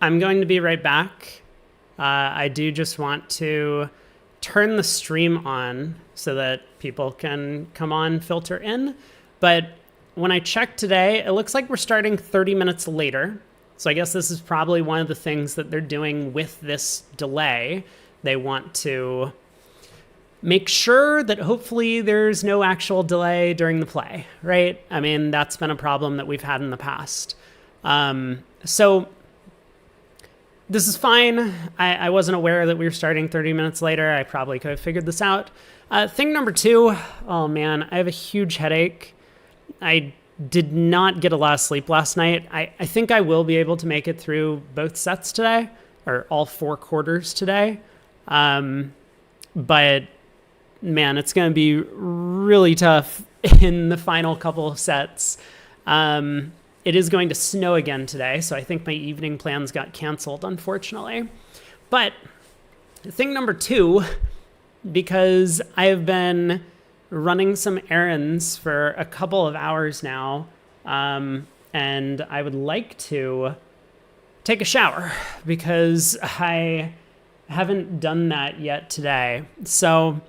I'm going to be right back. I do just want to turn the stream on so that people can come on, filter in. But when I checked today, it looks like we're starting 30 minutes later. So I guess this is probably one of the things that they're doing with this delay. They want to make sure that hopefully there's no actual delay during the play, right? I mean, that's been a problem that we've had in the past. So this is fine. I wasn't aware that we were starting 30 minutes later. I probably could have figured this out. Thing number two, oh man, I have a huge headache. I did not get a lot of sleep last night. I think I will be able to make it through both sets today, or all 4 quarters today. But man, it's going to be really tough in the final couple of sets. It is going to snow again today, so I think my evening plans got canceled, unfortunately. But thing number two, because I have been running some errands for a couple of hours now, and I would like to take a shower because I haven't done that yet today. So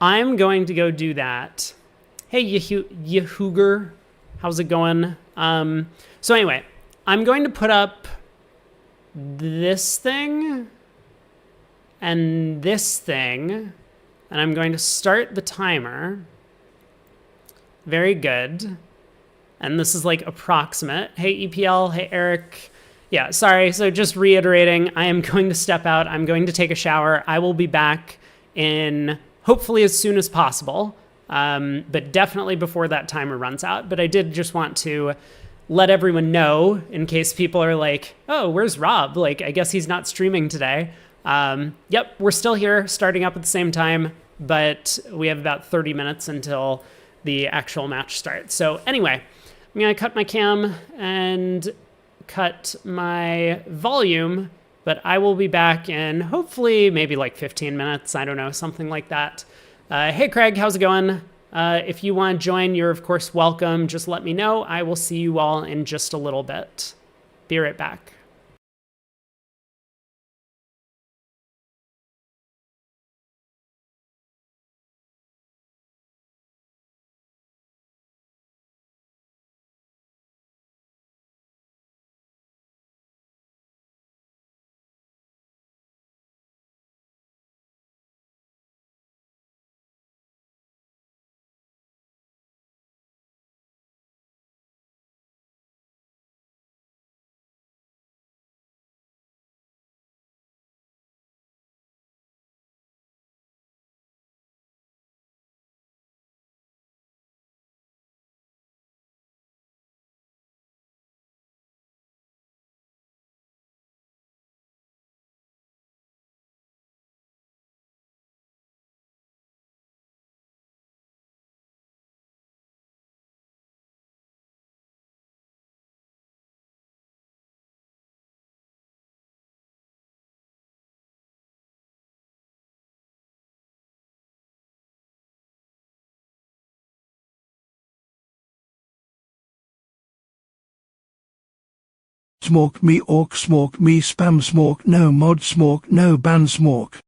I'm going to go do that. Hey, Yehuger, how's it going? So anyway, I'm going to put up this thing and this thing, and I'm going to start the timer. Very good. And this is like approximate. Hey, EPL. Hey, Eric. Yeah, sorry. So just reiterating, I am going to step out. I'm going to take a shower. I will be back in hopefully as soon as possible. But definitely before that timer runs out. But I did just want to let everyone know in case people are like, oh, where's Rob? Like, I guess he's not streaming today. Yep, we're still here, starting up at the same time, but we have about 30 minutes until the actual match starts. So anyway, I'm going to cut my cam and cut my volume, but I will be back in hopefully maybe like 15 minutes. I don't know, something like that. Hey, Craig, how's it going? If you want to join, you're of course welcome. Just let me know. I will see you all in just a little bit. Be right back. Smoke me orc smoke me spam smoke no mod smoke no ban smoke.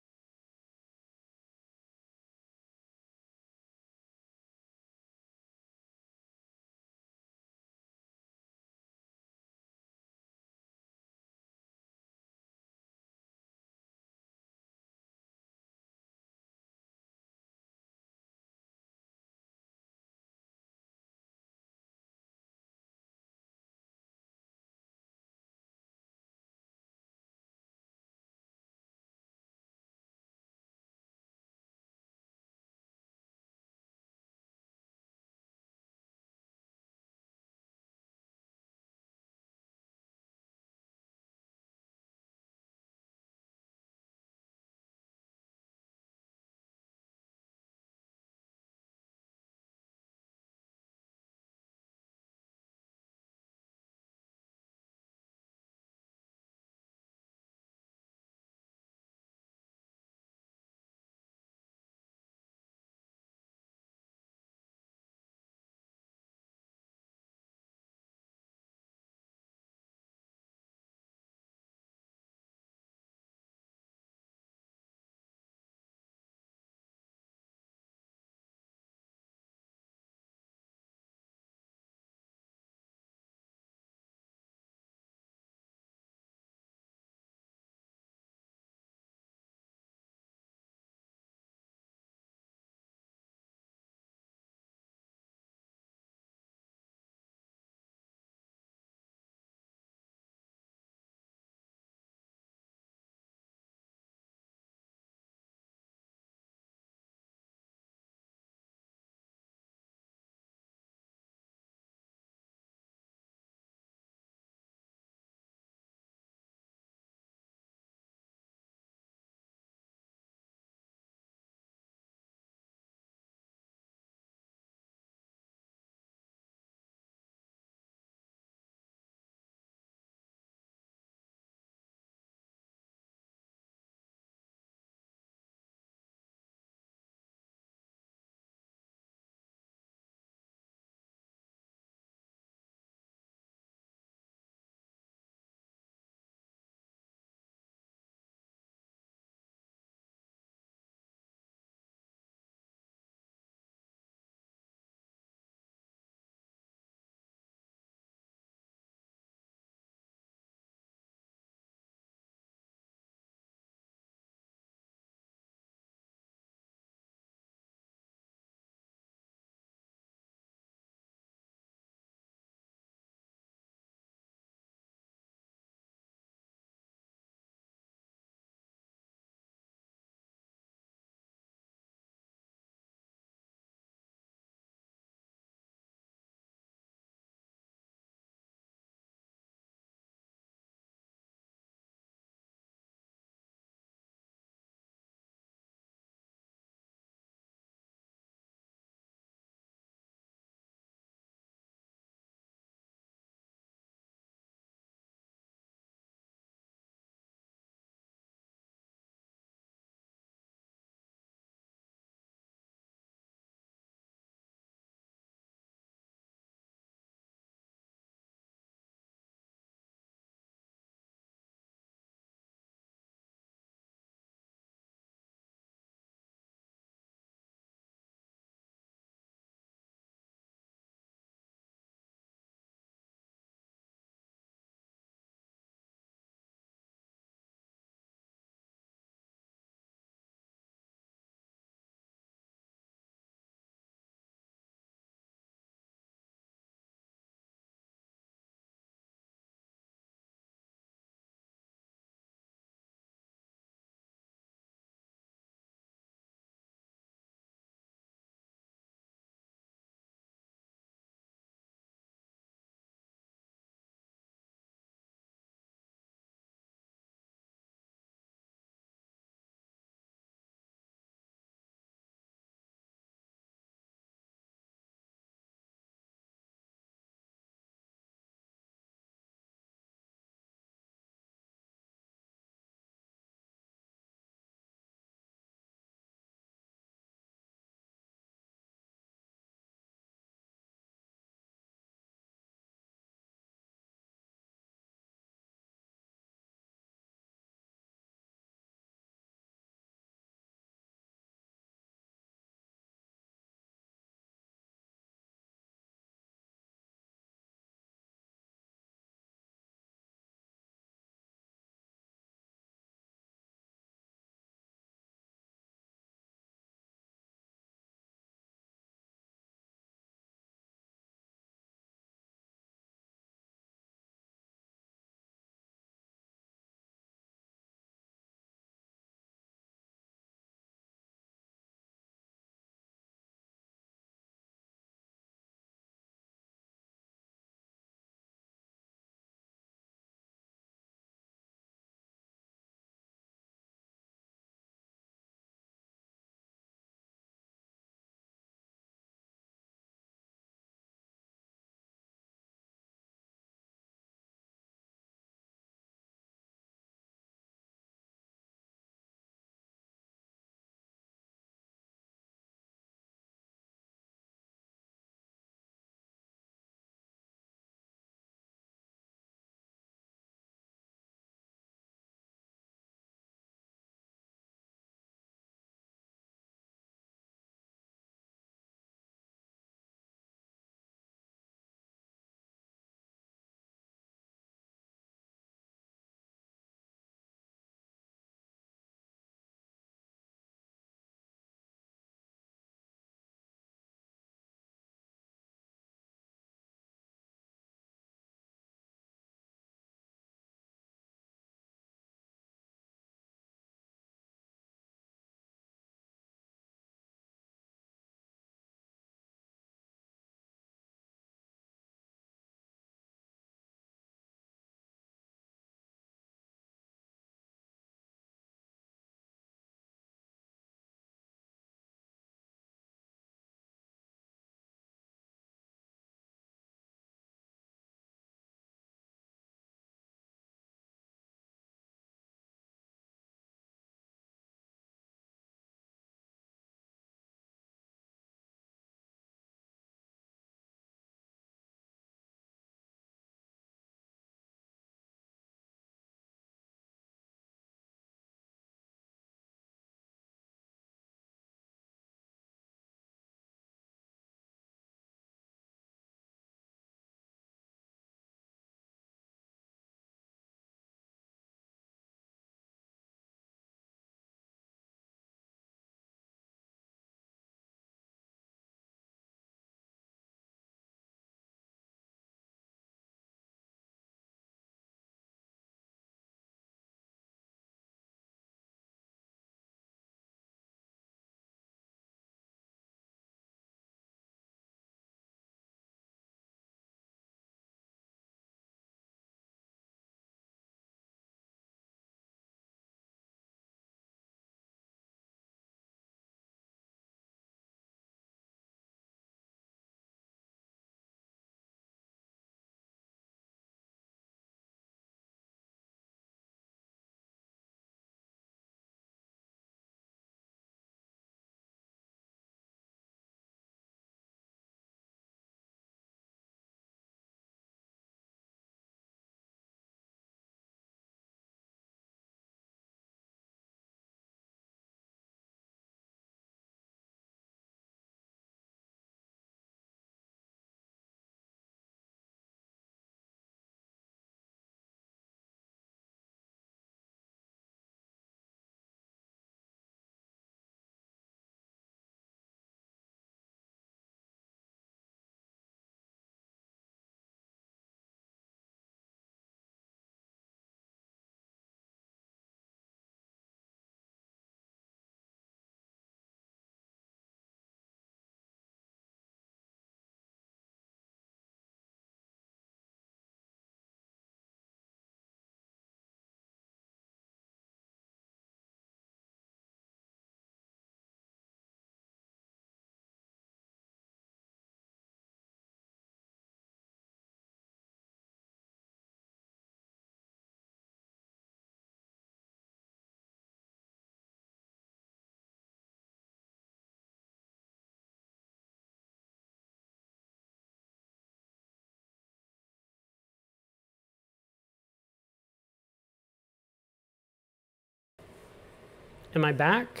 Am I back?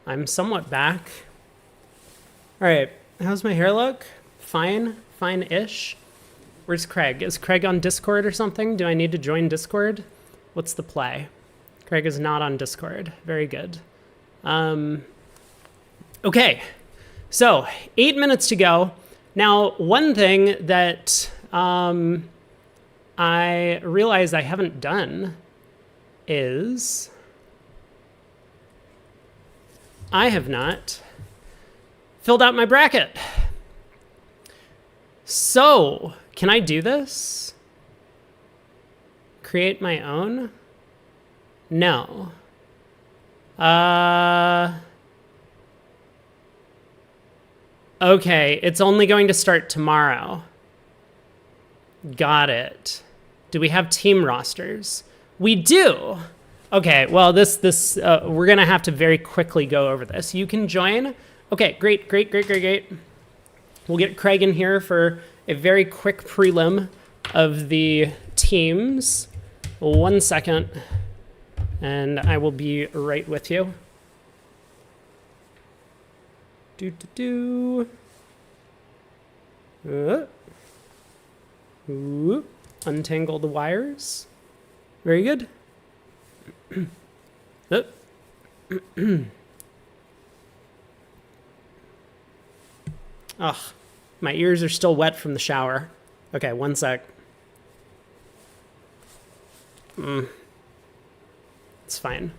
I'm somewhat back. All right. How's my hair look? Fine. Fine-ish. Where's Craig? Is Craig on Discord or something? Do I need to join Discord? What's the play? Craig is not on Discord. Very good. Okay. So 8 minutes to go. Now, one thing that I realized I haven't done is I have not filled out my bracket. So, can I do this? Create my own? No. Okay, it's only going to start tomorrow. Got it. Do we have team rosters? We do. Okay, well, this we're gonna have to very quickly go over this. You can join. Okay, great. We'll get Craig in here for a very quick prelim of the teams. 1 second, and I will be right with you. Untangle the wires. Very good. Ugh, my ears are still wet from the shower. Okay, 1 sec. It's fine.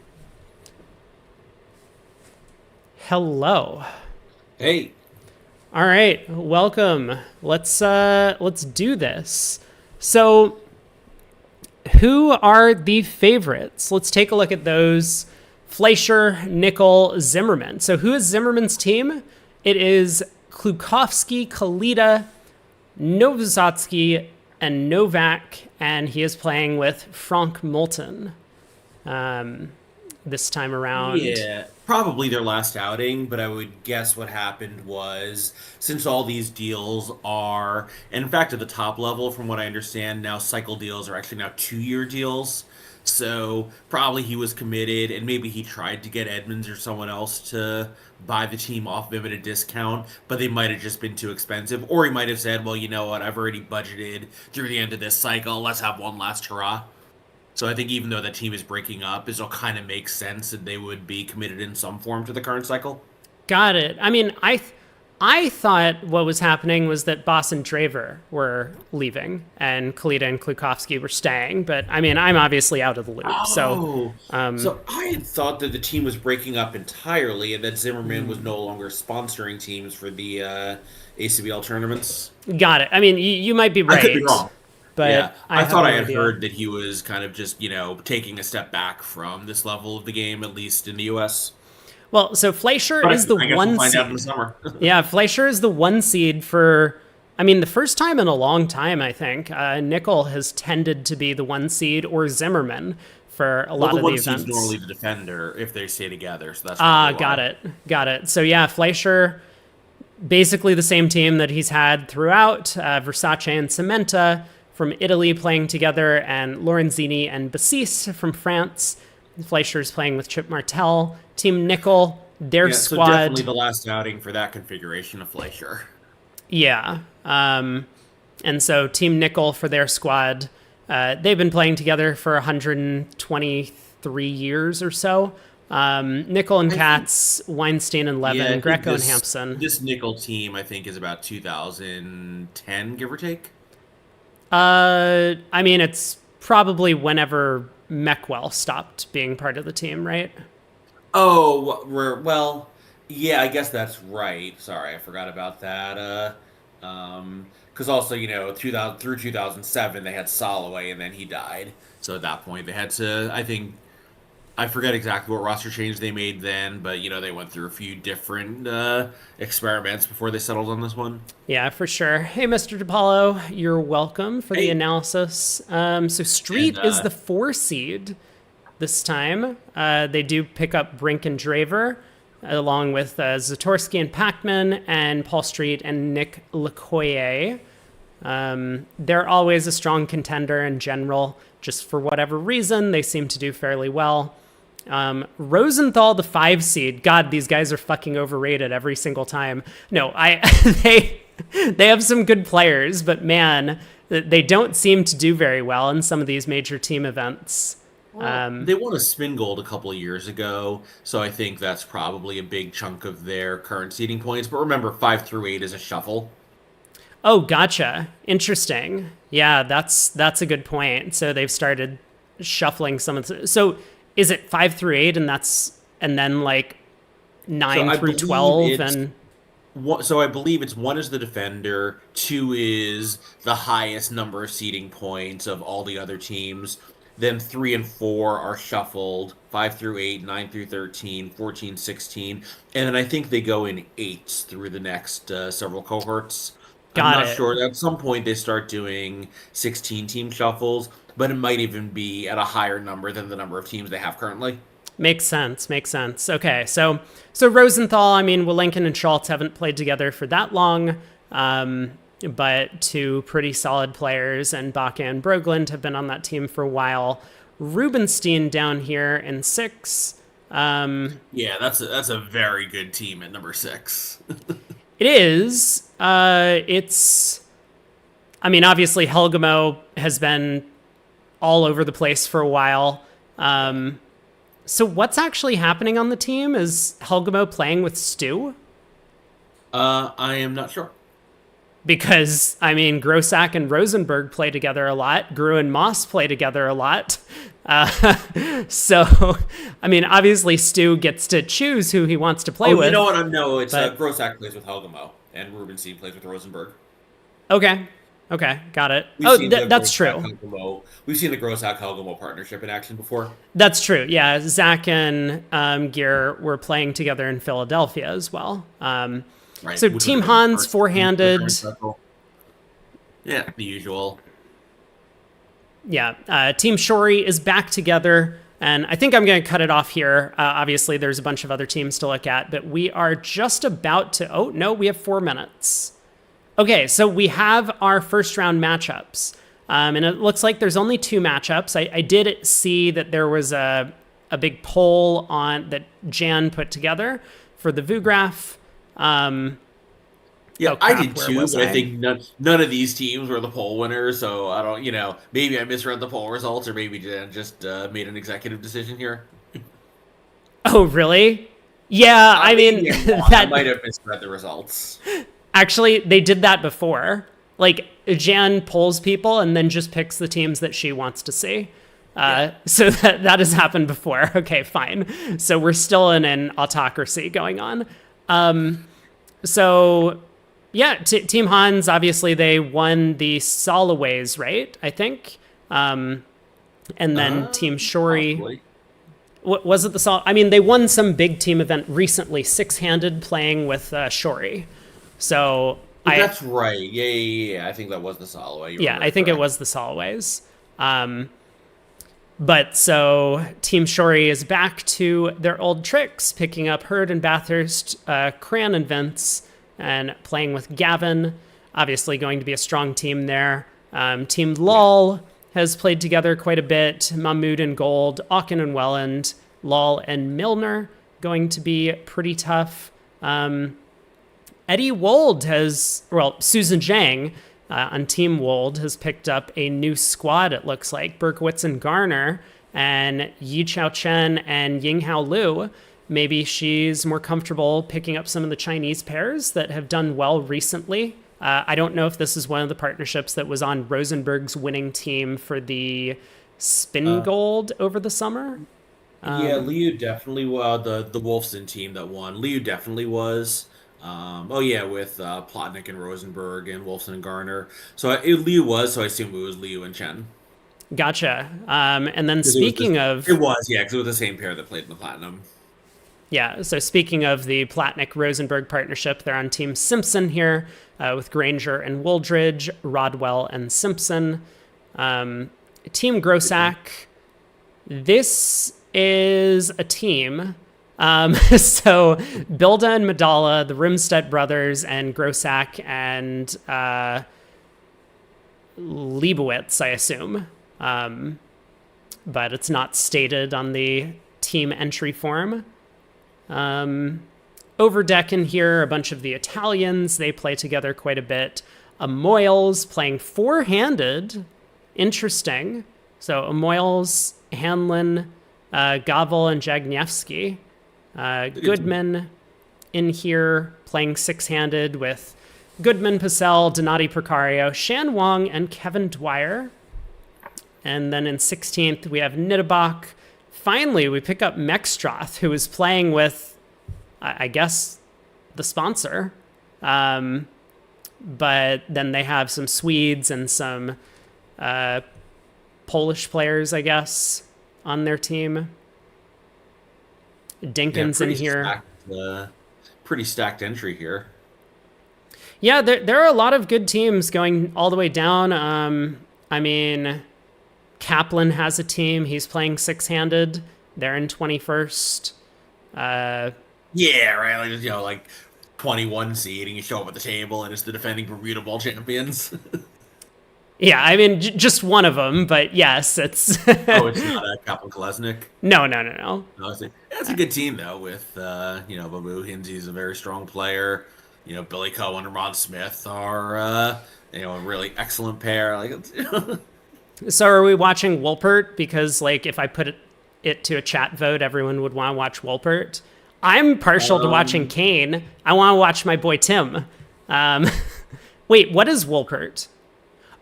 Hello. Hey. All right, welcome. Let's do this. So, who are the favorites? Let's take a look at those. Fleischer, Nickel, Zimmerman. So, who is Zimmerman's team? It is Klukovsky, Kalita, Novozatsky, and Novak, and he is playing with Frank Moulton this time around. Yeah, probably their last outing, but I would guess what happened was, since all these deals are, and in fact at the top level, from what I understand, now cycle deals are actually now 2-year deals. So probably he was committed, and maybe he tried to get Edmonds or someone else to buy the team off of him at a discount, but they might have just been too expensive. Or he might have said, well, you know what, I've already budgeted through the end of this cycle, let's have one last hurrah. So I think even though that team is breaking up, it'll kind of make sense that they would be committed in some form to the current cycle. Got it. I mean, I thought what was happening was that Boss and Draver were leaving and Kalita and Klukovsky were staying, but I mean, I'm obviously out of the loop. So I had thought that the team was breaking up entirely and that Zimmerman was no longer sponsoring teams for the ACBL tournaments. Got it. I mean, you might be right. I could be wrong. But yeah, I thought I had idea. heard that he was kind of just, taking a step back from this level of the game, at least in the U.S. Well, so Fleischer is the I guess one we'll find seed. out in the summer. Yeah, Fleischer is the 1 seed for, I mean, the first time in a long time, I think. Nickel has tended to be the 1 seed or Zimmerman for a lot of the events. The 1 seed's normally the defender if they stay together, so that's got it. So yeah, Fleischer, basically the same team that he's had throughout. Versace and Cementa from Italy playing together, and Lorenzini and Bassis from France. Fleischer's playing with Chip Martel. Team Nickel, their squad. So definitely the last outing for that configuration of Fleischer. Yeah. And so Team Nickel for their squad, they've been playing together for 123 years or so. Nickel and Katz, Weinstein and Levin, Greco and Hampson. This Nickel team, I think, is about 2010, give or take. I mean, it's probably whenever Meckwell stopped being part of the team, right? Oh, well, yeah, I guess that's right. Sorry, I forgot about that. Because also, through 2007, they had Soloway, and then he died. So at that point, they had to, I forget exactly what roster change they made then, but, they went through a few different experiments before they settled on this one. Yeah, for sure. Hey, Mr. DePaulo, you're welcome for the analysis. So Street is the 4 seed this time. They do pick up Brink and Draver, along with Zatorsky and Pacman, and Paul Street and Nick Lecoyer. They're always a strong contender in general. Just for whatever reason, they seem to do fairly well. Rosenthal, the 5 seed. God, these guys are fucking overrated every single time. No, they have some good players, but man, they don't seem to do very well in some of these major team events. They won a spin gold a couple of years ago, so I think that's probably a big chunk of their current seeding points. But remember, 5 through 8 is a shuffle. Oh, gotcha. Interesting. Yeah, that's a good point. So they've started shuffling some of the, so is it 5 through 8 and then like 9 through 12 and so I believe it's 1 is the defender, 2 is the highest number of seeding points of all the other teams. Then 3 and 4 are shuffled, 5 through 8, 9 through 13, 14, 16. And then I think they go in 8s through the next several cohorts. I'm not sure. At some point they start doing 16 team shuffles, but it might even be at a higher number than the number of teams they have currently. Makes sense. Okay, so Rosenthal, I mean, Welenkin and Schultz haven't played together for that long, but 2 pretty solid players, and Baca and Brogland have been on that team for a while. Rubenstein down here in 6. Yeah, that's a very good team at number 6. It is. It's. I mean, obviously, Helgamo has been all over the place for a while. So what's actually happening on the team? Is Helgamo playing with Stu? I am not sure. Because, I mean, Grossack and Rosenberg play together a lot. Gru and Moss play together a lot. So, I mean, obviously Stu gets to choose who he wants to play with. You know what? No, it's Grossack plays with Helgamo, and Rubenstein plays with Rosenberg. Okay, got it. That's true. We've seen the Grossack-Helgamo partnership in action before. That's true, yeah. Zach and Gear were playing together in Philadelphia as well. Right. So Team Hans, four-handed. Yeah, the usual. Yeah, Team Shori is back together, and I think I'm going to cut it off here. Obviously, there's a bunch of other teams to look at, but we are just about to... Oh, no, we have 4 minutes. Okay, so we have our first-round matchups, and it looks like there's only 2 matchups. I did see that there was a big poll that Jan put together for the Vugraph. Yeah, I did too, but I think none of these teams were the poll winners, so I don't, maybe I misread the poll results, or maybe Jan just made an executive decision here. Oh, really? Yeah, I mean... that might have misread the results. Actually, they did that before. Like, Jan polls people and then just picks the teams that she wants to see. So that has happened before. Okay, fine. So we're still in an autocracy going on. So, yeah, Team Hans, obviously, they won the Soloways, right? I think. And then Team Shori. Possibly. What was it? I mean, they won some big team event recently, 6-handed, playing with Shori. So that's right. Yeah. I think that was the Soloway. Yeah, I think it was the Soloways. But so Team Shori is back to their old tricks, picking up Hurd and Bathurst, Cran and Vince, and playing with Gavin. Obviously going to be a strong team there. Team Lol has played together quite a bit. Mahmood and Gold, Aachen and Welland, Lol and Milner going to be pretty tough. Eddie Wold Susan Zhang on Team Wold has picked up a new squad, it looks like. Berkowitz and Garner and Yi Chao Chen and Ying Hao Lu. Maybe she's more comfortable picking up some of the Chinese pairs that have done well recently. I don't know if this is one of the partnerships that was on Rosenberg's winning team for the Spin Gold over the summer. Yeah, Liu definitely was. The Wolfson team that won. Liu definitely was. With Plotnick and Rosenberg and Wolfson and Garner. So Liu was, so I assume it was Liu and Chen. Gotcha. And then speaking of... It was, yeah, because it was the same pair that played in the Platinum. Yeah, so speaking of the Plotnick-Rosenberg partnership, they're on Team Simpson here with Granger and Wooldridge, Rodwell and Simpson. Team Grossack, this is a team... so Bilda and Madala, the Rimstedt brothers, and Grossack and Leibowitz, I assume. But it's not stated on the team entry form. Overdeck in here, a bunch of the Italians. They play together quite a bit. Amoyles playing four-handed. Interesting. So Amoyles, Hanlon, Gavel, and Jagniewski. Goodman in here playing six-handed with Goodman, Pacell, Donati Precario, Shan Wong, and Kevin Dwyer. And then in 16th, we have Nittebach. Finally, we pick up Mexstroth, who is playing with, I guess, the sponsor. But then they have some Swedes and some Polish players, I guess, on their team. Dinkins in here. Pretty stacked entry here. Yeah, there are a lot of good teams going all the way down. I mean, Kaplan has a team. He's playing six-handed. They're in 21st. Yeah, right. Like, you know, like 21 seed, and you show up at the table, and it's the defending Bermuda Bowl champions. Yeah, I mean, just one of them, but yes, it's... Oh, it's not Kaplan Kolesnik? No. No, it's a good team, though, with, Babu Hinzi's a very strong player. You know, Billy Cohen and Ron Smith are, a really excellent pair. Like, So are we watching Wolpert? Because, like, if I put it to a chat vote, everyone would want to watch Wolpert. I'm partial to watching Kane. I want to watch my boy Tim. Wait, what is Wolpert?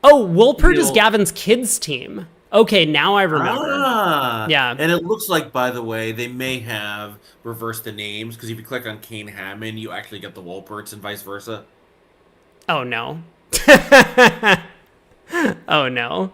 Oh, Wolpert is Gavin's kids' team. Okay, now I remember. Yeah. And it looks like, by the way, they may have reversed the names, because if you click on Kane Hammond, you actually get the Wolperts and vice versa. Oh, no. Oh, no.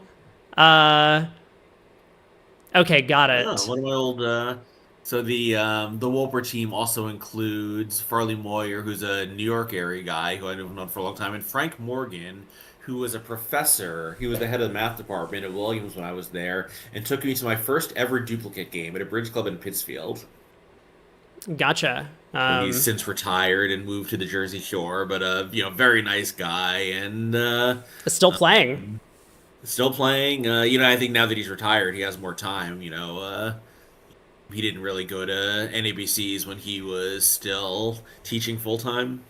Okay, got it. Oh, one of my old... So the Wolpert team also includes Farley Moyer, who's a New York area guy who I've known for a long time, and Frank Morgan, who was a professor. He was the head of the math department at Williams when I was there, and took me to my first ever duplicate game at a bridge club in Pittsfield. Gotcha. He's since retired and moved to the Jersey Shore, but very nice guy, and Still playing. Still playing. I think now that he's retired, he has more time. He didn't really go to NABCs when he was still teaching full time.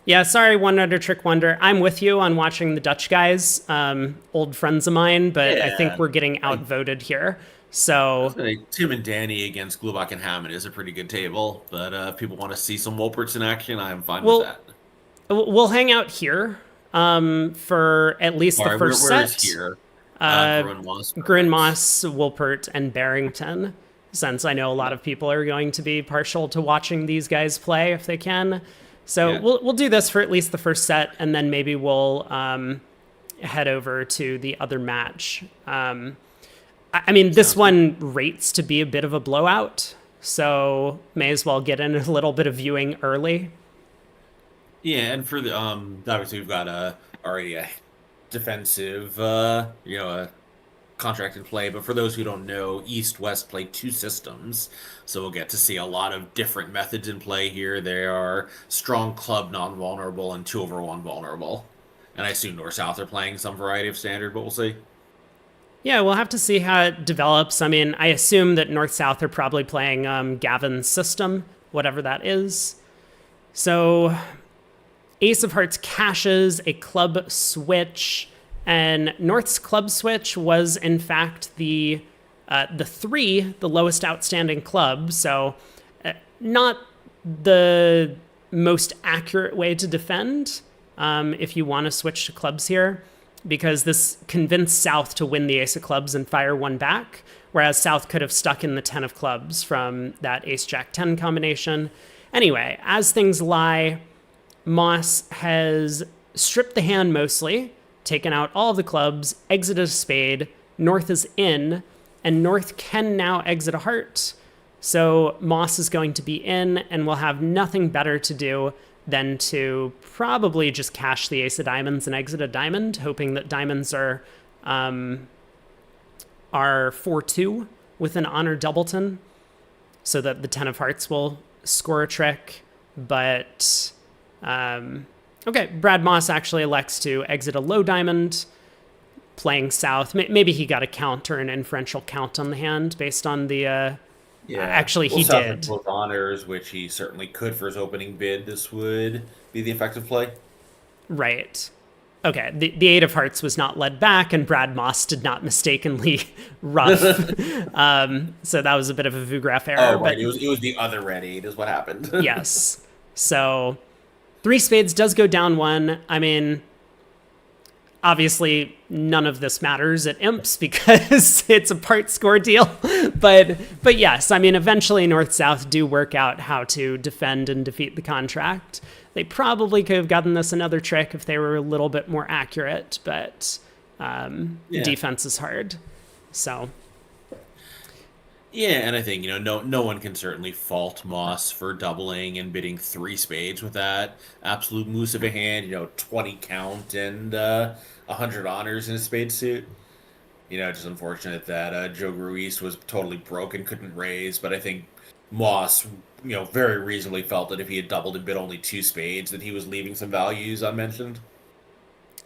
Yeah, sorry, One Under Trick Wonder. I'm with you on watching the Dutch guys, old friends of mine, but I think we're getting outvoted here. So Tim and Danny against Glubach and Hammond is a pretty good table, but if people want to see some Wolperts in action, I'm fine with that. We'll hang out here for at least the first where set. Is here? Grun Moss, Wolpert, and Barrington, since I know a lot of people are going to be partial to watching these guys play if they can. So we'll do this for at least the first set, and then maybe we'll head over to the other match. I mean, this one rates to be a bit of a blowout, so may as well get in a little bit of viewing early. Yeah, and for the obviously we've got already a defensive contract in play, but for those who don't know, East-West play two systems, so we'll get to see a lot of different methods in play here. There are strong club non-vulnerable and 2-over-1 vulnerable, and I assume North-South are playing some variety of standard, but we'll see. Yeah, we'll have to see how it develops. I mean, I assume that North-South are probably playing Gavin's system, whatever that is. So Ace of Hearts cashes a club switch, and North's club switch was, in fact, the 3, the lowest outstanding club. So not the most accurate way to defend if you want to switch to clubs here, because this convinced South to win the Ace of Clubs and fire one back, whereas South could have stuck in the 10 of Clubs from that Ace-Jack-10 combination. Anyway, as things lie, Moss has stripped the hand mostly, taken out all of the clubs, exited a spade, North is in, and North can now exit a heart. So Moss is going to be in, and will have nothing better to do than to probably just cash the Ace of Diamonds and exit a diamond, hoping that diamonds are 4-2 with an honor doubleton, so that the 10 of Hearts will score a trick. But okay, Brad Moss actually elects to exit a low diamond, playing South. Maybe he got a count or an inferential count on the hand based on the Yeah. Actually, Well, he South has did. both honors, which he certainly could for his opening bid. This would be the effective play. Right. Okay, the Eight of Hearts was not led back, and Brad Moss did not mistakenly rough. So that was a bit of a Vugraph error, Oh, right. but It was the other red eight is what happened. yes. So three spades does go down one. I mean, obviously none of this matters at imps because it's a part score deal. But yes, I mean, eventually North South do work out how to defend and defeat the contract. They probably could have gotten this another trick if they were a little bit more accurate, but Yeah. defense is hard. So Yeah, and I think, no one can certainly fault Moss for doubling and bidding three spades with that absolute moose of a hand, 20 count and 100 honors in a spade suit. Just unfortunate that Joe Ruiz was totally broke and couldn't raise, but I think Moss, very reasonably felt that if he had doubled and bid only two spades, that he was leaving some values unmentioned.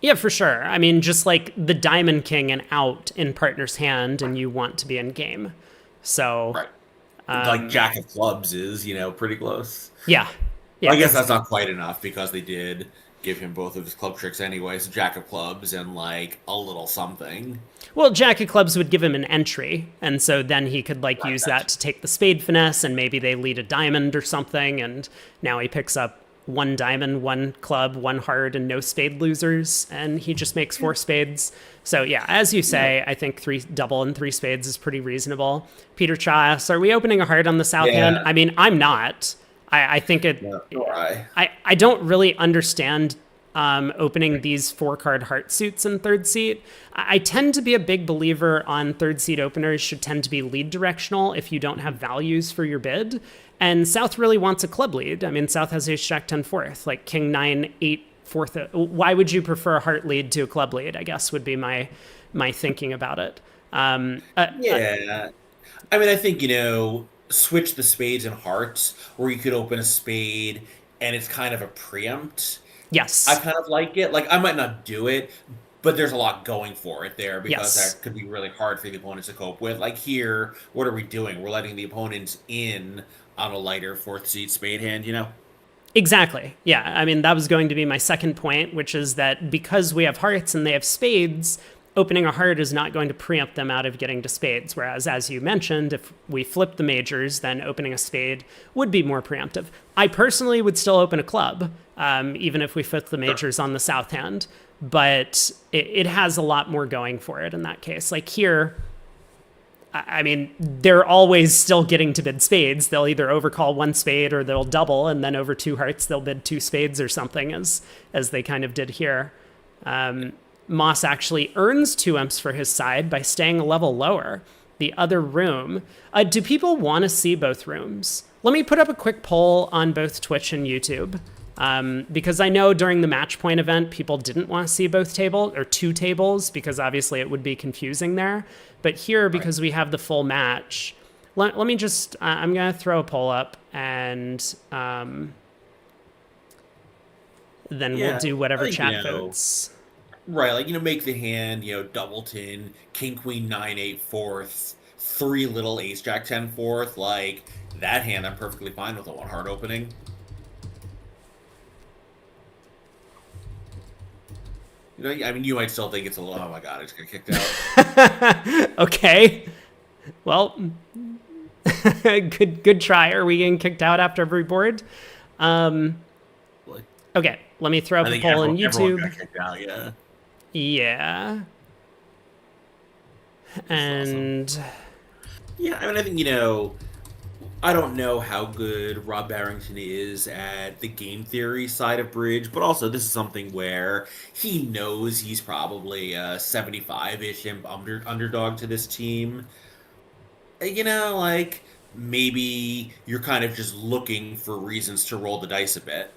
yeah, for sure. I mean, just like the Diamond King and out in partner's hand, and you want to be in game. So Right. Like Jack of Clubs is, pretty close. yeah, yeah. I guess that's not quite enough because they did give him both of his club tricks anyway. So Jack of Clubs and like a little something. Well, Jack of Clubs would give him an entry, and so then he could like Right, use that to take the spade finesse, and maybe they lead a diamond or something, and now he picks up one diamond, one club, one heart, and no spade losers, and he just makes four spades. So yeah, as you say, I think three double and three spades is pretty reasonable. Peter Cha asks, are we opening a heart on the south hand? I mean, I'm not. I think it. No, nor I. I don't really understand opening these 4-card heart suits in third seat. I tend to be a big believer on third seat openers should tend to be lead directional if you don't have values for your bid. And South really wants a club lead. I mean, South has ace jack 10 fourth, like king 9 8 fourth. Why would you prefer a heart lead to a club lead? I guess would be my thinking about it. Yeah. I mean, I think, switch the spades and hearts where you could open a spade and it's kind of a preempt. Yes. I kind of like it. Like, I might not do it, but there's a lot going for it there because Yes. that could be really hard for the opponents to cope with. Like, here, what are we doing? We're letting the opponents in on a lighter fourth seat spade hand. Exactly. Yeah. I mean, that was going to be my second point, which is that because we have hearts and they have spades, opening a heart is not going to preempt them out of getting to spades. Whereas, as you mentioned, if we flip the majors, then opening a spade would be more preemptive. I personally would still open a club, even if we flip the majors on the south hand. But it has a lot more going for it in that case. Like here, I mean, they're always still getting to bid spades. They'll either overcall one spade or they'll double, and then over two hearts, they'll bid two spades or something, as they kind of did here. Moss actually earns 2 imps for his side by staying a level lower. The other room. Do people want to see both rooms? Let me put up a quick poll on both Twitch and YouTube. Because I know during the match point event, people didn't want to see both tables or two tables because obviously it would be confusing there. But here, because we have the full match, let me just, I'm going to throw a poll up and then we'll do whatever chat votes. Right, like, make the hand, doubleton, king, queen, 9, 8, fourth, 3 little ace, jack, 10, fourth, like, that hand I'm perfectly fine with a one heart opening. I mean, you might still think it's a little, oh my god, I just got kicked out. Okay. Well, good try. Are we getting kicked out after every board? Okay, let me throw up a poll on YouTube. Everyone got kicked out, yeah. Yeah. And awesome. Yeah, I mean, I think, I don't know how good Rob Barrington is at the game theory side of bridge, but also this is something where he knows he's probably a 75-ish underdog to this team. Like, maybe you're kind of just looking for reasons to roll the dice a bit.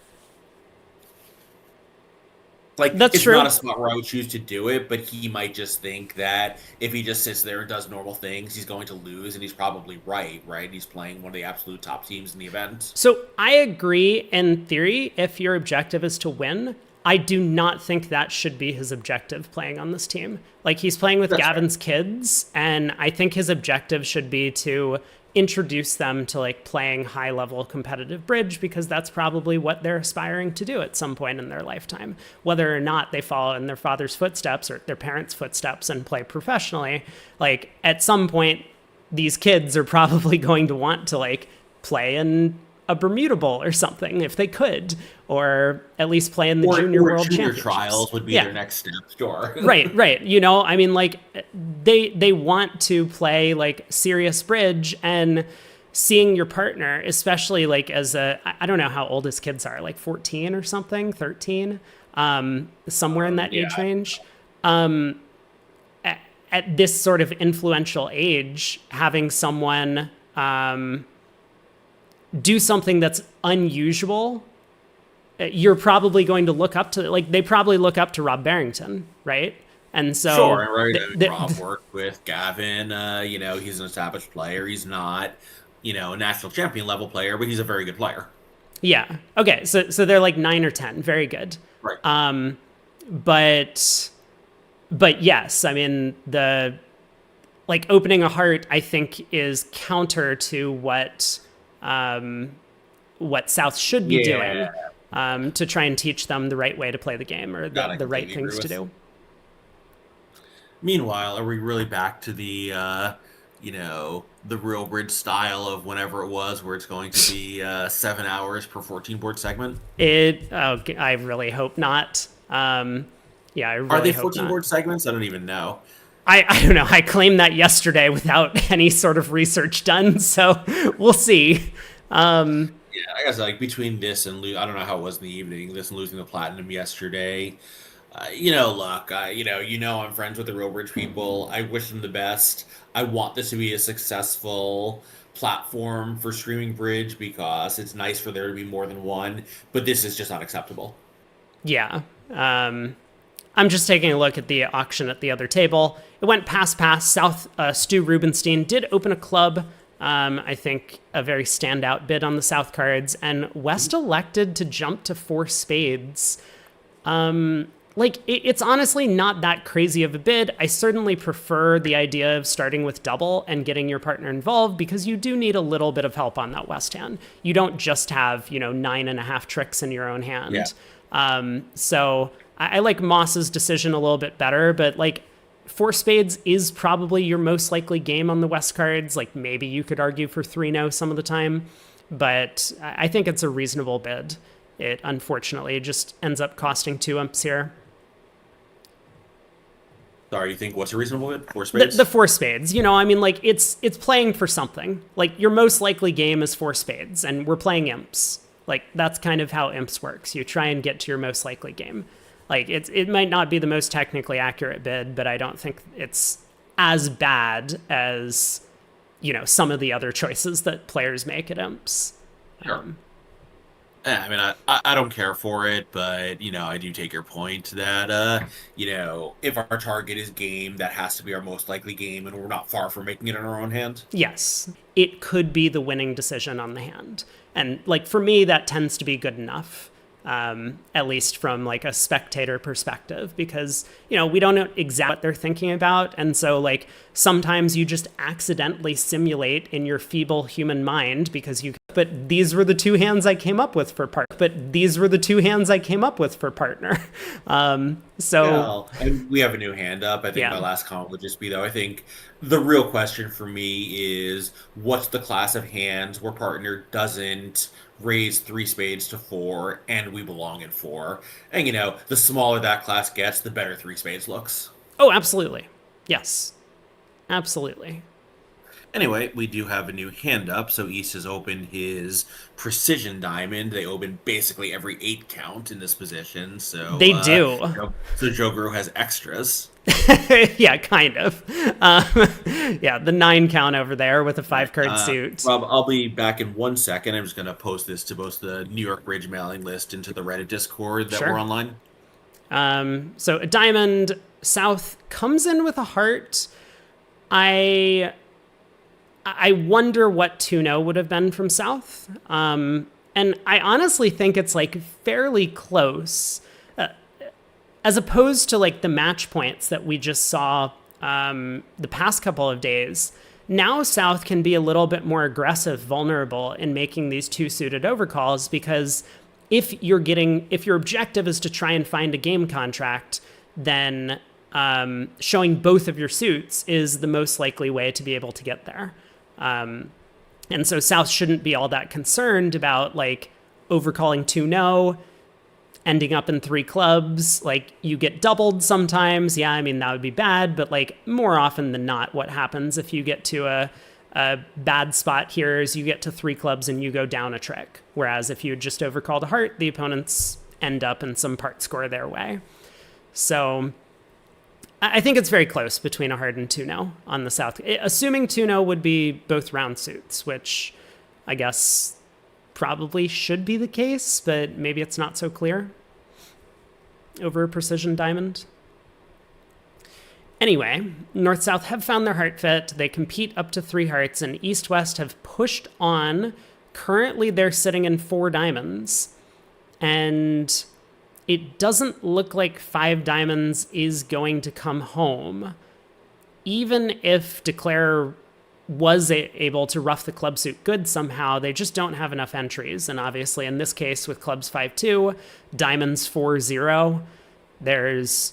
Like, that's it's true. not a spot where I would choose to do it, but he might just think that if he just sits there and does normal things, he's going to lose, and he's probably right? He's playing one of the absolute top teams in the event. So I agree in theory if your objective is to win. I do not think that should be his objective playing on this team. Like, he's playing with Gavin's kids, and I think his objective should be to introduce them to like playing high level competitive bridge, because that's probably what they're aspiring to do at some point in their lifetime. Whether or not they follow in their father's footsteps or their parents' footsteps and play professionally, like at some point, these kids are probably going to want to like play in a Bermuda Bowl or something if they could, or at least play in the Junior World Junior Championships. Trials would be their next step. Sure. Right. You know, I mean, like they want to play like serious bridge, and seeing your partner, especially like as I don't know how old his kids are, like 14 or something, 13, somewhere in that age range. At this sort of influential age, having someone do something that's unusual, you're probably going to look up to, like, they probably look up to Rob Barrington, right? And so, sure, right. Rob worked with Gavin. You know, he's an established player. He's not, you know, a national champion level player, but he's a very good player. Yeah. Okay. So they're like 9 or 10. Very good. Right. But yes, I mean, the like opening a heart, I think, is counter to what South should be doing, to try and teach them the right way to play the game, or the right things to do. Meanwhile, are we really back to the, you know, the real bridge style of whenever it was, where it's going to be 7 hours per 14 board segment? I really hope not. I really are they hope 14 not. board segments? I don't even know. I don't know. I claimed that yesterday without any sort of research done, so we'll see. I guess like between this and I don't know how it was in the evening. This and losing the platinum yesterday. You know, look, you know, I'm friends with the Real Bridge people. I wish them the best. I want this to be a successful platform for streaming bridge, because it's nice for there to be more than one. But this is just not acceptable. Yeah. I'm just taking a look at the auction at the other table. It went pass. South, Stu Rubenstein did open a club. I think a very standout bid on the South cards, and West elected to jump to 4 spades. It's honestly not that crazy of a bid. I certainly prefer the idea of starting with double and getting your partner involved, because you do need a little bit of help on that West hand. You don't just have, 9.5 tricks in your own hand. Yeah. So I like Moss's decision a little bit better, but like 4 spades is probably your most likely game on the West cards. Like maybe you could argue for 3-0 some of the time, but I think it's a reasonable bid. It unfortunately just ends up costing 2 umps here. Sorry, you think what's a reasonable bid? 4 spades? The 4 spades. I mean, like it's playing for something. Like your most likely game is 4 spades, and we're playing imps. Like that's kind of how imps works. You try and get to your most likely game. Like it might not be the most technically accurate bid, but I don't think it's as bad as, some of the other choices that players make at imps. Sure. I mean, I don't care for it, but, I do take your point that, if our target is game, that has to be our most likely game, and we're not far from making it in our own hand. Yes. It could be the winning decision on the hand. And, like, for me, that tends to be good enough, at least from, like, a spectator perspective, because, we don't know exactly what they're thinking about. And so, like, sometimes you just accidentally simulate in your feeble human mind because but these were the 2 hands I came up with for partner. Well, and we have a new hand up. I think my last comment would just be, though, I think the real question for me is, what's the class of hands where partner doesn't raise 3 spades to 4 and we belong in 4? And, the smaller that class gets, the better 3 spades looks. Oh, absolutely. Yes. Absolutely. Anyway, we do have a new hand up. So East has opened his precision diamond. They open basically every 8 count in this position. So they do. So Joe Gru has extras. Yeah, kind of. The 9 count over there with a 5-card suit. Rob, I'll be back in 1 second. I'm just going to post this to both the New York Bridge mailing list and to the Reddit Discord that we're online. So a diamond. South comes in with a heart. I wonder what 2-0 would have been from South. And I honestly think it's like fairly close. As opposed to like the match points that we just saw the past couple of days, Now South can be a little bit more aggressive, vulnerable in making these two suited overcalls, because if your objective is to try and find a game contract, then showing both of your suits is the most likely way to be able to get there. And so South shouldn't be all that concerned about like overcalling 2-no, ending up in 3 clubs. Like, you get doubled sometimes. Yeah, I mean, that would be bad, but like more often than not, what happens if you get to a bad spot here is you get to 3 clubs and you go down a trick. Whereas if you had just overcalled a heart, the opponents end up in some part score their way. So I think it's very close between a heart and 2-no on the South. Assuming 2-no would be both round suits, which I guess probably should be the case, but maybe it's not so clear over a precision diamond. Anyway, North-South have found their heart fit. They compete up to 3 hearts, and East-West have pushed on. Currently, they're sitting in 4 diamonds, and it doesn't look like 5 diamonds is going to come home. Even if Declare was able to rough the club suit good somehow, they just don't have enough entries. And obviously, in this case, with clubs 5-2, diamonds 4-0, there's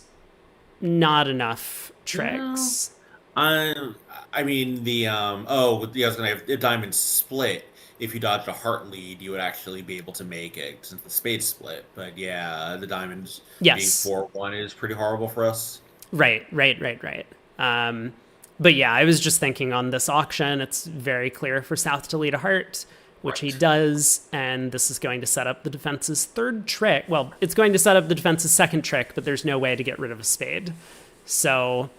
not enough tricks. No. I mean, I was gonna have a diamond split. If you dodged a heart lead, you would actually be able to make it since the spade split. But yeah, the diamonds being 4-1 is pretty horrible for us. Right. But yeah, I was just thinking on this auction, it's very clear for South to lead a heart, which he does, and this is going to set up the defense's 3rd trick. Well, it's going to set up the defense's 2nd trick, but there's no way to get rid of a spade. So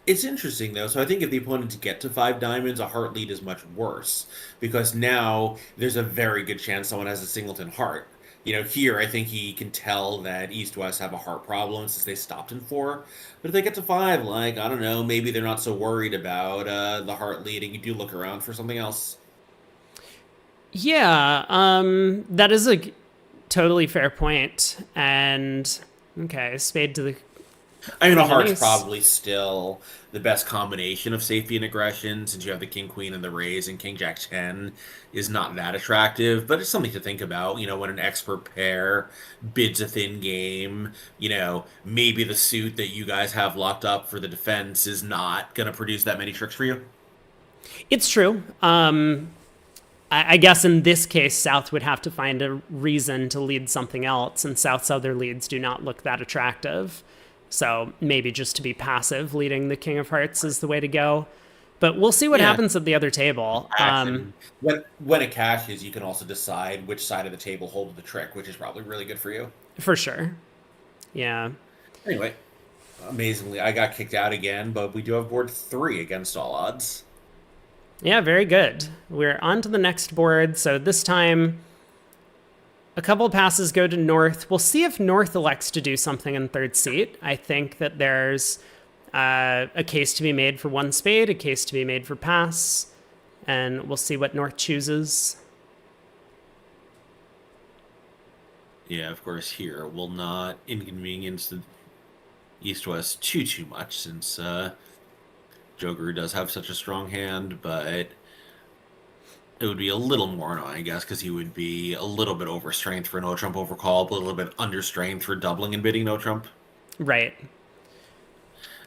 it's interesting, though. So I think if the opponents get to 5 diamonds, a heart lead is much worse, because now there's a very good chance someone has a singleton heart. Here, I think he can tell that East-West have a heart problem since they stopped in 4. But if they get to 5, like, I don't know, maybe they're not so worried about the heart lead, and you do look around for something else. Yeah, that is a totally fair point. And, okay, spade to the... I mean, a heart's probably still the best combination of safety and aggression, since you have the king queen and the raise, and king jack 10 is not that attractive, but it's something to think about. When an expert pair bids a thin game, maybe the suit that you guys have locked up for the defense is not going to produce that many tricks for you. It's true. I guess in this case, South would have to find a reason to lead something else, and South's other leads do not look that attractive. So maybe just to be passive, leading the King of Hearts is the way to go. But we'll see what happens at the other table. When it cashes, you can also decide which side of the table holds the trick, which is probably really good for you. For sure. Yeah. Anyway, amazingly, I got kicked out again, but we do have board 3 against all odds. Yeah, very good. We're on to the next board. So this time, a couple passes go to North. We'll see if North elects to do something in 3rd seat. I think that there's a case to be made for 1 spade, a case to be made for pass, and we'll see what North chooses. Yeah, of course, here it will not inconvenience the East-West too much, since Joker does have such a strong hand, but it would be a little more annoying, I guess, because he would be a little bit over strength for no trump overcall, but a little bit under strength for doubling and bidding no trump. Right.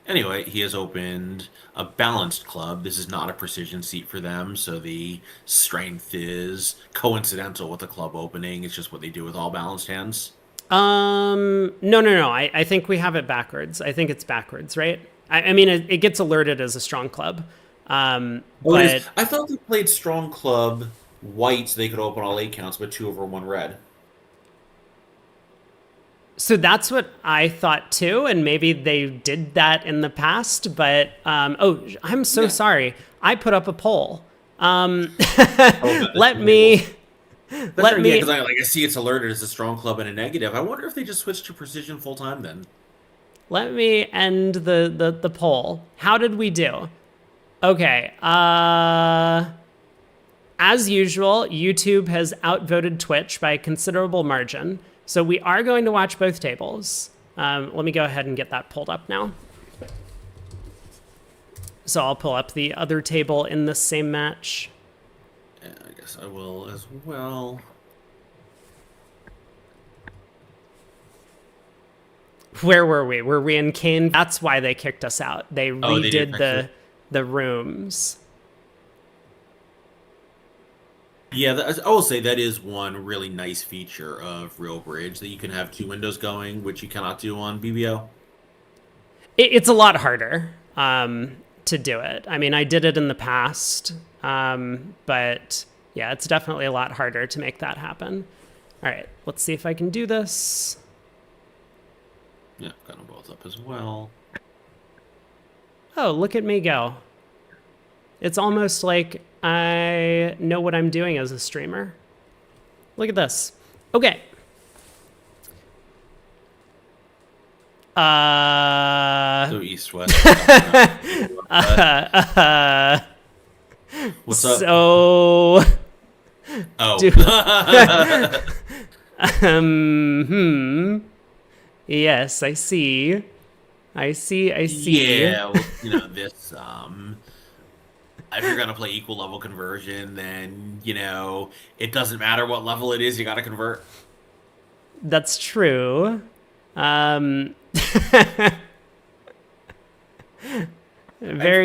Anyway, he has opened a balanced club. This is not a precision seat for them, so the strength is coincidental with the club opening. It's just what they do with all balanced hands. No. I think we have it backwards. I think it's backwards, right? I mean, it gets alerted as a strong club. But I thought they played strong club white so they could open all 8 counts, but 2 over 1 red. So that's what I thought too, and maybe they did that in the past, but I'm so sorry. I put up a poll. Let me because I see it's alerted as a strong club and a negative. I wonder if they just switched to precision full time then. Let me end the poll. How did we do? Okay. As usual, YouTube has outvoted Twitch by a considerable margin. So we are going to watch both tables. Let me go ahead and get that pulled up now. So I'll pull up the other table in this same match. Yeah, I guess I will as well. Where were we? Were we in Kane? That's why they kicked us out. They Oh, they did redid fix it? the rooms. Yeah, I will say that is one really nice feature of Real Bridge, that you can have two windows going, which you cannot do on BBO. It's a lot harder to do it. I mean, I did it in the past, but yeah, it's definitely a lot harder to make that happen. All right, let's see if I can do this. Yeah, got them both up as well. Oh, look at me go. It's almost like I know what I'm doing as a streamer. Look at this. Okay. So east-west. What's up? So, Oh. yes, I see. Yeah, well, this, if you're gonna play equal level conversion, then, it doesn't matter what level it is, you gotta convert. That's true. Very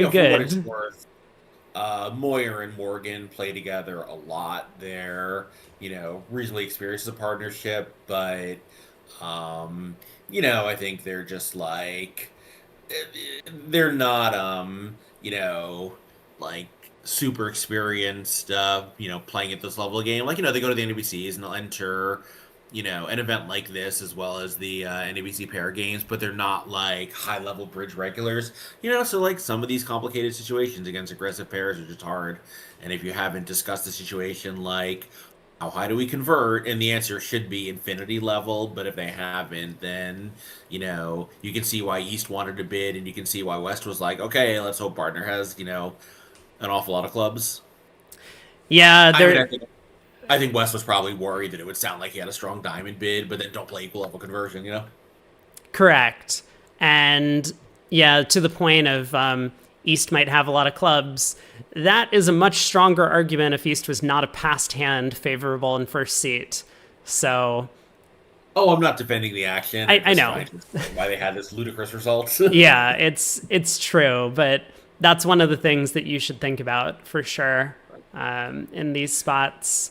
For what it's good. worth, Moyer and Morgan play together a lot. They're, reasonably experienced as a partnership, but, I think they're just like, they're not, like super experienced, playing at this level of game. Like, they go to the NABCs and they'll enter, an event like this as well as the NABC pair games, but they're not like high level bridge regulars, so like some of these complicated situations against aggressive pairs are just hard. And if you haven't discussed the situation like, how high do we convert? And the answer should be infinity level, but if they haven't, then, you can see why East wanted to bid, and you can see why West was like, okay, let's hope partner has, an awful lot of clubs. Yeah, I mean, they're I think West was probably worried that it would sound like he had a strong diamond bid, but then don't play equal level conversion, correct. And yeah, to the point of East might have a lot of clubs. That is a much stronger argument if East was not a passed hand favorable in first seat. So. Oh, I'm not defending the action. I know why they had this ludicrous result. Yeah, it's true, but that's one of the things that you should think about for sure in these spots.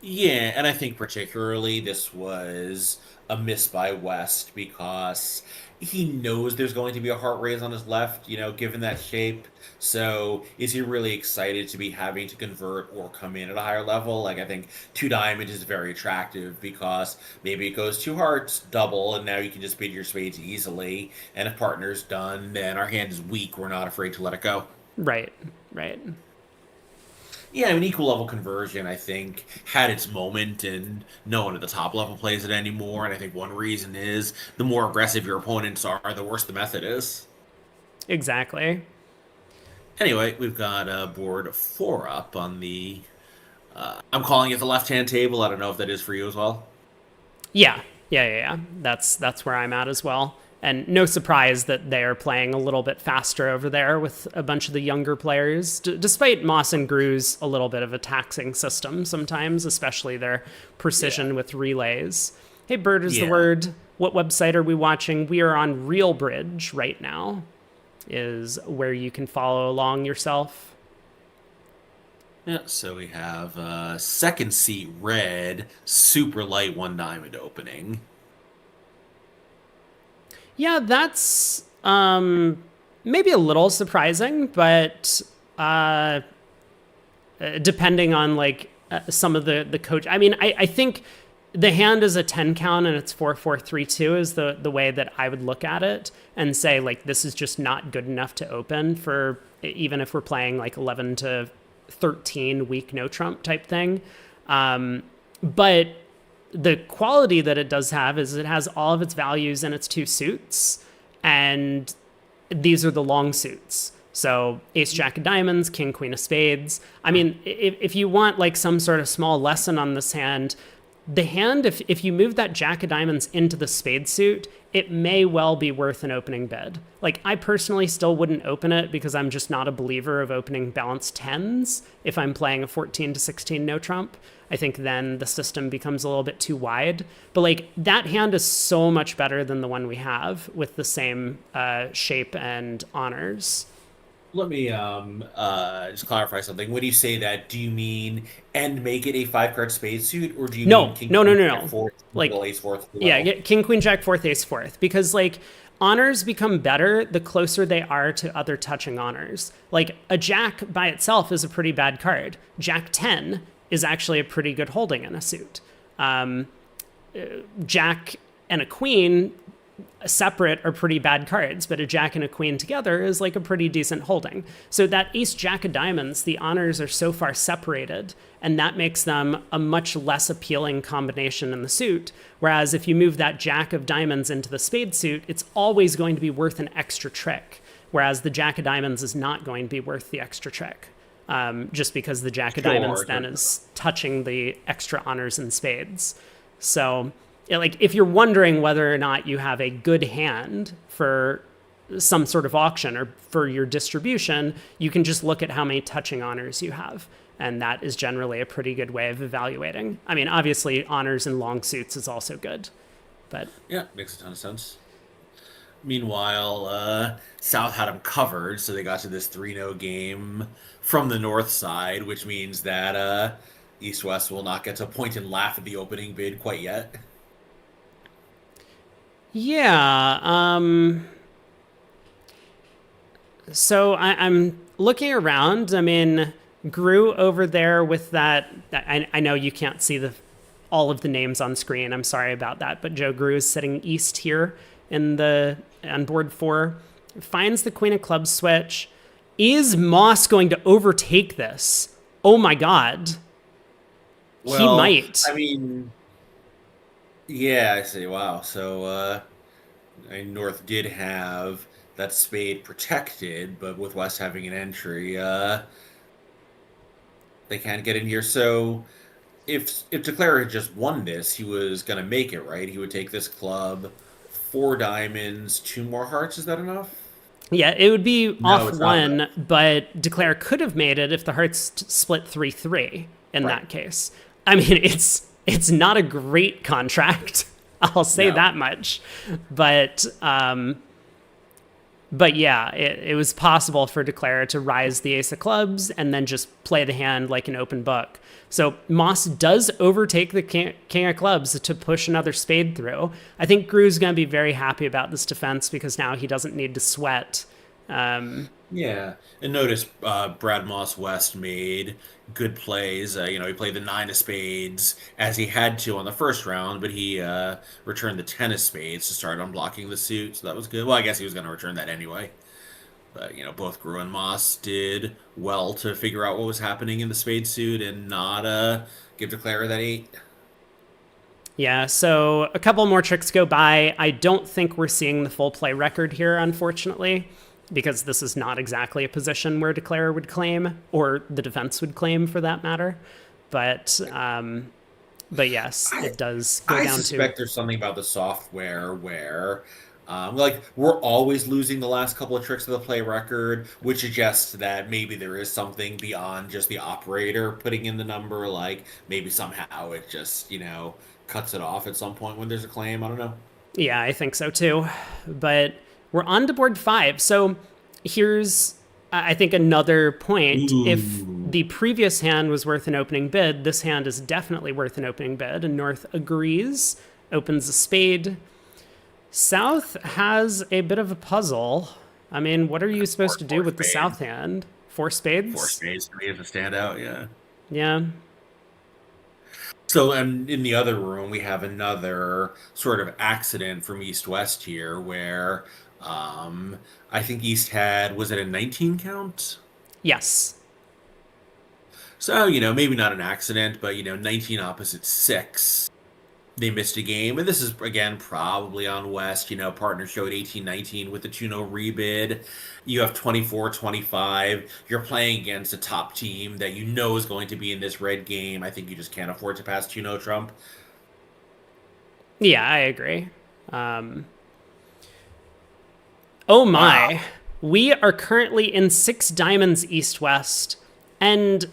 Yeah, and I think particularly this was a miss by West because he knows there's going to be a heart raise on his left, given that shape. So is he really excited to be having to convert or come in at a higher level? Like, I think two diamond is very attractive because maybe it goes two hearts, double, and now you can just bid your spades easily. And if partner's done, then our hand is weak. We're not afraid to let it go. Right. Yeah, I mean, equal level conversion, I think, had its moment, and no one at the top level plays it anymore. And I think one reason is the more aggressive your opponents are, the worse the method is. Exactly. Anyway, we've got board 4 up on the... I'm calling it the left-hand table. I don't know if that is for you as well. Yeah. That's where I'm at as well. And no surprise that they're playing a little bit faster over there with a bunch of the younger players, despite Moss and Gru's a little bit of a taxing system sometimes, especially their precision with relays. Hey, Bird is the word. What website are we watching? We are on Real Bridge right now, is where you can follow along yourself. Yeah, so we have second seat red, super light one diamond opening. Yeah, that's maybe a little surprising, but depending on like some of the coach. I mean, I think the hand is a 10 count and it's 4-4-3-2 is the way that I would look at it and say like this is just not good enough to open for even if we're playing like 11 to 13 weak no trump type thing. But the quality that it does have is it has all of its values in its two suits, and these are the long suits. So ace, jack of diamonds, king, queen of spades. I mean, if you want like some sort of small lesson on this hand, the hand, if you move that jack of diamonds into the spade suit, it may well be worth an opening bid. Like, I personally still wouldn't open it because I'm just not a believer of opening balanced tens if I'm playing a 14 to 16 no trump. I think then the system becomes a little bit too wide. But like, that hand is so much better than the one we have with the same shape and honors. Let me just clarify something. When you say that, do you mean and make it a five card spade suit, or do you mean No, king no, no, queen no, jack no. fourth, Like, middle ace fourth yeah, below? king, queen, jack, fourth, ace, fourth. Because like, honors become better the closer they are to other touching honors. Like, a jack by itself is a pretty bad card. Jack 10 is actually a pretty good holding in a suit. Jack and a queen separate are pretty bad cards, but a jack and a queen together is like a pretty decent holding. So that ace jack of diamonds, the honors are so far separated, and that makes them a much less appealing combination in the suit. Whereas if you move that jack of diamonds into the spade suit, it's always going to be worth an extra trick. Whereas the jack of diamonds is not going to be worth the extra trick. Just because the jack of diamonds then is touching the extra honors and spades. So like, if you're wondering whether or not you have a good hand for some sort of auction or for your distribution, you can just look at how many touching honors you have. And that is generally a pretty good way of evaluating. I mean, obviously, honors and long suits is also good. But Yeah, makes a ton of sense. Meanwhile, South had them covered, so they got to this 3-0 game from the north side, which means that East West will not get to point and laugh at the opening bid quite yet. yeah, so I'm looking around. I mean, Gru over there with that. I know you can't see all of the names on screen. I'm sorry about that. But Joe Gru is sitting east here on board 4. Finds the Queen of Clubs switch. Is Moss going to overtake this? Oh my God. Well, he might. I mean, yeah, I see. Wow. So North did have that spade protected, but with West having an entry, they can't get in here. So if Declare had just won this, he was gonna make it, right? He would take this club, 4 diamonds, 2 more hearts. Is that enough? Yeah, it would be No, off it's not one, enough. but Declare could have made it if the hearts split 3-3 in Right. that case. I mean, it's not a great contract. I'll say No. that much. But yeah, it was possible for Declare to rise the ace of clubs and then just play the hand like an open book. So Moss does overtake the king of clubs to push another spade through. I think Gru's going to be very happy about this defense because now he doesn't need to sweat. Yeah, and notice Brad Moss West made good plays. He played the 9 of spades as he had to on the first round, but he returned the 10 of spades to start unblocking the suit, so that was good. Well, I guess he was going to return that anyway. But both Gru and Moss did well to figure out what was happening in the spade suit and not give Declare that 8. Yeah, so a couple more tricks go by. I don't think we're seeing the full play record here, unfortunately, because this is not exactly a position where Declare would claim, or the defense would claim for that matter. But yes, it does go I down suspect to. there's something about the software where, we're always losing the last couple of tricks of the play record, which suggests that maybe there is something beyond just the operator putting in the number. Like maybe somehow it just, cuts it off at some point when there's a claim. I don't know. Yeah, I think so too. But we're on to board 5. So here's, I think, another point. If the previous hand was worth an opening bid, this hand is definitely worth an opening bid. And North agrees, opens a spade. South has a bit of a puzzle. I mean, what are you supposed to do Four with the spades. South hand? 4 spades? 4 spades to me is a standout, yeah. Yeah. So, in the other room, we have another sort of accident from East West here, where I think East had, was it a 19 count? Yes. So, maybe not an accident, but 19 opposite 6. They missed a game, and this is again probably on West. Partner showed 18-19 with the 2-0 rebid. You have 24-25. You're playing against a top team that is going to be in this red game. I think you just can't afford to pass 2-0 Trump. Yeah, I agree. Oh Wow. my. We are currently in 6 diamonds east-west. And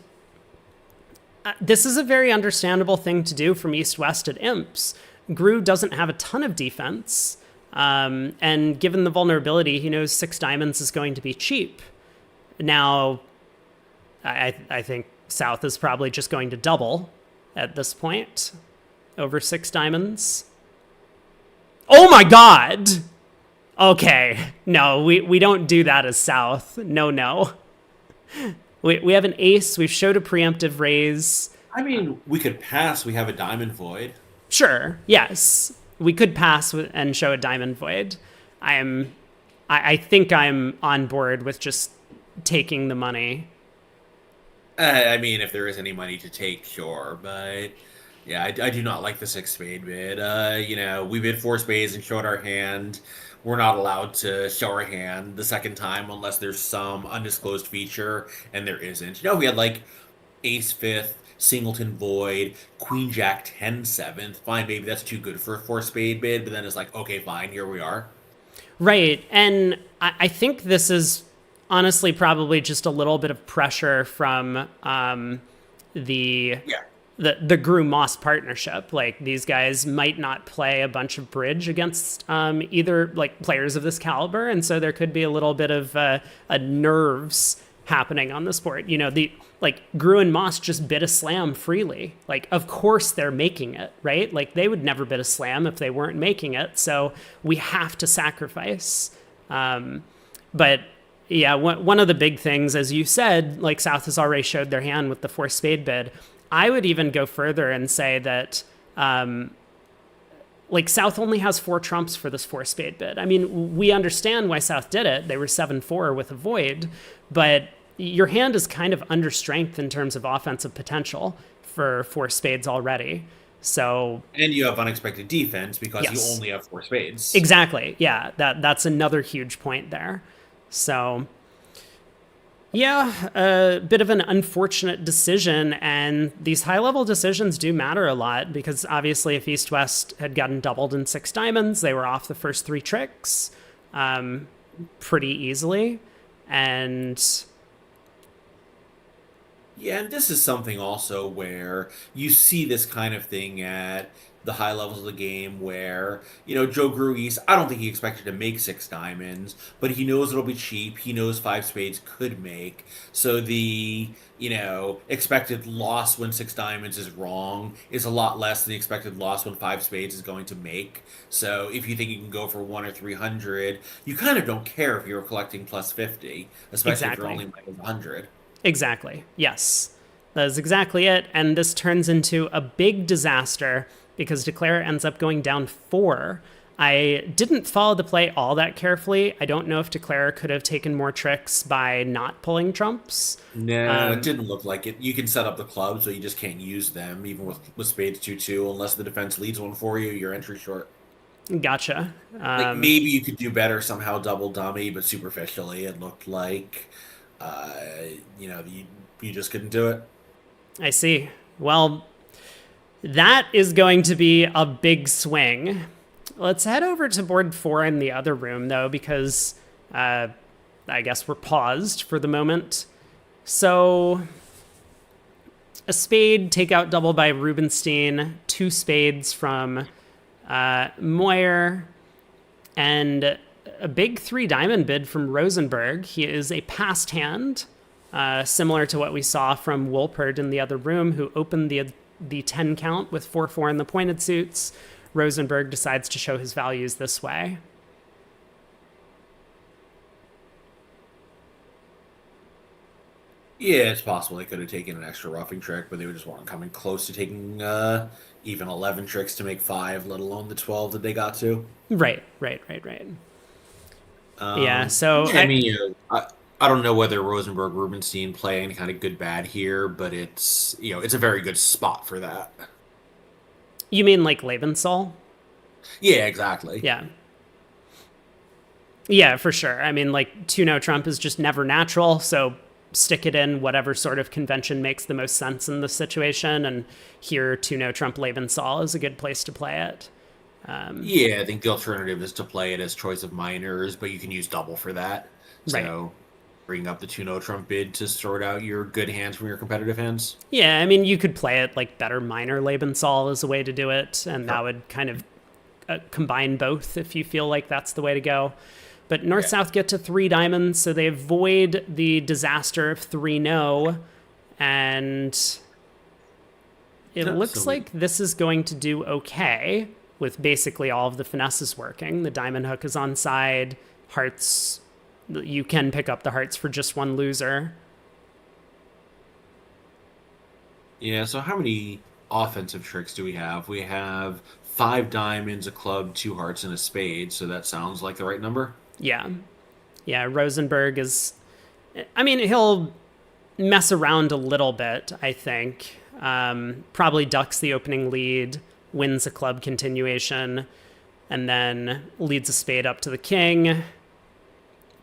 this is a very understandable thing to do from east-west at Imps. Gru doesn't have a ton of defense. And given the vulnerability, he knows 6 diamonds is going to be cheap. Now, I think South is probably just going to double at this point over 6 diamonds. Oh my god! Okay, no, we don't do that as South. No, no. We have an ace. We've showed a preemptive raise. I mean, we could pass. We have a diamond void. Sure, yes. We could pass and show a diamond void. I think I'm on board with just taking the money. I mean, if there is any money to take, sure. But yeah, I do not like the six spade bid. We bid four spades and showed our hand. We're not allowed to show our hand the second time unless there's some undisclosed feature, and there isn't. We had like ace fifth, singleton void, queen jack 10 seventh. Fine, maybe that's too good for a four spade bid, but then it's like, okay, fine, here we are. Right, and I think this is honestly probably just a little bit of pressure from the Yeah. the Gru Moss partnership. Like, these guys might not play a bunch of bridge against either like players of this caliber, and so there could be a little bit of a nerves happening on this board. The Gru and Moss just bid a slam freely. Like, of course they're making it, right? Like, they would never bid a slam if they weren't making it. So we have to sacrifice. But yeah, one of the big things, as you said, like, South has already showed their hand with the four spade bid. I would even go further and say that, South only has 4 trumps for this four spade bid. I mean, we understand why South did it. They were 7-4 with a void, but your hand is kind of under strength in terms of offensive potential for four spades already. So, And you have unexpected defense because yes, you only have four spades. exactly. Yeah, that's another huge point there. So, yeah, a bit of an unfortunate decision, and these high-level decisions do matter a lot because obviously if East-West had gotten doubled in 6 diamonds, they were off the first 3 tricks pretty easily, and Yeah, and this is something also where you see this kind of thing at the high levels of the game where, Joe Gruis, I don't think he expected to make 6 diamonds, but he knows it'll be cheap. He knows 5 spades could make. So the, expected loss when 6 diamonds is wrong is a lot less than the expected loss when 5 spades is going to make. So if you think you can go for 1 or 300, you kind of don't care if you're collecting plus 50, especially if you're exactly. only minus 100. Exactly. Yes. That is exactly it. And this turns into a big disaster because Declare ends up going down 4. I didn't follow the play all that carefully. I don't know if Declare could have taken more tricks by not pulling trumps. No, it didn't look like it. You can set up the clubs, so you just can't use them, even with spades 2-2, unless the defense leads one for you, you're entry short. Gotcha. Like, maybe you could do better somehow double dummy, but superficially it looked like, you just couldn't do it. I see. Well, that is going to be a big swing. Let's head over to board 4 in the other room, though, because I guess we're paused for the moment. So, a spade, takeout double by Rubenstein, 2 spades from Moyer, and a big 3-diamond bid from Rosenberg. He is a passed hand, similar to what we saw from Wolpert in the other room, who opened the 10 count with 4-4 in the pointed suits. Rosenberg decides to show his values this way. Yeah, it's possible they could have taken an extra roughing trick, but they just weren't coming close to taking even 11 tricks to make 5, let alone the 12 that they got to. Right. Yeah, so I mean, I don't know whether Rosenberg Rubenstein play any kind of good bad here, but it's a very good spot for that. you mean like Lebensol? Yeah, exactly. Yeah. Yeah, for sure. I mean, like, 2-no Trump is just never natural, so stick it in whatever sort of convention makes the most sense in the situation, and here 2-no Trump Lebensol is a good place to play it. Yeah, I think the alternative is to play it as choice of minors, but you can use double for that. Right. So bring up the 2-no trump bid to sort out your good hands from your competitive hands. Yeah, I mean, you could play it like better minor Lebensal is a way to do it, and that Sure. would kind of combine both if you feel like that's the way to go. But North Yeah. South get to 3 diamonds, so they avoid the disaster of 3-no, and it So, looks like this is going to do okay with basically all of the finesses working. The diamond hook is on side, hearts, you can pick up the hearts for just one loser. yeah, so how many offensive tricks do we have? We have 5 diamonds, a club, 2 hearts, and a spade. So that sounds like the right number. Yeah. Yeah, Rosenberg is, I mean, he'll mess around a little bit, I think. Probably ducks the opening lead, wins a club continuation, and then leads a spade up to the king.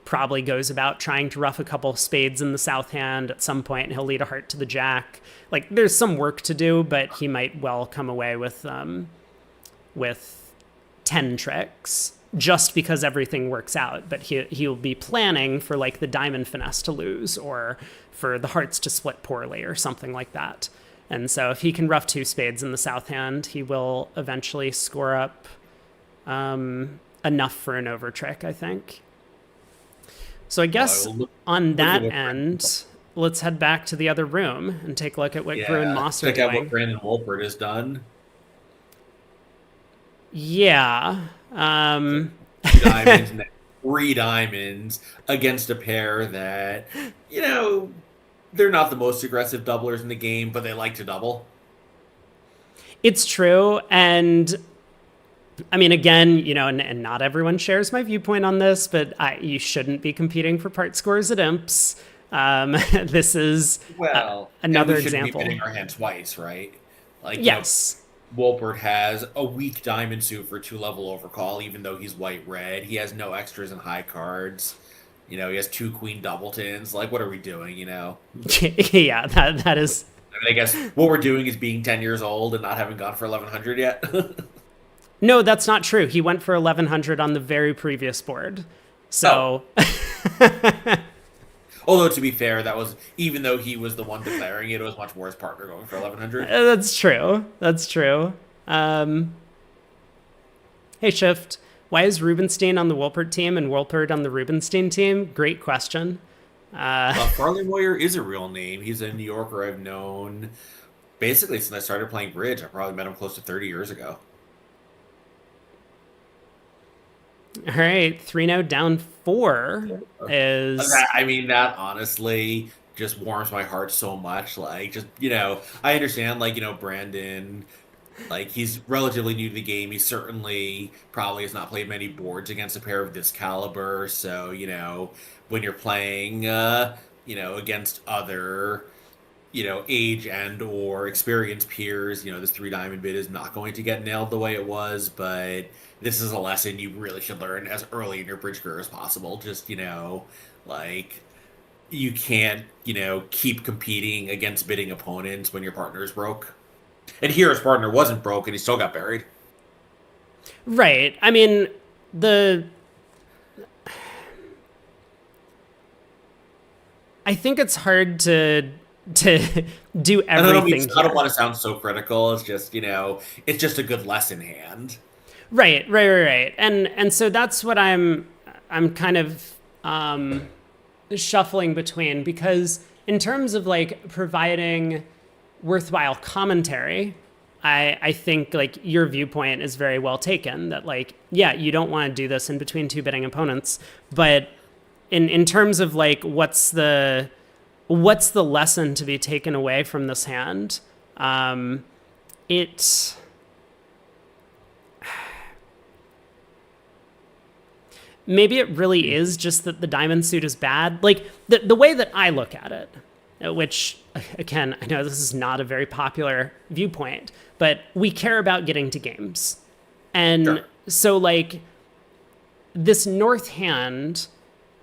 Probably goes about trying to rough a couple of spades in the south hand at some point, and he'll lead a heart to the jack. Like, there's some work to do, but he might well come away with 10 tricks just because everything works out. But he'll be planning for like the diamond finesse to lose or for the hearts to split poorly or something like that. And so if he can rough 2 spades in the south hand, he will eventually score up enough for an over trick, I think. So I guess on that end, let's head back to the other room and take a look at what Gru and Moss are check out doing. what Brandon Wolpert has done. Yeah. 2 diamonds and then 3 diamonds against a pair that, they're not the most aggressive doublers in the game, but they like to double. It's true. And I mean, again, and not everyone shares my viewpoint on this, but you shouldn't be competing for part scores at imps. This is another we shouldn't example. be bidding our hand twice, right? Like, yes. Wolpert has a weak diamond suit for 2-level overcall, even though he's white-red. He has no extras and high cards. He has 2 queen doubletons. Like, what are we doing, Yeah, that is... I mean, I guess what we're doing is being 10 years old and not having gone for 1100 yet. No, that's not true. He went for 1100 on the very previous board. So... Although, to be fair, that was, even though he was the one declaring it, it was much more his partner going for 1100. That's true. That's true. Hey, Shift. Why is Rubenstein on the Wolpert team and Wolpert on the Rubenstein team? Great question. Farley Moyer is a real name. He's a New Yorker I've known basically since I started playing bridge. I probably met him close to 30 years ago. All right, 3-0 down 4 is... I mean, that honestly just warms my heart so much. Like, just, I understand, like, Brandon, like, he's relatively new to the game. He certainly probably has not played many boards against a pair of this caliber. So, when you're playing, against other, age and or experienced peers, this 3-diamond bid is not going to get nailed the way it was, but this is a lesson you really should learn as early in your bridge career as possible. Just, like, you can't, keep competing against bidding opponents when your partner is broke. And here his partner wasn't broke and he still got buried. Right. I mean, I think it's hard to do everything. I don't want to sound so critical. It's just, it's just a good lesson hand. Right. And so that's what I'm kind of shuffling between, because in terms of like providing worthwhile commentary, I think like your viewpoint is very well taken, that like, yeah, you don't want to do this in between 2 bidding opponents, but in terms of like what's the lesson to be taken away from this hand, maybe it really is just that the diamond suit is bad. Like, the way that I look at it, which, again, I know this is not a very popular viewpoint, but we care about getting to games. And Sure. so, like, this north hand,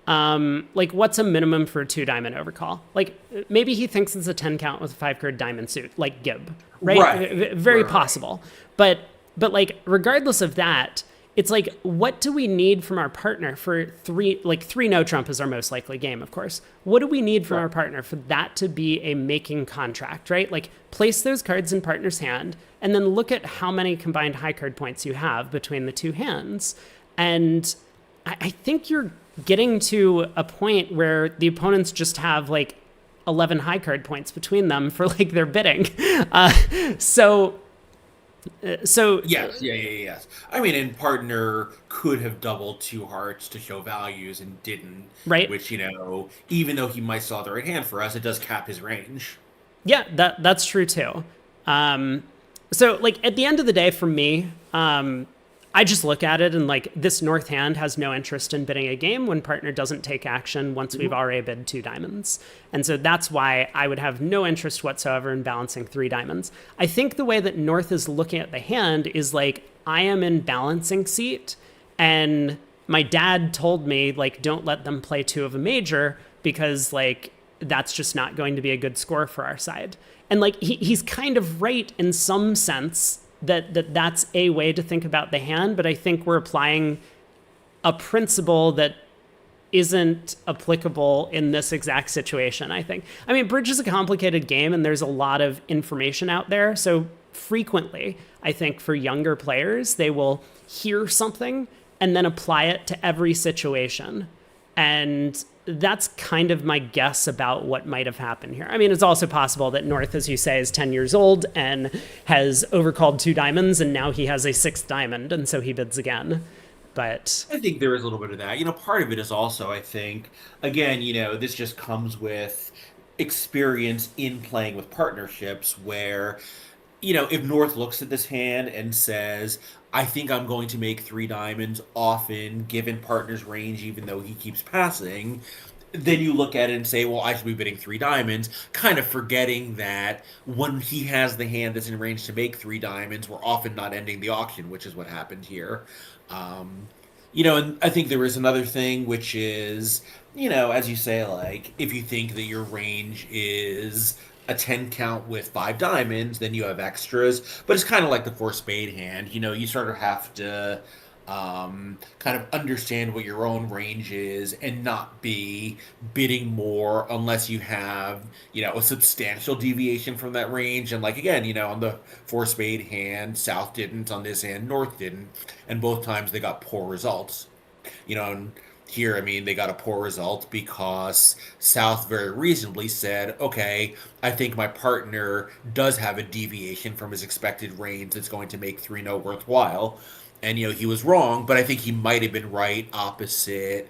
like, what's a minimum for a 2-diamond overcall? Like, maybe he thinks it's a 10 count with a 5-card diamond suit, like Gib, right? Very possible. But But like, regardless of that, it's like, what do we need from our partner for three no trump is our most likely game, of course. What do we need from our partner for that to be a making contract, right? Like, place those cards in partner's hand and then look at how many combined high card points you have between the two hands. And I think you're getting to a point where the opponents just have like 11 high card points between them for like their bidding. So yes. I mean, and partner could have doubled two hearts to show values and didn't. Right. Which, even though he might still have the right hand for us, it does cap his range. Yeah, that's true too. So like at the end of the day, for me, I just look at it and like, this north hand has no interest in bidding a game when partner doesn't take action once we've already bid 2 diamonds. And so that's why I would have no interest whatsoever in balancing 3 diamonds. I think the way that north is looking at the hand is like, I am in balancing seat, and my dad told me like, don't let them play 2 of a major, because like, that's just not going to be a good score for our side. And like, he's kind of right in some sense, that's a way to think about the hand, but I think we're applying a principle that isn't applicable in this exact situation, I think. I mean, bridge is a complicated game and there's a lot of information out there. So frequently, I think for younger players, they will hear something and then apply it to every situation. And that's kind of my guess about what might have happened here. I mean, it's also possible that North, as you say, is 10 years old and has overcalled 2 diamonds, and now he has a 6th diamond, and so he bids again. But I think there is a little bit of that. Part of it is also, I think, again, this just comes with experience in playing with partnerships where, if North looks at this hand and says, I think I'm going to make 3 diamonds often, given partner's range, even though he keeps passing, then you look at it and say, well, I should be bidding 3 diamonds, kind of forgetting that when he has the hand that's in range to make 3 diamonds, we're often not ending the auction, which is what happened here. And I think there is another thing, which is, as you say, like, if you think that your range is a 10 count with 5 diamonds, then you have extras. But it's kind of like the 4 spade hand. You sort of have to kind of understand what your own range is and not be bidding more unless you have, a substantial deviation from that range. And like, again, on the 4 spade hand, South didn't, on this hand, North didn't. And both times they got poor results. And here, I mean, they got a poor result because South very reasonably said, okay, I think my partner does have a deviation from his expected range that's going to make 3-no worthwhile. And, he was wrong, but I think he might have been right opposite,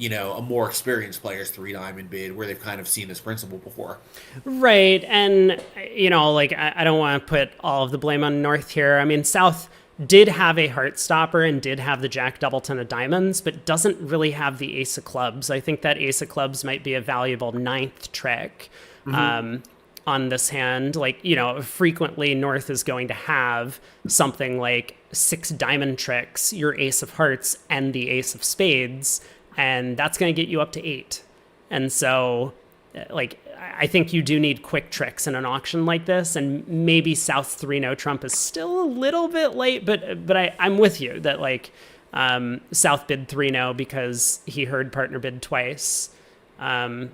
a more experienced player's 3 diamond bid where they've kind of seen this principle before. Right. And, like, I don't want to put all of the blame on North here. I mean, South did have a Heartstopper and did have the Jack Doubleton of diamonds, but doesn't really have the Ace of clubs. I think that Ace of clubs might be a valuable 9th trick on this hand. Like, frequently North is going to have something like 6 diamond tricks, your Ace of hearts, and the Ace of spades, and that's going to get you up to 8. And so, like, I think you do need quick tricks in an auction like this, and maybe South's 3-no trump is still a little bit late, but I'm with you that like South bid 3-no because he heard partner bid twice. I've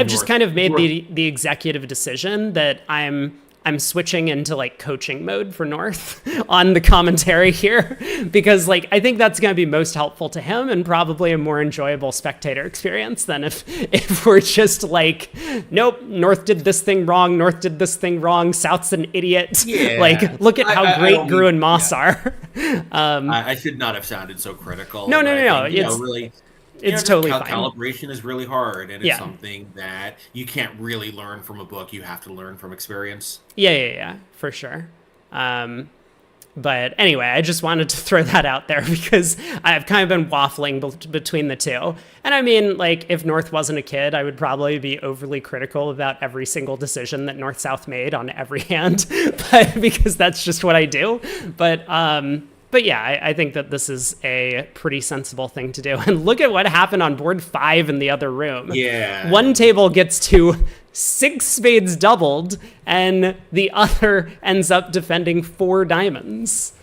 just kind of made the executive decision that I'm switching into like coaching mode for North on the commentary here, because like I think that's going to be most helpful to him and probably a more enjoyable spectator experience than if we're just like, nope, North did this thing wrong, North did this thing wrong, South's an idiot. Yeah. Like, look at how great Gru and Moss are. I should not have sounded so critical. No. It's really. It's totally fine. Calibration is really hard, and it's something that you can't really learn from a book. You have to learn from experience. Yeah, for sure. But anyway, I just wanted to throw that out there because I've kind of been waffling between the two. And I mean, like, if North wasn't a kid, I would probably be overly critical about every single decision that North-South made on every hand, but because that's just what I do. But yeah, I think that this is a pretty sensible thing to do. And look at what happened on board 5 in the other room. Yeah. One table gets to 6 spades doubled, and the other ends up defending 4 diamonds.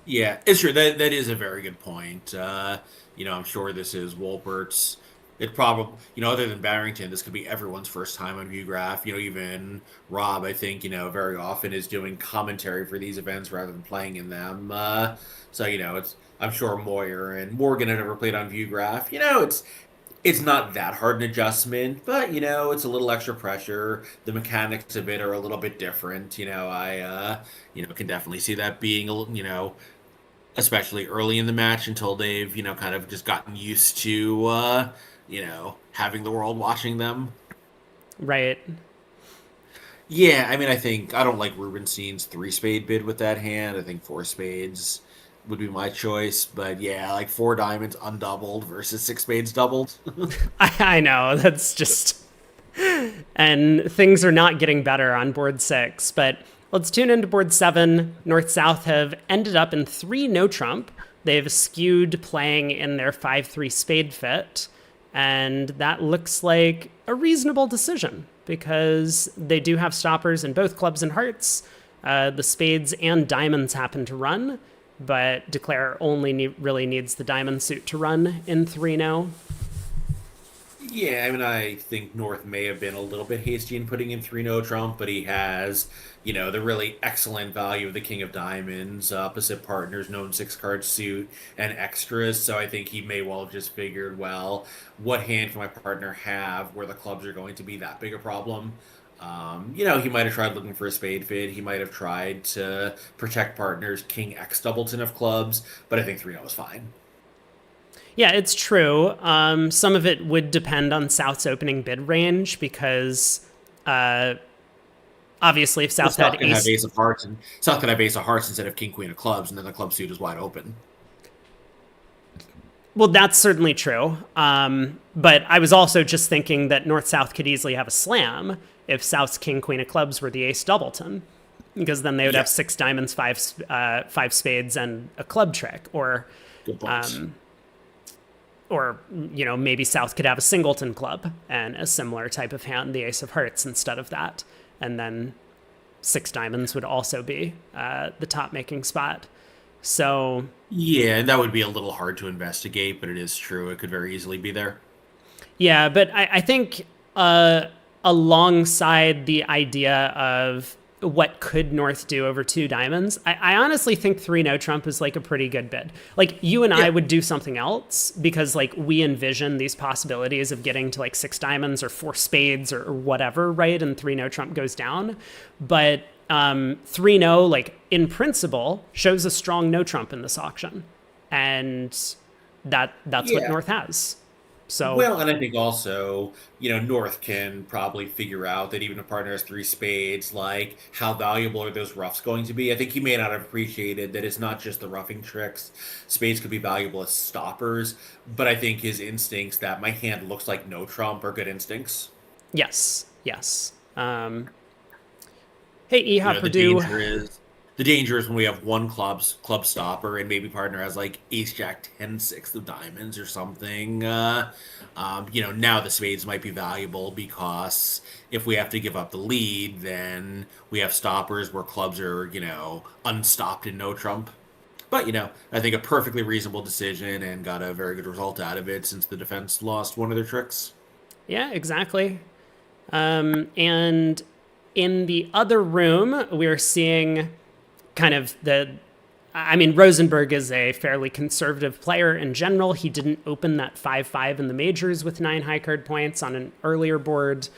Yeah, it's true. That is a very good point. I'm sure this is Wolpert's. It probably, other than Barrington, this could be everyone's first time on Vugraph. Even Rob, I think, very often is doing commentary for these events rather than playing in them. So, I'm sure Moyer and Morgan have never played on Vugraph. It's not that hard an adjustment, but it's a little extra pressure. The mechanics of it are a little bit different. I can definitely see that being especially early in the match until they've kind of just gotten used to having the world watching them. Right. Yeah, I mean, I don't like Rubenstein's 3 spade bid with that hand. I think 4 spades would be my choice, but yeah, like 4 diamonds undoubled versus 6 spades doubled. I know, that's just... And things are not getting better on board 6, but let's tune into board 7. North-South have ended up in 3 no-trump. They've skewed playing in their 5-3 spade fit, and that looks like a reasonable decision because they do have stoppers in both clubs and hearts. The spades and diamonds happen to run, but Declare only really needs the diamond suit to run in 3-0. Yeah, I mean, I think North may have been a little bit hasty in putting in 3 Trump, but he has, the really excellent value of the King of Diamonds, opposite partners, known 6-card suit, and extras. So I think he may well have just figured, well, what hand can my partner have where the clubs are going to be that big a problem? He might have tried looking for a spade fid. He might have tried to protect partners King X Doubleton of clubs, but I think 3 is fine. Yeah, it's true. Some of it would depend on South's opening bid range because obviously if South had can have ace of hearts and South can have ace of hearts instead of king queen of clubs, and then the club suit is wide open. Well, that's certainly true. But I was also just thinking that North-South could easily have a slam if South's king queen of clubs were the ace Doubleton, because then they would have 6 diamonds, 5 spades, and a club trick, or Good point. Or, maybe South could have a singleton club and a similar type of hand, the ace of hearts, instead of that. And then 6 diamonds would also be the top making spot. So... Yeah, and that would be a little hard to investigate, but it is true. It could very easily be there. Yeah, but I think alongside the idea of what could North do over 2 diamonds, I honestly think 3 no trump is like a pretty good bid. Like you and I would do something else because like we envision these possibilities of getting to like 6 diamonds or 4 spades or whatever, right? And 3 no trump goes down. But 3 no, like in principle, shows a strong no trump in this auction. And that's what North has. So well, and I think also, North can probably figure out that even if partner has 3 spades, like how valuable are those roughs going to be? I think he may not have appreciated that it's not just the roughing tricks. Spades could be valuable as stoppers, but I think his instincts that my hand looks like no trump are good instincts. Yes. Hey, Ehop Purdue. The danger is when we have one club stopper and maybe partner has like ace jack 10-6 of diamonds or something. Now the spades might be valuable because if we have to give up the lead, then we have stoppers where clubs are unstopped in no trump. But I think a perfectly reasonable decision and got a very good result out of it since the defense lost one of their tricks. Yeah, exactly. And in the other room, we're seeing kind of Rosenberg is a fairly conservative player in general. He didn't open that 5-5 in the majors with 9 high card points on an earlier board.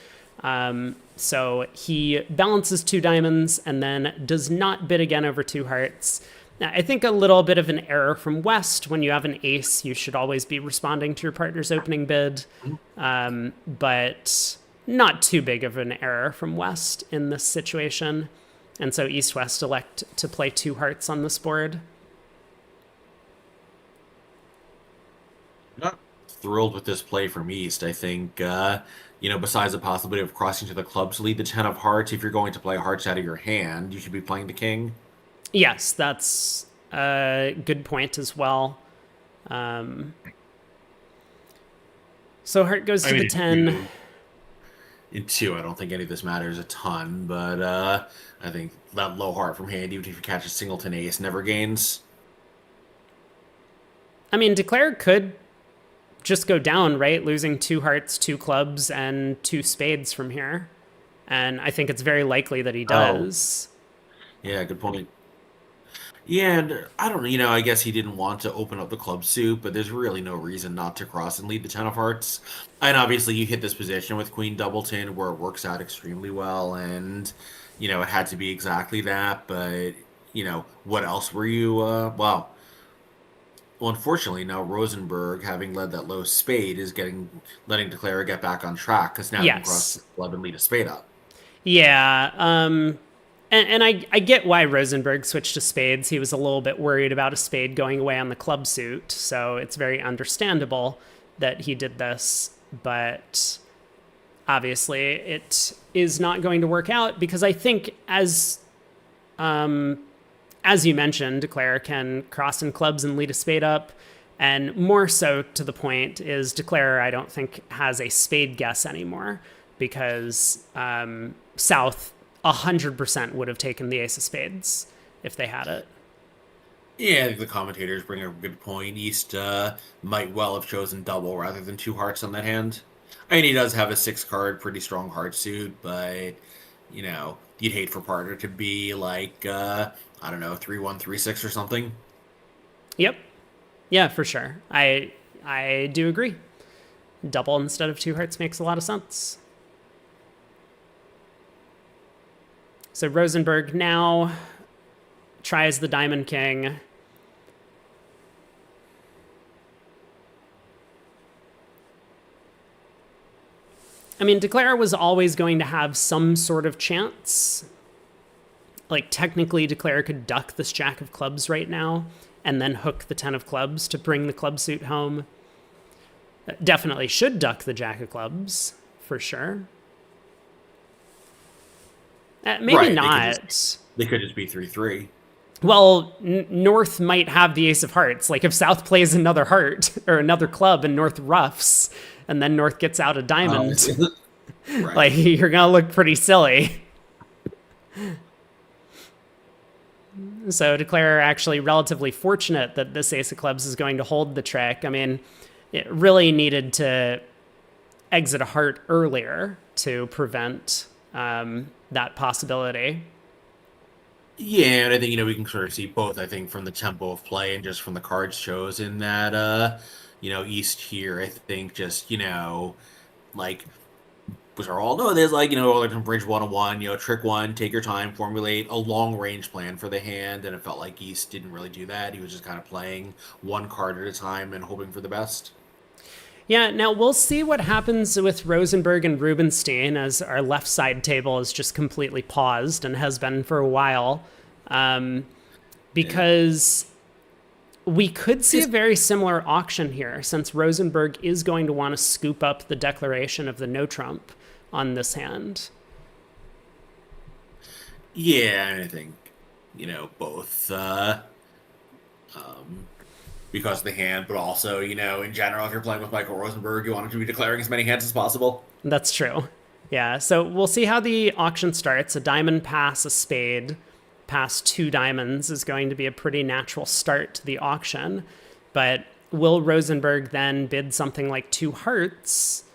So he balances 2 diamonds and then does not bid again over 2 hearts. Now, I think a little bit of an error from West. When you have an ace, you should always be responding to your partner's opening bid. But not too big of an error from West in this situation. And so East-West elect to play 2 hearts on this board. Not thrilled with this play from East. I think, besides the possibility of crossing to the clubs lead the 10 of hearts, if you're going to play hearts out of your hand, you should be playing the king. Yes, that's a good point as well. So heart goes to the 10. In two, I don't think any of this matters a ton, but I think that low heart from hand, even if you catch a singleton ace, never gains. I mean, Declare could just go down, right? Losing two hearts, two clubs, and two spades from here. And I think it's very likely that he Oh, does. yeah, good point. Yeah, and I don't know, I guess he didn't want to open up the club suit, but there's really no reason not to cross and lead the 10 of hearts. And obviously you hit this position with Queen Doubleton where it works out extremely well, and, it had to be exactly that, but, what else were you, well, unfortunately, now Rosenberg, having led that low spade, is letting Declare get back on track, because now he can cross the Yes. club and lead a spade up. Yeah. And I get why Rosenberg switched to spades. He was a little bit worried about a spade going away on the club suit. So it's very understandable that he did this. But obviously, it is not going to work out because I think, as you mentioned, Declare can cross in clubs and lead a spade up. And more so to the point is Declare, I don't think, has a spade guess anymore because South 100% would have taken the ace of spades if they had it. Yeah, I think the commentators bring a good point. East might well have chosen double rather than two hearts on that hand. I mean, he does have a six card, pretty strong heart suit, but you'd hate for partner to be like, I don't know, 3-1, 3-6 or something. Yep. Yeah, for sure. I do agree. Double instead of two hearts makes a lot of sense. So Rosenberg now tries the Diamond King. I mean, Declare was always going to have some sort of chance. Like, technically, Declare could duck this Jack of Clubs right now and then hook the 10 of Clubs to bring the club suit home. Definitely should duck the Jack of Clubs, for sure. Maybe Right. not. They could just be 3-3. Well, North might have the ace of hearts. Like if South plays another heart or another club and North ruffs, and then North gets out a diamond, Right. like you're gonna look pretty silly. So Declare actually relatively fortunate that this ace of clubs is going to hold the trick. I mean, it really needed to exit a heart earlier to prevent that possibility. Yeah, and I think, we can sort of see both, I think, from the tempo of play and just from the cards chosen that, East here, I think, just, like, which are all, no, there's like, like Bridge 101, trick one, take your time, formulate a long range plan for the hand, and it felt like East didn't really do that. He was just kind of playing one card at a time and hoping for the best. Yeah, now we'll see what happens with Rosenberg and Rubenstein as our left side table is just completely paused and has been for a while. Because we could see a very similar auction here since Rosenberg is going to want to scoop up the declaration of the no trump on this hand. Yeah, and I think, both because of the hand, but also, in general, if you're playing with Michael Rosenberg, you want him to be declaring as many hands as possible. That's true. Yeah, so we'll see how the auction starts. A diamond pass, a spade, pass two diamonds is going to be a pretty natural start to the auction. But will Rosenberg then bid something like two hearts,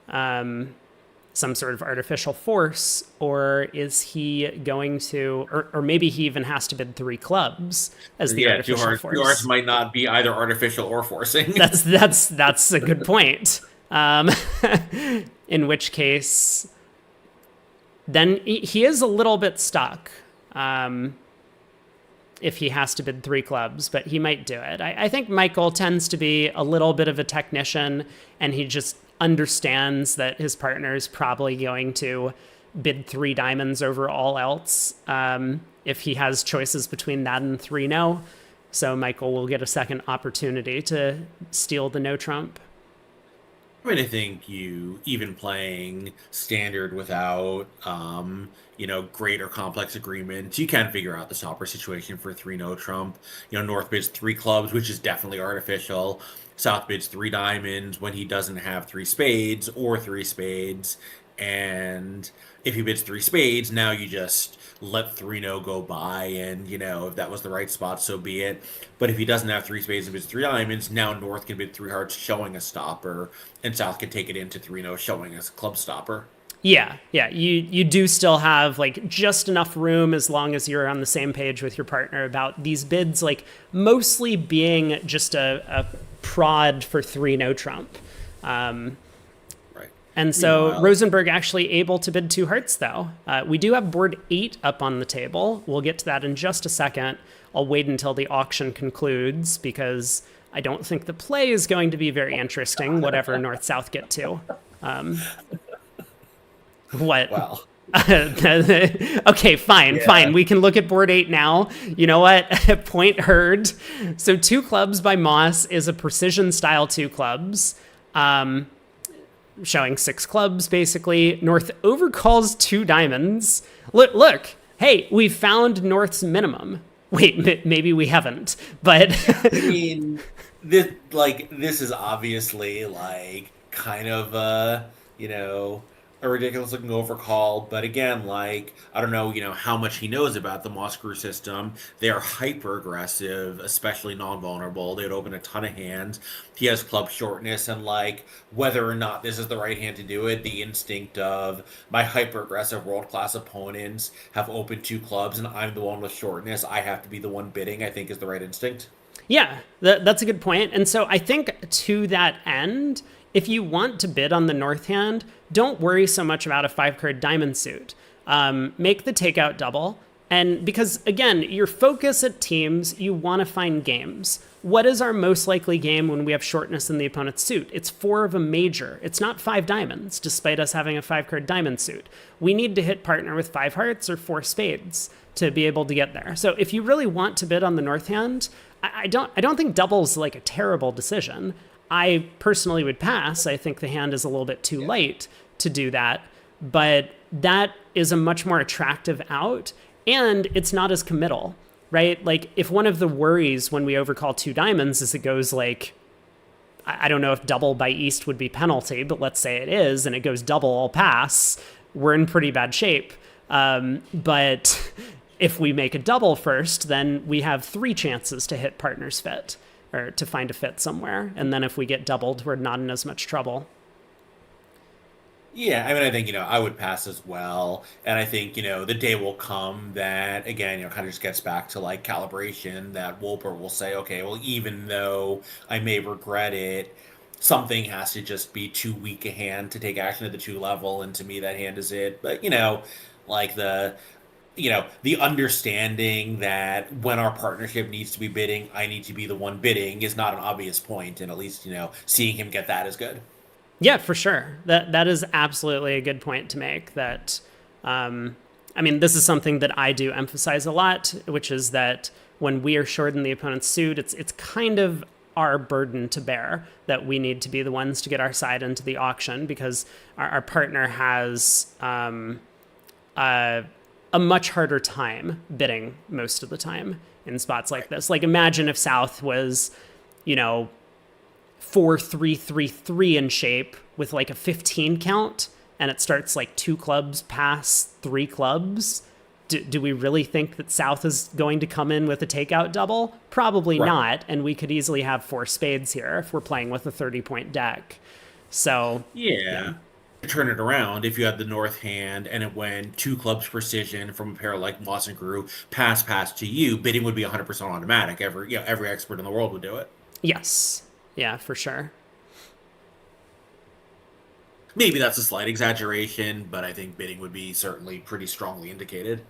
some sort of artificial force, or is he going to, or maybe he even has to bid three clubs as the artificial force? Two hearts might not be either artificial or forcing. That's a good point. In which case, then he is a little bit stuck if he has to bid three clubs, but he might do it. I think Michael tends to be a little bit of a technician, and he just understands that his partner is probably going to bid three diamonds over all else if he has choices between that and three no. So Michael will get a second opportunity to steal the no trump. I mean, I think you, even playing standard without, great or complex agreements, you can figure out the stopper situation for 3 no trump. North bids three clubs, which is definitely artificial. South bids three diamonds when he doesn't have three spades or three spades. And if he bids three spades, now you just let 3-0 go by, and if that was the right spot, so be it. But if he doesn't have three spades and bids three diamonds, now North can bid three hearts showing a stopper, and South can take it into 3-0 showing a club stopper. Yeah, yeah. You do still have like just enough room as long as you're on the same page with your partner about these bids, like mostly being just a prod for 3-0 trump. Right. And so Meanwhile, Rosenberg actually able to bid two hearts, though. We do have board 8 up on the table. We'll get to that in just a second. I'll wait until the auction concludes because I don't think the play is going to be very interesting, whatever North-South get to. What? well, Okay, fine. We can look at board 8 now. You know what? Point heard. So two clubs by Moss is a precision style two clubs. Showing 6 clubs, basically. North overcalls 2 diamonds. Look. Hey, we found North's minimum. Wait, maybe we haven't. But I mean, this is obviously like kind of a ridiculous looking overcall, but again, like I don't know, how much he knows about the Moss Crew system. They are hyper aggressive, especially non-vulnerable. They'd open a ton of hands. He has club shortness, and like whether or not this is the right hand to do it, the instinct of my hyper aggressive world class opponents have opened 2 clubs, and I'm the one with shortness. I have to be the one bidding, I think is the right instinct. yeah, that's a good point. And so I think to that end, if you want to bid on the North hand, don't worry so much about a 5-card diamond suit. Make the takeout double. And because, again, your focus at teams, you want to find games. What is our most likely game when we have shortness in the opponent's suit? It's 4 of a major. It's not 5 diamonds, despite us having a 5-card diamond suit. We need to hit partner with 5 hearts or 4 spades to be able to get there. So if you really want to bid on the North hand, I don't think double's like a terrible decision. I personally would pass. I think the hand is a little bit too light to do that, but that is a much more attractive out, and it's not as committal, right? Like if one of the worries when we overcall 2 diamonds is it goes like, I don't know if double by East would be penalty, but let's say it is, and it goes double, I'll pass, we're in pretty bad shape. But if we make a double first, then we have 3 chances to hit partner's fit, or to find a fit somewhere. And then if we get doubled, we're not in as much trouble. Yeah, I mean, I think, I would pass as well. And I think, the day will come that, again, kind of just gets back to like calibration, that Wolper will say, okay, well, even though I may regret it, something has to just be too weak a hand to take action at the 2 level. And to me, that hand is it. But, like the understanding that when our partnership needs to be bidding, I need to be the one bidding is not an obvious point. And at least, seeing him get that is good. Yeah, for sure. That is absolutely a good point to make. That, I mean, this is something that I do emphasize a lot, which is that when we are short in the opponent's suit, it's kind of our burden to bear that we need to be the ones to get our side into the auction because our partner has a much harder time bidding most of the time in spots like this. Like imagine if South was, 4-3-3-3 in shape with like a 15 count and it starts like 2 clubs past 3 clubs. Do we really think that South is going to come in with a takeout double? Probably not. And we could easily have 4 spades here if we're playing with a 30-point deck. So yeah. Turn it around, if you had the North hand and it went 2 clubs precision from a pair like Moss and Crew, pass to you, bidding would be 100% automatic. Every expert in the world would do it. Yes. Yeah, for sure. Maybe that's a slight exaggeration, but I think bidding would be certainly pretty strongly indicated.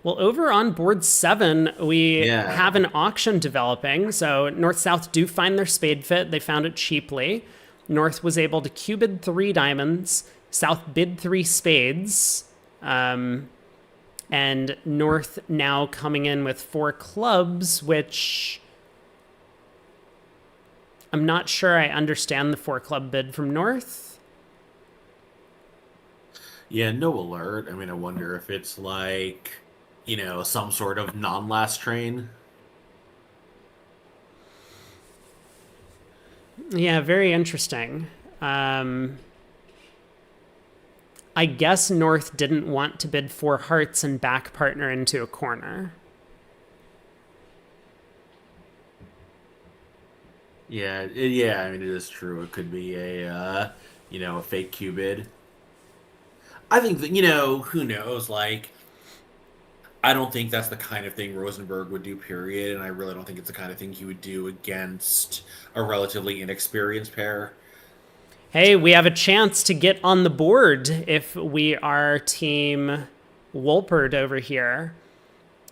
Well, over on board 7, we have an auction developing. So North-South do find their spade fit. They found it cheaply. North was able to Q-bid 3 diamonds. South bid 3 spades. And North now coming in with 4 clubs, which I'm not sure I understand the 4 club bid from North. Yeah, no alert. I mean, I wonder if it's like, some sort of non-last train. Yeah, very interesting. I guess North didn't want to bid 4 hearts and back partner into a corner. Yeah, I mean, it is true. It could be a fake Q bid. I think that, who knows? Like, I don't think that's the kind of thing Rosenberg would do, period. And I really don't think it's the kind of thing he would do against a relatively inexperienced pair. Hey, we have a chance to get on the board if we are Team Wolpert over here.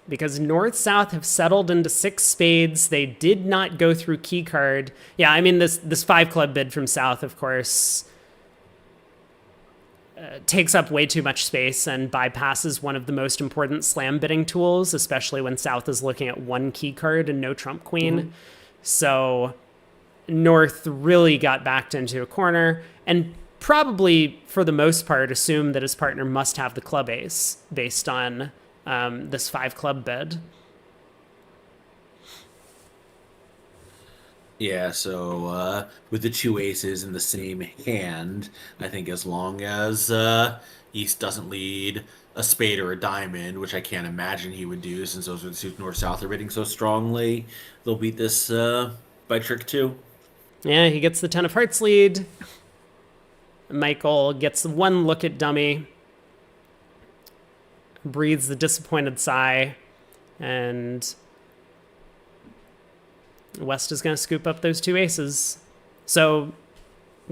Because North-South have settled into 6 spades. They did not go through key card. Yeah, I mean, this 5 club bid from South, of course, takes up way too much space and bypasses one of the most important slam bidding tools, especially when South is looking at 1 key card and no trump queen. Mm-hmm. So North really got backed into a corner and probably, for the most part, assumed that his partner must have the club ace based on this 5 club bid. Yeah, so with the 2 aces in the same hand, I think as long as East doesn't lead a spade or a diamond, which I can't imagine he would do since those are the suits North-South are bidding so strongly, they'll beat this by trick 2. Yeah, he gets the 10 of hearts lead. Michael gets 1 look at dummy, breathes the disappointed sigh, and West is going to scoop up those 2 aces. So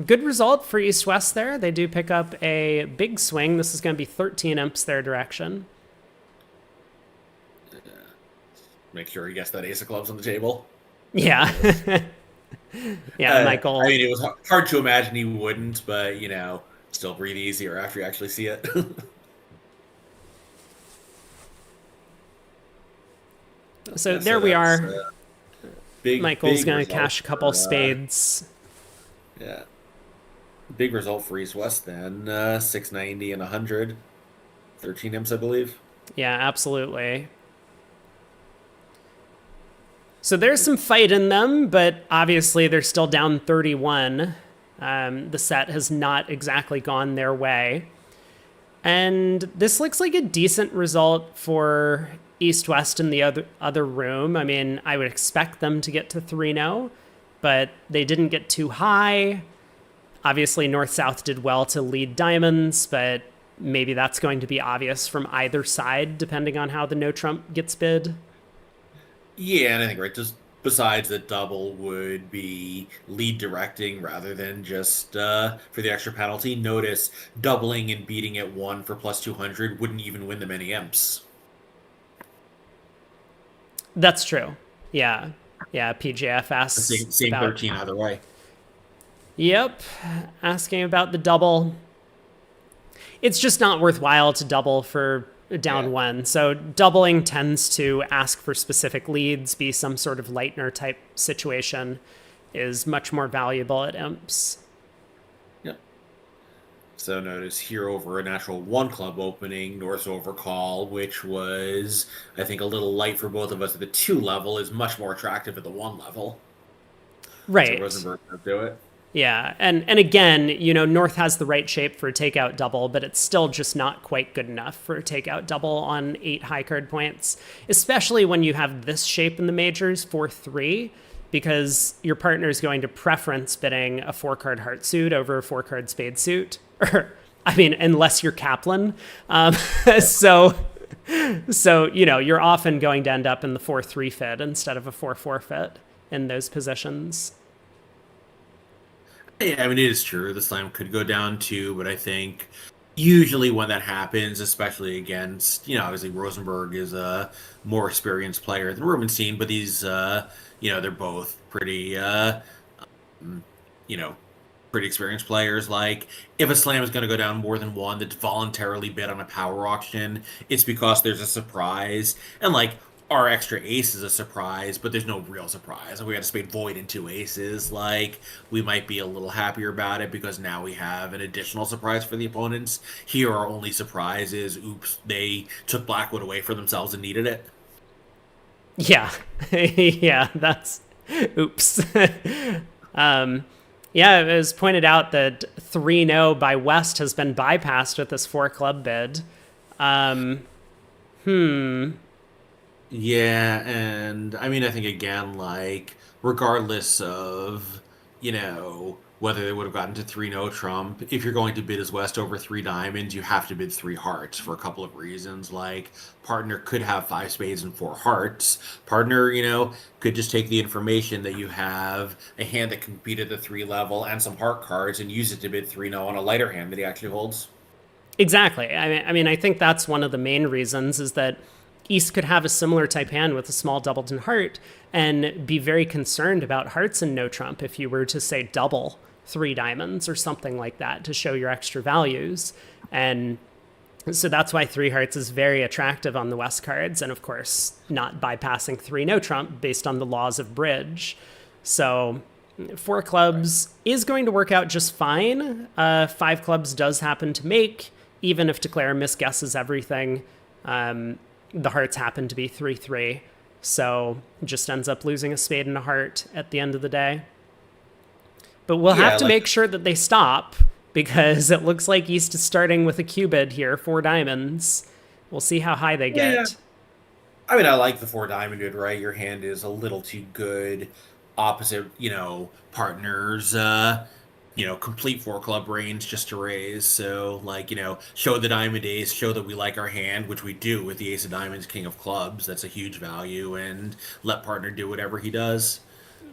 good result for East-West there. They do pick up a big swing. This is going to be 13 imps their direction. Make sure he gets that ace of clubs on the table. Yeah. Yeah, Michael. I mean, it was hard to imagine he wouldn't, but, still breathe easier after you actually see it. So there we are. Michael's going to big cash a couple of spades. Yeah. Big result for East-West then. 690 and 100. 13 imps, I believe. Yeah, absolutely. So there's some fight in them, but obviously they're still down 31. The set has not exactly gone their way. And this looks like a decent result for East-West in the other room. I mean, I would expect them to get to 3-0, but they didn't get too high. Obviously, North-South did well to lead diamonds, but maybe that's going to be obvious from either side, depending on how the no-trump gets bid. Yeah, and I think, right, just besides that double would be lead directing rather than just for the extra penalty. Notice doubling and beating at 1 for plus 200 wouldn't even win them any imps. That's true. Yeah. Yeah, PJF asks. Same 13 either way. Yep. Asking about the double. It's just not worthwhile to double for down 1. So doubling tends to ask for specific leads, be some sort of Leitner type situation, is much more valuable at imps. Yep. So notice here over a natural 1 club opening, North's overcall, which was, I think, a little light for both of us at the 2 level, is much more attractive at the 1 level. Right. So Rosenberg could do it. Yeah, and again, North has the right shape for a takeout double, but it's still just not quite good enough for a takeout double on 8 high card points, especially when you have this shape in the majors, 4-3, because your partner is going to preference bidding a 4-card heart suit over a 4-card spade suit. I mean, unless you're Kaplan. So you're often going to end up in the 4-3 fit instead of a 4-4 fit in those positions. Yeah, I mean, it is true. The slam could go down 2, but I think usually when that happens, especially against, obviously Rosenberg is a more experienced player than Rubenstein, but these, they're both pretty, pretty experienced players. Like, if a slam is going to go down more than 1 that's voluntarily bid on a power auction, it's because there's a surprise. And, like, our extra ace is a surprise, but there's no real surprise. If we had a spade void and 2 aces, like, we might be a little happier about it because now we have an additional surprise for the opponents. Here, our only surprise is, oops, they took Blackwood away for themselves and needed it. Yeah. Yeah, that's... Oops. Yeah, it was pointed out that 3-0 by West has been bypassed with this 4-club bid. Um, Yeah, and I mean, I think again, like, regardless of, whether they would have gotten to 3 no Trump, if you're going to bid as West over 3 diamonds, you have to bid 3 hearts for a couple of reasons. Like, partner could have 5 spades and 4 hearts. Partner, could just take the information that you have a hand that can beat at the 3 level and some heart cards and use it to bid 3 no on a lighter hand that he actually holds. Exactly. I think that's one of the main reasons is that East could have a similar type hand with a small doubleton heart and be very concerned about hearts and no trump if you were to say double 3 diamonds or something like that to show your extra values. And so that's why 3 hearts is very attractive on the West cards. And of course, not bypassing 3 no trump based on the laws of bridge. So 4 clubs is going to work out just fine. 5 clubs does happen to make, even if Declare misguesses everything. The hearts happen to be 3-3, so just ends up losing a spade and a heart at the end of the day. But we'll have to make sure that they stop, because it looks like East is starting with a cubid here, 4 diamonds. We'll see how high they get. Yeah. I mean, I like the 4 diamonded, right? Your hand is a little too good. Opposite, partners, complete 4 club range just to raise. So, like, show the diamond ace, show that we like our hand, which we do with the ace of diamonds, king of clubs. That's a huge value, and let partner do whatever he does.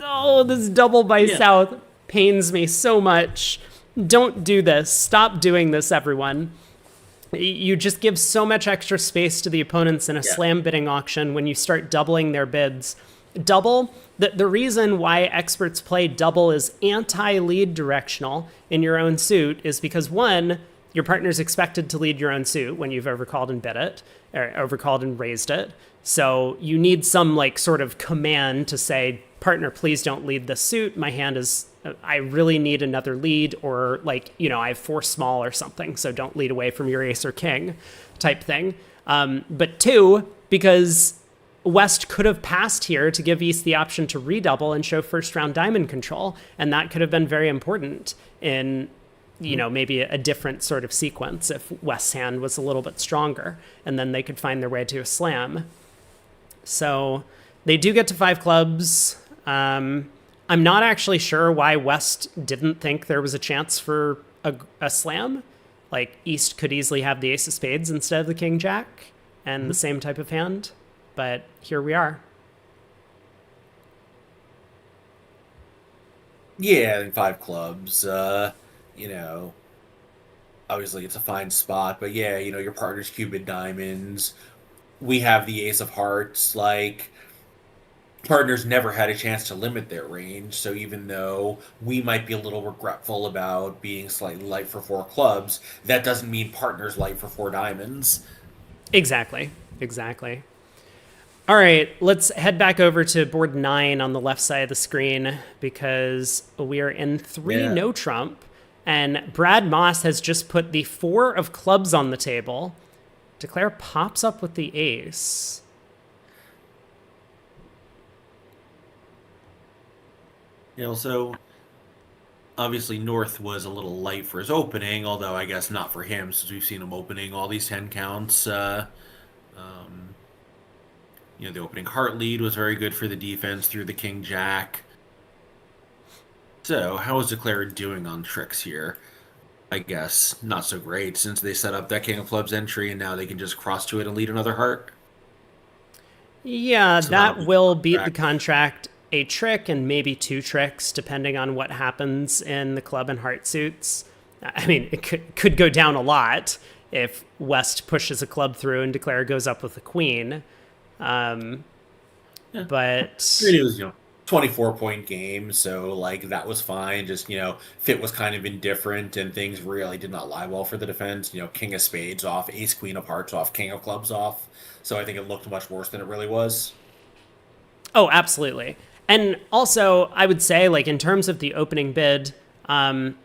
Oh, this double by South pains me so much. Don't do this. Stop doing this, everyone. You just give so much extra space to the opponents in a slam bidding auction when you start doubling their bids. Double, the reason why experts play double is anti-lead directional in your own suit is because, one, your partner's expected to lead your own suit when you've overcalled and bid it, or overcalled and raised it. So you need some sort of command to say, partner, please don't lead this suit. My hand is, I really need another lead, or I have 4 small or something, so don't lead away from your ace or king type thing. But 2, because West could have passed here to give East the option to redouble and show first round diamond control. And that could have been very important in, maybe a different sort of sequence if West's hand was a little bit stronger, and then they could find their way to a slam. So they do get to 5 clubs. I'm not actually sure why West didn't think there was a chance for a slam. East could easily have the ace of spades instead of the king jack and the same type of hand. But here we are. Yeah, I think 5 clubs. Obviously it's a fine spot, but yeah, your partner's cubid diamonds. We have the ace of hearts. Partners never had a chance to limit their range, so even though we might be a little regretful about being slightly light for 4 clubs, that doesn't mean partners light for 4 diamonds. Exactly. All right, let's head back over to board 9 on the left side of the screen, because we are in 3 no trump, and Brad Moss has just put the 4 of clubs on the table. Declare pops up with the ace. So obviously North was a little light for his opening, although I guess not for him, since we've seen him opening all these 10 counts. The opening heart lead was very good for the defense through the king jack. So how is Declare doing on tricks here? I guess not so great, since they set up that king of clubs entry and now they can just cross to it and lead another heart. Yeah, so that will beat the contract a trick and maybe 2 tricks, depending on what happens in the club and heart suits. I mean, it could go down a lot if West pushes a club through and Declare goes up with a queen. But it was 24-point game, so that was fine. Just Fit was kind of indifferent, and things really did not lie well for the defense. King of spades off, ace queen of hearts off, king of clubs off. So I think it looked much worse than it really was. Oh, absolutely. And also, I would say, in terms of the opening bid,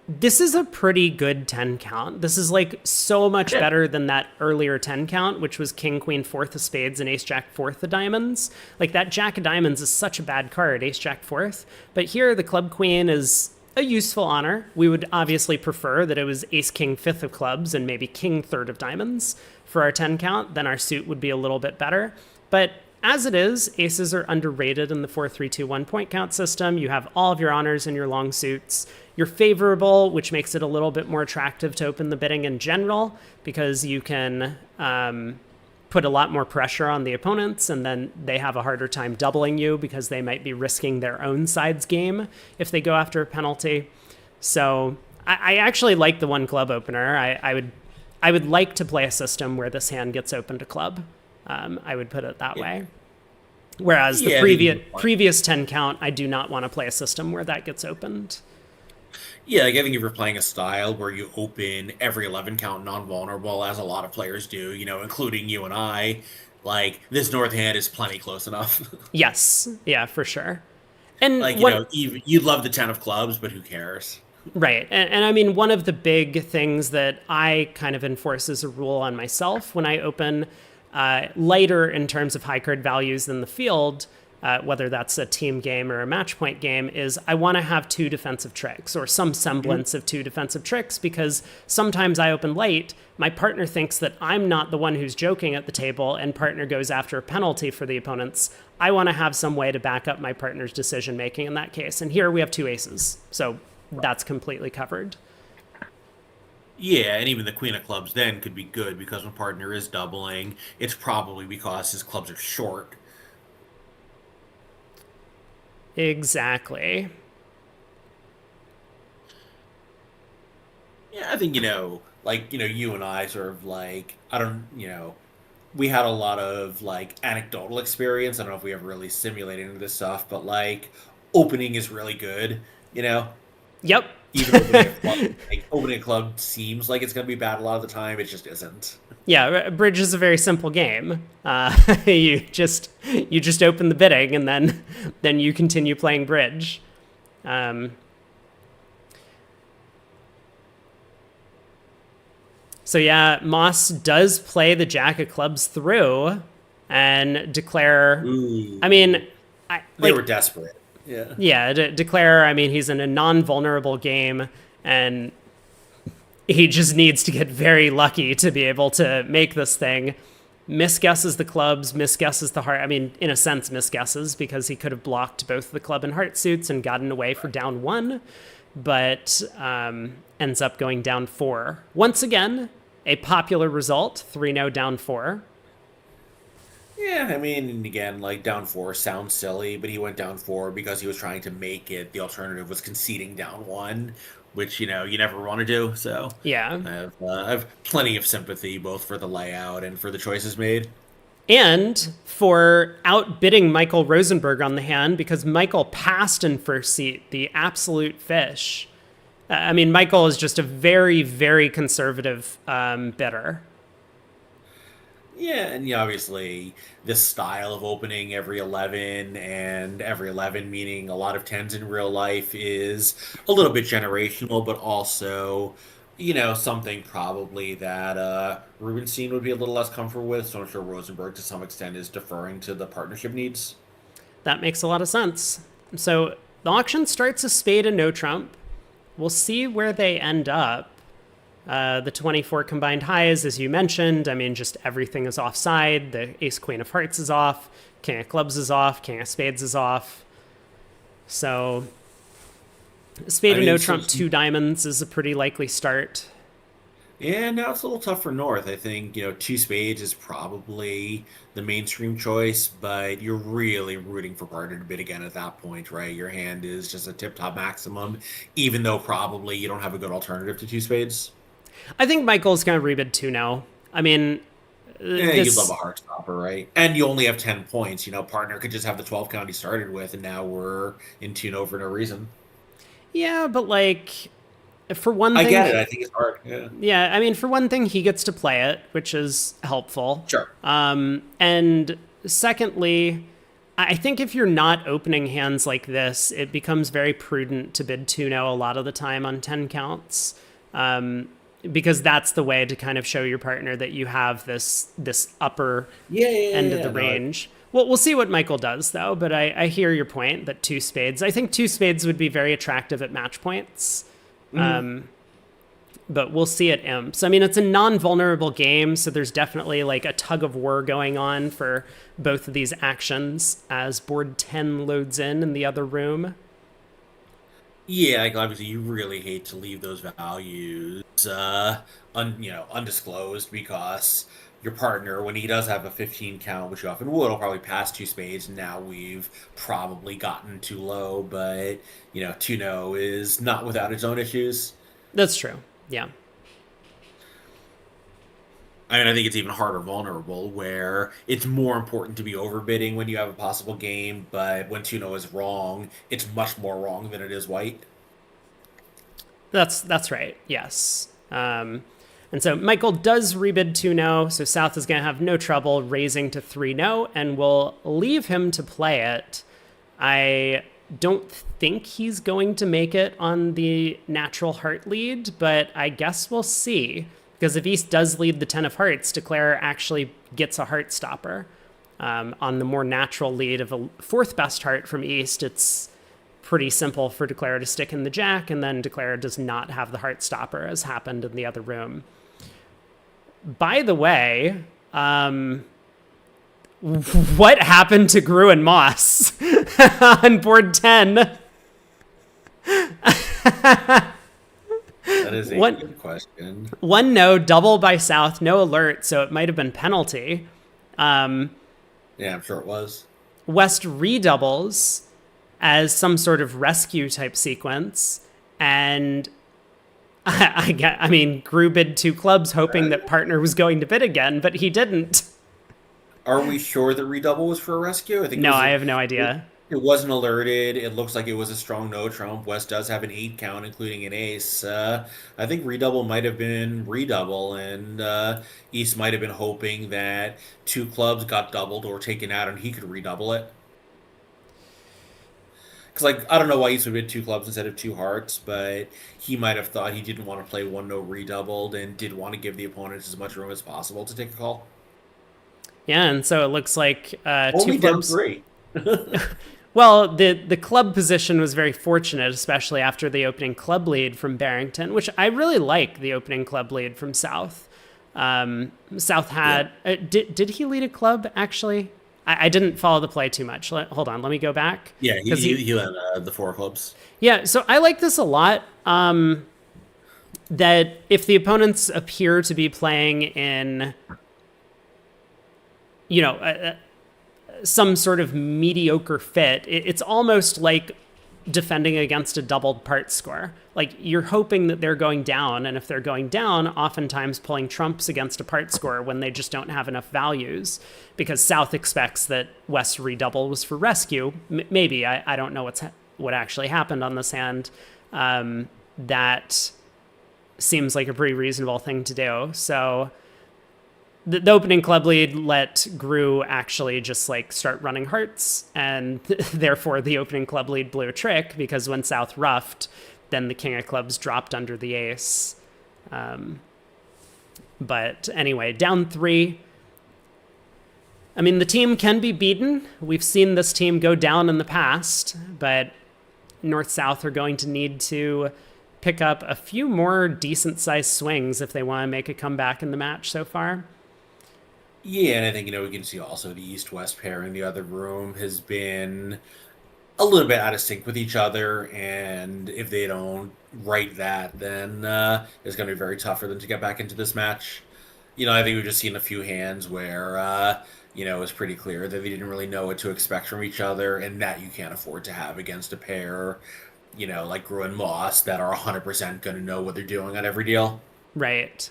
this is a pretty good 10 count. This is so much better than that earlier 10 count, which was king, queen, 4th of spades, and ace, jack, 4th of diamonds. That jack of diamonds is such a bad card, ace, jack, 4th. But here, the club queen is a useful honor. We would obviously prefer that it was ace, king, fifth of clubs and maybe king, third of diamonds for our 10 count. Then our suit would be a little bit better. But as it is, aces are underrated in the 4-3-2-1 point count system. You have all of your honors in your long suits. You're favorable, which makes it a little bit more attractive to open the bidding in general, because you can put a lot more pressure on the opponents, and then they have a harder time doubling you because they might be risking their own side's game if they go after a penalty. So I actually like the one club opener. I would like to play a system where this hand gets open to club. I would put it that way. Whereas the previous 10 count, I do not want to play a system where that gets opened. Yeah, like I think if you're playing a style where you open every 11 count non-vulnerable, as a lot of players do, including you and I, like this North hand is plenty close enough. Yes, yeah, for sure. And like, you'd love the 10 of clubs, but who cares? Right. And I mean, one of the big things that I kind of enforce as a rule on myself when I open lighter in terms of high card values than the field, whether that's a team game or a match point game, is I want to have 2 defensive tricks or some semblance of 2 defensive tricks, because sometimes I open late, my partner thinks that I'm not the one who's joking at the table, and partner goes after a penalty for the opponents. I want to have some way to back up my partner's decision making in that case. And here we have 2 aces. So that's completely covered. Yeah, and even the queen of clubs then could be good, because when partner is doubling, it's probably because his clubs are short. Exactly. Yeah, I think, you and I sort of we had a lot of anecdotal experience. I don't know if we ever really simulated any of this stuff, but opening is really good, Yep. Even opening a club seems like it's going to be bad a lot of the time. It just isn't. Yeah, bridge is a very simple game. You just open the bidding, and then you continue playing bridge. So yeah, Moss does play the jack of clubs through and declare. Ooh. I mean, they were desperate. Yeah. Yeah, declare. I mean, he's in a non-vulnerable game, and he just needs to get very lucky to be able to make this thing. Misguesses the clubs, misguesses the heart. I mean, in a sense, misguesses, because he could have blocked both the club and heart suits and gotten away for down 1, but ends up going down 4. Once again, a popular result, 3-0 down 4. Yeah, I mean, again, down 4 sounds silly, but he went down 4 because he was trying to make it. The alternative was conceding down 1, which, you never want to do. So yeah, I have plenty of sympathy both for the layout and for the choices made. And for outbidding Michael Rosenberg on the hand, because Michael passed in first seat, the absolute fish. I mean, Michael is just a very, very conservative bidder. Yeah, and obviously this style of opening every 11, and every 11 meaning a lot of 10s in real life, is a little bit generational, but also, something probably that Rubenstein would be a little less comfortable with. So I'm sure Rosenberg to some extent is deferring to the partnership needs. That makes a lot of sense. So the auction starts a spade and no trump. We'll see where they end up. The 24 combined highs, as you mentioned, I mean, just everything is offside. The ace queen of hearts is off. King of clubs is off. King of spades is off. So spade and no trump, 2 diamonds is a pretty likely start. Yeah, now it's a little tough for North. I think, 2 spades is probably the mainstream choice, but you're really rooting for partner to bid again at that point, right? Your hand is just a tip-top maximum, even though probably you don't have a good alternative to 2 spades. I think Michael's going to rebid 2 now. I mean, you'd love a heart stopper, right? And you only have 10 points. Partner could just have the 12 count he started with, and now we're in 2-0 for no reason. Yeah, but for one thing... I get it. I think it's hard. Yeah, I mean, for one thing, he gets to play it, which is helpful. Sure. And secondly, I think if you're not opening hands like this, it becomes very prudent to bid 2-0 a lot of the time on 10 counts. because that's the way to kind of show your partner that you have this upper end of the range. Well, we'll see what Michael does, though. But I hear your point that two spades. I think two spades would be very attractive at match points. But we'll see at imps. I mean, it's a non-vulnerable game, so there's definitely like a tug of war going on for both of these actions as board 10 loads in the other room. Yeah, like obviously you really hate to leave those values undisclosed, because your partner, when he does have a 15 count, which you often would, will probably pass two spades. Now we've probably gotten too low, but 2-0 is not without its own issues. That's true. Yeah. I mean, I think it's even harder vulnerable, where it's more important to be overbidding when you have a possible game, but when 2-0 is wrong, it's much more wrong than it is white. That's right. Yes. And so Michael does rebid 2-0, so South is going to have no trouble raising to 3-0, and we'll leave him to play it. I don't think he's going to make it on the natural heart lead, but I guess we'll see. Because if East does lead the 10 of hearts, Declare actually gets a heart stopper. On the more natural lead of a fourth best heart from East, it's pretty simple for Declare to stick in the jack, and then Declare does not have the heart stopper, as happened in the other room. By the way, what happened to Gru and Moss on board 10? That is a good question. 1-0, double by South, no alert, so it might have been penalty. Yeah, I'm sure it was. West redoubles as some sort of rescue type sequence, and I mean, Gru bid 2 clubs hoping that partner was going to bid again, but he didn't. Are we sure that redouble was for a rescue? I have no idea. It wasn't alerted. It looks like it was a strong no trump. West does have an 8 count, including an ace. I think redouble might have been redouble, and East might have been hoping that 2 clubs got doubled or taken out and he could redouble it. Because, I don't know why East would bid 2 clubs instead of 2 hearts, but he might have thought he didn't want to play 1-0 redoubled and did want to give the opponents as much room as possible to take a call. Yeah, and so it looks like only 2 clubs. Down 3. Well, the club position was very fortunate, especially after the opening club lead from Barrington, which I really like the opening club lead from South. South had... Did he lead a club, actually? I didn't follow the play too much. Hold on, let me go back. Yeah, he had the 4 clubs. Yeah, so I like this a lot. That if the opponents appear to be playing in... some sort of mediocre fit, it's almost like defending against a doubled part score. Like, you're hoping that they're going down, and if they're going down, oftentimes pulling trumps against a part score when they just don't have enough values, because South expects that West redouble was for rescue. Maybe, I don't know what actually happened on this hand. That seems like a pretty reasonable thing to do. So the opening club lead let Gru actually just start running hearts, and therefore the opening club lead blew a trick, because when South roughed, then the king of clubs dropped under the ace. But anyway, down 3. I mean, the team can be beaten. We've seen this team go down in the past, but North-South are going to need to pick up a few more decent-sized swings if they want to make a comeback in the match so far. Yeah, and I think, we can see also the East-West pair in the other room has been a little bit out of sync with each other, and if they don't right that, then it's going to be very tough for them to get back into this match. I think we've just seen a few hands where, it was pretty clear that they didn't really know what to expect from each other, and that you can't afford to have against a pair, like Gru and Moss, that are 100% going to know what they're doing on every deal. Right.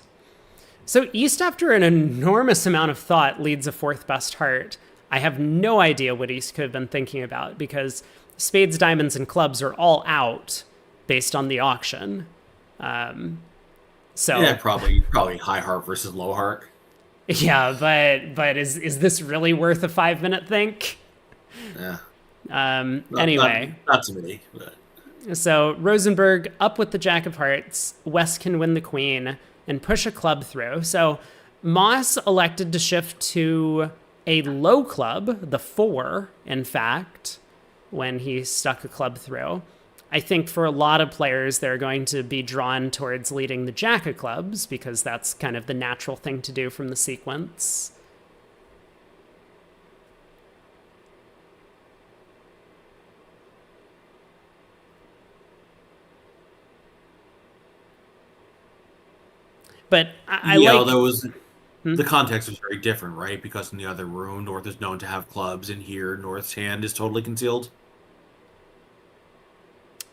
So East, after an enormous amount of thought, leads a 4th best heart. I have no idea what East could have been thinking about, because spades, diamonds, and clubs are all out based on the auction. So yeah, probably high heart versus low heart. Yeah, but is this really worth a 5-minute think? Yeah. Anyway, not to me. But So Rosenberg up with the Jack of Hearts. West can win the Queen and push a club through. So Moss elected to shift to a low club, the 4, in fact, when he stuck a club through. I think for a lot of players, they're going to be drawn towards leading the Jack of Clubs because that's kind of the natural thing to do from the sequence. But I Yeah, like... although the context was very different, right? Because in the other room, North is known to have clubs, and here, North's hand is totally concealed.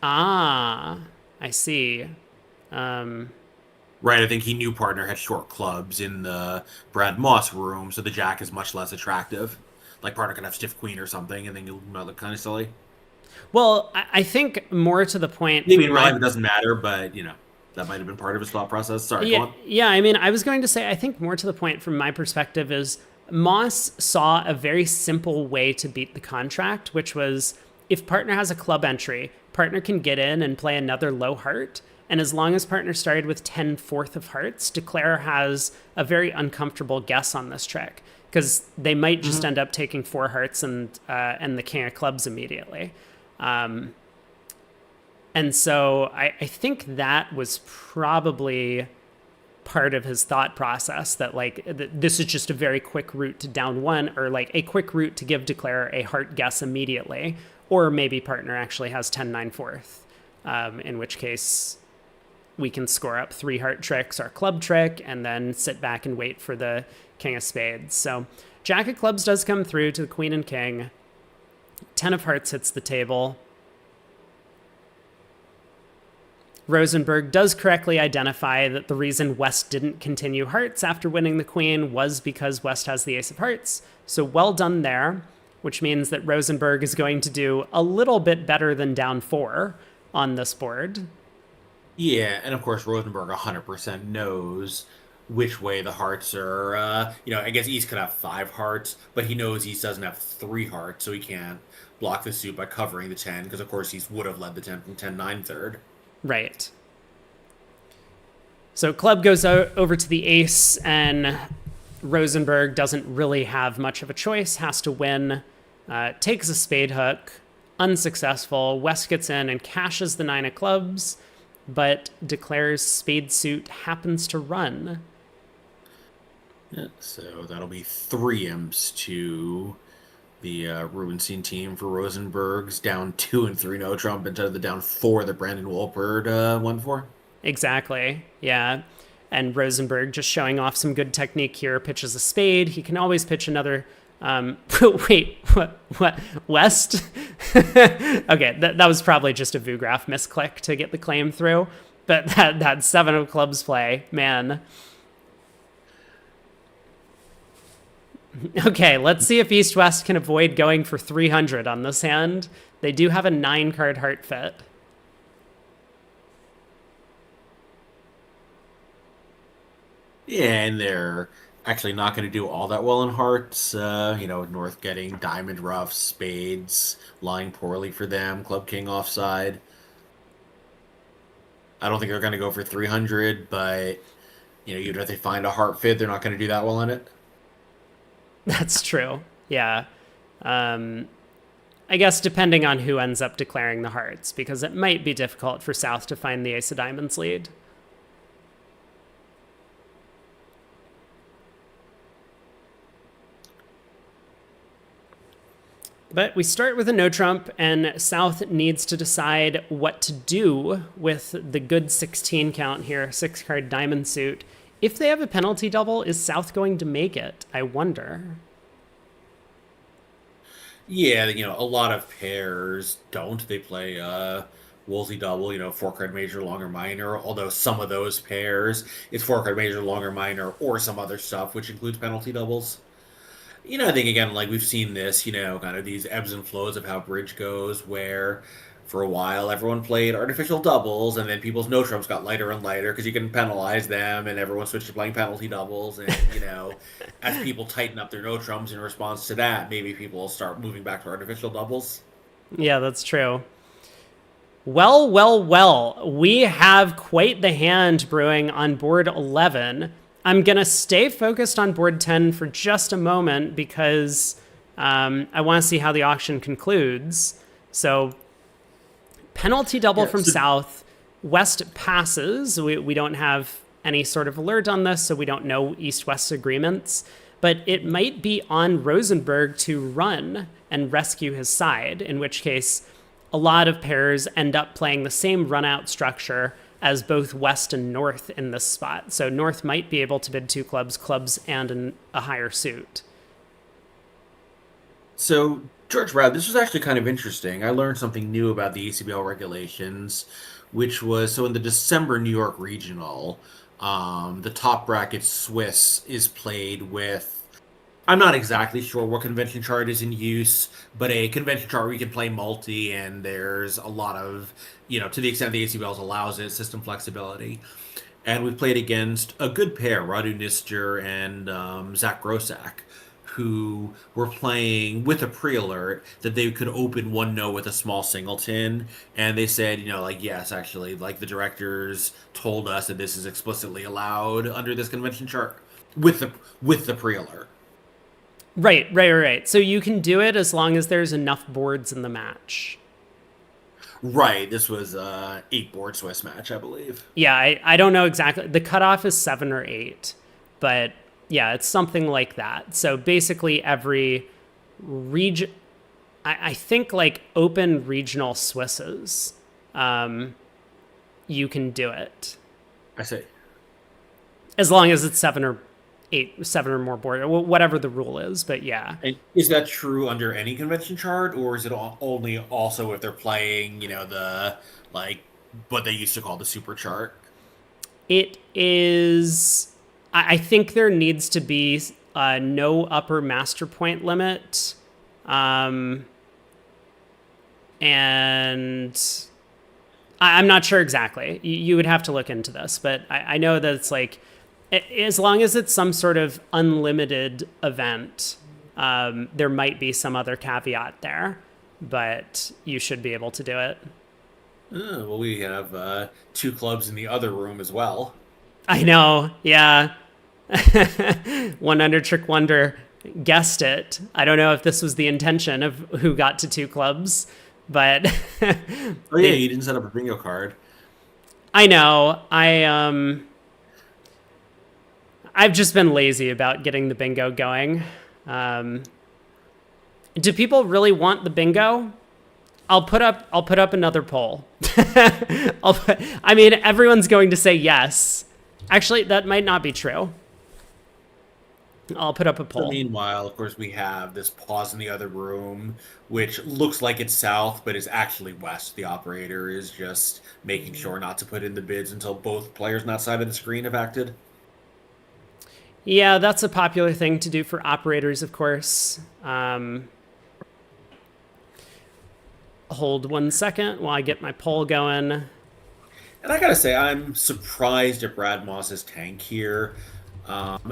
Ah, I see. Right, I think he knew partner had short clubs in the Brad Moss room, so the Jack is much less attractive. Like partner can have stiff queen or something, and then you'll not look kind of silly. Well, I think more to the point... Maybe in real life it doesn't matter, but that might have been part of his thought process. Sorry, go Yeah, on. yeah. I mean, I was going to say, I think more to the point from my perspective is Moss saw a very simple way to beat the contract, which was if partner has a club entry, partner can get in and play another low heart. And as long as partner started with 10/4 of hearts, declare has a very uncomfortable guess on this trick because they might just end up taking 4 hearts and the king of clubs immediately. And so I think that was probably part of his thought process that this is just a very quick route to down 1 or like a quick route to give declare a heart guess immediately. Or maybe partner actually has 10/9/4, in which case we can score up 3 heart tricks, our club trick, and then sit back and wait for the king of spades. So Jack of clubs does come through to the queen and king. 10 of hearts hits the table. Rosenberg does correctly identify that the reason West didn't continue hearts after winning the queen was because West has the ace of hearts. So well done there, which means that Rosenberg is going to do a little bit better than down 4 on this board. Yeah, and of course Rosenberg 100% knows which way the hearts are. I guess East could have 5 hearts, but he knows East doesn't have 3 hearts, so he can't block the suit by covering the 10, because of course East would have led the 10 from 10/9/3. Right. So club goes over to the ace, and Rosenberg doesn't really have much of a choice, has to win, takes a spade hook, unsuccessful. West gets in and cashes the 9 of clubs, but declares spade suit happens to run. Yeah, so that'll be 3 imps to the Rubenstein team for Rosenberg's down 2 and 3 no trump instead of the down 4 that Brandon Wolpert won for. Exactly, yeah. And Rosenberg just showing off some good technique here, pitches a spade. He can always pitch another... wait, what? West? Okay, that was probably just a Vugraph misclick to get the claim through. But that 7 of clubs play, man. Okay, let's see if East-West can avoid going for 300 on this hand. They do have a 9-card heart fit. Yeah, and they're actually not going to do all that well in hearts. North getting diamond rough, spades, lying poorly for them, club king offside. I don't think they're going to go for 300, but, even if they find a heart fit, they're not going to do that well in it. That's true. Yeah. I guess depending on who ends up declaring the hearts, because it might be difficult for South to find the ace of diamonds lead. But we start with a no trump, and South needs to decide what to do with the good 16 count here, 6-card diamond suit. If they have a penalty double, is South going to make it? I wonder. Yeah, a lot of pairs don't. They play Woolsey double, 4-card major, long or minor, although some of those pairs, it's 4-card major, long or minor, or some other stuff, which includes penalty doubles. I think, again, like we've seen this, kind of these ebbs and flows of how bridge goes, where for a while everyone played artificial doubles, and then people's no trumps got lighter and lighter because you can penalize them, and everyone switched to playing penalty doubles. And, as people tighten up their no trumps in response to that, maybe people will start moving back to artificial doubles. Yeah, that's true. Well, well, well, we have quite the hand brewing on board 11. I'm going to stay focused on board 10 for just a moment because I want to see how the auction concludes. So, penalty double from south, west passes. We don't have any sort of alert on this, so we don't know east-west agreements. But it might be on Rosenberg to run and rescue his side, in which case a lot of pairs end up playing the same run-out structure as both West and North in this spot. So North might be able to bid two clubs, and a higher suit. So, George Brad, this was actually kind of interesting. I learned something new about the ACBL regulations, which was so in the December New York Regional, the top bracket Swiss is played with. I'm not exactly sure what convention chart is in use, but a convention chart where you can play multi, and there's a lot of, to the extent the ACBL allows it, system flexibility. And we've played against a good pair, Radu Nister and Zach Grossack, who were playing with a pre-alert that they could open one no with a small singleton, and they said, yes, actually, like the directors told us that this is explicitly allowed under this convention chart with the pre-alert. Right. So you can do it as long as there's enough boards in the match. Right. This was a 8-board Swiss match, I believe. Yeah, I don't know exactly. The cutoff is 7 or 8, but yeah, it's something like that. So basically every region, I think like open regional Swisses, you can do it. I see. As long as it's 7 or more board, whatever the rule is. But yeah. And is that true under any convention chart, or is it only also if they're playing, the what they used to call the super chart? It is. I think there needs to be no upper master point limit, and I'm not sure exactly. You would have to look into this, but I know that it's like, as long as it's some sort of unlimited event, there might be some other caveat there, but you should be able to do it. Oh, well, we have 2 clubs in the other room as well. I know, yeah. One under Trick Wonder guessed it. I don't know if this was the intention of who got to 2 clubs, but oh yeah, you didn't set up a bingo card. I know. I've just been lazy about getting the bingo going. Do people really want the bingo? I'll put up another poll. Everyone's going to say yes. Actually, that might not be true. I'll put up a poll. So meanwhile, of course, we have this pause in the other room, which looks like it's south, but is actually west. The operator is just making sure not to put in the bids until both players on that side of the screen have acted. Yeah, that's a popular thing to do for operators, of course. Hold 1 second while I get my poll going. And I gotta say, I'm surprised at Brad Moss's tank here.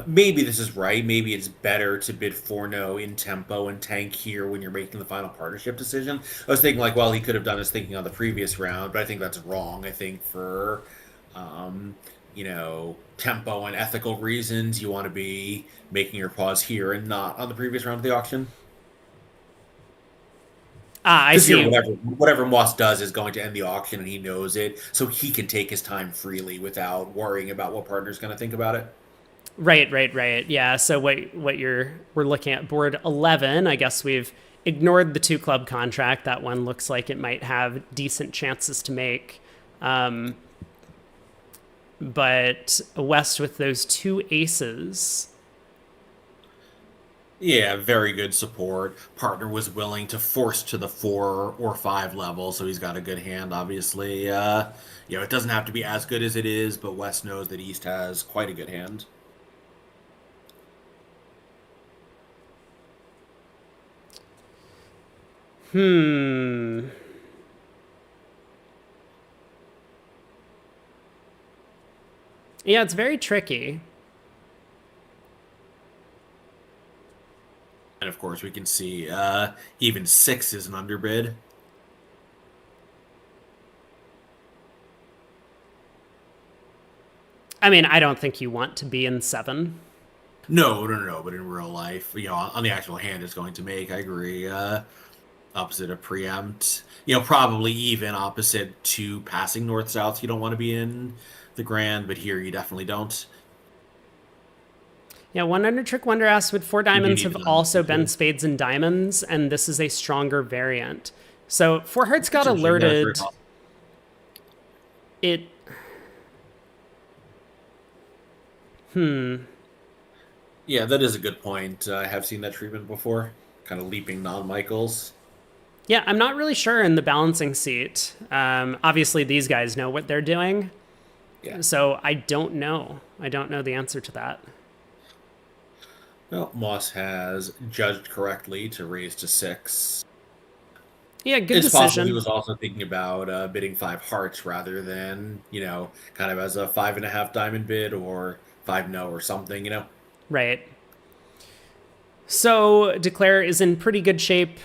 Maybe this is right. Maybe it's better to bid 4-no in tempo and tank here when you're making the final partnership decision. I was thinking, he could have done his thinking on the previous round, but I think that's wrong. I think for, tempo and ethical reasons, you want to be making your pause here and not on the previous round of the auction. I see. Whatever Moss does is going to end the auction, and he knows it, so he can take his time freely without worrying about what partner's going to think about it. Right. Yeah. So we're looking at board 11. I guess we've ignored the 2 club contract. That one looks like it might have decent chances to make. But West with those 2 aces. Yeah, very good support. Partner was willing to force to the 4 or 5 level, so he's got a good hand, obviously. It doesn't have to be as good as it is, but West knows that East has quite a good hand. Yeah, it's very tricky. And of course, we can see even 6 is an underbid. I mean, I don't think you want to be in 7. No, no, no, no. But in real life, on the actual hand, it's going to make. I agree. Opposite of preempt. Probably even opposite to passing north south. You don't want to be in the grand, but here you definitely don't. Yeah, 100 Trick Wonder asks, would 4 You do diamonds need have the diamonds also been too. spades and diamonds, and this is a stronger variant? So 4 hearts got Potentially, yeah, it's very alerted. possible. It, Yeah, that is a good point. I have seen that treatment before. Kind of leaping non-Michaels. yeah, I'm not really sure in the balancing seat. Obviously, these guys know what they're doing, Yeah. so I don't know. I don't know the answer to that. Well, Moss has judged correctly to raise to 6. Yeah, good It's possible he decision. was also thinking about bidding 5 hearts rather than, kind of as a 5.5 diamond bid or 5 no or something. Right. So Declare is in pretty good shape.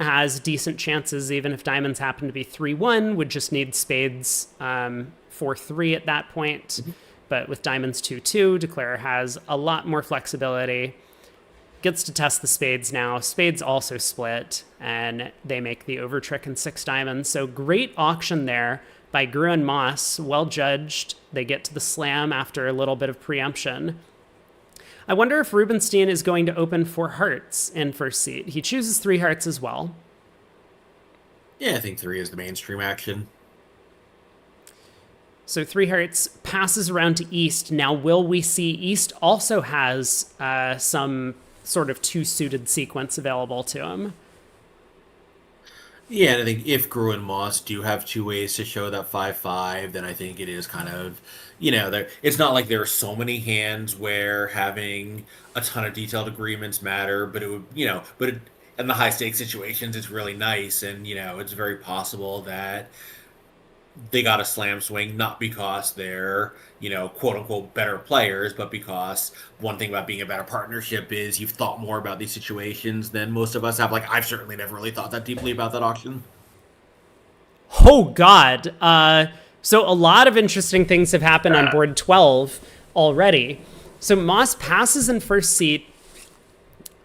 Has decent chances, even if diamonds happen to be 3-1. Would just need spades 4-3 at that point. But with diamonds 2-2, Declare has a lot more flexibility. Gets to test the spades now. Spades also split, and they make the over trick in 6 diamonds. So great auction there by Gru and Moss. Well judged. They get to the slam after a little bit of preemption. I wonder if Rubenstein is going to open 4 hearts in first seat. He chooses 3 hearts as well. Yeah, I think 3 is the mainstream action. So 3 hearts passes around to East. Now, will we see East also has some sort of 2-suited sequence available to him? Yeah, and I think if Gru and Moss do have 2 ways to show that 5-5, then I think it is kind of, it's not like there are so many hands where having a ton of detailed agreements matter, but it would, in the high stakes situations, it's really nice, and it's very possible that they got a slam swing not because they're quote unquote better players, but because one thing about being a better partnership is you've thought more about these situations than most of us have. Like, I've certainly never really thought that deeply about that auction. Oh, God. So a lot of interesting things have happened on board 12 already. So Moss passes in first seat,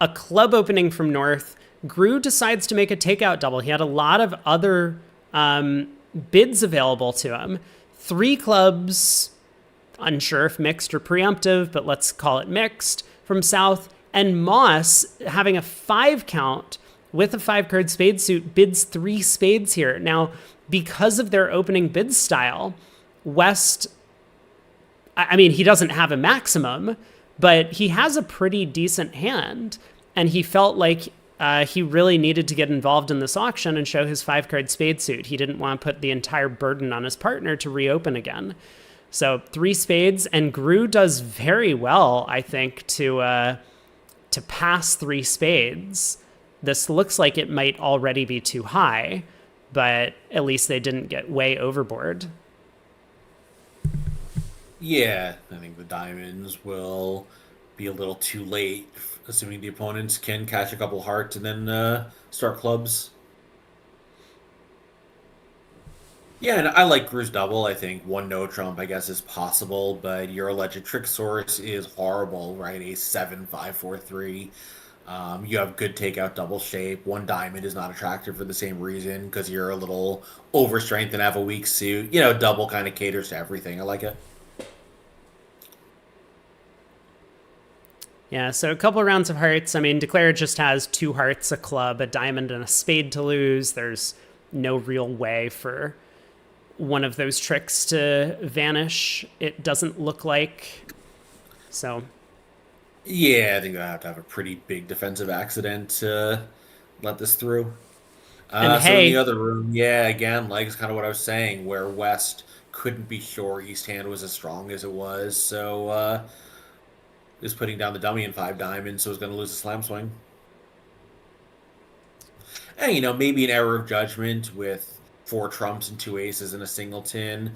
a club opening from North. Gru decides to make a takeout double. He had a lot of other bids available to him. 3 clubs, unsure if mixed or preemptive, but let's call it mixed, from South. And Moss, having a 5 count with a 5-card spade suit, bids 3 spades here. Now, because of their opening bid style, West, I mean, he doesn't have a maximum, but he has a pretty decent hand. And he felt like he really needed to get involved in this auction and show his 5-card spade suit. He didn't want to put the entire burden on his partner to reopen again. So 3 spades, and Gru does very well, I think, to pass 3 spades. This looks like it might already be too high, but at least they didn't get way overboard. Yeah, I think the diamonds will be a little too late, assuming the opponents can catch a couple hearts and then start clubs. Yeah, and I like Gru's double. I think 1 no trump, I guess, is possible, but your alleged trick source is horrible, right? A 7-5-4-3. You have good takeout double shape. 1 diamond is not attractive for the same reason because you're a little overstrength and have a weak suit. Double kind of caters to everything. I like it. Yeah, so a couple of rounds of hearts. I mean, Declare just has 2 hearts, a club, a diamond, and a spade to lose. There's no real way for one of those tricks to vanish, it doesn't look like. So Yeah, I think I have to have a pretty big defensive accident to let this through. and So in the hey, other room, yeah, again, like it's kind of what I was saying, where West couldn't be sure East Hand was as strong as it was, so is putting down the dummy in 5 diamonds, so is going to lose the slam swing. And maybe an error of judgment with 4 trumps and 2 aces and a singleton,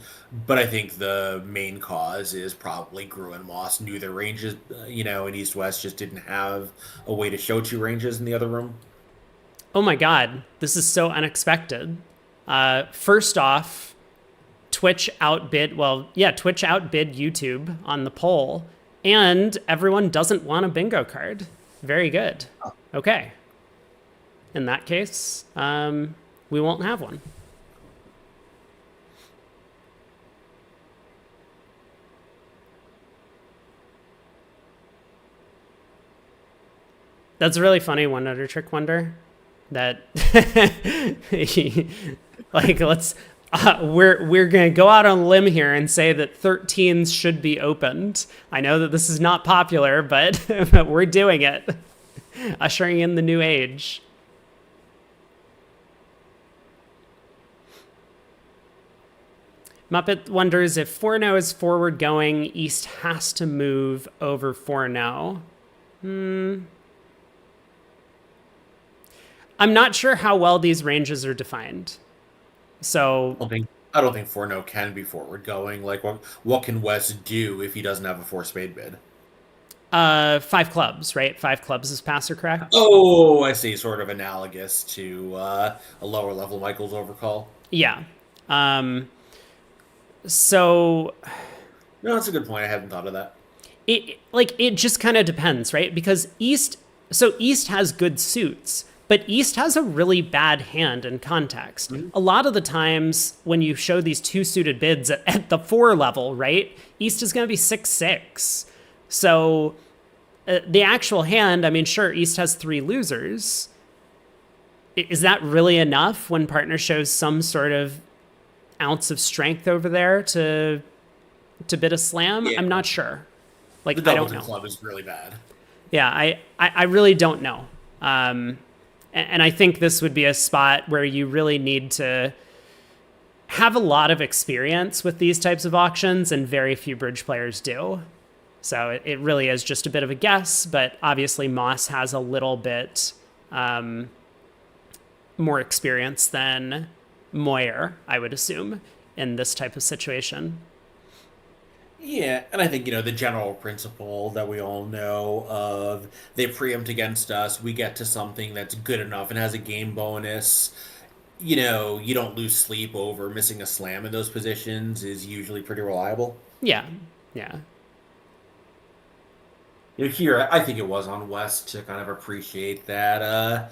but I think the main cause is probably Gru and Moss knew their ranges, and East West just didn't have a way to show 2 ranges in the other room. oh my God, this is so unexpected. First off, Twitch outbid YouTube on the poll, and everyone doesn't want a bingo card. Very good. Okay. In that case, we won't have one. That's a really funny one under Trick Wonder. That like we're gonna go out on a limb here and say that 13s should be opened. I know that this is not popular, but we're doing it, ushering in the new age. Muppet wonders if 4-0 is forward going, East has to move over 4-0. I'm not sure how well these ranges are defined. So I don't think 4-0 can be forward going. Like, what can West do if he doesn't have a 4-spade bid? 5 clubs, right? 5 clubs is pass or crack. Oh, I see. Sort of analogous to a lower level Michael's overcall. Yeah. So. No, that's a good point. I hadn't thought of that. It just kind of depends, right? Because East has good suits. But East has a really bad hand in context. Mm-hmm. A lot of the times when you show these 2 suited bids at the 4 level, right, East is going to be 6-6. So the actual hand, I mean, sure, East has 3 losers. Is that really enough when partner shows some sort of ounce of strength over there to bid a slam? Yeah. I'm not sure. Like, the I don't know. Club is really bad. Yeah, I really don't know. And I think this would be a spot where you really need to have a lot of experience with these types of auctions, and very few bridge players do. So it really is just a bit of a guess, but obviously Moss has a little bit more experience than Moyer, I would assume, in this type of situation. Yeah, and I think, the general principle that we all know of they preempt against us, we get to something that's good enough and has a game bonus. You don't lose sleep over missing a slam in those positions is usually pretty reliable. Yeah. Here, I think it was on West to kind of appreciate that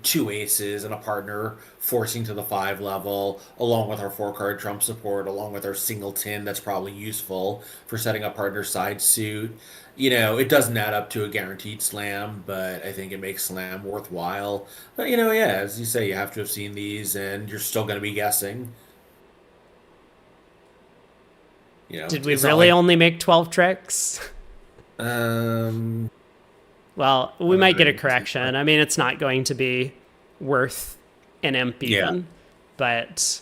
2 aces and a partner forcing to the 5 level, along with our 4-card trump support, along with our singleton that's probably useful for setting up partner side suit. It doesn't add up to a guaranteed slam, but I think it makes slam worthwhile. But, as you say, you have to have seen these, and you're still going to be guessing. Did we really only make 12 tricks? Well, we might get a correction. I mean, it's not going to be worth an imp even, but...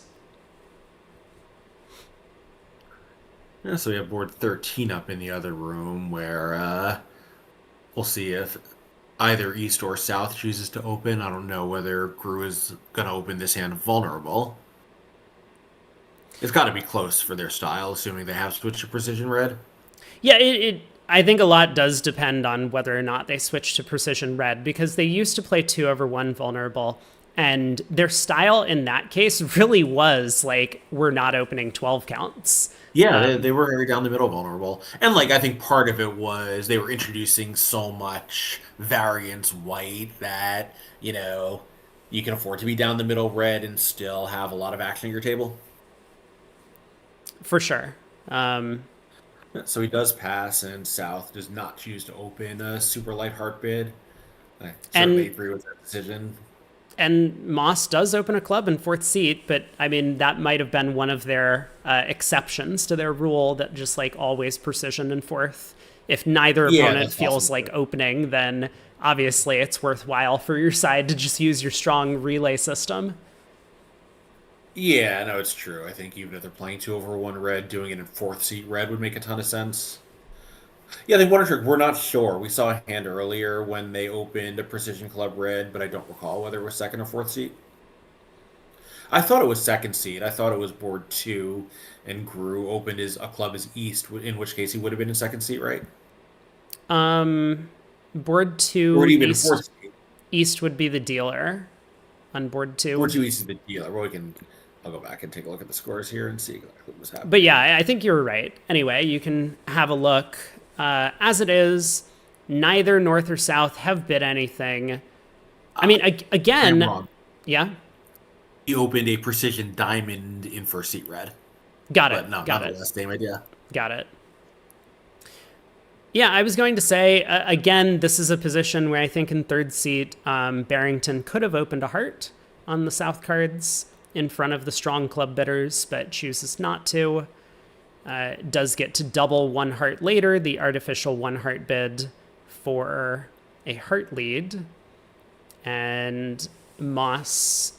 Yeah, so we have board 13 up in the other room where we'll see if either East or South chooses to open. I don't know whether Gru is going to open this hand vulnerable. It's got to be close for their style, assuming they have switched to precision red. Yeah, I think a lot does depend on whether or not they switch to precision red, because they used to play 2/1 vulnerable, and their style in that case really was like, we're not opening 12 counts. Yeah, they were very down the middle vulnerable. And I think part of it was they were introducing so much variance white that, you can afford to be down the middle red and still have a lot of action at your table. For sure. So he does pass, and South does not choose to open a super light heart bid. I certainly agree with that decision. And Moss does open a club in 4th seat, but I mean, that might have been one of their exceptions to their rule that just always precision in 4th. If neither opponent feels like opening, then obviously it's worthwhile for your side to just use your strong relay system. Yeah, no, it's true. I think even if they're playing 2/1 red, doing it in 4th seat red would make a ton of sense. Yeah, I think Wonder Trick, we're not sure. We saw a hand earlier when they opened a precision club red, but I don't recall whether it was 2nd or 4th seat. I thought it was 2nd seat. I thought it was board 2, and Gru opened a club as East, in which case he would have been in 2nd seat, right? Board 2, or even East, 4th seat. East would be the dealer on board 2. Board 2 East is the dealer. Well, we can I'll go back and take a look at the scores here and see exactly what was But happening. yeah, I think you were right. Anyway, you can have a look. As it is, neither North or South have bid anything. I mean, I am again, wrong. yeah, He opened a precision diamond in first seat red, got it, but not got the it, last name idea. got it. Yeah, I was going to say, again, this is a position where I think in third seat, Barrington could have opened a heart on the South cards in front of the strong club bidders, but chooses not to. Does get to double one heart later, the artificial one heart bid for a heart lead. And Moss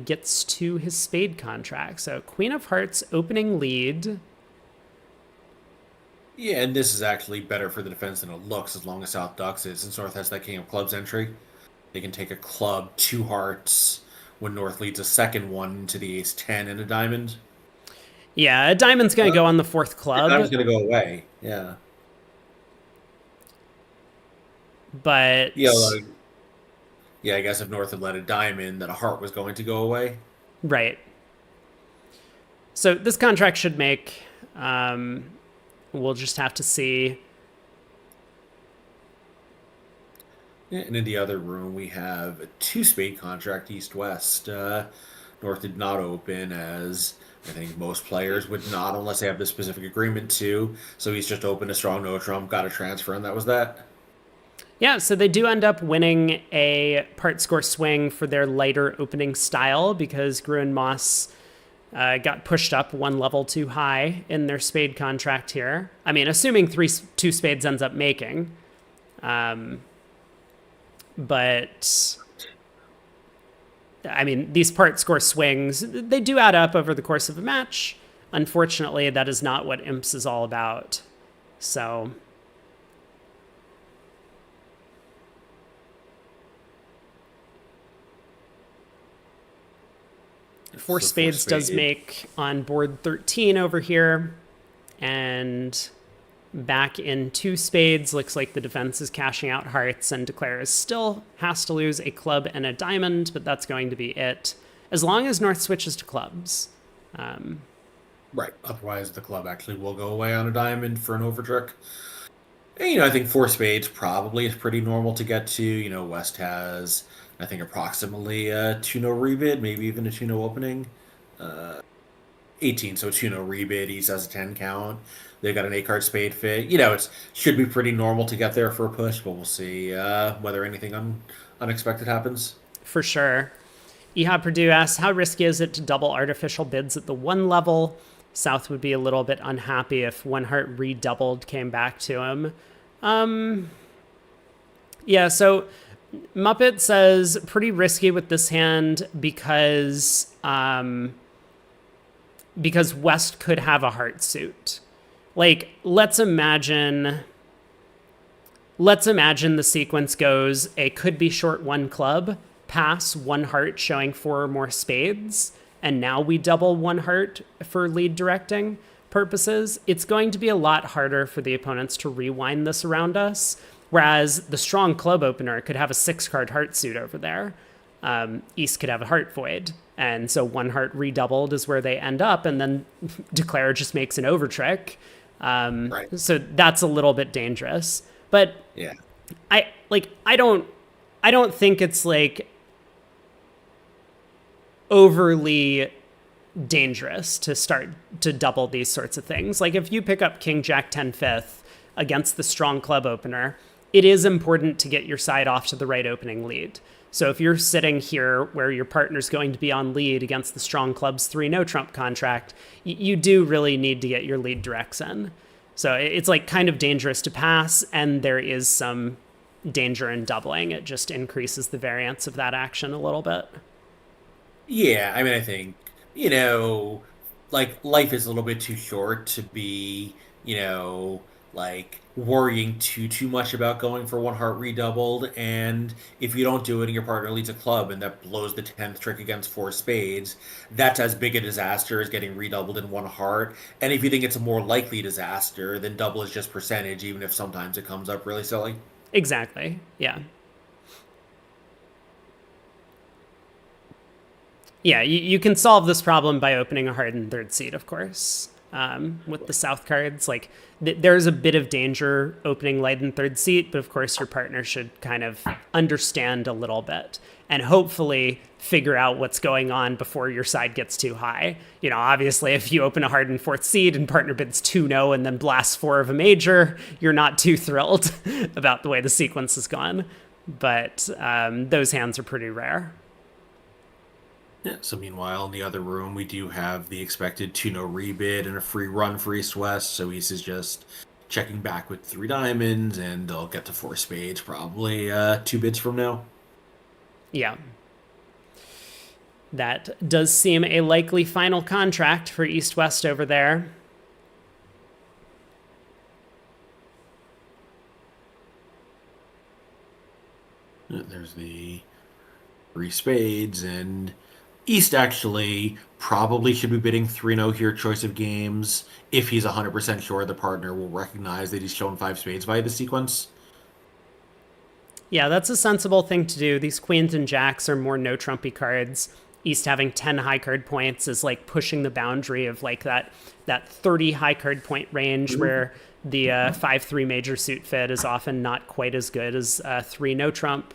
gets to his spade contract. So Queen of Hearts opening lead. Yeah, and this is actually better for the defense than it looks as long as South ducks it. Since North has that King of Clubs entry, they can take a club, two hearts, when North leads a second one to the ace 10 and a diamond. Yeah, a diamond's going to go on the fourth Your diamond's club, going to go away. Yeah. but Yeah, like, yeah, I guess if North had let a diamond, that a heart was going to go away. right. So this contract should make. We'll just have to see. Yeah, and in the other room, we have a two spade contract east west. North did not open, as I think most players would not unless they have the specific agreement to. So he's just opened a strong no trump, got a transfer, and that was that. Yeah, so they do end up winning a part score swing for their lighter opening style because Gruen Moss got pushed up one level too high in their spade contract here. I mean, assuming two spades ends up making. But I mean, these part score swings, they do add up over the course of a match. Unfortunately, that is not what Imps is all about. So four So four spades does spade. make on board 13 over here. And back in two spades, looks like the defense is cashing out hearts and declares still has to lose a club and a diamond, but that's going to be it. As long as North switches to clubs. Right. Otherwise, the club actually will go away on a diamond for an overtrick. And, I think four spades probably is pretty normal to get to. West has, I think, approximately a 2-no rebid, maybe even a 2-no opening. 18, so 2-no rebid. East has a 10 count. They've got an 8-card spade fit. It should be pretty normal to get there for a push, but we'll see whether anything unexpected happens. For sure. Ehab Purdue asks, how risky is it to double artificial bids at the one level? South would be a little bit unhappy if one heart redoubled came back to him. Yeah, so Muppet says pretty risky with this hand because West could have a heart suit. Like, let's imagine the sequence goes a could be short one club, pass one heart showing four or more spades, and now we double one heart for lead directing purposes. It's going to be a lot harder for the opponents to rewind this around us, whereas the strong club opener could have a 6-card heart suit over there. East could have a heart void, and so one heart redoubled is where they end up, and then Declare just makes an overtrick. Right. So that's a little bit dangerous. But Yeah. I don't think it's like overly dangerous to start to double these sorts of things. Like if you pick up King Jack 10 fifth against the strong club opener, it is important to get your side off to the right opening lead. So if you're sitting here where your partner's going to be on lead against the strong club's 3 no trump contract, you do really need to get your lead directs in. So it's like kind of dangerous to pass, and there is some danger in doubling. It just increases the variance of that action a little bit. Yeah, I mean, I think, like life is a little bit too short to be, like worrying too much about going for one heart redoubled. And if you don't do it and your partner leads a club and that blows the 10th trick against four spades, that's as big a disaster as getting redoubled in one heart. And if you think it's a more likely disaster, then double is just percentage, even if sometimes it comes up really silly. Exactly. Yeah. Yeah, you can solve this problem by opening a hardened third seed, of course. With the south cards, like there's a bit of danger opening light and third seat, but of course your partner should kind of understand a little bit and hopefully figure out what's going on before your side gets too high. You know, obviously if you open a hardened fourth seed and partner bids 2-0 and then blasts 4 of a major, you're not too thrilled about the way the sequence has gone. But those hands are pretty rare. Yeah, so meanwhile, in the other room, we do have the expected 2-0 rebid and a free run for East-West, so East is just checking back with 3 diamonds, and they'll get to 4 spades probably 2 bids from now. Yeah. That does seem a likely final contract for East-West over there. There's the 3 spades, and East actually probably should be bidding 3-0 here, choice of games, if he's 100% sure the partner will recognize that he's shown 5 spades via the sequence. Yeah, that's a sensible thing to do. These queens and jacks are more no-trumpy cards. East having 10 high card points is like pushing the boundary of like that 30 high card point range where the 5-3 major suit fit is often not quite as good as 3 no trump.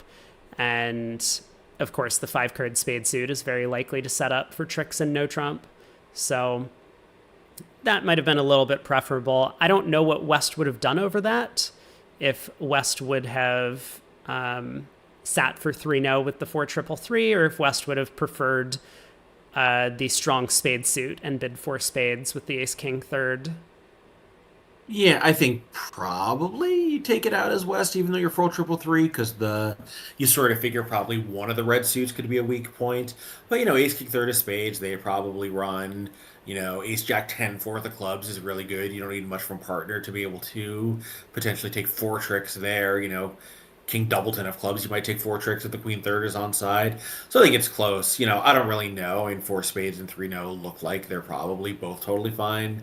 And of course, the 5 card spade suit is very likely to set up for tricks and no trump. So that might have been a little bit preferable. I don't know what West would have done over that. If West would have sat for 3-0 with the 4-3-3, or if West would have preferred the strong spade suit and bid 4 spades with the ace-king third. Yeah, I think probably you take it out as West, even though you're 4-3-3, because you sort of figure probably one of the red suits could be a weak point. But, ace-king third of spades, they probably run. Ace-jack 10, fourth of clubs is really good. You don't need much from partner to be able to potentially take 4 tricks there. King doubleton of clubs, you might take 4 tricks if the queen third is on side. So I think it's close. I don't really know. 4 spades and 3-0 look like they're probably both totally fine.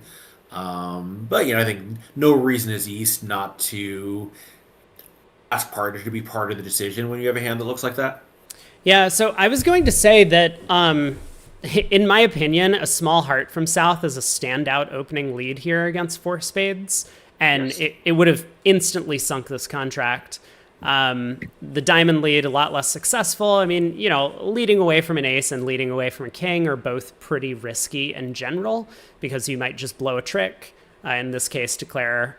But I think no reason is East not to ask partner to be part of the decision when you have a hand that looks like that. Yeah, so I was going to say that, in my opinion, a small heart from South is a standout opening lead here against 4 spades, and yes, it would have instantly sunk this contract. The diamond lead, a lot less successful. I mean, leading away from an ace and leading away from a king are both pretty risky in general because you might just blow a trick. In this case, Declare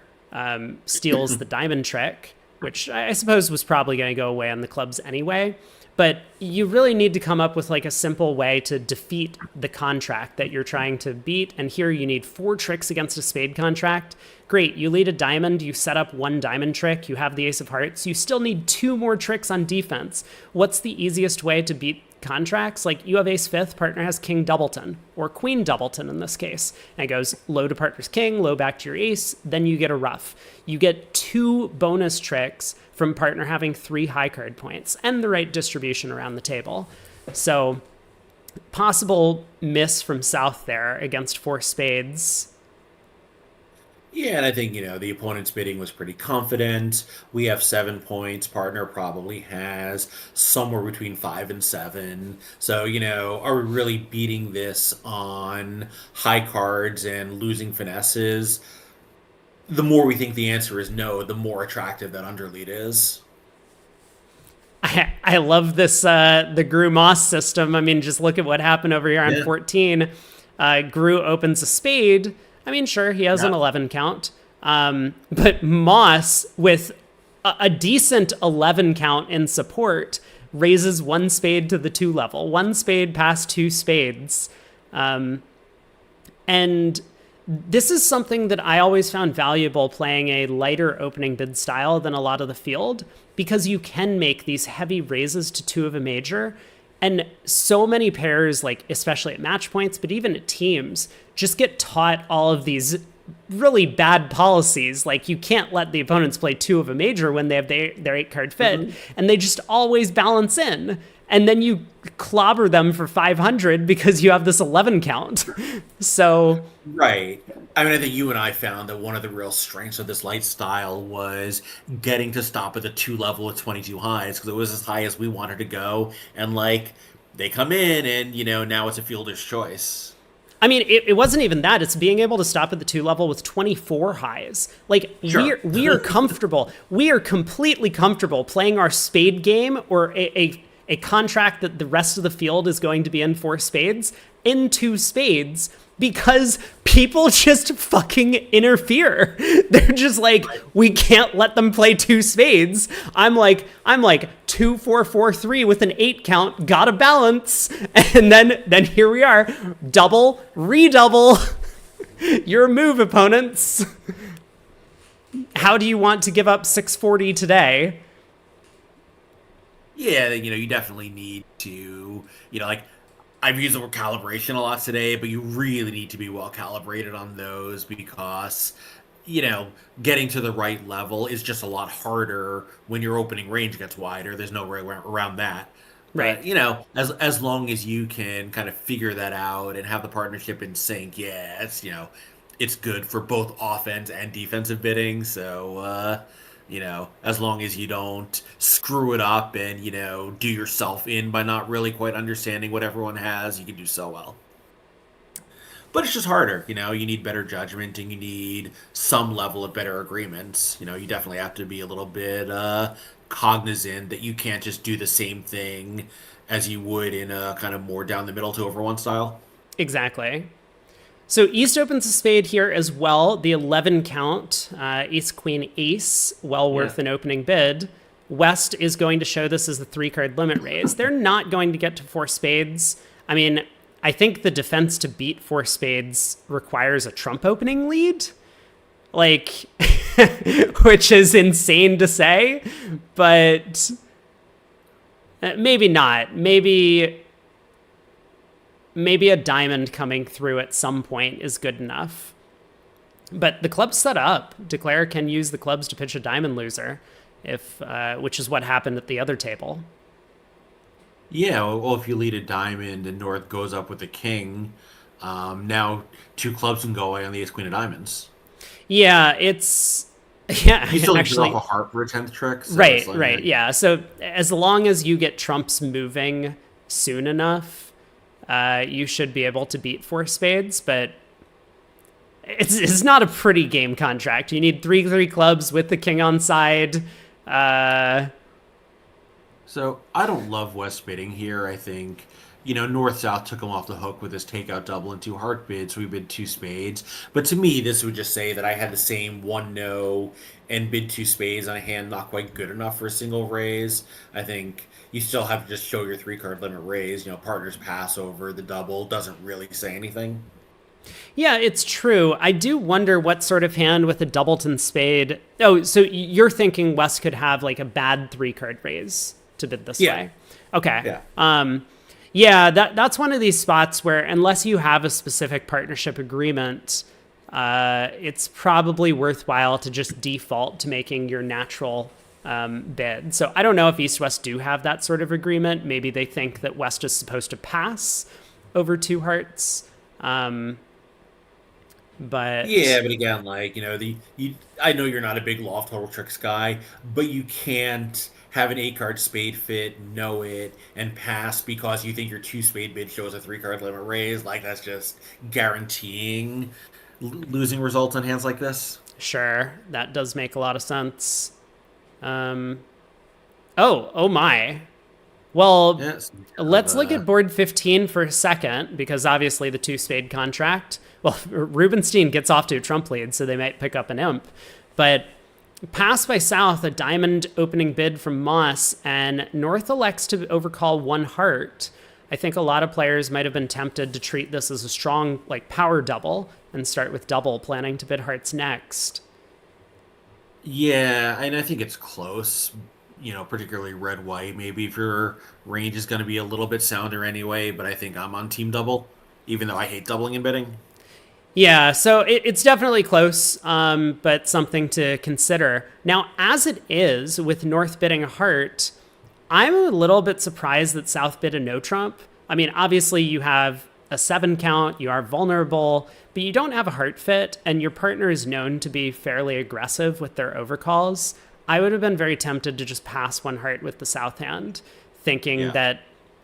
steals the diamond trick, which I suppose was probably going to go away on the clubs anyway. But you really need to come up with like a simple way to defeat the contract that you're trying to beat. And here you need 4 tricks against a spade contract. Great, you lead a diamond, you set up 1 diamond trick, you have the ace of hearts. You still need 2 more tricks on defense. What's the easiest way to beat contracts? Like you have ace fifth, partner has king doubleton, or queen doubleton in this case. And it goes low to partner's king, low back to your ace, then you get a ruff. You get 2 bonus tricks from partner having 3 high card points and the right distribution around the table. So possible miss from South there against 4 spades. Yeah, and I think, the opponent's bidding was pretty confident. We have 7 points. Partner probably has somewhere between 5 and 7. So, are we really beating this on high cards and losing finesses? The more we think the answer is no, the more attractive that underlead is. I love this, the Gru Moss system. I mean, just look at what happened over here on 14. Gru opens a spade. I mean, sure, he has an 11 count. But Moss, with a decent 11 count in support, raises 1 spade to the 2 level. 1 spade past 2 spades. And this is something that I always found valuable playing a lighter opening bid style than a lot of the field, because you can make these heavy raises to 2 of a major. And so many pairs, like especially at match points, but even at teams, just get taught all of these really bad policies. Like you can't let the opponents play 2 of a major when they have their 8-card fit, and they just always balance in. And then you clobber them for 500 because you have this 11 count. So right. I mean, I think you and I found that one of the real strengths of this light style was getting to stop at the 2 level with 22 highs, because it was as high as we wanted to go. And they come in and, now it's a fielder's choice. I mean, it wasn't even that. It's being able to stop at the 2 level with 24 highs. Like, Sure. we are comfortable. We are completely comfortable playing our spade game or a contract that the rest of the field is going to be in 4 spades into spades because people just fucking interfere. They're just like, we can't let them play 2 spades. I'm like 2 4 4 3 with an 8 count, gotta balance, and then here we are, double, redouble. Your move, opponents. How do you want to give up 640 today? Yeah, you definitely need to, like, I've used the word calibration a lot today, but you really need to be well calibrated on those because, getting to the right level is just a lot harder when your opening range gets wider. There's no way around that. Right. But, as long as you can kind of figure that out and have the partnership in sync, yeah, it's good for both offense and defensive bidding. So, as long as you don't screw it up and, do yourself in by not really quite understanding what everyone has, you can do so well. But it's just harder, you need better judgment and you need some level of better agreements. You definitely have to be a little bit cognizant that you can't just do the same thing as you would in a kind of more down the middle 2-over-1 style. Exactly. So East opens a spade here as well. The 11 count, ace, queen, ace, well worth an opening bid. West is going to show this as the 3-card limit raise. They're not going to get to 4 spades. I mean, I think the defense to beat 4 spades requires a trump opening lead, like, which is insane to say, but maybe not. Maybe a diamond coming through at some point is good enough. But the club's set up. Declare can use the clubs to pitch a diamond loser, which is what happened at the other table. Yeah, well, if you lead a diamond and North goes up with a king, now 2 clubs can go away on the ace queen of diamonds. Yeah, it's... Yeah, You still actually, need to draw a heart for a 10th trick. So right, it's like, right, yeah. So as long as you get trumps moving soon enough, you should be able to beat 4 spades, but it's not a pretty game contract. You need 3 clubs with the king on side. So I don't love West bidding here. I think, North-South took him off the hook with his takeout double and 2 heart bids, so we bid 2 spades. But to me, this would just say that I had the same 1 no and bid 2 spades on a hand not quite good enough for a single raise. I think you still have to just show your 3-card limit raise. Partners pass over the double doesn't really say anything. Yeah, it's true. I do wonder what sort of hand with a doubleton spade. Oh, so you're thinking West could have like a bad 3-card raise to bid this way. Okay. Yeah. Yeah, that's one of these spots where unless you have a specific partnership agreement, it's probably worthwhile to just default to making your natural bid. So I don't know if East-West do have that sort of agreement. Maybe they think that West is supposed to pass over 2 hearts. But Yeah, but again, like, I know you're not a big law of total tricks guy, but you can't have an 8-card spade fit, know it, and pass because you think your 2 spade bid shows a 3-card limit raise. Like, that's just guaranteeing losing results on hands like this. sure, that does make a lot of sense. Oh my. Well, Yes. let's look at board 15 for a second, because obviously the 2 spade contract, well, Rubenstein gets off to a trump lead, so they might pick up an imp. But pass by South, a diamond opening bid from Moss, and North elects to overcall 1 heart. I think a lot of players might have been tempted to treat this as a strong, like, power double and start with double, planning to bid hearts next. Yeah, and I think it's close, particularly red-white. Maybe if your range is going to be a little bit sounder anyway, but I think I'm on team double, even though I hate doubling and bidding. Yeah, so it's definitely close, but something to consider. Now, as it is, with North bidding a heart, I'm a little bit surprised that South bid a no trump. I mean, obviously you have a 7 count, you are vulnerable, but you don't have a heart fit, and your partner is known to be fairly aggressive with their overcalls. I would have been very tempted to just pass 1 heart with the South hand, thinking Yeah. that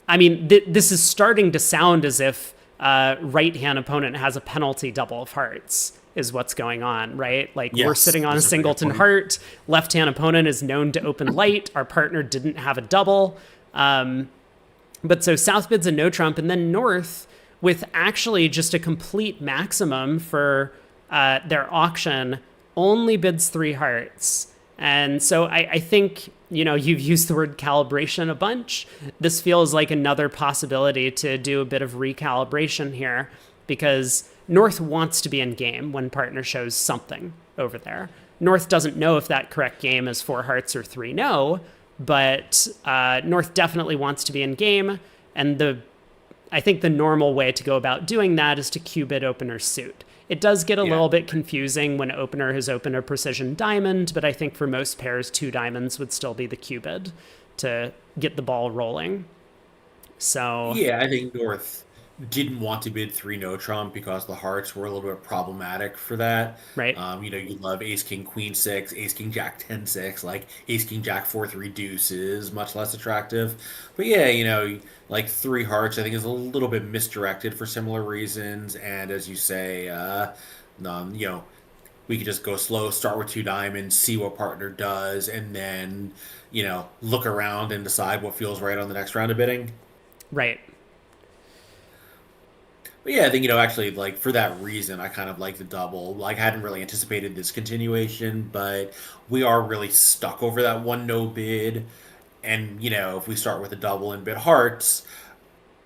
I mean, this is starting to sound as if right-hand opponent has a penalty double of hearts is what's going on, right? Like we're Yes, sitting on a that's a very good singleton point. heart. Left-hand opponent is known to open light. Our partner didn't have a double. But so South bids a no trump, and then North, with actually just a complete maximum for their auction, only bids 3 hearts. And so I think, you've used the word calibration a bunch. This feels like another possibility to do a bit of recalibration here, because North wants to be in game when partner shows something over there. North doesn't know if that correct game is 4 hearts or 3 no, but North definitely wants to be in game. And I think the normal way to go about doing that is to Q-bid opener suit. It does get a little bit confusing when opener has opened a precision diamond, but I think for most pairs, 2 diamonds would still be the Q-bid to get the ball rolling. So Yeah, I think North didn't want to bid 3 no trump because the hearts were a little bit problematic for that. right, You love ace king queen 6, ace king jack 10 6, like ace king jack 4 3 deuces, much less attractive. But yeah, like 3 hearts I think is a little bit misdirected for similar reasons. And as you say, we could just go slow, start with 2 diamonds, see what partner does, and then look around and decide what feels right on the next round of bidding. right. But yeah, I think, actually, like, for that reason, I kind of like the double. Like, I hadn't really anticipated this continuation, but we are really stuck over that one no bid. And, if we start with a double and bid hearts,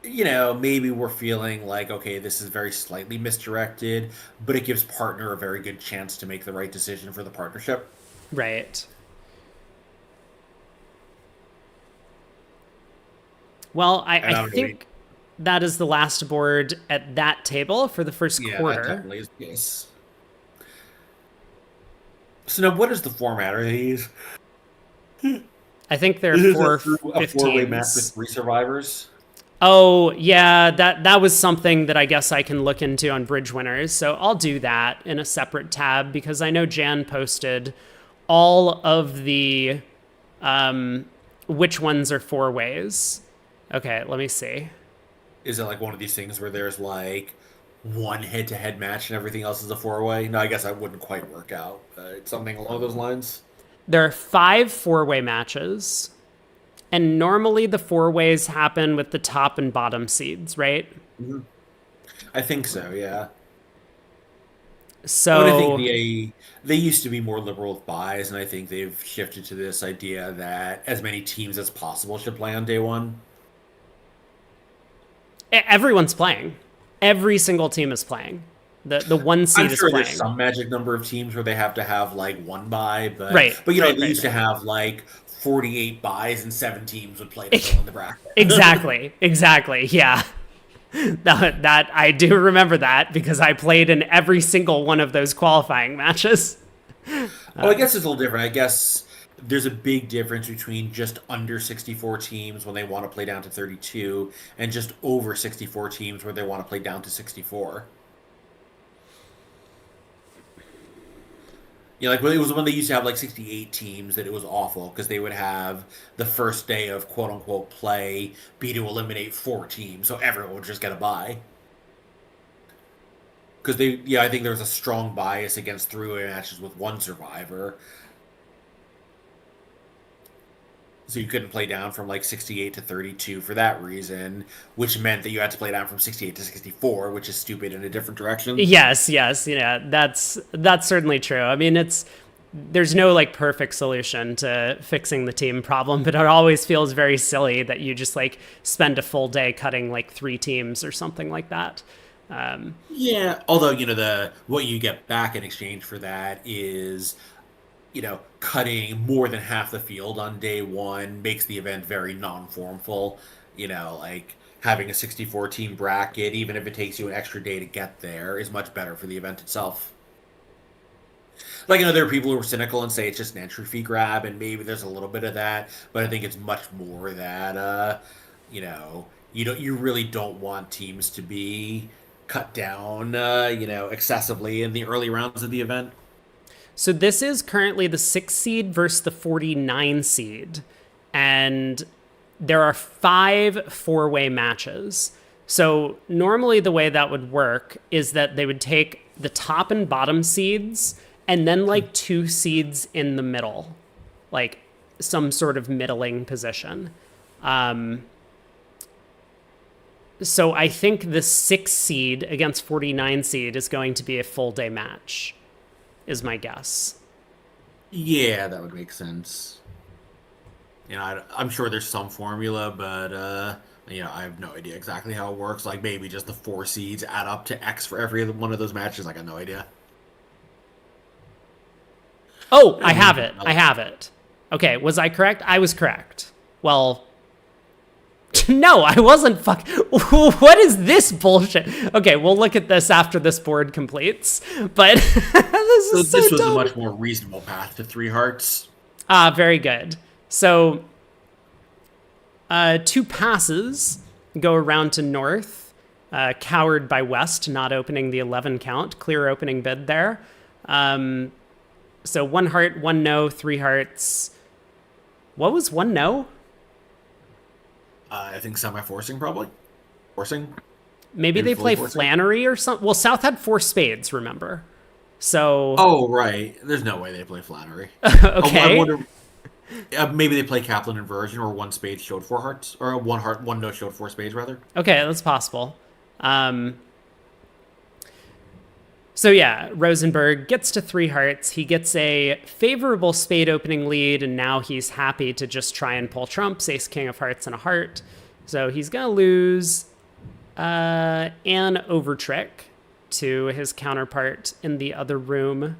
maybe we're feeling like, okay, this is very slightly misdirected, but it gives partner a very good chance to make the right decision for the partnership. Right. Well, And I I don't really, think that is the last board at that table for the first yeah, that quarter. definitely is the case. So now, what is the format? Are these? I think there are This is a, 4 a four-way match with 15s. 3 survivors. Oh, yeah, that was something that I guess I can look into on Bridge Winners. So I'll do that in a separate tab because I know Jan posted all of the which ones are 4 ways. Okay, let me see. Is it like one of these things where there's like one head-to-head match and everything else is a four-way? No, I guess I wouldn't quite work out. It's something along those lines. There are 5 4-way matches, and normally the 4 ways happen with the top and bottom seeds, right? I think so, yeah. But I think So they used to be more liberal with buys, and I think they've shifted to this idea that as many teams as possible should play on day one. everyone's playing. Every single team is playing. The one I'm seed is sure there's playing. some magic number of teams where they have to have like one buy, but Right, but right, they right, used to right. have like 48 buys and 7 teams would play to fill in the bracket. Exactly. Yeah. That I do remember that because I played in every single one of those qualifying matches. Well, I guess it's a little different. I guess there's a big difference between just under 64 teams when they want to play down to 32 and just over 64 teams where they want to play down to 64. Like when it was when they used to have like 68 teams that it was awful because they would have the first day of quote unquote play be to eliminate 4 teams, so everyone would just get a bye. Because I think there was a strong bias against three-way matches with one survivor. So you couldn't play down from like 68 to 32 for that reason, which meant that you had to play down from 68 to 64, which is stupid in a different direction. Yes, yeah, that's certainly true. I mean, there's no like perfect solution to fixing the team problem, but it always feels very silly that you just like spend a full day cutting like 3 teams or something like that. Yeah, although the what you get back in exchange for that is cutting more than half the field on day one makes the event very non-formful. Like having a 64 team bracket, even if it takes you an extra day to get there, is much better for the event itself. Like, there are people who are cynical and say it's just an entry fee grab, and maybe there's a little bit of that, but I think it's much more that, you really don't want teams to be cut down, excessively in the early rounds of the event. So this is currently the 6 seed versus the 49 seed. And there are 5 four-way matches. So normally the way that would work is that they would take the top and bottom seeds and then like 2 seeds in the middle, like some sort of middling position. So I think the 6 seed against 49 seed is going to be a full day match, is my guess. Yeah, that would make sense. I'm sure there's some formula, but I have no idea exactly how it works. Like maybe just the 4 seeds add up to X for every one of those matches. Like I have no idea. Oh, I have it. I have it. Okay, was I correct? I was correct. Well, no, I wasn't. What is this bullshit? Okay, we'll look at this after this board completes. But this is so this was dumb. a much more reasonable path to 3 hearts. Very good. So, 2 passes go around to north, cowered by west, not opening the 11 count. Clear opening bid there. So 1 heart, 1 no, 3 hearts. What was 1 no? I think semi-forcing, probably. Forcing? Maybe they play forcing? Flannery or something. Well, South had 4 spades, remember? So... Oh, right. There's no way they play Flannery. Okay. I wonder, maybe they play Kaplan inversion, or 1 spade showed 4 hearts. Or 1 heart, 1 no showed 4 spades, rather. Okay, that's possible. So yeah, Rosenberg gets to 3 hearts. He gets a favorable spade opening lead, and now he's happy to just try and pull trumps, ace, king of hearts, and a heart. So he's going to lose an overtrick to his counterpart in the other room.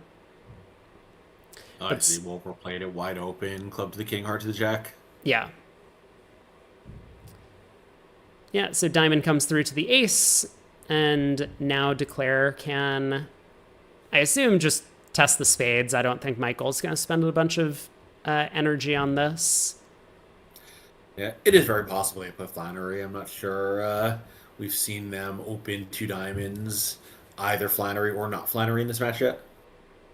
Oh, I see. Wolper played it wide open, club to the king, heart to the jack. Yeah. Yeah, so diamond comes through to the ace, and now Declare can, I assume, just test the spades. I don't think Michael's going to spend a bunch of energy on this. Yeah, it is very possible they put Flannery. I'm not sure. We've seen them open 2 diamonds, either Flannery or not Flannery in this match yet.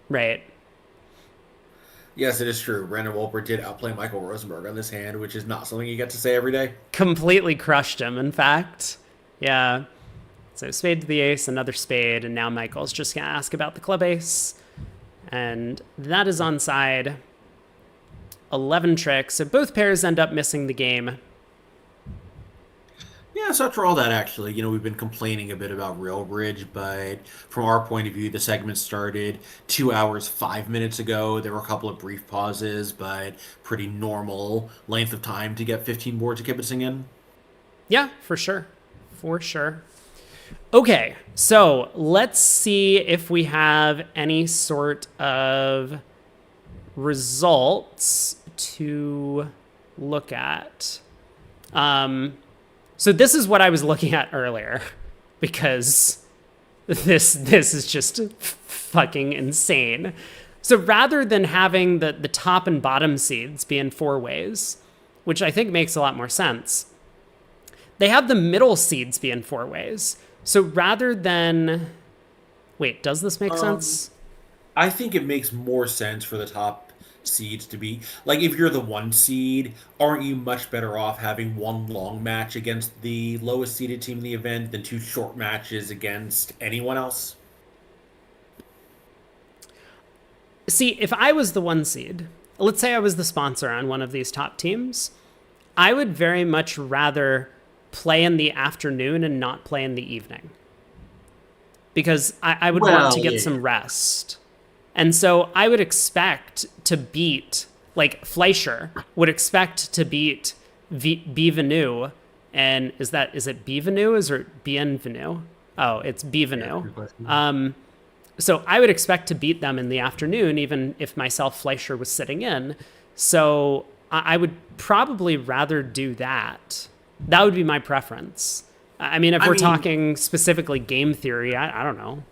Right. Yes, it is true. Brandon Wolper did outplay Michael Rosenberg on this hand, which is not something you get to say every day. Completely crushed him, in fact. Yeah. So spade to the ace, another spade, and now Michael's just going to ask about the club ace. And that is onside. 11 tricks. So both pairs end up missing the game. Yeah, so after all that, actually, we've been complaining a bit about Railbridge, but from our point of view, the segment started 2 hours, 5 minutes ago. There were a couple of brief pauses, but pretty normal length of time to get 15 boards of kibitzing in. Yeah, for sure. For sure. Okay, so let's see if we have any sort of results to look at. So this is what I was looking at earlier, because this is just fucking insane. So rather than having the top and bottom seeds be in 4 ways, which I think makes a lot more sense, they have the middle seeds be in 4 ways. So rather than... Wait, does this make sense? I think it makes more sense for the top seeds to be... Like, if you're the 1 seed, aren't you much better off having 1 long match against the lowest seeded team in the event than 2 short matches against anyone else? See, if I was the 1 seed, let's say I was the sponsor on one of these top teams, I would very much rather play in the afternoon and not play in the evening, because I would want to get some rest. And so I would expect to beat, like Fleischer would expect to beat Bienvenue. And is it Bienvenue? Is it Bienvenue? Oh, it's Bienvenue. So I would expect to beat them in the afternoon, even if myself, Fleischer, was sitting in. So I would probably rather do that. That would be my preference. I mean, if we're talking specifically game theory, I don't know.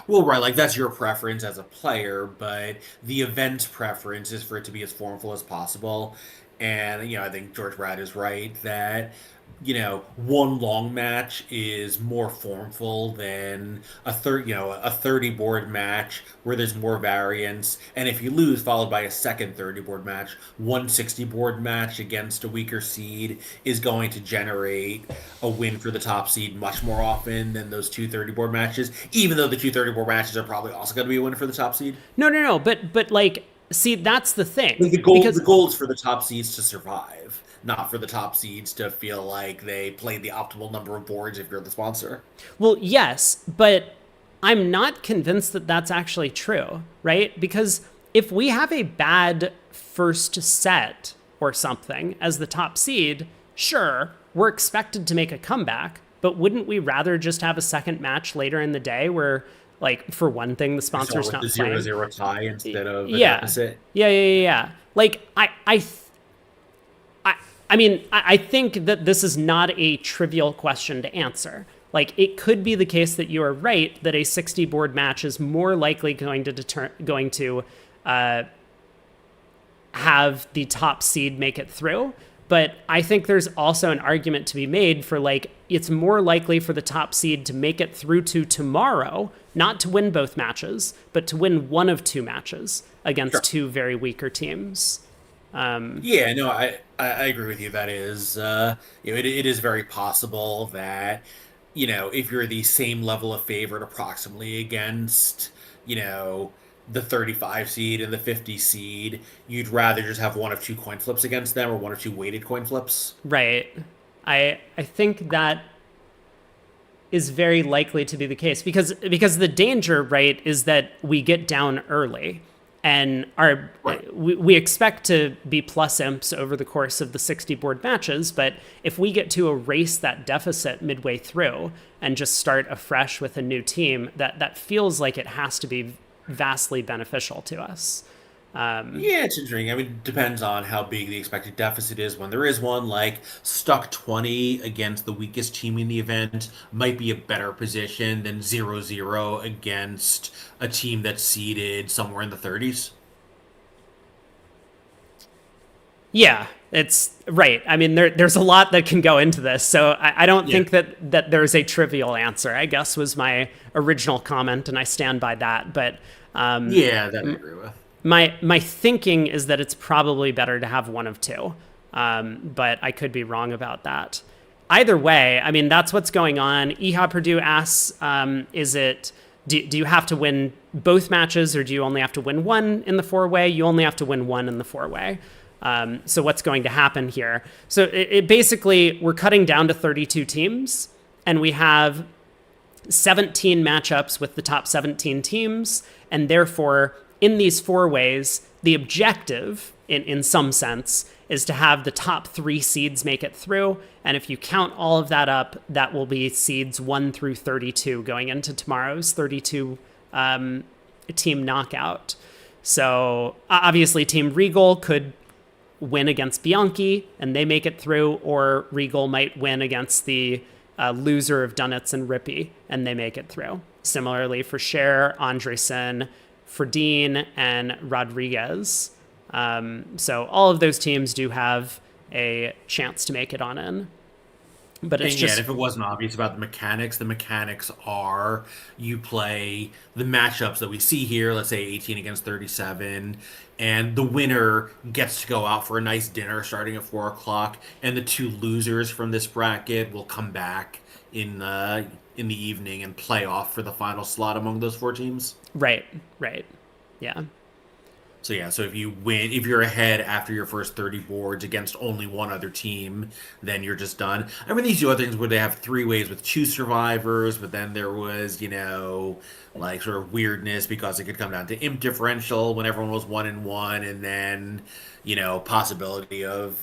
Well, right, like that's your preference as a player, but the event's preference is for it to be as formful as possible. And, I think George Brad is right that one long match is more formful than a 30 board match where there's more variance. And if you lose, followed by a second 30 board match, 160 board match against a weaker seed is going to generate a win for the top seed much more often than those two 30 board matches, even though the two 30 board matches are probably also going to be a win for the top seed. No. But like, see, that's the thing. Like Because the goal is for the top seeds to survive, not for the top seeds to feel like they played the optimal number of boards if you're the sponsor. well, yes, but I'm not convinced that that's actually true, right? Because if we have a bad first set or something as the top seed, sure, we're expected to make a comeback, but wouldn't we rather just have a second match later in the day where, like, for one thing, the Start sponsor's with not the playing? 0-0 tie instead of a Yeah. deficit. Yeah. Like, I mean, I think that this is not a trivial question to answer. Like, it could be the case that you are right that a 60 board match is more likely going to have the top seed make it through. But I think there's also an argument to be made for, like, it's more likely for the top seed to make it through to tomorrow, not to win both matches, but to win one of two matches against two very weaker teams. Yeah, no, I agree with you. That is, it is very possible that, if you're the same level of favorite approximately against, the 35 seed and the 50 seed, you'd rather just have one of two coin flips against them or one or two weighted coin flips. Right. I think that is very likely to be the case because the danger, right, is that we get down early and we expect to be plus imps over the course of the 60 board matches, but if we get to erase that deficit midway through and just start afresh with a new team, that feels like it has to be vastly beneficial to us. Yeah, it's interesting. I mean, it depends on how big the expected deficit is when there is one. Like, stuck 20 against the weakest team in the event might be a better position than 0-0 against a team that's seeded somewhere in the 30s. Yeah, it's right. I mean, there's a lot that can go into this, so I don't think that there's a trivial answer, I guess, was my original comment, and I stand by that. But Yeah, that I agree with. my thinking is that it's probably better to have one of two, but I could be wrong about that. Either way, I mean, that's what's going on. Iha Purdue asks, do you have to win both matches, or do you only have to win one in the four-way? You only have to win one in the four-way. So what's going to happen here? So it basically, we're cutting down to 32 teams, and we have 17 matchups with the top 17 teams, and therefore, in these four ways, the objective, in some sense, is to have the top three seeds make it through. And if you count all of that up, that will be seeds 1 through 32 going into tomorrow's 32 team knockout. So obviously, Team Regal could win against Bianchi and they make it through, or Regal might win against the loser of Dunitz and Rippey and they make it through. Similarly for Cher, Andresen, Fredin, and Rodriguez. So all of those teams do have a chance to make it on in. But it's just, if it wasn't obvious about the mechanics are you play the matchups that we see here, let's say 18 against 37, and the winner gets to go out for a nice dinner starting at 4 o'clock, and the two losers from this bracket will come back in the evening and play off for the final slot among those four teams. Right. Yeah. So if you win, if you're ahead after your first 30 boards against only one other team, then you're just done. I mean, these two other things where they have three ways with two survivors, but then there was, like sort of weirdness because it could come down to imp differential when everyone was 1-1, and then, possibility of,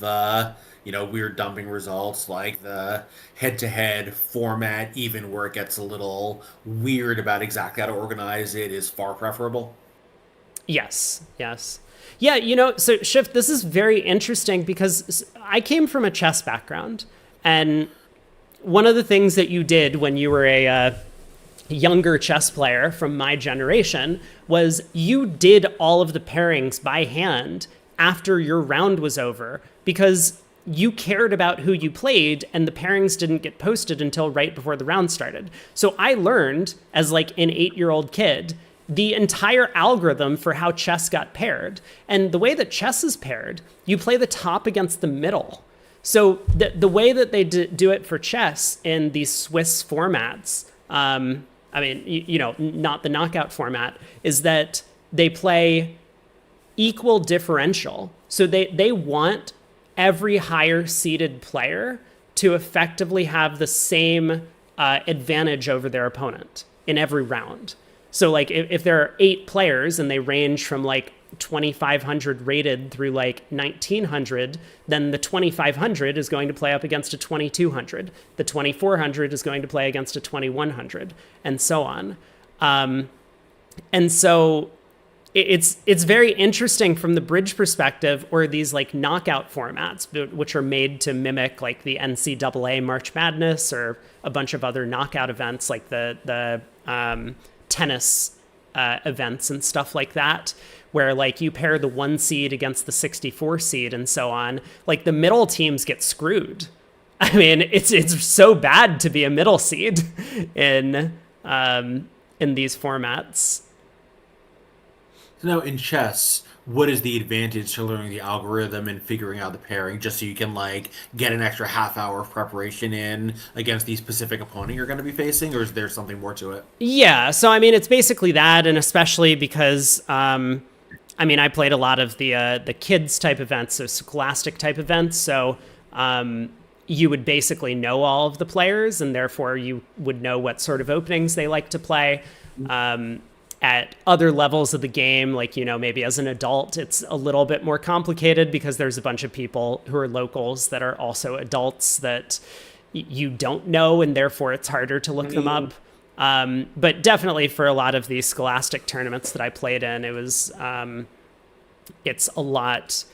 weird dumping results like the head-to-head format, even where it gets a little weird about exactly how to organize it, is far preferable. Yes. Yeah, so Shift, this is very interesting because I came from a chess background, and one of the things that you did when you were a younger chess player from my generation was you did all of the pairings by hand after your round was over, because you cared about who you played, and the pairings didn't get posted until right before the round started. So I learned as like an 8-year-old kid the entire algorithm for how chess got paired. And the way that chess is paired, you play the top against the middle. So the way that they do it for chess in these Swiss formats, I mean, you know, not the knockout format, is that they play equal differential. So they want every higher seeded player to effectively have the same advantage over their opponent in every round. So like if there are 8 players and they range from like 2,500 rated through like 1,900, then the 2,500 is going to play up against a 2,200. The 2,400 is going to play against a 2,100, and so on. And so it's very interesting from the bridge perspective, or these like knockout formats, which are made to mimic like the NCAA March Madness or a bunch of other knockout events like the tennis events and stuff like that, where like you pair the 1 seed against the 64 seed and so on. Like the middle teams get screwed. I mean, it's so bad to be a middle seed in these formats. Now, in chess, what is the advantage to learning the algorithm and figuring out the pairing just so you can, like, get an extra half hour of preparation in against the specific opponent you're going to be facing, or is there something more to it? Yeah, so, I mean, it's basically that, and especially because, I mean, I played a lot of the kids type events, so scholastic type events, so you would basically know all of the players, and therefore you would know what sort of openings they like to play. At other levels of the game, like, you know, maybe as an adult, it's a little bit more complicated because there's a bunch of people who are locals that are also adults that you don't know, and therefore it's harder to look them up. But definitely for a lot of these scholastic tournaments that I played in, it was, it's a lot...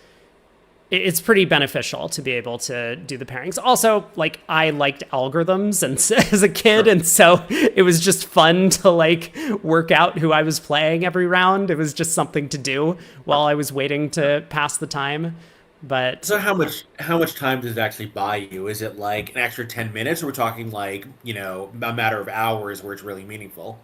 It's pretty beneficial to be able to do the pairings. Also, like, I liked algorithms and as a kid, and so it was just fun to like work out who I was playing every round. It was just something to do while I was waiting to pass the time. But so how much time does it actually buy you? Is it like an extra 10 minutes, or we're talking like, you know, a matter of hours where it's really meaningful?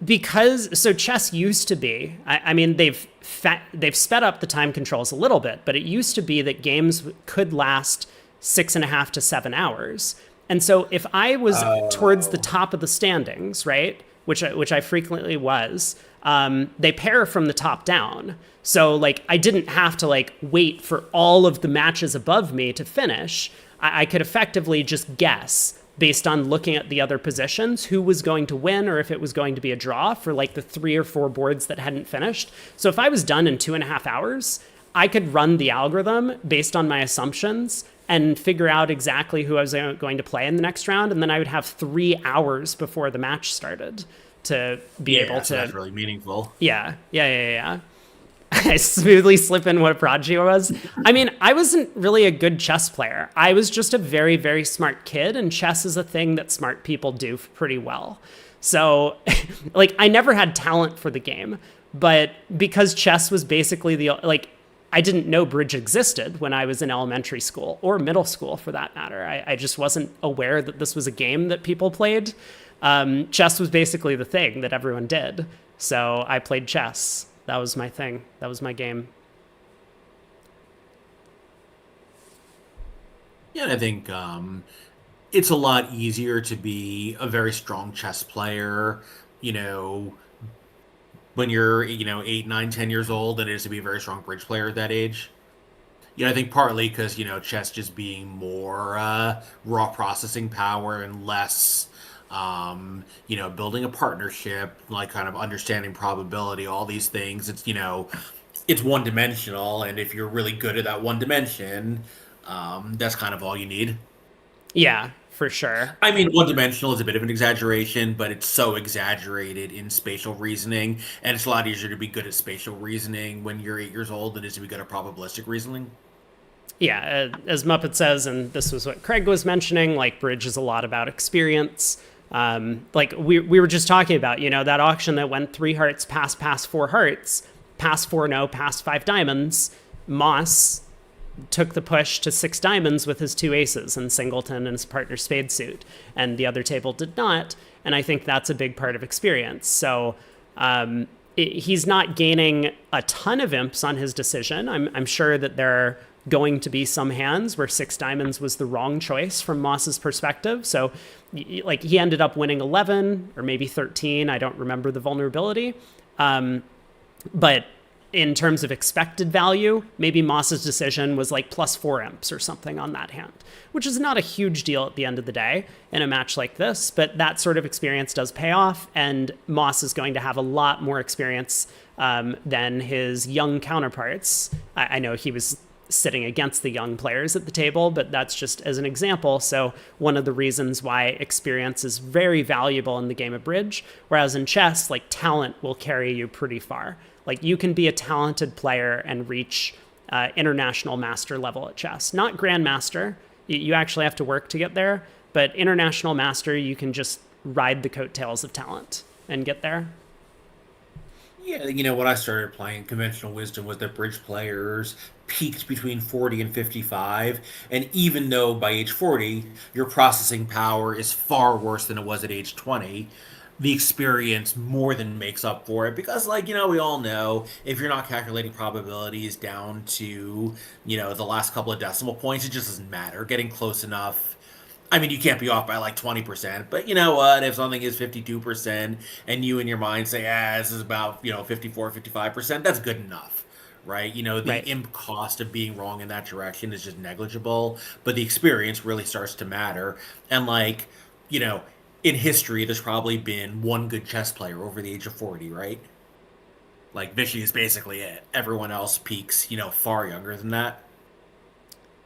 Because so chess used to be, I mean, they've sped up the time controls a little bit, but it used to be that games could last 6.5 to 7 hours. And so if I was towards the top of the standings, right, which I frequently was, they pair from the top down. So like I didn't have to like wait for all of the matches above me to finish. I could effectively just guess based on looking at the other positions, who was going to win or if it was going to be a draw for like the 3 or 4 boards that hadn't finished. So if I was done in 2.5 hours, I could run the algorithm based on my assumptions and figure out exactly who I was going to play in the next round. And then I would have 3 hours before the match started to be able to... So that's really meaningful. Yeah. I smoothly slip in what prodigy was. I mean, I wasn't really a good chess player. I was just a very, very smart kid, and chess is a thing that smart people do pretty well. So, like, I never had talent for the game, but because chess was basically I didn't know bridge existed when I was in elementary school or middle school, for that matter. I just wasn't aware that this was a game that people played. Chess was basically the thing that everyone did. So I played chess. That was my thing. That was my game. Yeah, and I think it's a lot easier to be a very strong chess player, you know, when you're, you know, 8, 9, 10 years old than it is to be a very strong bridge player at that age. You know, I think partly because, you know, chess just being more raw processing power and less... you know, building a partnership, like kind of understanding probability, all these things. It's, you know, it's one dimensional. And if you're really good at that one dimension, that's kind of all you need. Yeah, for sure. I mean, one dimensional is a bit of an exaggeration, but it's so exaggerated in spatial reasoning. And it's a lot easier to be good at spatial reasoning when you're 8 years old than it is to be good at probabilistic reasoning. Yeah, as Muppet says, and this was what Craig was mentioning, like bridge is a lot about experience. Like we were just talking about, you know, that auction that went 3 hearts, pass 4 hearts, pass 4 no, pass 5 diamonds. Moss took the push to 6 diamonds with his 2 aces and singleton and his partner spade suit, and the other table did not. And I think that's a big part of experience. So he's not gaining a ton of imps on his decision. I'm sure that there are going to be some hands where 6 diamonds was the wrong choice from Moss's perspective. So like he ended up winning 11 or maybe 13. I don't remember the vulnerability. But in terms of expected value, maybe Moss's decision was like +4 imps or something on that hand, which is not a huge deal at the end of the day in a match like this, but that sort of experience does pay off, and Moss is going to have a lot more experience than his young counterparts. I know he was sitting against the young players at the table, but that's just as an example. So one of the reasons why experience is very valuable in the game of bridge, whereas in chess, like talent will carry you pretty far. Like you can be a talented player and reach international master level at chess, not grandmaster. You actually have to work to get there, but international master, you can just ride the coattails of talent and get there. Yeah, when I started playing, conventional wisdom was that bridge players peaked between 40 and 55, and even though by age 40, your processing power is far worse than it was at age 20, the experience more than makes up for it, because we all know if you're not calculating probabilities down to the last couple of decimal points, it just doesn't matter. Getting close enough, I mean, you can't be off by like 20%, but you know what, if something is 52% and you in your mind say this is about 54, 55%, that's good enough, right? The Right. imp cost of being wrong in that direction is just negligible, but the experience really starts to matter. And in history, there's probably been one good chess player over the age of 40, right? Like, Vichy is basically it. Everyone else peaks, far younger than that.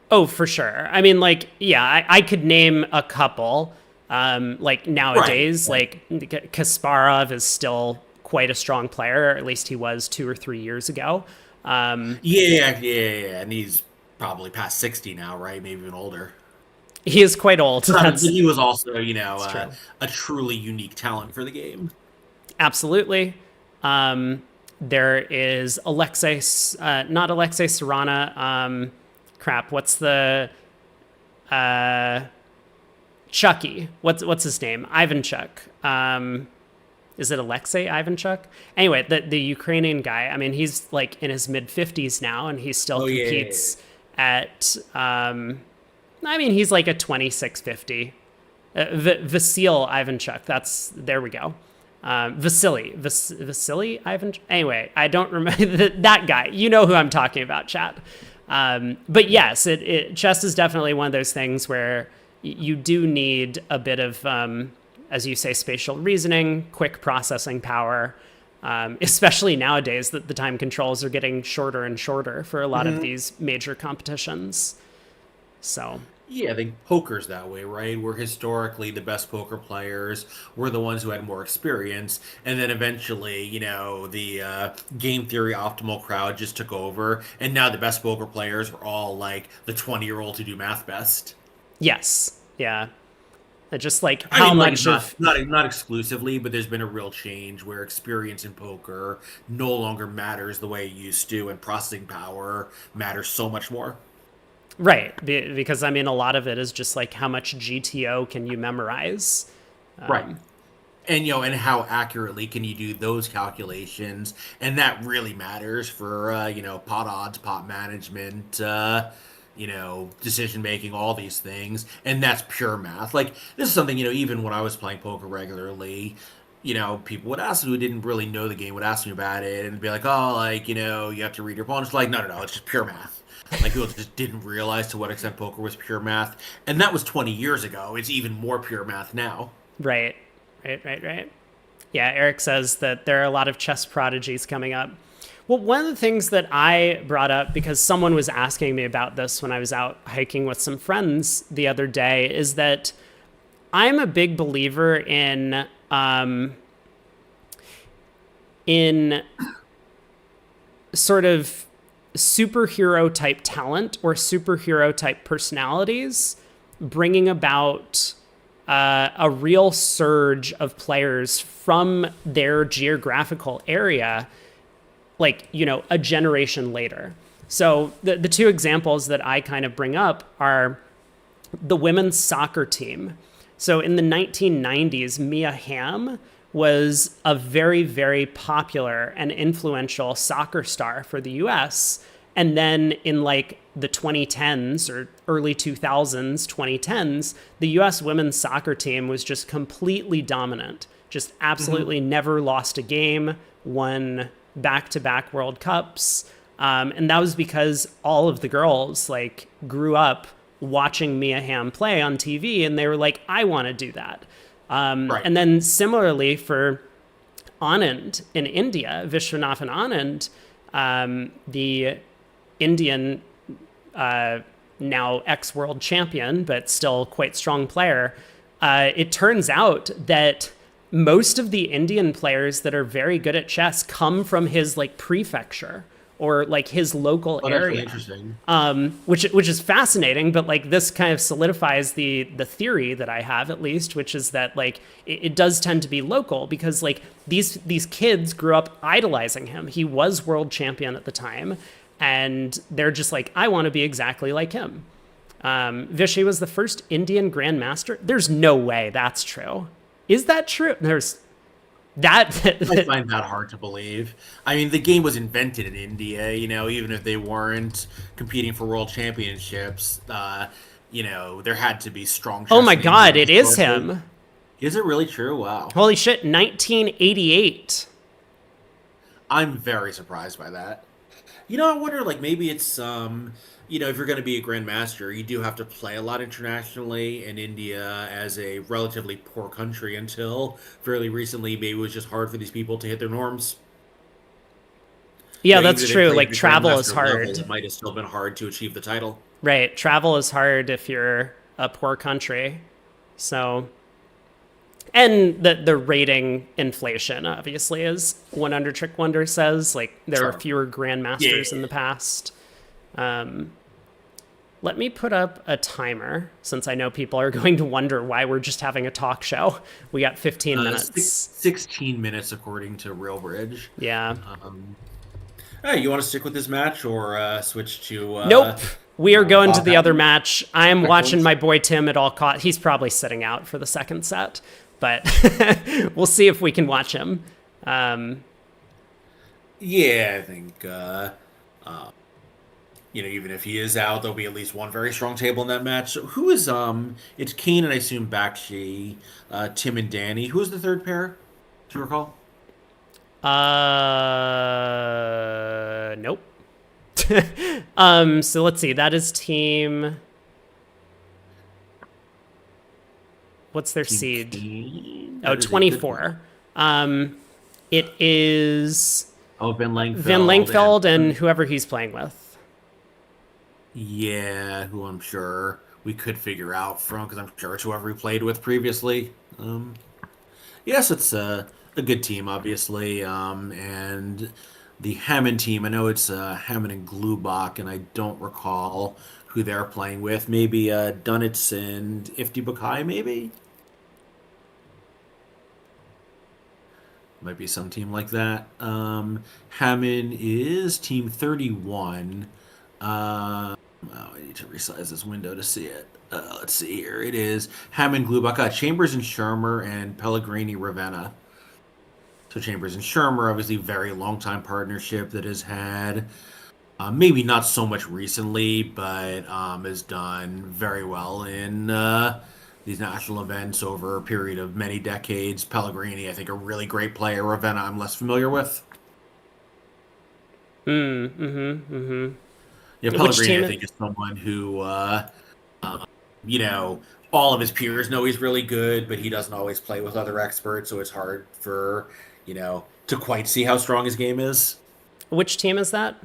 Oh, for sure. I mean, I could name a couple. Nowadays, Right. Kasparov is still quite a strong player, or at least he was 2 or 3 years ago. Yeah. And he's probably past 60 now, right? Maybe even older. He is quite old. But he was also, That's true. a truly unique talent for the game. Absolutely. There is Alexei, not Alexei Serrana. What's the Chucky? What's his name? Ivanchuk. Is it Alexei Ivanchuk? Anyway, the Ukrainian guy. I mean, he's like in his mid-50s now, and he still competes at. I mean, he's like a 2650. Vasil Ivanchuk. There we go. Vasily Ivanchuk. Anyway, I don't remember that guy. You know who I'm talking about, chat. But yes, chess is definitely one of those things where you do need a bit of, as you say, spatial reasoning, quick processing power, especially nowadays that the time controls are getting shorter and shorter for a lot of these major competitions. So Yeah, I think poker's that way, right? Where historically the best poker players were the ones who had more experience, and then eventually, the game theory optimal crowd just took over, and now the best poker players are all like the 20-year-old who do math best. yes, yeah, just like I how mean, much not of not exclusively, but there's been a real change where experience in poker no longer matters the way it used to, and processing power matters so much more. right, because I mean a lot of it is just like how much GTO can you memorize. Right. And how accurately can you do those calculations, and that really matters for pot odds, pot management, decision making, all these things, and that's pure math. Like, this is something, even when I was playing poker regularly, people would ask me who didn't really know the game would ask me about it and be like, oh, you have to read your opponents. Like, no, it's just pure math. Like, people just didn't realize to what extent poker was pure math, and that was 20 years ago. It's even more pure math now. Right. Yeah, Eric says that there are a lot of chess prodigies coming up. Well, one of the things that I brought up, because someone was asking me about this when I was out hiking with some friends the other day, is that I'm a big believer in sort of superhero type talent or superhero type personalities bringing about a real surge of players from their geographical area, a generation later. So the two examples that I kind of bring up are the women's soccer team. So in the 1990s, Mia Hamm was a very, very popular and influential soccer star for the US. And then in like the 2010s or early 2000s, 2010s, the US women's soccer team was just completely dominant, just absolutely never lost a game, won back-to-back World Cups. And that was because all of the girls like grew up watching Mia Hamm play on TV, and they were like, I want to do that. Right. And then similarly for Anand in India, Vishwanathan Anand, the Indian, now ex-world champion, but still quite strong player, it turns out that most of the Indian players that are very good at chess come from his like prefecture or like his local area, interesting. which is fascinating. But like this kind of solidifies the theory that I have, at least, which is that like it does tend to be local because like these kids grew up idolizing him. He was world champion at the time, and they're just like, I want to be exactly like him. Vishy was the first Indian grandmaster. There's no way that's true. Is that true? There's that. I find that hard to believe. I mean, the game was invented in India, even if they weren't competing for world championships, there had to be strong. Oh my God, it is him. Is it really true? Wow. Holy shit, 1988. I'm very surprised by that. I wonder, like, maybe it's, if you're going to be a grandmaster, you do have to play a lot internationally, and India, as a relatively poor country until fairly recently, maybe it was just hard for these people to hit their norms. Yeah, that's true. Like, travel is hard. Level, it might have still been hard to achieve the title. Right. Travel is hard if you're a poor country. So, and the rating inflation, obviously, as One Under Trick Wonder says, like, there are fewer grandmasters in the past. Let me put up a timer, since I know people are going to wonder why we're just having a talk show. We got 15 minutes. 16 minutes, according to RealBridge. Yeah. Hey, you want to stick with this match or switch to... Nope. We are going to the other match. I am watching my boy Tim at all costs. He's probably sitting out for the second set, but we'll see if we can watch him. Yeah, I think... even if he is out, there'll be at least one very strong table in that match. So who is, it's Kane and I assume Bakshi, Tim and Danny. Who is the third pair? Do you recall? Nope. So let's see. That is team. What's their seed? Kane? Oh, 24. It is. Oh, Van Langfeld. Van Langfeld and whoever he's playing with. Yeah, who I'm sure we could figure out from, because I'm sure it's whoever we played with previously. Yes, it's a good team, obviously. And the Hammond team, I know it's Hammond and Glubach, and I don't recall who they're playing with. Maybe Dunitz and Ifti Bukai, maybe? Might be some team like that. Hammond is team 31. I need to resize this window to see it. Let's see here. It is Hammond, Glubach, Chambers and Shermer, and Pellegrini Ravenna. So Chambers and Shermer, obviously, very long time partnership that has had maybe not so much recently, but has done very well in these national events over a period of many decades. Pellegrini, I think, a really great player. Ravenna, I'm less familiar with. Yeah, Pellegrini, I think, is someone who, all of his peers know he's really good, but he doesn't always play with other experts, so it's hard for, to quite see how strong his game is. Which team is that?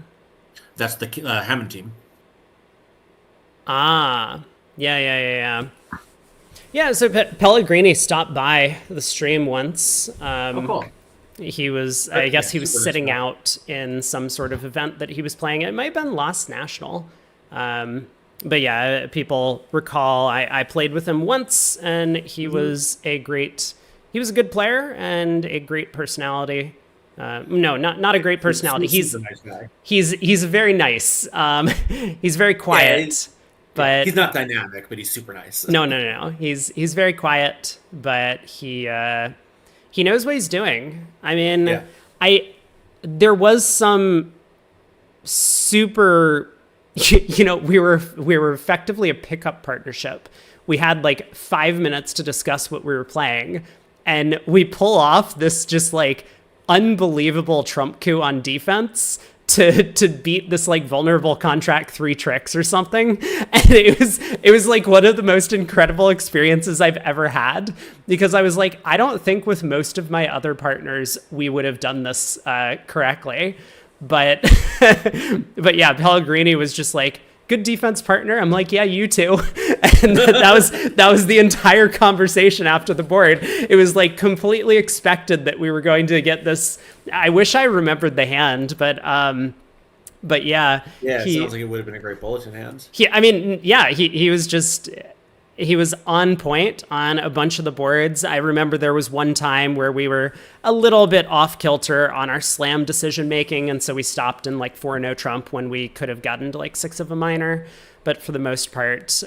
That's the Hammond team. Ah, yeah. Yeah, so Pellegrini stopped by the stream once. Cool. He was, I guess he was sitting out in some sort of event that he was playing. It might have been Lost National. But yeah, people recall I played with him once, and he was a good player and a great personality. No, not a great personality. He's a nice guy. He's very nice. He's very quiet, but He's not dynamic, but he's super nice. no. He's very quiet, but he knows what he's doing. I mean, there was some super, we were effectively a pickup partnership. We had like 5 minutes to discuss what we were playing, and we pull off this just like unbelievable trump coup on defense to beat this like vulnerable contract 3 tricks or something. And it was like one of the most incredible experiences I've ever had, because I was like, I don't think with most of my other partners we would have done this correctly, but but yeah, Pellegrini was just like, good defense partner. I'm like, yeah, you too. And that was the entire conversation after the board. It was like completely expected that we were going to get this. I wish I remembered the hand, but yeah. Yeah, it sounds like it would have been a great bulletin hand. He was on point on a bunch of the boards. I remember there was one time where we were a little bit off kilter on our slam decision making, and so we stopped in like 4-0 trump when we could have gotten to like 6 of a minor. But for the most part,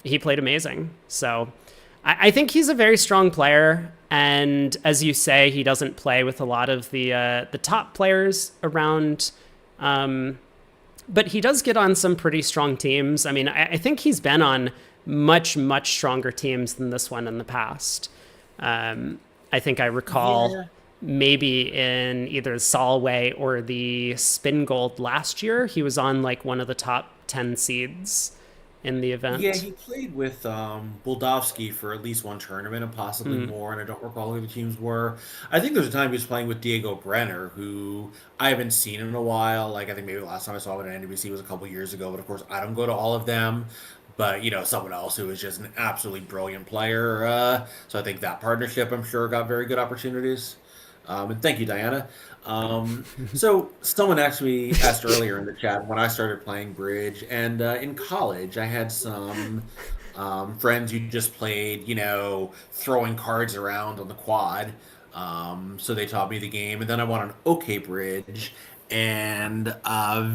he played amazing. So I think he's a very strong player, and as you say, he doesn't play with a lot of the top players around. But he does get on some pretty strong teams. I mean, I think he's been on much stronger teams than this one in the past. I think I recall maybe in either Solway or the Spin Gold last year, he was on like one of the top 10 seeds in the event. Yeah, he played with Buldovsky for at least one tournament and possibly more, and I don't recall who the teams were. I think there's a time he was playing with Diego Brenner, who I haven't seen in a while. Like, I think maybe the last time I saw him at NABC was a couple years ago, but of course I don't go to all of them. But, someone else who is just an absolutely brilliant player. So I think that partnership, I'm sure, got very good opportunities. And thank you, Diana. So someone actually asked earlier in the chat when I started playing bridge, and in college I had some friends who just played, throwing cards around on the quad. So they taught me the game, and then I went on OK Bridge, and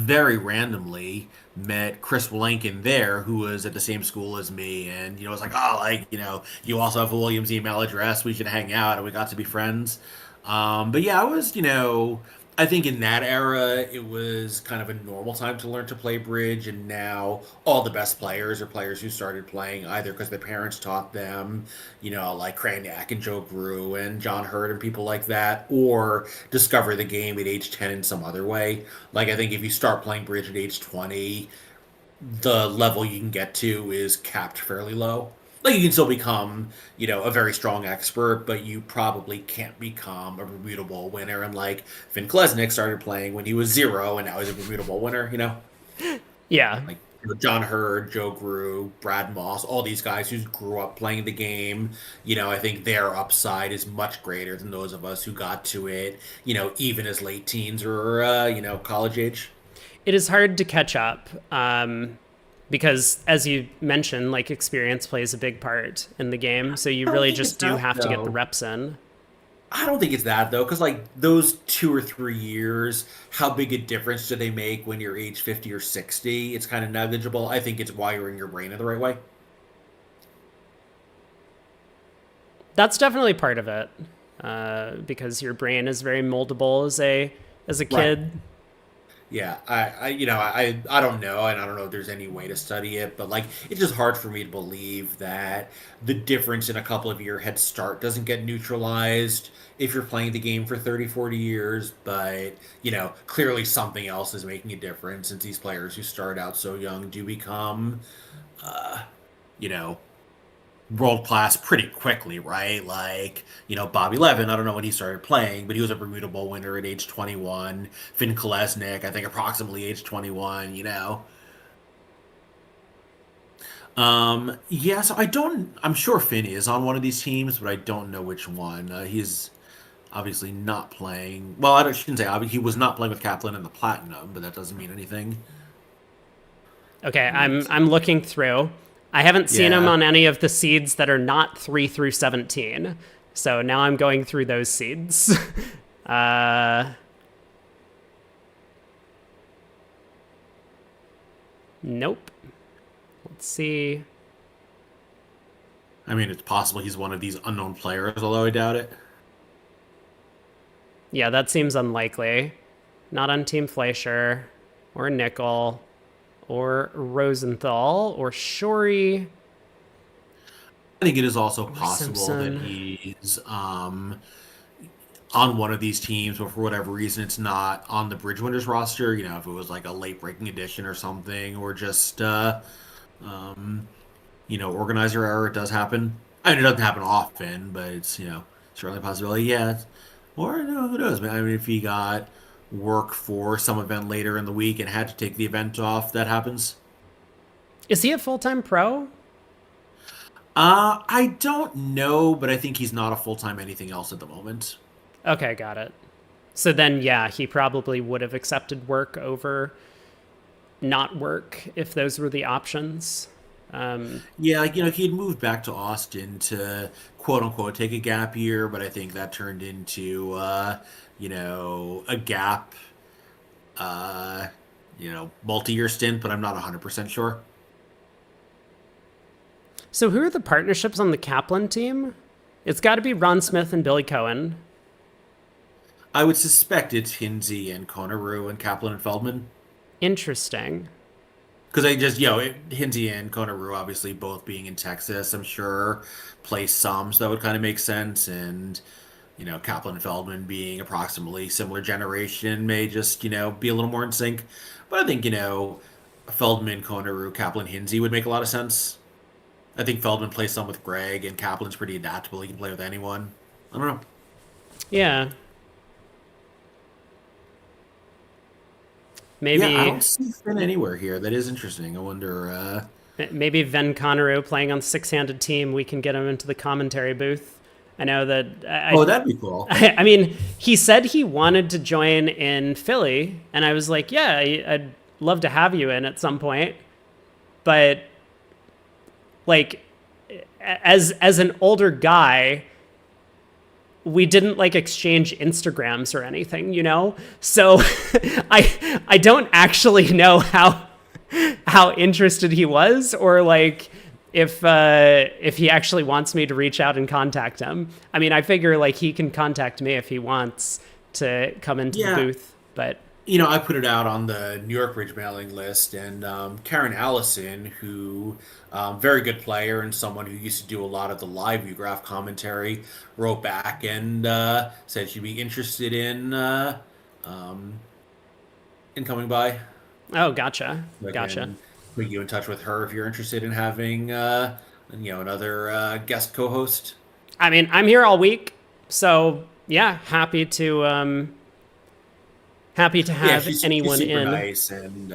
very randomly met Chris Walenkin there, who was at the same school as me, and was like, you also have a Williams email address, we should hang out, and we got to be friends. But yeah, I was, I think in that era, it was kind of a normal time to learn to play bridge, and now all the best players are players who started playing either because their parents taught them, like Kraniak and Joe Grew and John Hurd and people like that, or discover the game at age 10 in some other way. Like, I think if you start playing bridge at age 20, the level you can get to is capped fairly low. Like, you can still become, a very strong expert, but you probably can't become a Bermuda winner. And like Finn Klesnik started playing when he was 0, and now he's a Bermuda winner, Yeah. Like John Hurd, Joe Grew, Brad Moss, all these guys who grew up playing the game, I think their upside is much greater than those of us who got to it, even as late teens or, college age. It is hard to catch up. Because, as you mentioned, like, experience plays a big part in the game, so you really just do have to get the reps in. I don't think it's that, though, because, like, those 2 or 3 years, how big a difference do they make when you're age 50 or 60? It's kind of negligible. I think it's wiring your brain in the right way. That's definitely part of it, because your brain is very moldable as a kid. Right. Yeah, I don't know, and I don't know if there's any way to study it, but like, it's just hard for me to believe that the difference in a couple of year head start doesn't get neutralized if you're playing the game for 30, 40 years, but, clearly something else is making a difference, since these players who start out so young do become, world class pretty quickly, right? Like, Bobby Levin, I don't know when he started playing, but he was a Bermuda Bowl winner at age 21. Finn Kolesnik, I think approximately age 21, Yeah, so I'm sure Finn is on one of these teams, but I don't know which one. He's obviously not playing. Well, I shouldn't say he was not playing with Kaplan in the Platinum, but that doesn't mean anything. Okay, I'm looking through. I haven't seen him on any of the seeds that are not 3 through 17. So now I'm going through those seeds. Uh, nope. Let's see. I mean, it's possible he's one of these unknown players, although I doubt it. Yeah, that seems unlikely. Not on Team Fleischer, or Nickel, or Rosenthal, or Shori, I think it is also or possible that Simpson. he's on one of these teams, but for whatever reason, it's not on the Bridgewinners roster. You know, if it was like a late breaking edition or something, or just um, organizer error, it does happen. I mean, it doesn't happen often, but it's certainly a possibility. Yeah, or no, who knows? Man, I mean, if he got work for some event later in the week and had to take the event off, that happens. Is he a full-time pro? I don't know, but I think he's not a full time anything else at the moment. Okay, got it. So then, yeah, he probably would have accepted work over not work if those were the options. Um, Yeah, like he had moved back to Austin to quote unquote take a gap year, but I think that turned into a gap uh multi-year stint, but I'm not 100% sure. so who are the partnerships on the Kaplan team? It's got to be Ron Smith and Billy Cohen. I would suspect it's Hinsey and Konaru and Kaplan and Feldman. Interesting. Because I just, Hinsey and Konaru obviously both being in Texas, I'm sure play some, so that would kind of make sense. And, Kaplan and Feldman being approximately similar generation may just, be a little more in sync. But I think, Feldman, Konaru, Kaplan, Hinsey would make a lot of sense. I think Feldman plays some with Greg, and Kaplan's pretty adaptable. He can play with anyone. I don't know. Yeah, Yeah, I maybe don't see Finn anywhere here. That is interesting. I wonder. maybe Ven Conneru playing on six-handed team. We can get him into the commentary booth. I know that Oh, that'd be cool. I mean, he said he wanted to join in Philly, and I was like, yeah, I'd love to have you in at some point. But like, as an older guy, we didn't like exchange Instagrams or anything, you know. So I don't actually know how interested he was, or like if he actually wants me to reach out and contact him. I mean, I figure like he can contact me if he wants to come into the Yeah, booth, but I put it out on the New York Bridge mailing list, and Karen Allison, who very good player and someone who used to do a lot of the live Vugraph commentary, wrote back and said she'd be interested um, in coming by. oh, gotcha, I gotcha. can put you in touch with her if you're interested in having another guest co-host. I mean, I'm here all week, so yeah, happy to Yeah, have she's anyone super in. nice and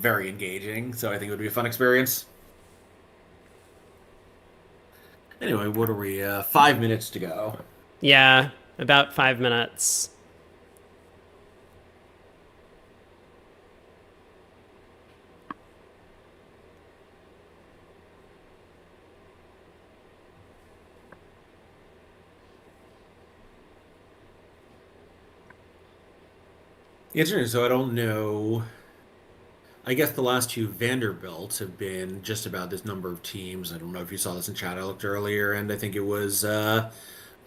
very engaging. So I think it would be a fun experience. Anyway, what are we? 5 minutes to go. Yeah, about 5 minutes. Yeah, it's interesting. So I don't know. I guess the last two Vanderbilts have been just about this number of teams. I don't know if you saw this in chat. I looked earlier, and I think it was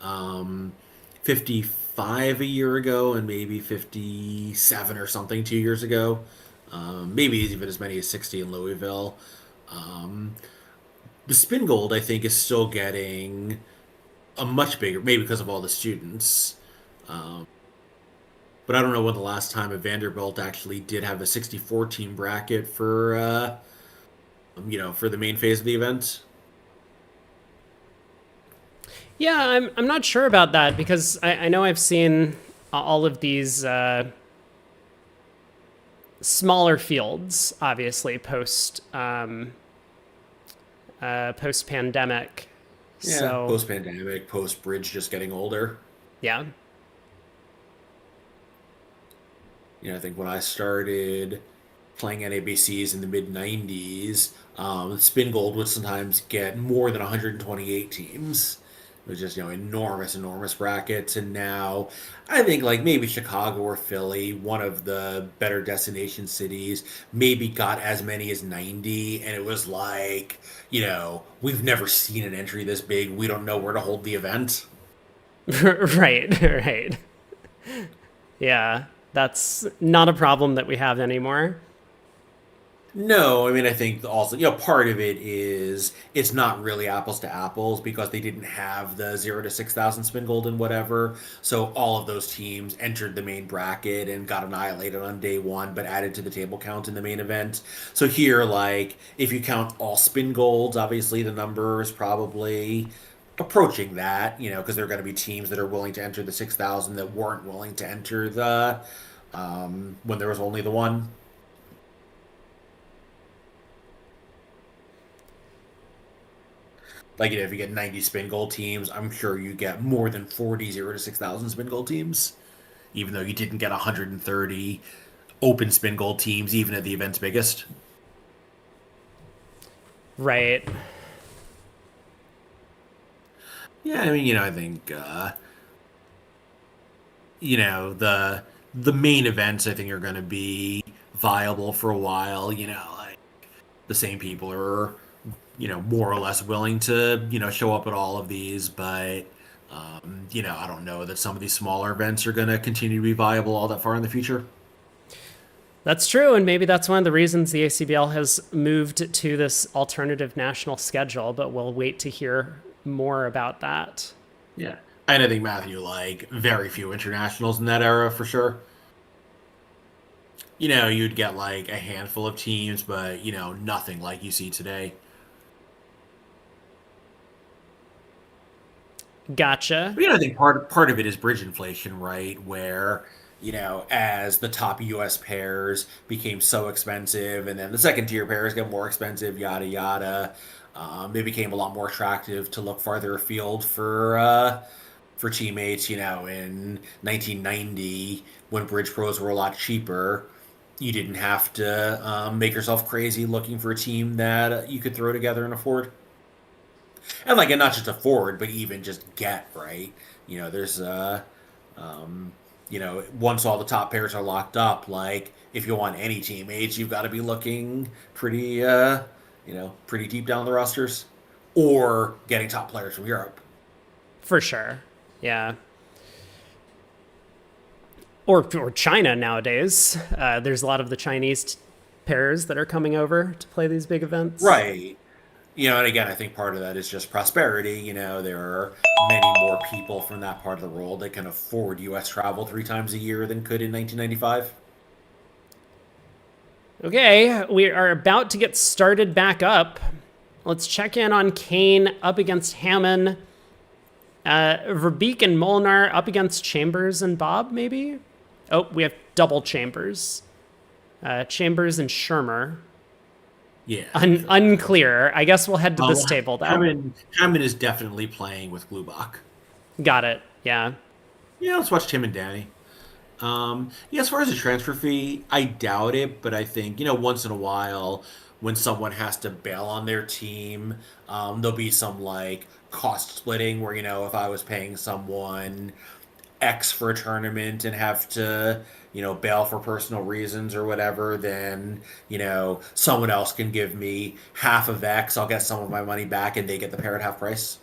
um, 55 a year ago, and maybe 57 or something 2 years ago. Maybe even as many as 60 in Louisville. Um, the Spin Gold, I think, is still getting a much bigger, maybe because of all the students. Um, but I don't know when the last time a Vanderbilt actually did have a 64 team bracket for the main phase of the event. Yeah, I'm not sure about that because I know I've seen all of these smaller fields, obviously post pandemic. Yeah, So post pandemic, post bridge, just getting older. yeah, I think when I started playing NABCs in the mid 90s, Spin Gold would sometimes get more than 128 teams. It was just, enormous brackets. And now I think like maybe Chicago or Philly, one of the better destination cities, maybe got as many as 90. And it was like, we've never seen an entry this big. We don't know where to hold the event. Right, right. Yeah, that's not a problem that we have anymore. No, I mean, I think also, part of it is it's not really apples to apples because they didn't have the 0 to 6,000 spin gold and whatever. So all of those teams entered the main bracket and got annihilated on day one, but added to the table count in the main event. So here, like, if you count all spin golds, obviously the number is probably approaching that, because there are going to be teams that are willing to enter the 6,000 that weren't willing to enter when there was only the one. Like, if you get 90 spin goal teams, I'm sure you get more than 40 to 6,000 spin goal teams, even though you didn't get 130 open spin goal teams, even at the event's biggest. Right. Yeah, I mean, I think, the main events, I think, are going to be viable for a while. Like the same people are more or less willing to, show up at all of these. But, I don't know that some of these smaller events are going to continue to be viable all that far in the future. That's true, and maybe that's one of the reasons the ACBL has moved to this alternative national schedule, but we'll wait to hear more about that. Yeah. And I think, Matthew, like, very few internationals in that era for sure. You'd get like a handful of teams, but, nothing like you see today. Gotcha. But, I think part of it is bridge inflation, right? Where, as the top U.S. pairs became so expensive, and then the second tier pairs get more expensive, yada yada, they became a lot more attractive to look farther afield for teammates. In 1990, when bridge pros were a lot cheaper, you didn't have to make yourself crazy looking for a team that you could throw together and afford. And not just afford, but even just get, right? There's once all the top pairs are locked up, like if you want any teammates, you've got to be looking pretty deep down the rosters, or getting top players from Europe. For sure. Yeah. Or China nowadays. There's a lot of the Chinese pairs that are coming over to play these big events. Right. And again, I think part of that is just prosperity. There are many more people from that part of the world that can afford U.S. travel 3 times a year than could in 1995. Okay, we are about to get started back up. Let's check in on Kane up against Hammond. Verbeek and Molinar up against Chambers and Bob, maybe? Oh, we have double Chambers. Chambers and Shermer. Yeah. Unclear. I guess we'll head to this table, though. Hammond is definitely playing with Glubach. Got it. Yeah. Yeah, let's watch Tim and Danny. As far as the transfer fee, I doubt it, but I think, once in a while, when someone has to bail on their team, there'll be some, like, cost splitting where, if I was paying someone X for a tournament and have to, bail for personal reasons or whatever, then, someone else can give me half of X. I'll get some of my money back and they get the pair at half price.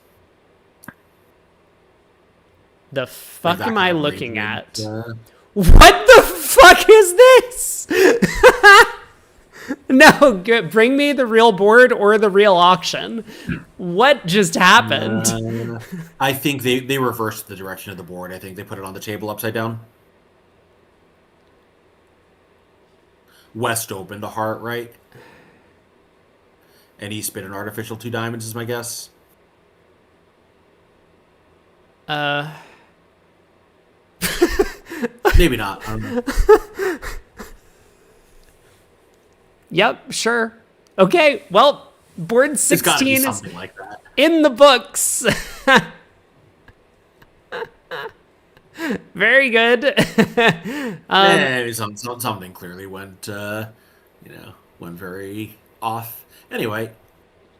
The fuck am I looking at? What the fuck is this? No, good. Bring me the real board or the real auction. What just happened? I think they reversed the direction of the board. I think they put it on the table upside down. West opened the heart, right? And he spit an artificial 2 diamonds, is my guess. Maybe not. I don't know. Yep, sure. Okay, well, board 16 is like that. In the books. Very good. Something clearly went very off. Anyway.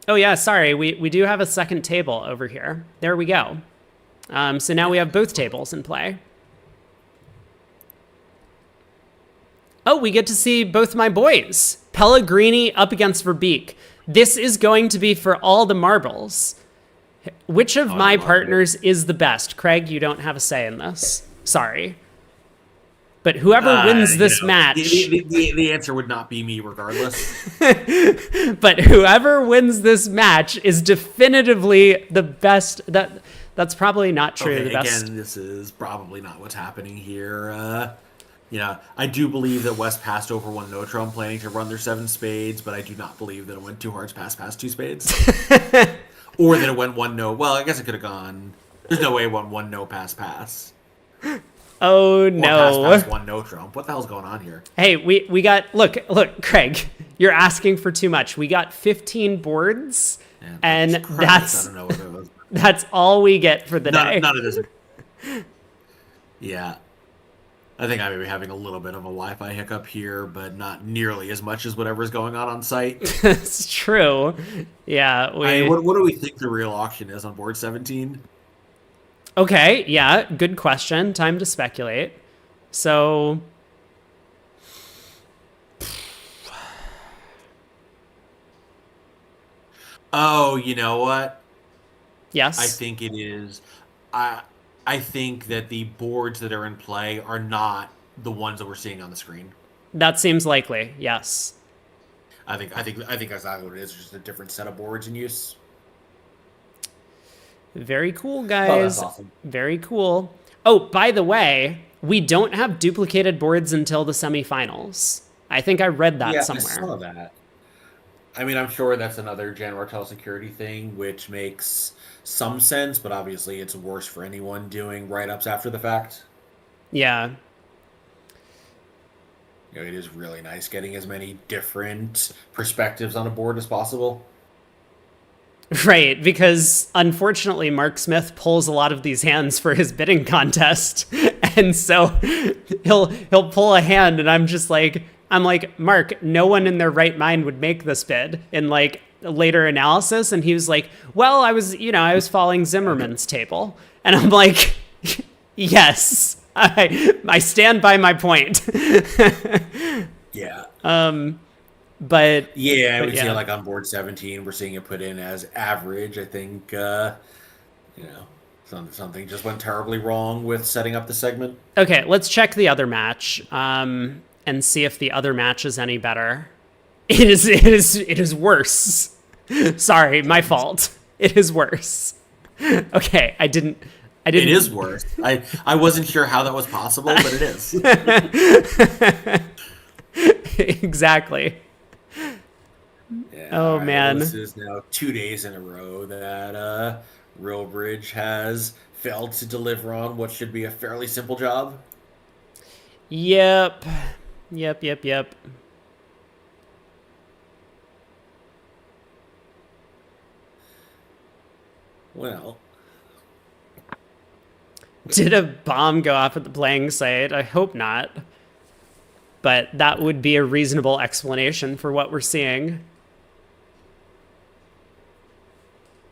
Oh, yeah, sorry. We do have a second table over here. There we go. So now we have both tables in play. Oh, we get to see both my boys. Pellegrini up against Verbeek. This is going to be for all the marbles. Which of my partners is the best? Craig, you don't have a say in this. Sorry. But whoever wins this match... The answer would not be me regardless. But whoever wins this match is definitively the best. That's probably not true. Okay, the best. Again, this is probably not what's happening here. I do believe that West passed over one no trump planning to run their 7 spades, but I do not believe that it went 2 hearts past 2 spades. Or that it went 1 no. Well, I guess it could have gone. There's no way it went 1 no pass. Oh no! Or pass 1 no trump. What the hell's going on here? Hey, we got look, Craig. You're asking for too much. We got 15 boards, and that's I don't know what it was. That's all we get for the day. None of this. Yeah. I think I may be having a little bit of a Wi-Fi hiccup here, but not nearly as much as whatever's going on site. It's true. Yeah. What do we think the real auction is on board 17? Okay. Yeah. Good question. Time to speculate. So. Oh, you know what? Yes. I think it is. I think that the boards that are in play are not the ones that we're seeing on the screen. That seems likely. Yes. I think that's exactly what it is. Just a different set of boards in use. Very cool, Oh, guys. that's awesome. Very cool. Oh, by the way, we don't have duplicated boards until the semifinals. I think I read that somewhere. I saw that. I mean, I'm sure that's another Jan Martell security thing, which makes some sense, but obviously it's worse for anyone doing write-ups after the fact. Yeah. It is really nice getting as many different perspectives on a board as possible. Right, because unfortunately Mark Smith pulls a lot of these hands for his bidding contest. And so he'll pull a hand and I'm like, Mark, no one in their right mind would make this bid in like later analysis. And he was like, well, I was following Zimmerman's table. And I'm like, yes, I stand by my point. Yeah. But yeah, I would say like on board 17, we're seeing it put in as average. I think, something just went terribly wrong with setting up the segment. Okay, let's check the other match and see if the other match is any better. It is worse. Sorry, my fault. It is worse. Okay, I didn't. It is worse. I wasn't sure how that was possible, but it is. Exactly. Yeah, oh man, this is now 2 days in a row that Realbridge has failed to deliver on what should be a fairly simple job. Yep. Well, did a bomb go off at the playing site? I hope not. But that would be a reasonable explanation for what we're seeing.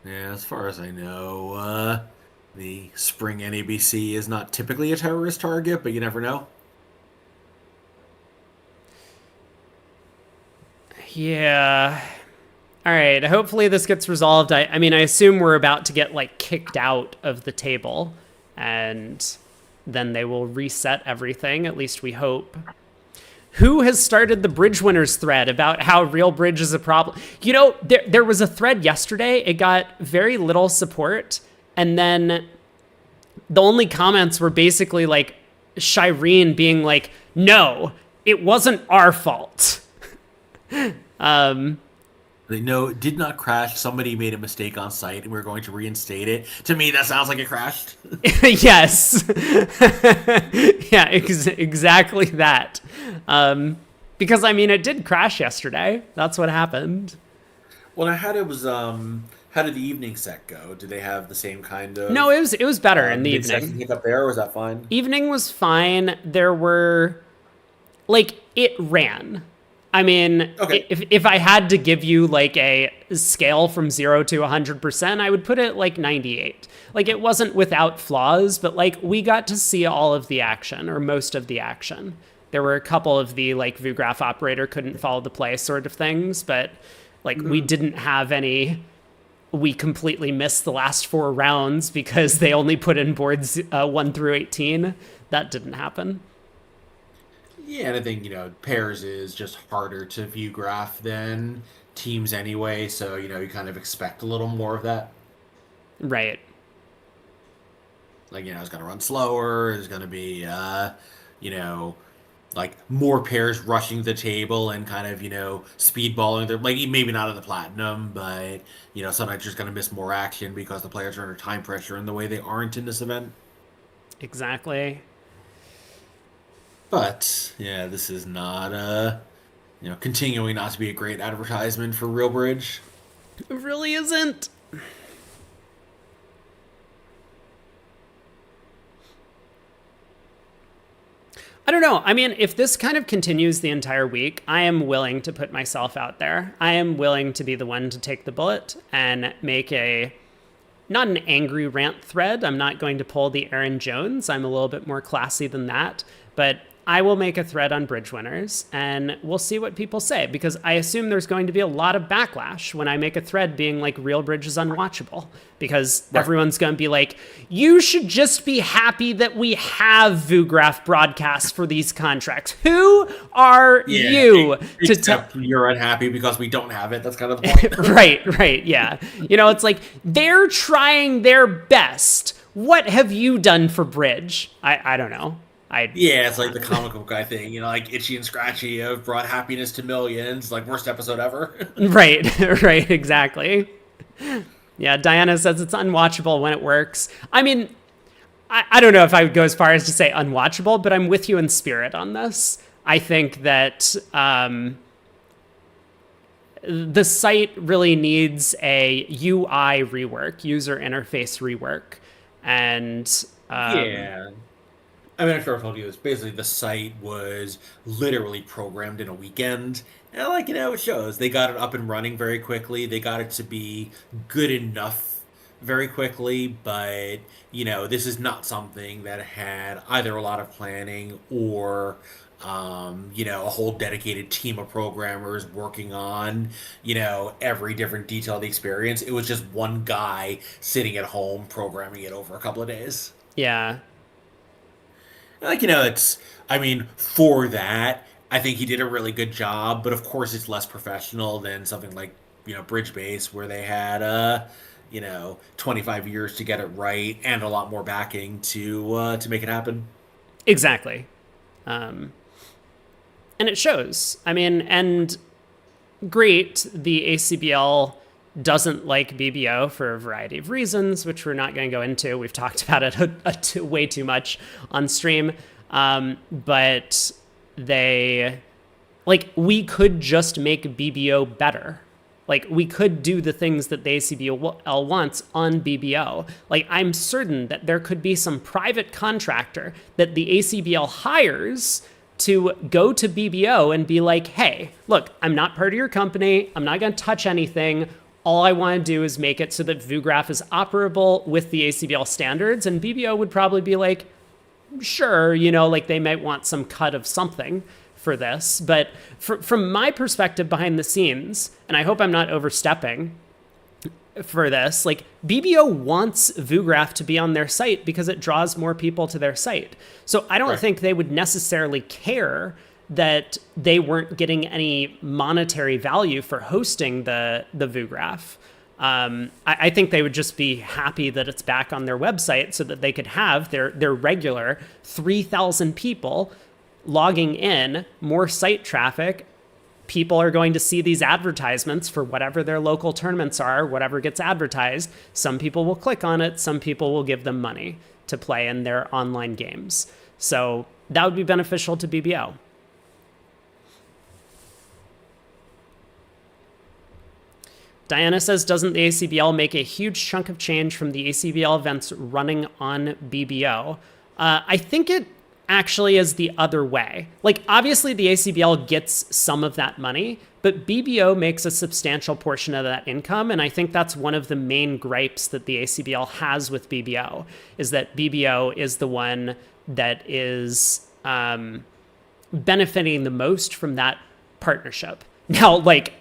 yeah, as far as I know, the spring NABC is not typically a terrorist target, but you never know. Yeah. All right. Hopefully this gets resolved. I mean, I assume we're about to get like kicked out of the table and then they will reset everything. At least we hope. Who has started the Bridge Winners thread about how Real Bridge is a problem? You know, there was a thread yesterday. It got very little support. And then the only comments were basically like Shireen being like, no, it wasn't our fault. No, it did not crash. Somebody made a mistake on site and we're going to reinstate it. To me, that sounds like it crashed. Yes. Yeah, exactly that. Because, I mean, it did crash yesterday. That's what happened. Well, now, how did the evening set go? Did they have the same kind of... No, it was better in the evening. Hiccup there, or was that fine? Evening was fine. There were... Like, it ran. I mean, Okay. if I had to give you like a scale from 0 to 100%, I would put it like 98. Like it wasn't without flaws, but like we got to see all of the action or most of the action. There were a couple of the like Vugraph operator couldn't follow the play sort of things, but like we didn't have any. We completely missed the last 4 rounds because they only put in boards 1 through 18. That didn't happen. Yeah, and I think, pairs is just harder to view graph than teams anyway, so, you kind of expect a little more of that. Right. Like, it's going to run slower, there's going to be, you know, like more pairs rushing the table and kind of, speedballing. They're like maybe not in the platinum, but, sometimes you're just going to miss more action because the players are under time pressure in the way they aren't in this event. Exactly. But, yeah, this is not, continuing not to be a great advertisement for Real Bridge. It really isn't. I don't know. I mean, if this kind of continues the entire week, I am willing to put myself out there. I am willing to be the one to take the bullet and make not an angry rant thread. I'm not going to pull the Aaron Jones. I'm a little bit more classy than that. But I will make a thread on bridge winners and we'll see what people say, because I assume there's going to be a lot of backlash when I make a thread being like Real Bridge is unwatchable, because everyone's going to be like, you should just be happy that we have Vugraph broadcasts for these contracts. Who are you to tell? You're unhappy because we don't have it. That's kind of the point. Right. Yeah. It's like they're trying their best. What have you done for bridge? I don't know. Yeah, it's like the comic book guy thing, like Itchy and Scratchy have brought happiness to millions, like worst episode ever. Right, exactly. Yeah, Diana says it's unwatchable when it works. I mean, I don't know if I would go as far as to say unwatchable, but I'm with you in spirit on this. I think that the site really needs a UI rework, user interface rework, and yeah. I mean, I'm sure I told you this. Basically, the site was literally programmed in a weekend. And, it shows. They got it up and running very quickly. They got it to be good enough very quickly. But, this is not something that had either a lot of planning or, a whole dedicated team of programmers working on, every different detail of the experience. It was just one guy sitting at home programming it over a couple of days. Yeah. For that, I think he did a really good job, but of course it's less professional than something like, Bridge Base, where they had, 25 years to get it right and a lot more backing to make it happen. Exactly. And it shows. I mean, and great, the ACBL doesn't like BBO for a variety of reasons, which we're not going to go into. We've talked about it way too much on stream. But we could just make BBO better. Like, we could do the things that the ACBL wants on BBO. Like, I'm certain that there could be some private contractor that the ACBL hires to go to BBO and be like, hey, look, I'm not part of your company. I'm not going to touch anything. All I want to do is make it so that Vugraph is operable with the ACBL standards. And BBO would probably be like, sure, they might want some cut of something for this. But from my perspective behind the scenes, and I hope I'm not overstepping for this, BBO wants Vugraph to be on their site because it draws more people to their site. So I don't think they would necessarily care that they weren't getting any monetary value for hosting the Vugraph. I think they would just be happy that it's back on their website so that they could have their regular 3,000 people logging in, more site traffic. People are going to see these advertisements for whatever their local tournaments are, whatever gets advertised. Some people will click on it. Some people will give them money to play in their online games. So that would be beneficial to BBO. Diana says, doesn't the ACBL make a huge chunk of change from the ACBL events running on BBO? I think it actually is the other way. Like, obviously, the ACBL gets some of that money, but BBO makes a substantial portion of that income. And I think that's one of the main gripes that the ACBL has with BBO, is that BBO is the one that is benefiting the most from that partnership. Now, like,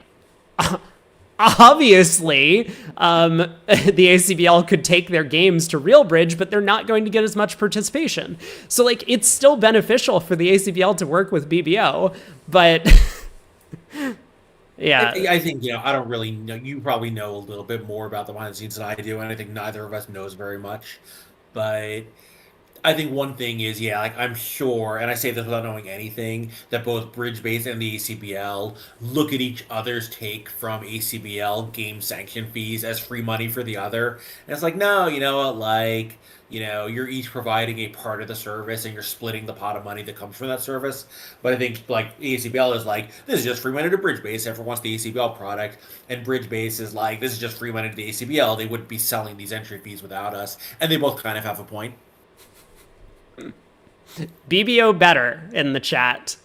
obviously, the ACBL could take their games to RealBridge, but they're not going to get as much participation. So, like, it's still beneficial for the ACBL to work with BBO, but yeah. I think, I don't really know. You probably know a little bit more about the behind the scenes than I do, and I think neither of us knows very much. But I think one thing is, yeah, like I'm sure, and I say this without knowing anything, that both Bridgebase and the ACBL look at each other's take from ACBL game sanction fees as free money for the other. And it's like, no, you know what, like, you're each providing a part of the service and you're splitting the pot of money that comes from that service. But I think, like, ACBL is like, this is just free money to Bridgebase. Everyone wants the ACBL product. And Bridgebase is like, this is just free money to the ACBL. They wouldn't be selling these entry fees without us. And they both kind of have a point. BBO better in the chat.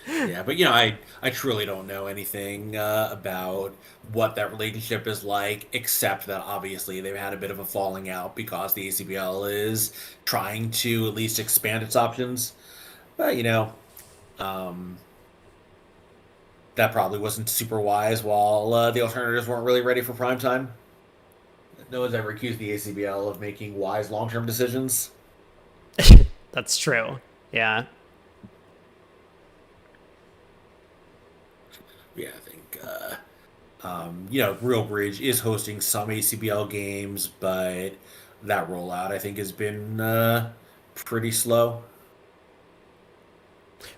Yeah, but I truly don't know anything about what that relationship is like, except that obviously they've had a bit of a falling out because the ACBL is trying to at least expand its options. But that probably wasn't super wise while the alternatives weren't really ready for prime time. No one's ever accused the ACBL of making wise long-term decisions. That's true. Yeah. Yeah, I think Real Bridge is hosting some ACBL games, but that rollout I think has been pretty slow.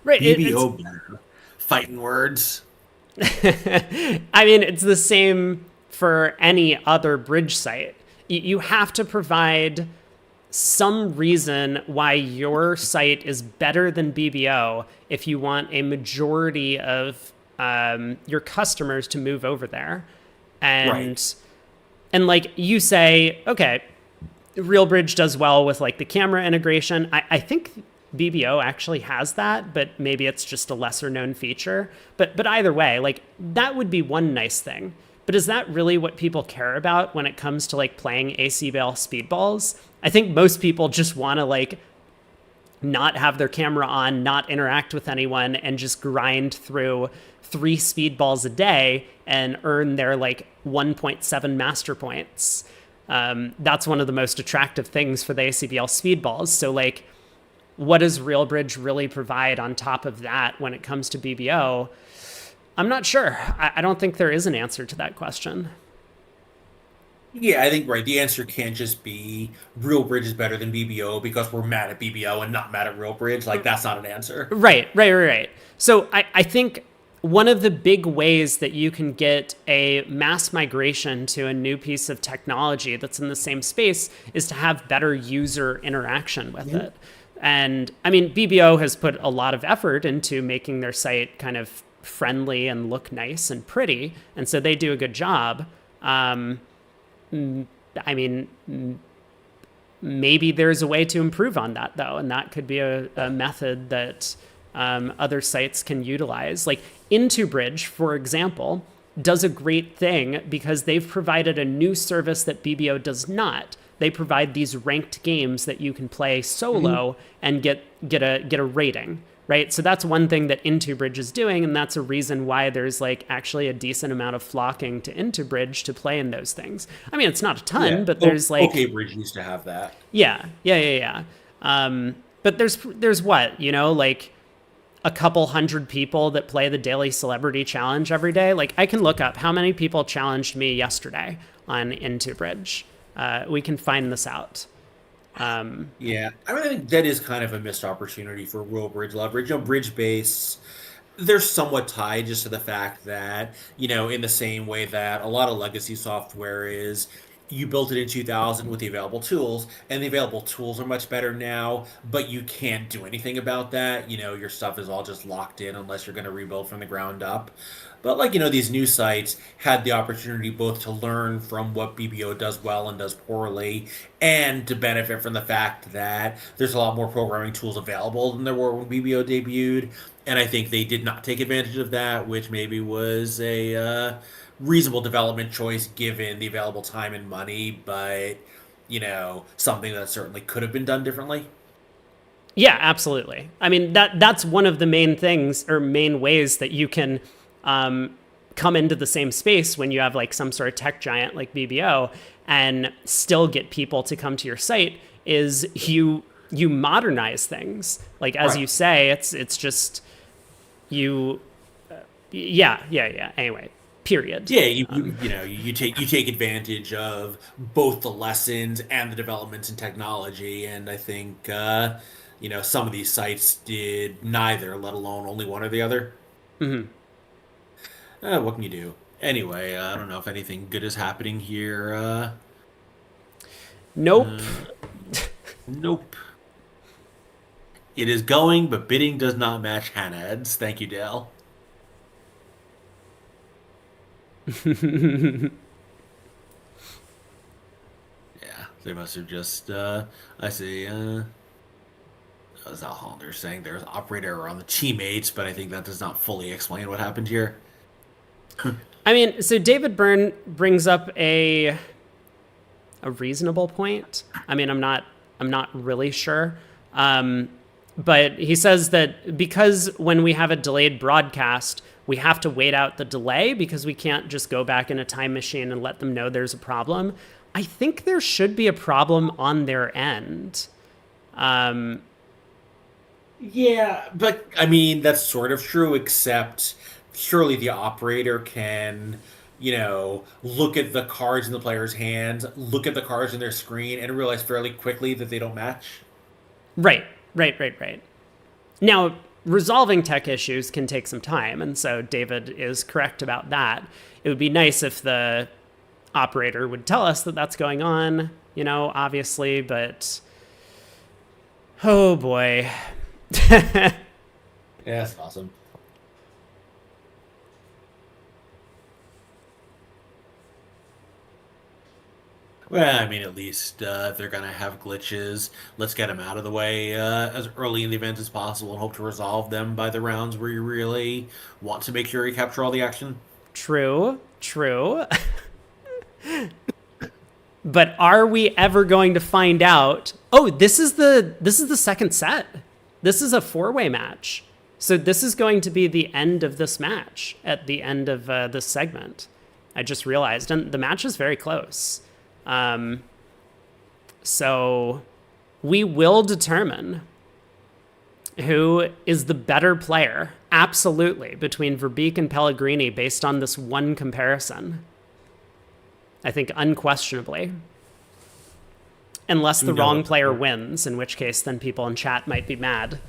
Right. BBO better. Fighting words. I mean, it's the same for any other bridge site. You have to provide some reason why your site is better than BBO if you want a majority of your customers to move over there. And like you say, okay, RealBridge does well with like the camera integration. I think BBO actually has that, but maybe it's just a lesser known feature. But either way, like that would be one nice thing. But is that really what people care about when it comes to like playing ACBL speedballs? I think most people just want to like not have their camera on, not interact with anyone, and just grind through 3 speedballs a day and earn their like 1.7 master points. That's one of the most attractive things for the ACBL speedballs. So like, what does RealBridge really provide on top of that when it comes to BBO? I'm not sure. I don't think there is an answer to that question. Yeah, I think the answer can't just be Real Bridge is better than BBO because we're mad at BBO and not mad at Real Bridge. Like that's not an answer. Right. So I think one of the big ways that you can get a mass migration to a new piece of technology that's in the same space is to have better user interaction with it. And I mean, BBO has put a lot of effort into making their site kind of friendly and look nice and pretty. And so they do a good job. I mean, maybe there's a way to improve on that, though, and that could be a method that other sites can utilize. Like IntoBridge, for example, does a great thing because they've provided a new service that BBO does not. They provide these ranked games that you can play solo and get a rating. Right. So that's one thing that IntoBridge is doing. And that's a reason why there's like actually a decent amount of flocking to IntoBridge to play in those things. I mean, it's not a ton, but there's like. OK Bridge used to have that. Yeah. But there's what, like a couple hundred people that play the daily celebrity challenge every day. Like I can look up how many people challenged me yesterday on IntoBridge. We can find this out. Yeah, I mean, I think that is kind of a missed opportunity for Real Bridge leverage. Bridgebase, they're somewhat tied just to the fact that, in the same way that a lot of legacy software is, you built it in 2000 with the available tools, and the available tools are much better now, but you can't do anything about that. Your stuff is all just locked in unless you're going to rebuild from the ground up. But these new sites had the opportunity both to learn from what BBO does well and does poorly, and to benefit from the fact that there's a lot more programming tools available than there were when BBO debuted. And I think they did not take advantage of that, which maybe was a reasonable development choice given the available time and money, but something that certainly could have been done differently. Yeah, absolutely. I mean, that's one of the main things or main ways that you can come into the same space when you have like some sort of tech giant like BBO and still get people to come to your site is you modernize things. Like, as you say, it's just you. Yeah. Anyway, period. Yeah, you take advantage of both the lessons and the developments in technology, and I think some of these sites did neither, let alone only one or the other. Mm-hmm. What can you do? Anyway, I don't know if anything good is happening here. Nope. Nope. It is going, but bidding does not match Hanads. Thank you, Dale. Yeah, they must have just, I see, that was Alhollander saying there's operator error on the teammates, but I think that does not fully explain what happened here. I mean, so David Byrne brings up a reasonable point. I mean, I'm not really sure. But he says that because when we have a delayed broadcast, we have to wait out the delay because we can't just go back in a time machine and let them know there's a problem. I think there should be a problem on their end. Yeah, but I mean, that's sort of true, except surely the operator can, look at the cards in the player's hands, look at the cards in their screen, and realize fairly quickly that they don't match. Right. Now, resolving tech issues can take some time, and so David is correct about that. It would be nice if the operator would tell us that that's going on, obviously, but oh boy. Yeah, that's awesome. Well, I mean, at least if they're going to have glitches, let's get them out of the way as early in the event as possible and hope to resolve them by the rounds where you really want to make sure you capture all the action. True. But are we ever going to find out? Oh, this is the second set. This is a 4-way match. So this is going to be the end of this match at the end of this segment. I just realized, and the match is very close. So we will determine who is the better player, absolutely, between Verbeek and Pellegrini based on this one comparison. I think unquestionably. Unless the wrong player wins, in which case then people in chat might be mad.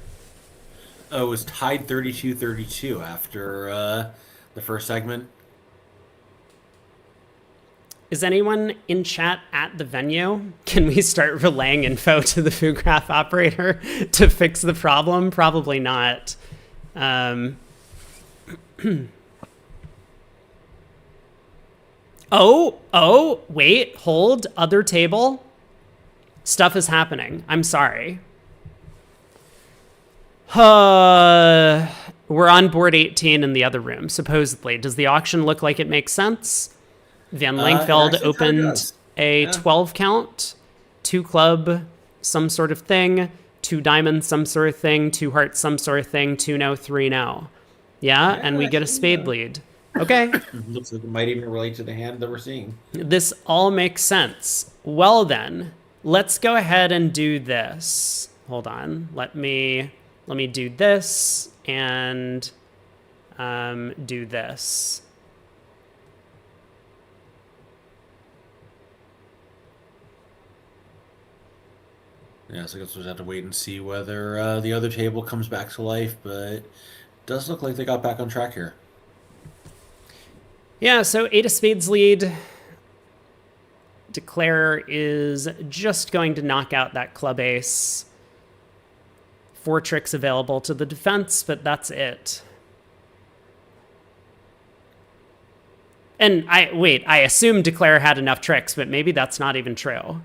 Oh, it was tied 32-32 after the first segment. Is anyone in chat at the venue? Can we start relaying info to the Vugraph operator to fix the problem? Probably not. Oh, wait, hold, other table. Stuff is happening. I'm sorry. We're on board 18 in the other room, supposedly. Does the auction look like it makes sense? Van Langfeld opened a 12 count, 2 club, some sort of thing, 2 diamonds, some sort of thing, 2 hearts, some sort of thing, 2-no, 3-no. Yeah, and we get a spade lead. Okay. Looks like it might even relate to the hand that we're seeing. This all makes sense. Well then, let's go ahead and do this. Hold on. Let me do this and do this. Yeah, so I guess we'll have to wait and see whether the other table comes back to life, but it does look like they got back on track here. Yeah, so 8 of spades lead. Declare is just going to knock out that club ace. 4 tricks available to the defense, but that's it. And I assume Declare had enough tricks, but maybe that's not even true.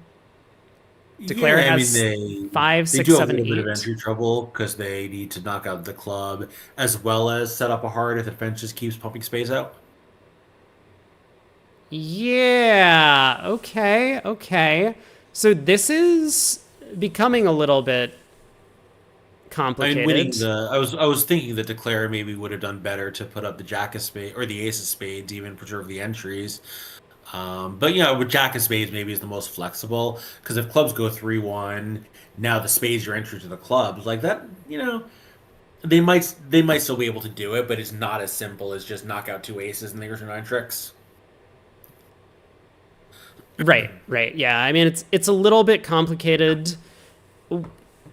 Declare has they 5, 6, do 7, have a little bit of 8. entry trouble because they need to knock out the club as well as set up a heart if the defense just keeps pumping spades out. Yeah, okay. So this is becoming a little bit complicated. Winning I was thinking that Declare maybe would have done better to put up the Jack of Spades or the Ace of Spades to even preserve the entries. But with Jack of Spades maybe is the most flexible because if clubs go 3-1, now the spades are entry to the clubs like that. They might still be able to do it, but it's not as simple as just knock out 2 aces and the original 9 tricks. Right. Yeah, I mean it's a little bit complicated.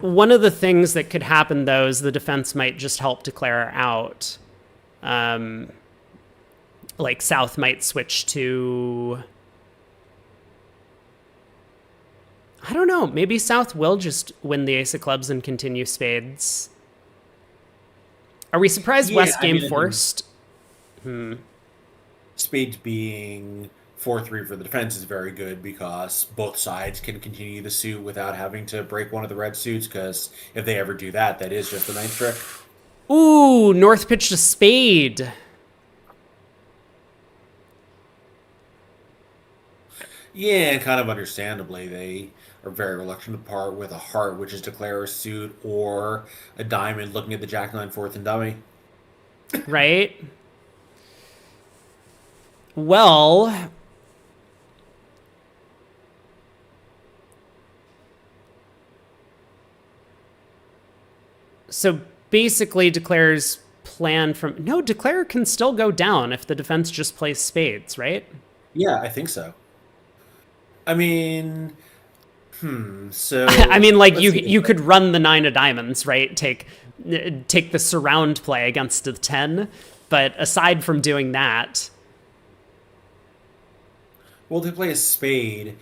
One of the things that could happen, though, is the defense might just help Declare out. Like South might switch to... I don't know. Maybe South will just win the ace of clubs and continue spades. Are we surprised West game forced? Spades being 4-3 for the defense is very good because both sides can continue the suit without having to break one of the red suits, because if they ever do that, that is just the 9th trick. Ooh, North pitched a spade. Yeah, and kind of understandably, they are very reluctant to part with a heart, which is Declare a suit, or a diamond looking at the Jack-9 fourth and dummy. Right? Well... So basically Declare's plan from... No, Declare can still go down if the defense just plays spades, right? Yeah, I think so. I mean... so... I mean, like, you could run the 9 of diamonds, right? Take the surround play against the 10. But aside from doing that... Well, they play a spade.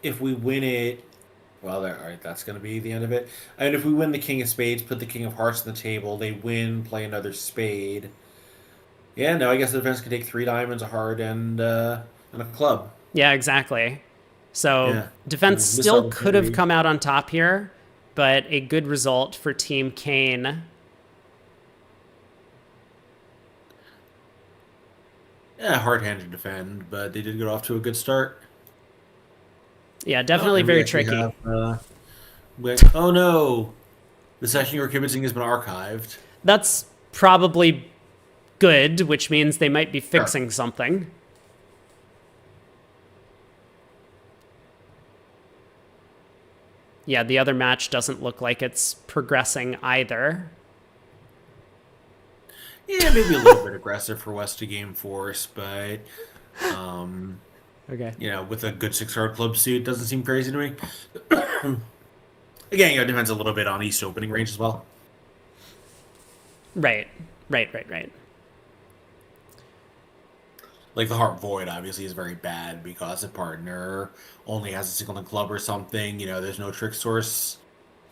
If we win it... Well, all right, that's going to be the end of it. And if we win the king of spades, put the king of hearts on the table, they win, play another spade. Yeah, no, I guess the defense can take 3 diamonds, a heart, and a club. Yeah, exactly. So Yeah. defense still could have come out on top here, but a good result for Team Kane. Yeah, hard hand to defend, but they did get off to a good start. Yeah, definitely very tricky. Oh no! The session you're kibitzing has been archived. That's probably good, which means they might be fixing something. Yeah, the other match doesn't look like it's progressing either. Yeah, maybe a little bit aggressive for West to game force, but Okay. with a good 6-card club suit, doesn't seem crazy to me. Again, it depends a little bit on East opening range as well. Right. Like the Heart Void obviously is very bad because a partner only has a single club or something. There's no trick source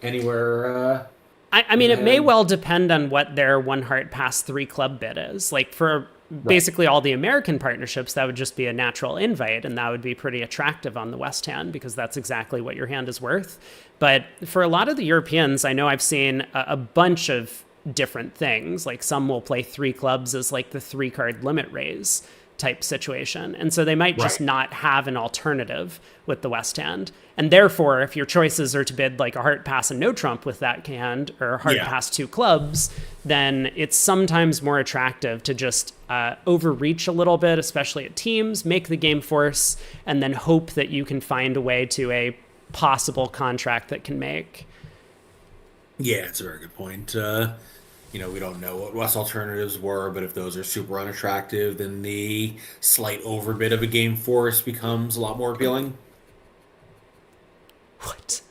anywhere. I mean, it may well depend on what their 1 heart pass 3 club bid is. Like for basically all the American partnerships, that would just be a natural invite, and that would be pretty attractive on the West hand because that's exactly what your hand is worth. But for a lot of the Europeans, I know I've seen a bunch of different things. Like some will play 3 clubs as like the 3-card limit raise type situation. And so they might just not have an alternative with the West hand. And therefore, if your choices are to bid like a heart pass and no trump with that hand, or a heart pass 2 clubs, then it's sometimes more attractive to just overreach a little bit, especially at teams, make the game force, and then hope that you can find a way to a possible contract that can make. Yeah, it's a very good point. We don't know what West alternatives were, but if those are super unattractive, then the slight overbid of a game force becomes a lot more appealing. What?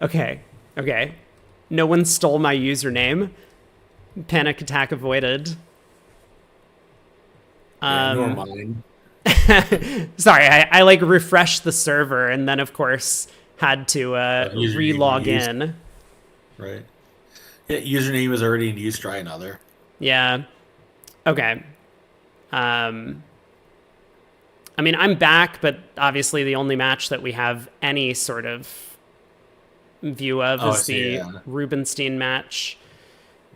Okay. No one stole my username. Panic attack avoided. Yeah, nor mine. Sorry, I like refreshed the server and then of course had to Username re-log used, in. right? Yeah, username is already in use. Try another. Yeah. Okay. Um, I mean, I'm back, but obviously the only match that we have any sort of view of Oh, I is see. the Yeah, Rubenstein match.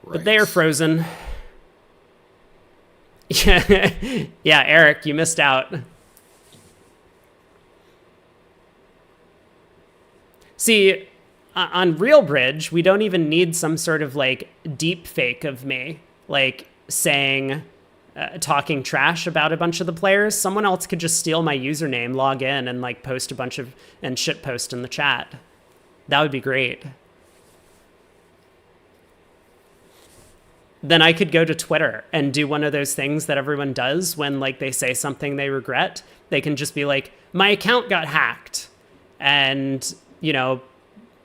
But they are right. frozen. Yeah, yeah, Eric, you missed out. See, on Real Bridge, we don't even need some sort of like deep fake of me, like saying, talking trash about a bunch of the players. Someone else could just steal my username, log in, and like post a bunch of and shit post in the chat. That would be great. Then I could go to Twitter and do one of those things that everyone does when like they say something they regret. They can just be like, my account got hacked. And, you know,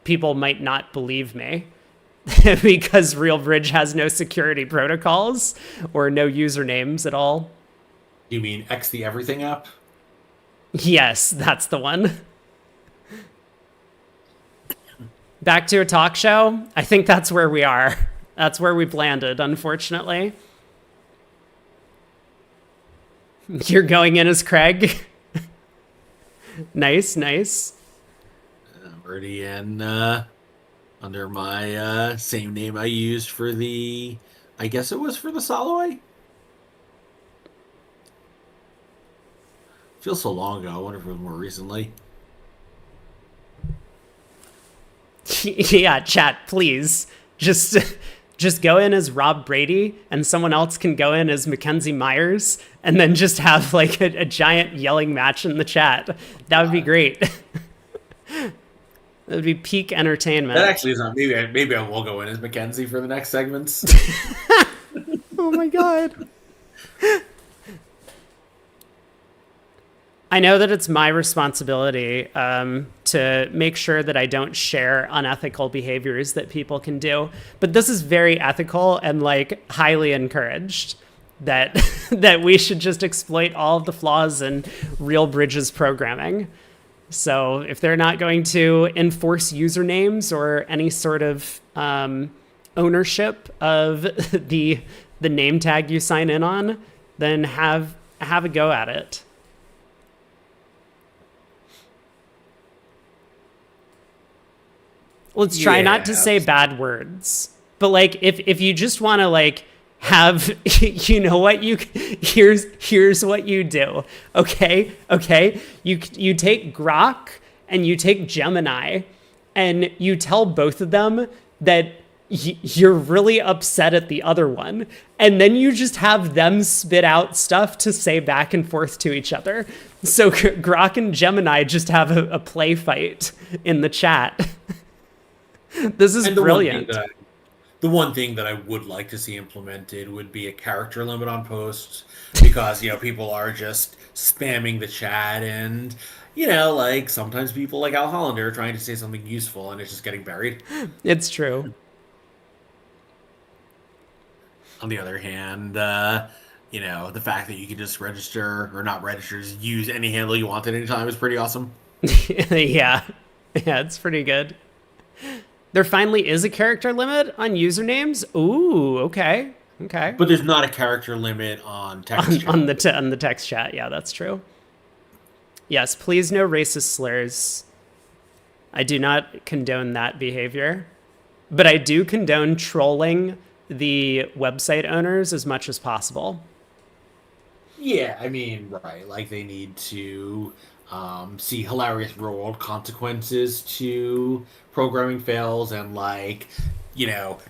people might not believe me because Real Bridge has no security protocols or no usernames at all. You mean X the Everything app? Yes, that's the one. Back to a talk show. I think that's where we are. That's where we've landed, unfortunately. You're going in as Craig. Nice, nice. I'm already in under my same name I used for the. I guess it was for the Soloway. Feels so long ago. I wonder if it was more recently. Yeah, chat, please. Just go in as Rob Brady and someone else can go in as Mackenzie Myers and then just have like a giant yelling match in the chat. That would be great. That would be peak entertainment. That actually is not. Maybe I will go in as Mackenzie for the next segments. Oh my god. I know that it's my responsibility to make sure that I don't share unethical behaviors that people can do. But this is very ethical and like highly encouraged that that we should just exploit all of the flaws in Real Bridge's programming. So if they're not going to enforce usernames or any sort of ownership of the name tag you sign in on, then have a go at it. Let's try not to say bad words. But like if you just want to like have you know what you here's what you do. Okay? You take Grok and you take Gemini and you tell both of them that you're really upset at the other one, and then you just have them spit out stuff to say back and forth to each other. So Grok and Gemini just have a play fight in the chat. This is brilliant. The one thing that I would like to see implemented would be a character limit on posts, because people are just spamming the chat, and like sometimes people like Al Hollander are trying to say something useful and it's just getting buried. It's true. On the other hand, the fact that you can just register or not register, just use any handle you want at any time is pretty awesome. Yeah, it's pretty good. There finally is a character limit on usernames. Ooh, okay. But there's not a character limit on text chat. On the text chat. Yeah, that's true. Yes, please no racist slurs. I do not condone that behavior, but I do condone trolling the website owners as much as possible. Yeah, I mean, right. Like they need to see hilarious real world consequences to programming fails, and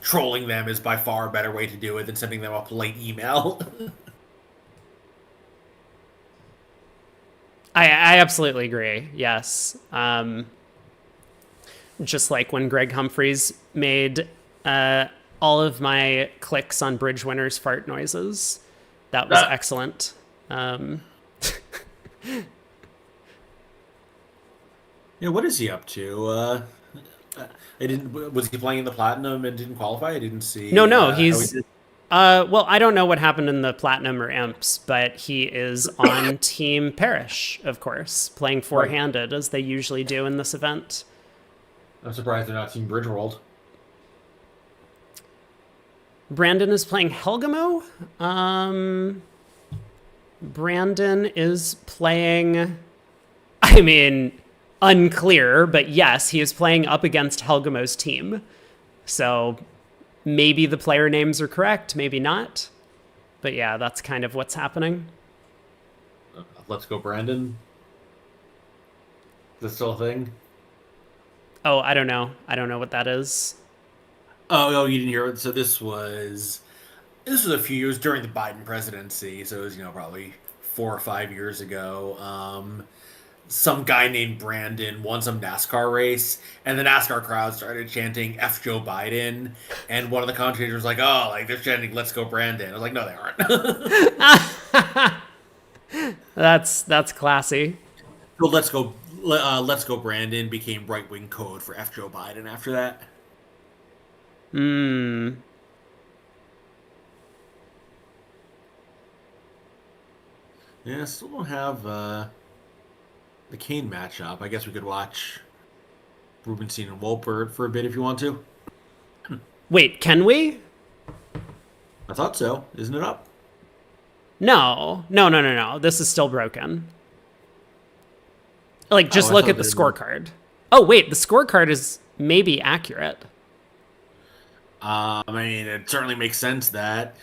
trolling them is by far a better way to do it than sending them a polite email. I absolutely agree. Yes. Just like when Greg Humphreys made all of my clicks on Bridge Winners fart noises. That was excellent. Yeah, what is he up to? I didn't. Was he playing in the platinum and didn't qualify? I didn't see. No, how he he's did. Well, I don't know what happened in the Platinum or Imps, but he is on Team Parrish, of course, playing four-handed as they usually do in this event. I'm surprised they're not Team Bridgeworld. Brandon is playing Helgamo. Brandon is playing, I mean, unclear, but yes, he is playing up against Helgamo's team. So maybe the player names are correct, maybe not. But yeah, that's kind of what's happening. Let's go, Brandon. Is that still a thing? Oh, I don't know. I don't know what that is. Oh, you didn't hear it. So this was a few years during the Biden presidency. So it was, probably 4 or 5 years ago. Some guy named Brandon won some NASCAR race, and the NASCAR crowd started chanting "F Joe Biden," and one of the commentators was like, "Oh, like they're chanting 'Let's go, Brandon.'" I was like, "No, they aren't." That's classy. So let's go, Brandon became right wing code for F Joe Biden after that. Hmm. Yeah, still don't have the Kane matchup. I guess we could watch Rubenstein and Wolpert for a bit if you want to. Wait, can we? I thought so. Isn't it up? No. No. This is still broken. Like, just I look thought at the they were- scorecard. Oh, wait, the scorecard is maybe accurate. I mean, it certainly makes sense that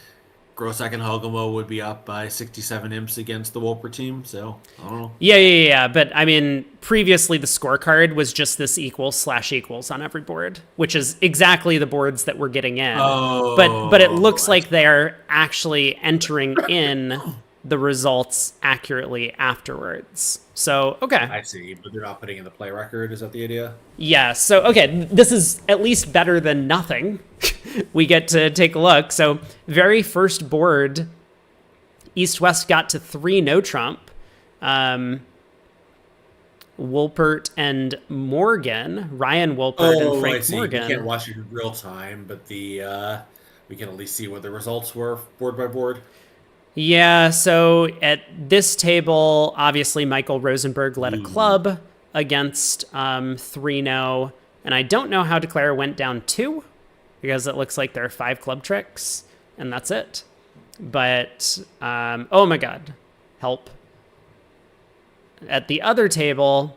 Grossack and Hogamo would be up by 67 imps against the Wolper team, so I don't know. Yeah. But, I mean, previously the scorecard was just this equals/equals on every board, which is exactly the boards that we're getting in. Oh, But it looks like they're actually entering in the results accurately afterwards. So, okay. I see, but they're not putting in the play record. Is that the idea? Yeah, so, okay, this is at least better than nothing. We get to take a look. So, very first board, East-West got to 3 no trump. Wolpert and Morgan, Ryan Wolpert and I Frank see. Morgan. We can't watch it in real time, but we can at least see what the results were board by board. Yeah, so at this table, obviously Michael Rosenberg led a club against 3-0, and I don't know how Declare went down 2, because it looks like there are 5 club tricks, and that's it. But, oh my god, help. At the other table,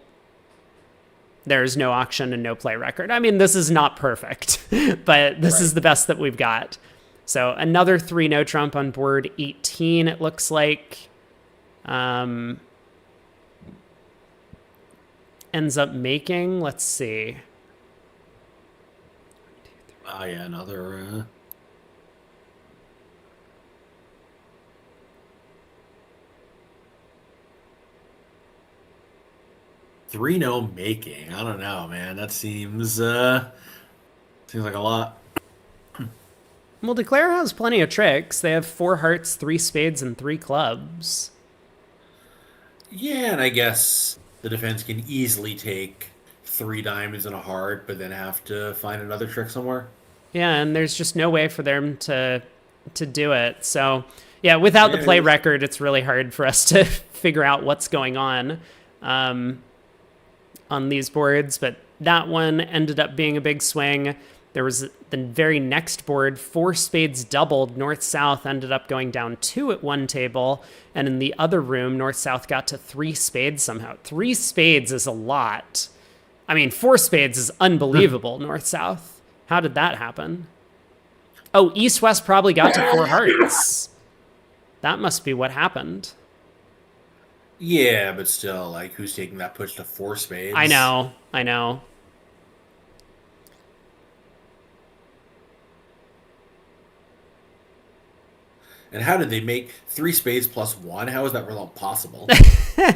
there's no auction and no play record. I mean, this is not perfect, but this is the best that we've got. So another 3 no trump on board 18, it looks like. Ends up making, let's see. Oh, yeah, another... 3-0 making. I don't know, man. That seems like a lot. Well, Declare has plenty of tricks. They have 4 hearts, 3 spades, and 3 clubs. Yeah, and I guess the defense can easily take 3 diamonds and a heart, but then have to find another trick somewhere. Yeah, and there's just no way for them to do it. So, yeah, without the play record, it's really hard for us to figure out what's going on these boards. But that one ended up being a big swing. There was the very next board, 4 spades doubled. North-South ended up going down 2 at one table. And in the other room, North-South got to 3 spades somehow. 3 spades is a lot. I mean, 4 spades is unbelievable, North-South. How did that happen? Oh, East-West probably got to 4 hearts. That must be what happened. Yeah, but still, like, who's taking that push to 4 spades? I know. And how did they make 3 spades plus 1? How is that result possible? Right?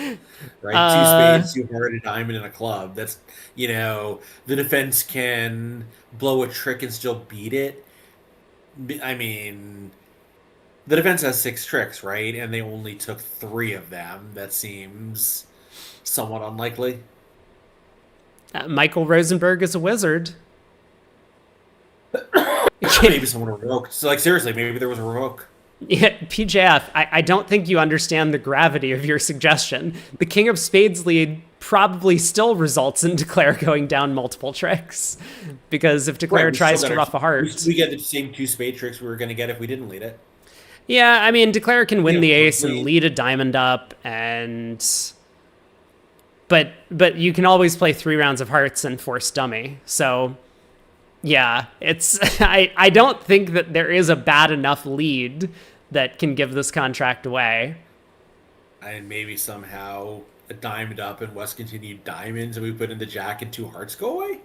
2 spades, 2 heart, a diamond, and a club. That's, the defense can blow a trick and still beat it. I mean, the defense has 6 tricks, right? And they only took 3 of them. That seems somewhat unlikely. Michael Rosenberg is a wizard. Maybe someone revoked. So, like, seriously, maybe there was a revoke. Yeah, PJF, I don't think you understand the gravity of your suggestion. The King of Spades lead probably still results in Declare going down multiple tricks. Because if Declare Right, we tries still to got ruff a heart... we get the same two spade tricks we were going to get if we didn't lead it. Yeah, I mean, Declare can win Yeah, the ace and lead. lead a diamond up, and... But you can always play 3 rounds of hearts and force dummy. So, yeah, it's... I don't think that there is a bad enough lead that can give this contract away. And maybe somehow a diamond up and West continued diamonds and we put in the jack and 2 hearts go away?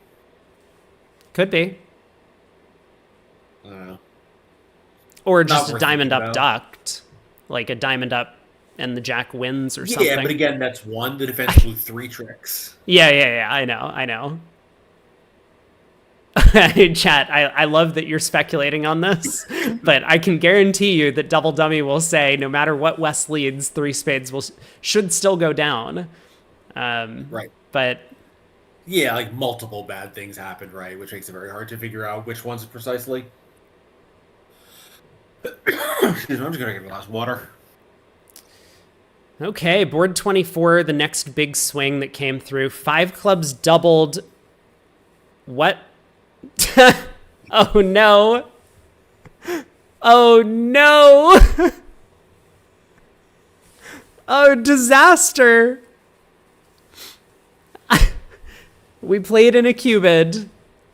Could be. I don't know. Or Not just a worth diamond thinking up about. ducked. Like a diamond up and the jack wins or Yeah, something. but again, that's one. The defense blew 3 tricks. Yeah, I know. Chat, I love that you're speculating on this, but I can guarantee you that Double Dummy will say no matter what West leads, 3 spades should still go down. Right. But Yeah, like multiple bad things happened, right? Which makes it very hard to figure out which ones precisely. Excuse me, I'm just going to get a glass of water. okay, board 24, the next big swing that came through. 5 clubs doubled. What? Oh no. Oh no. Oh, disaster. We played in a cubid.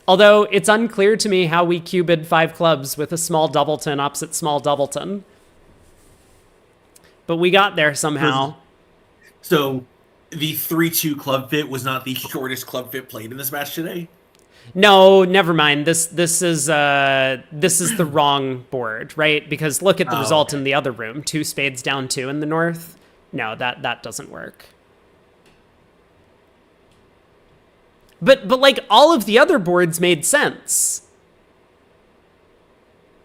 Although it's unclear to me how we cubid 5 clubs with a small doubleton opposite small doubleton. But we got there somehow. So the 3-2 club fit was not the shortest club fit played in this match today? No, never mind. This is the wrong board, right? Because look at the result in the other room. 2 spades down 2 in the north. No, that doesn't work. But like all of the other boards made sense.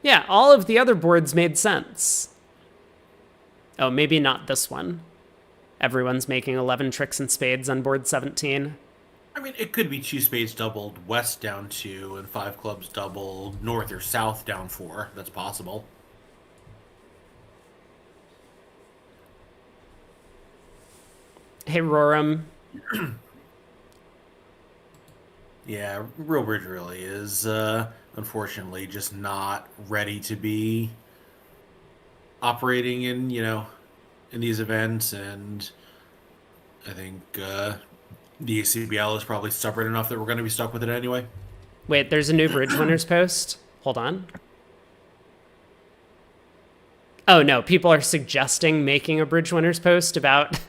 Yeah, all of the other boards made sense. Oh, maybe not this one. Everyone's making 11 tricks and spades on board 17. I mean, it could be 2 spades doubled, west down 2, and 5 clubs doubled, north or south down 4. That's possible. Hey, Roram. Yeah, Real Bridge really is, unfortunately, just not ready to be operating in, in these events, and I think the ACBL is probably stubborn enough that we're going to be stuck with it anyway. Wait, there's a new bridge winners post. Hold on. Oh no, people are suggesting making a bridge winners post about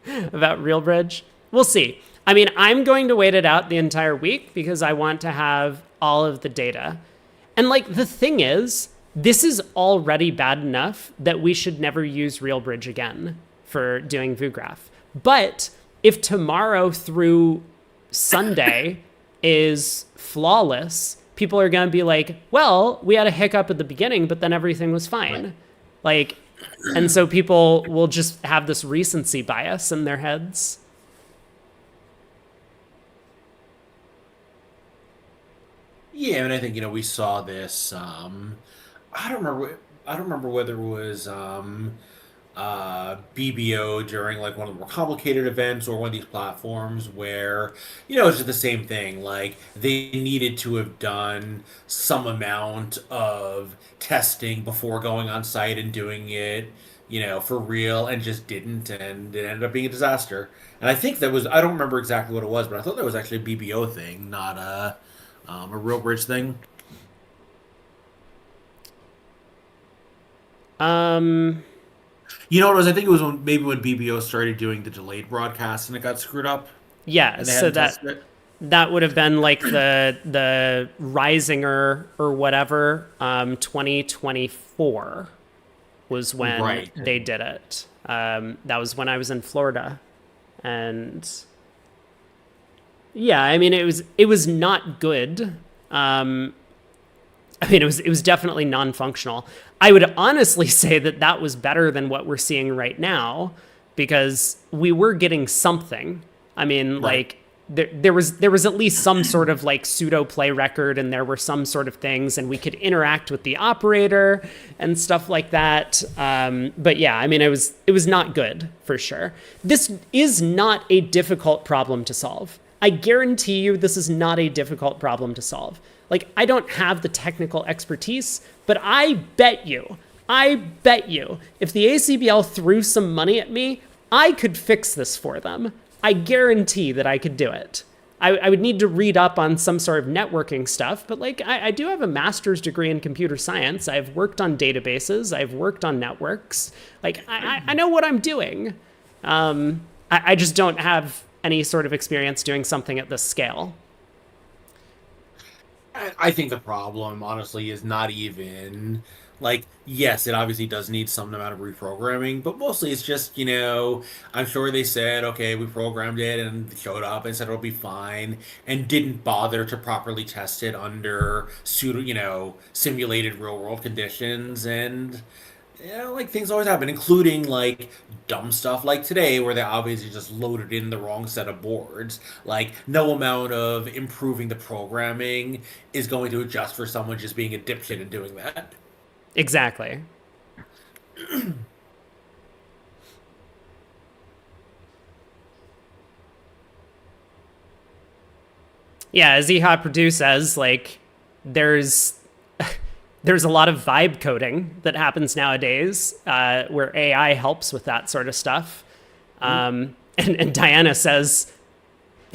Real Bridge. We'll see. I mean, I'm going to wait it out the entire week because I want to have all of the data. And like the thing is, this is already bad enough that we should never use Real Bridge again for doing Vugraph. But if tomorrow through Sunday is flawless, people are going to be like, well, we had a hiccup at the beginning, but then everything was fine. Like, and so people will just have this recency bias in their heads. Yeah, and I think we saw this. I don't remember whether it was BBO during like one of the more complicated events or one of these platforms where it's just the same thing. Like they needed to have done some amount of testing before going on site and doing it, for real, and just didn't, and it ended up being a disaster. And I think I don't remember exactly what it was, but I thought that was actually a BBO thing, not a Real Bridge thing. You know what it was? I think it was when BBO started doing the delayed broadcast and it got screwed up. Yeah, so that would have been like the Risinger or whatever. 2024 was when they did it. That was when I was in Florida, and yeah, I mean it was not good. I mean it was definitely non-functional. I would honestly say that was better than what we're seeing right now because we were getting something. I mean, like there was at least some sort of like pseudo play record, and there were some sort of things, and we could interact with the operator and stuff like that. But yeah, I mean, it was not good for sure. This is not a difficult problem to solve. I guarantee you this is not a difficult problem to solve. Like, I don't have the technical expertise, but I bet you, if the ACBL threw some money at me, I could fix this for them. I guarantee that I could do it. I would need to read up on some sort of networking stuff, but like, I do have a master's degree in computer science. I've worked on databases. I've worked on networks. Like, I know what I'm doing. I just don't have any sort of experience doing something at this scale. I think the problem, honestly, is not even like, yes, it obviously does need some amount of reprogramming, but mostly it's just, I'm sure they said, okay, we programmed it and showed up and said it'll be fine, and didn't bother to properly test it under simulated real world conditions. And like, things always happen, including like dumb stuff like today where they obviously just loaded in the wrong set of boards. Like, no amount of improving the programming is going to adjust for someone just being a dipshit and doing that. Exactly. Yeah, as EHA Purdue says, like, there's a lot of vibe coding that happens nowadays, where AI helps with that sort of stuff. And Diana says,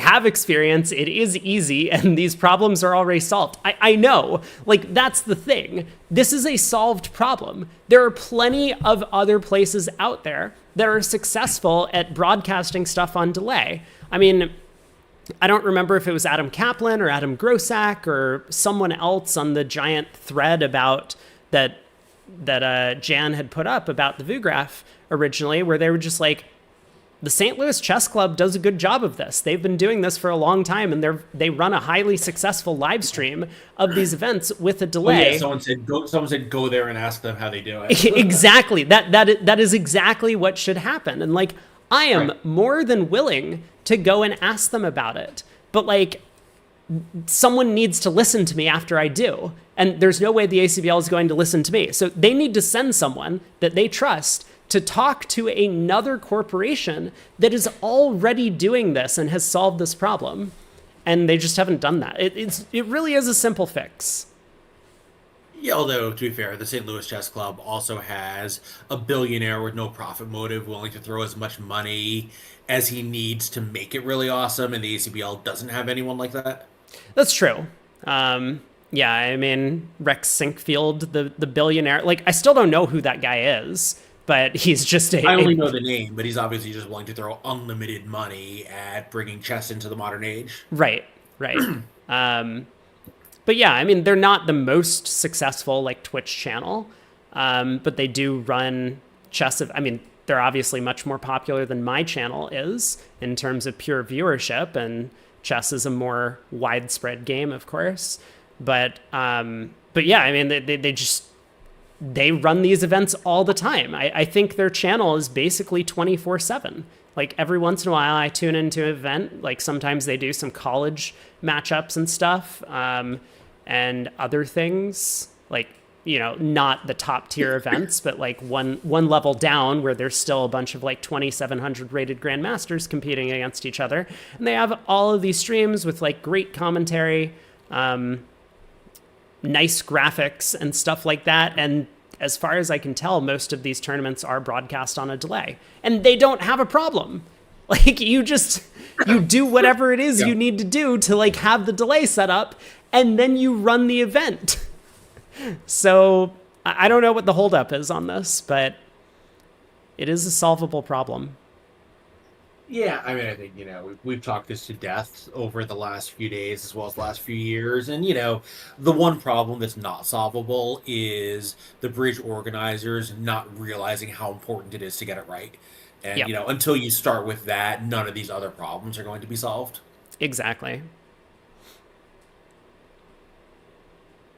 have experience, it is easy, and these problems are already solved. I know, like, that's the thing. This is a solved problem. There are plenty of other places out there that are successful at broadcasting stuff on delay. I mean, I don't remember if it was Adam Kaplan or Adam Grossack or someone else on the giant thread about that Jan had put up about the Vugraph originally, where they were just like, the St. Louis Chess Club does a good job of this. They've been doing this for a long time, and they run a highly successful live stream of these events with a delay. Yeah, someone said go there and ask them how they do it. Exactly. That is exactly what should happen. And like, I am more than willing to go and ask them about it. But like, someone needs to listen to me after I do. And there's no way the ACBL is going to listen to me. So they need to send someone that they trust to talk to another corporation that is already doing this and has solved this problem. And they just haven't done that. It really is a simple fix. Yeah, although, to be fair, the St. Louis Chess Club also has a billionaire with no profit motive willing to throw as much money as he needs to make it really awesome, and the ACBL doesn't have anyone like that. That's true. Yeah, I mean, Rex Sinkfield, the billionaire, like, I still don't know who that guy is, but he's just I only know the name, but he's obviously just willing to throw unlimited money at bringing chess into the modern age. Right. But yeah, I mean, they're not the most successful like Twitch channel, but they do run chess. I mean, they're obviously much more popular than my channel is in terms of pure viewership, and chess is a more widespread game, of course. But yeah, I mean, they run these events all the time. I think their channel is basically 24/7. Like, every once in a while I tune into an event. Like, sometimes they do some college matchups and stuff, and other things, like, not the top tier events, but like one level down where there's still a bunch of like 2,700 rated grandmasters competing against each other. And they have all of these streams with like great commentary, nice graphics and stuff like that. And as far as I can tell, most of these tournaments are broadcast on a delay, and they don't have a problem. Like, you do whatever it is you need to do to like have the delay set up, and then you run the event. So I don't know what the holdup is on this, but it is a solvable problem. Yeah, I mean, I think, we've talked this to death over the last few days as well as the last few years. And, the one problem that's not solvable is the bridge organizers not realizing how important it is to get it right. And, until you start with that, none of these other problems are going to be solved. Exactly.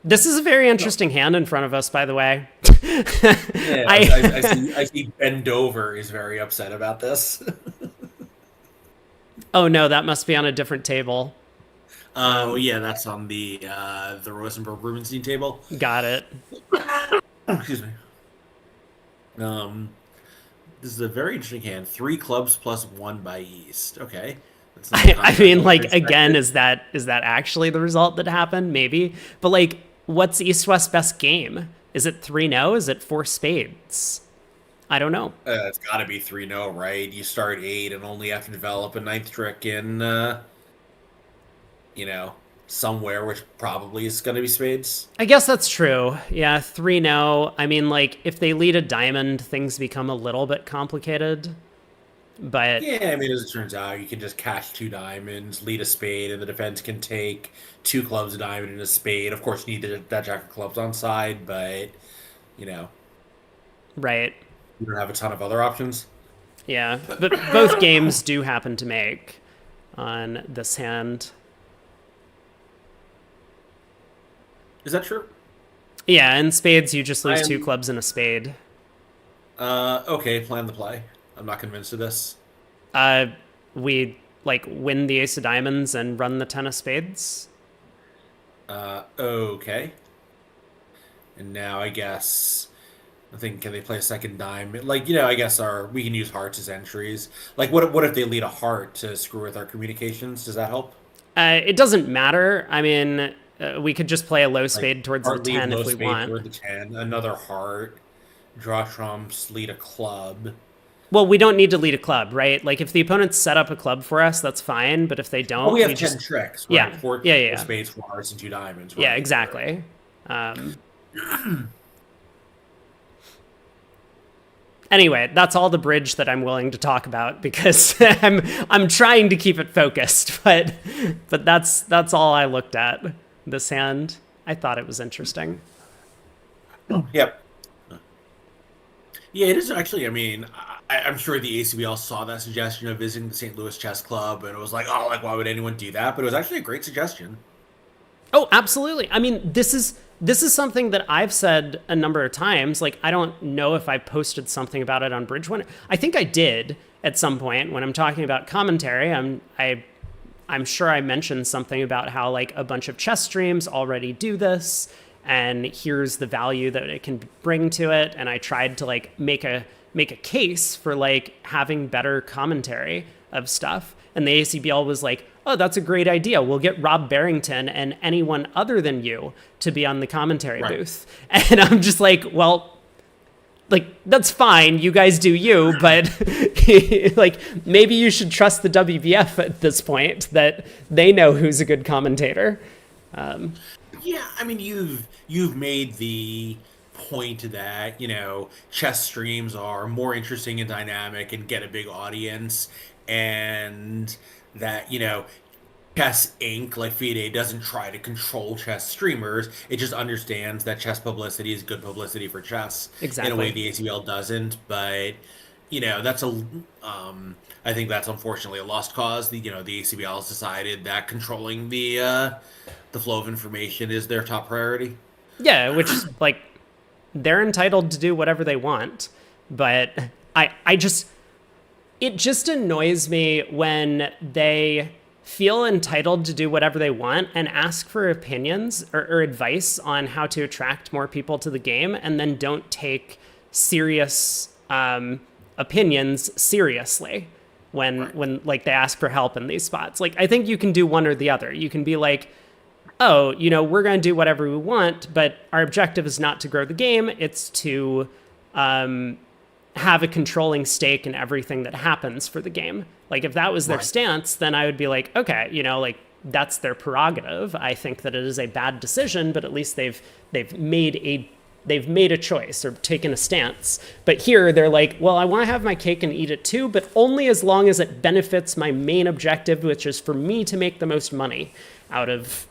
This is a very interesting hand in front of us, by the way. Yeah, I see Ben Dover is very upset about this. Oh no, that must be on a different table. Oh yeah, that's on the Rosenberg Rubenstein table. Got it. Excuse me. Um, this is a very interesting hand. Three clubs plus one by East. Okay, that's not I mean, what I like, again, expected. is that actually the result that happened? Maybe. But like, what's East West best game? Is it 3-0? Is it four spades? I don't know. It's got to be 3-0, right? You start eight and only have to develop a ninth trick in, you know, somewhere, which probably is going to be spades. I guess that's true. Yeah, 3-0. I mean, like, if they lead a diamond, things become a little bit complicated. But Yeah, I mean, as it turns out, you can just cash two diamonds, lead a spade, and the defense can take two clubs, a diamond, and a spade. Of course, you need that jack of clubs on side, but, you know, right. you don't have a ton of other options. Yeah. But both games do happen to make on this hand. Is that true? Yeah, in spades, you just lose two I'm, clubs and a spade. okay, plan the play. I'm not convinced of this. Uh, we like win the ace of diamonds and run the ten of spades. Okay. And now I guess I think can they play a second diamond? Like, I guess our we can use hearts as entries. Like what if they lead a heart to screw with our communications? Does that help? It doesn't matter. I mean, we could just play a low Like spade towards the heart lead, 10 low if we spade want. toward the 10, another heart, draw trumps, lead a club. Well, we don't need to lead a club, right? Like if the opponents set up a club for us, that's fine. But if they Oh, we don't, have we 10 just tricks, right? yeah, Four, yeah, yeah, four yeah. spades, four hearts, and two diamonds, Yeah, right? Right. exactly. Um, anyway, that's all the bridge that I'm willing to talk about because I'm trying to keep it focused, but that's all I looked at this hand. I thought it was interesting. Yep. Yeah, it is actually. I mean, I'm sure the ACBL saw that suggestion of visiting the St. Louis Chess Club, and it was like, oh, like why would anyone do that? But it was actually a great suggestion. Oh, absolutely. I mean, this is something that I've said a number of times. Like, I don't know if I posted something about it on Bridgewinner. I think I did at some point when I'm talking about commentary. I'm sure I mentioned something about how like a bunch of chess streams already do this, and here's the value that it can bring to it. And I tried to like make a case for like having better commentary of stuff. And the ACBL was like, oh, that's a great idea. We'll get Rob Barrington and anyone other than you to be on the commentary Right. booth. And I'm just like, well, like, that's fine. You guys do you, but like, maybe you should trust the WBF at this point that they know who's a good commentator. Yeah, I mean, you've made the point that chess streams are more interesting and dynamic and get a big audience, and that Chess Inc. like FIDE doesn't try to control chess streamers. It just understands that chess publicity is good publicity for chess in a way Exactly. the ACBL doesn't. But that's I think that's unfortunately a lost cause. The ACBL has decided that controlling the flow of information is their top priority. Yeah, which like they're entitled to do whatever they want, but I just it just annoys me when they feel entitled to do whatever they want and ask for opinions or advice on how to attract more people to the game and then don't take serious opinions seriously Right. when like they ask for help in these spots. Like I think you can do one or the other. You can be like, oh, we're going to do whatever we want, but our objective is not to grow the game. It's to have a controlling stake in everything that happens for the game. Like if that was their Right. stance, then I would be like, okay, like that's their prerogative. I think that it is a bad decision, but at least they've made a choice or taken a stance. But here they're like, well, I want to have my cake and eat it too, but only as long as it benefits my main objective, which is for me to make the most money out of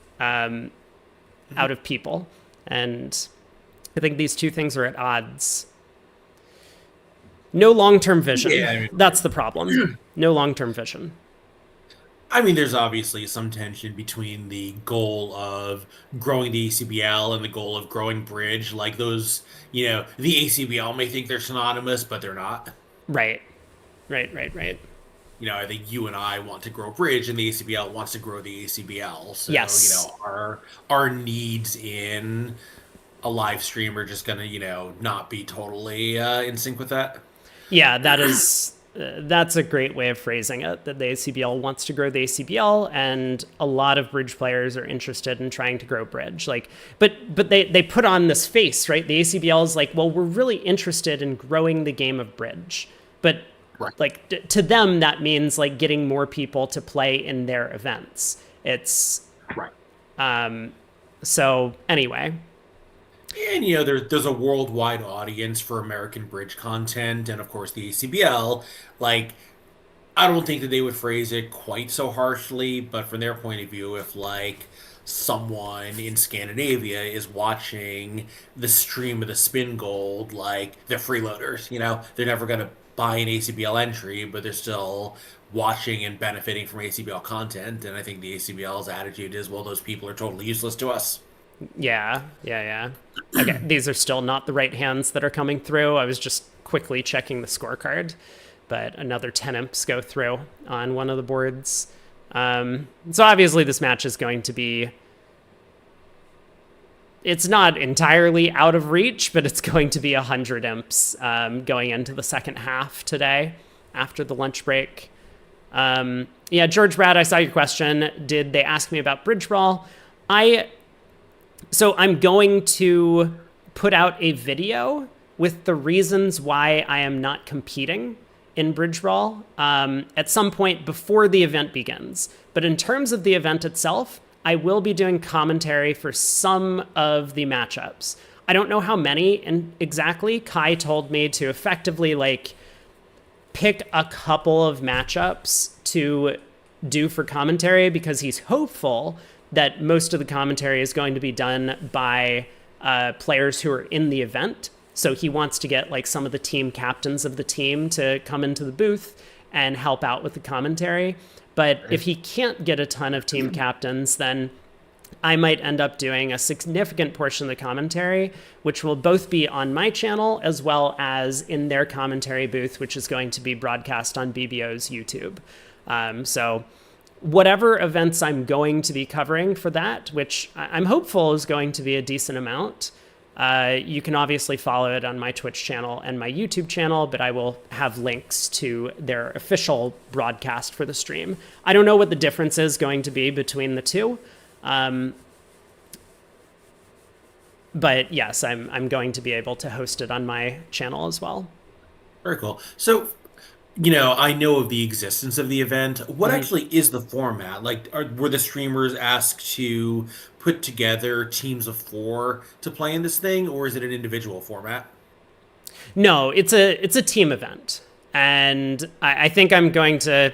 people. And I think these two things are at odds. No long-term vision. Yeah, I mean, That's the problem. No long-term vision. there's obviously some tension between the goal of growing the ACBL and the goal of growing Bridge. Like those, the ACBL may think they're synonymous, but they're not. Right. Right. I think you and I want to grow Bridge, and the ACBL wants to grow the ACBL. So, Yes. our needs in a live stream are just gonna, not be totally in sync with that. Yeah, that's a great way of phrasing it. That the ACBL wants to grow the ACBL, and a lot of Bridge players are interested in trying to grow Bridge. Like, but they put on this face, right? The ACBL is like, well, we're really interested in growing the game of Bridge, but Right. like to them that means like getting more people to play in their events. It's Right. so anyway. And there's a worldwide audience for American Bridge content, and of course the ACBL. Like, I don't think that they would phrase it quite so harshly, but from their point of view, if like someone in Scandinavia is watching the stream of the Spin Gold, like they're freeloaders, they're never gonna buy an ACBL entry, but they're still watching and benefiting from ACBL content. And I think the ACBL's attitude is, well, those people are totally useless to us. Yeah, yeah, yeah. Okay, these are still not the right hands that are coming through. I was just quickly checking the scorecard, but another 10 imps go through on one of the boards. So obviously this match is going to be... It's not entirely out of reach, but it's going to be 100 imps going into the second half today after the lunch break. Yeah, George Brad, I saw your question. Did they ask me about Bridge Brawl? So I'm going to put out a video with the reasons why I am not competing in Bridge Brawl at some point before the event begins. But in terms of the event itself, I will be doing commentary for some of the matchups. I don't know how many exactly. Kai told me to effectively like pick a couple of matchups to do for commentary because he's hopeful that most of the commentary is going to be done by players who are in the event. So he wants to get like some of the team captains of the team to come into the booth and help out with the commentary. But if he can't get a ton of team captains, then I might end up doing a significant portion of the commentary, which will both be on my channel as well as in their commentary booth, which is going to be broadcast on BBO's YouTube. So whatever events I'm going to be covering for that, which I'm hopeful is going to be a decent amount, you can obviously follow it on my Twitch channel and my YouTube channel, but I will have links to their official broadcast for the stream. I don't know what the difference is going to be between the two. But yes, I'm going to be able to host it on my channel as well. Very cool. So, I know of the existence of the event. What actually is the format? Like, were the streamers asked to put together teams of 4 to play in this thing, or is it an individual format? No, it's a team event, and I think I'm not going to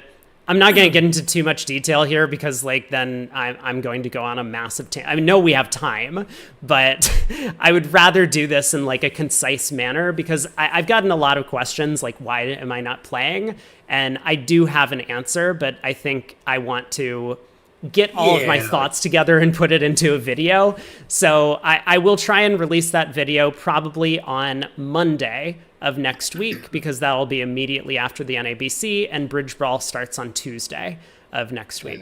get into too much detail here because like then I'm going to go on a massive I know we have time, but I would rather do this in like a concise manner because I've gotten a lot of questions like, why am I not playing? And I do have an answer, but I think I want to get all of my thoughts together and put it into a video. So I will try and release that video probably on Monday of next week because that'll be immediately after the NABC, and Bridge Brawl starts on Tuesday of next week.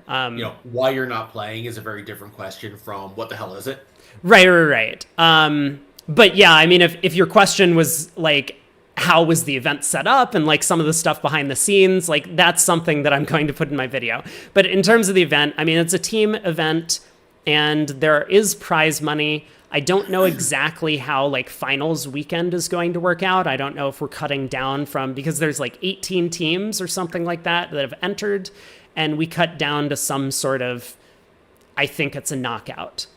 Why you're not playing is a very different question from what the hell is it? Right. But yeah, I mean, if your question was like, how was the event set up and like some of the stuff behind the scenes, like that's something that I'm going to put in my video. But in terms of the event, I mean, it's a team event and there is prize money. I don't know exactly how like finals weekend is going to work out. I don't know if we're cutting down from, because there's like 18 teams or something like that have entered, and we cut down to some sort of, I think it's a knockout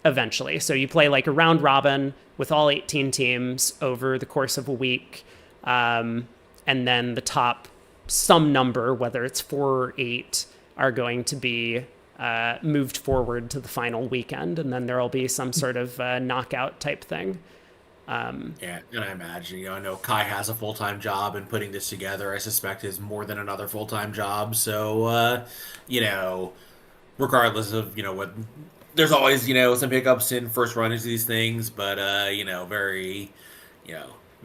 eventually. So you play like a round robin with all 18 teams over the course of a week. And then the top some number, whether it's 4 or 8, are going to be moved forward to the final weekend, and then there'll be some sort of knockout type thing. Yeah, and I imagine, I know Kai has a full-time job, and putting this together, I suspect, is more than another full-time job. So, regardless of, what, there's always, some hiccups in first run into these things, but, very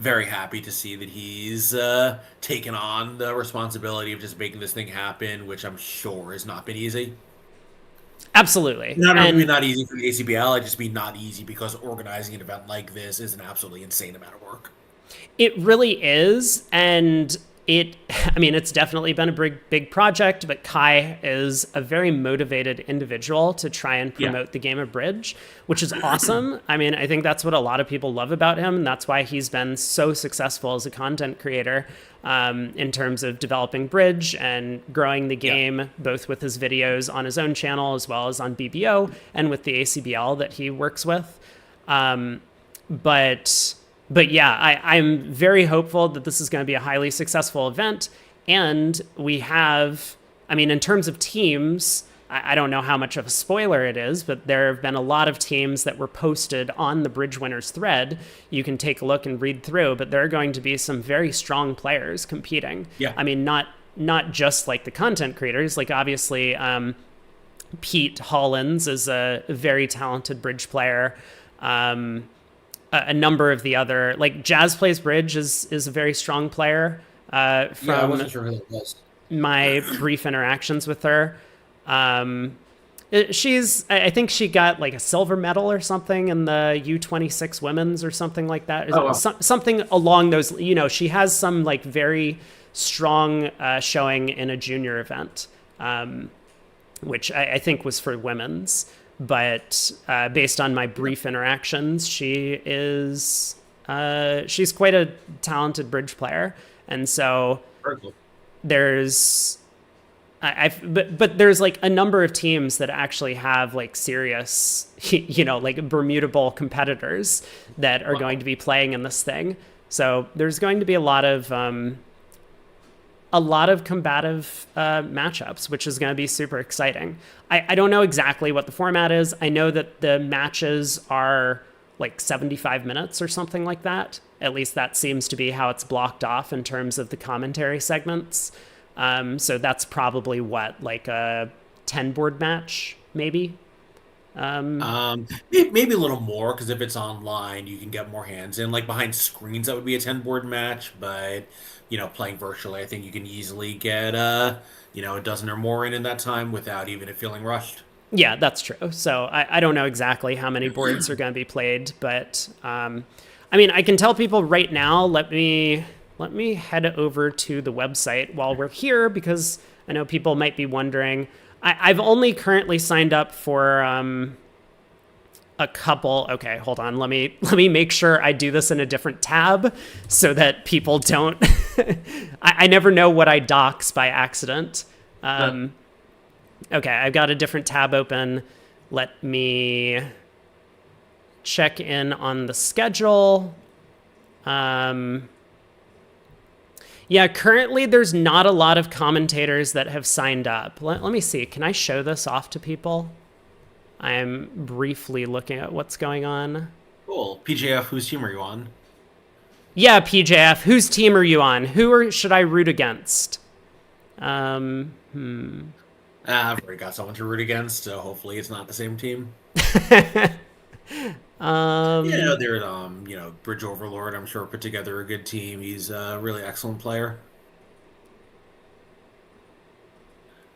very happy to see that he's taken on the responsibility of just making this thing happen, which I'm sure has not been easy. Absolutely. Not only And not easy for the ACBL, I just mean not easy because organizing an event like this is an absolutely insane amount of work. it really is. And I mean, it's definitely been a big project, but Kai is a very motivated individual to try and promote the game of bridge, which is awesome. I mean, I think that's what a lot of people love about him. And that's why he's been so successful as a content creator in terms of developing bridge and growing the game, both with his videos on his own channel as well as on BBO and with the ACBL that he works with. But yeah, I'm very hopeful that this is going to be a highly successful event. And we have, I mean, in terms of teams, I don't know how much of a spoiler it is, but there have been a lot of teams that were posted on the Bridge Winners thread. You can take a look and read through, but there are going to be some very strong players competing. Yeah. I mean, not just like the content creators, like obviously Pete Hollins is a very talented bridge player. A number of the other, like Jazz Plays Bridge is a very strong player. I wasn't sure who that was. My brief interactions with her. I think she got like a silver medal or something in the U26 women's or something like that. Oh, wow. Something along those, she has some like very strong showing in a junior event, which I think was for women's. But based on my brief interactions, she's quite a talented bridge player, and so there's but there's like a number of teams that actually have like serious, like Bermuda Bowl competitors that are going to be playing in this thing. So there's going to be a lot of combative matchups, which is going to be super exciting. I don't know exactly what the format is. I know that the matches are like 75 minutes or something like that. At least that seems to be how it's blocked off in terms of the commentary segments. So that's probably like a 10-board match, maybe. Maybe a little more, because if it's online, you can get more hands in. Like behind screens, that would be a 10-board match, but playing virtually, I think you can easily get a dozen or more in that time without even it feeling rushed. Yeah, that's true. So I don't know exactly how many boards are going to be played, but I mean, I can tell people right now. Let me head over to the website while we're here, because I know people might be wondering. I've only currently signed up for a couple. Okay, hold on. Let me make sure I do this in a different tab so that people don't. I never know what I dox by accident. Okay, I've got a different tab open. Let me check in on the schedule. Yeah, currently there's not a lot of commentators that have signed up. Let me see. Can I show this off to people? I'm briefly looking at what's going on. Cool. PJF, whose team are you on? Yeah, PJF, whose team are you on? Should I root against? I've already got someone to root against, so hopefully it's not the same team. There's Bridge Overlord, I'm sure, put together a good team. He's a really excellent player.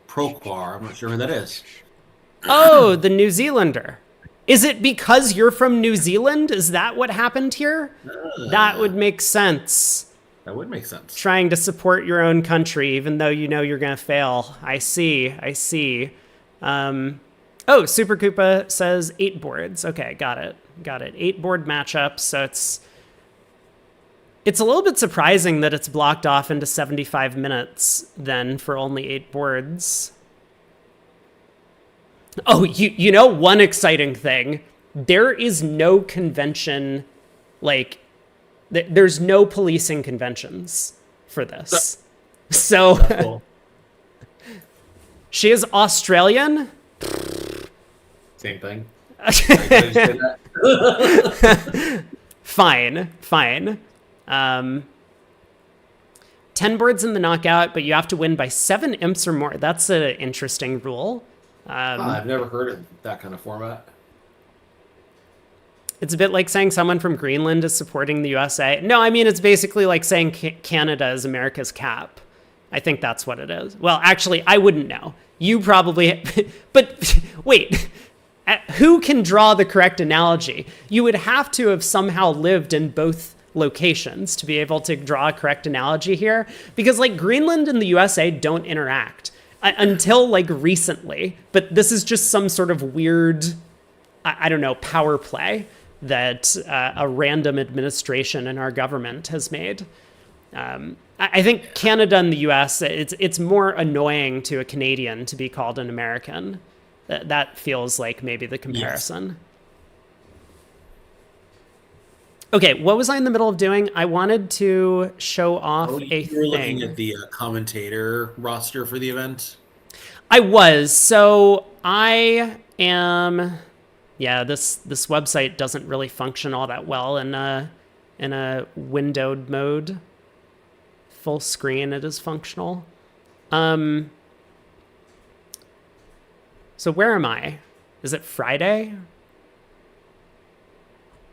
Proquar, I'm not sure who that is. Oh, the New Zealander. Is it because you're from New Zealand? Is that what happened here? That would make sense. That would make sense. Trying to support your own country, even though you know you're going to fail. I see. Oh, Super Koopa says 8 boards. Okay, got it. 8 board matchups. So it's a little bit surprising that it's blocked off into 75 minutes then for only 8 boards. Oh, you know one exciting thing. There is no convention, like, there's no policing conventions for this. So, cool. She is Australian. Same thing. Fine. 10 boards in the knockout, but you have to win by 7 imps or more. That's an interesting rule. I've never heard of that kind of format. It's a bit like saying someone from Greenland is supporting the USA. No, I mean, it's basically like saying Canada is America's cap. I think that's what it is. Well, actually, I wouldn't know. You probably, but wait, who can draw the correct analogy? You would have to have somehow lived in both locations to be able to draw a correct analogy here, because like Greenland and the USA don't interact until like recently, but this is just some sort of weird, I don't know, power play that a random administration in our government has made. I think Canada and the US, it's more annoying to a Canadian to be called an American. That feels like maybe the comparison. Yes. Okay, what was I in the middle of doing? I wanted to show off a thing. You were looking at the commentator roster for the event? I was. So I am... Yeah, this website doesn't really function all that well in a windowed mode. Full screen, it is functional. So where am I? Is it Friday?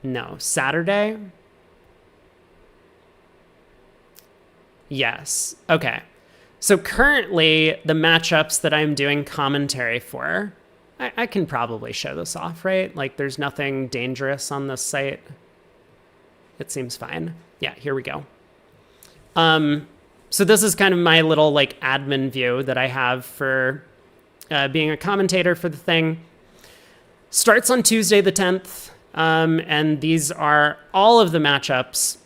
No, Saturday? Yes. Okay. So currently, the matchups that I'm doing commentary for, I can probably show this off, right? Like, there's nothing dangerous on this site. It seems fine. Yeah, here we go. So this is kind of my little, like, admin view that I have for being a commentator for the thing. Starts on Tuesday the 10th. And these are all of the matchups.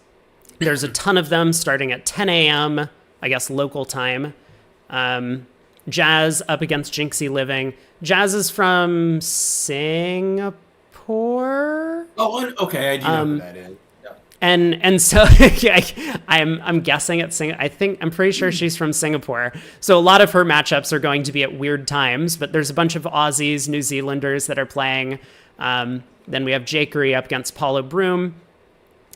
There's a ton of them starting at 10 a.m., I guess, local time. Jazz up against Jinxie Living. Jazz is from Singapore. Oh, okay. I do know who that is. Yeah. And so I'm guessing at I'm pretty sure she's from Singapore. So a lot of her matchups are going to be at weird times, but there's a bunch of Aussies, New Zealanders that are playing. Then we have Jakery up against Paulo Broom.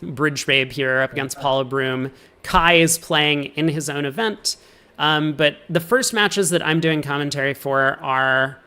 Bridge Babe here up against Paulo Broom. Kai is playing in his own event. But the first matches that I'm doing commentary for are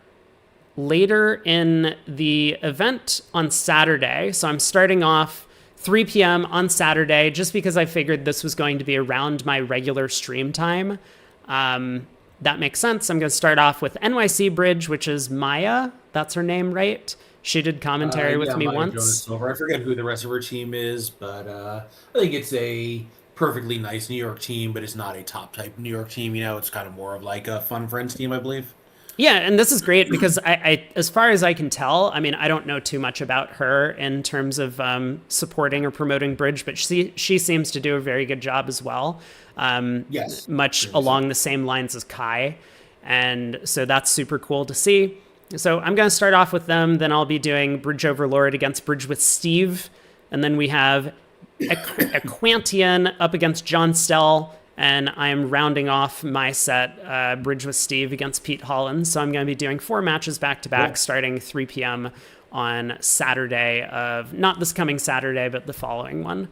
later in the event on Saturday. So I'm starting off 3 p.m. on Saturday just because I figured this was going to be around my regular stream time. That makes sense. I'm going to start off with NYC Bridge, which is Maya. That's her name, right? She did commentary with me once. I forget who the rest of her team is, but I think it's a perfectly nice New York team, but it's not a top type New York team. You know, it's kind of more of like a fun friends team, I believe. Yeah, and this is great because I as far as I can tell, I mean, I don't know too much about her in terms of supporting or promoting Bridge, but she seems to do a very good job as well. Yes. Much along the same lines as Kai. And so that's super cool to see. So I'm going to start off with them. Then I'll be doing Bridge Overlord against Bridge with Steve. And then we have Aquantian up against John Stell. And I'm rounding off my set, Bridge with Steve against Pete Holland. So I'm going to be doing 4 matches back-to-back starting 3 p.m. on Saturday of, not this coming Saturday, but the following one.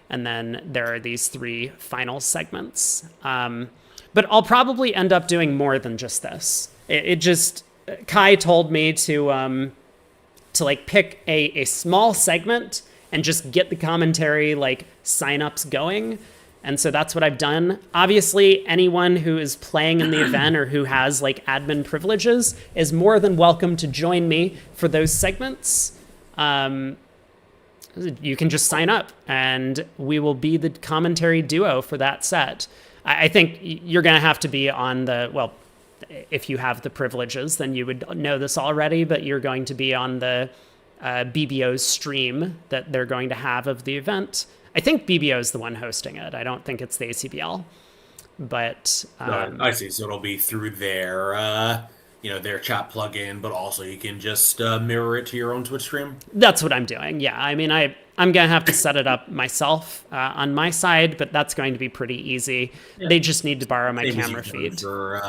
And then there are these 3 final segments. But I'll probably end up doing more than just this. It just... Kai told me to like pick a small segment and just get the commentary like signups going. And so that's what I've done. Obviously, anyone who is playing in the event or who has like admin privileges is more than welcome to join me for those segments. You can just sign up and we will be the commentary duo for that set. I think you're going to have to be on if you have the privileges, then you would know this already, but you're going to be on the BBO's stream that they're going to have of the event. I think BBO is the one hosting it. I don't think it's the ACBL. But I see. So it'll be through their their chat plugin, but also you can just mirror it to your own Twitch stream. That's what I'm doing. Yeah, I mean, I'm going to have to set it up myself on my side, but that's going to be pretty easy. Yeah. They just need to borrow my camera feed. For,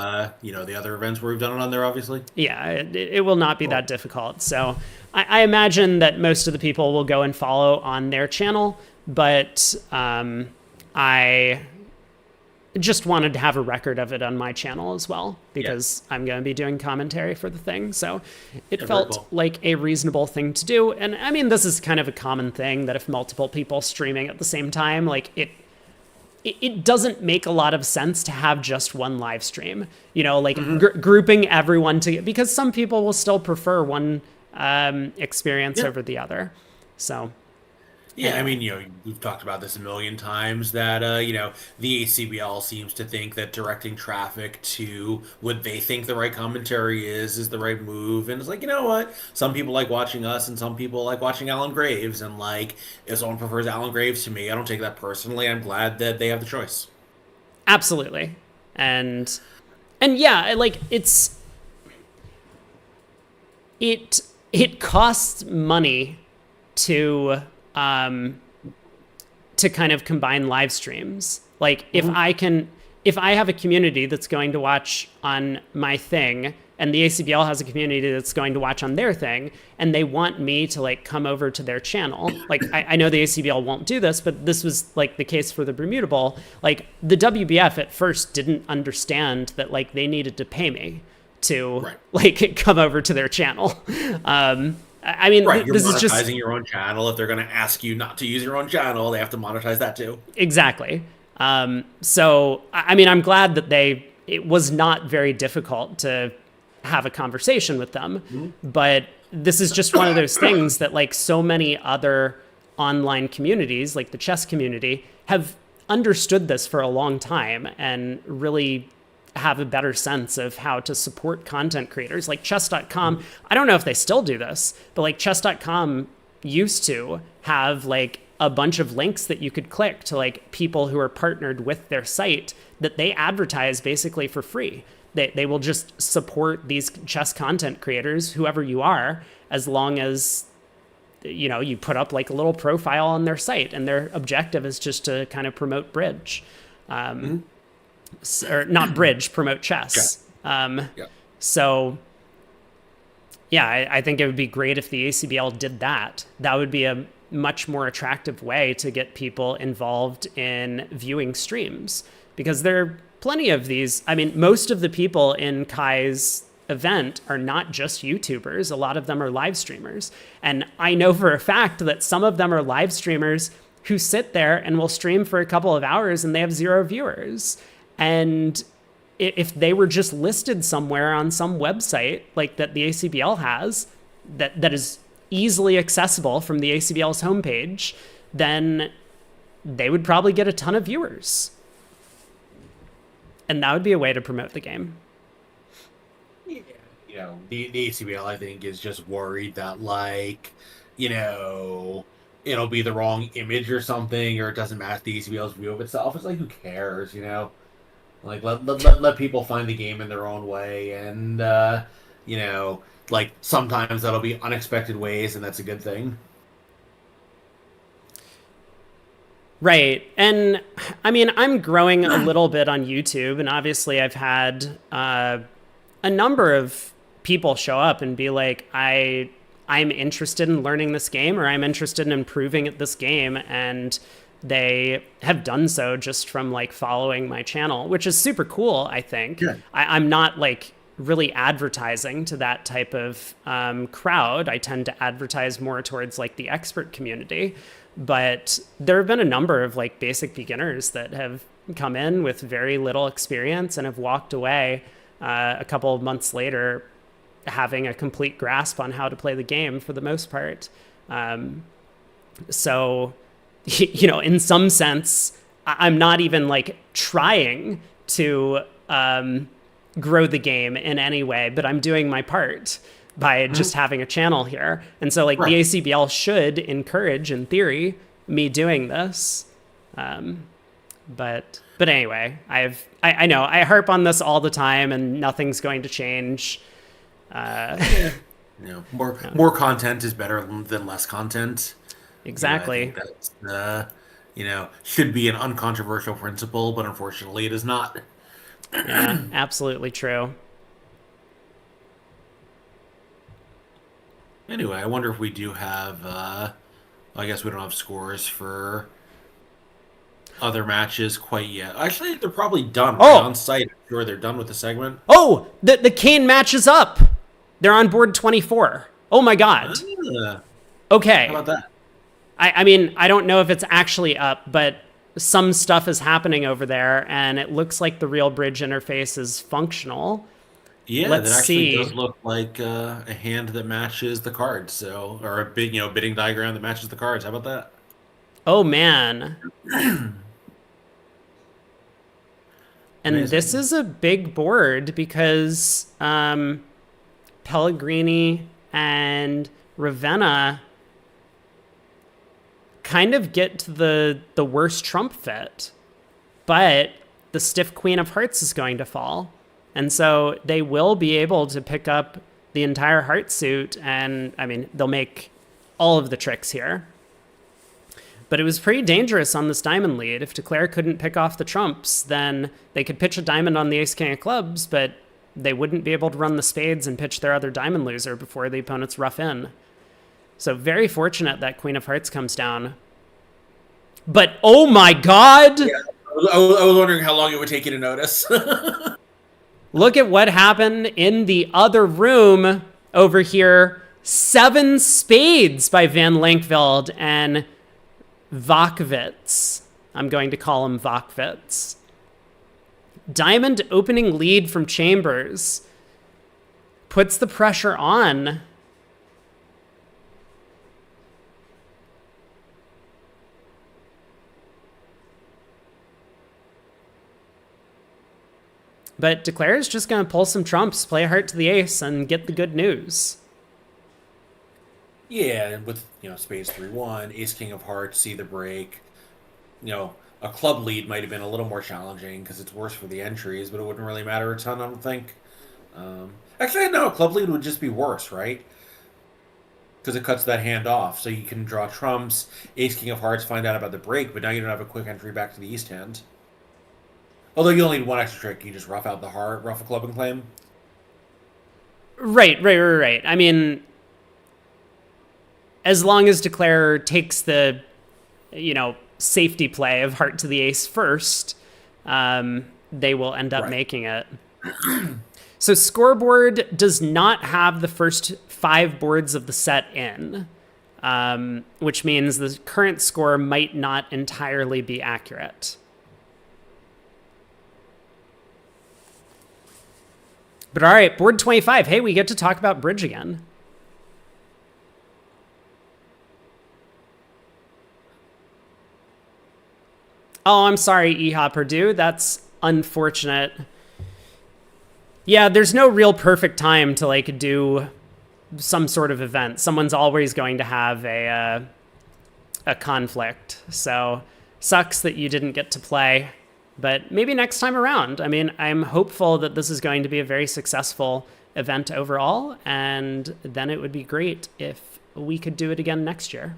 the other events where we've done it on there, obviously. Yeah, it will not be that difficult. So I imagine that most of the people will go and follow on their channel, but I just wanted to have a record of it on my channel as well, Yeah. because I'm going to be doing commentary for the thing. So it Yeah, very felt cool. like a reasonable thing to do. And I mean, this is kind of a common thing that if multiple people streaming at the same time, like it doesn't make a lot of sense to have just one live stream, you know, like grouping everyone together, because some people will still prefer one experience Yeah. over the other. So Yeah, I anyway. mean, we've talked about this a million times that, the ACBL seems to think that directing traffic to what they think the right commentary is the right move. And it's like, you know what? Some people like watching us and some people like watching Alan Graves. And, like, if someone prefers Alan Graves to me, I don't take that personally. I'm glad that they have the choice. Absolutely. And yeah, like it costs money to kind of combine live streams. Like if I have a community that's going to watch on my thing, and the ACBL has a community that's going to watch on their thing, and they want me to like come over to their channel. Like I know the ACBL won't do this, but this was like the case for the Bermuda Bowl. Like the WBF at first didn't understand that like they needed to pay me to Right. like come over to their channel. I mean, Right. You're this is just monetizing your own channel. If they're going to ask you not to use your own channel, they have to monetize that too. exactly. So, I mean, I'm glad that it was not very difficult to have a conversation with them, but this is just one of those things that like so many other online communities, like the chess community, have understood this for a long time and really have a better sense of how to support content creators. Like chess.com, I don't know if they still do this, but like chess.com used to have like a bunch of links that you could click to like people who are partnered with their site that they advertise basically for free. They will just support these chess content creators, whoever you are, as long as you put up like a little profile on their site, and their objective is just to kind of promote bridge. Or not bridge, promote chess. Yeah. So, yeah, I think it would be great if the ACBL did that. That would be a much more attractive way to get people involved in viewing streams, because there are plenty of these. I mean, most of the people in Kai's event are not just YouTubers. A lot of them are live streamers. And I know for a fact that some of them are live streamers who sit there and will stream for a couple of hours and they have 0 viewers. And if they were just listed somewhere on some website like that the ACBL has, that is easily accessible from the ACBL's homepage, then they would probably get a ton of viewers. And that would be a way to promote the game. The ACBL, I think, is just worried that, like, it'll be the wrong image or something, or it doesn't match the ACBL's view of itself. It's like, who cares? Like, let people find the game in their own way, and, like, sometimes that'll be unexpected ways, and that's a good thing. Right. And I mean, I'm growing a little bit on YouTube, and obviously I've had a number of people show up and be like, I'm interested in learning this game, or I'm interested in improving at this game, and they have done so just from like following my channel, which is super cool, I think. Yeah. I'm not like really advertising to that type of crowd. I tend to advertise more towards like the expert community. But there have been a number of like basic beginners that have come in with very little experience and have walked away a couple of months later having a complete grasp on how to play the game for the most part. So, in some sense, I'm not even like trying to grow the game in any way, but I'm doing my part by just having a channel here. And so like Right. the ACBL should encourage, in theory, me doing this. But anyway, I know I harp on this all the time and nothing's going to change. More content is better than less content. Exactly. I think that's, should be an uncontroversial principle, but unfortunately it is not. Yeah, absolutely true. Anyway, I wonder if we do have, I guess we don't have scores for other matches quite yet. Actually, they're probably done right Oh, on site. I'm sure they're done with the segment. oh, the Kane match is up. They're on board 24. Oh my God. Ah, how Okay. about that? I mean, I don't know if it's actually up, but some stuff is happening over there, and it looks like the real bridge interface is functional. Yeah, Let's that actually does see. look like a hand that matches the cards. So, or a big, bidding diagram that matches the cards. How about that? Oh man. And this Amazing. is a big board because Pellegrini and Ravenna kind of get to the worst trump fit, but the stiff Queen of Hearts is going to fall. And so they will be able to pick up the entire heart suit, and I mean, they'll make all of the tricks here. But it was pretty dangerous on this diamond lead. If Declare couldn't pick off the trumps, then they could pitch a diamond on the ace king of clubs, but they wouldn't be able to run the spades and pitch their other diamond loser before the opponent's rough in. So very fortunate that Queen of Hearts comes down. But oh my God! Yeah, I was wondering how long it would take you to notice. Look at what happened in the other room over here. 7 spades by Van Lankveld and Vakvitz. I'm going to call him Vakvitz. Diamond opening lead from Chambers puts the pressure on. But Declare is just going to pull some trumps, play a heart to the ace, and get the good news. Yeah, and with spades 3-1, ace king of hearts, see the break. A club lead might have been a little more challenging because it's worse for the entries, but it wouldn't really matter a ton, I don't think. Actually, no, a club lead would just be worse, right? Because it cuts that hand off, so you can draw trumps, ace king of hearts, find out about the break, but now you don't have a quick entry back to the east hand. Although you only need one extra trick, you just rough out the heart, rough a club and claim. Right. I mean, as long as Declare takes the, safety play of heart to the ace first, they will end up making it. So scoreboard does not have the first 5 boards of the set in, which means the current score might not entirely be accurate. But all right, board 25. Hey, we get to talk about bridge again. Oh, I'm sorry, Eha Purdue. That's unfortunate. Yeah, there's no real perfect time to do some sort of event. Someone's always going to have a conflict. So sucks that you didn't get to play, but maybe next time around. I mean, I'm hopeful that this is going to be a very successful event overall, and then it would be great if we could do it again next year.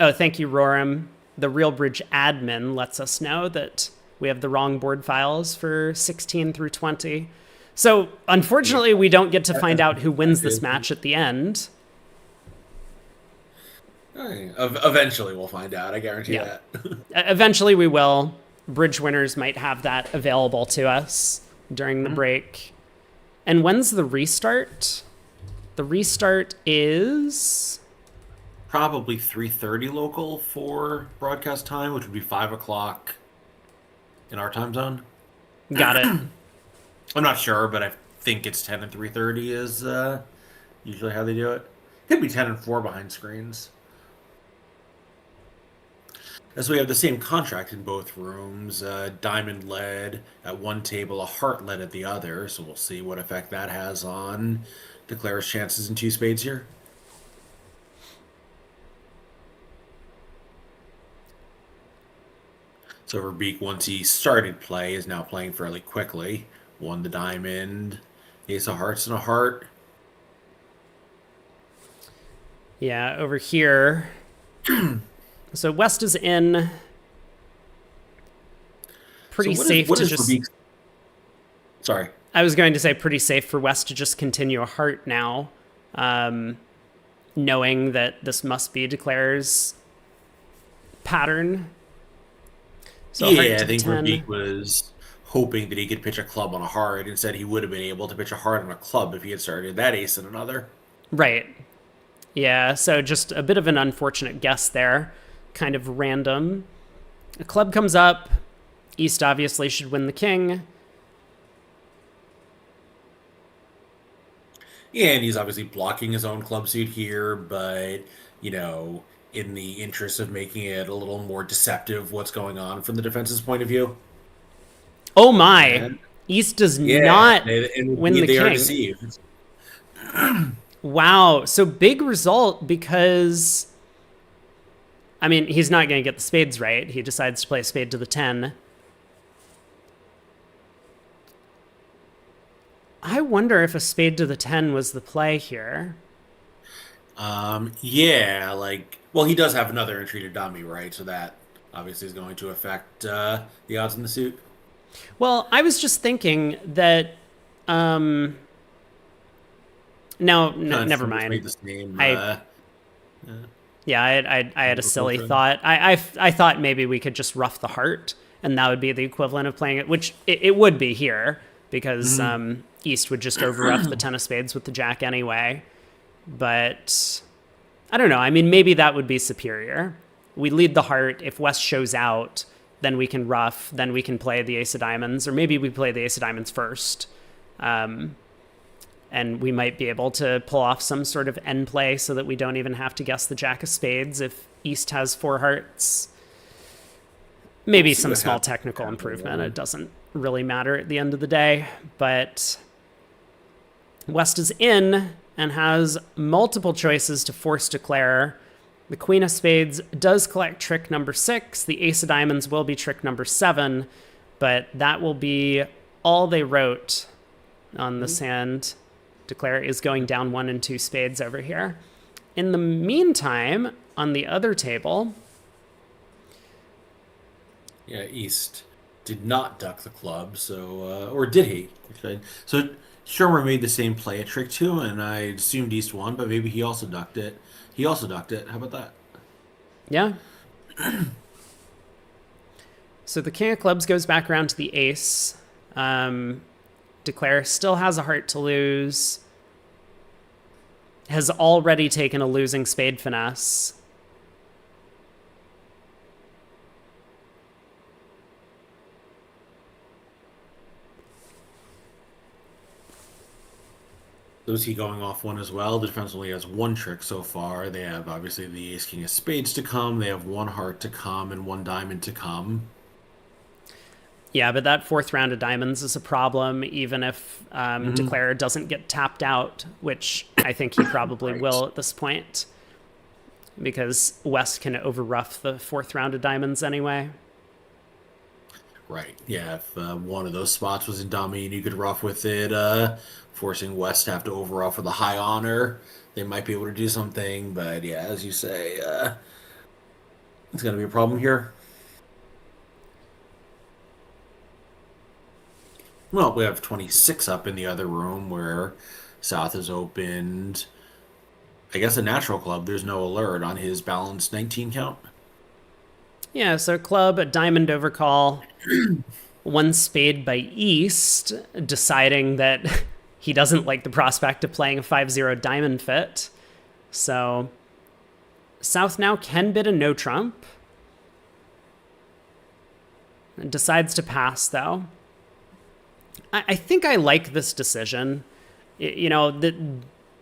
Oh, thank you, Roram. The Real Bridge admin lets us know that we have the wrong board files for 16 through 20. So, unfortunately, we don't get to find out who wins this match at the end. Eventually, we'll find out. I guarantee that. Eventually, we will. Bridge winners might have that available to us during the break. And when's the restart? The restart is Probably 3:30 local for broadcast time, which would be 5 o'clock in our time zone. Got it. I'm not sure, but I think it's 10 and 3:30 is usually how they do it. Could be 10 and 4 behind screens. As we have the same contract in both rooms, diamond led at one table, a heart led at the other. So we'll see what effect that has on Declare's chances in 2 spades here. So Verbeek, once he started play, is now playing fairly quickly. Won the diamond, ace of hearts and a heart. Yeah, over here. So West is in. Pretty safe to just. Verbeek's... Sorry. I was going to say pretty safe for West to just continue a heart now, knowing that this must be Declare's pattern. So a heart Yeah, to I the think 10. Verbeek was hoping that he could pitch a club on a heart. Instead, he would have been able to pitch a heart on a club if he had started that ace and another. Right. Yeah, so just a bit of an unfortunate guess there. Kind of random. A club comes up. East obviously should win the king. Yeah, and he's obviously blocking his own club suit here, but, you know, in the interest of making it a little more deceptive what's going on from the defense's point of view. Oh my! And East does yeah, not win the they are king. deceived. Wow. So big result because, I mean, he's not going to get the spades right. He decides to play a spade to the 10. I wonder if a spade to the 10 was the play here. Yeah, like, well, he does have another entry to dummy, right? So that obviously is going to affect the odds in the suit. Well, I was just thinking that. Um, no, never Made mind. the same. I Yeah, I had a silly Trend. thought. I thought maybe we could just rough the heart, and that would be the equivalent of playing it, which it would be here because East would just over rough the 10 of spades with the jack anyway. But I don't know. I mean, maybe that would be superior. We lead the heart. If West shows out, then we can rough. Then we can play the ace of diamonds, or maybe we play the ace of diamonds first. And we might be able to pull off some sort of end play so that we don't even have to guess the jack of spades if East has 4 hearts. Maybe some small technical improvement. It doesn't really matter at the end of the day. But West is in and has multiple choices to force declare. The queen of spades does collect trick number 6. The ace of diamonds will be trick number 7. But that will be all they wrote on this hand. Declare is going down 1 and 2 spades over here. In the meantime, on the other table, Yeah, East did not duck the club, so or did he? Okay. So Shermer made the same play a trick too, and I assumed East won, but maybe he also ducked it. He also ducked it. How about that? yeah. So the king of clubs goes back around to the ace. Declare still has a heart to lose. Has already taken a losing spade finesse. So is he going off one as well? The defense only has one trick so far. They have obviously the ace king of spades to come. They have one heart to come and one diamond to come. Yeah, but that 4th round of diamonds is a problem, even if Declare doesn't get tapped out, which I think he probably Right. will at this point, because West can overrough the 4th round of diamonds anyway. Right. Yeah, if one of those spots was in dummy and you could rough with it, forcing West to have to overrough for the high honor, they might be able to do something. But yeah, as you say, it's going to be a problem here. Well, we have 26 up in the other room where South has opened, I guess, a natural club. There's no alert on his balanced 19 count. Yeah, so club, a diamond overcall, 1 spade by East, deciding that he doesn't like the prospect of playing a 5-0 diamond fit. So South now can bid a no trump. Decides to pass, though. I think I like this decision. You know,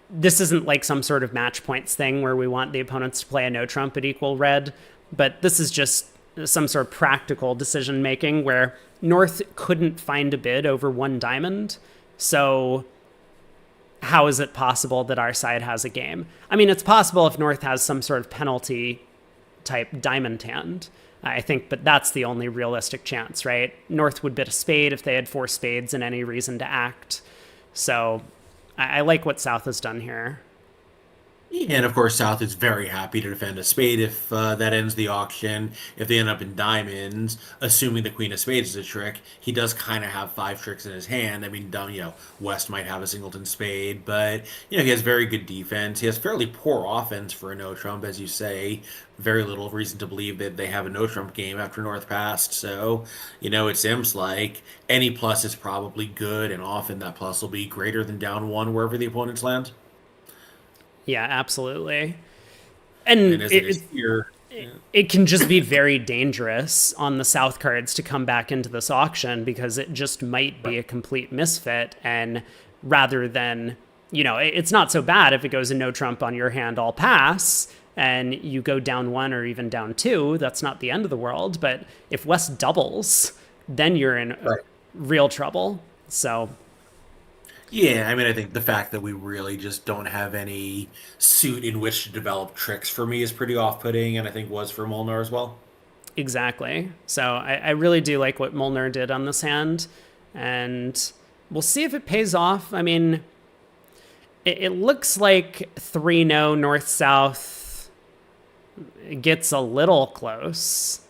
this isn't like some sort of match points thing where we want the opponents to play a no trump at equal red, but this is just some sort of practical decision making where North couldn't find a bid over 1 diamond. So how is it possible that our side has a game? I mean, it's possible if North has some sort of penalty type diamond hand, I think, but that's the only realistic chance, right? North would bid a spade if they had 4 spades and any reason to act. So I like what South has done here. And of course, South is very happy to defend a spade if that ends the auction. If they end up in diamonds, assuming the Queen of Spades is a trick, he does kind of have five tricks in his hand. I mean, West might have a singleton spade, but he has very good defense. He has fairly poor offense for a no trump, as you say. Very little reason to believe that they have a no trump game after North passed. So, it seems like any plus is probably good, and often that plus will be greater than down one wherever the opponents land. Yeah, absolutely. And And as it is here, yeah. it can just be very dangerous on the South cards to come back into this auction because it just might be Right. a complete misfit. And rather than, it's not so bad if it goes a no trump on your hand, all pass, and you go down one or even down two. That's not the end of the world. But if West doubles, then you're in Right. real trouble. So, Yeah, I mean, I think the fact that we really just don't have any suit in which to develop tricks for me is pretty off-putting, and I think was for Molnar as well. exactly. So I really do like what Molnar did on this hand. And we'll see if it pays off. I mean, it looks like 3 no north south gets a little close,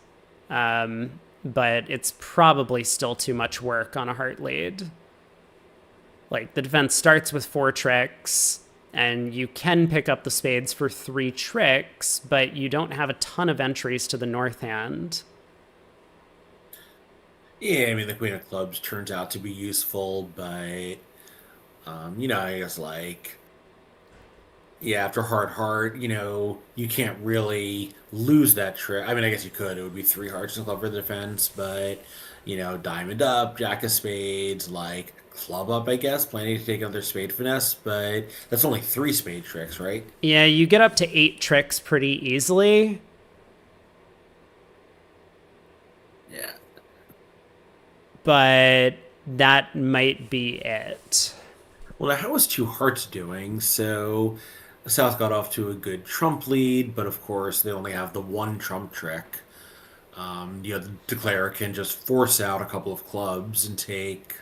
but it's probably still too much work on a heart lead. Like the defense starts with 4 tricks, and you can pick up the spades for 3 tricks, but you don't have a ton of entries to the north hand. Yeah, I mean, the Queen of Clubs turns out to be useful, but I guess like yeah, after hard heart, you can't really lose that trick. I mean, I guess you could. It would be three hearts and club for the defense, but diamond up, jack of spades, like club up, I guess, planning to take another spade finesse, but that's only three spade tricks, right? Yeah, you get up to 8 tricks pretty easily. Yeah. But that might be it. Well, now how was two hearts doing? So South got off to a good trump lead, but of course they only have the one trump trick. The declarer can just force out a couple of clubs and take,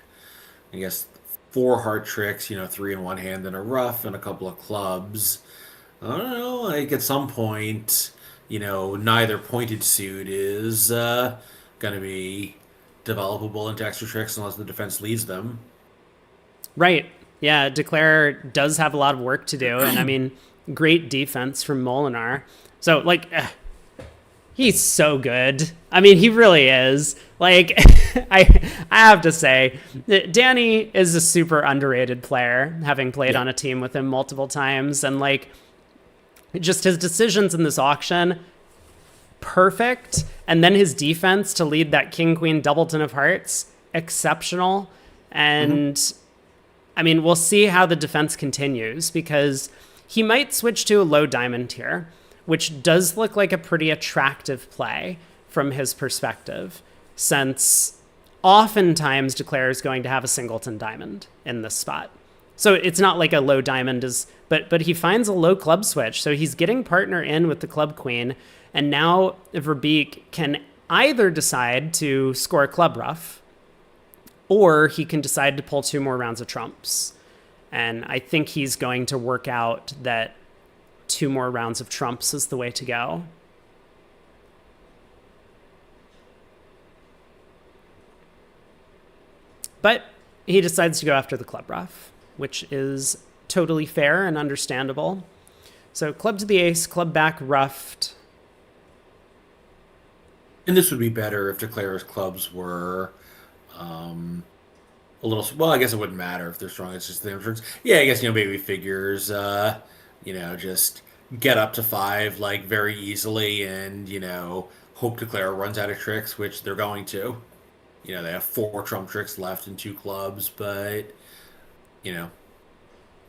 I guess, four heart tricks, three in one hand and a rough and a couple of clubs. I don't know, like at some point, neither pointed suit is going to be developable into extra tricks unless the defense leads them. Right. Yeah, Declare does have a lot of work to do. And I mean, great defense from Molinar. So, like, he's so good. I mean, he really is. Like, I have to say, that Danny is a super underrated player, having played Yeah. on a team with him multiple times. And, like, just his decisions in this auction, perfect. And then his defense to lead that King Queen Doubleton of Hearts, exceptional. And I mean, we'll see how the defense continues because he might switch to a low diamond here, which does look like a pretty attractive play from his perspective, since oftentimes Declare is going to have a singleton diamond in this spot. So it's not like a low diamond is, but he finds a low club switch. So he's getting partner in with the club queen. And now Verbeek can either decide to score a club ruff, or he can decide to pull 2 more rounds of trumps. And I think he's going to work out that 2 more rounds of trumps is the way to go. But he decides to go after the club ruff, which is totally fair and understandable. So club to the ace, club back ruffed. And this would be better if Declarer's clubs were a little. Well, I guess it wouldn't matter if they're strong. It's just the insurance. Yeah, I guess maybe figures. Just get up to five like very easily, and hope Declarer runs out of tricks, which they're going to. They have four trump tricks left and two clubs, but you know,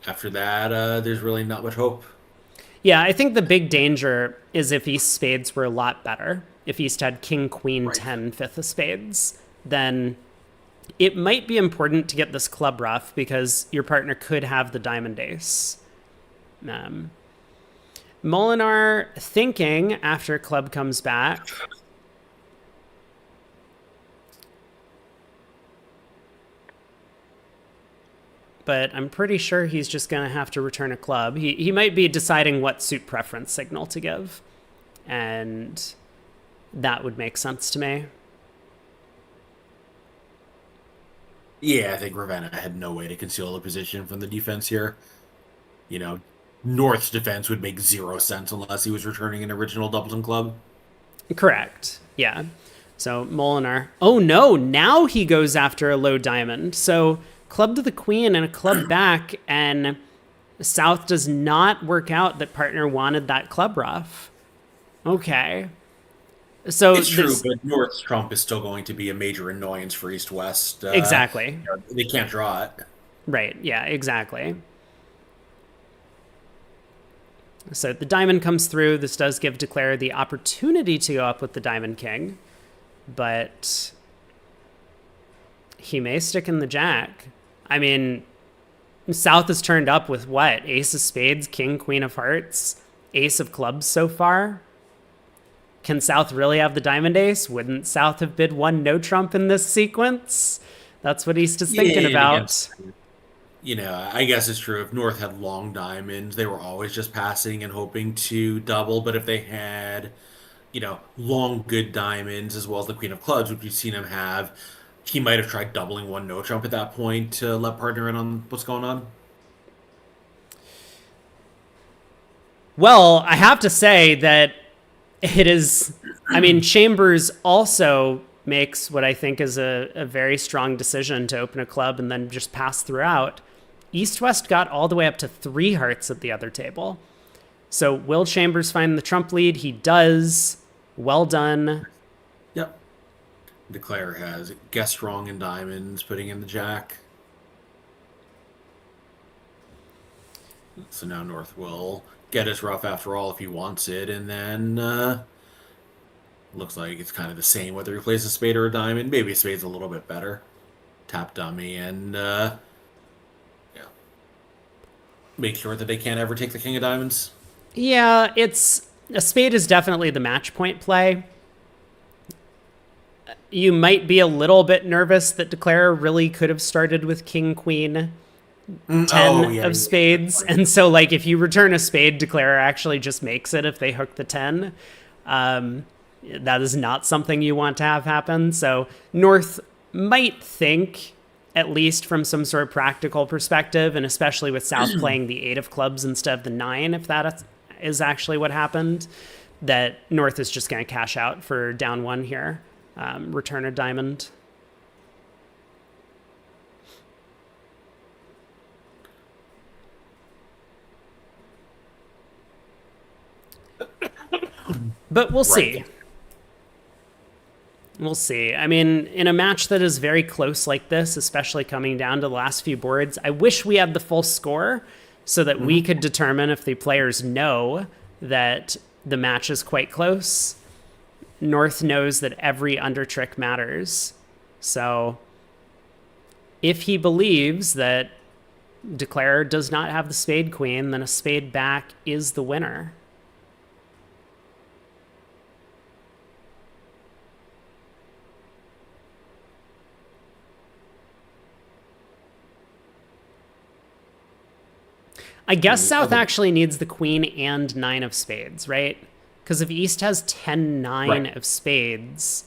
after that, there's really not much hope. Yeah, I think the big danger is if East spades were a lot better. If East had king, queen, Right. 10, fifth of spades, then it might be important to get this club rough because your partner could have the diamond ace. Um, Molinar thinking after club comes back. but I'm pretty sure he's just going to have to return a club. He might be deciding what suit preference signal to give, and that would make sense to me. Yeah, I think Ravenna had no way to conceal the position from the defense here. You know, North's defense would make zero sense unless he was returning an original Doubleton club. Correct. Yeah. So Molinar. Oh no! Now he goes after a low diamond. So club to the queen and a club back, and South does not work out that partner wanted that club rough. Okay. So It's true, but North's trump is still going to be a major annoyance for East-West. Exactly. They can't draw it. Right. Yeah, exactly. So the diamond comes through. This does give Declare the opportunity to go up with the Diamond King, but he may stick in the jack. I mean, South is turned up with what? Ace of spades, king, queen of hearts, ace of clubs so far. Can South really have the diamond ace? Wouldn't South have bid one no trump in this sequence? That's what East is thinking about. I guess it's true. If North had long diamonds, they were always just passing and hoping to double. But if they had, long good diamonds as well as the queen of clubs, which we've seen him have, he might have tried doubling one no trump at that point to let partner in on what's going on. Well, I have to say that it is, Chambers also makes what I think is a very strong decision to open a club and then just pass throughout. East-West got all the way up to 3 hearts at the other table. So will Chambers find the trump lead? He does. Well done. Yep. Declare has guessed wrong in diamonds, putting in the jack. So now North will get his rough after all if he wants it, and then looks like it's kind of the same whether he plays a spade or a diamond. Maybe a spade's a little bit better. Tap dummy and make sure that they can't ever take the king of diamonds. Yeah, a spade is definitely the match point play. You might be a little bit nervous that Declare really could have started with king, queen, 10 of spades. And so, if you return a spade, Declare actually just makes it if they hook the 10. That is not something you want to have happen. So North might think, at least from some sort of practical perspective, and especially with South playing the 8 of clubs instead of the 9, if that is actually what happened, that North is just going to cash out for down 1 here. Return a diamond. But we'll see. We'll see. In a match that is very close like this, especially coming down to the last few boards, I wish we had the full score so that we could determine if the players know that the match is quite close. North knows that every under trick matters. So if he believes that Declare does not have the spade queen, then a spade back is the winner. I guess South actually needs the queen and 9 of spades, right? Because if East has 10-9 of spades,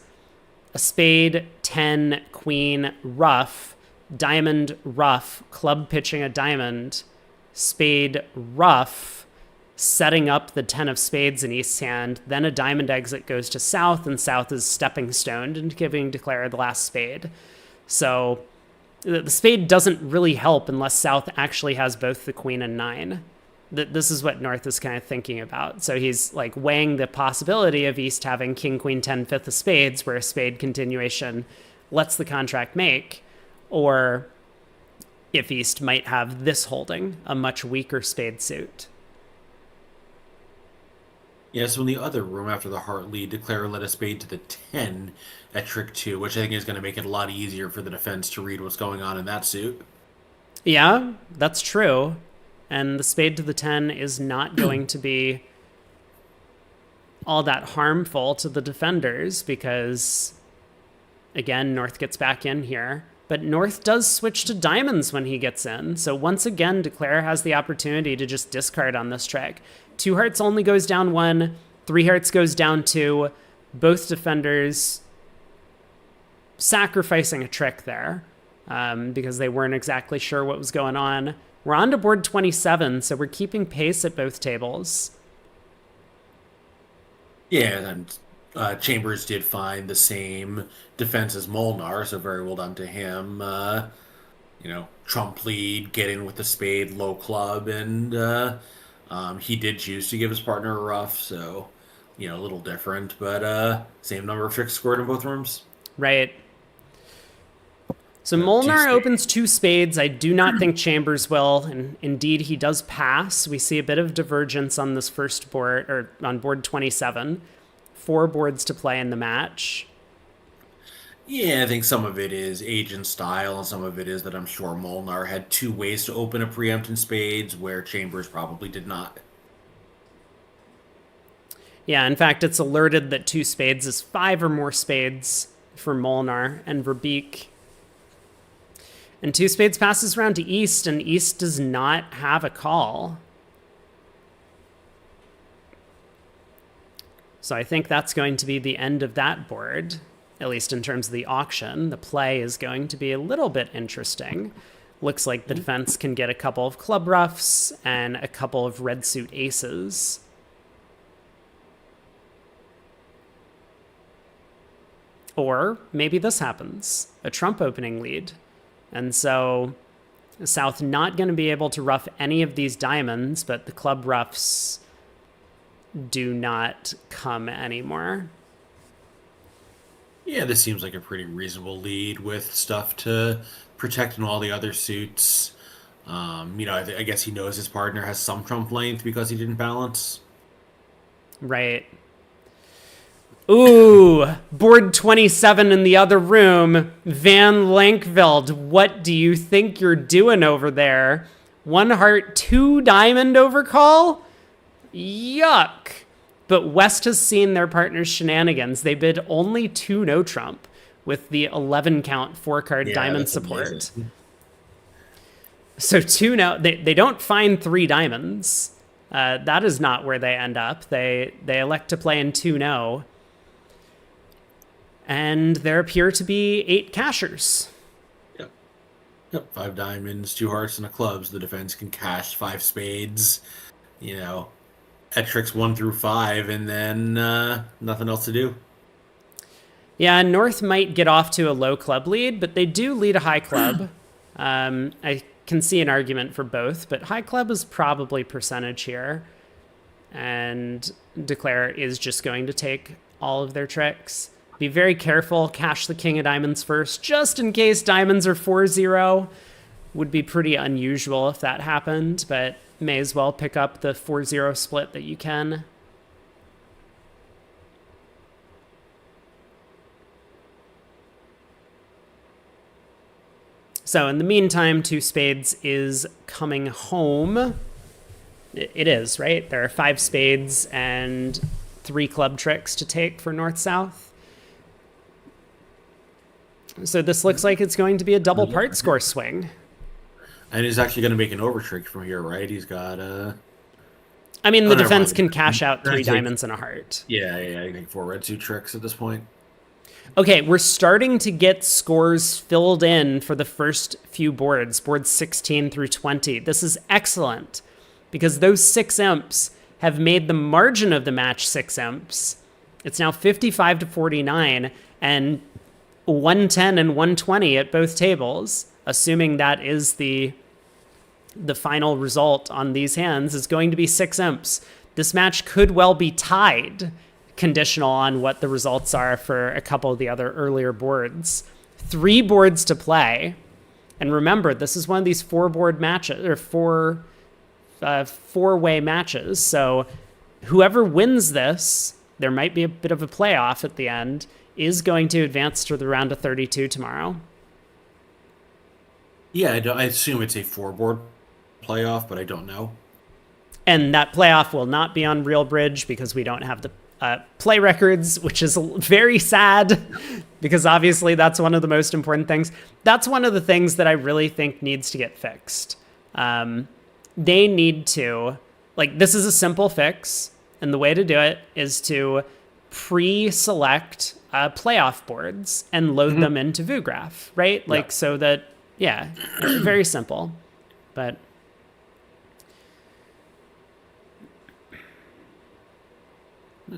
a spade, 10, queen, rough, diamond, rough, club pitching a diamond, spade, rough, setting up the 10 of spades in East's hand, then a diamond exit goes to South, and South is stepping stoned and giving Declare the last spade. So the spade doesn't really help unless South actually has both the queen and 9. This is what North is kind of thinking about. So he's weighing the possibility of East having king, queen, 10, 5th of spades, where a spade continuation lets the contract make, or if East might have this holding, a much weaker spade suit. Yeah, so in the other room after the heart lead, Declare led a spade to the 10 at trick 2, which I think is going to make it a lot easier for the defense to read what's going on in that suit. Yeah, that's true. And the spade to the 10 is not going to be all that harmful to the defenders because, again, North gets back in here. but North does switch to diamonds when he gets in. So once again, Declare has the opportunity to just discard on this trick. 2 hearts only goes down 1, 3 hearts goes down 2. Both defenders sacrificing a trick there because they weren't exactly sure what was going on. We're on to board 27, so we're keeping pace at both tables. Yeah, and Chambers did find the same defense as Molnar, so very well done to him. Trump lead, get in with the spade, low club, and he did choose to give his partner a rough, so, a little different, but same number of tricks scored in both rooms. Right. So Molnar opens 2 spades. I do not think Chambers will, and indeed he does pass. We see a bit of divergence on this first board, or on board 27. 4 boards to play in the match. Yeah, I think some of it is age and style, and some of it is that I'm sure Molnar had 2 ways to open a preempt in spades, where Chambers probably did not. Yeah, in fact, it's alerted that 2 spades is 5 or more spades for Molnar and Verbeek. And 2 spades passes around to East, and East does not have a call. So I think that's going to be the end of that board, at least in terms of the auction. The play is going to be a little bit interesting. Looks like the defense can get a couple of club roughs and a couple of red suit aces. Or maybe this happens, a trump opening lead. And so South not going to be able to rough any of these diamonds, but the club roughs do not come anymore. Yeah, this seems like a pretty reasonable lead with stuff to protect in all the other suits. I guess he knows his partner has some trump length because he didn't balance. Right. Ooh, board 27 in the other room. Van Lankveld, what do you think you're doing over there? 1 heart, 2 diamond overcall? Yuck. But West has seen their partner's shenanigans. They bid only 2 no trump with the 11 count 4 card diamond support. Amazing. So 2 no, they don't find 3 diamonds. That is not where they end up. They elect to play in 2 no. And there appear to be 8 cashers. Yep. 5 diamonds, 2 hearts, and a clubs. The defense can cash 5 spades. At tricks 1 through 5, and then nothing else to do. Yeah, North might get off to a low club lead, but they do lead a high club. I can see an argument for both, but high club is probably percentage here. And Declare is just going to take all of their tricks. Be very careful, cash the king of diamonds first, just in case diamonds are 4-0. Would be pretty unusual if that happened, but may as well pick up the 4-0 split that you can. So in the meantime, 2 spades is coming home. It is, right? There are 5 spades and 3 club tricks to take for North-South. So this looks like it's going to be a double part score swing. And he's actually going to make an over trick from here, right? He's got I mean, the defense can cash out 3 diamonds and a heart. Yeah, I think 4 red suit tricks at this point. Okay, we're starting to get scores filled in for the first few boards, boards 16 through 20. This is excellent because those 6 imps have made the margin of the match 6 imps. It's now 55 to 49 and 110 and 120 at both tables, assuming that is the final result on these hands, is going to be 6 imps. This match could well be tied, conditional on what the results are for a couple of the other earlier boards. 3 boards to play. And remember, this is one of these 4-board matches, or 4-way matches. So whoever wins this, there might be a bit of a playoff at the end, is going to advance to the round of 32 tomorrow. Yeah, I assume it's a 4-board playoff, but I don't know. And that playoff will not be on Real Bridge because we don't have the play records, which is very sad because obviously that's one of the most important things. That's one of the things that I really think needs to get fixed. They need to, like, this is a simple fix, and the way to do it is to pre-select playoff boards and load them into Vugraph, right? Like, so that, yeah, very simple. But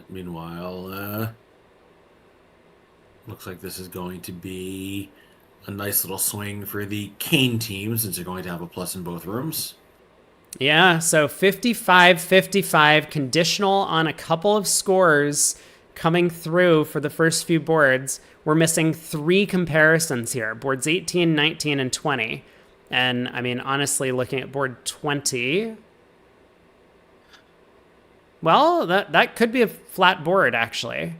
meanwhile, looks like this is going to be a nice little swing for the Kane team since they're going to have a plus in both rooms. yeah, so 55-55, conditional on a couple of scores coming through for the first few boards. We're missing 3 comparisons here, boards 18, 19, and 20. And I mean, honestly, looking at board 20, well, that could be a flat board, actually.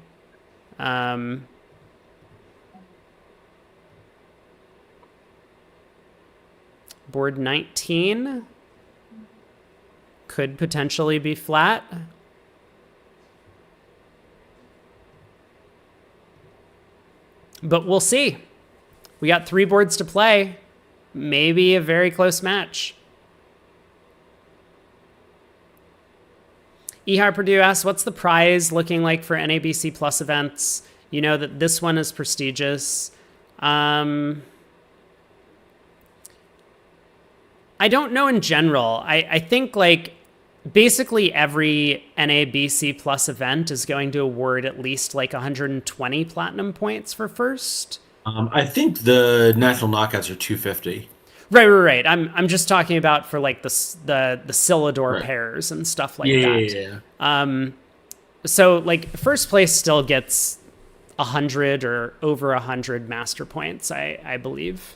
Board 19 could potentially be flat. But we'll see. We got 3 boards to play. Maybe a very close match. Ehar Purdue asks, what's the prize looking like for NABC Plus events? You know that this one is prestigious. I don't know in general. I think like basically every NABC Plus event is going to award at least like 120 platinum points for first. I think the national knockouts are 250. Right. I'm just talking about for like the Silidor pairs and stuff like that. Yeah. So like first place still gets 100 or over 100 master points, I believe.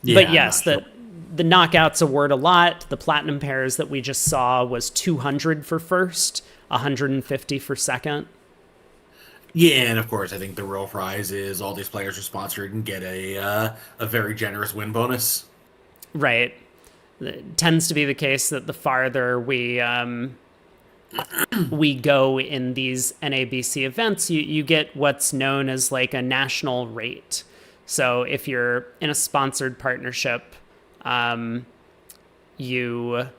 Yeah, but yes, the knockouts award a lot. The platinum pairs that we just saw was 200 for first, 150 for second. Yeah, and of course, I think the real prize is all these players are sponsored and get a very generous win bonus. Right. It tends to be the case that the farther we go in these NABC events, you get what's known as like a national rate. So if you're in a sponsored partnership, you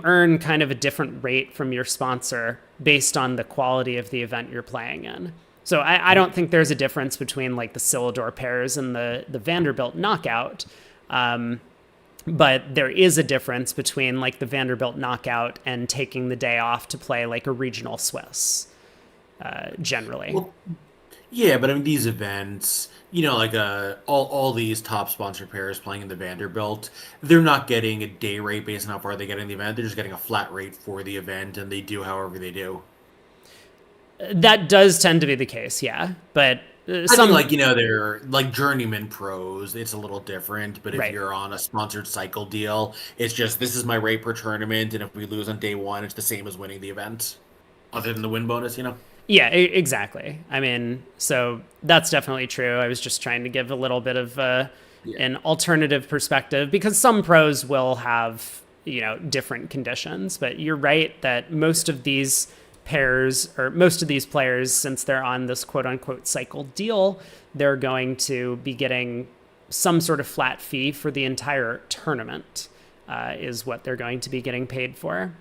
earn kind of a different rate from your sponsor based on the quality of the event you're playing in. So I don't think there's a difference between like the Silidor pairs and the Vanderbilt knockout. But there is a difference between like the Vanderbilt knockout and taking the day off to play like a regional Swiss, generally. Well, yeah, but I mean, these events, you know, like all these top sponsor pairs playing in the Vanderbilt, they're not getting a day rate based on how far they get in the event. They're just getting a flat rate for the event, and they do however they do. That does tend to be the case, yeah. But I think, like, you know, they're like journeyman pros. It's a little different, but if you're on a sponsored cycle deal, it's just this is my rate per tournament, and if we lose on day one, it's the same as winning the event, other than the win bonus, you know. Yeah, exactly. I mean, so that's definitely true. I was just trying to give a little bit of an alternative perspective because some pros will have, you know, different conditions. But you're right that most of these pairs or most of these players, since they're on this quote unquote cycle deal, they're going to be getting some sort of flat fee for the entire tournament is what they're going to be getting paid for.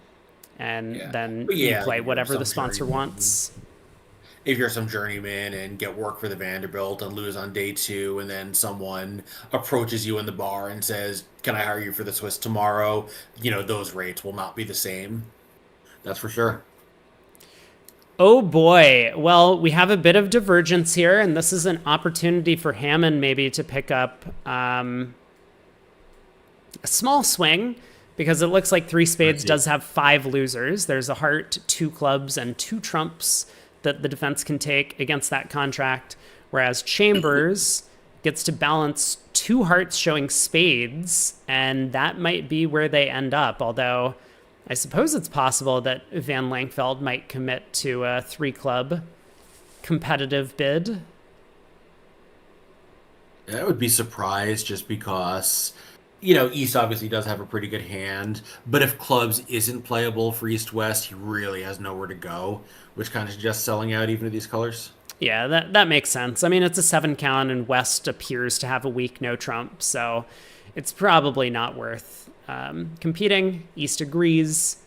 And then you play whatever the sponsor wants. If you're some journeyman and get work for the Vanderbilt and lose on day 2, and then someone approaches you in the bar and says, "Can I hire you for the Swiss tomorrow?" You know, those rates will not be the same. That's for sure. Oh boy. Well, we have a bit of divergence here, and this is an opportunity for Hammond maybe to pick up a small swing because it looks like 3 spades does have 5 losers. There's a heart, 2 clubs, and 2 trumps that the defense can take against that contract, whereas Chambers gets to balance 2 hearts showing spades, and that might be where they end up, although I suppose it's possible that Van Lankveld might commit to a 3-club competitive bid. I would be surprised just because East obviously does have a pretty good hand, but if clubs isn't playable for East West, he really has nowhere to go, which kind of suggests selling out even of these colors. Yeah, that makes sense. I mean, it's a 7 count, and West appears to have a weak no trump, so it's probably not worth competing. East agrees.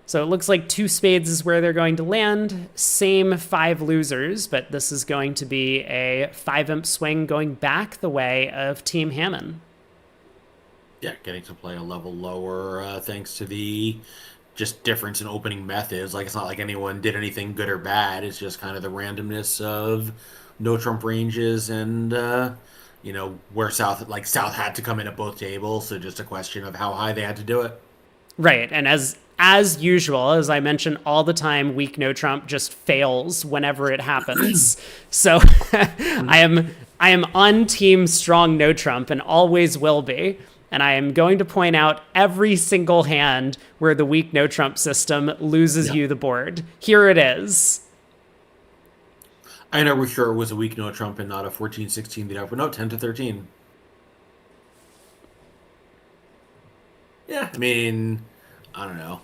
So it looks like 2 spades is where they're going to land. Same 5 losers, but this is going to be a 5-imp swing going back the way of Team Hammond. Yeah, getting to play a level lower thanks to the just difference in opening methods. Like, it's not like anyone did anything good or bad. It's just kind of the randomness of no trump ranges and where South had to come in at both tables. So just a question of how high they had to do it. Right, and as usual, as I mention all the time, weak no trump just fails whenever it happens. So I am on team strong no trump and always will be. And I am going to point out every single hand where the weak no trump system loses you the board. Here it is. I know we're sure it was a weak no trump and not a 14-16 beat up, but no, 10-13. Yeah, I mean, I don't know.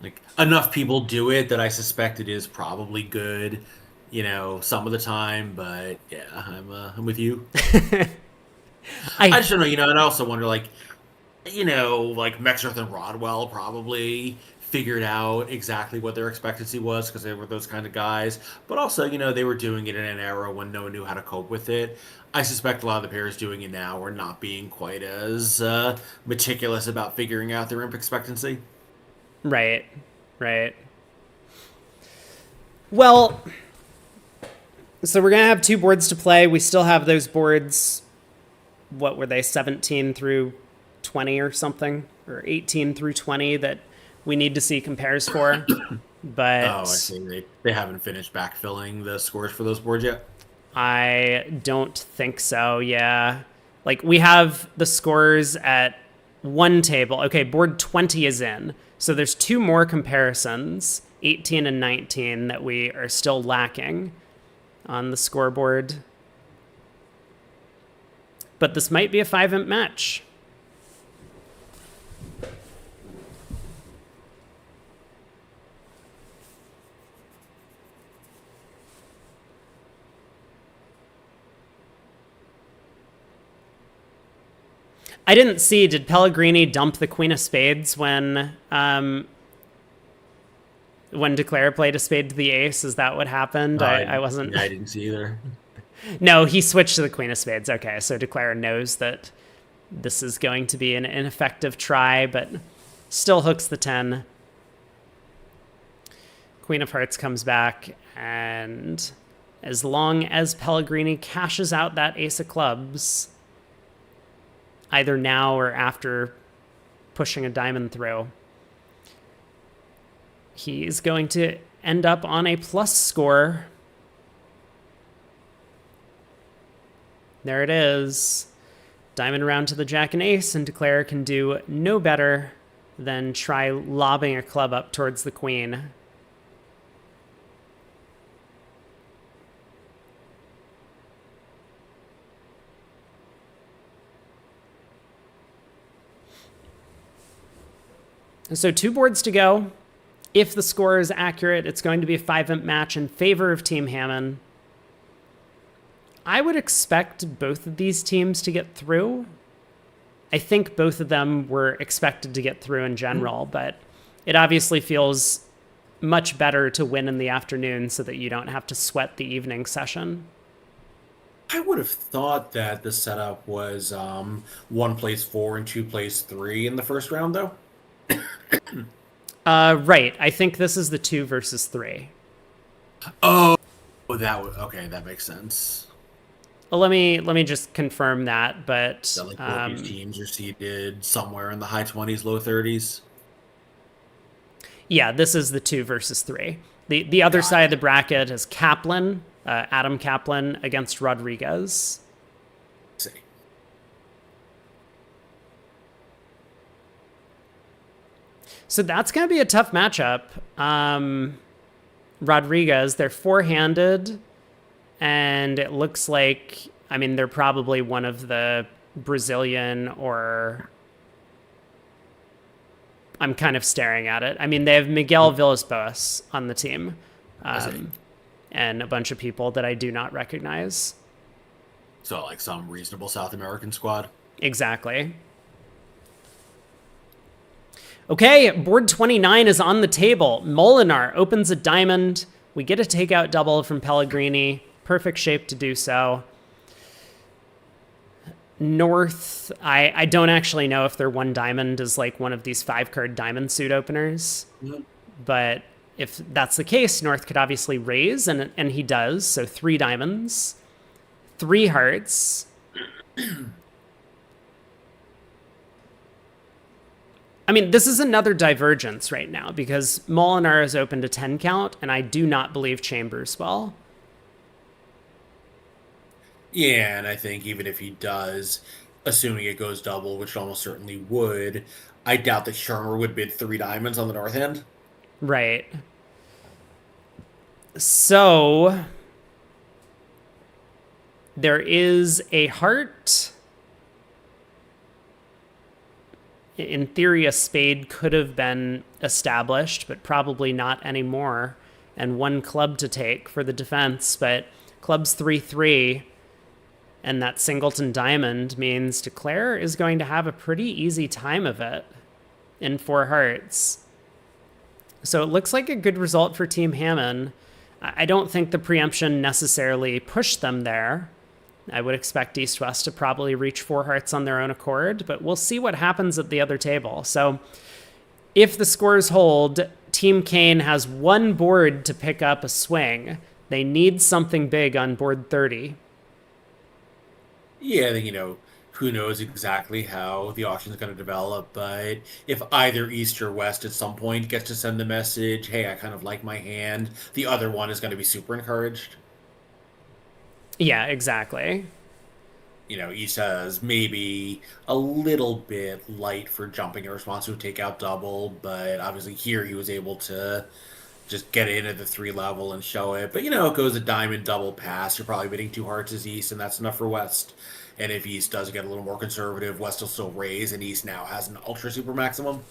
Like, enough people do it that I suspect it is probably good, some of the time. But yeah, I'm with you. I just don't know, and I also wonder, like Mexerth and Rodwell probably figured out exactly what their expectancy was because they were those kind of guys. But also, they were doing it in an era when no one knew how to cope with it. I suspect a lot of the pairs doing it now are not being quite as meticulous about figuring out their imp expectancy. Right. Well, so we're going to have 2 boards to play. We still have those boards, what were they, 17 through 20 or something, or 18 through 20 that we need to see compares for. But I see. They haven't finished backfilling the scores for those boards yet? I don't think so, yeah. Like, we have the scores at one table. Okay, board 20 is in. So there's 2 more comparisons, 18 and 19, that we are still lacking on the scoreboard. But this might be a 5-imp match. I didn't see, did Pellegrini dump the Queen of Spades when Declare played a spade to the ace? Is that what happened? I wasn't... Yeah, I didn't see either. No, he switched to the Queen of Spades. Okay, so Declare knows that this is going to be an ineffective try, but still hooks the 10. Queen of Hearts comes back, and as long as Pellegrini cashes out that ace of clubs, either now or after pushing a diamond through, he's going to end up on a plus score. There it is. Diamond round to the jack and ace, and Declare can do no better than try lobbing a club up towards the queen. So 2 boards to go. If the score is accurate, it's going to be a 5-imp match in favor of Team Hammond. I would expect both of these teams to get through. I think both of them were expected to get through in general, but it obviously feels much better to win in the afternoon so that you don't have to sweat the evening session. I would have thought that the setup was 1 plays 4 and 2 plays 3 in the first round, though. Right. I think this is the 2 versus 3. Oh, that makes sense. Well, let me just confirm that, but So both these teams are seated somewhere in the high 20s, low 30s. Yeah, this is the 2 versus 3. The other side of the bracket is Kaplan, Adam Kaplan against Rodriguez. See. So that's going to be a tough matchup. Rodriguez, they're 4-handed, and it looks like, I mean, they're probably one of the Brazilian or... I'm kind of staring at it. I mean, they have Miguel Villas-Boas on the team, and a bunch of people that I do not recognize. So, like some reasonable South American squad. Exactly. Okay, board 29 is on the table. Molinar opens a diamond. We get a takeout double from Pellegrini. Perfect shape to do so. North, I don't actually know if their one diamond is like one of these 5-card diamond suit openers. Mm-hmm. But if that's the case, North could obviously raise, and he does. So 3 diamonds, 3 hearts. I mean, this is another divergence right now because Molinar has opened a 10 count, and I do not believe Chambers will. Yeah, and I think even if he does, assuming it goes double, which it almost certainly would, I doubt that Shermer would bid 3 diamonds on the north end. Right. So there is a heart. In theory, a spade could have been established, but probably not anymore. And 1 club to take for the defense, but club's 3-3. And that singleton diamond means Declare is going to have a pretty easy time of it in 4 hearts. So it looks like a good result for Team Hammond. I don't think the preemption necessarily pushed them there. I would expect East-West to probably reach 4 hearts on their own accord, but we'll see what happens at the other table. So if the scores hold, Team Kane has 1 board to pick up a swing. They need something big on board 30. Yeah, I think, who knows exactly how the auction is going to develop, but if either East or West at some point gets to send the message, hey, I kind of like my hand, the other one is going to be super encouraged. Yeah, exactly. East has maybe a little bit light for jumping in response to a takeout double, but obviously here he was able to just get in at the 3 level and show it. But, it goes a diamond double pass. You're probably bidding 2 hearts as East, and that's enough for West. And if East does get a little more conservative, West will still raise, and East now has an ultra super maximum.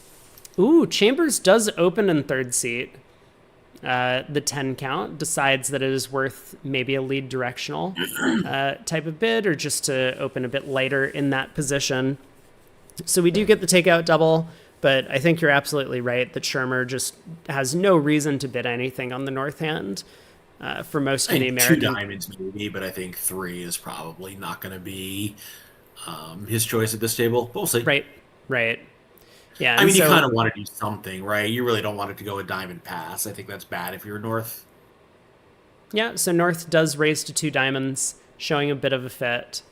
Ooh, Chambers does open in 3rd seat. The 10 count decides that it is worth maybe a lead directional type of bid, or just to open a bit later in that position. So we do get the takeout double, but I think you're absolutely right that Shermer just has no reason to bid anything on the north hand. For most of the American... 2 diamonds maybe, but I think 3 is probably not going to be his choice at this table. But we'll see. Right. Yeah, I mean, you kind of want to do something, right? You really don't want it to go a diamond pass. I think that's bad if you're North. Yeah, so North does raise to 2 diamonds, showing a bit of a fit.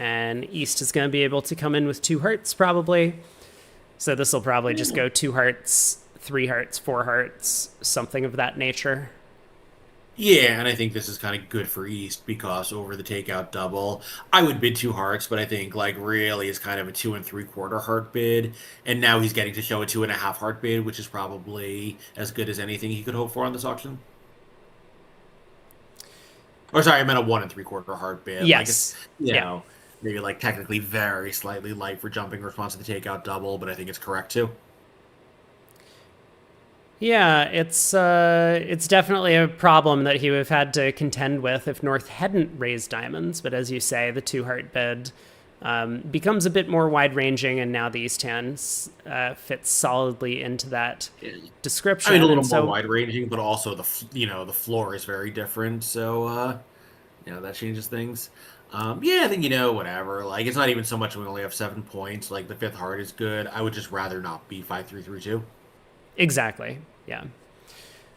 And East is going to be able to come in with 2 hearts, probably. So this will probably just go 2 hearts, 3 hearts, 4 hearts, something of that nature. Yeah, and I think this is kind of good for East because over the takeout double, I would bid 2 hearts, but I think really is kind of a 2 3/4 heart bid, and now he's getting to show a 2.5 heart bid, which is probably as good as anything he could hope for on this auction. Or sorry, I meant a 1 3/4 heart bid. Yes, maybe technically very slightly light for jumping in response to the takeout double, but I think it's correct too. Yeah, it's definitely a problem that he would have had to contend with if North hadn't raised diamonds. But as you say, the 2 heart bid becomes a bit more wide-ranging, and now the East hand fits solidly into that description. I mean, a little more wide-ranging, but also the floor is very different, so that changes things. I think whatever. It's not even so much we only have 7 points. The 5th heart is good. I would just rather not be 5-3-3-2. Exactly. Yeah.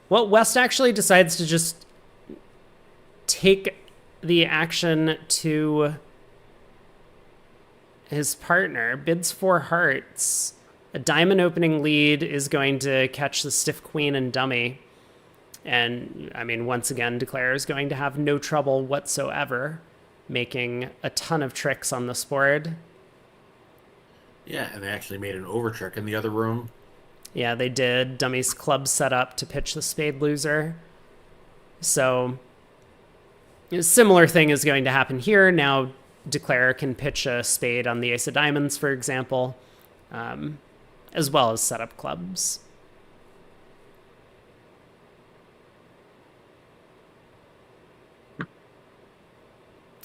Well, West actually decides to just take the action to his partner, bids 4 hearts. A diamond opening lead is going to catch the stiff queen and dummy. And, I mean, once again, Declare is going to have no trouble whatsoever making a ton of tricks on this board. Yeah, and they actually made an over trick in the other room. Yeah, they did. Dummy's club set up to pitch the spade loser. So a similar thing is going to happen here. Now Declare can pitch a spade on the ace of diamonds, for example, as well as set up clubs.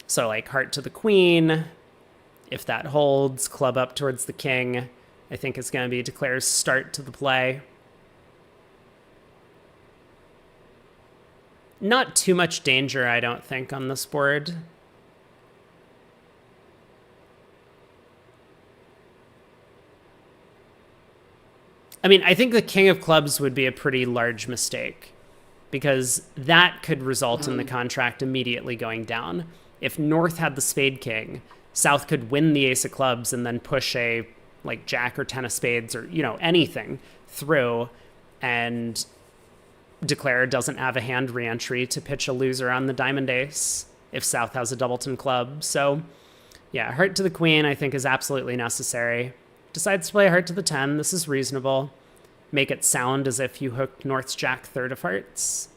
So like heart to the queen, if that holds, club up towards the king, I think it's going to be Declare's start to the play. Not too much danger, I don't think, on this board. I mean, I think the king of clubs would be a pretty large mistake because that could result in the contract immediately going down. If North had the spade king, South could win the ace of clubs and then push a like jack or 10 of spades or, anything through, and Declare doesn't have a hand reentry to pitch a loser on the diamond ace if South has a doubleton club. So yeah, heart to the queen I think is absolutely necessary. Decides to play heart to the 10. This is reasonable. Make it sound as if you hooked North's jack third of hearts.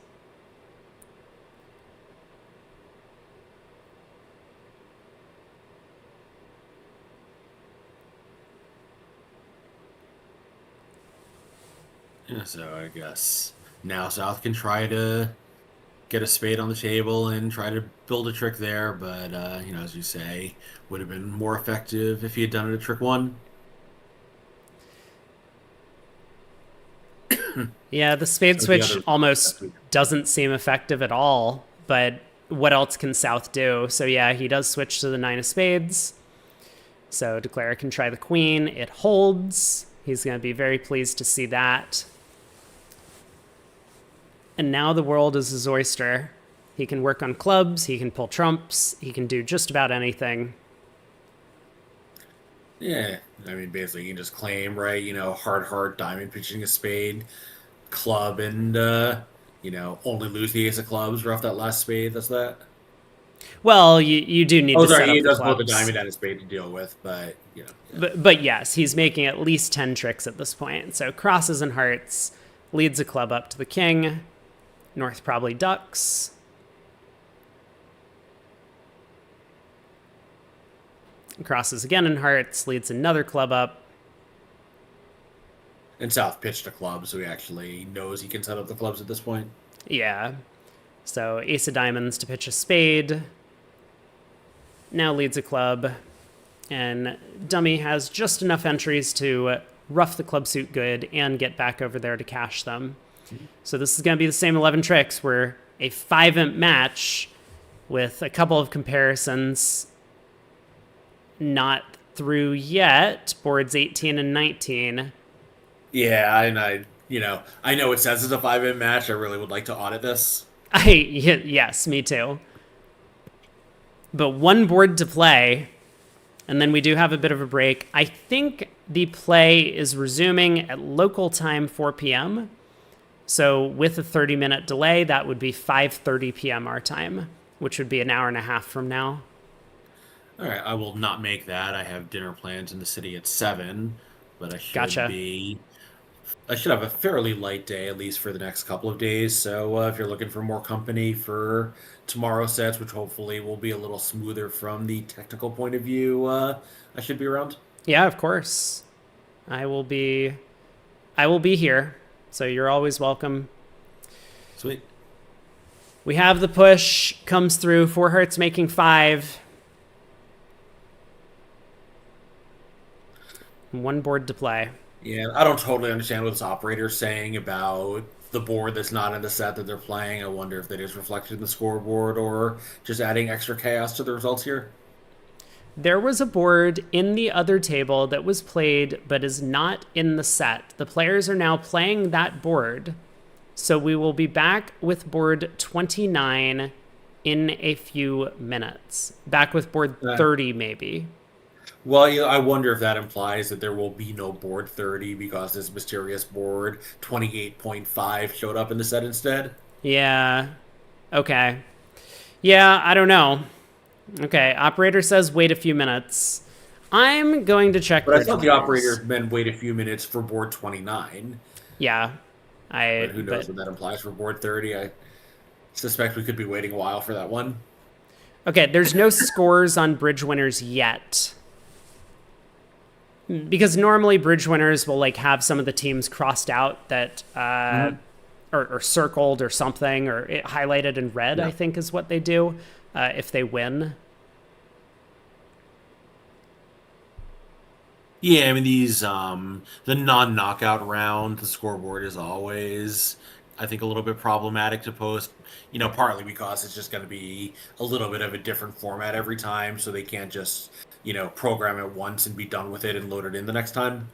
Yeah, so I guess now South can try to get a spade on the table and try to build a trick there, but as you say, would have been more effective if he had done it at trick one. Yeah, the spade switch almost doesn't seem effective at all, but what else can South do? So yeah, he does switch to the 9 of spades. So Declare can try the queen. It holds. He's going to be very pleased to see that. And now the world is his oyster. He can work on clubs. He can pull trumps. He can do just about anything. Yeah, I mean, basically, you can just claim, right? Hard, diamond pitching a spade, club, and, only lose the ace of clubs right off that last spade. That's that. Well, you do need to set up he the does clubs. put the diamond and a spade to deal with, but, Yeah. But yes, he's making at least 10 tricks at this point. So crosses and hearts, leads a club up to the king. North probably ducks. Crosses again in hearts, leads another club up. And South pitched a club, so he actually knows he can set up the clubs at this point. Yeah. So ace of diamonds to pitch a spade. Now leads a club. And Dummy has just enough entries to rough the club suit good and get back over there to cash them. So this is going to be the same 11 tricks where a 5-imp match with a couple of comparisons not through yet. Boards 18 and 19. Yeah, and I know it says it's a 5-imp match. I really would like to audit this. Yes, me too. But one board to play, and then we do have a bit of a break. I think the play is resuming at local time 4 p.m. So with a 30-minute delay, that would be 5:30 p.m. our time, which would be an hour and a half from now. All right, I will not make that. I have dinner plans in the city at 7, but I should I should have a fairly light day, at least for the next couple of days. So if you're looking for more company for tomorrow's sets, which hopefully will be a little smoother from the technical point of view, I should be around. Yeah, of course. I will be here. So you're always welcome. Sweet. We have the push, comes through, 4 hearts making 5. One board to play. Yeah, I don't totally understand what this operator's saying about the board that's not in the set that they're playing. I wonder if that is reflected in the scoreboard or just adding extra chaos to the results here. There was a board in the other table that was played but is not in the set. The players are now playing that board. So we will be back with board 29 in a few minutes. Back with board 30 maybe. Well, I wonder if that implies that there will be no board 30 because this mysterious board 28.5 showed up in the set instead. Yeah. Okay. Yeah, I don't know. Okay, operator says wait a few minutes. I'm going to check. But I thought the operator meant wait a few minutes for board 29. Yeah. But who knows what that implies for board 30. I suspect we could be waiting a while for that one. Okay, there's no scores on bridge winners yet. Because normally bridge winners will like have some of the teams crossed out that or circled or something, or it highlighted in red, I think is what they do if they win. Yeah, I mean these the non-knockout round, the scoreboard is always I think a little bit problematic to post, partly because it's just going to be a little bit of a different format every time, so they can't just, program it once and be done with it and load it in the next time.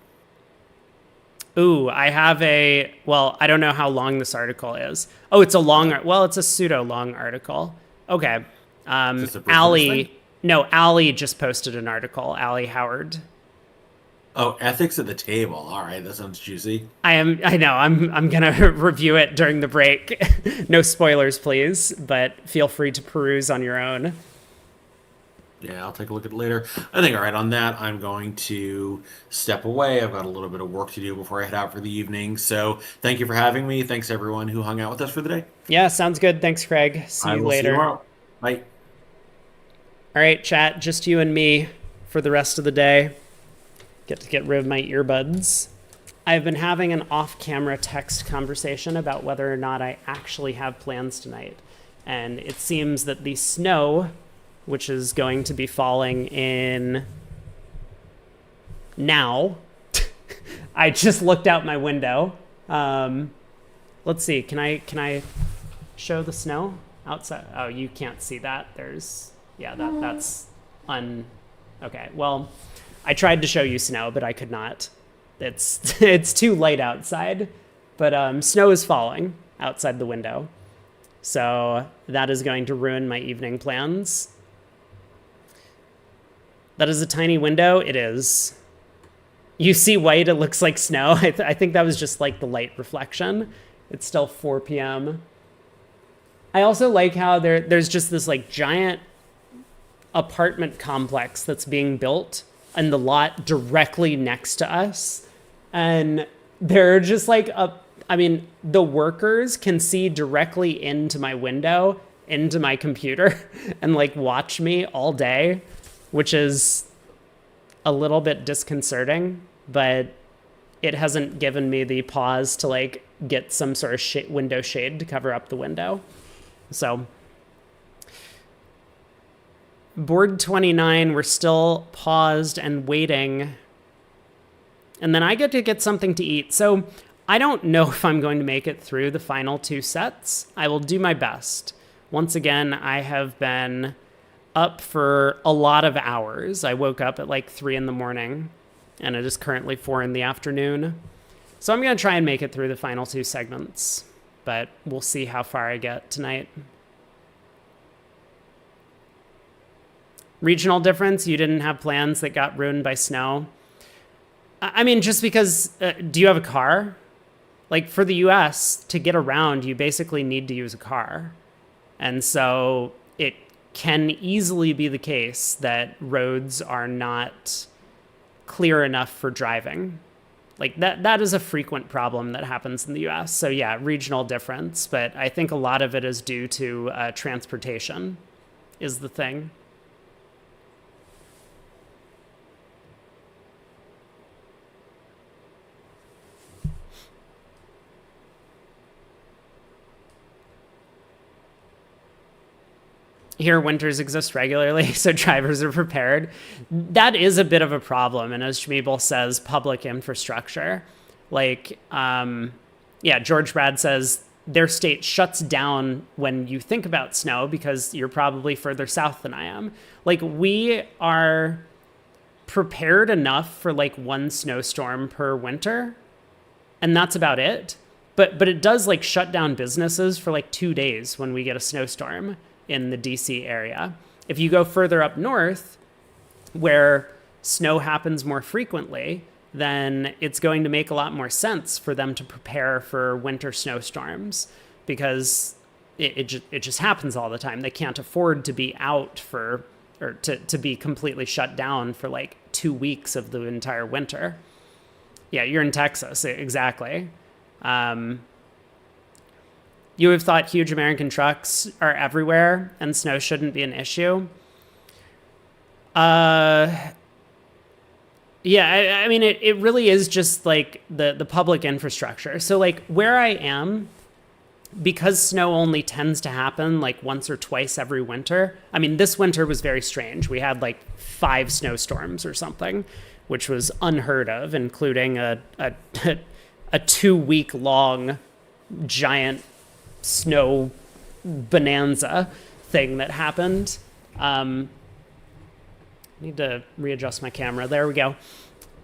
Ooh, well, I don't know how long this article is. Oh, it's a long, well, it's a pseudo long article. Okay. Is this a Bridge thing? Allie just posted an article, Allie Howard. Oh, ethics at the table. All right, that sounds juicy. I know, I'm gonna review it during the break. No spoilers, please, but feel free to peruse on your own. Yeah, I'll take a look at it later. I think, all right, on that, I'm going to step away. I've got a little bit of work to do before I head out for the evening. So thank you for having me. Thanks, everyone who hung out with us for the day. Yeah, sounds good. Thanks, Craig. See I you will see you later. tomorrow. Bye. All right, chat, just you and me for the rest of the day. Get to get rid of my earbuds. I've been having an off-camera text conversation about whether or not I actually have plans tonight. And it seems that the snow, which is going to be falling in now, I just looked out my window. Let's see, can I show the snow outside? Oh, you can't see that. That's okay. Well, I tried to show you snow, but I could not. It's too light outside, but snow is falling outside the window. So that is going to ruin my evening plans. That is a tiny window. It is. You see white, it looks like snow. I think that was just like the light reflection. It's still 4 p.m. I also like how there's just this like giant apartment complex that's being built in the lot directly next to us. And they're just like, the workers can see directly into my window, into my computer, and like watch me all day, which is a little bit disconcerting, but it hasn't given me the pause to like get some sort of window shade to cover up the window. So board 29, we're still paused and waiting. And then I get to get something to eat. So I don't know if I'm going to make it through the final 2 sets. I will do my best. Once again, I have been up for a lot of hours. I woke up at like 3 in the morning, and it is currently 4 in the afternoon. So I'm going to try and make it through the final 2 segments, but we'll see how far I get tonight. Regional difference, you didn't have plans that got ruined by snow. I mean, just because, do you have a car? Like for the US, to get around, you basically need to use a car. And so it can easily be the case that roads are not clear enough for driving. Like that is a frequent problem that happens in the US. So yeah, regional difference, but I think a lot of it is due to transportation is the thing. Here, winters exist regularly, so drivers are prepared. That is a bit of a problem, and as Schmeebel says, public infrastructure. Like, George Brad says, their state shuts down when you think about snow because you're probably further south than I am. Like, we are prepared enough for, like, 1 snowstorm per winter, and that's about it. But it does, like, shut down businesses for, like, 2 days when we get a snowstorm in the DC area. If you go further up north, where snow happens more frequently, then it's going to make a lot more sense for them to prepare for winter snowstorms because it just happens all the time. They can't afford to be out to be completely shut down for like 2 weeks of the entire winter. Yeah, you're in Texas, exactly. You have thought huge American trucks are everywhere and snow shouldn't be an issue. Yeah, I mean, it really is just like the public infrastructure. So like where I am, because snow only tends to happen like once or twice every winter. I mean, this winter was very strange. We had like 5 snowstorms or something, which was unheard of, including a 2-week long giant snow bonanza thing that happened. Need to readjust my camera. There we go.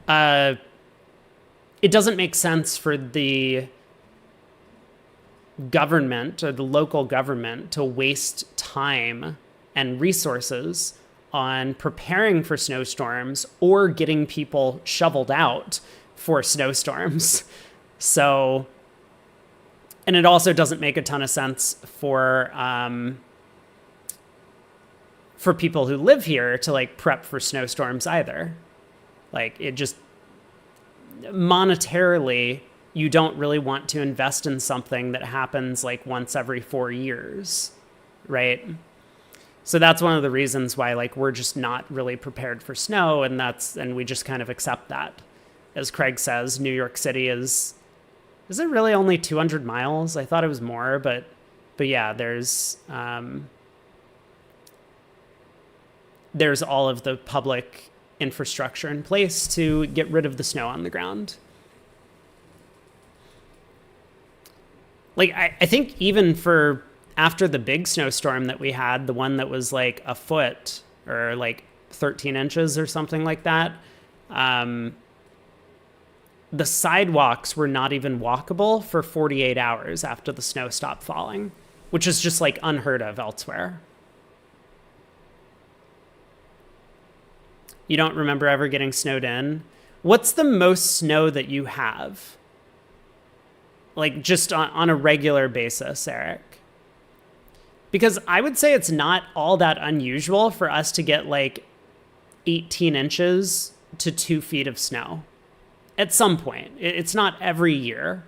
It doesn't make sense for the government or the local government to waste time and resources on preparing for snowstorms or getting people shoveled out for snowstorms. So, and it also doesn't make a ton of sense for people who live here to like prep for snowstorms either. Like it just monetarily, you don't really want to invest in something that happens like once every 4 years, right? So that's one of the reasons why like we're just not really prepared for snow, and we just kind of accept that. As Craig says, New York City is it really only 200 miles? I thought it was more, but yeah, there's all of the public infrastructure in place to get rid of the snow on the ground. Like, I think even for after the big snowstorm that we had, the one that was like a foot or like 13 inches or something like that, the sidewalks were not even walkable for 48 hours after the snow stopped falling, which is just like unheard of elsewhere. You don't remember ever getting snowed in? What's the most snow that you have? Like just on a regular basis, Eric? Because I would say it's not all that unusual for us to get like 18 inches to 2 feet of snow at some point. It's not every year,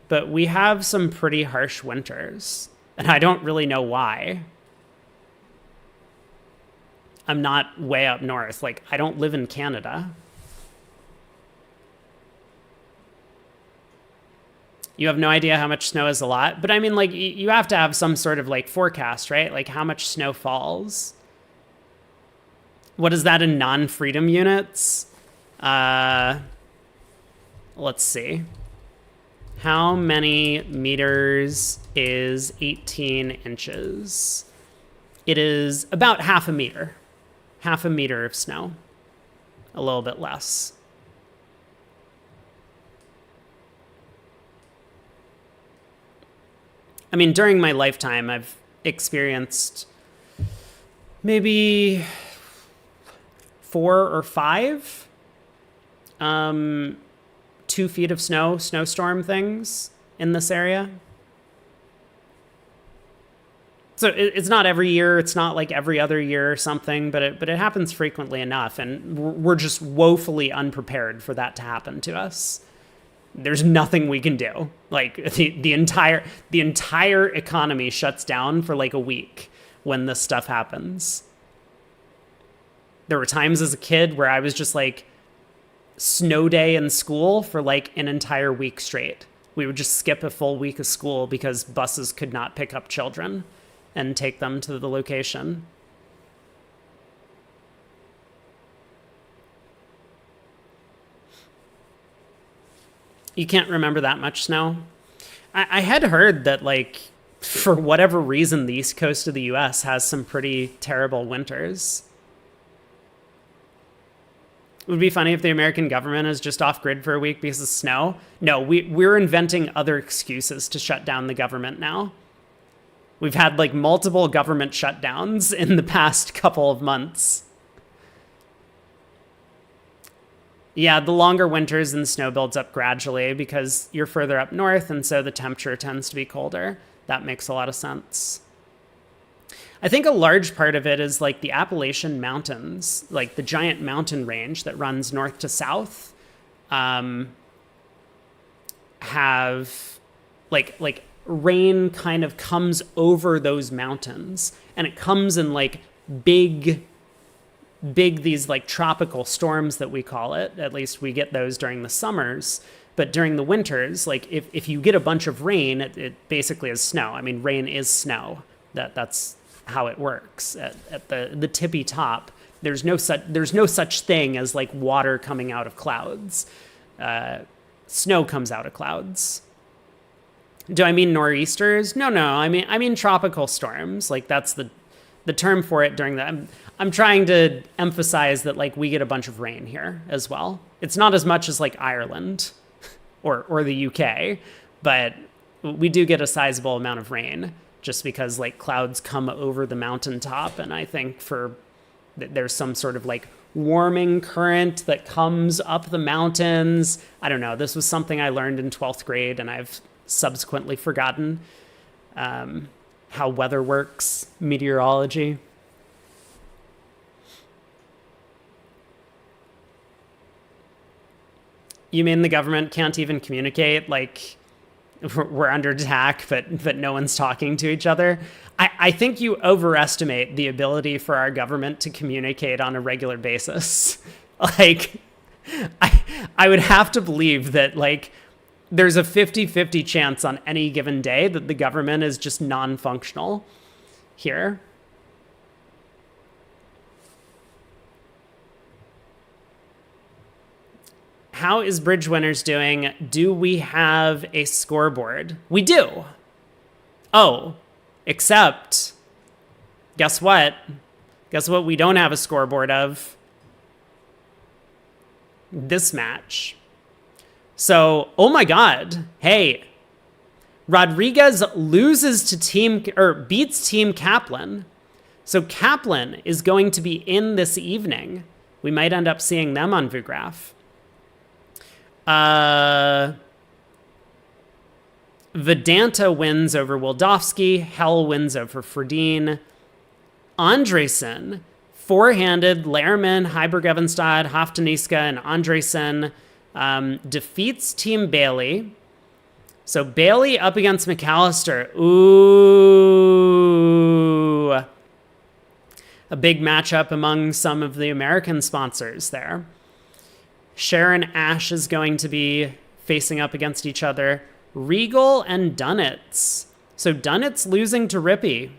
but we have some pretty harsh winters, and I don't really know why. I'm not way up north. Like, I don't live in Canada. You have no idea how much snow is a lot. But I mean, like, you have to have some sort of like forecast, right? Like how much snow falls. What is that in non-freedom units? Let's see. How many meters is 18 inches? It is about half a meter. Half a meter of snow. A little bit less. I mean, during my lifetime, I've experienced maybe 4 or 5 2 feet of snowstorm things in this area. So it's not every year. It's not like every other year or something, but it happens frequently enough, and we're just woefully unprepared for that to happen to us. There's nothing we can do. Like the entire economy shuts down for like a week when this stuff happens. There were times as a kid where I was just like snow day in school for like an entire week straight. We would just skip a full week of school because buses could not pick up children and take them to the location. You can't remember that much snow? I had heard that, like, for whatever reason, the east coast of the U.S. has some pretty terrible winters. It would be funny if the American government is just off-grid for a week because of snow. No, we're inventing other excuses to shut down the government now. We've had, like, multiple government shutdowns in the past couple of months. Yeah, the longer winters and the snow builds up gradually because you're further up north, and so the temperature tends to be colder. That makes a lot of sense. I think a large part of it is like the Appalachian Mountains, like the giant mountain range that runs north to south, have like rain kind of comes over those mountains, and it comes in like big, these like tropical storms that we call it. At least we get those during the summers. But during the winters, like if you get a bunch of rain, it basically is snow. I mean, rain is snow. That's how it works. At the tippy top, there's no such thing as like water coming out of clouds. Snow comes out of clouds. Do I mean nor'easters? No. I mean tropical storms. Like that's the term for it during the. I'm trying to emphasize that like we get a bunch of rain here as well. It's not as much as like Ireland or the UK, but we do get a sizable amount of rain just because like clouds come over the mountaintop, and I think there's some sort of like warming current that comes up the mountains. I don't know. This was something I learned in 12th grade, and I've subsequently forgotten how weather works, meteorology. You mean the government can't even communicate? Like we're under attack, but no one's talking to each other? I think you overestimate the ability for our government to communicate on a regular basis. Like, I would have to believe that, like, there's a 50-50 chance on any given day that the government is just non-functional here. How is Bridge Winners doing? Do we have a scoreboard? We do. Oh, except, guess what? Guess what we don't have a scoreboard of? This match. So, oh my God. Hey, Rodriguez loses to beats Team Kaplan. So Kaplan is going to be in this evening. We might end up seeing them on Vugraph. Vedanta wins over Wildowski. Hell wins over Ferdine. Andresen, four-handed, Lehrman, Heiberg-Evenstad, Hoftaniska, and Andresen defeats Team Bailey. So Bailey up against McAllister. Ooh. A big matchup among some of the American sponsors there. Sharon Ash is going to be facing up against each other. Regal and Dunitz. So Dunitz losing to Rippey.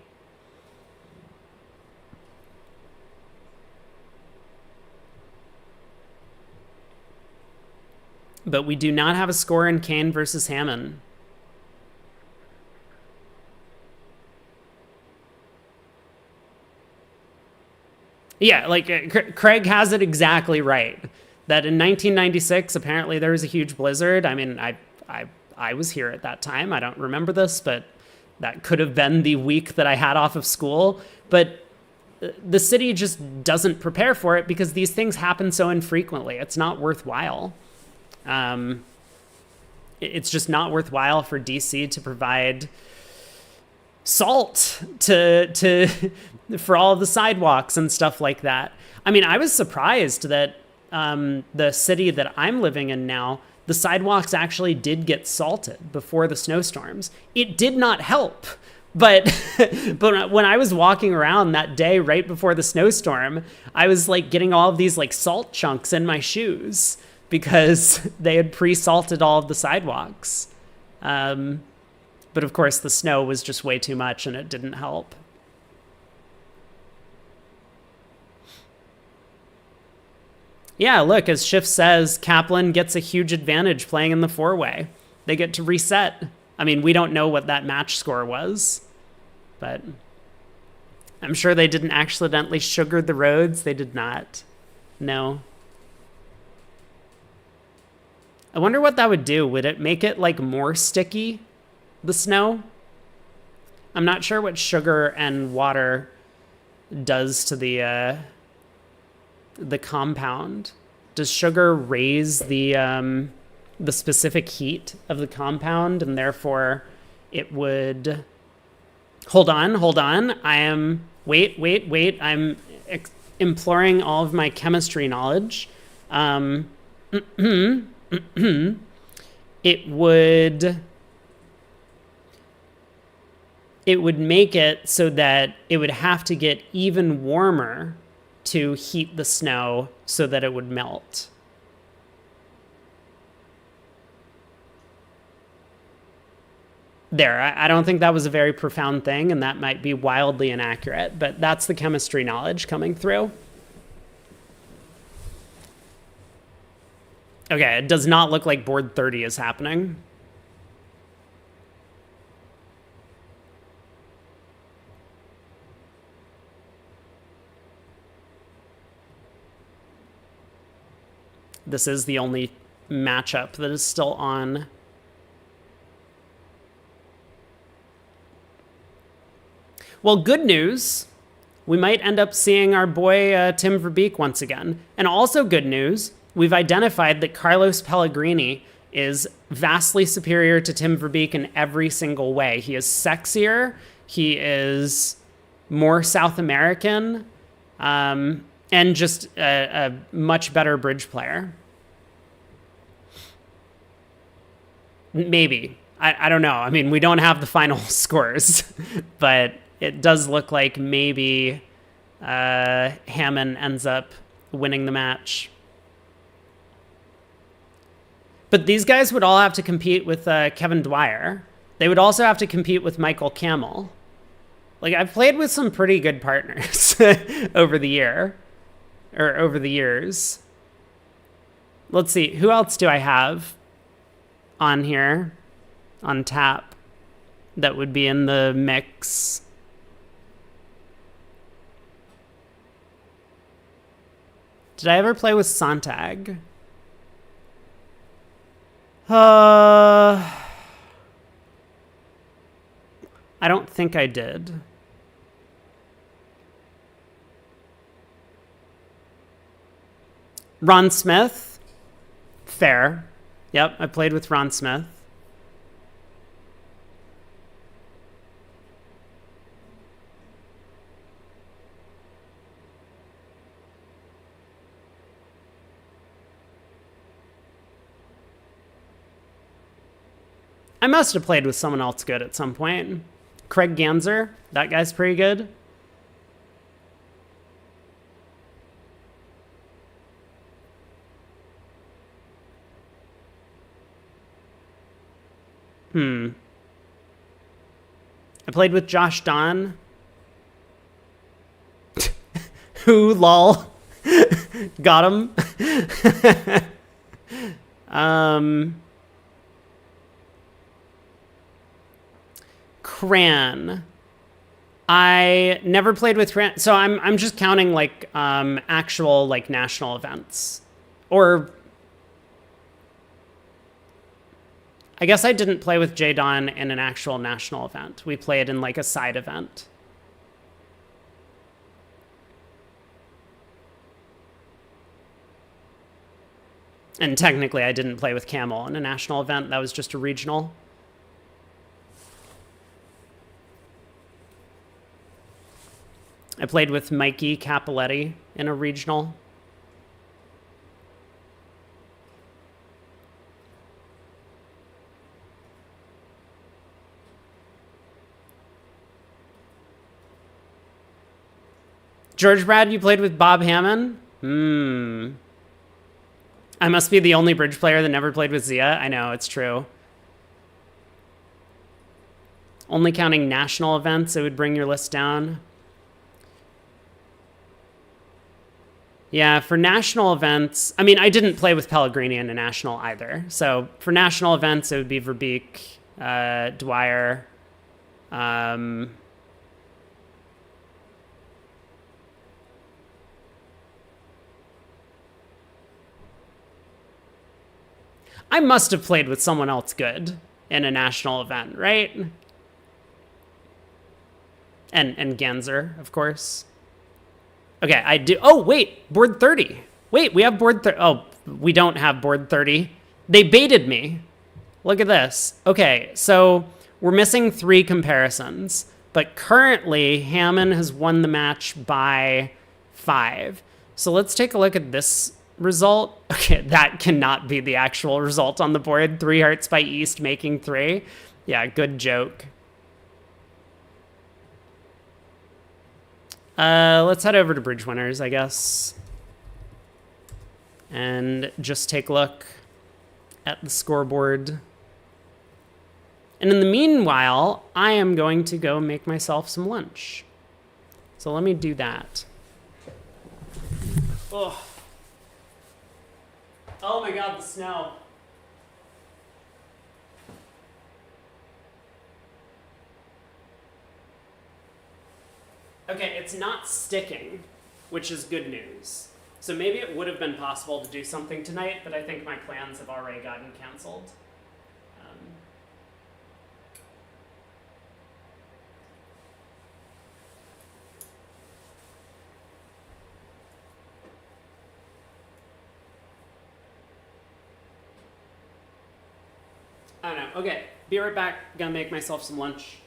But we do not have a score in Kane versus Hammond. Yeah, like Craig has it exactly right. That in 1996, apparently there was a huge blizzard. I mean, I was here at that time. I don't remember this, but that could have been the week that I had off of school. But the city just doesn't prepare for it because these things happen so infrequently. It's not worthwhile. It's just not worthwhile for DC to provide salt for all of the sidewalks and stuff like that. I mean, I was surprised that the city that I'm living in now, the sidewalks actually did get salted before the snowstorms. It did not help. But when I was walking around that day right before the snowstorm, I was like getting all of these like salt chunks in my shoes because they had pre-salted all of the sidewalks. But of course the snow was just way too much and it didn't help. Yeah, look, as Schiff says, Kaplan gets a huge advantage playing in the four-way. They get to reset. I mean, we don't know what that match score was, but I'm sure they didn't accidentally sugar the roads. They did not. No. I wonder what that would do. Would it make it, like, more sticky, the snow? I'm not sure what sugar and water does to the compound. Does sugar raise the specific heat of the compound, and therefore it would... Hold on. Wait. I'm imploring all of my chemistry knowledge. It would it would make it so that it would have to get even warmer to heat the snow so that it would melt. There, I don't think that was a very profound thing, and that might be wildly inaccurate, but that's the chemistry knowledge coming through. Okay, it does not look like board 30 is happening. This is the only matchup that is still on. Well, good news. We might end up seeing our boy Tim Verbeek once again. And also good news, we've identified that Carlos Pellegrini is vastly superior to Tim Verbeek in every single way. He is sexier. He is more South American. And just a much better bridge player. Maybe. I don't know. I mean, we don't have the final scores, but it does look like maybe Hammond ends up winning the match. But these guys would all have to compete with Kevin Dwyer. They would also have to compete with Michael Camel. Like, I've played with some pretty good partners over the years. Let's see, who else do I have on here, on tap, that would be in the mix? Did I ever play with Sontag? I don't think I did. Ron Smith? Fair. Yep, I played with Ron Smith. I must have played with someone else good at some point. Craig Ganser, that guy's pretty good. I played with Josh Don. Who, lol. Got him. Cran. I never played with Cran. So I'm just counting like actual like national events. Or I guess I didn't play with J Don in an actual national event. We played in like a side event. And technically I didn't play with Camel in a national event. That was just a regional. I played with Mikey Capoletti in a regional. George Brad, you played with Bob Hammond? I must be the only bridge player that never played with Zia. I know, it's true. Only counting national events, it would bring your list down. Yeah, for national events, I mean, I didn't play with Pellegrini in a national either. So for national events, it would be Verbeek, Dwyer. I must have played with someone else good in a national event, right? And Ganser, of course. Okay, I do. Oh, wait, board 30. Wait, we have board 30. Oh, we don't have board 30. They baited me. Look at this. Okay, so we're missing 3 comparisons, but currently Hammond has won the match by 5. So let's take a look at this result. Okay, that cannot be the actual result on the board. 3 hearts by East making 3. Yeah, good joke. Let's head over to Bridge Winners, I guess, and just take a look at the scoreboard. And in the meanwhile, I am going to go make myself some lunch. So let me do that. Oh, oh my God, the snow. Okay, it's not sticking, which is good news. So maybe it would have been possible to do something tonight, but I think my plans have already gotten canceled. I don't know. Okay, be right back. Gonna make myself some lunch.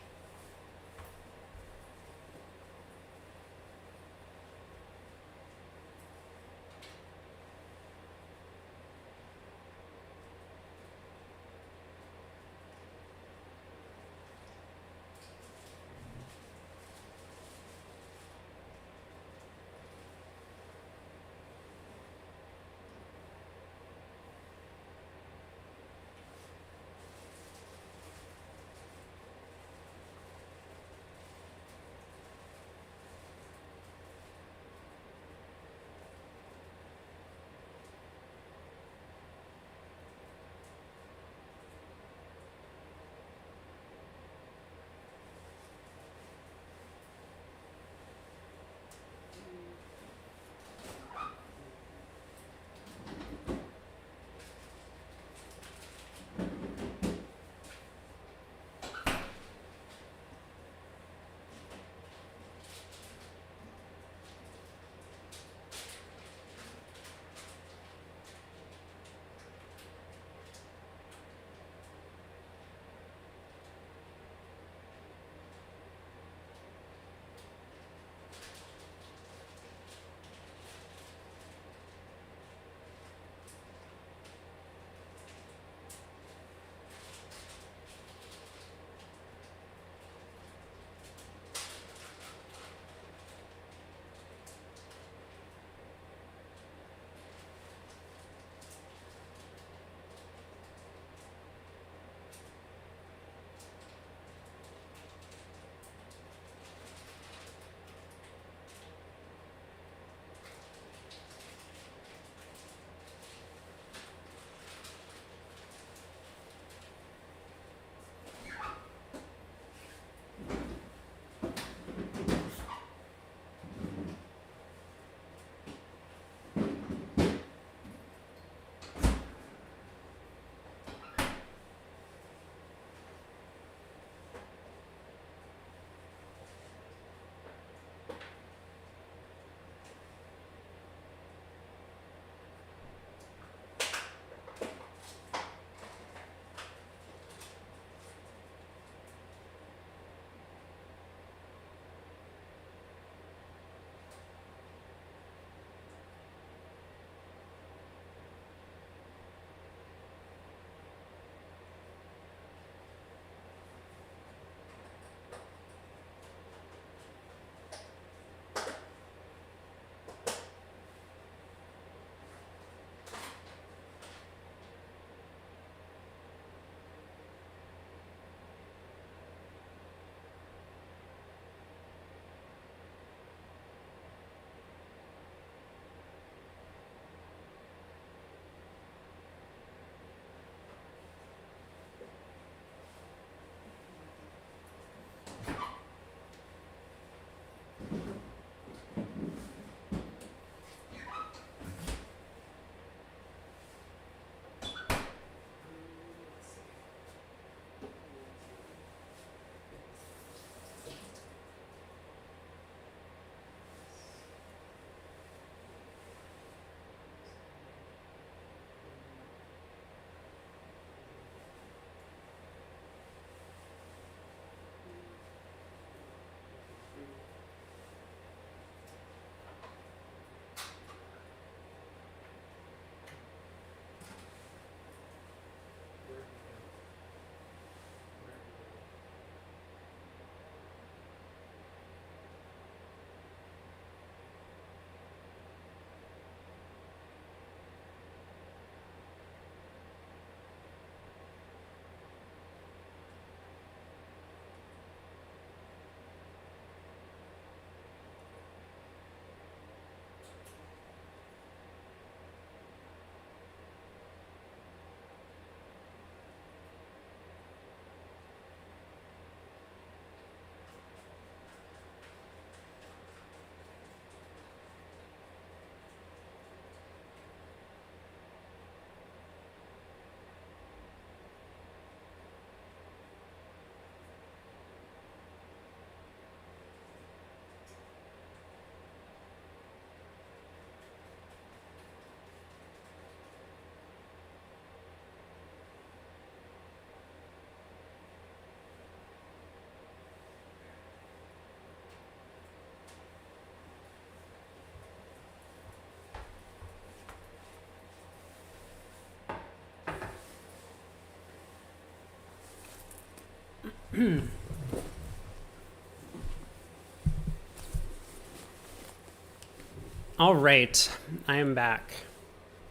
All right, I am back.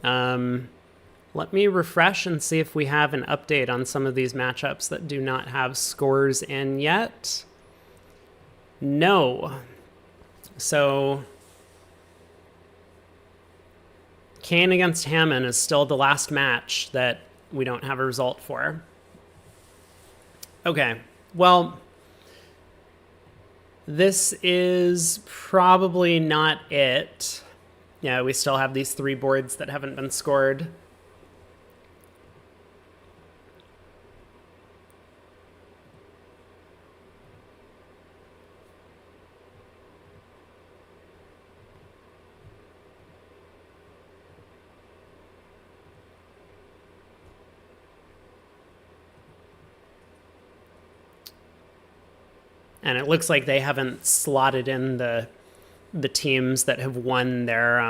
Let me refresh and see if we have an update on some of these matchups that do not have scores in yet. No. So Kane against Hammond is still the last match that we don't have a result for. Okay, well, this is probably not it. Yeah, we still have these 3 boards that haven't been scored. And it looks like they haven't slotted in the teams that have won their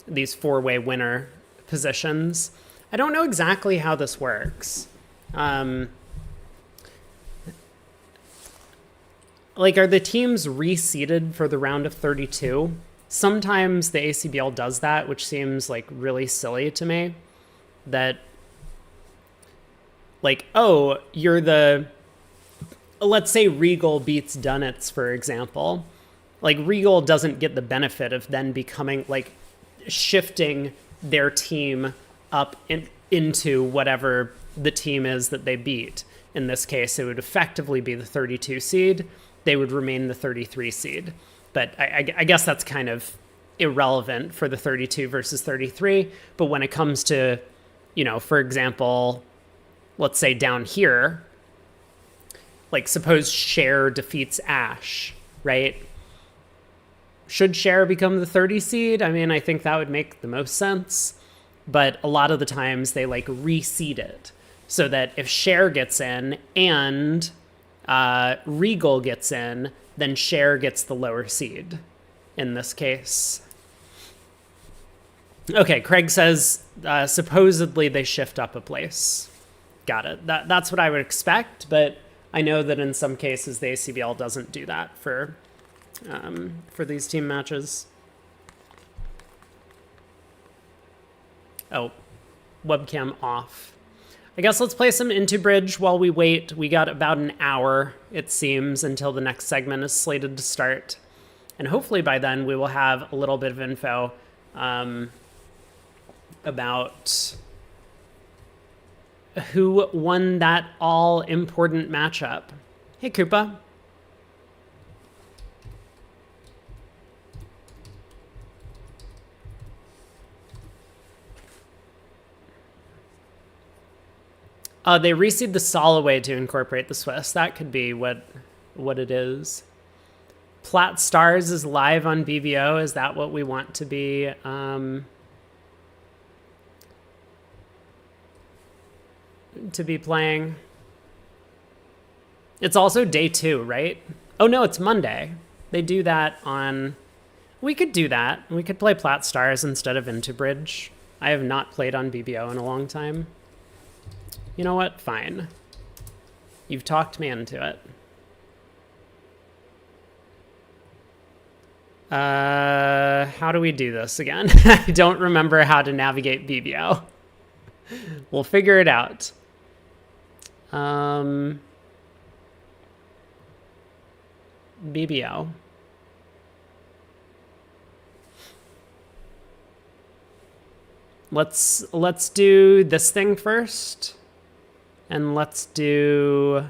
these 4-way winner positions. I don't know exactly how this works. Like, are the teams reseeded for the round of 32? Sometimes the ACBL does that, which seems like really silly to me. That, like, oh, you're the... Let's say Regal beats Dunitz, for example. Like, Regal doesn't get the benefit of then becoming, like, shifting their team up into whatever the team is that they beat. In this case, it would effectively be the 32 seed. They would remain the 33 seed. But I guess that's kind of irrelevant for the 32 versus 33. But when it comes to, you know, for example, let's say down here, like, suppose Cher defeats Ash, right? Should Cher become the 30 seed? I mean, I think that would make the most sense. But a lot of the times they, like, reseed it. So that if Cher gets in and Regal gets in, then Cher gets the lower seed in this case. Okay, Craig says supposedly they shift up a place. Got it. That's what I would expect, but I know that in some cases the ACBL doesn't do that for these team matches. Oh, webcam off. I guess let's play some Into Bridge while we wait. We got about an hour, it seems, until the next segment is slated to start. And hopefully by then we will have a little bit of info about who won that all-important matchup. Hey, Koopa. They reseed the Soloway to incorporate the Swiss. That could be what it is. Plat Stars is live on BBO. Is that what we want to be? To be playing. It's also day 2, right? Oh no, it's Monday. They do that on... We could do that. We could play Plat Stars instead of Into Bridge. I have not played on BBO in a long time. You know what? Fine. You've talked me into it. How do we do this again? I don't remember how to navigate BBO. We'll figure it out. BBO. Let's do this thing first. And let's do...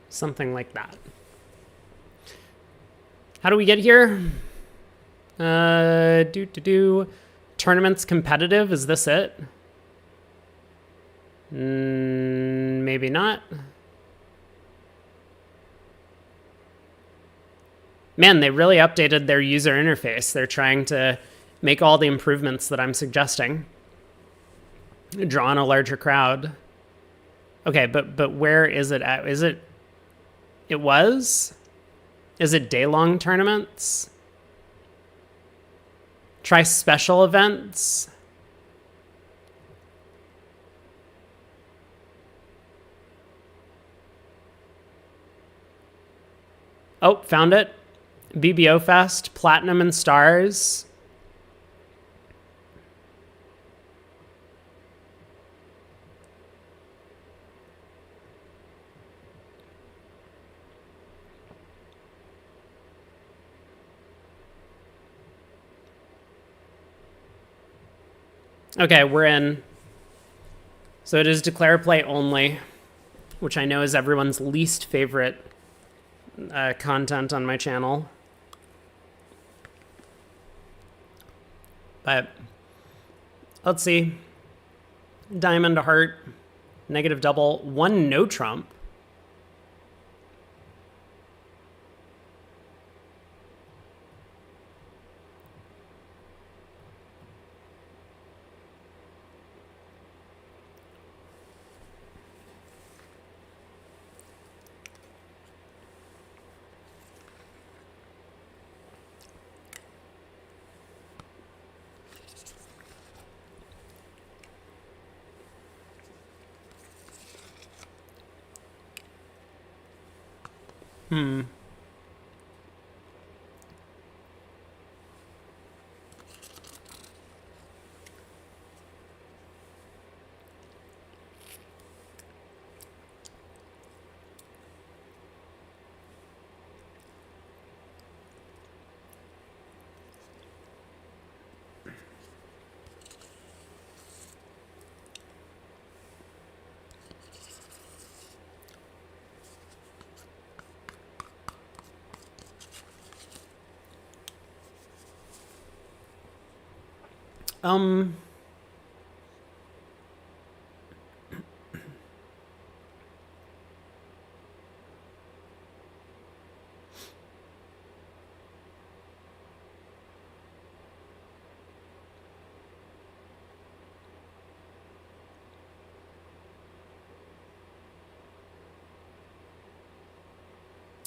something like that. How do we get here? Tournaments competitive, is this it? Maybe not. Man, they really updated their user interface. They're trying to make all the improvements that I'm suggesting. Draw on a larger crowd. Okay, but where is it at? Is it day-long tournaments? Try special events. Oh, found it. BBO Fest, Platinum and Stars. Okay, we're in. So it is declare play only, which I know is everyone's least favorite content on my channel. But let's see. Diamond to heart, negative double, one no trump.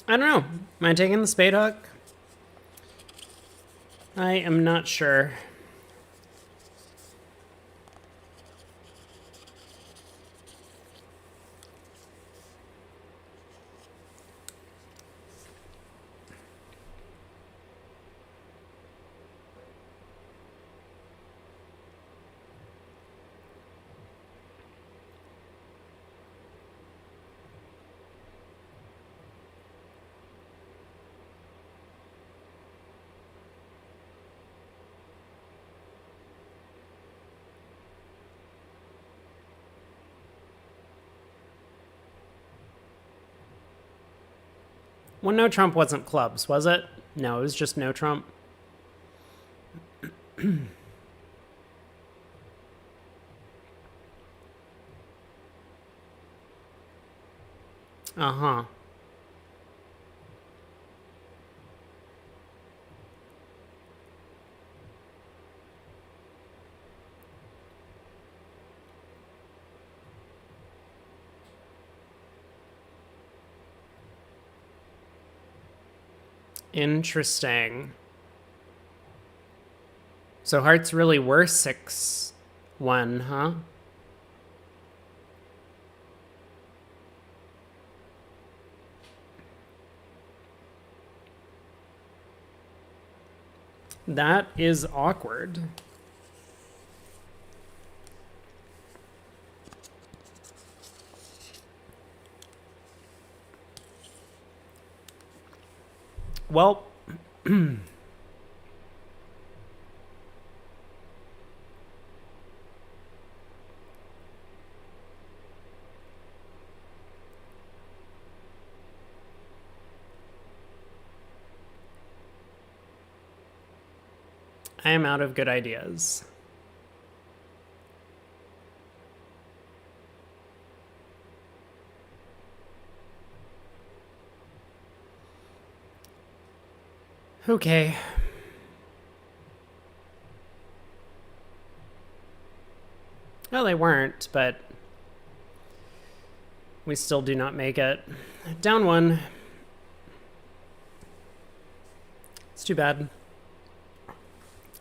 I don't know. Am I taking the spade hook? I am not sure. Well, no trump wasn't clubs, was it? No, it was just no trump. Uh-huh. Interesting. So hearts really were 6-1, huh? That is awkward. Well, I am out of good ideas. Okay. Well, they weren't, but we still do not make it. Down one. It's too bad.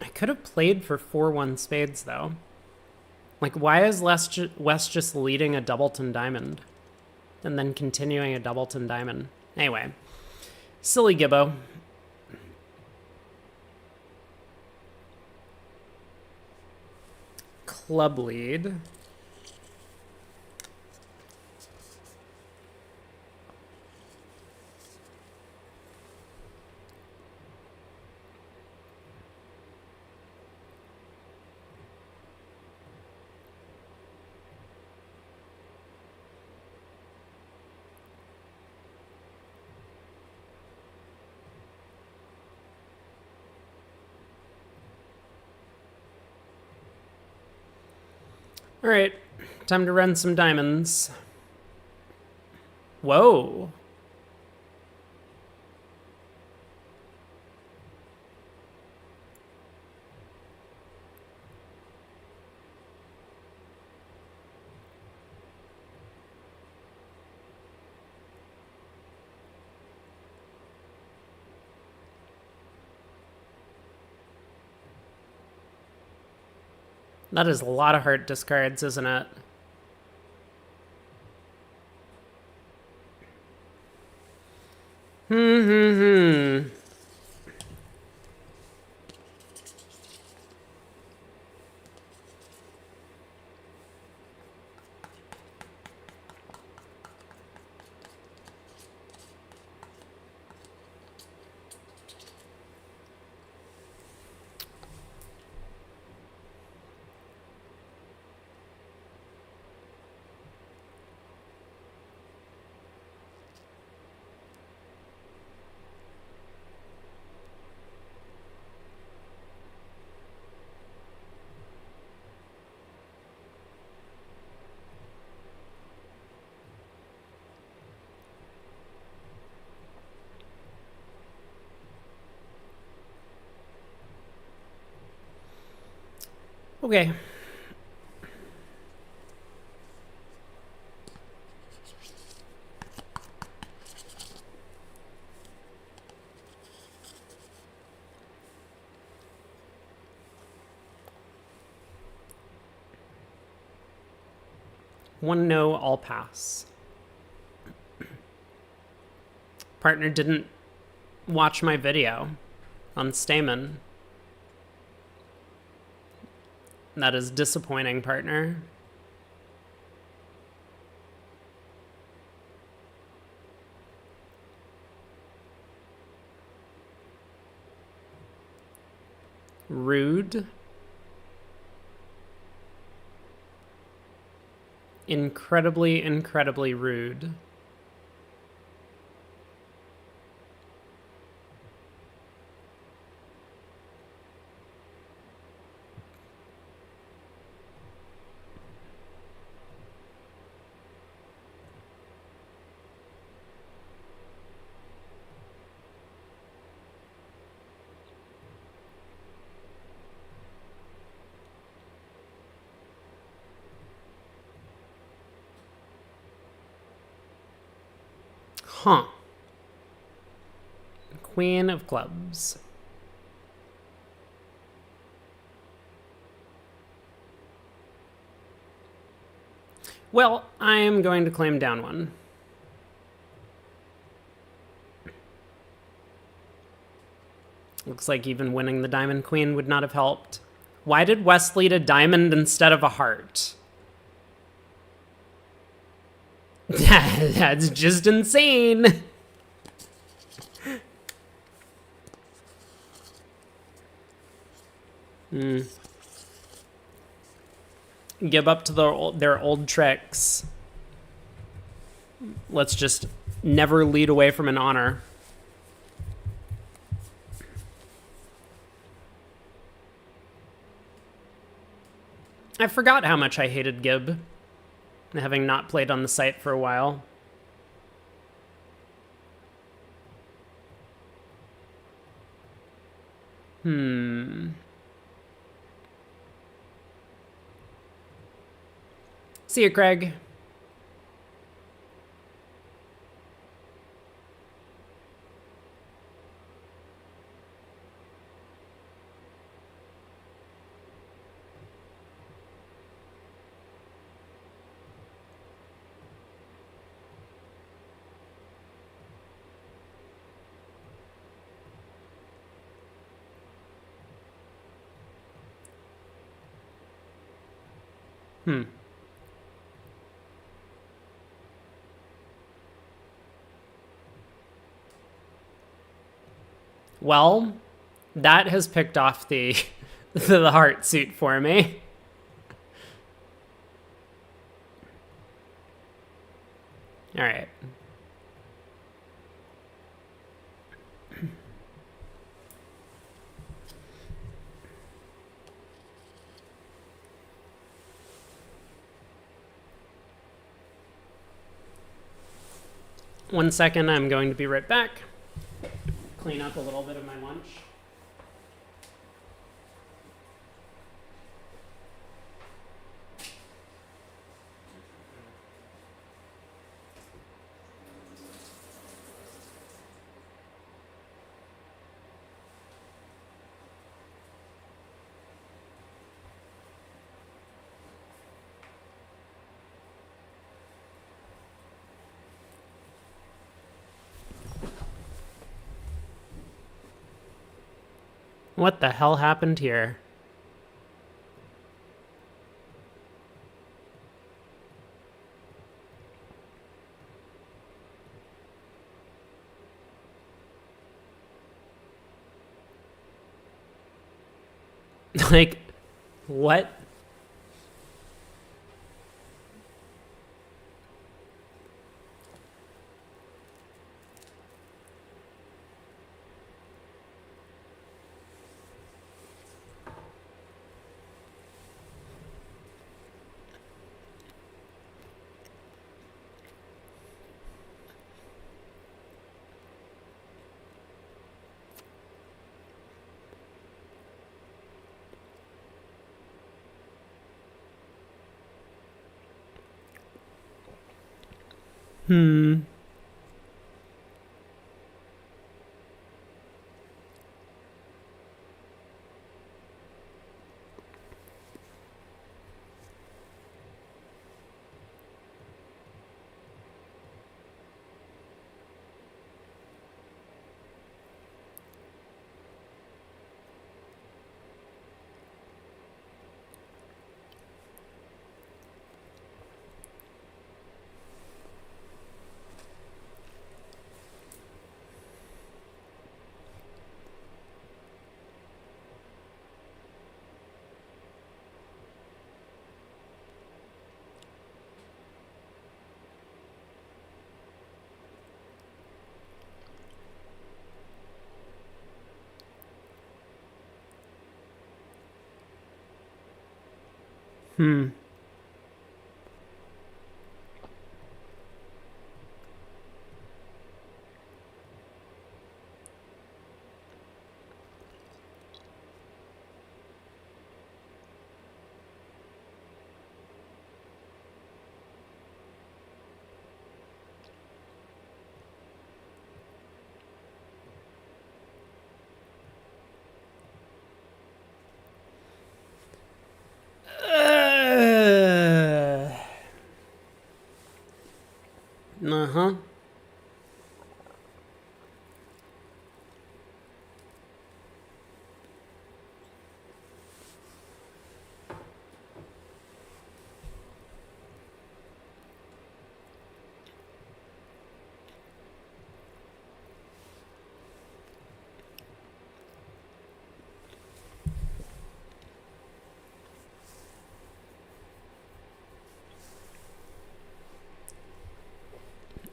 I could have played for 4-1 spades, though. Like, why is West just leading a Doubleton diamond? And then continuing a Doubleton diamond? Anyway. Silly Gibbo. Club lead. All right, time to run some diamonds. Whoa. That is a lot of heart discards, isn't it? Hmm. Okay. One no, all pass. Partner didn't watch my video on Stamen. That is disappointing, partner. Rude. Incredibly, incredibly rude. Huh. Queen of clubs. Well, I am going to claim down one. Looks like even winning the diamond queen would not have helped. Why did West lead a diamond instead of a heart? That's just insane. Give up to their old tricks. Let's just never lead away from an honor. I forgot how much I hated Gib, having not played on the site for a while. See you, Craig. Well, that has picked off the the heart suit for me. All right. One second, I'm going to be right back. Clean up a little bit of my lunch. What the hell happened here? Like, what? Uh-huh.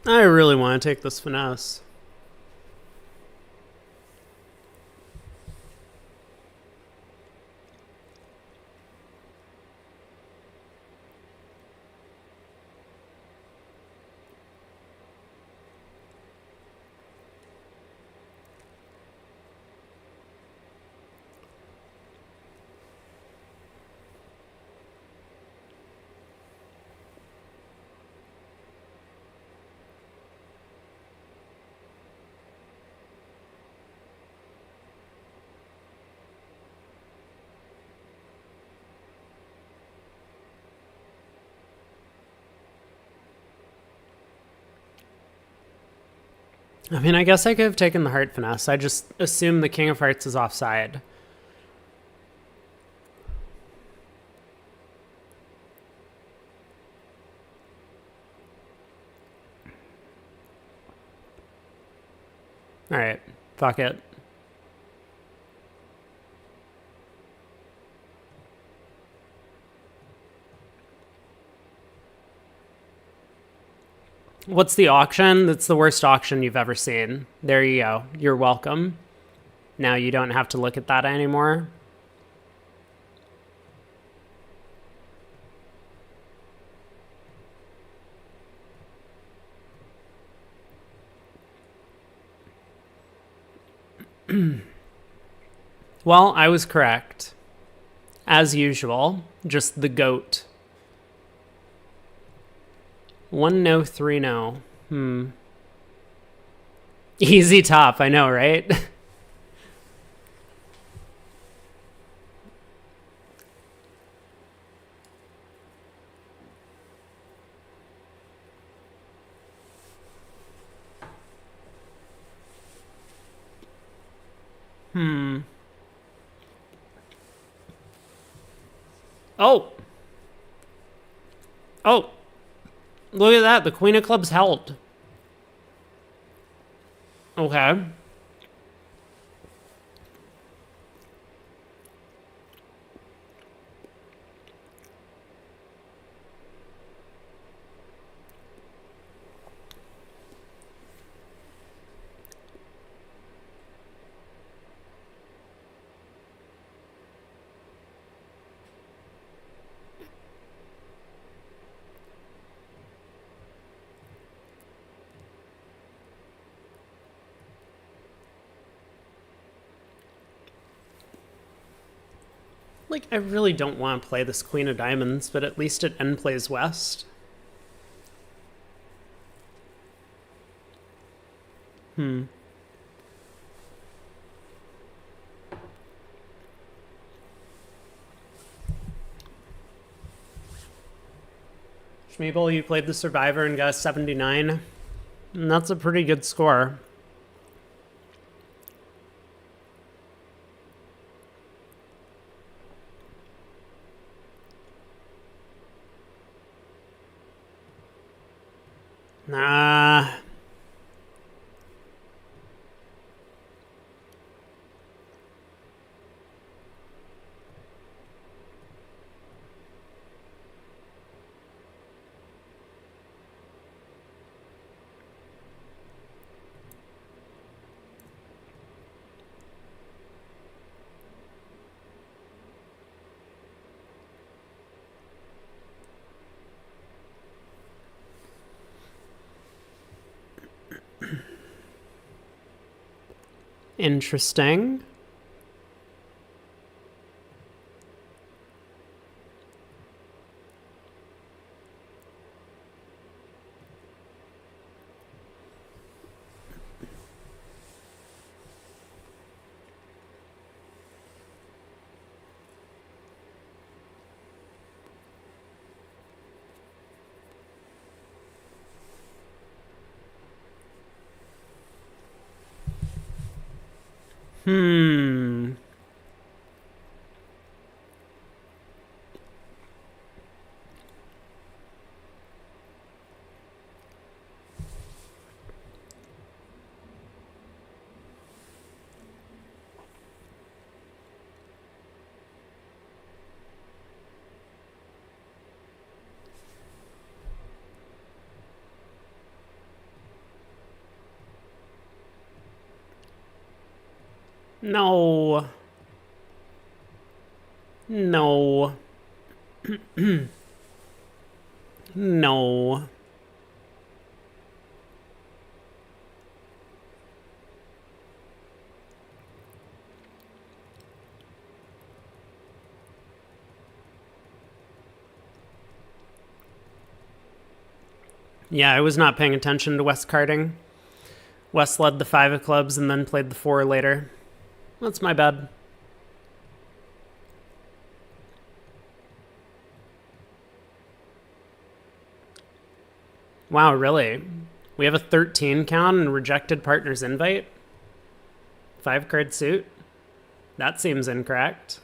I really want to take this finesse. I mean, I guess I could have taken the heart finesse. I just assume the king of hearts is offside. All right, fuck it. What's the auction? That's the worst auction you've ever seen. There you go. You're welcome. Now you don't have to look at that anymore. Well, I was correct. As usual, just the goat. 1 no, 3 no. Easy top, I know, right? Oh! Oh! Look at that, the queen of clubs held. Okay. Like, I really don't want to play this queen of diamonds, but at least it end plays west. Schmeeble, you played the Survivor and got a 79. And that's a pretty good score. Nah. Interesting. No. No. No. Yeah, I was not paying attention to West carding. West led the 5 of clubs and then played the 4 later. That's my bad. Wow, really? We have a 13 count and rejected partner's invite. 5-card suit. That seems incorrect.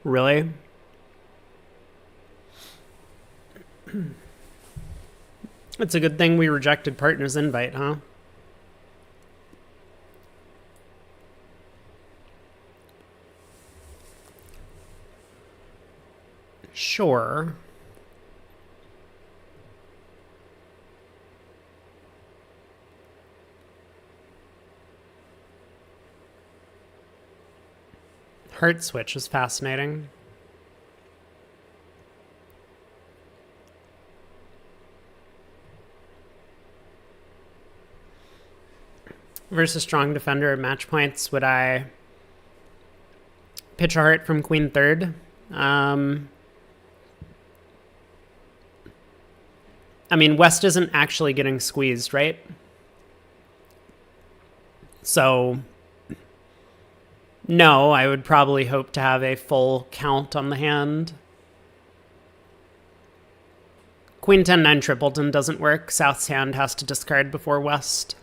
Really? It's a good thing we rejected partner's invite, huh? Sure. Heart switch is fascinating. Versus strong defender at match points, would I pitch a heart from queen third? I mean, West isn't actually getting squeezed, right? So, no, I would probably hope to have a full count on the hand. Queen 10-9 Tripleton doesn't work. South's hand has to discard before West.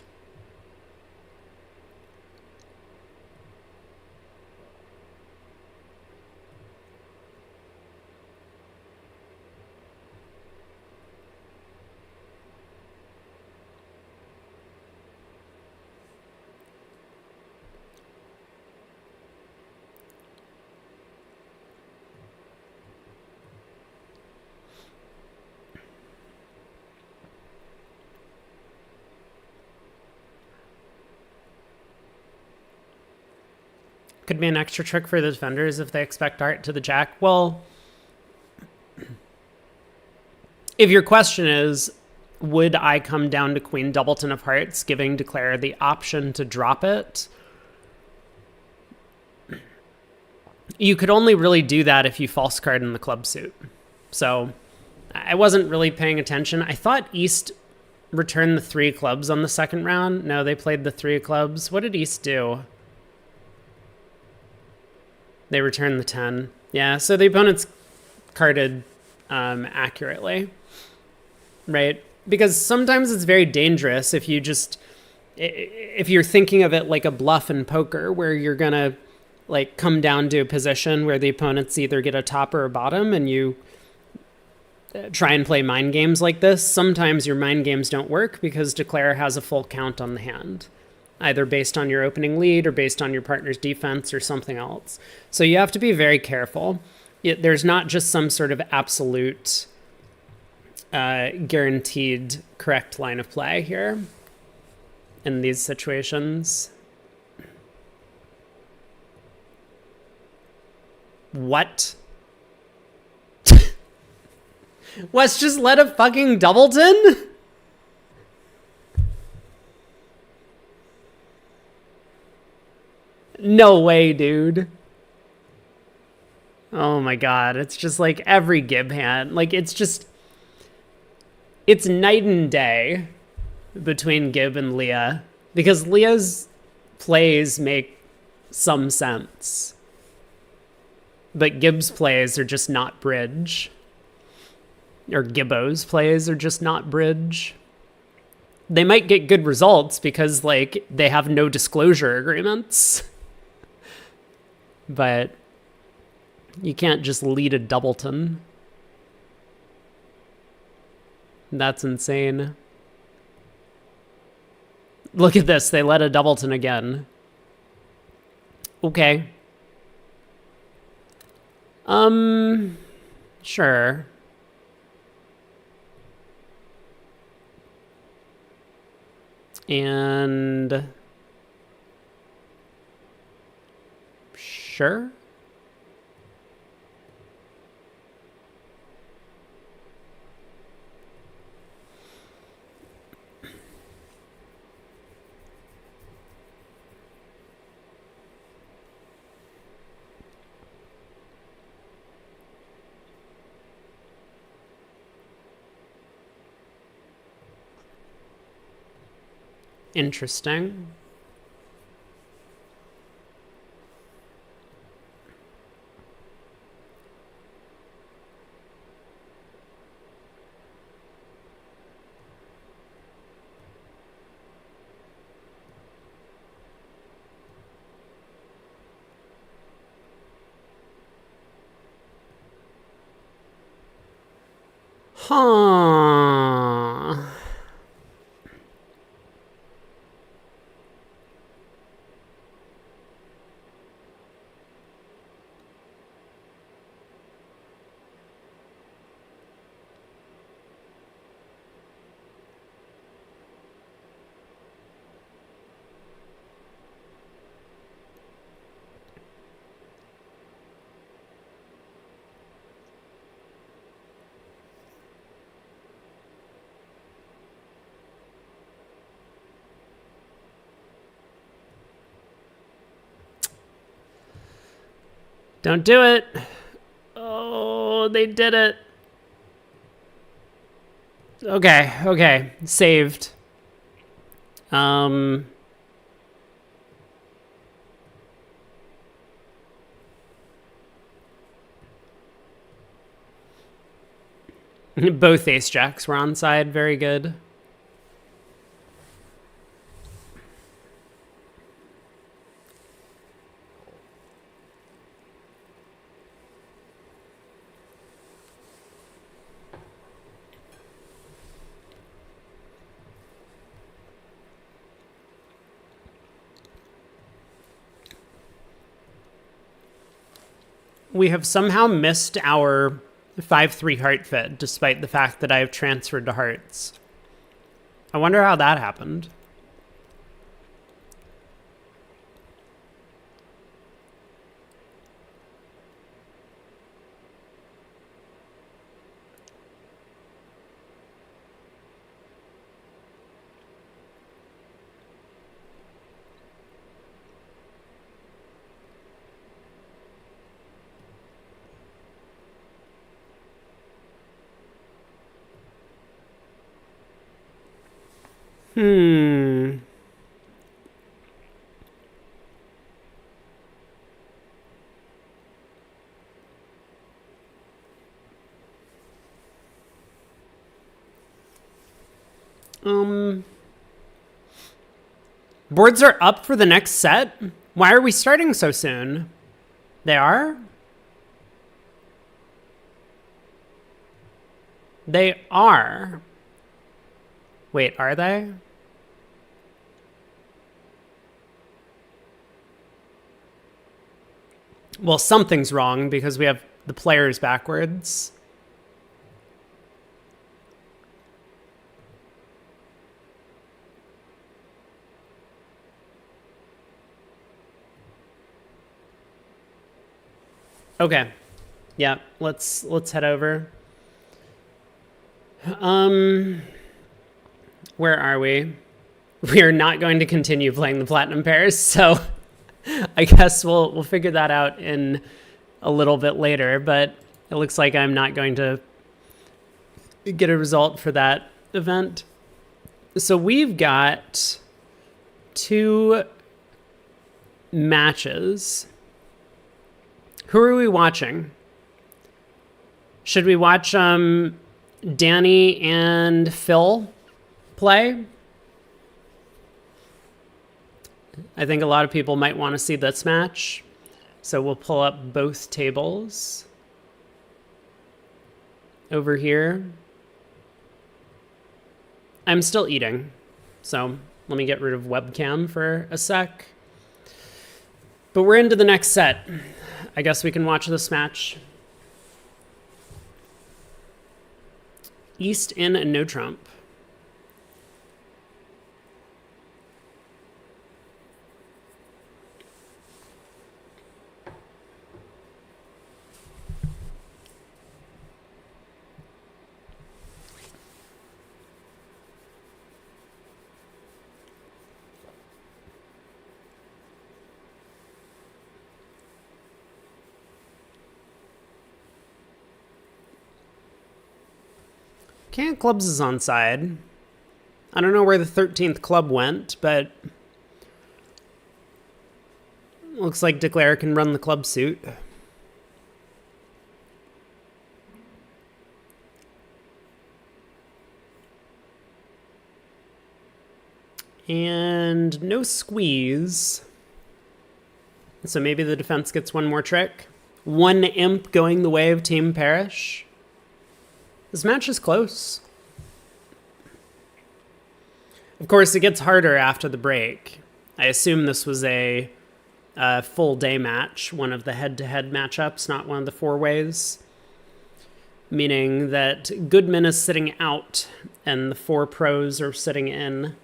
Could be an extra trick for the defenders if they expect heart to the jack. Well, if your question is, would I come down to queen doubleton of hearts, giving Declare the option to drop it? You could only really do that if you false card in the club suit. So I wasn't really paying attention. I thought East returned the 3 clubs on the second round. No, they played the 3 clubs. What did East do? They returned the 10. Yeah, so the opponent's carded accurately, right? Because sometimes it's very dangerous if you're thinking of it like a bluff in poker, where you're gonna like come down to a position where the opponents either get a top or a bottom, and you try and play mind games like this. Sometimes your mind games don't work because Declare has a full count on the hand, either based on your opening lead or based on your partner's defense or something else. So you have to be very careful. There's not just some sort of absolute guaranteed correct line of play here in these situations. What? West just let a fucking doubleton? No way, dude. Oh my god, it's just like every Gib hand. Like, it's night and day between Gib and Leah, because Leah's plays make some sense, but Gib's plays are just not bridge. Or Gibbo's plays are just not bridge. They might get good results because, like, they have no disclosure agreements. But you can't just lead a doubleton. That's insane. Look at this. They led a doubleton again. Okay. Sure. And sure. Interesting. Huh. Don't do it. Oh, they did it. Okay, okay. Saved. Both ace jacks were on side. Very good. We have somehow missed our 5-3 heart fit, despite the fact that I have transferred to hearts. I wonder how that happened. Boards are up for the next set? Why are we starting so soon? They are? They are. Wait, are they? Well, something's wrong because we have the players backwards. Okay. Yeah, let's head over. Where are we? We are not going to continue playing the platinum pairs, so I guess we'll figure that out in a little bit later, but it looks like I'm not going to get a result for that event. So we've got 2 matches. Who are we watching? Should we watch Danny and Phil play? I think a lot of people might want to see this match. So we'll pull up both tables over here. I'm still eating, so let me get rid of webcam for a sec. But we're into the next set. I guess we can watch this match. East in and no trump. Can't clubs is on side. I don't know where the 13th club went, but looks like Declare can run the club suit. And no squeeze. So maybe the defense gets one more trick. One imp going the way of Team Parrish. This match is close. Of course, it gets harder after the break. I assume this was a full day match, one of the head-to-head matchups, not one of the four ways. Meaning that Goodman is sitting out and the four pros are sitting in.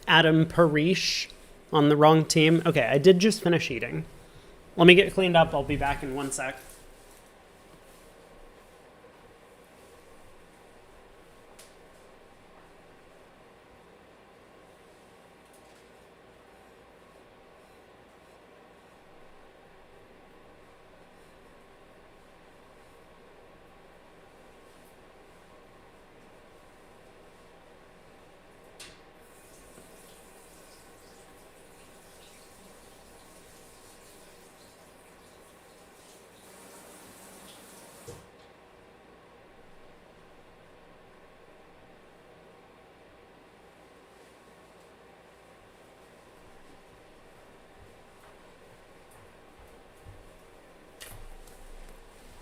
Adam Parish on the wrong team. Okay, I did just finish eating. Let me get cleaned up. I'll be back in 1 sec.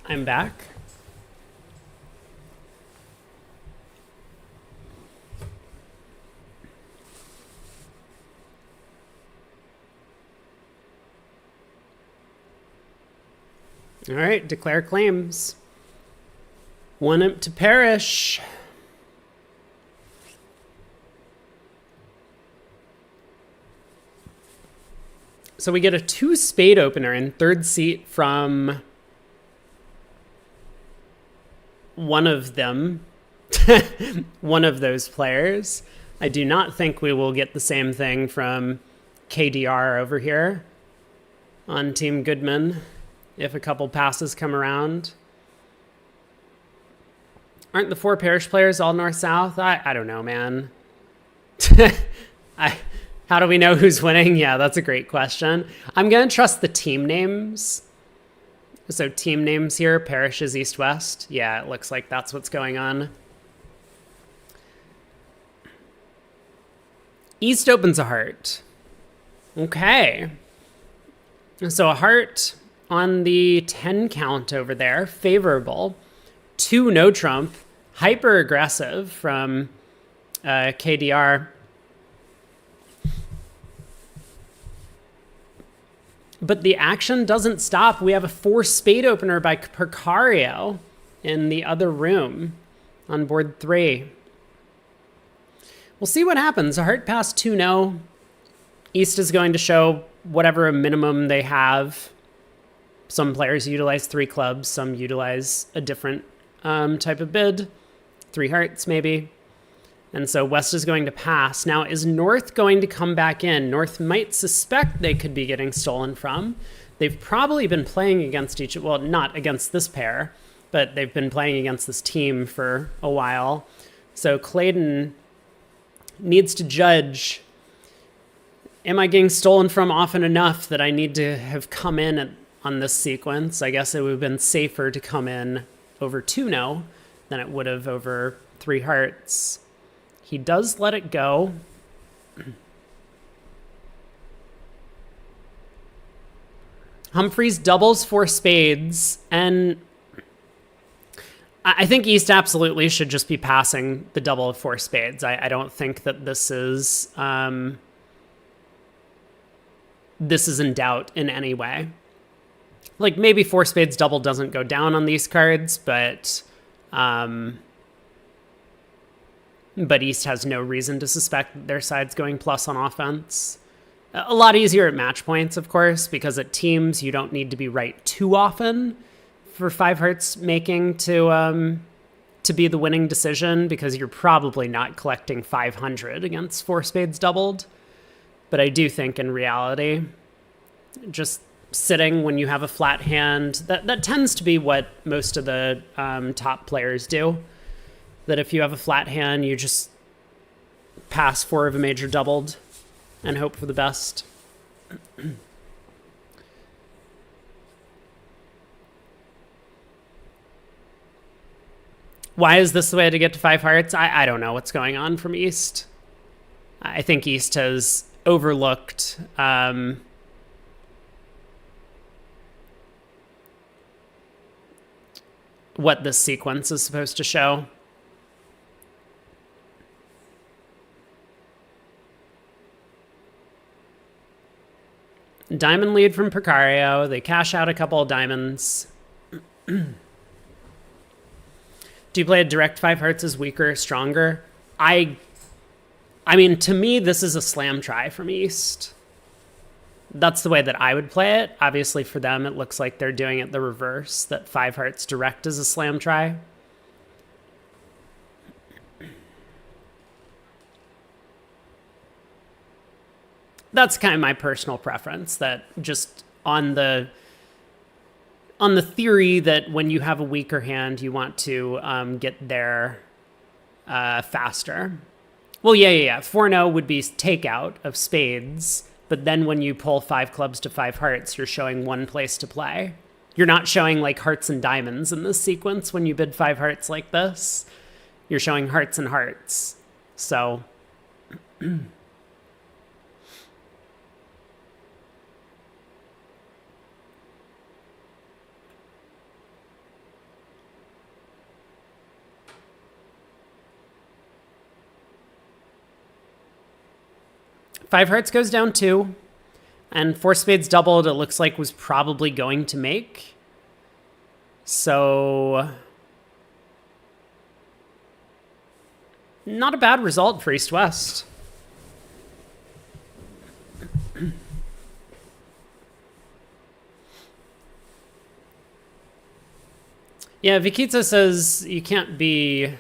I'm back. All right, declare claims. One imp to Parrish. So we get a 2 spade opener in third seat from one of them, one of those players. I do not think we will get the same thing from KDR over here on Team Goodman if a couple passes come around. Aren't the 4 Parrish players all north-south? I don't know, man. How do we know who's winning? Yeah, that's a great question. I'm going to trust the team names. So team names here, Parrish is east-west. Yeah, it looks like that's what's going on. East opens a heart. Okay. So a heart on the 10 count over there, favorable. 2 no trump, hyper aggressive from KDR. But the action doesn't stop. We have a 4 spade opener by Percario in the other room on board 3. We'll see what happens. A heart pass 2-no. East is going to show whatever minimum they have. Some players utilize 3 clubs. Some utilize a different type of bid. 3 hearts, maybe. And so West is going to pass. Now, is North going to come back in? North might suspect they could be getting stolen from. They've probably been playing against each, well, not against this pair, but they've been playing against this team for a while. So Clayton needs to judge, am I getting stolen from often enough that I need to have come in on this sequence? I guess it would have been safer to come in over 2-no than it would have over 3 hearts. He does let it go. Humphreys doubles 4 spades, and I think East absolutely should just be passing the double of 4 spades. I don't think that this is in doubt in any way. Like, maybe 4 spades double doesn't go down on these cards, but East has no reason to suspect that their side's going plus on offense. A lot easier at match points, of course, because at teams you don't need to be right too often for 5 hearts making to be the winning decision, because you're probably not collecting 500 against 4 spades doubled. But I do think in reality, just sitting when you have a flat hand, that tends to be what most of the top players do. That if you have a flat hand, you just pass 4 of a major doubled and hope for the best. Why is this the way to get to 5 hearts? I don't know what's going on from East. I think East has overlooked what this sequence is supposed to show. Diamond lead from Precario. They cash out a couple of diamonds. Do you play a direct 5 hearts as weaker or stronger? I mean, to me, this is a slam try from East. That's the way that I would play it. Obviously, for them, it looks like they're doing it the reverse, that 5 hearts direct is a slam try. That's kind of my personal preference, that just on the theory that when you have a weaker hand, you want to get there faster. Well, yeah. 4-0 would be takeout of spades, but then when you pull 5 clubs to 5 hearts, you're showing one place to play. You're not showing like hearts and diamonds in this sequence when you bid 5 hearts like this. You're showing hearts and hearts. So... 5 hearts goes down 2, and 4 spades doubled, it looks like was probably going to make. So, not a bad result for East-West. Yeah, Vikitsa says you can't be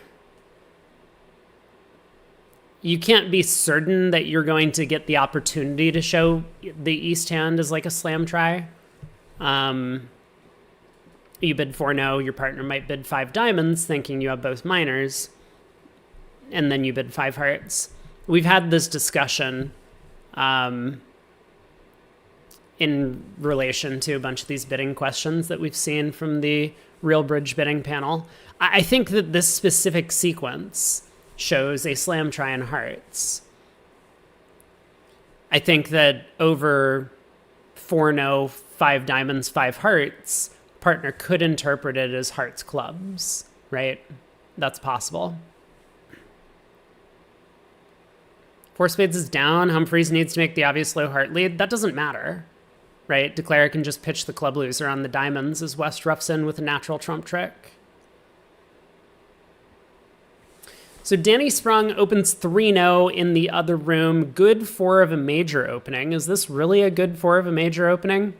certain that you're going to get the opportunity to show the East hand as like a slam try. You bid 4-0, your partner might bid 5 diamonds thinking you have both minors, and then you bid 5 hearts. We've had this discussion in relation to a bunch of these bidding questions that we've seen from the Real Bridge bidding panel. I think that this specific sequence shows a slam try in hearts. I think that over 4-0, 5 diamonds, 5 hearts, partner could interpret it as hearts clubs, right? That's possible. 4 spades is down. Humphreys needs to make the obvious low heart lead. That doesn't matter, right? Declare can just pitch the club loser on the diamonds as West roughs in with a natural trump trick. So Danny Sprung opens 3-0 in the other room. Good 4 of a major opening. Is this really a good 4 of a major opening?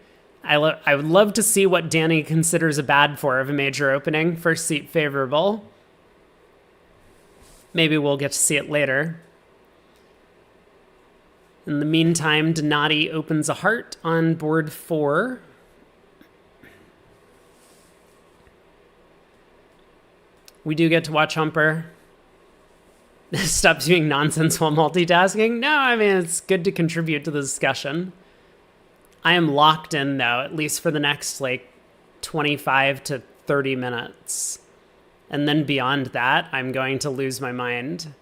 I would love to see what Danny considers a bad 4 of a major opening. First seat favorable. Maybe we'll get to see it later. In the meantime, Donati opens a heart on board 4. We do get to watch Humper. Stop doing nonsense while multitasking. No, I mean, it's good to contribute to the discussion. I am locked in, though, at least for the next, 25 to 30 minutes. And then beyond that, I'm going to lose my mind.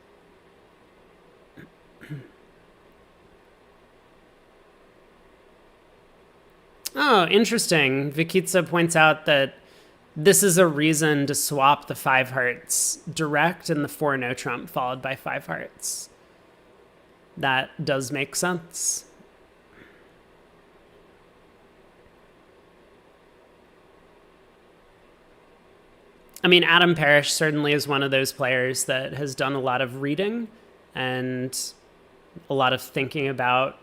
Oh, interesting. Vikitsa points out that this is a reason to swap the 5 hearts direct and the 4-0 trump followed by 5 hearts. That does make sense. I mean, Adam Parrish certainly is one of those players that has done a lot of reading and a lot of thinking about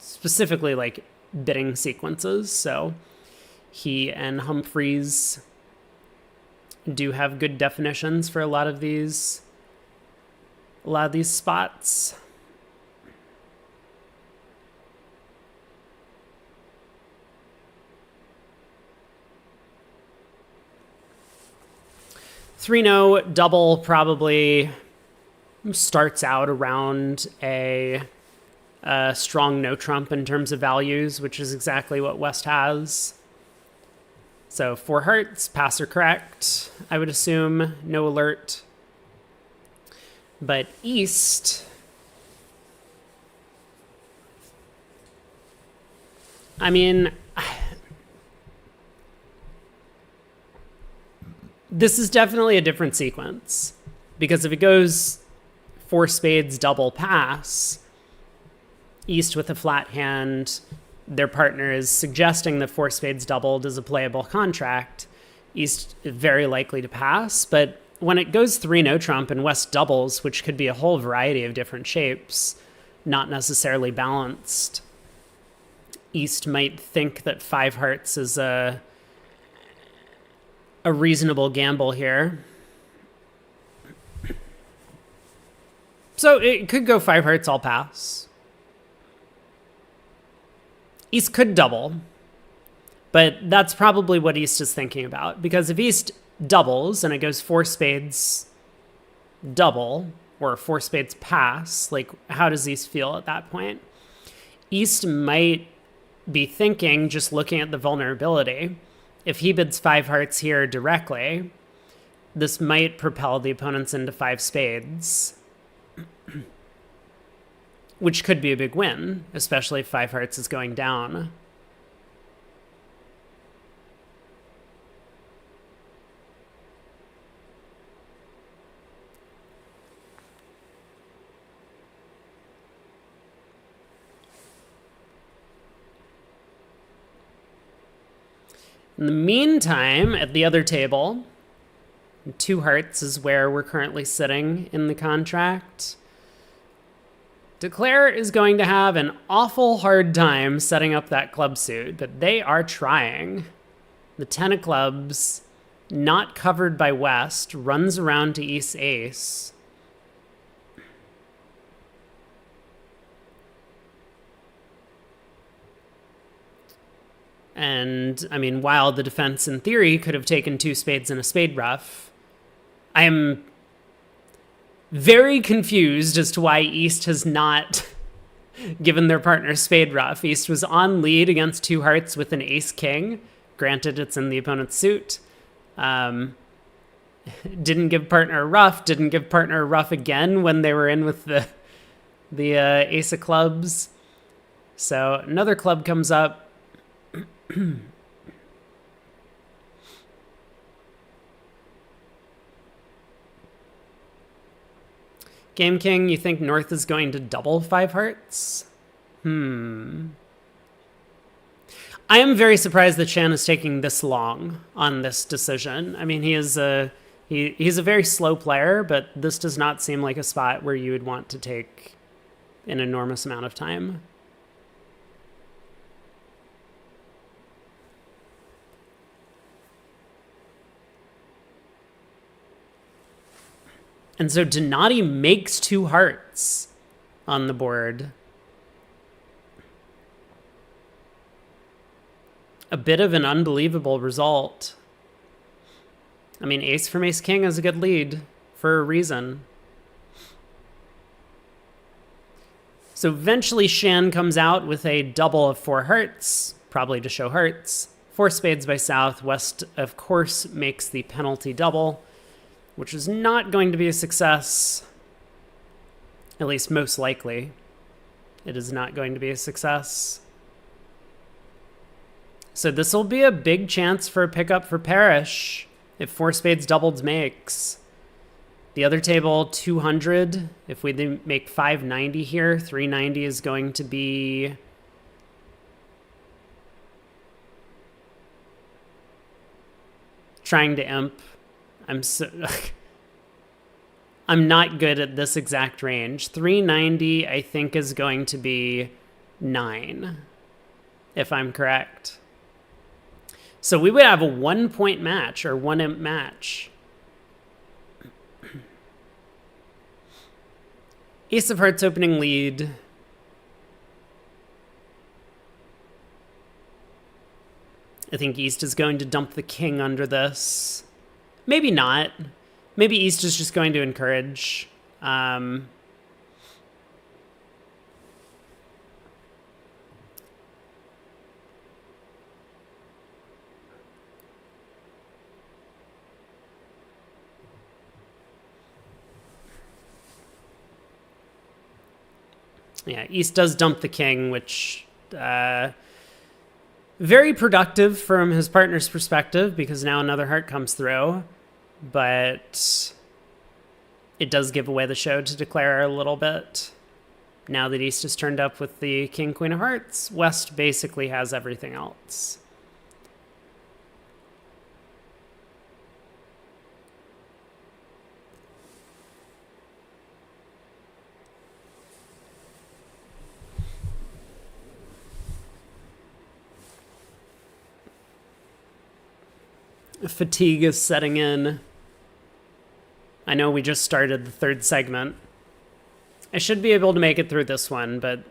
specifically like bidding sequences. So he and Humphreys do have good definitions for a lot of these spots. Three-no double probably starts out around a strong no trump in terms of values, which is exactly what West has. So 4 hearts, pass or correct, I would assume, no alert. But East, I mean, this is definitely a different sequence, because if it goes 4 spades double pass, East with a flat hand, their partner is suggesting that 4 spades doubled is a playable contract. East is very likely to pass, but when it goes 3 no trump and West doubles, which could be a whole variety of different shapes, not necessarily balanced, East might think that 5 hearts is a reasonable gamble here. So it could go 5 hearts, all pass. East could double, but that's probably what East is thinking about, because if East doubles and it goes 4 spades double or 4 spades pass, like how does East feel at that point? East might be thinking, just looking at the vulnerability, if he bids 5 hearts here directly, this might propel the opponents into 5 spades, which could be a big win, especially if 5 hearts is going down. In the meantime, at the other table, 2 hearts is where we're currently sitting in the contract. Declare is going to have an awful hard time setting up that club suit, but they are trying. The 10 of clubs, not covered by West, runs around to East ace. And, I mean, while the defense in theory could have taken 2 spades and a spade ruff, I am very confused as to why East has not given their partner spade ruff. East was on lead against 2 hearts with an ace king. Granted, it's in the opponent's suit. Didn't give partner a ruff. Didn't give partner a ruff again when they were in with the ace of clubs. So another club comes up. Game King, you think North is going to double 5 hearts? I am very surprised that Shan is taking this long on this decision. I mean, he's a very slow player, but this does not seem like a spot where you would want to take an enormous amount of time. And so Donati makes 2 hearts on the board. A bit of an unbelievable result. I mean, ace from ace king is a good lead for a reason. So eventually Shan comes out with a double of 4 hearts, probably to show hearts. 4 spades by South. West, of course, makes the penalty double, which is not going to be a success. At least most likely, it is not going to be a success. So this will be a big chance for a pickup for Parrish if 4 spades doubled makes. The other table, 200. If we make 590 here, 390 is going to be... trying to imp. I'm not good at this exact range. 390, I think, is going to be 9, if I'm correct. So we would have a 1-point match or 1-imp match. Ace of Hearts opening lead. I think East is going to dump the king under this. Maybe not. Maybe East is just going to encourage. Yeah, East does dump the king, which very productive from his partner's perspective because now another heart comes through, but it does give away the show to Declare a little bit. Now that East has turned up with the king, queen of hearts, West basically has everything else. Fatigue is setting in. I know we just started the third segment. I should be able to make it through this one, but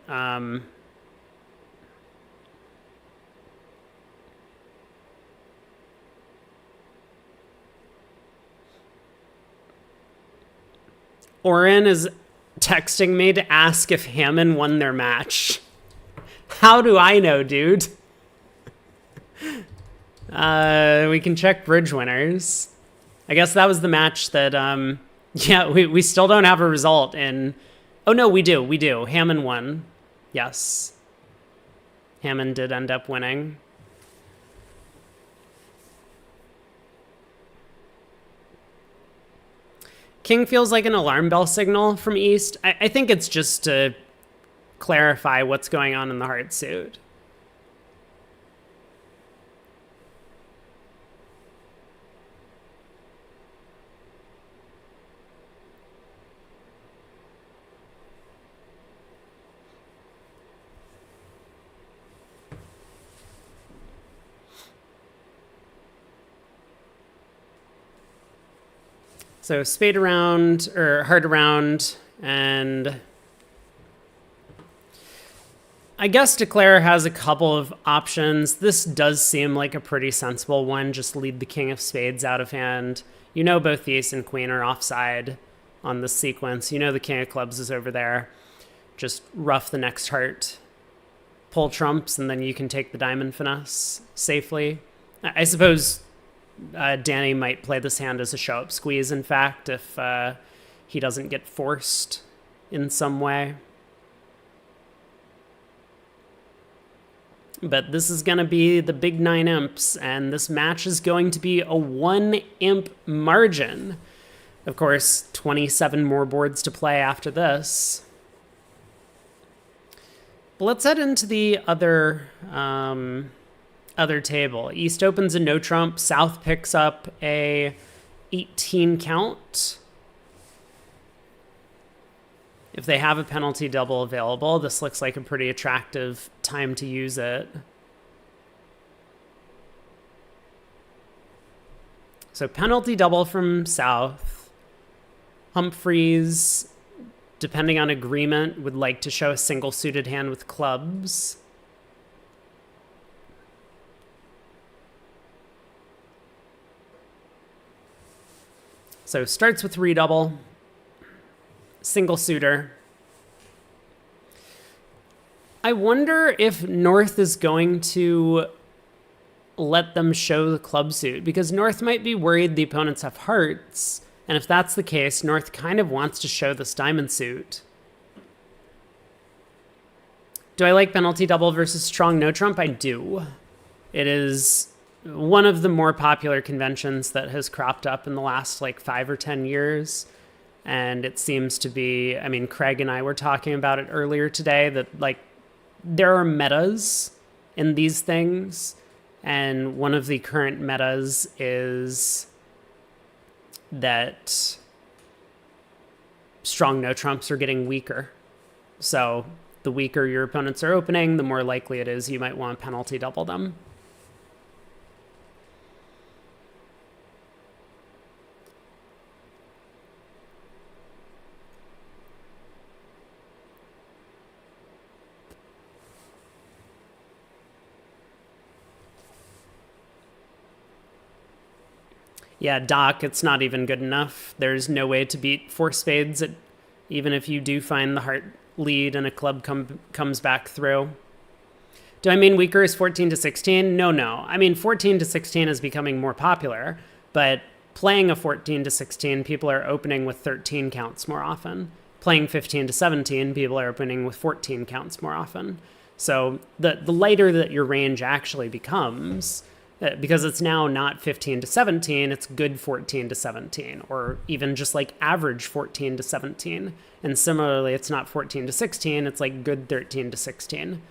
Oren is texting me to ask if Hammond won their match. How do I know, dude? We can check bridge winners. I guess that was the match that, yeah, we still don't have a result in... Oh, no, we do. Hammond won. Yes. Hammond did end up winning. King feels like an alarm bell signal from East. I think it's just to clarify what's going on in the heart suit. So spade around, or heart around, and I guess Declare has a couple of options. This does seem like a pretty sensible one. Just lead the king of spades out of hand. You know both the ace and queen are offside on this sequence. You know the king of clubs is over there. Just rough the next heart. Pull trumps, and then you can take the diamond finesse safely. I suppose... Danny might play this hand as a show-up squeeze, in fact, if he doesn't get forced in some way. But this is going to be the big 9 imps, and this match is going to be a 1-imp margin. Of course, 27 more boards to play after this. But let's head into the other table. East opens a no trump. South picks up a 18 count. If they have a penalty double available, this looks like a pretty attractive time to use it. So penalty double from South. Humphreys, depending on agreement, would like to show a single suited hand with clubs. So starts with redouble, single suitor. I wonder if North is going to let them show the club suit, because North might be worried the opponents have hearts, and if that's the case, North kind of wants to show this diamond suit. Do I like penalty double versus strong no trump? I do. It is one of the more popular conventions that has cropped up in the last 5 or 10 years. And it seems to be, I mean, Craig and I were talking about it earlier today, that there are metas in these things. And one of the current metas is that strong no trumps are getting weaker. So the weaker your opponents are opening, the more likely it is you might want to penalty double them. Yeah, Doc, it's not even good enough. There's no way to beat four spades, even if you do find the heart lead and a club comes back through. Do I mean weaker is 14 to 16? No. I mean 14 to 16 is becoming more popular, but playing a 14 to 16, people are opening with 13 counts more often. Playing 15 to 17, people are opening with 14 counts more often. So the lighter that your range actually becomes, because it's now not 15 to 17, it's good 14 to 17, or even just like average 14 to 17. And similarly, it's not 14 to 16, it's like good 13 to 16.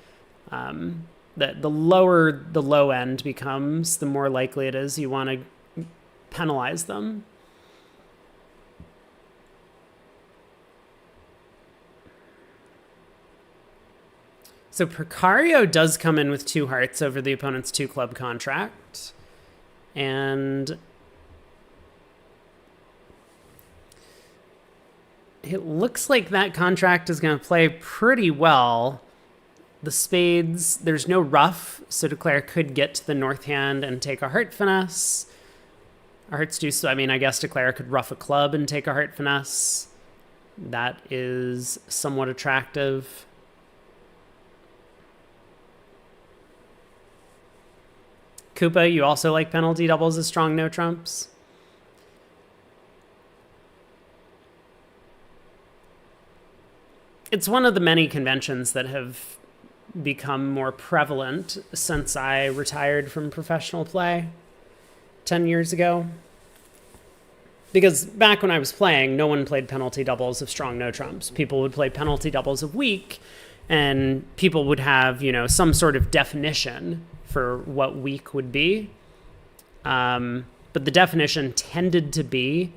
The lower the low end becomes, the more likely it is you want to penalize them. So Precario does come in with 2 hearts over the opponent's 2 club contract. And it looks like that contract is going to play pretty well. The spades, there's no ruff, so Declare could get to the north hand and take a heart finesse. A heart's deuce, I mean, I guess Declare could ruff a club and take a heart finesse. That is somewhat attractive. Koopa, you also like penalty doubles as strong no trumps? It's one of the many conventions that have become more prevalent since I retired from professional play 10 years ago. Because back when I was playing, no one played penalty doubles of strong no trumps. People would play penalty doubles of weak, and people would have, some sort of definition for what weak would be. But the definition tended to be,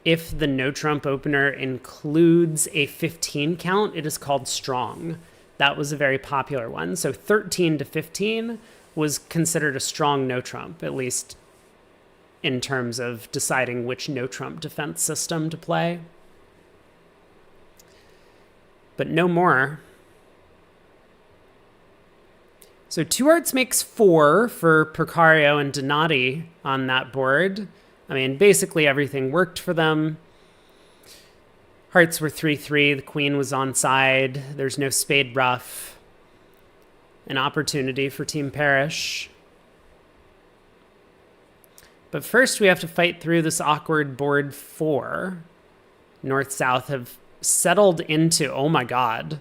if the no trump opener includes a 15 count, it is called strong. That was a very popular one. So 13 to 15 was considered a strong no trump, at least in terms of deciding which no trump defense system to play. But no more. So 2 hearts makes 4 for Precario and Donati on that board. I mean, basically everything worked for them. Hearts were 3-3. The queen was onside. There's no spade ruff. An opportunity for Team Parrish. But first we have to fight through this awkward board 4. North-South have settled into, oh my god.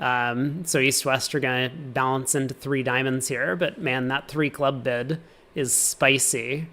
So East-West are going to balance into 3 diamonds here. But man, that 3 club bid is spicy.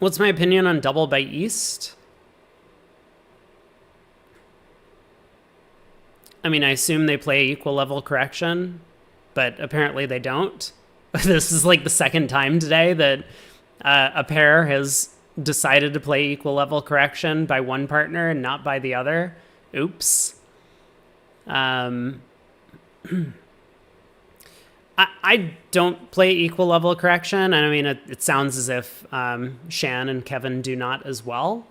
What's my opinion on double by East? I mean, I assume they play equal level correction, but apparently they don't. This is like the second time today that a pair has decided to play equal level correction by one partner and not by the other. Oops. I don't play equal level correction. And I mean, it sounds as if Shan and Kevin do not as well,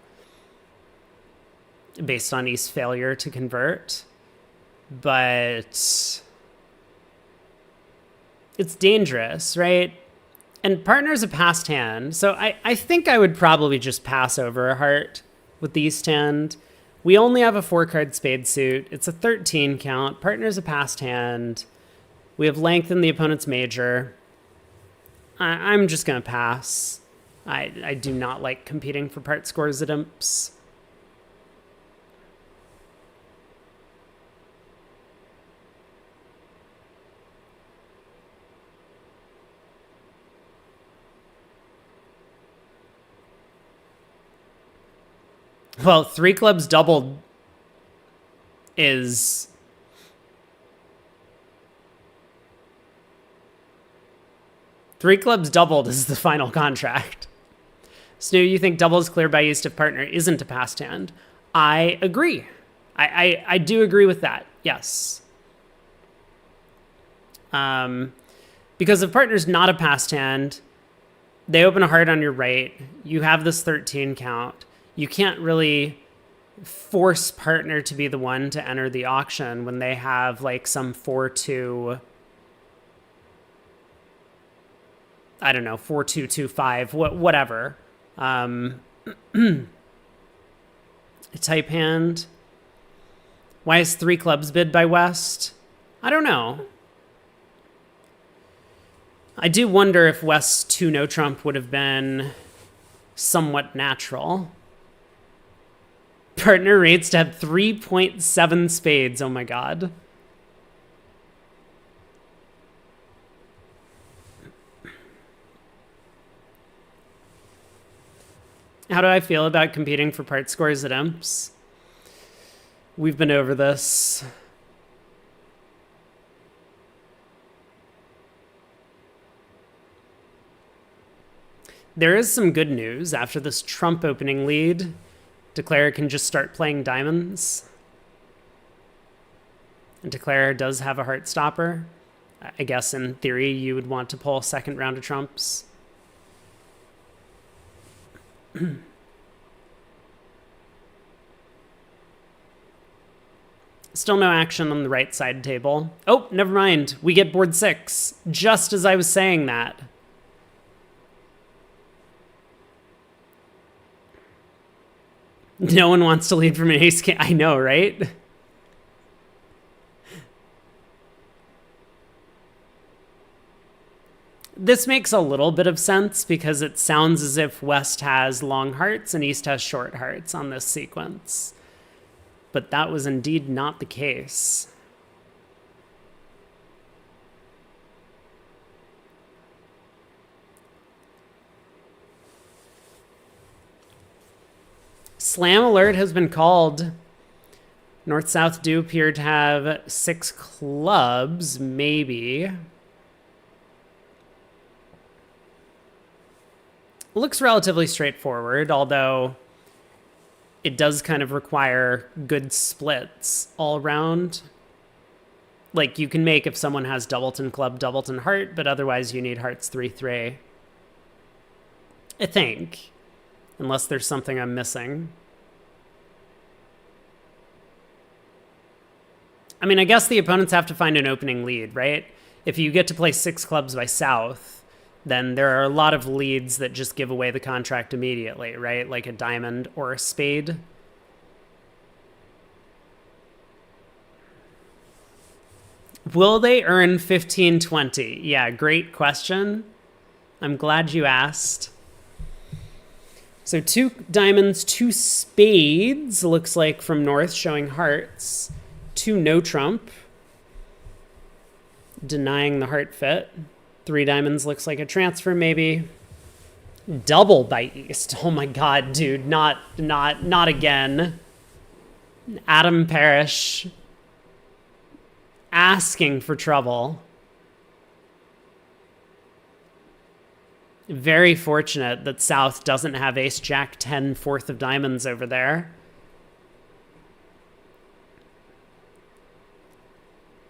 based on East's failure to convert. But it's dangerous, right? And partner's a passed hand. So I think I would probably just pass over a heart with the East hand. We only have a 4-card spade suit. It's a 13 count. Partner's a passed hand. We have length in the opponent's major. I'm just going to pass. I do not like competing for part scores at imps. Well, 3 clubs doubled is... Three clubs doubled is the final contract. Snoo, you think double is clear by use if partner isn't a passed hand? I agree. I do agree with that. Yes. Because if partner's not a passed hand, they open a heart on your right. You have this 13 count. You can't really force partner to be the one to enter the auction when they have like some 4-2, I don't know, 4-2-2-5, whatever. Type hand. Why is 3 clubs bid by West? I don't know. I do wonder if West's 2 no trump would have been somewhat natural. Partner rates to have 3.7 spades. Oh my god. How do I feel about competing for part scores at imps? We've been over this. There is some good news. After this trump opening lead, Declare can just start playing diamonds. And Declare does have a heart stopper. I guess in theory you would want to pull second round of trumps. Still no action on the right side table. Oh, never mind. We get board 6, just as I was saying that. No one wants to lead from an ace king. I know, right? This makes a little bit of sense because it sounds as if West has long hearts and East has short hearts on this sequence. But that was indeed not the case. Slam alert has been called. North-South do appear to have 6 clubs, maybe. Looks relatively straightforward, although it does kind of require good splits all around. Like, you can make if someone has doubleton club, doubleton heart, but otherwise you need hearts 3-3. I think. Unless there's something I'm missing. I mean, I guess the opponents have to find an opening lead, right? If you get to play 6 clubs by South, then there are a lot of leads that just give away the contract immediately, right? Like a diamond or a spade. Will they earn 15-20? Yeah, great question. I'm glad you asked. So 2 diamonds, 2 spades, looks like from North, showing hearts. 2 no trump, denying the heart fit. 3 diamonds looks like a transfer, maybe. Double by East. Oh my god, dude, not again. Adam Parrish asking for trouble. Very fortunate that South doesn't have Ace Jack 10 fourth of diamonds over there.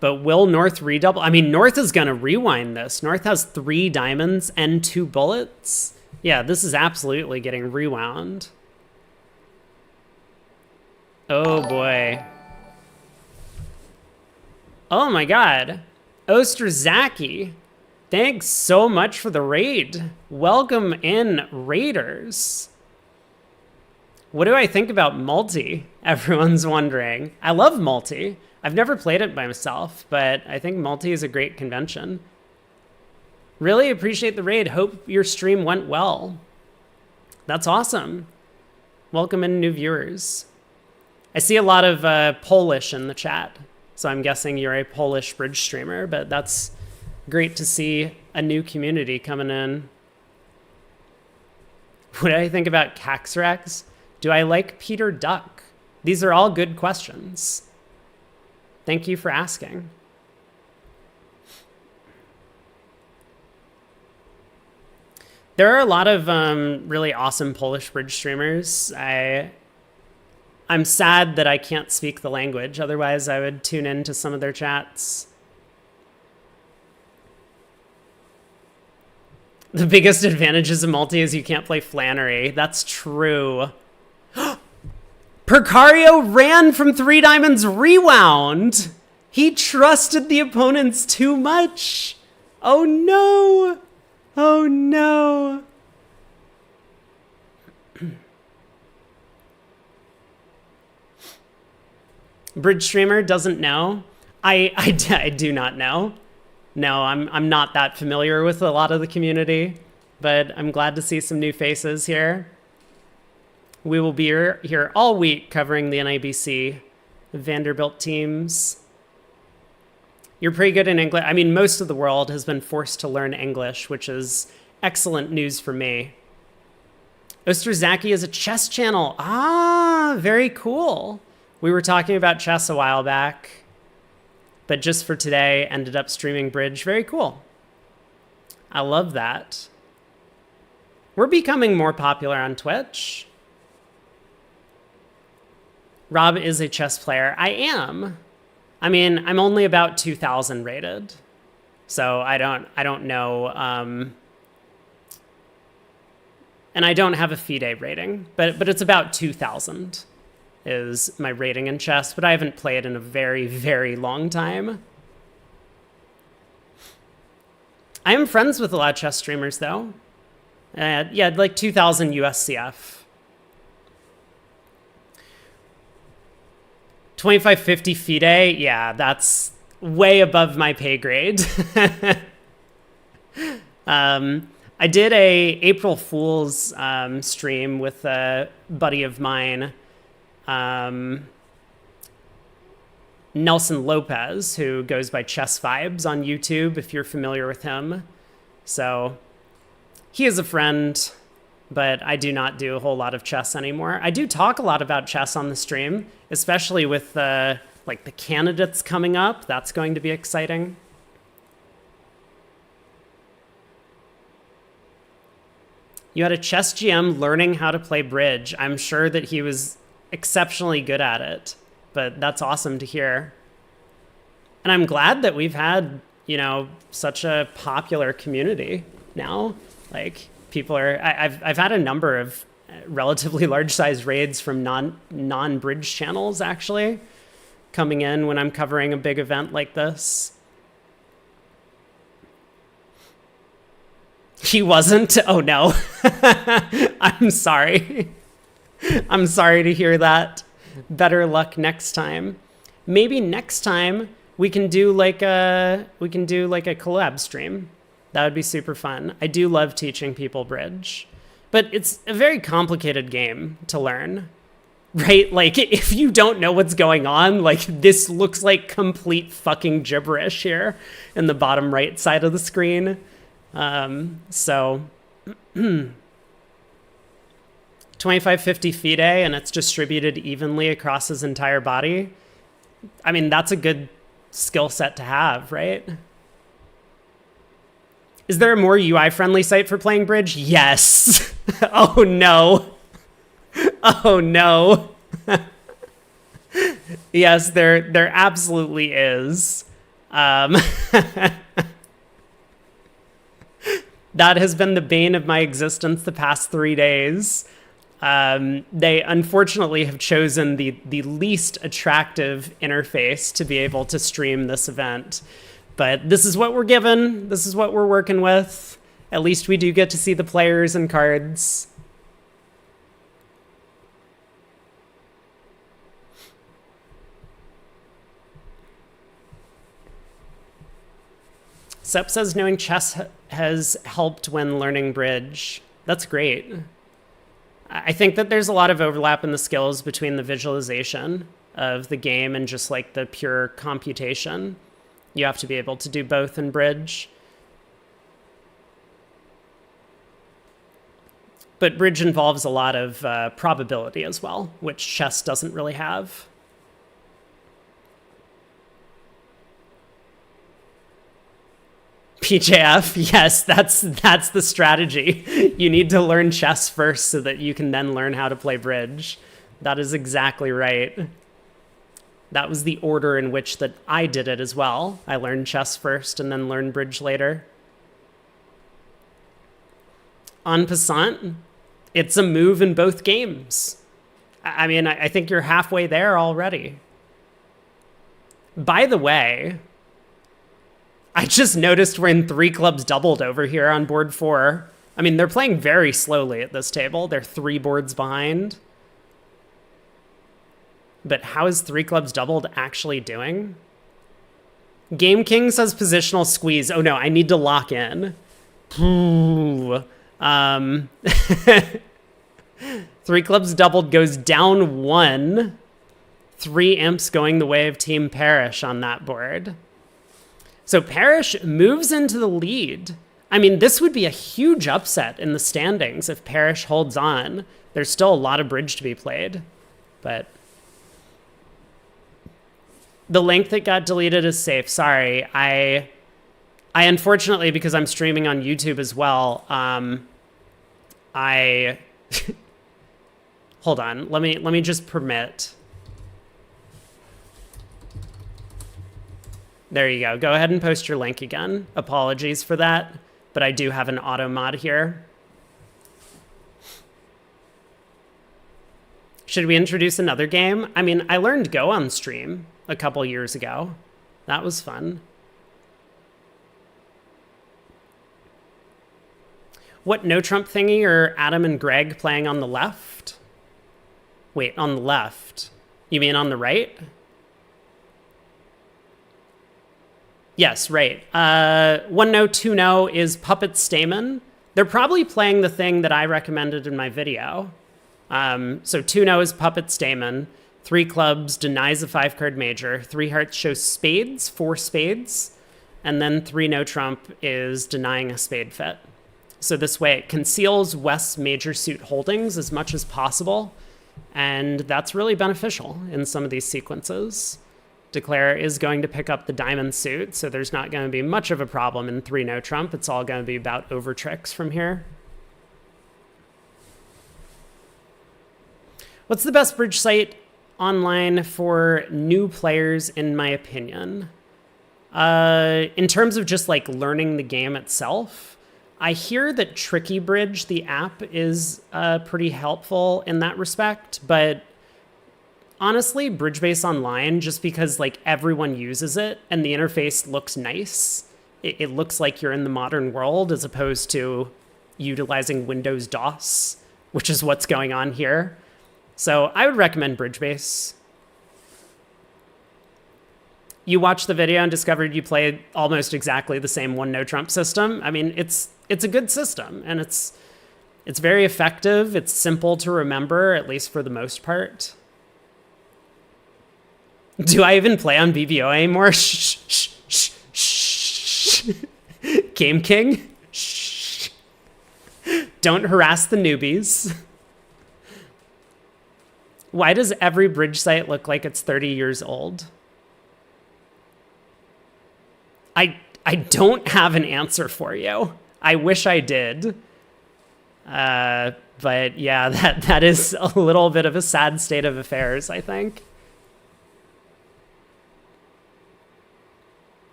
But will North redouble? I mean, North is going to rewind this. North has 3 diamonds and 2 bullets. Yeah, this is absolutely getting rewound. Oh, boy. Oh, my God. Osterzaki, thanks so much for the raid. Welcome in, Raiders. What do I think about multi? Everyone's wondering. I love multi. I've never played it by myself, but I think multi is a great convention. Really appreciate the raid. Hope your stream went well. That's awesome. Welcome in new viewers. I see a lot of Polish in the chat, so I'm guessing you're a Polish bridge streamer, but that's great to see a new community coming in. What do I think about Caxrex? Do I like Peter Duck? These are all good questions. Thank you for asking. There are a lot of really awesome Polish bridge streamers. I'm sad that I can't speak the language. Otherwise, I would tune into some of their chats. The biggest advantages of multi is you can't play Flannery. That's true. Percario ran from 3 diamonds rewound. He trusted the opponents too much. Oh no. Oh no. Bridge streamer doesn't know. I do not know. No, I'm not that familiar with a lot of the community, but I'm glad to see some new faces here. We will be here all week covering the NABC Vanderbilt teams. You're pretty good in English. I mean, most of the world has been forced to learn English, which is excellent news for me. Osterzaki is a chess channel. Ah, very cool. We were talking about chess a while back, but just for today, ended up streaming bridge. Very cool. I love that. We're becoming more popular on Twitch. Rob is a chess player. I am. I mean, I'm only about 2,000 rated, so I don't know, and I don't have a FIDE rating, but it's about 2,000 is my rating in chess, but I haven't played in a very, very long time. I am friends with a lot of chess streamers, though. Yeah, like 2,000 USCF. 2550 FIDE, yeah, that's way above my pay grade. I did a April Fool's stream with a buddy of mine, Nelson Lopez, who goes by Chess Vibes on YouTube, if you're familiar with him. So he is a friend, but I do not do a whole lot of chess anymore. I do talk a lot about chess on the stream, especially with like the candidates coming up. That's going to be exciting. You had a chess GM learning how to play bridge. I'm sure that he was exceptionally good at it, but that's awesome to hear. And I'm glad that we've had, you know, such a popular community now. Like, people are, I've had a number of relatively large size raids from non-bridge channels actually coming in when I'm covering a big event like this. He wasn't? Oh no. I'm sorry. I'm sorry to hear that. Better luck next time. Maybe next time we can do like a collab stream. That would be super fun. I do love teaching people bridge, but it's a very complicated game to learn, right? Like, if you don't know what's going on, like, this looks like complete fucking gibberish here in the bottom right side of the screen. So 2550 FIDE, and it's distributed evenly across his entire body. I mean, that's a good skill set to have, right? Is there a more UI-friendly site for playing bridge? Yes. Oh no. Oh no. Yes, there absolutely is. That has been the bane of my existence the past 3 days. They unfortunately have chosen the least attractive interface to be able to stream this event. But this is what we're given. This is what we're working with. At least we do get to see the players and cards. Sep says knowing chess has helped when learning bridge. That's great. I think that there's a lot of overlap in the skills between the visualization of the game and just like the pure computation. You have to be able to do both in bridge. But bridge involves a lot of probability as well, which chess doesn't really have. PJF, yes, that's the strategy. You need to learn chess first so that you can then learn how to play bridge. That is exactly right. That was the order in which that I did it as well. I learned chess first and then learned bridge later. En passant, it's a move in both games. I mean, I think you're halfway there already. By the way, I just noticed we're in 3 clubs doubled over here on board 4. I mean, they're playing very slowly at this table. They're 3 boards behind. But how is 3 clubs doubled actually doing? Game King says positional squeeze. Oh no, I need to lock in. Ooh. 3 clubs doubled goes down 1. 3 imps going the way of Team Parrish on that board. So Parrish moves into the lead. I mean, this would be a huge upset in the standings if Parrish holds on. There's still a lot of bridge to be played, but the link that got deleted is safe. Sorry, I unfortunately, because I'm streaming on YouTube as well, I hold on. Let me just permit. There you go. Go ahead and post your link again. Apologies for that, but I do have an auto mod here. Should we introduce another game? I mean, I learned Go on stream a couple years ago. That was fun. What no Trump thingy are Adam and Greg playing on the left? Wait, on the left. You mean on the right? Yes, right. 1 no, 2 no is Puppet Stamen. They're probably playing the thing that I recommended in my video. So 2 no is Puppet Stamen. 3 clubs denies a 5-card major. 3 hearts shows spades, 4 spades. And then 3 no trump is denying a spade fit. So this way it conceals West's major suit holdings as much as possible. And that's really beneficial in some of these sequences. Declare is going to pick up the diamond suit, so there's not going to be much of a problem in 3 no trump. It's all going to be about over tricks from here. What's the best bridge site online for new players, in my opinion? In terms of just like learning the game itself, I hear that Tricky Bridge, the app, is pretty helpful in that respect, but honestly, Bridge Base Online, just because like everyone uses it and the interface looks nice, it looks like you're in the modern world as opposed to utilizing Windows DOS, which is what's going on here. So I would recommend Bridge Base. You watched the video and discovered you played almost exactly the same 1 no Trump system. I mean, it's a good system and it's very effective. It's simple to remember, at least for the most part. Do I even play on BBO anymore? Shh, shh, shh, shh. Game King? Shh. Don't harass the newbies. Why does every bridge site look like it's 30 years old? I don't have an answer for you. I wish I did. But yeah, that is a little bit of a sad state of affairs, I think.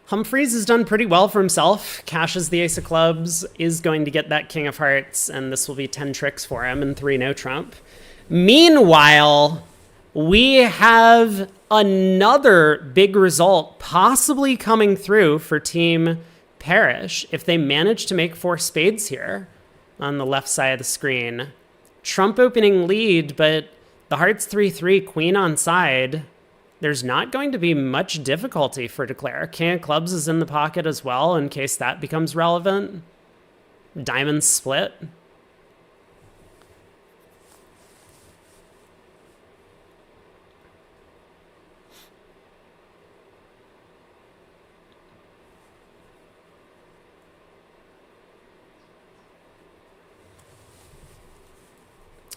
Humphreys has done pretty well for himself. Cashes the ace of clubs, is going to get that king of hearts, and this will be 10 tricks for him and 3 no trump. Meanwhile, we have another big result possibly coming through for Team Parrish if they manage to make 4 spades here on the left side of the screen. Trump opening lead, but the hearts 3-3, queen on side. There's not going to be much difficulty for Declare. King of clubs is in the pocket as well in case that becomes relevant. Diamonds split.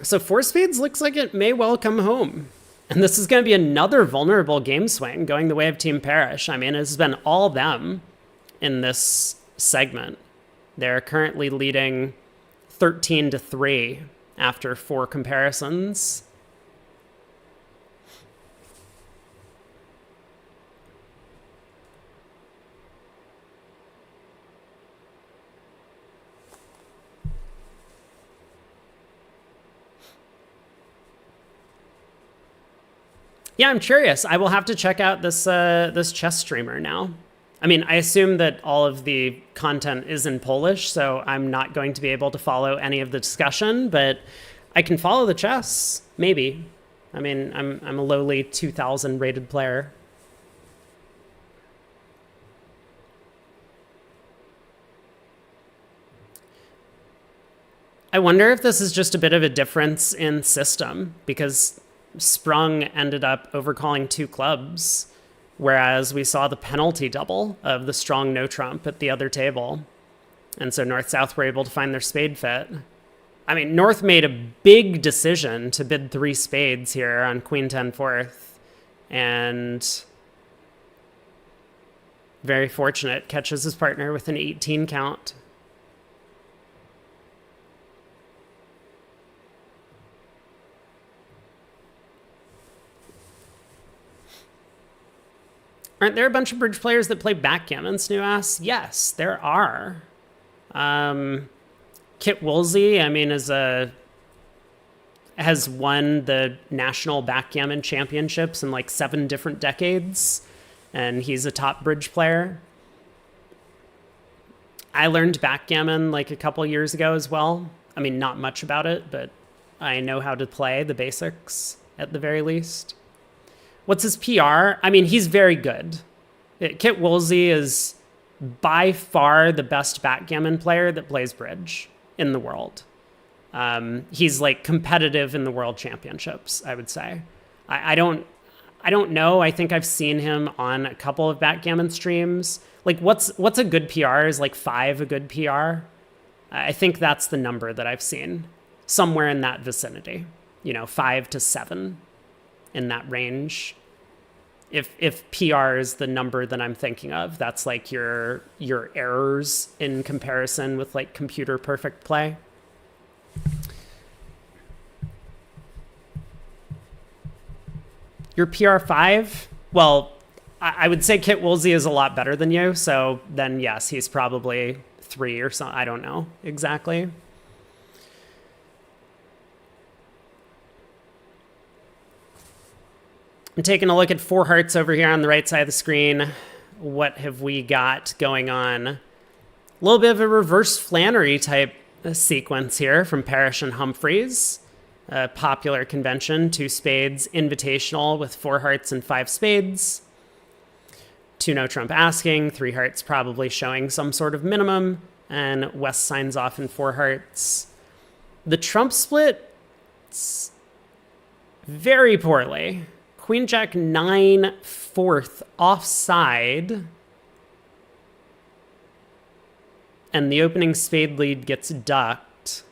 So four spades looks like it may well come home. And this is going to be another vulnerable game swing going the way of Team Parrish. I mean, it's been all them in this segment. They're currently leading 13-3 after 4 comparisons. Yeah, I'm curious. I will have to check out this this chess streamer now. I mean, I assume that all of the content is in Polish, so I'm not going to be able to follow any of the discussion, but I can follow the chess, maybe. I mean, I'm a lowly 2,000 rated player. I wonder if this is just a bit of a difference in system, because Sprung ended up overcalling 2 clubs, whereas we saw the penalty double of the strong no trump at the other table. And so North-South were able to find their spade fit. I mean, North made a big decision to bid 3 spades here on Queen 10 fourth, and very fortunate, catches his partner with an 18 count. Aren't there a bunch of bridge players that play backgammon, Snooass? Yes, there are. Kit Woolsey, I mean, has won the national backgammon championships in like 7 different decades, and he's a top bridge player. I learned backgammon like a couple years ago as well. I mean, not much about it, but I know how to play the basics at the very least. What's his PR? I mean, he's very good. Kit Woolsey is by far the best backgammon player that plays bridge in the world. He's like competitive in the world championships, I would say. I don't know. I think I've seen him on a couple of backgammon streams. Like what's a good PR? Is like 5 a good PR? I think that's the number that I've seen. Somewhere in that vicinity. 5 to 7. In that range. If PR is the number that I'm thinking of, that's like your errors in comparison with like computer perfect play. Your PR 5? Well, I would say Kit Woolsey is a lot better than you, so then yes, he's probably 3 or something. I don't know exactly. I'm taking a look at 4 hearts over here on the right side of the screen. What have we got going on? A little bit of a reverse Flannery type sequence here from Parrish and Humphreys. A popular convention, 2 spades, invitational with 4 hearts and 5 spades. 2 no trump asking, 3 hearts probably showing some sort of minimum, and West signs off in 4 hearts. The trump split, very poorly. Queen Jack 9 fourth offside. And the opening spade lead gets ducked.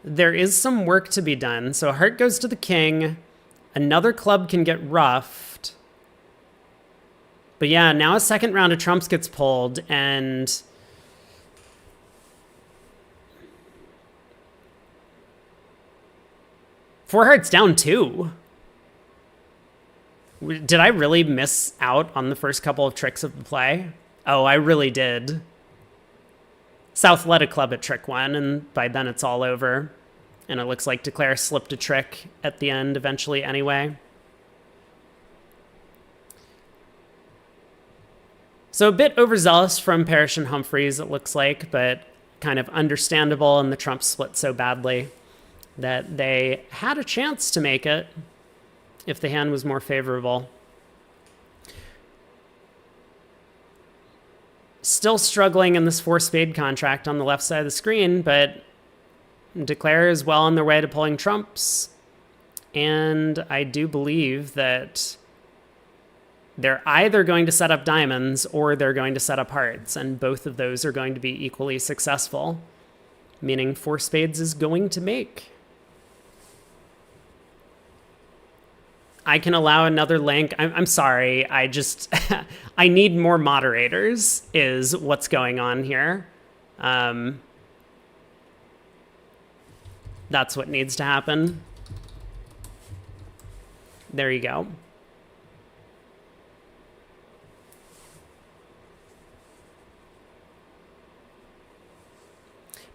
There is some work to be done. So heart goes to the king. Another club can get roughed. But yeah, now a second round of trumps gets pulled, and four hearts down 2. Did I really miss out on the first couple of tricks of the play? Oh, I really did. South led a club at trick 1, and by then it's all over. And it looks like Declare slipped a trick at the end eventually anyway. So a bit overzealous from Parrish and Humphreys, it looks like, but kind of understandable, and the trump split so badly that they had a chance to make it. if the hand was more favorable. Still struggling in this 4-spade contract on the left side of the screen, but Declare is well on their way to pulling trumps. And I do believe that they're either going to set up diamonds or they're going to set up hearts, and both of those are going to be equally successful, meaning 4 spades is going to make. I can allow another link. I'm sorry. I just, I need more moderators is what's going on here. That's what needs to happen. There you go.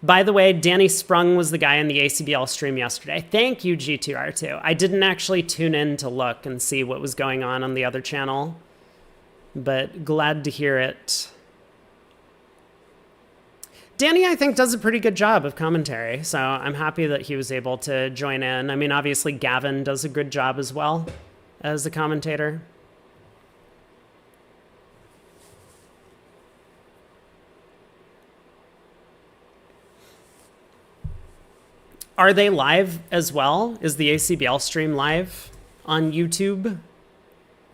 By the way, Danny Sprung was the guy in the ACBL stream yesterday. Thank you, G2R2. I didn't actually tune in to look and see what was going on the other channel, but glad to hear it. Danny, I think, does a pretty good job of commentary, so I'm happy that he was able to join in. I mean, obviously, Gavin does a good job as well as the commentator. Are they live as well? Is the ACBL stream live on YouTube?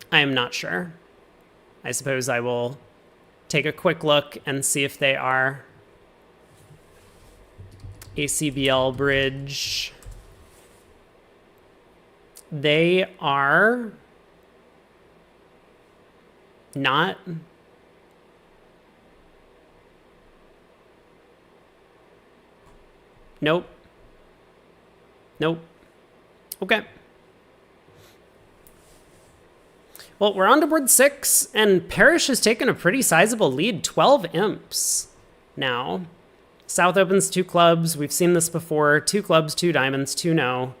I am not sure. I suppose I will take a quick look and see if they are. ACBL Bridge. They are not. Nope. Nope. Okay. Well, we're on to board 6, and Parrish has taken a pretty sizable lead, 12 imps now. South opens 2 clubs. We've seen this before. 2 clubs, 2 diamonds, 2 no.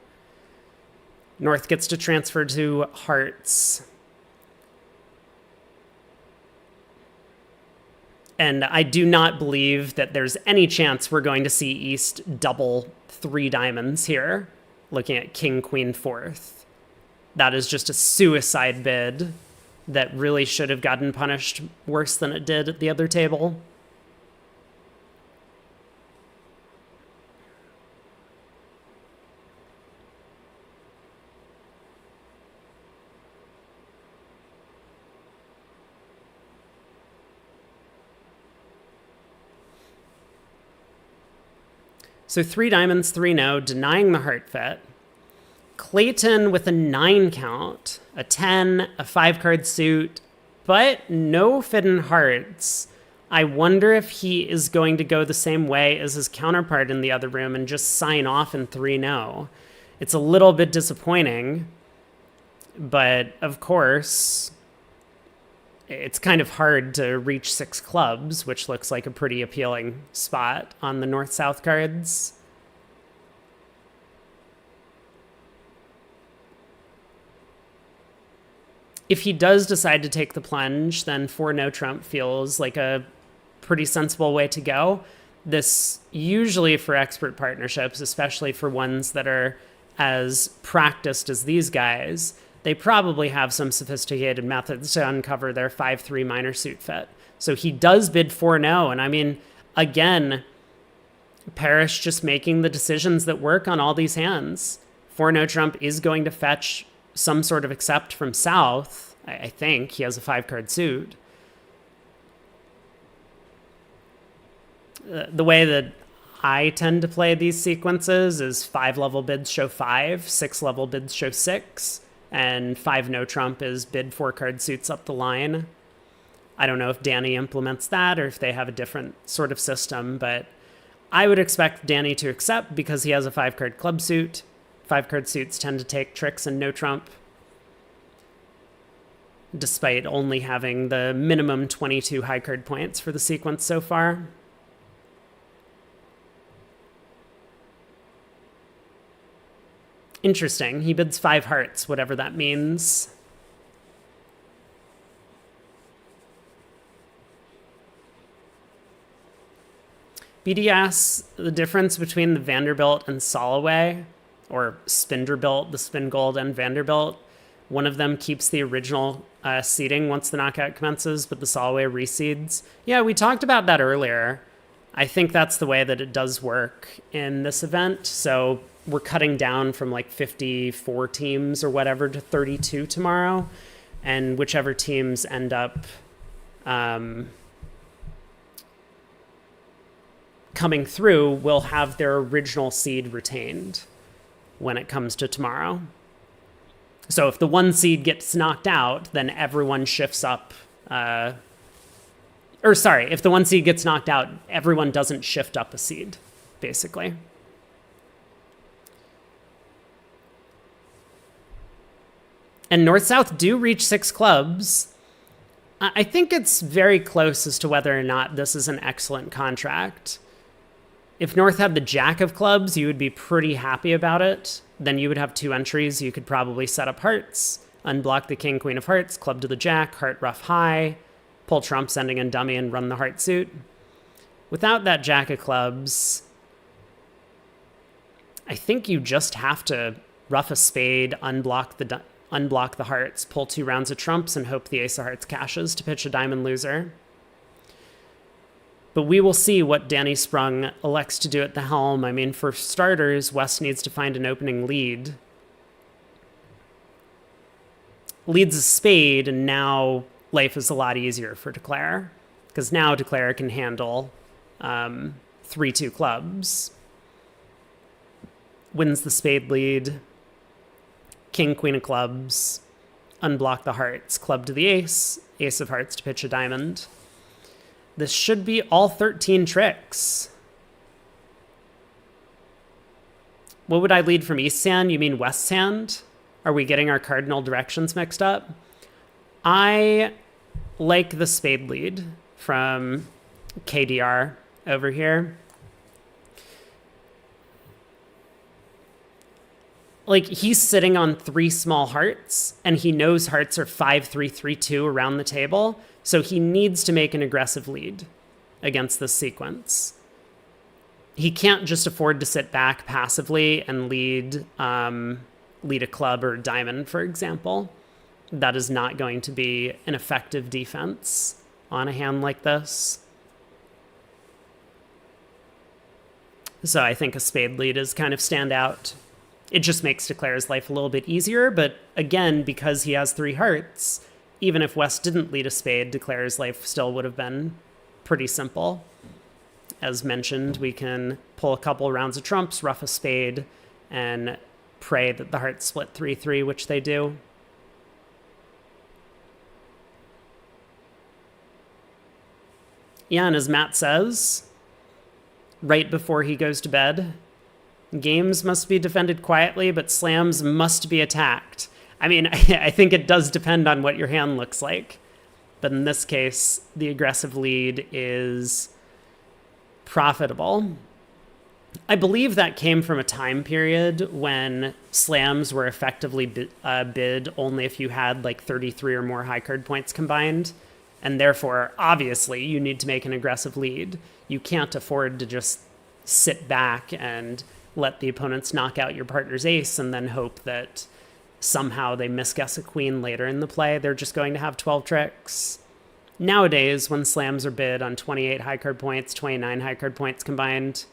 North gets to transfer to hearts. And I do not believe that there's any chance we're going to see East double 3 diamonds here, looking at King, Queen, 4th. That is just a suicide bid that really should have gotten punished worse than it did at the other table. So 3 diamonds, 3 no, denying the heart fit. Clayton with a 9 count, a 10, a 5-card suit, but no fit in hearts. I wonder if he is going to go the same way as his counterpart in the other room and just sign off in 3 no. It's a little bit disappointing, but of course, it's kind of hard to reach 6 clubs, which looks like a pretty appealing spot on the north-south cards. If he does decide to take the plunge, then 4 no trump feels like a pretty sensible way to go. This usually for expert partnerships, especially for ones that are as practiced as these guys, they probably have some sophisticated methods to uncover their 5-3 minor suit fit. So he does bid 4 no, and I mean, again, Parrish just making the decisions that work on all these hands. 4 no trump is going to fetch some sort of accept from south. I think he has a 5-card suit. The way that I tend to play these sequences is 5-level bids show 5, 6-level bids show 6, and 5 no trump is bid 4-card suits up the line. I don't know if Danny implements that or if they have a different sort of system, but I would expect Danny to accept because he has a 5-card club suit. 5-card suits tend to take tricks and no trump, despite only having the minimum 22 high card points for the sequence so far. Interesting. He bids 5 hearts, whatever that means. BD asks the difference between the Vanderbilt and Soloway, or Spinderbilt, the Spin Gold and Vanderbilt. One of them keeps the original seeding once the knockout commences, but the Solway reseeds. Yeah, we talked about that earlier. I think that's the way that it does work in this event. So we're cutting down from like 54 teams or whatever to 32 tomorrow. And whichever teams end up coming through will have their original seed retained when it comes to tomorrow. So if the one seed gets knocked out, then everyone shifts up. If the one seed gets knocked out, everyone doesn't shift up a seed, basically. And North-South do reach 6 clubs. I think it's very close as to whether or not this is an excellent contract. If North had the Jack of clubs, you would be pretty happy about it. Then you would have 2 entries. You could probably set up hearts, unblock the king, queen of hearts, club to the jack, heart, ruff, high, pull trump, sending in dummy, and run the heart suit. Without that Jack of clubs, I think you just have to ruff a spade, unblock the hearts, pull 2 rounds of trumps, and hope the ace of hearts cashes to pitch a diamond loser. But we will see what Danny Sprung elects to do at the helm. I mean, for starters, West needs to find an opening lead. Leads a spade, and now life is a lot easier for Declare, because now Declare can handle 3-2 clubs. Wins the spade lead. King, queen of clubs. Unblock the hearts. Club to the ace. Ace of hearts to pitch a diamond. This should be all 13 tricks. What would I lead from East Hand? You mean West Hand? Are we getting our cardinal directions mixed up? I like the spade lead from KDR over here. Like, he's sitting on 3 small hearts, and he knows hearts are 5-3-3-2 around the table, so he needs to make an aggressive lead against this sequence. He can't just afford to sit back passively and lead a club or a diamond, for example. That is not going to be an effective defense on a hand like this. So I think a spade lead is kind of standout. It just makes Declare's life a little bit easier, but again, because he has 3 hearts, even if West didn't lead a spade, Declare's life still would have been pretty simple. As mentioned, we can pull a couple rounds of trumps, ruff a spade, and pray that the hearts split 3-3, which they do. Yeah, and as Matt says, right before he goes to bed, games must be defended quietly, but slams must be attacked. I mean, I think it does depend on what your hand looks like. But in this case, the aggressive lead is profitable. I believe that came from a time period when slams were effectively bid only if you had like 33 or more high card points combined. And therefore, obviously, you need to make an aggressive lead. You can't afford to just sit back and let the opponents knock out your partner's ace and then hope that somehow they misguess a queen later in the play. They're just going to have 12 tricks. Nowadays, when slams are bid on 28 high card points, 29 high card points combined,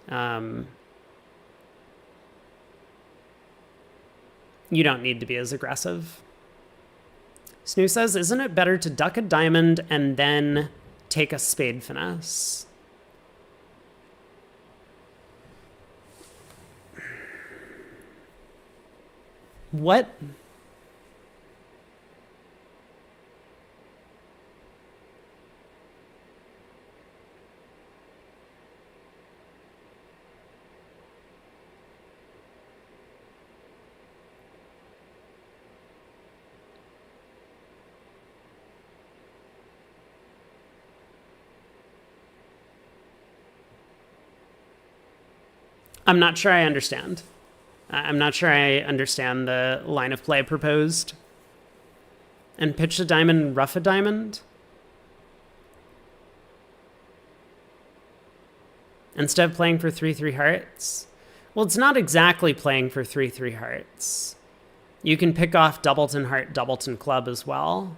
you don't need to be as aggressive. Snoo says, isn't it better to duck a diamond and then take a spade finesse? What? I'm not sure I understand. I'm not sure I understand the line of play proposed. And pitch a diamond, rough a diamond? Instead of playing for 3-3 hearts? Well, it's not exactly playing for 3-3 hearts. You can pick off Doubleton Heart, Doubleton Club as well.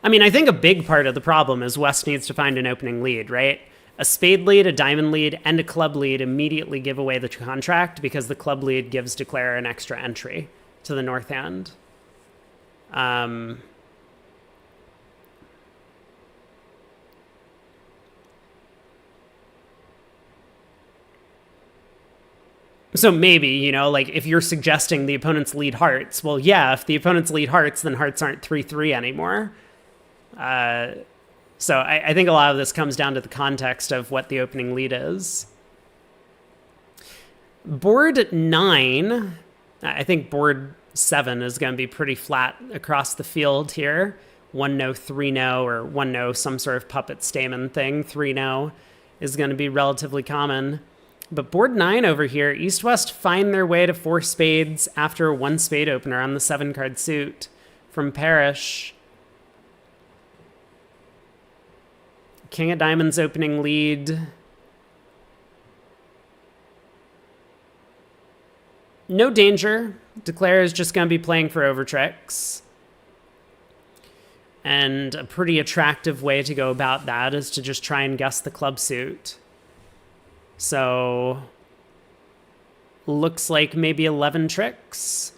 I mean, I think a big part of the problem is West needs to find an opening lead, right? A spade lead, a diamond lead, and a club lead immediately give away the contract because the club lead gives Declare an extra entry to the north hand. So maybe, you know, like if you're suggesting the opponent's lead hearts, well, yeah, if the opponent's lead hearts, then hearts aren't 3-3 anymore. So I think a lot of this comes down to the context of what the opening lead is. Board 9, I think board 7 is going to be pretty flat across the field here. 1-no, 3-no, or 1-no, some sort of puppet stamen thing. 3-no is going to be relatively common. But board 9 over here, East-West find their way to 4 spades after a 1 spade opener on the 7-card suit from Parrish. King of Diamonds opening lead. No danger. Declare is just going to be playing for over tricks. And a pretty attractive way to go about that is to just try and guess the club suit. So, looks like maybe 11 tricks.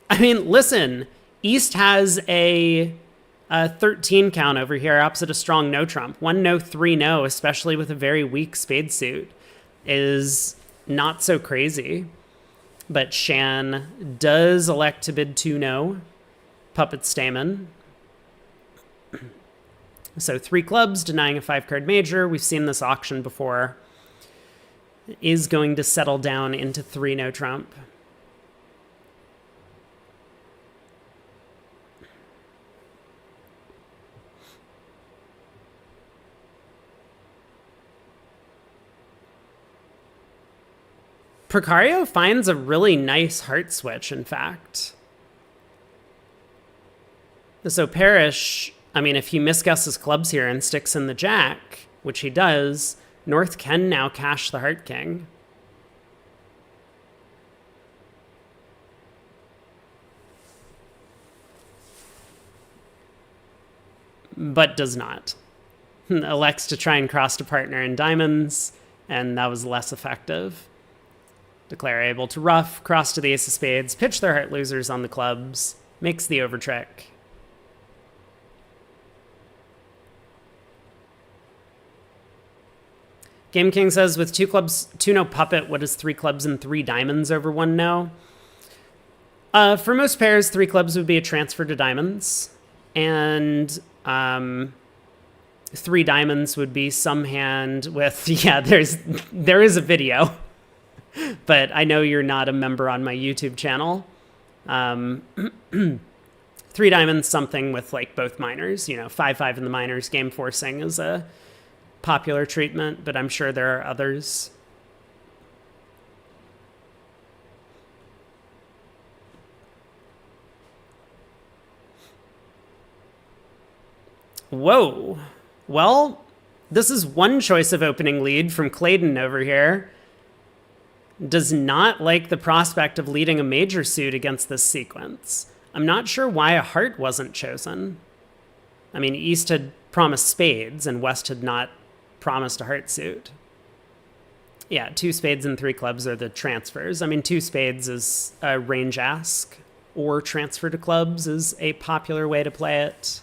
I mean, listen, East has a 13 count over here opposite a strong no trump. 1-no, 3-no, especially with a very weak spade suit, is not so crazy. But Shan does elect to bid 2-no, puppet stamen. So 3 clubs, denying a 5-card major. We've seen this auction before. Is going to settle down into 3-no trump. Precario finds a really nice heart switch, in fact. So Parrish, I mean, if he misguesses clubs here and sticks in the jack, which he does, North can now cash the Heart King. But does not. Elects to try and cross to partner in diamonds, and that was less effective. Declare able to ruff, cross to the ace of spades, pitch their heart losers on the clubs, makes the over trick. Game King says, with 2 clubs, 2-no puppet, what is 3 clubs and 3 diamonds over 1-no? For most pairs, 3 clubs would be a transfer to diamonds, and 3 diamonds would be some hand with, yeah, there is a video. But I know you're not a member on my YouTube channel. 3 diamonds, something with like both minors. You know, 5-5 in the minors. Game forcing is a popular treatment, but I'm sure there are others. Whoa. Well, this is one choice of opening lead from Clayton over here. Does not like the prospect of leading a major suit against this sequence. I'm not sure why a heart wasn't chosen. I mean, East had promised spades and West had not promised a heart suit. Yeah, 2 spades and 3 clubs are the transfers. I mean, 2 spades is a range ask, or transfer to clubs is a popular way to play it.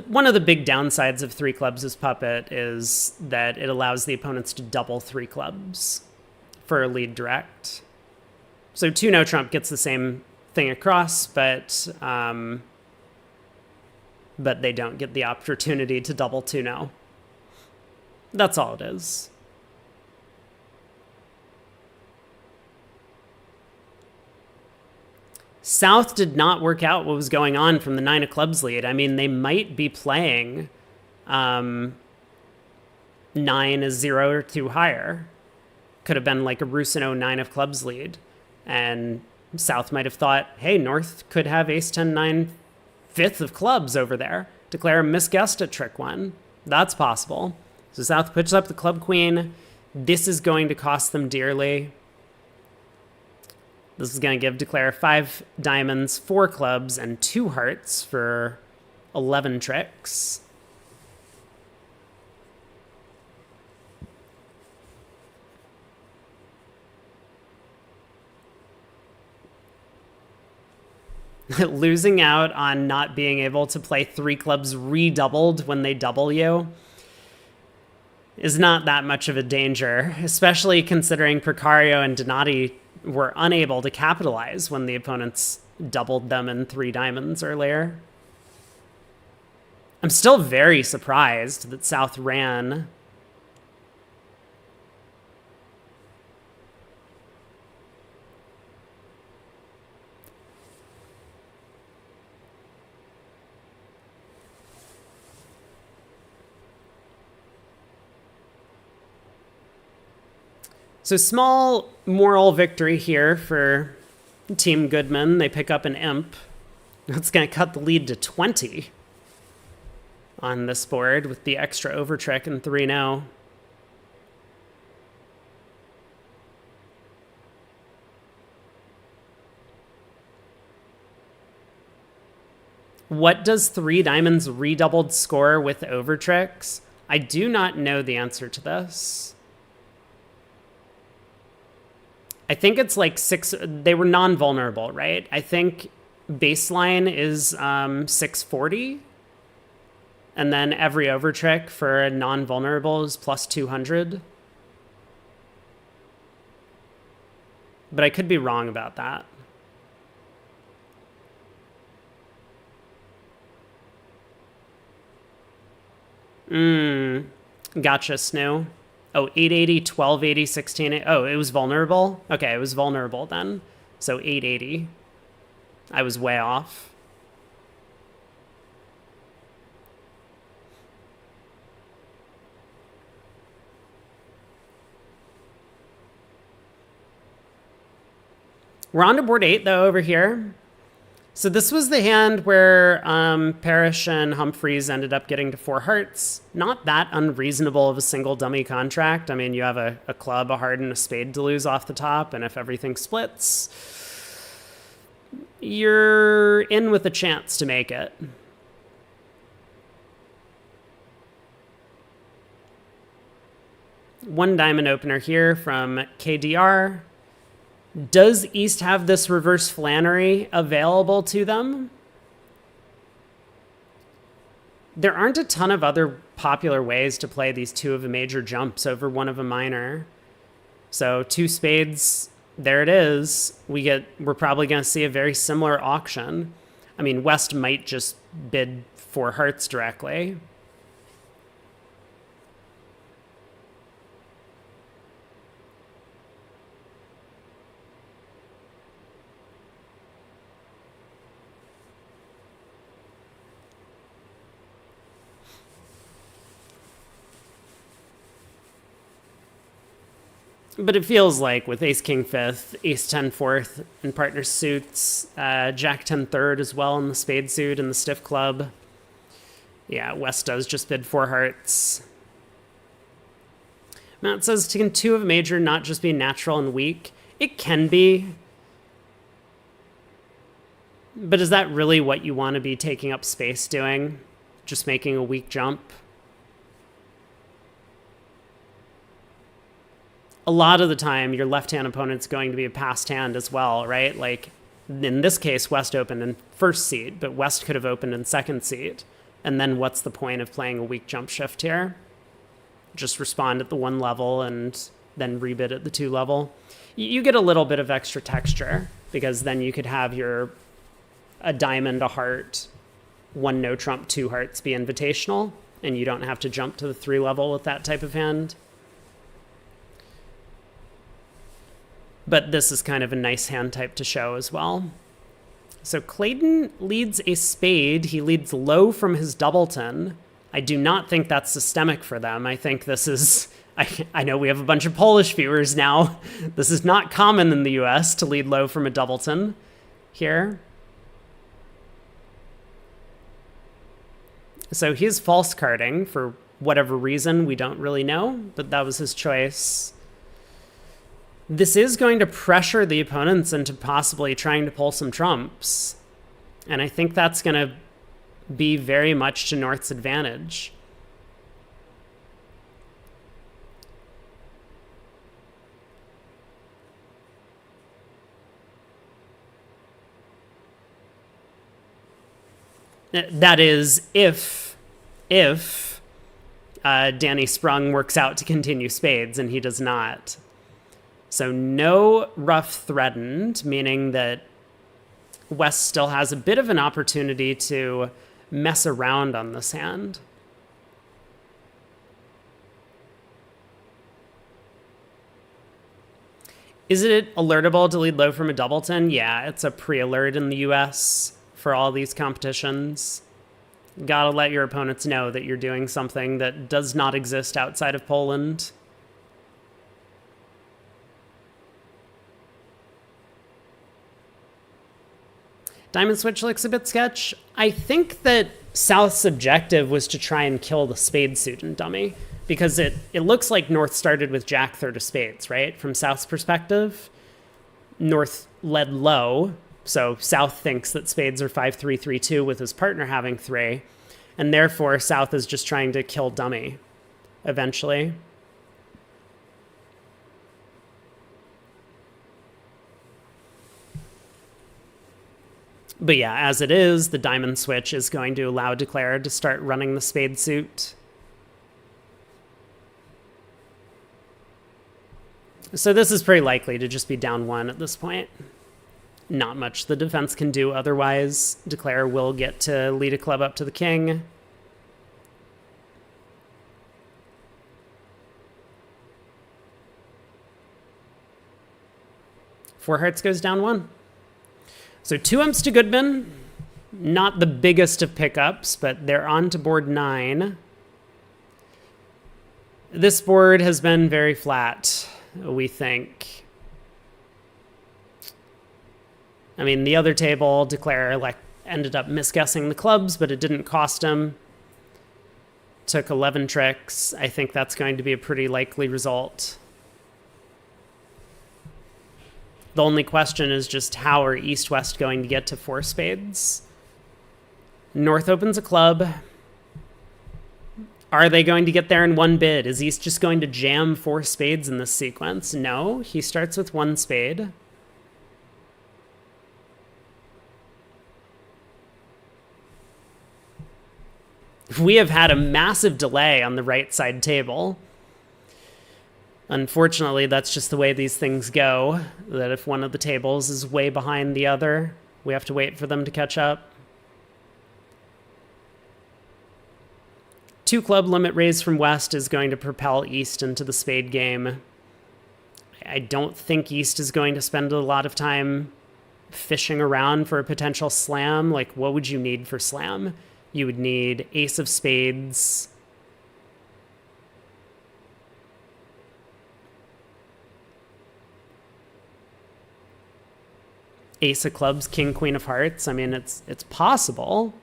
One of the big downsides of 3 clubs as puppet is that it allows the opponents to double 3 clubs for a lead direct. So 2-no trump gets the same thing across, but they don't get the opportunity to double 2-no. That's all it is. South did not work out what was going on from the 9 of clubs lead. I mean, they might be playing 9 is 0 or 2 higher. Could have been like a Rusino 9 of clubs lead. And South might have thought, hey, North could have ace 10 9 fifth of clubs over there. Declare misguessed at trick 1. That's possible. So South puts up the club queen. This is going to cost them dearly. This is going to give Declare 5 diamonds, 4 clubs, and 2 hearts for 11 tricks. Losing out on not being able to play 3 clubs redoubled when they double you is not that much of a danger, especially considering Precario and Donati were unable to capitalize when the opponents doubled them in 3 diamonds earlier. I'm still very surprised that South ran. So small moral victory here for Team Goodman. They pick up an imp. That's going to cut the lead to 20 on this board with the extra overtrick and 3-0. What does 3 diamonds redoubled score with overtricks? I do not know the answer to this. I think it's like 6. They were non-vulnerable, right? I think baseline is 640. And then every overtrick for a non-vulnerable is plus 200. But I could be wrong about that. Gotcha, Snow. Oh, 880, 1280, 1680. Oh, it was vulnerable? Okay, it was vulnerable then. So 880. I was way off. We're on to board 8, though, over here. So this was the hand where Parrish and Humphreys ended up getting to 4 hearts. Not that unreasonable of a single dummy contract. I mean, you have a club, a heart, and a spade to lose off the top, and if everything splits, you're in with a chance to make it. One diamond opener here from KDR. Does East have this reverse Flannery available to them? There aren't a ton of other popular ways to play these 2 of a major jumps over 1 of a minor. So 2 spades, there it is. We're probably going to see a very similar auction. I mean, West might just bid 4 hearts directly. But it feels like with ace king 5th, ace 10 4th in partner suits, jack 10 3rd as well in the spade suit and the stiff club. Yeah, West does just bid 4 hearts. Matt says, can 2 of a major not just be natural and weak? It can be. But is that really what you want to be taking up space doing? Just making a weak jump? A lot of the time, your left-hand opponent's going to be a passed hand as well, right? Like, in this case, West opened in first seat, but West could have opened in second seat. And then what's the point of playing a weak jump shift here? Just respond at the 1 level and then rebid at the 2 level. You get a little bit of extra texture, because then you could have a diamond, a heart, 1 no trump, 2 hearts be invitational, and you don't have to jump to the 3 level with that type of hand. But this is kind of a nice hand type to show as well. So Clayton leads a spade. He leads low from his doubleton. I do not think that's systemic for them. I think this is, I know we have a bunch of Polish viewers now. This is not common in the US to lead low from a doubleton here. So he's false carding for whatever reason, we don't really know, but that was his choice. This is going to pressure the opponents into possibly trying to pull some trumps. And I think that's going to be very much to North's advantage. That is, if Danny Sprung works out to continue spades, and he does not. So no ruff threatened, meaning that West still has a bit of an opportunity to mess around on this hand. Is it alertable to lead low from a doubleton? Yeah, it's a pre-alert in the US for all these competitions. Gotta let your opponents know that you're doing something that does not exist outside of Poland. Diamond switch looks a bit sketch. I think that South's objective was to try and kill the spade suit in dummy, because it looks like North started with Jack third of spades, right? From South's perspective, North led low, so South thinks that spades are 5-3-3-2 with his partner having 3, and therefore South is just trying to kill dummy eventually. But yeah, as it is, the diamond switch is going to allow Declare to start running the spade suit. So this is pretty likely to just be down 1 at this point. Not much the defense can do otherwise. Declare will get to lead a club up to the king. Four hearts goes down 1. So 2 umps to Goodman. Not the biggest of pickups, but they're on to board 9. This board has been very flat, we think. I mean, the other table, Declare ended up misguessing the clubs, but it didn't cost him. Took 11 tricks. I think that's going to be a pretty likely result. The only question is just how are East-West going to get to 4 spades? North opens a club. Are they going to get there in 1 bid? Is East just going to jam 4 spades in this sequence? No, he starts with 1 spade. We have had a massive delay on the right side table. Unfortunately, that's just the way these things go, that if one of the tables is way behind the other, we have to wait for them to catch up. 2 club limit raise from West is going to propel East into the spade game. I don't think East is going to spend a lot of time fishing around for a potential slam. Like, what would you need for slam? You would need ace of spades. Ace of clubs, king, queen of hearts. I mean, it's possible.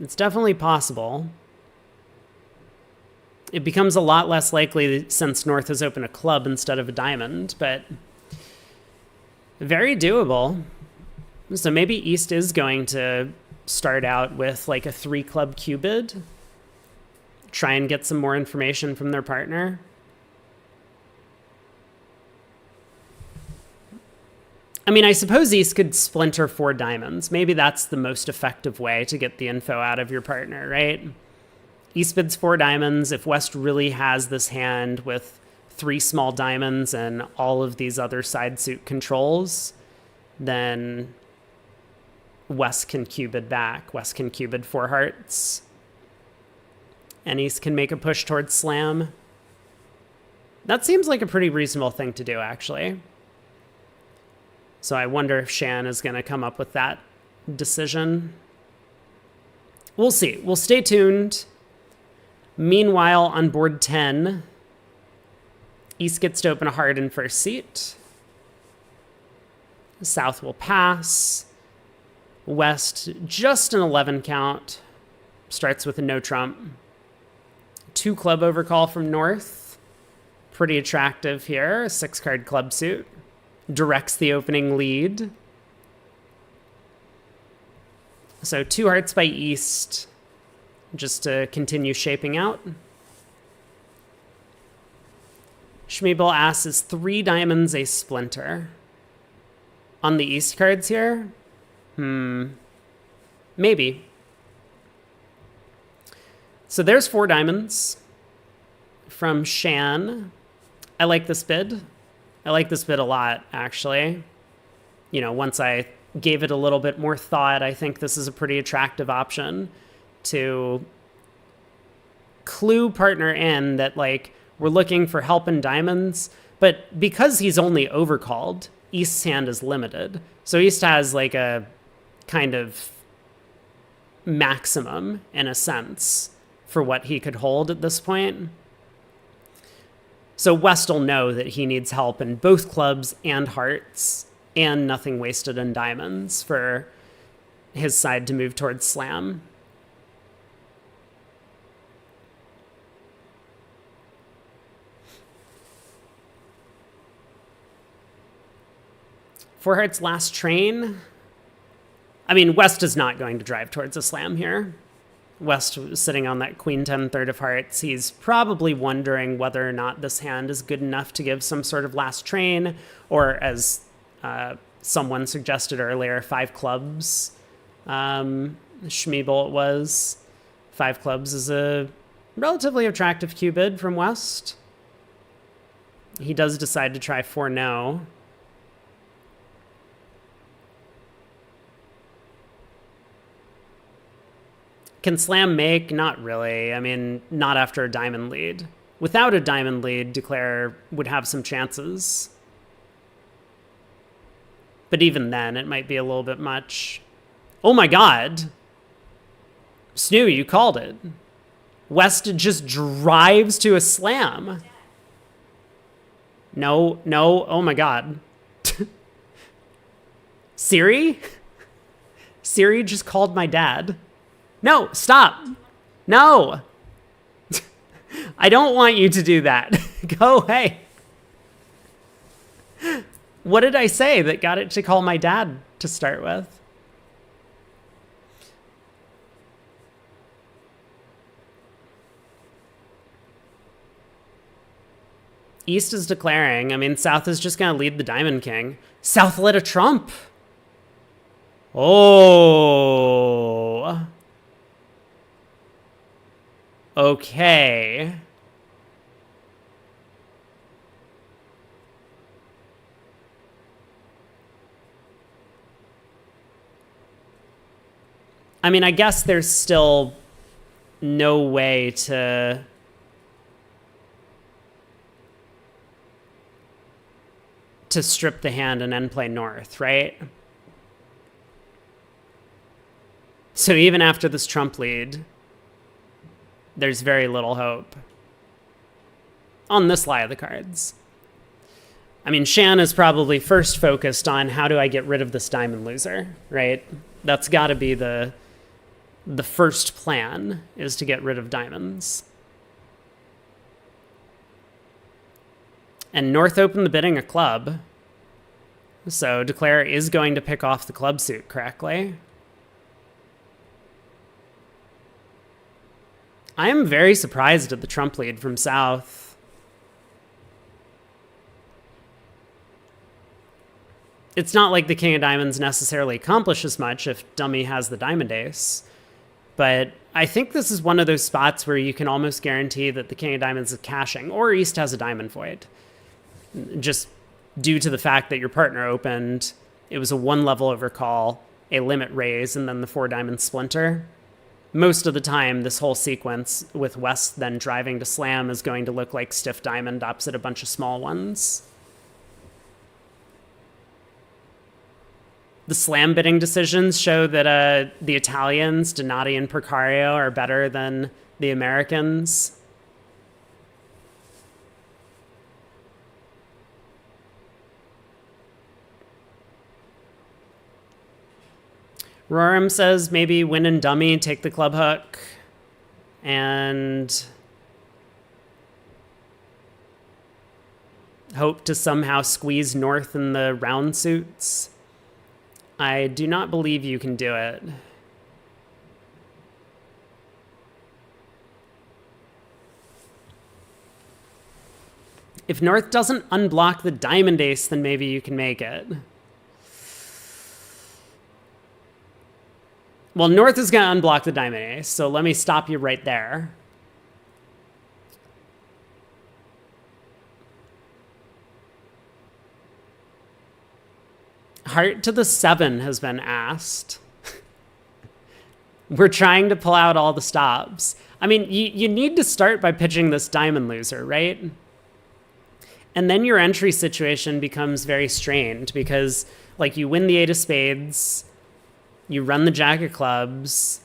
It's definitely possible. It becomes a lot less likely since North has opened a club instead of a diamond, but very doable. So maybe East is going to start out with like a 3 club cubid, try and get some more information from their partner. I mean, I suppose East could splinter 4 diamonds. Maybe that's the most effective way to get the info out of your partner, right? East bids 4 diamonds. If West really has this hand with 3 small diamonds and all of these other side suit controls, then West can cubid back. West can cubid 4 hearts. And East can make a push towards slam. That seems like a pretty reasonable thing to do, actually. So I wonder if Shan is going to come up with that decision. we'll see. We'll stay tuned. Meanwhile, on board 10, East gets to open a heart in first seat. South will pass. West, just an 11 count. Starts with a no trump. 2 club overcall from North. Pretty attractive here. 6-card club suit. Directs the opening lead. So 2 hearts by East, just to continue shaping out. Schmiebel asks, is 3 diamonds a splinter? On the East cards here? Maybe. So there's 4 diamonds from Shan. I like this bid. I like this bid a lot, actually. You know, once I gave it a little bit more thought, I think this is a pretty attractive option to clue partner in that, like, we're looking for help in diamonds, but because he's only overcalled, East's hand is limited. So East has like a kind of maximum, in a sense, for what he could hold at this point. So West will know that he needs help in both clubs and hearts, and nothing wasted in diamonds for his side to move towards slam. Four hearts last train. I mean, West is not going to drive towards a slam here. West was sitting on that queen 10 third of hearts. He's probably wondering whether or not this hand is good enough to give some sort of last train, or as someone suggested earlier, 5 clubs. Schmiebel it was. 5 clubs is a relatively attractive cue bid from West. He does decide to try 4 no. Can slam make? Not really. I mean, not after a diamond lead. Without a diamond lead, Declare would have some chances. But even then, it might be a little bit much. Oh my god! Snoo, you called it. West just drives to a slam. No, no, oh my god. Siri? Siri just called my dad. No, stop. No. I don't want you to do that. Go away. What did I say that got it to call my dad to start with? East is declaring. I mean, South is just going to lead the Diamond King. South lit a trump. Oh. Okay. I mean, I guess there's still no way to strip the hand and then play North, right? So even after this trump lead, there's very little hope on this lie of the cards. I mean, Shan is probably first focused on how do I get rid of this diamond loser, right? That's got to be the first plan, is to get rid of diamonds. And North opened the bidding a club, so Declare is going to pick off the club suit correctly. I am very surprised at the trump lead from South. It's not like the King of Diamonds necessarily accomplishes much if Dummy has the Diamond Ace, but I think this is one of those spots where you can almost guarantee that the King of Diamonds is cashing, or East has a Diamond Void. Just due to the fact that your partner opened, it was a 1-level overcall, a limit raise, and then the 4 diamond splinter. Most of the time, this whole sequence with West then driving to slam is going to look like stiff diamond opposite a bunch of small ones. The slam bidding decisions show that the Italians, Donati and Precario, are better than the Americans. Roram says maybe win and dummy, take the club hook, and hope to somehow squeeze North in the round suits. I do not believe you can do it. If North doesn't unblock the diamond ace, then maybe you can make it. Well, North is going to unblock the diamond ace, so let me stop you right there. Heart to the 7 has been asked. We're trying to pull out all the stops. I mean, you need to start by pitching this diamond loser, right? And then your entry situation becomes very strained because, like, you win the 8 of spades, you run the jack of clubs,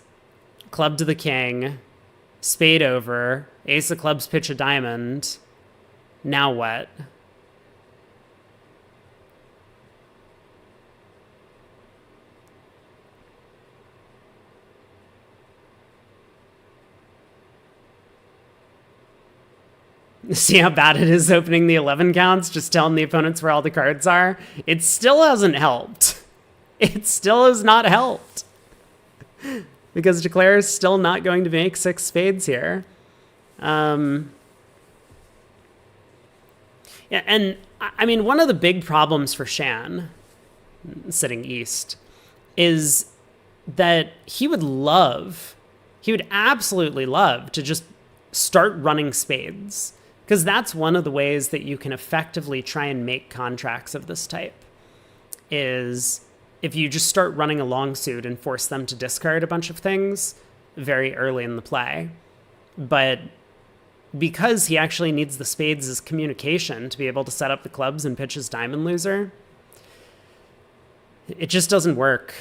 club to the king, spade over, ace of clubs, pitch a diamond. Now what? See how bad it is opening the 11 counts, just telling the opponents where all the cards are? It still hasn't helped. It still has not helped. Because Declare is still not going to make 6 spades here. Yeah, and I mean, one of the big problems for Shan, sitting east, is that he would absolutely love to just start running spades. Because that's one of the ways that you can effectively try and make contracts of this type, is if you just start running a long suit and force them to discard a bunch of things very early in the play. But because he actually needs the spades as communication to be able to set up the clubs and pitch his diamond loser, it just doesn't work.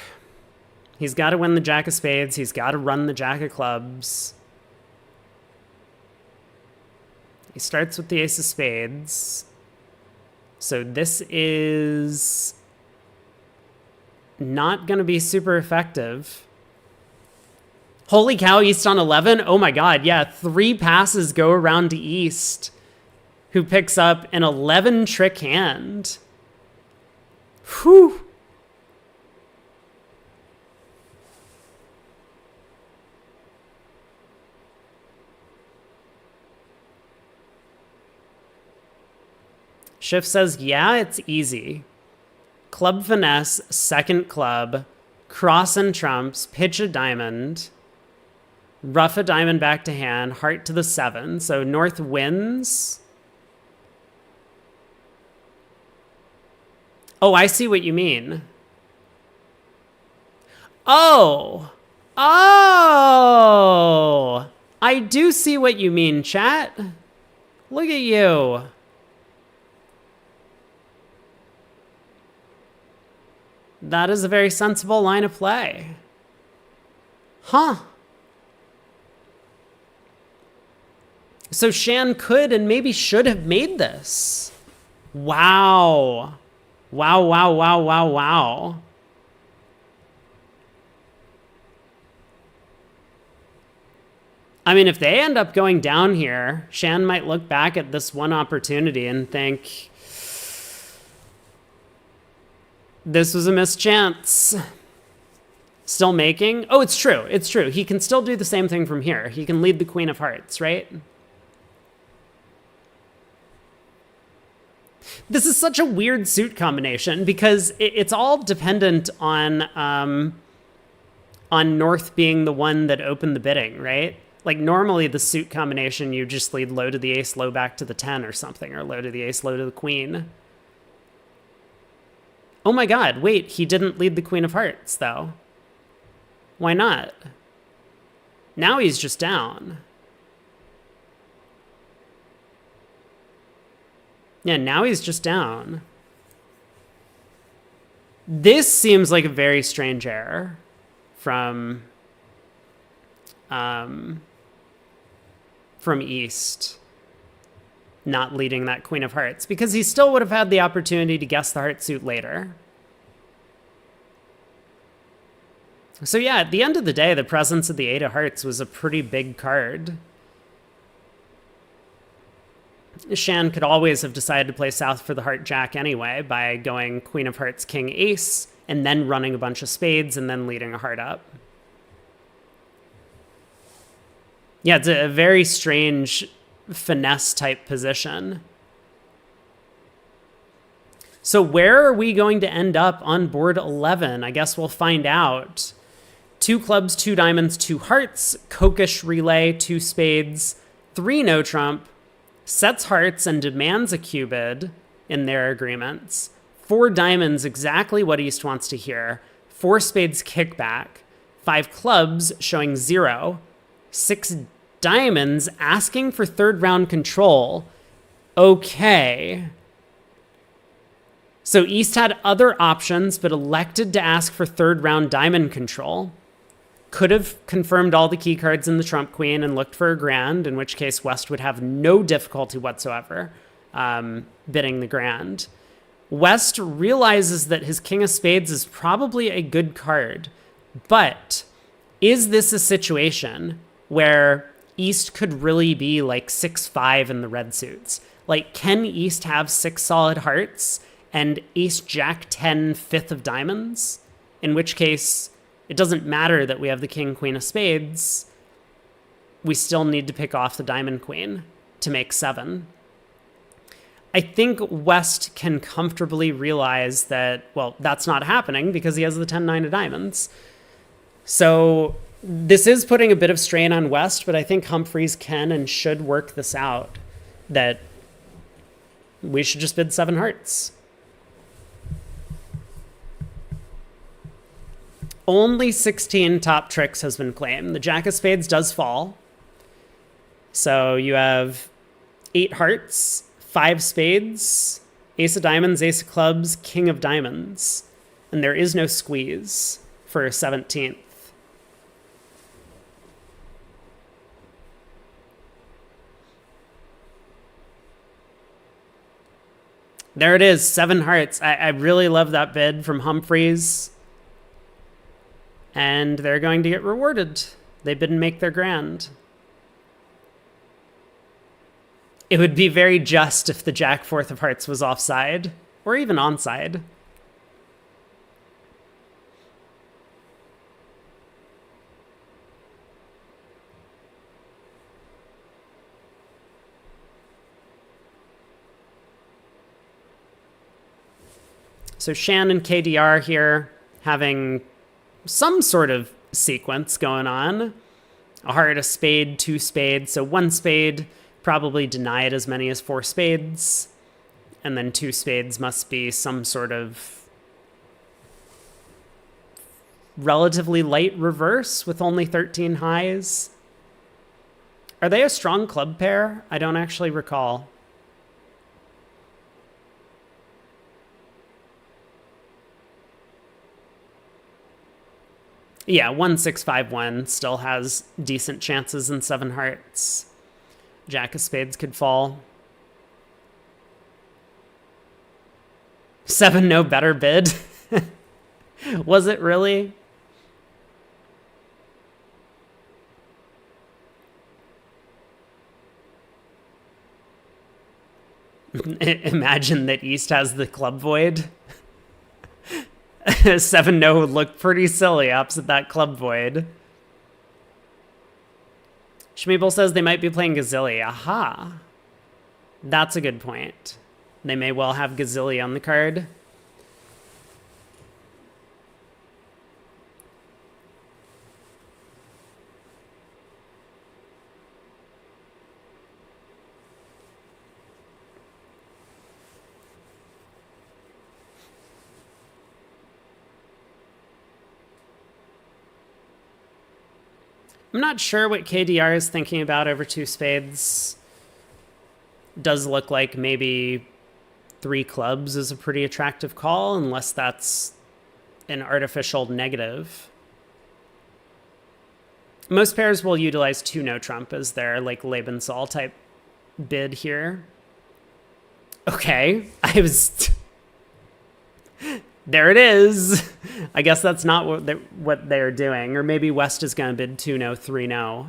He's got to win the jack of spades. He's got to run the jack of clubs. He starts with the ace of spades. So this is not going to be super effective. Holy cow, East on 11? Oh my god, yeah, 3 passes go around to East, who picks up an 11 trick hand. Whew. Schiff says, yeah, it's easy. Club finesse, second club, cross and trumps, pitch a diamond, rough a diamond back to hand, heart to the 7. So North wins. Oh, I see what you mean. Oh, I do see what you mean, chat. Look at you. That is a very sensible line of play. Huh. So Shan could and maybe should have made this. Wow. Wow. I mean, if they end up going down here, Shan might look back at this one opportunity and think, this was a missed chance. Still making? Oh, it's true. It's true. He can still do the same thing from here. He can lead the Queen of Hearts, right? This is such a weird suit combination because it's all dependent on North being the one that opened the bidding, right? Like normally the suit combination, you just lead low to the ace, low back to the 10 or something, or low to the ace, low to the queen. Oh my god, wait, he didn't lead the Queen of Hearts, though. Why not? Now he's just down. Yeah, now he's just down. This seems like a very strange error from East, not leading that Queen of Hearts, because he still would have had the opportunity to guess the heart suit later. So yeah, at the end of the day, the presence of the 8 of Hearts was a pretty big card. Shan could always have decided to play south for the heart jack anyway by going Queen of Hearts, King, Ace, and then running a bunch of spades and then leading a heart up. Yeah, it's a very strange finesse type position. So where are we going to end up on board 11? I guess we'll find out. 2 clubs, 2 diamonds, 2 hearts, Kokish relay, 2 spades, 3 no trump, sets hearts and demands a cubid in their agreements. 4 diamonds, exactly what East wants to hear. 4 spades kickback. 5 clubs showing 0. 6 diamonds asking for third round control. Okay. So East had other options, but elected to ask for third round diamond control. Could have confirmed all the key cards in the trump queen and looked for a grand, in which case West would have no difficulty whatsoever bidding the grand. West realizes that his king of spades is probably a good card, but is this a situation where East could really be like 6-5 in the red suits? Like, can East have 6 solid hearts and ace jack 10 fifth of diamonds? In which case, it doesn't matter that we have the king queen of spades. We still need to pick off the diamond queen to make 7. I think West can comfortably realize that, well, that's not happening because he has the 10-9 of diamonds. So this is putting a bit of strain on West, but I think Humphreys can and should work this out, that we should just bid 7 hearts. Only 16 top tricks has been claimed. The jack of spades does fall. So you have 8 hearts, 5 spades, ace of diamonds, ace of clubs, king of diamonds. And there is no squeeze for 17th. There it is, 7 hearts. I really love that bid from Humphreys. And they're going to get rewarded. They bid and make their grand. It would be very just if the jack 4th of hearts was offside, or even onside. So Shan and KDR here having some sort of sequence going on. A heart, a spade, 2 spades. So 1 spade, probably deny it as many as 4 spades. And then 2 spades must be some sort of relatively light reverse with only 13 highs. Are they a strong club pair? I don't actually recall. Yeah, 1651 still has decent chances in 7 hearts. Jack of spades could fall. 7 no better bid. Was it really? Imagine that East has the club void. 7 no would look pretty silly opposite that club void. Schmeeble says they might be playing Gazilli. Aha. That's a good point. They may well have Gazilli on the card. I'm not sure what KDR is thinking about over 2 spades. Does look like maybe 3 clubs is a pretty attractive call, unless that's an artificial negative. Most pairs will utilize 2 no trump as their like Lebensal type bid here. Okay, there it is. I guess that's not what they're doing. Or maybe West is going to bid 2 no, 3 no.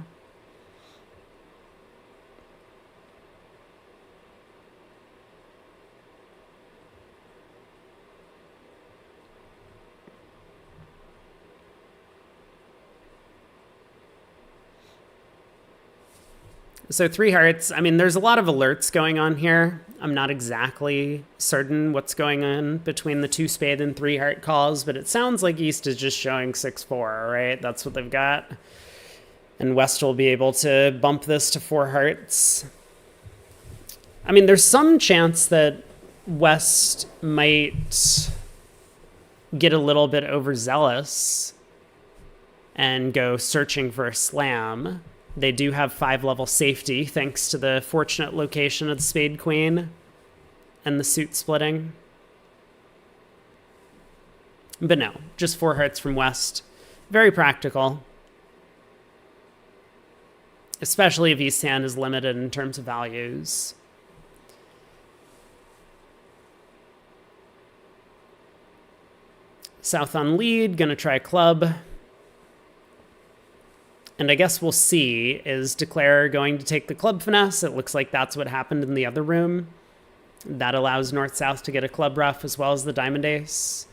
So 3 hearts. I mean, there's a lot of alerts going on here. I'm not exactly certain what's going on between the 2 spade and 3 heart calls, but it sounds like East is just showing 6-4, right? That's what they've got. And West will be able to bump this to 4 hearts. I mean, there's some chance that West might get a little bit overzealous and go searching for a slam. They do have 5-level safety thanks to the fortunate location of the spade queen and the suit splitting. But no, just 4 hearts from West. Very practical. Especially if East hand is limited in terms of values. South on lead, gonna try club. And I guess we'll see, is Declare going to take the club finesse? It looks like that's what happened in the other room. That allows North-South to get a club rough as well as the diamond ace.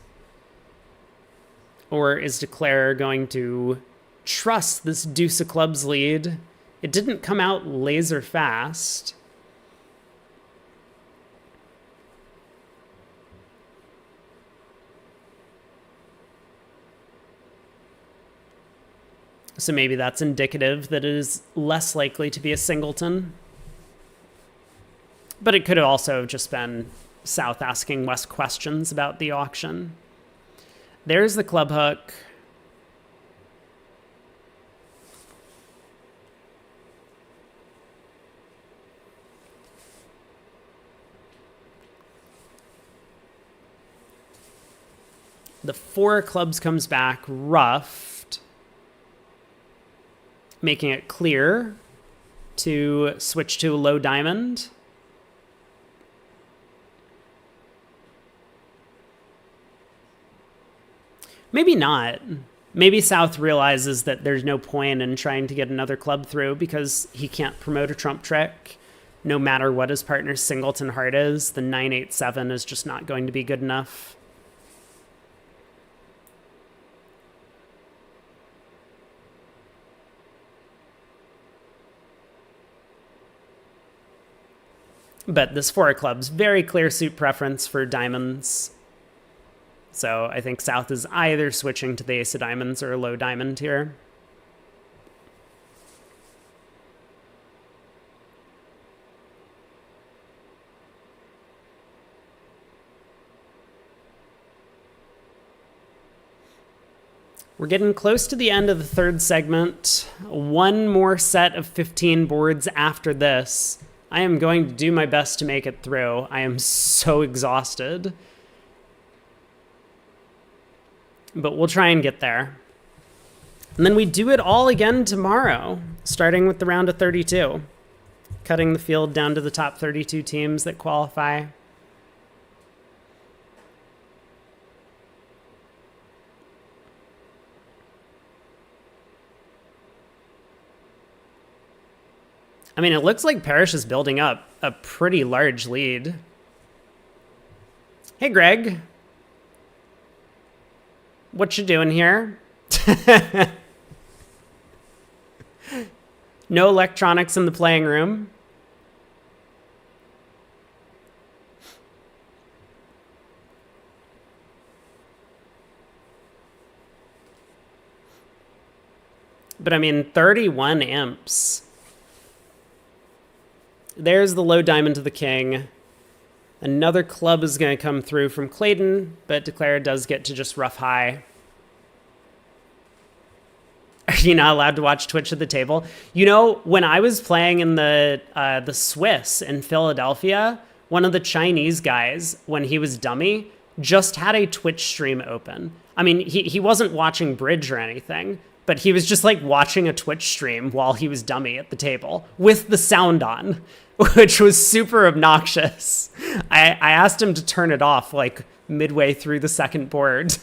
Or is Declare going to trust this deuce of clubs lead? It didn't come out laser fast. So maybe that's indicative that it is less likely to be a singleton. But it could have also just been South asking West questions about the auction. There's the club hook. The 4 of clubs comes back roughed, making it clear to switch to a low diamond. Maybe not. Maybe South realizes that there's no point in trying to get another club through because he can't promote a trump trick. No matter what his partner's singleton heart is, the 9-8-7 is just not going to be good enough. But this 4 of clubs, very clear suit preference for diamonds. So I think South is either switching to the ace of diamonds or a low diamond here. We're getting close to the end of the 3rd segment. 1 more set of 15 boards after this. I am going to do my best to make it through. I am so exhausted. But we'll try and get there. And then we do it all again tomorrow, starting with the round of 32. Cutting the field down to the top 32 teams that qualify. I mean, it looks like Parrish is building up a pretty large lead. Hey, Greg. What you doing here? No electronics in the playing room. But I mean, 31 imps. There's the low diamond to the king. Another club is going to come through from Clayton, but Declare does get to just rough high. Are you not allowed to watch Twitch at the table? You know, when I was playing in the Swiss in Philadelphia, one of the Chinese guys, when he was dummy, just had a Twitch stream open. I mean, he wasn't watching bridge or anything, but he was just like watching a Twitch stream while he was dummy at the table with the sound on, which was super obnoxious. I asked him to turn it off like midway through the second board,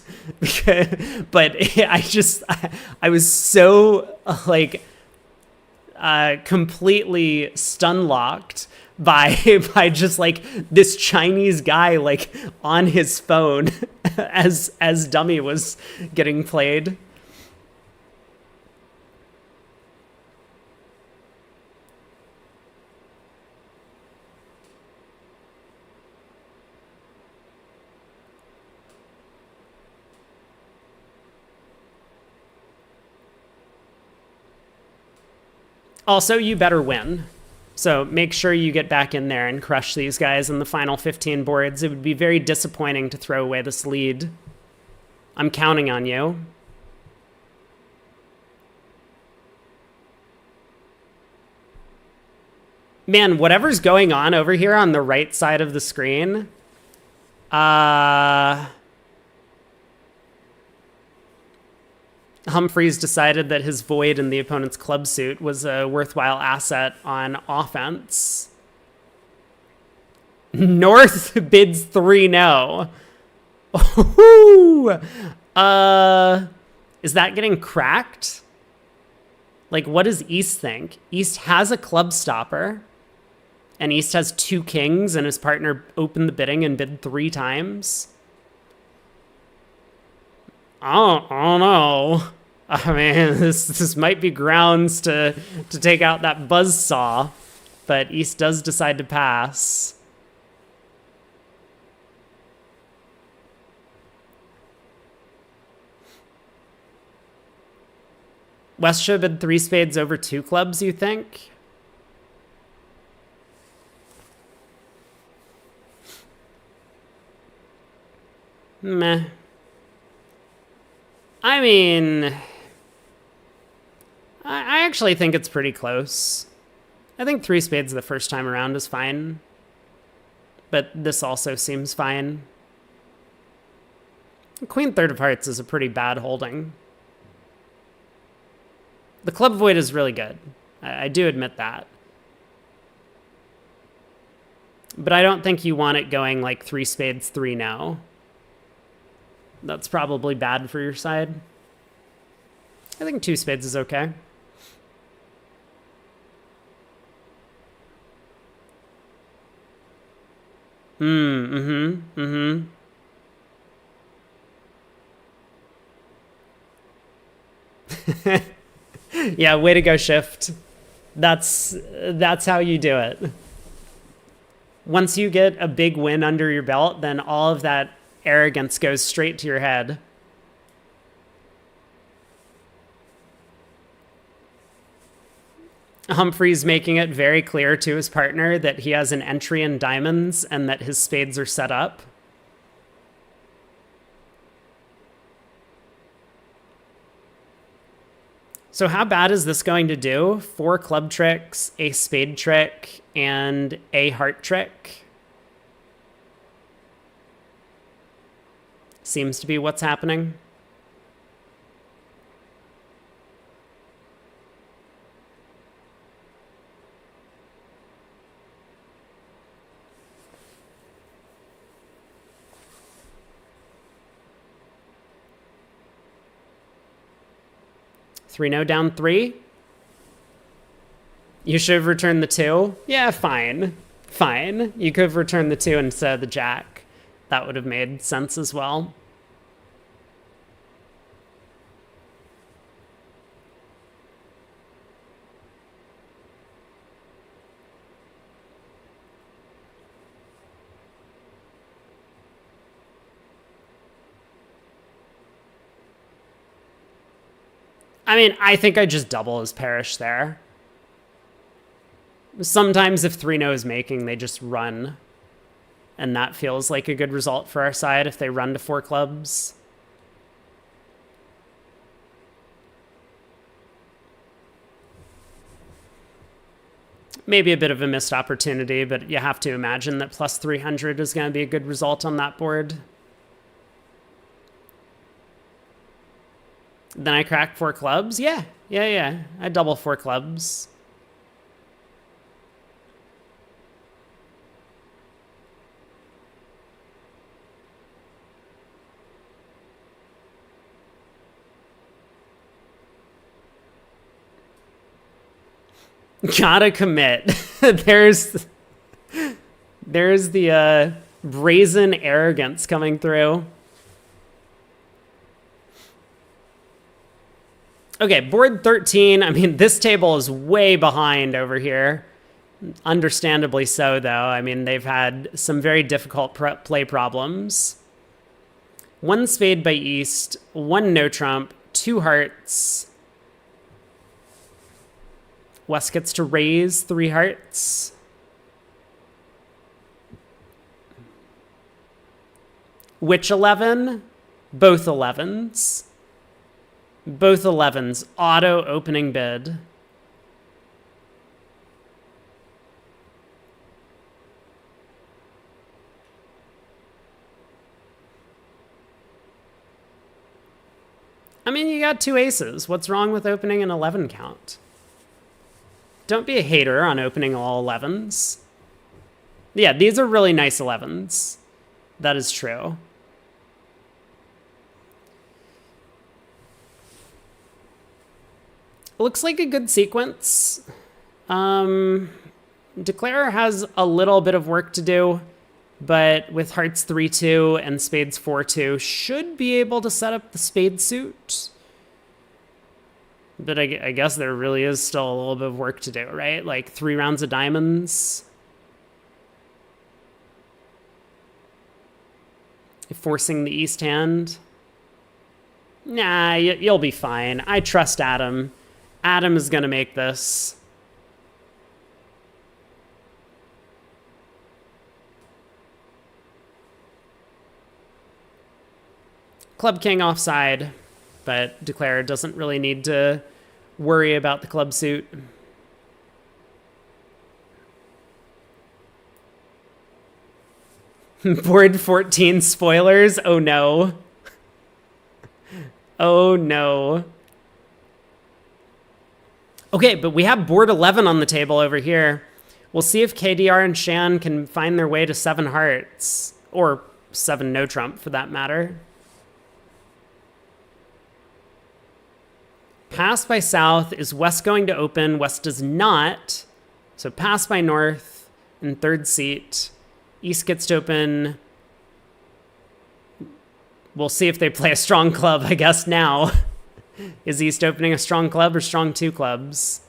but I was so like completely stun locked by just like this Chinese guy like on his phone as dummy was getting played. Also, you better win. So make sure you get back in there and crush these guys in the final 15 boards. It would be very disappointing to throw away this lead. I'm counting on you. Man, whatever's going on over here on the right side of the screen, Humphreys decided that his void in the opponent's club suit was a worthwhile asset on offense. North bids 3-no. Is that getting cracked? Like, what does East think? East has a club stopper, and East has 2 kings, and his partner opened the bidding and bid 3 times. I don't know. I mean, this might be grounds to take out that buzzsaw, but East does decide to pass. West should have been 3 spades over 2 clubs, you think? Meh. I mean, I actually think it's pretty close. I think 3 spades the first time around is fine. But this also seems fine. Queen third of hearts is a pretty bad holding. The club void is really good. I do admit that. But I don't think you want it going like 3 spades, 3-no. That's probably bad for your side. I think 2 spades is okay. Yeah, way to go, Shift. That's how you do it. Once you get a big win under your belt, then all of that arrogance goes straight to your head. Humphreys making it very clear to his partner that he has an entry in diamonds and that his spades are set up. So how bad is this going to do? 4 club tricks, a spade trick, and a heart trick. Seems to be what's happening. Three no down 3. You should have returned the 2. Yeah, fine. Fine. You could have returned the 2 instead of the jack. That would have made sense as well. I mean, I think I just double his parish there. Sometimes if 3-no is making, they just run. And that feels like a good result for our side if they run to 4 clubs. Maybe a bit of a missed opportunity, but you have to imagine that plus 300 is going to be a good result on that board. Then I crack 4 clubs. Yeah. I double 4 clubs. Gotta commit. There's the brazen arrogance coming through. Okay, board 13. I mean, this table is way behind over here. Understandably so, though. I mean, they've had some very difficult play problems. 1 spade by East, 1 no trump, 2 hearts. West gets to raise 3 hearts. Which 11? Both 11s. Both 11s. Auto opening bid. I mean, you got 2 aces. What's wrong with opening an 11 count? Don't be a hater on opening all 11s. Yeah, these are really nice 11s. That is true. Looks like a good sequence. Declare has a little bit of work to do, but with hearts 3-2 and spades 4-2, should be able to set up the spade suit. But I guess there really is still a little bit of work to do, right? Like 3 rounds of diamonds. Forcing the East hand. Nah, you'll be fine. I trust Adam. Adam is going to make this. Club King offside, but Declare doesn't really need to worry about the club suit. Board 14 spoilers. Oh no. Oh no. Okay, but we have board 11 on the table over here. We'll see if KDR and Shan can find their way to 7 hearts. Or 7 no trump, for that matter. Pass by South. Is West going to open? West does not. So pass by North in 3rd seat. East gets to open. We'll see if they play a strong club, I guess, now. Is East opening a strong club or strong 2 clubs?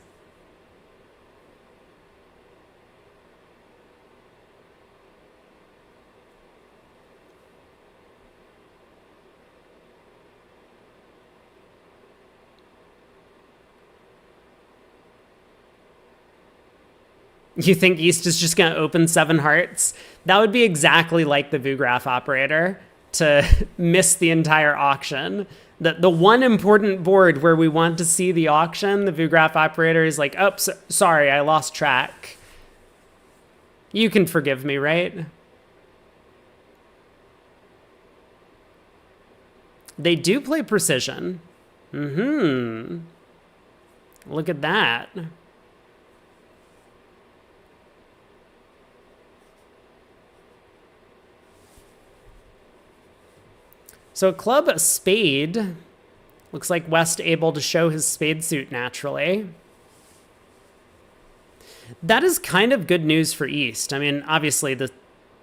You think East is just going to open 7 hearts? That would be exactly like the Vugraph operator to miss the entire auction. The one important board where we want to see the auction, the Vugraph operator is like, oh, sorry, I lost track. You can forgive me, right? They do play precision. Look at that. So a club, a spade. Looks like West able to show his spade suit naturally. That is kind of good news for East. I mean, obviously the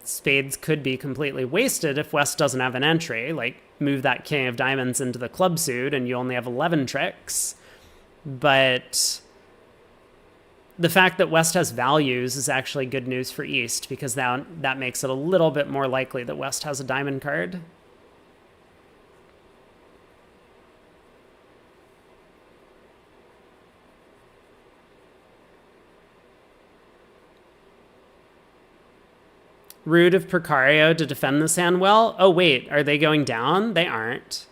spades could be completely wasted if West doesn't have an entry. Like, move that king of diamonds into the club suit and you only have 11 tricks. But the fact that West has values is actually good news for East, because that makes it a little bit more likely that West has a diamond card. Rude of Precario to defend this hand well. Oh, wait, are they going down? They aren't.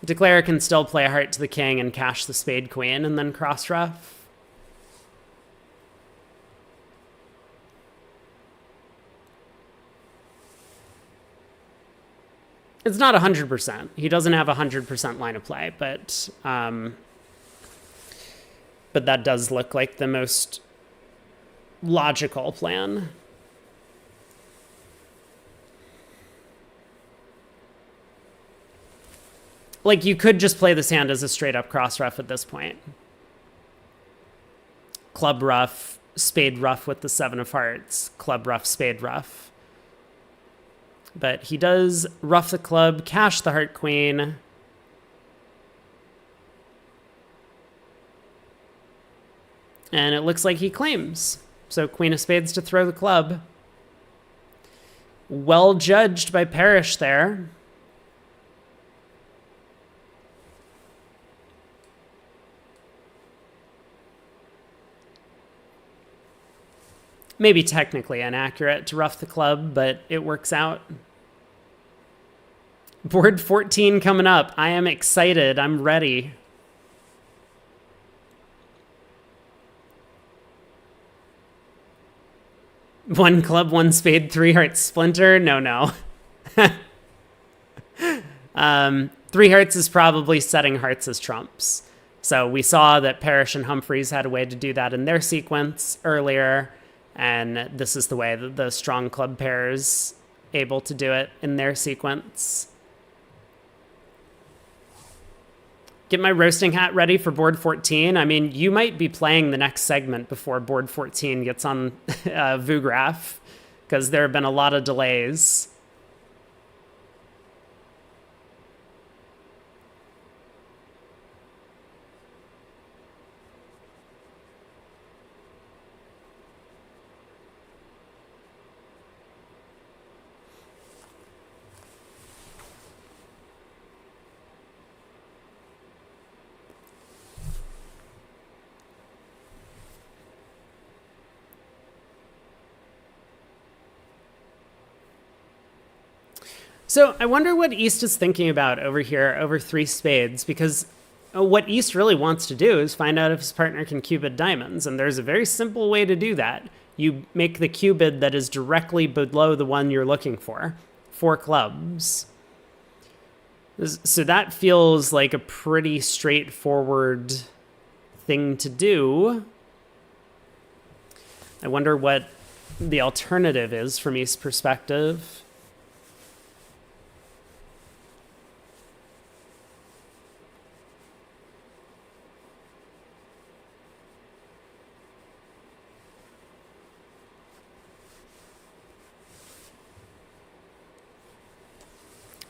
Declare can still play a heart to the king and cash the spade queen and then cross ruff. It's not 100%. He doesn't have 100% line of play, but that does look like the most logical plan. Like, you could just play this hand as a straight up cross ruff at this point. Club ruff, spade ruff with the 7 of hearts, club ruff, spade ruff. But he does ruff the club, cash the heart queen. And it looks like he claims. So queen of spades to throw the club. Well judged by Parrish there. Maybe technically inaccurate to ruff the club, but it works out. Board 14 coming up. I am excited. I'm ready. One club, one spade, 3 hearts splinter. No. 3 hearts is probably setting hearts as trumps. So we saw that Parrish and Humphreys had a way to do that in their sequence earlier. And this is the way that the strong club pairs able to do it in their sequence. Get my roasting hat ready for board 14. I mean, you might be playing the next segment before board 14 gets on Vugraph, because there have been a lot of delays. So I wonder what East is thinking about over here, over 3 spades, because what East really wants to do is find out if his partner can cubid diamonds, and there's a very simple way to do that. You make the cubid that is directly below the one you're looking for, 4 clubs. So that feels like a pretty straightforward thing to do. I wonder what the alternative is from East's perspective.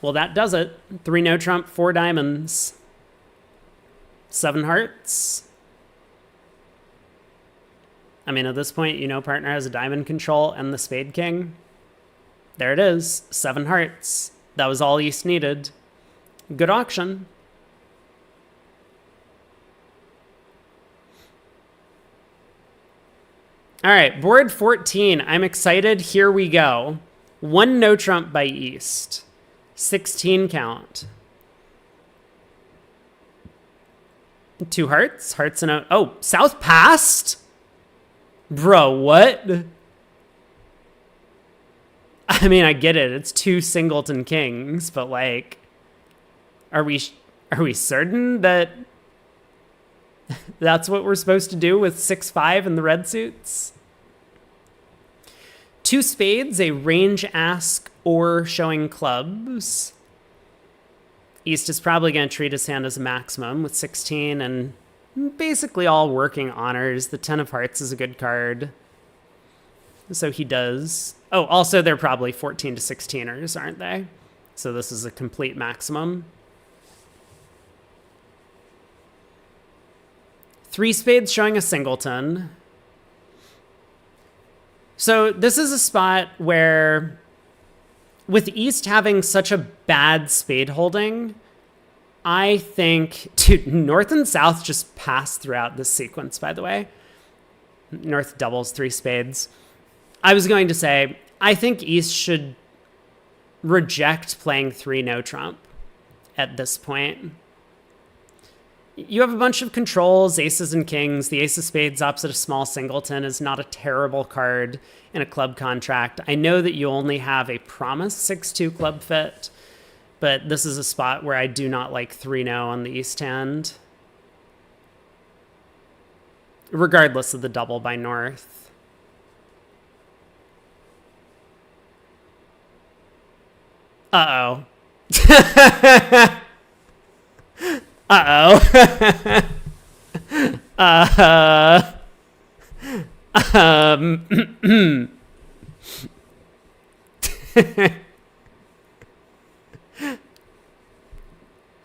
Well, that does it. 3 no trump, 4 diamonds. 7 hearts. I mean, at this point, you know partner has a diamond control and the spade king. There it is. 7 hearts. That was all East needed. Good auction. All right, board 14. I'm excited. Here we go. 1 no trump by East. 16 count. 2 hearts. Hearts and a... Oh, South passed? Bro, what? I mean, I get it. It's 2 singleton kings, but like... Are we certain that that's what we're supposed to do with 6-5 in the red suits? 2 spades, a range ask or showing clubs. East is probably going to treat his hand as a maximum with 16 and basically all working honors. The 10 of hearts is a good card. So he does. Oh, also they're probably 14 to 16ers, aren't they? So this is a complete maximum. 3 spades showing a singleton. So this is a spot where, with East having such a bad spade holding, I think... Dude, North and South just pass throughout this sequence, by the way. North doubles 3 spades. I was going to say, I think East should reject playing 3 no trump at this point. You have a bunch of controls, aces and kings. The ace of spades opposite a small singleton is not a terrible card in a club contract. I know that you only have a promise 6-2 club fit, but this is a spot where I do not like 3-0 on the east hand, regardless of the double by north. Uh-oh. Uh-oh.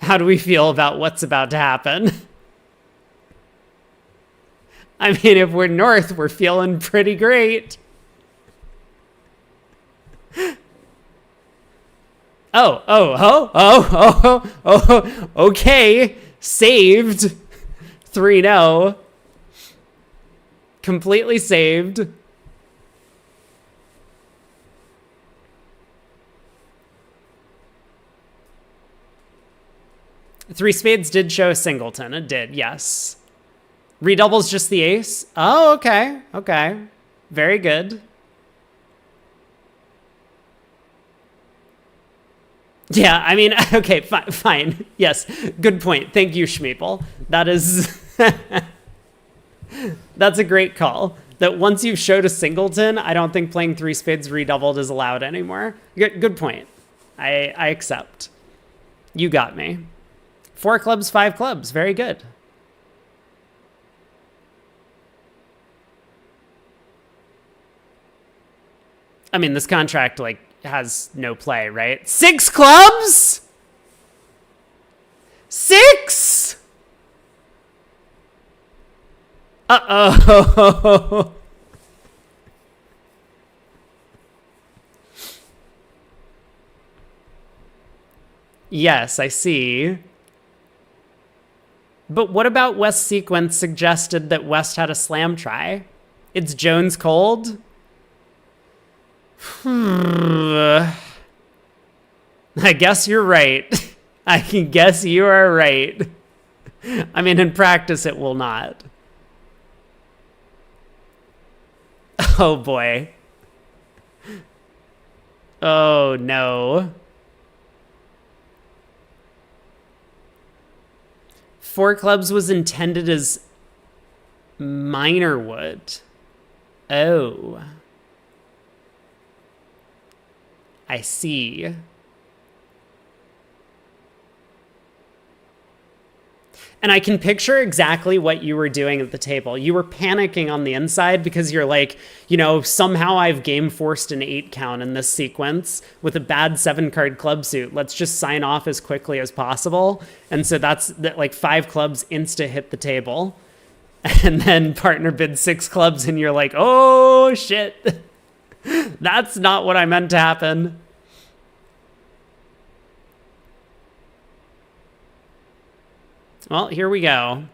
How do we feel about what's about to happen? I mean, if we're north, we're feeling pretty great. Oh, okay. Saved. 3-0. Completely saved. Three spades did show a singleton. It did, yes. Redoubles just the ace. Oh, okay. Okay. Very good. Yeah, I mean, okay, fine. Yes, good point. Thank you, Schmeeple. That is... That's a great call. That once you've showed a singleton, I don't think playing three spades redoubled is allowed anymore. Good point. I accept. You got me. 4 clubs, 5 clubs. Very good. I mean, this contract, like, has no play, right? 6 clubs? 6? Uh-oh. Yes, I see. But what about West's sequence suggested that West had a slam try? It's Jones cold? I guess you're right. I can guess you are right. I mean, in practice, it will not. Oh, boy. Oh, no. 4 clubs was intended as minor wood. Oh. I see. And I can picture exactly what you were doing at the table. You were panicking on the inside because you're like, you know, somehow I've game forced an 8 count in this sequence with a bad 7-card club suit. Let's just sign off as quickly as possible. And so that's like 5 clubs insta hit the table. And then partner bids 6 clubs and you're like, oh shit. That's not what I meant to happen. Well, here we go.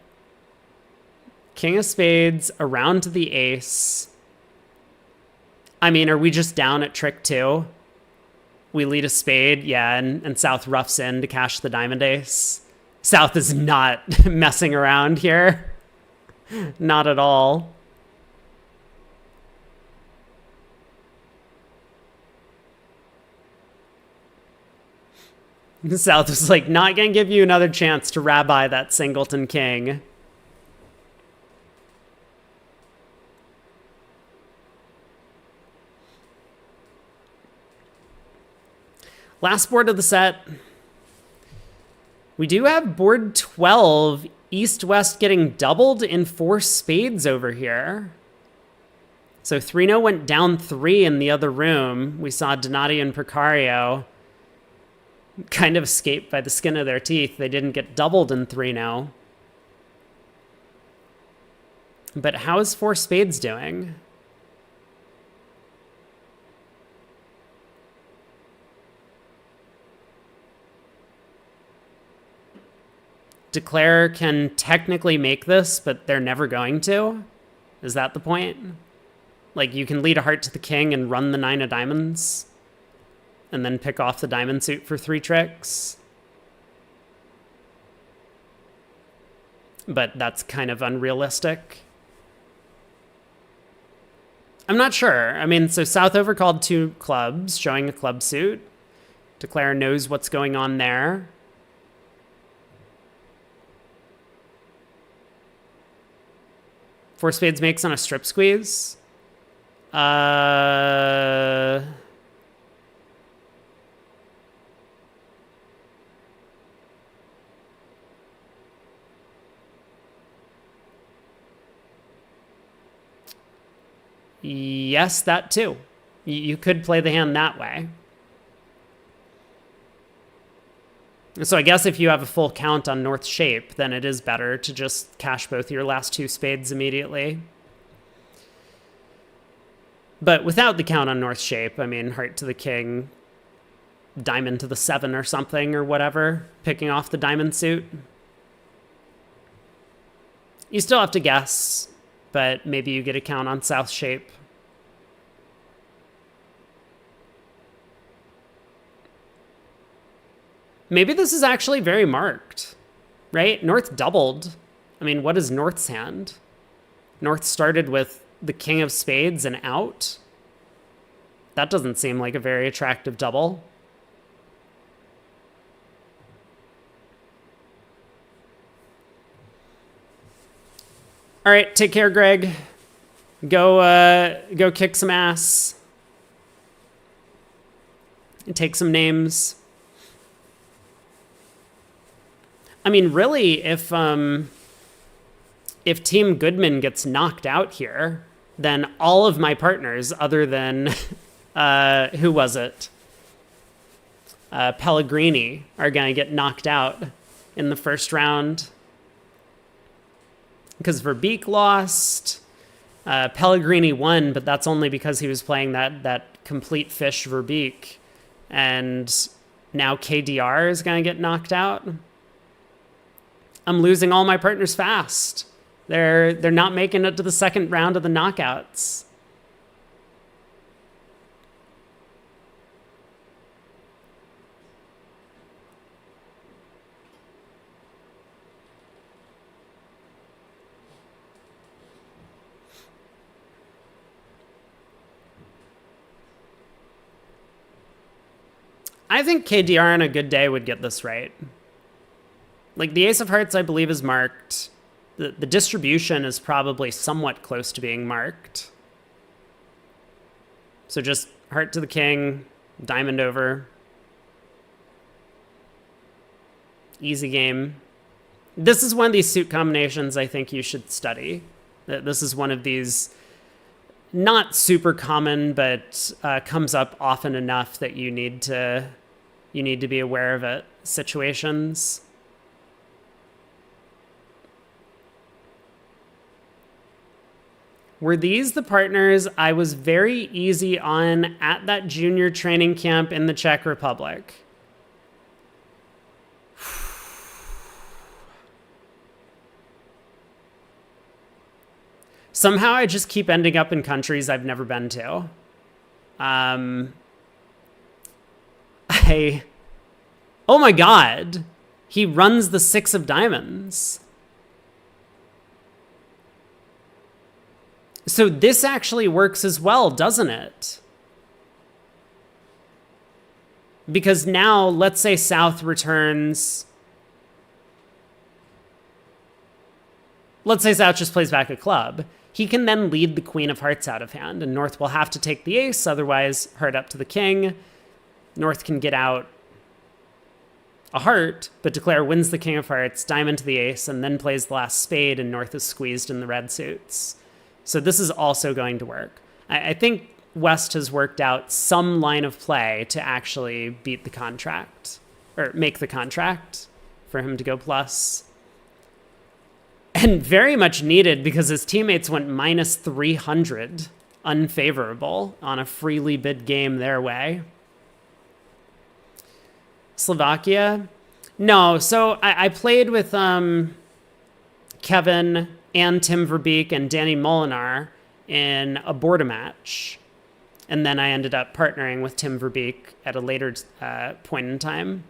King of spades around to the ace. I mean, are we just down at trick 2? We lead a spade, yeah, and South roughs in to cash the diamond ace. South is not messing around here. Not at all. South was like, not gonna give you another chance to rabbi that singleton king. Last board of the set. We do have board 12, east-west getting doubled in 4 spades over here. So 3-0 went down 3 in the other room. We saw Donati and Precario kind of escaped by the skin of their teeth. They didn't get doubled in 3-0. But how is 4 spades doing? Declare can technically make this, but they're never going to? Is that the point? Like, you can lead a heart to the king and run the 9 of diamonds? And then pick off the diamond suit for 3 tricks. But that's kind of unrealistic. I'm not sure. I mean, so South overcalled 2 clubs, showing a club suit. Declare knows what's going on there. Four spades makes on a strip squeeze. Yes, that too. You could play the hand that way. So I guess if you have a full count on North shape, then it is better to just cash both your last two spades immediately. But without the count on North shape, I mean, heart to the king, diamond to the 7 or something or whatever, picking off the diamond suit. You still have to guess, but maybe you get a count on South shape. Maybe this is actually very marked, right? North doubled. I mean, what is North's hand? North started with the king of spades and out. That doesn't seem like a very attractive double. All right, take care, Greg. Go kick some ass. And take some names. I mean, really, if Team Goodman gets knocked out here, then all of my partners, other than who was it? Pellegrini, are going to get knocked out in the first round. Because Verbeek lost, Pellegrini won, but that's only because he was playing that complete fish Verbeek. And now KDR is going to get knocked out. I'm losing all my partners fast. They're not making it to the second round of the knockouts. I think KDR on a good day would get this right. Like, the ace of hearts, I believe, is marked. The distribution is probably somewhat close to being marked. So just heart to the king, diamond over. Easy game. This is one of these suit combinations I think you should study. This is one of these not super common, but comes up often enough that you need to be aware of it situations. Were these the partners I was very easy on at that junior training camp in the Czech Republic? Somehow I just keep ending up in countries I've never been to. Oh my God, he runs the 6 of diamonds. So this actually works as well, doesn't it? Because now, let's say South returns. Let's say South just plays back a club. He can then lead the queen of hearts out of hand, and North will have to take the ace, otherwise heart up to the king. North can get out a heart, but declare wins the king of hearts, diamond to the ace, and then plays the last spade, and North is squeezed in the red suits. So this is also going to work. I think West has worked out some line of play to actually beat the contract, or make the contract for him to go plus. And very much needed, because his teammates went minus 300 unfavorable on a freely bid game their way. Slovakia? No, so I played with Kevin and Tim Verbeek and Danny Molinar in a Border match. And then I ended up partnering with Tim Verbeek at a later point in time.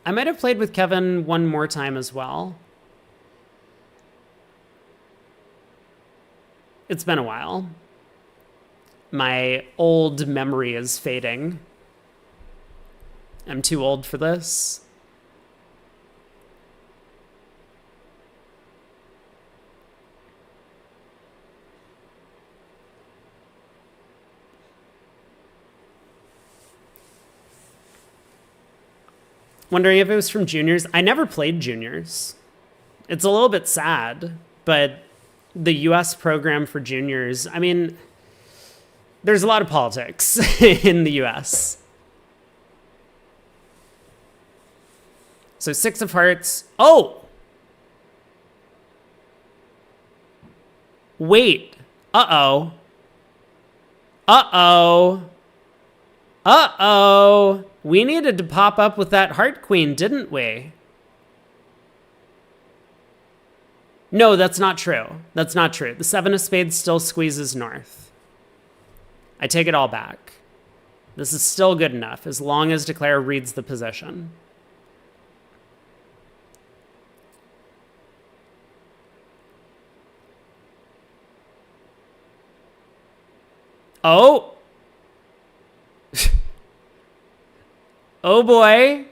I might have played with Kevin one more time as well. It's been a while. My old memory is fading. I'm too old for this. Wondering if it was from juniors. I never played juniors. It's a little bit sad, but the US program for juniors, I mean, there's a lot of politics in the US. So 6 of hearts. Oh! Wait. Uh-oh. Uh-oh. Uh-oh. We needed to pop up with that heart queen, didn't we? No, that's not true. That's not true. The 7 of spades still squeezes north. I take it all back. This is still good enough as long as Declare reads the position. Oh! Oh boy.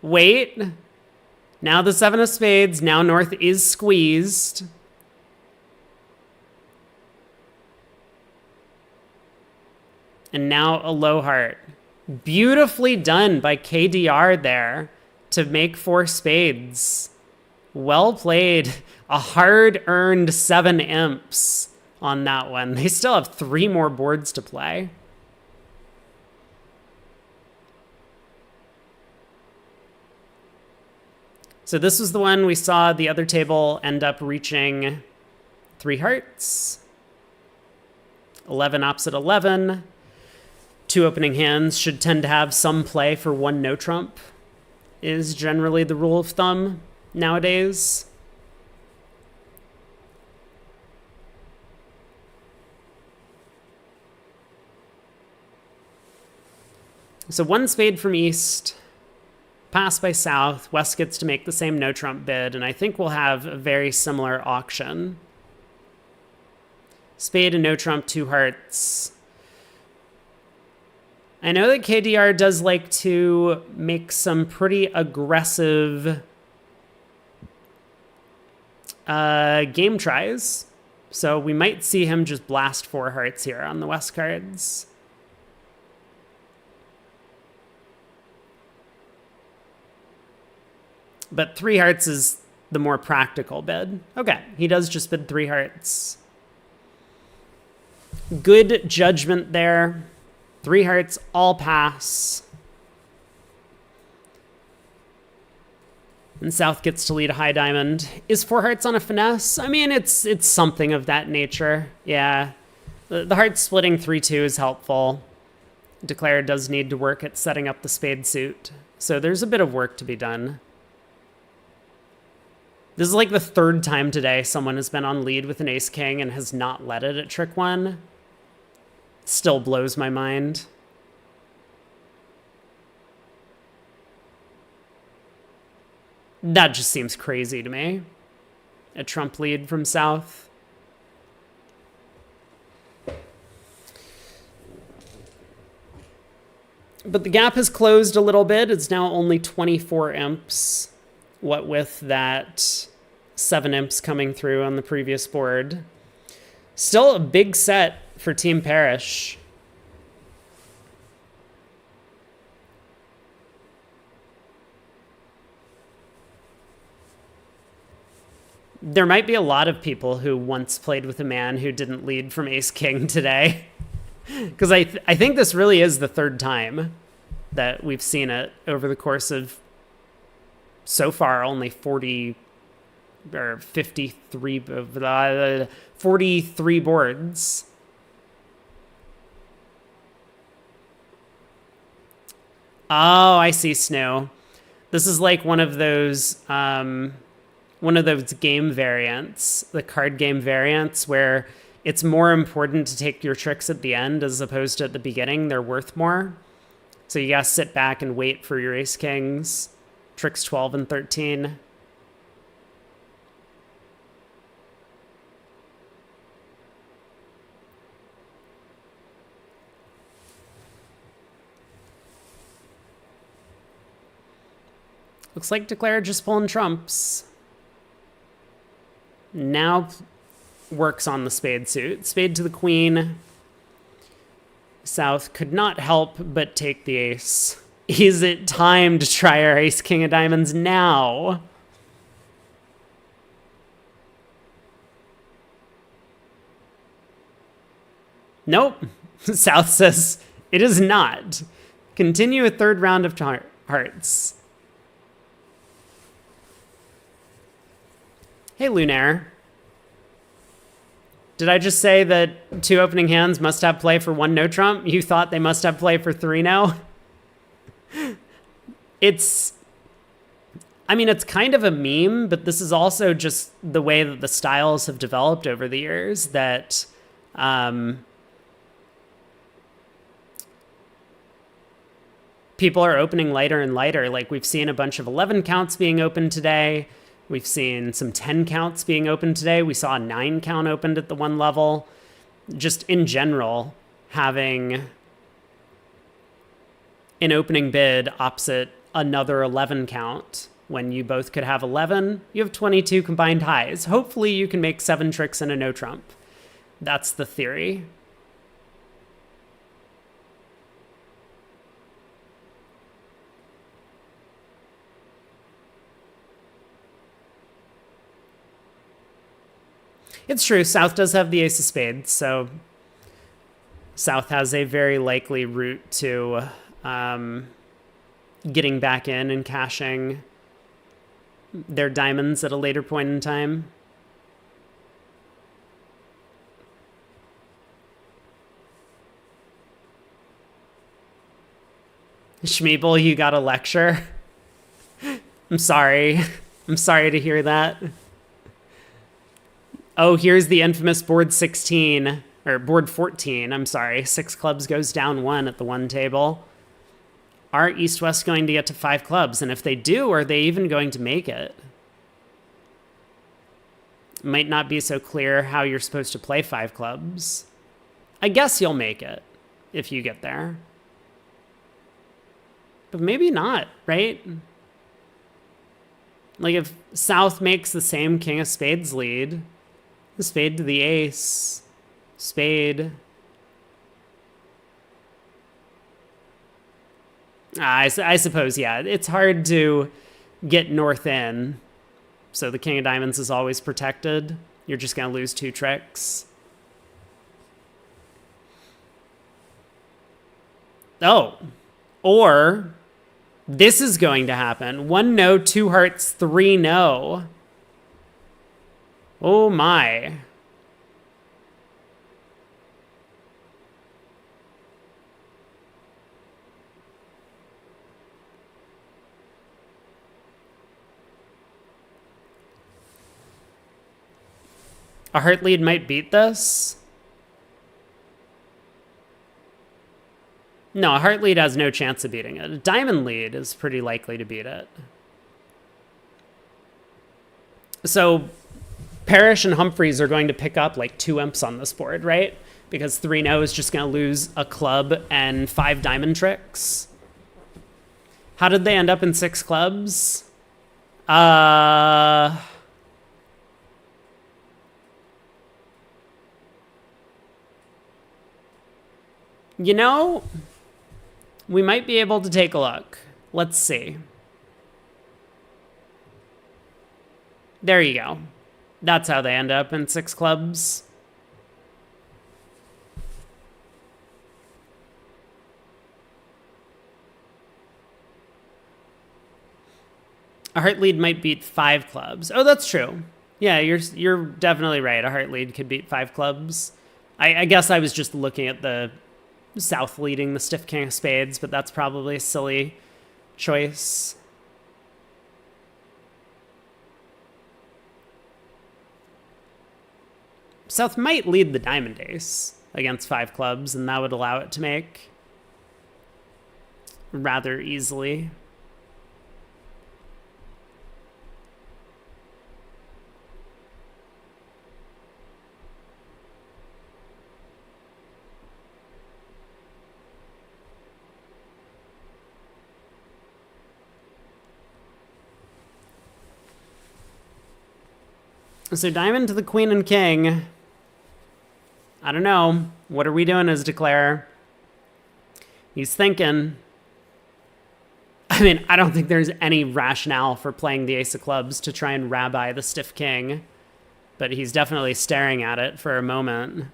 Wait. Now the 7 of spades. Now north is squeezed. And now a low heart. Beautifully done by KDR there to make 4 spades. Well played. A hard-earned 7 imps on that one. They still have 3 more boards to play. So this was the one we saw the other table end up reaching 3 hearts. 11 opposite 11. 2 opening hands should tend to have some play for 1 no trump is generally the rule of thumb nowadays. So 1 spade from east. Pass by south. West gets to make the same no trump bid, and I think we'll have a very similar auction. Spade and no trump, 2 hearts. I know that KDR does like to make some pretty aggressive game tries, so we might see him just blast 4 hearts here on the West cards. But 3 hearts is the more practical bid. Okay, he does just bid 3 hearts. Good judgment there. 3 hearts, all pass. And South gets to lead a high diamond. Is 4 hearts on a finesse? I mean, it's something of that nature. Yeah. The heart splitting 3-2 is helpful. Declare does need to work at setting up the spade suit. So there's a bit of work to be done. This is like the 3rd time today someone has been on lead with an ace-king and has not led it at trick 1. Still blows my mind. That just seems crazy to me. A trump lead from South. But the gap has closed a little bit. It's now only 24 imps. What with that 7 imps coming through on the previous board. Still a big set for Team Parrish. There might be a lot of people who once played with a man who didn't lead from ace-king today. Because I think this really is the 3rd time that we've seen it over the course of, so far, only 40 or 53, 43 boards. Oh, I see, Snow. This is like one of those game variants, the card game variants, where it's more important to take your tricks at the end as opposed to at the beginning. They're worth more. So you gotta sit back and wait for your ace kings. Tricks 12 and 13. Looks like Declare just pulling trumps. Now works on the spade suit. Spade to the queen. South could not help but take the ace. Is it time to try our ace king of diamonds now? Nope. South says it is not. Continue a third round of hearts. Hey, Lunaire. Did I just say that 2 opening hands must have play for 1 no trump? You thought they must have play for 3 no? It's kind of a meme, but this is also just the way that the styles have developed over the years, that people are opening lighter and lighter. Like, we've seen a bunch of 11 counts being opened today. We've seen some 10 counts being opened today. We saw a 9 count opened at the 1 level. Just in general, having an opening bid opposite another 11 count, when you both could have 11, you have 22 combined highs. Hopefully you can make 7 tricks and a no trump. That's the theory. It's true, South does have the ace of spades, so South has a very likely route to getting back in and cashing their diamonds at a later point in time. Schmeeble, you got a lecture? I'm sorry. I'm sorry to hear that. Oh, here's the infamous board 16, or board 14, I'm sorry. 6 clubs goes down 1 at the 1 table. Are East-West going to get to 5 clubs? And if they do, are they even going to make it? Might not be so clear how you're supposed to play 5 clubs. I guess you'll make it if you get there. But maybe not, right? Like, if South makes the same king of spades lead, the spade to the ace, spade. I suppose, yeah. It's hard to get north in, so the king of diamonds is always protected. You're just going to lose 2 tricks. Oh. Or this is going to happen. 1 no, 2 hearts, 3 no. Oh my. A heart lead might beat this. No, a heart lead has no chance of beating it. A diamond lead is pretty likely to beat it. So Parrish and Humphreys are going to pick up like 2 imps on this board, right? Because 3 no is just going to lose a club and 5 diamond tricks. How did they end up in 6 clubs? You know, we might be able to take a look. Let's see. There you go. That's how they end up in 6 clubs. A heart lead might beat 5 clubs. Oh, that's true. Yeah, you're definitely right. A heart lead could beat 5 clubs. I guess I was just looking at the South leading the stiff king of spades, but that's probably a silly choice. South might lead the diamond ace against 5 clubs, and that would allow it to make rather easily. So diamond to the queen and king. I don't know. What are we doing as declare? He's thinking. I mean, I don't think there's any rationale for playing the ace of clubs to try and rabbi the stiff king, but he's definitely staring at it for a moment.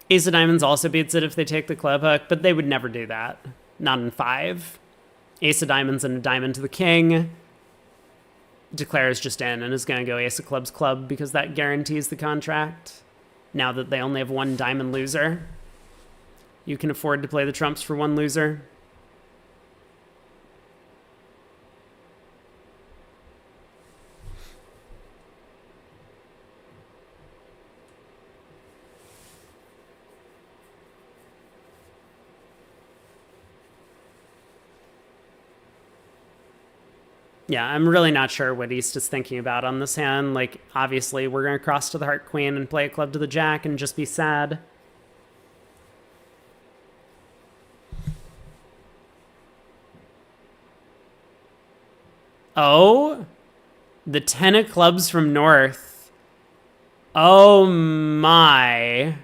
Ace of diamonds also beats it if they take the club hook, but they would never do that. Not in 5. Ace of diamonds and a diamond to the king. Declare is just in and is going to go ace of clubs club because that guarantees the contract. Now that they only have one diamond loser, you can afford to play the trumps for one loser. Yeah, I'm really not sure what East is thinking about on this hand. Like, obviously, we're going to cross to the heart queen and play a club to the jack and just be sad. Oh, the 10 of clubs from north. Oh my.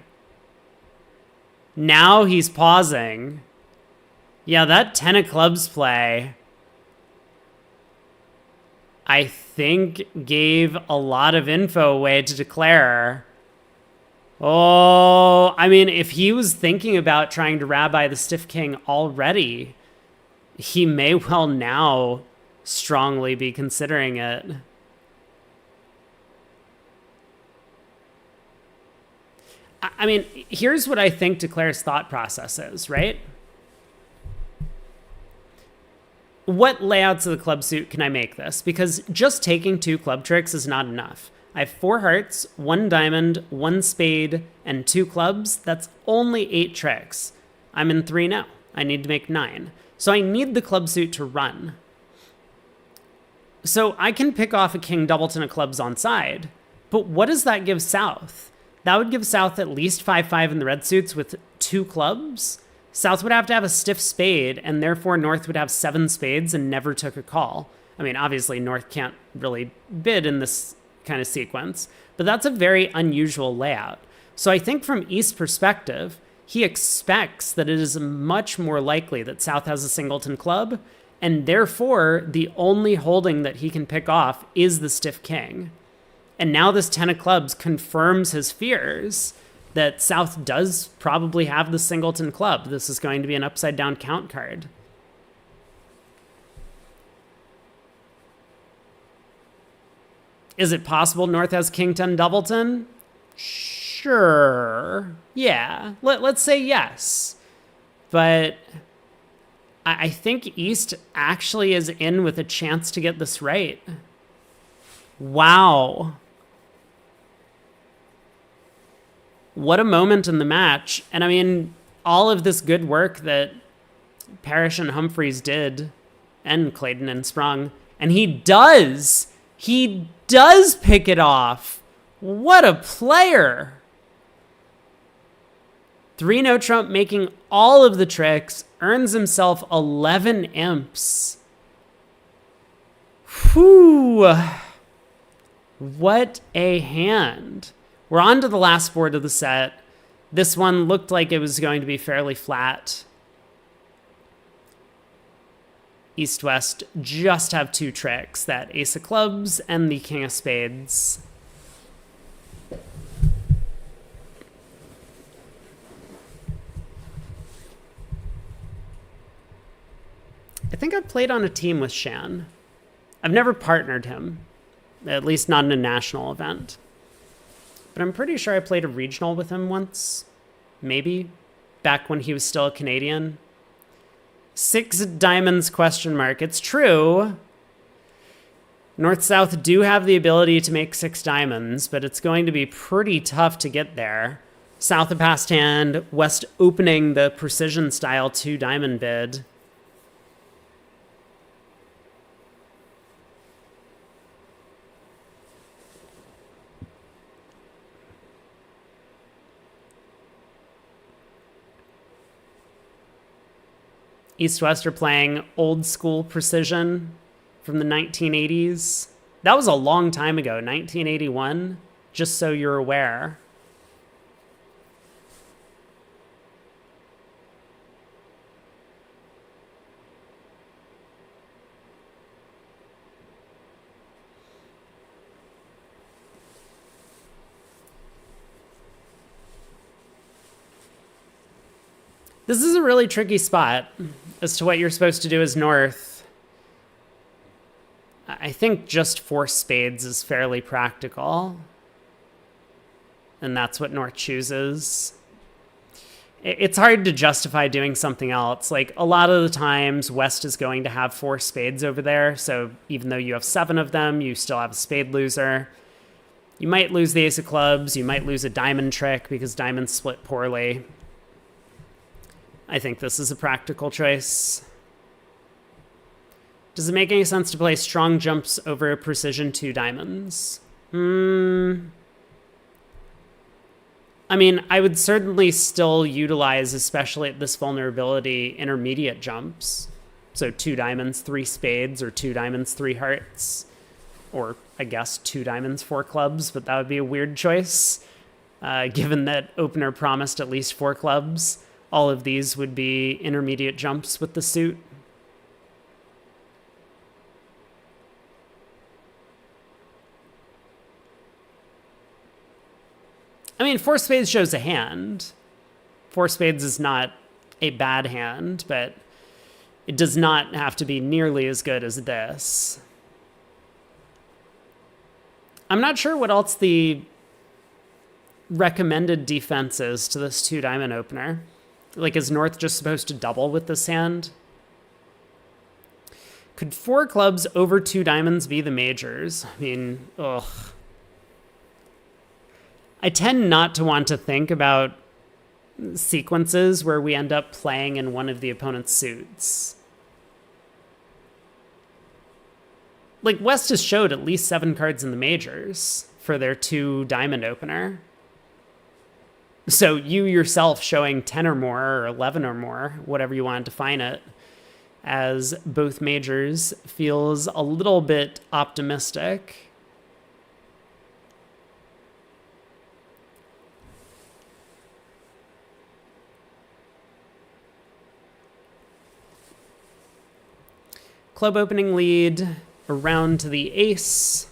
Now he's pausing. Yeah, that 10 of clubs play, I think, gave a lot of info away to declare. Oh, I mean, if he was thinking about trying to rabbi the stiff king already, he may well now strongly be considering it. I mean, here's what I think Declare's thought process is, right? What layouts of the club suit can I make this? Because just taking 2 club tricks is not enough. I have 4 hearts, 1 diamond, 1 spade, and 2 clubs. That's only 8 tricks. I'm in 3 now. I need to make 9. So I need the club suit to run. So I can pick off a king doubleton of clubs on side, but what does that give South? That would give South at least 5-5 in the red suits with 2 clubs. South would have to have a stiff spade, and therefore North would have 7 spades and never took a call. I mean, obviously North can't really bid in this kind of sequence, but that's a very unusual layout. So I think from East perspective, he expects that it is much more likely that South has a singleton club, and therefore the only holding that he can pick off is the stiff king. And now this 10 of clubs confirms his fears that South does probably have the singleton club. This is going to be an upside down count card. Is it possible North has king 10 doubleton? Sure. Yeah. Let's say yes. But I think East actually is in with a chance to get this right. Wow. What a moment in the match. And I mean, all of this good work that Parrish and Humphreys did, and Clayton and Sprung, and he does pick it off. What a player. 3 no trump, making all of the tricks, earns himself 11 imps. Whew. What a hand. We're on to the last board of the set. This one looked like it was going to be fairly flat. East-West just have 2 tricks, that ace of clubs and the king of spades. I think I've played on a team with Shan. I've never partnered him, at least not in a national event. But I'm pretty sure I played a regional with him once. Maybe. Back when he was still a Canadian. 6 diamonds question mark. It's true. North-South do have the ability to make 6 diamonds, but it's going to be pretty tough to get there. South a passed hand. West opening the precision style 2 diamond bid. East-West are playing old school precision from the 1980s. That was a long time ago, 1981, just so you're aware. This is a really tricky spot as to what you're supposed to do as North. I think just force spades is fairly practical. And that's what North chooses. It's hard to justify doing something else. Like, a lot of the times, West is going to have 4 spades over there. So even though you have 7 of them, you still have a spade loser. You might lose the ace of clubs. You might lose a diamond trick because diamonds split poorly. I think this is a practical choice. Does it make any sense to play strong jumps over precision 2 diamonds? I mean, I would certainly still utilize, especially at this vulnerability, intermediate jumps. So 2 diamonds, 3 spades, or 2 diamonds, 3 hearts. Or, I guess, 2 diamonds, 4 clubs, but that would be a weird choice, given that opener promised at least 4 clubs. All of these would be intermediate jumps with the suit. I mean, 4 spades shows a hand. 4 spades is not a bad hand, but it does not have to be nearly as good as this. I'm not sure what else the recommended defense is to this 2 diamond opener. Like, is North just supposed to double with this hand? Could 4 clubs over 2 diamonds be the majors? I mean, ugh. I tend not to want to think about sequences where we end up playing in one of the opponent's suits. Like, West has showed at least 7 cards in the majors for their 2 diamond opener. So you yourself showing 10 or more, or 11 or more, whatever you want to define it, as both majors feels a little bit optimistic. Club opening lead around to the ace,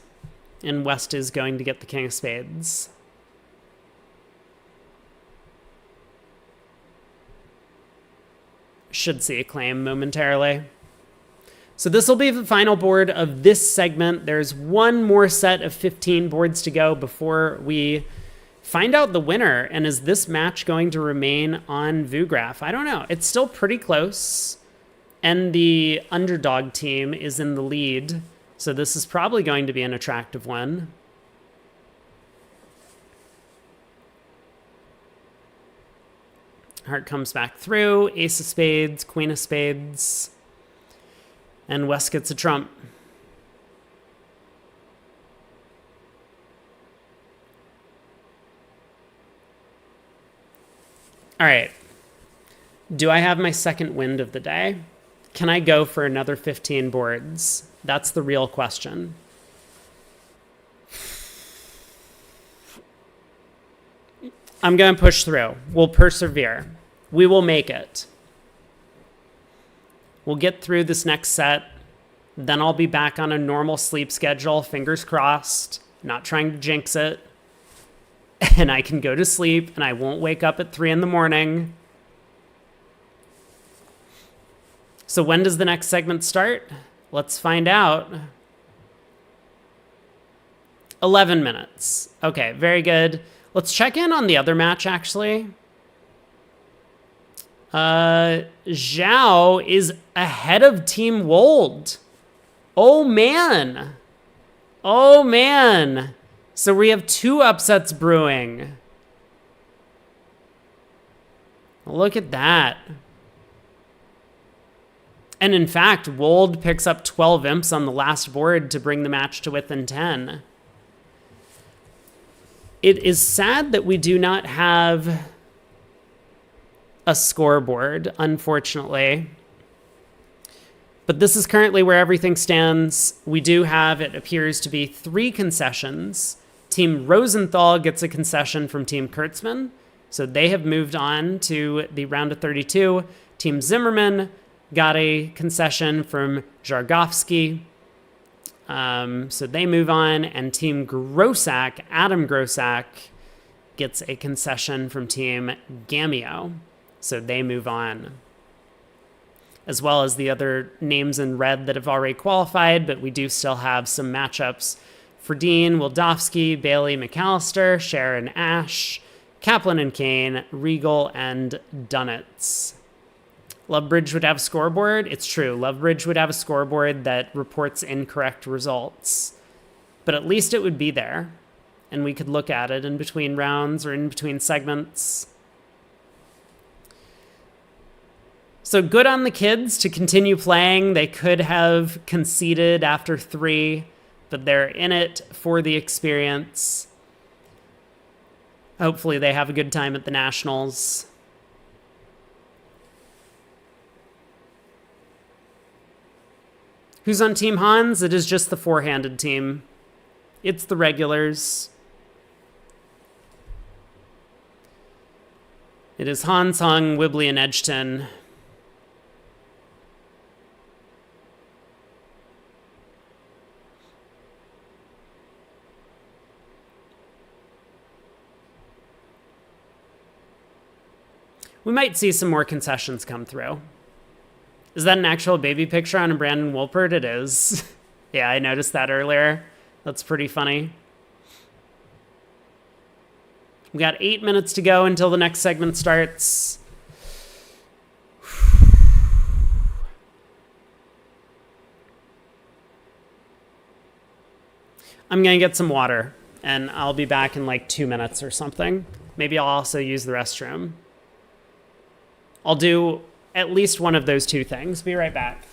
and West is going to get the king of spades. Should see a claim momentarily. So this will be the final board of this segment. There's one more set of 15 boards to go before we find out the winner. And is this match going to remain on Vugraph? I don't know. It's still pretty close. And the underdog team is in the lead. So this is probably going to be an attractive one. Heart comes back through, ace of spades, queen of spades, and West gets a trump. All right. Do I have my second wind of the day? Can I go for another 15 boards? That's the real question. I'm going to push through. We'll persevere. We will make it. We'll get through this next set. Then I'll be back on a normal sleep schedule, fingers crossed, not trying to jinx it. And I can go to sleep and I won't wake up at 3 in the morning. So when does the next segment start? Let's find out. 11 minutes. Okay, very good. Let's check in on the other match, actually. Zhao is ahead of Team Wold. Oh, man. Oh, man. So we have 2 upsets brewing. Look at that. And in fact, Wold picks up 12 imps on the last board to bring the match to within 10. It is sad that we do not have a scoreboard, unfortunately. But this is currently where everything stands. We do have, it appears to be 3 concessions. Team Rosenthal gets a concession from Team Kurtzman, so they have moved on to the round of 32. Team Zimmerman got a concession from Jargovsky, so they move on. And Team Grossack, Adam Grossack, gets a concession from Team Gamio, so they move on. As well as the other names in red that have already qualified, but we do still have some matchups for Dean, Wildowski, Bailey, McAllister, Sharon, Ash, Kaplan and Kane, Regal, and Dunitz. Lovebridge would have a scoreboard. It's true. Lovebridge would have a scoreboard that reports incorrect results. But at least it would be there, and we could look at it in between rounds or in between segments. So good on the kids to continue playing. They could have conceded after 3, but they're in it for the experience. Hopefully they have a good time at the Nationals. Who's on Team Hans? It is just the 4-handed team. It's the regulars. It is Hans, Hung, Wibley, and Edgton. We might see some more concessions come through. Is that an actual baby picture on a Brandon Wolpert? It is. Yeah, I noticed that earlier. That's pretty funny. We got 8 minutes to go until the next segment starts. I'm going to get some water, and I'll be back in like 2 minutes or something. Maybe I'll also use the restroom. I'll do at least one of those 2 things. Be right back.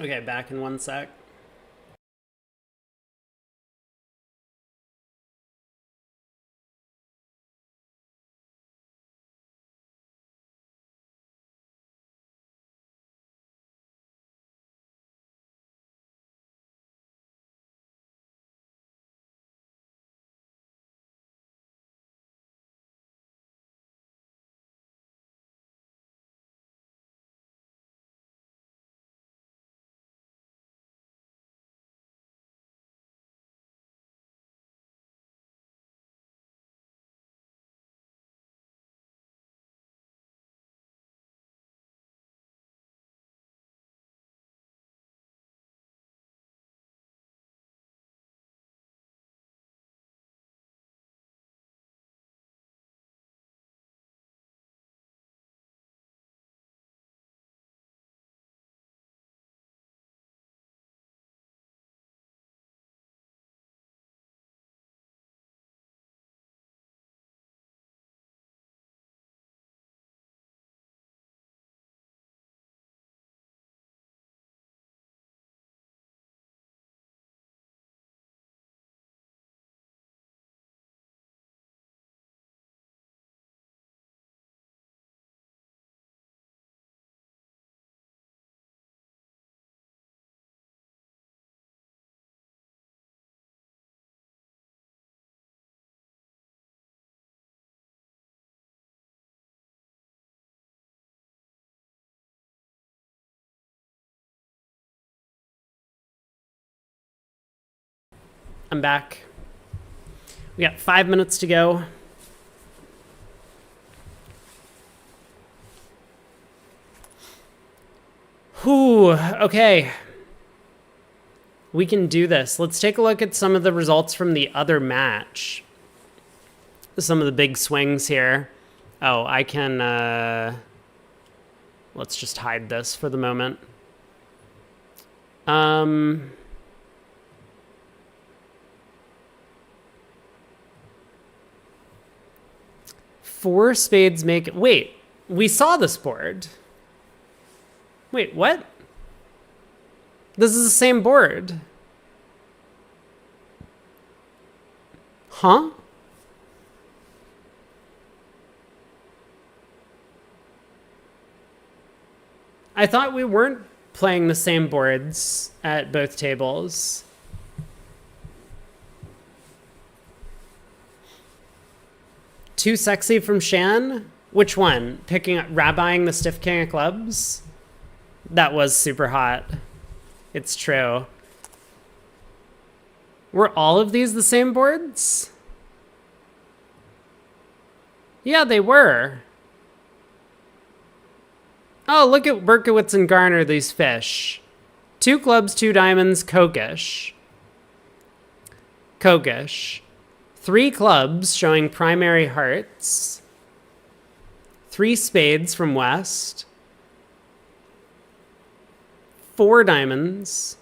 Okay, back in 1 sec. I'm back. We got 5 minutes to go. Whew, okay. We can do this. Let's take a look at some of the results from the other match. Some of the big swings here. Oh, I can, let's just hide this for the moment. Four spades make it. Wait, we saw this board. Wait, what? This is the same board. Huh? I thought we weren't playing the same boards at both tables. Too sexy from Shan? Which one? Rabbiing the stiff king of clubs? That was super hot. It's true. Were all of these the same boards? Yeah, they were. Oh, look at Berkowitz and Garner, these fish. 2 clubs, 2 diamonds, Kogish. Kogish. 3 clubs showing primary hearts. 3 spades from West. 4 diamonds.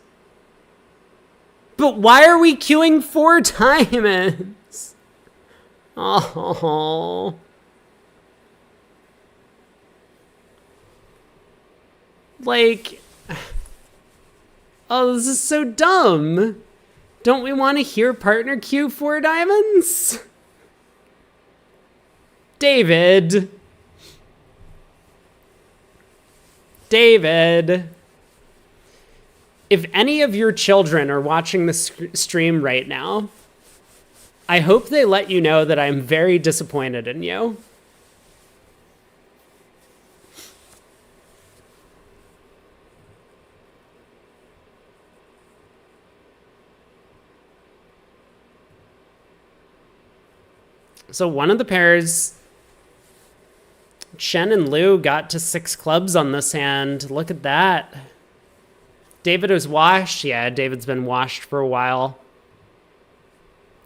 But why are we queuing 4 diamonds? Oh. Like, oh, this is so dumb. Don't we want to hear partner queue 4 diamonds? David. If any of your children are watching this stream right now, I hope they let you know that I'm very disappointed in you. So one of the pairs, Chen and Liu, got to 6 clubs on this hand. Look at that. David was washed. Yeah, David's been washed for a while.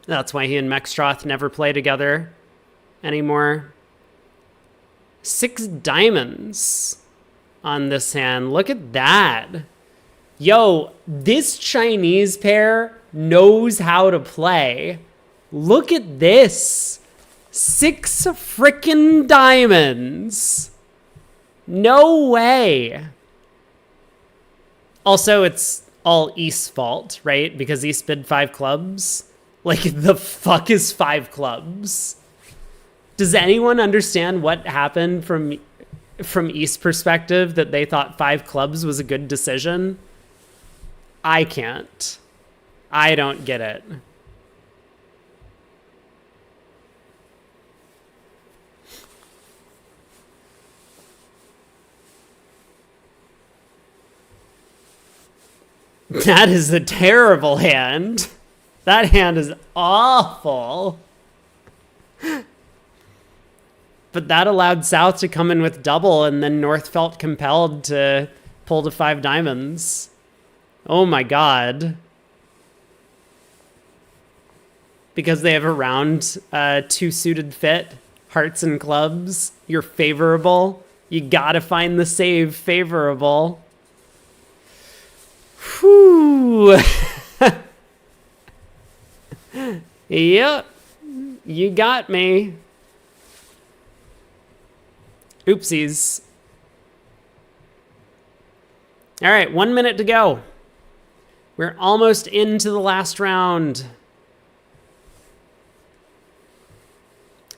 That's why he and Mextroth never play together anymore. 6 diamonds on this hand. Look at that. Yo, this Chinese pair knows how to play. Look at this. 6 frickin' diamonds. No way. Also, it's all East's fault, right? Because East bid 5 clubs. Like, the fuck is 5 clubs? Does anyone understand what happened from East's perspective that they thought 5 clubs was a good decision? I can't. I don't get it. That is a terrible hand. That hand is awful. But that allowed South to come in with double, and then North felt compelled to pull to 5 diamonds. Oh my god. Because they have a round 2 suited fit, hearts and clubs, you're favorable. You gotta find the save favorable. Whew. Yep. You got me. Oopsies. All right, 1 minute to go. We're almost into the last round.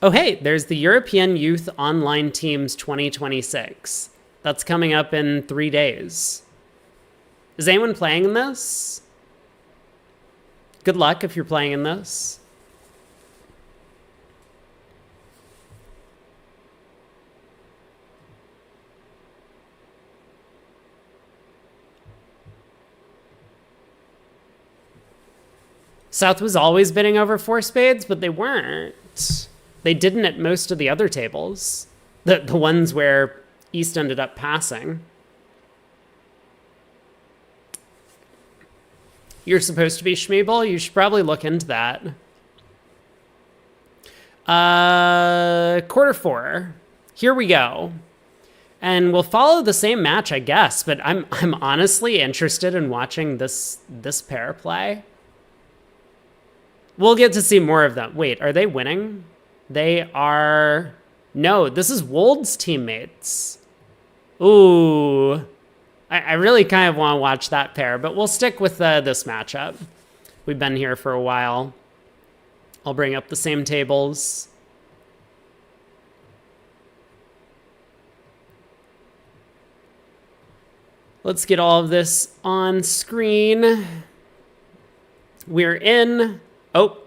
Oh, hey, there's the European Youth Online Teams 2026. That's coming up in 3 days. Is anyone playing in this? Good luck if you're playing in this. South was always bidding over 4 spades, but they weren't. They didn't at most of the other tables. The ones where East ended up passing. You're supposed to be Schmeeble? You should probably look into that. Quarter 4. Here we go. And we'll follow the same match, I guess, but I'm honestly interested in watching this pair play. We'll get to see more of them. Wait, are they winning? They are... No, this is Wold's teammates. Ooh. I really kind of want to watch that pair, but we'll stick with this matchup. We've been here for a while. I'll bring up the same tables. Let's get all of this on screen. We're in... Oh.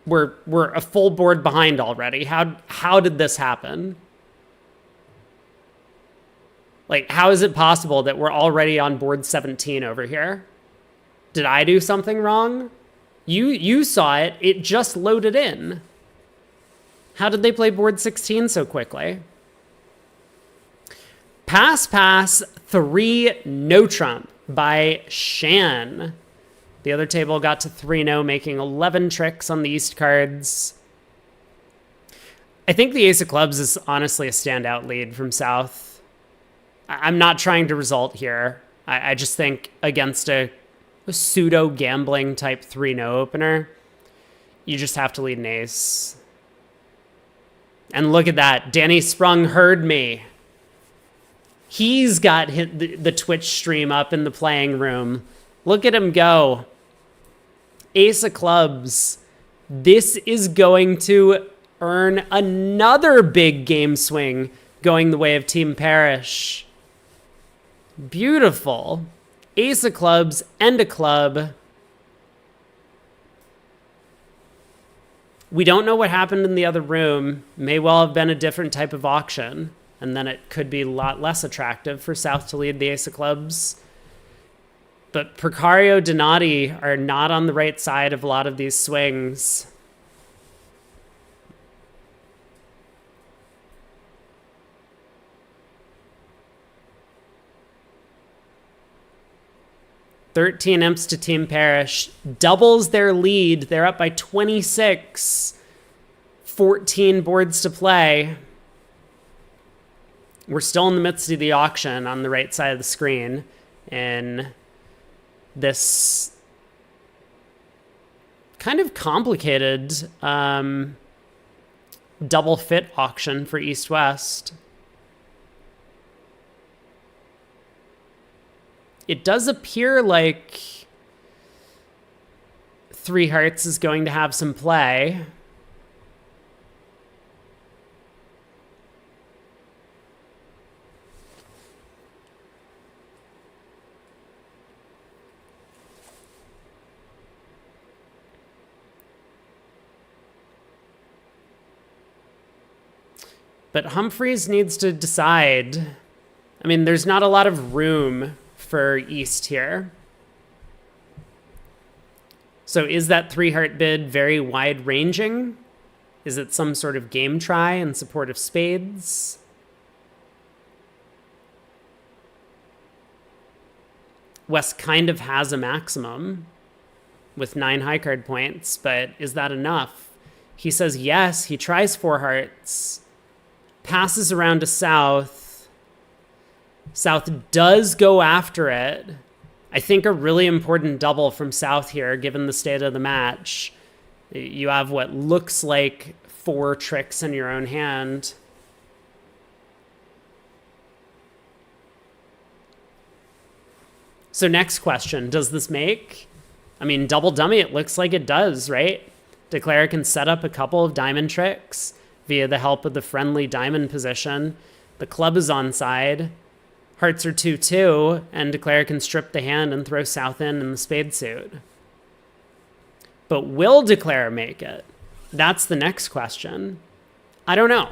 We're a full board behind already. How did this happen? Like, how is it possible that we're already on board 17 over here? Did I do something wrong? You saw it. It just loaded in. How did they play board 16 so quickly? Pass, 3, no trump by Shan. The other table got to 3-0, making 11 tricks on the East cards. I think the Ace of Clubs is honestly a standout lead from South. I'm not trying to result here. I just think against a pseudo-gambling type 3-0 opener, you just have to lead an ace. And look at that. Danny Sprung heard me. He's got the Twitch stream up in the playing room. Look at him go. Ace of Clubs. This is going to earn another big game swing going the way of Team Parrish. Beautiful. Ace of Clubs and a club. We don't know what happened in the other room. May well have been a different type of auction. And then it could be a lot less attractive for South to lead the Ace of Clubs. But Precario, Donati are not on the right side of a lot of these swings. "13 imps to Team Parrish. Doubles their lead. They're up by 26. 14 boards to play. We're still in the midst of the auction on the right side of the screen. And this kind of complicated double fit auction for East-West. It does appear like 3 hearts is going to have some play. But Humphreys needs to decide. I mean, there's not a lot of room for East here. So is that 3-heart bid very wide-ranging? Is it some sort of game try in support of spades? West kind of has a maximum with 9 high card points, but is that enough? He says yes. He tries 4 hearts. Passes around to South. South does go after it. I think a really important double from South here, given the state of the match. You have what looks like 4 tricks in your own hand. So next question, does this make? I mean, double dummy, it looks like it does, right? Declare can set up a couple of diamond tricks via the help of the friendly diamond position. The club is onside. Hearts are 2-2, and Declare can strip the hand and throw South in the spade suit. But will Declare make it? That's the next question. I don't know.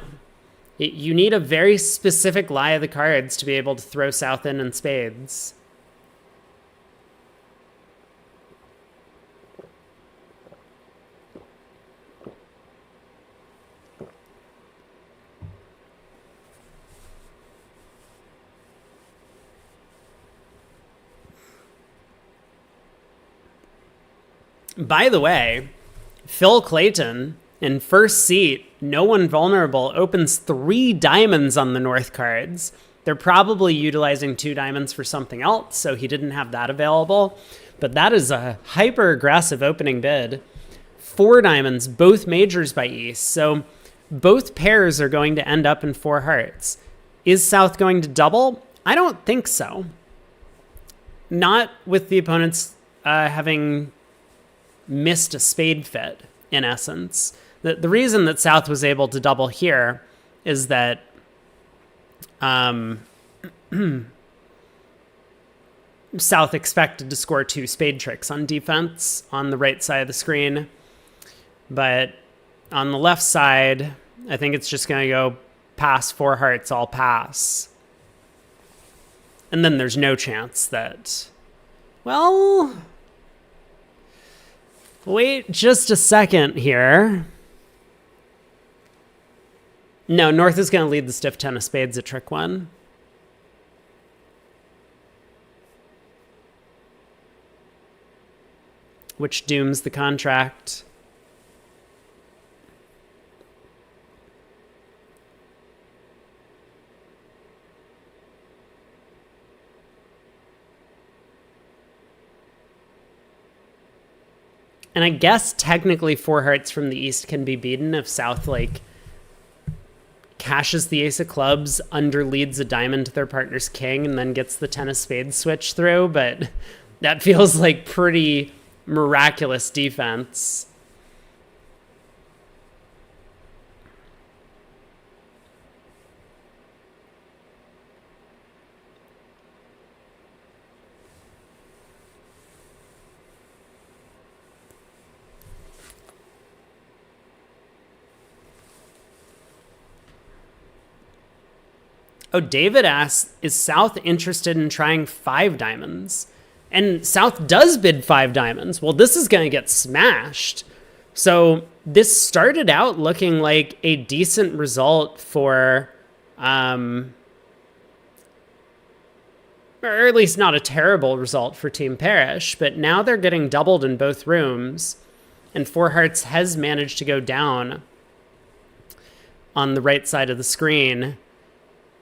You need a very specific lie of the cards to be able to throw South in spades. By the way, Phil Clayton in first seat, no one vulnerable, opens 3 diamonds on the North cards. They're probably utilizing 2 diamonds for something else, so he didn't have that available. But that is a hyper-aggressive opening bid. 4 diamonds, both majors by East. So both pairs are going to end up in 4 hearts. Is South going to double? I don't think so. Not with the opponents having missed a spade fit, in essence. The reason that South was able to double here is that South expected to score 2 spade tricks on defense on the right side of the screen. But on the left side, I think it's just going to go pass 4 hearts, all pass. And then there's no chance that, well, wait just a second here. No, North is going to lead the stiff 10 of spades at trick 1. Which dooms the contract. And I guess technically 4 hearts from the East can be beaten if South, like, cashes the ace of clubs, underleads a diamond to their partner's king, and then gets the 10 of spades switch through. But that feels like pretty miraculous defense. Oh, David asks, is South interested in trying 5 diamonds? And South does bid 5 diamonds. Well, this is going to get smashed. So this started out looking like a decent result for, or at least not a terrible result for Team Parrish, but now they're getting doubled in both rooms, and 4 hearts has managed to go down on the right side of the screen.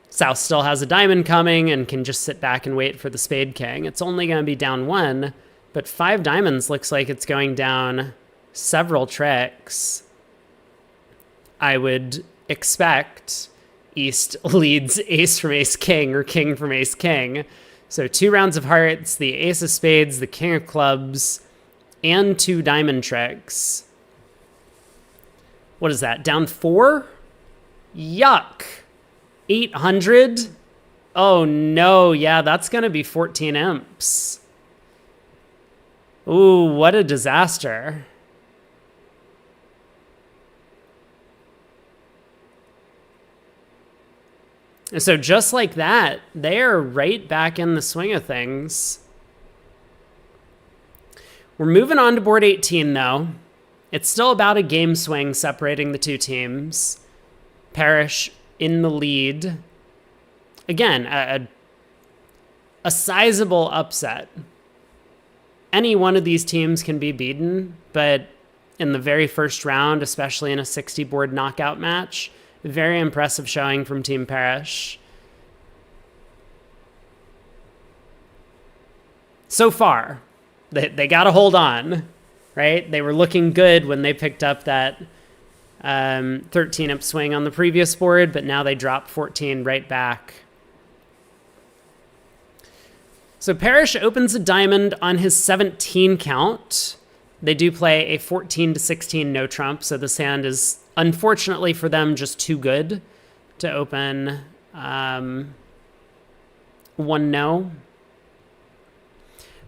South still has a diamond coming and can just sit back and wait for the spade king. It's only going to be down 1, but 5 diamonds looks like it's going down several tricks. I would expect East leads ace from ace king or king from ace king. So 2 rounds of hearts, the ace of spades, the king of clubs, and 2 diamond tricks. What is that? Down 4? Yuck. 800? Oh no, yeah, that's going to be 14 imps. Ooh, what a disaster. And so just like that, they are right back in the swing of things. We're moving on to board 18 though. It's still about a game swing separating the 2 teams. Parrish in the lead. Again, a sizable upset. Any one of these teams can be beaten, but in the very first round, especially in a 60-board knockout match, very impressive showing from Team Parrish. So far, they got to hold on, right? They were looking good when they picked up that 13 up swing on the previous board, but now they drop 14 right back. So Parrish opens a diamond on his 17 count. They do play a 14 to 16 no trump, so this hand is unfortunately for them just too good to open 1 no.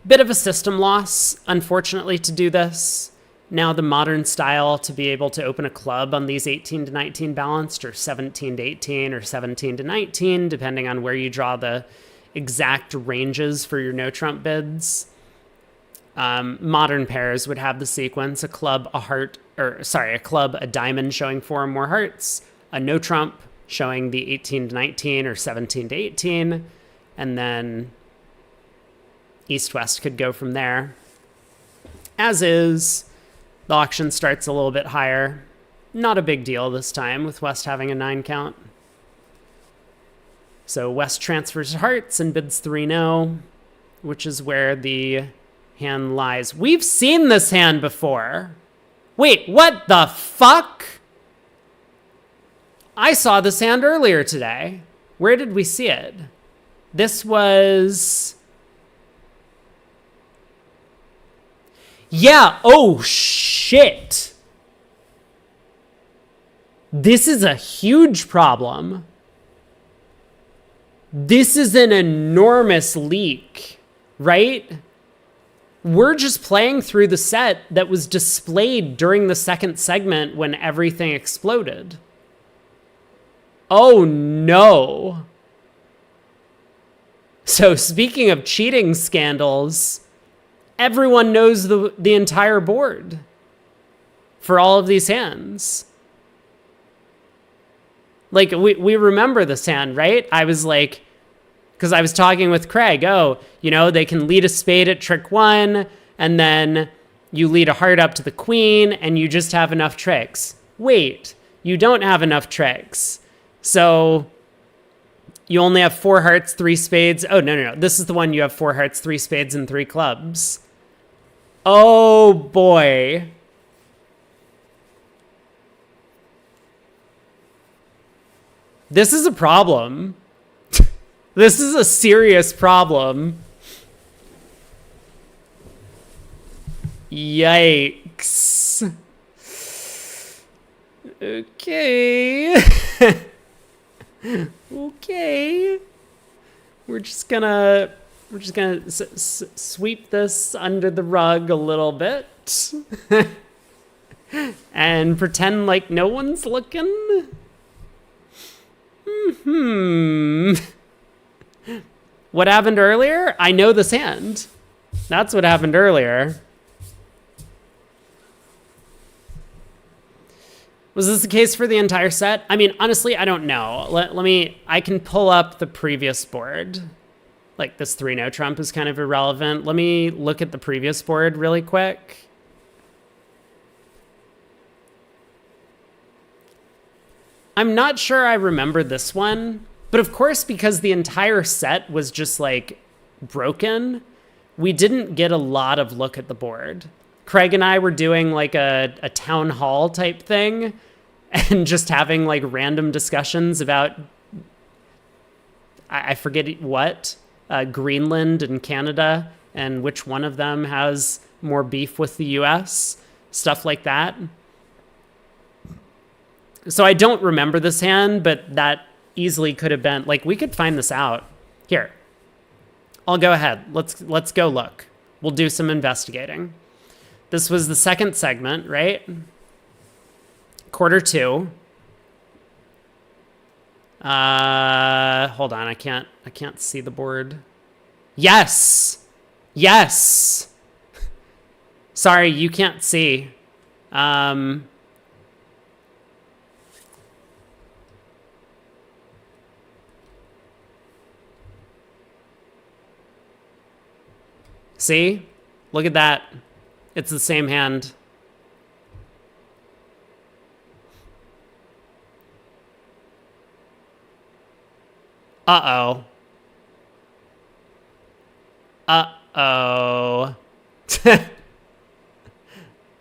Bit of a system loss, unfortunately, to do this. Now the modern style to be able to open a club on these 18 to 19 balanced, or 17 to 18 or 17 to 19, depending on where you draw the exact ranges for your no trump bids. Modern pairs would have the sequence: a club, a club, a diamond showing 4 or more hearts, a no trump showing the 18 to 19 or 17 to 18, and then east-west could go from there. As is, the auction starts a little bit higher. Not a big deal this time with West having a 9 count. So West transfers hearts and bids 3-no, which is where the hand lies. We've seen this hand before. Wait, what the fuck? I saw this hand earlier today. Where did we see it? This was... Yeah, oh shit. This is a huge problem. This is an enormous leak, right? We're just playing through the set that was displayed during the second segment when everything exploded. Oh no. So speaking of cheating scandals, everyone knows the entire board for all of these hands. Like, we remember this hand, right? I was like, because I was talking with Craig, oh, you know, they can lead a spade at trick 1, and then you lead a heart up to the queen, and you just have enough tricks. Wait, you don't have enough tricks. So you only have 4 hearts, 3 spades. Oh, no. This is the one you have 4 hearts, 3 spades, and 3 clubs. Oh, boy. This is a problem. This is a serious problem. Yikes. Okay. Okay. We're just gonna sweep this under the rug a little bit and pretend like no one's looking. What happened earlier? I know this hand. That's what happened earlier. Was this the case for the entire set? I mean, honestly, I don't know. I can pull up the previous board. Like, this 3-no trump is kind of irrelevant. Let me look at the previous board really quick. I'm not sure I remember this one, but of course, because the entire set was just like broken, we didn't get a lot of look at the board. Craig and I were doing like a town hall type thing and just having like random discussions about, I forget what, Greenland and Canada and which one of them has more beef with the US, stuff like that. So I don't remember this hand, but that easily could have been, like, we could find this out. Here, I'll go ahead. Let's go look. We'll do some investigating. This was the second segment, right? Quarter 2. Hold on, I can't see the board. Yes! Yes! Sorry, you can't see. See? Look at that. It's the same hand. Uh-oh. Uh-oh.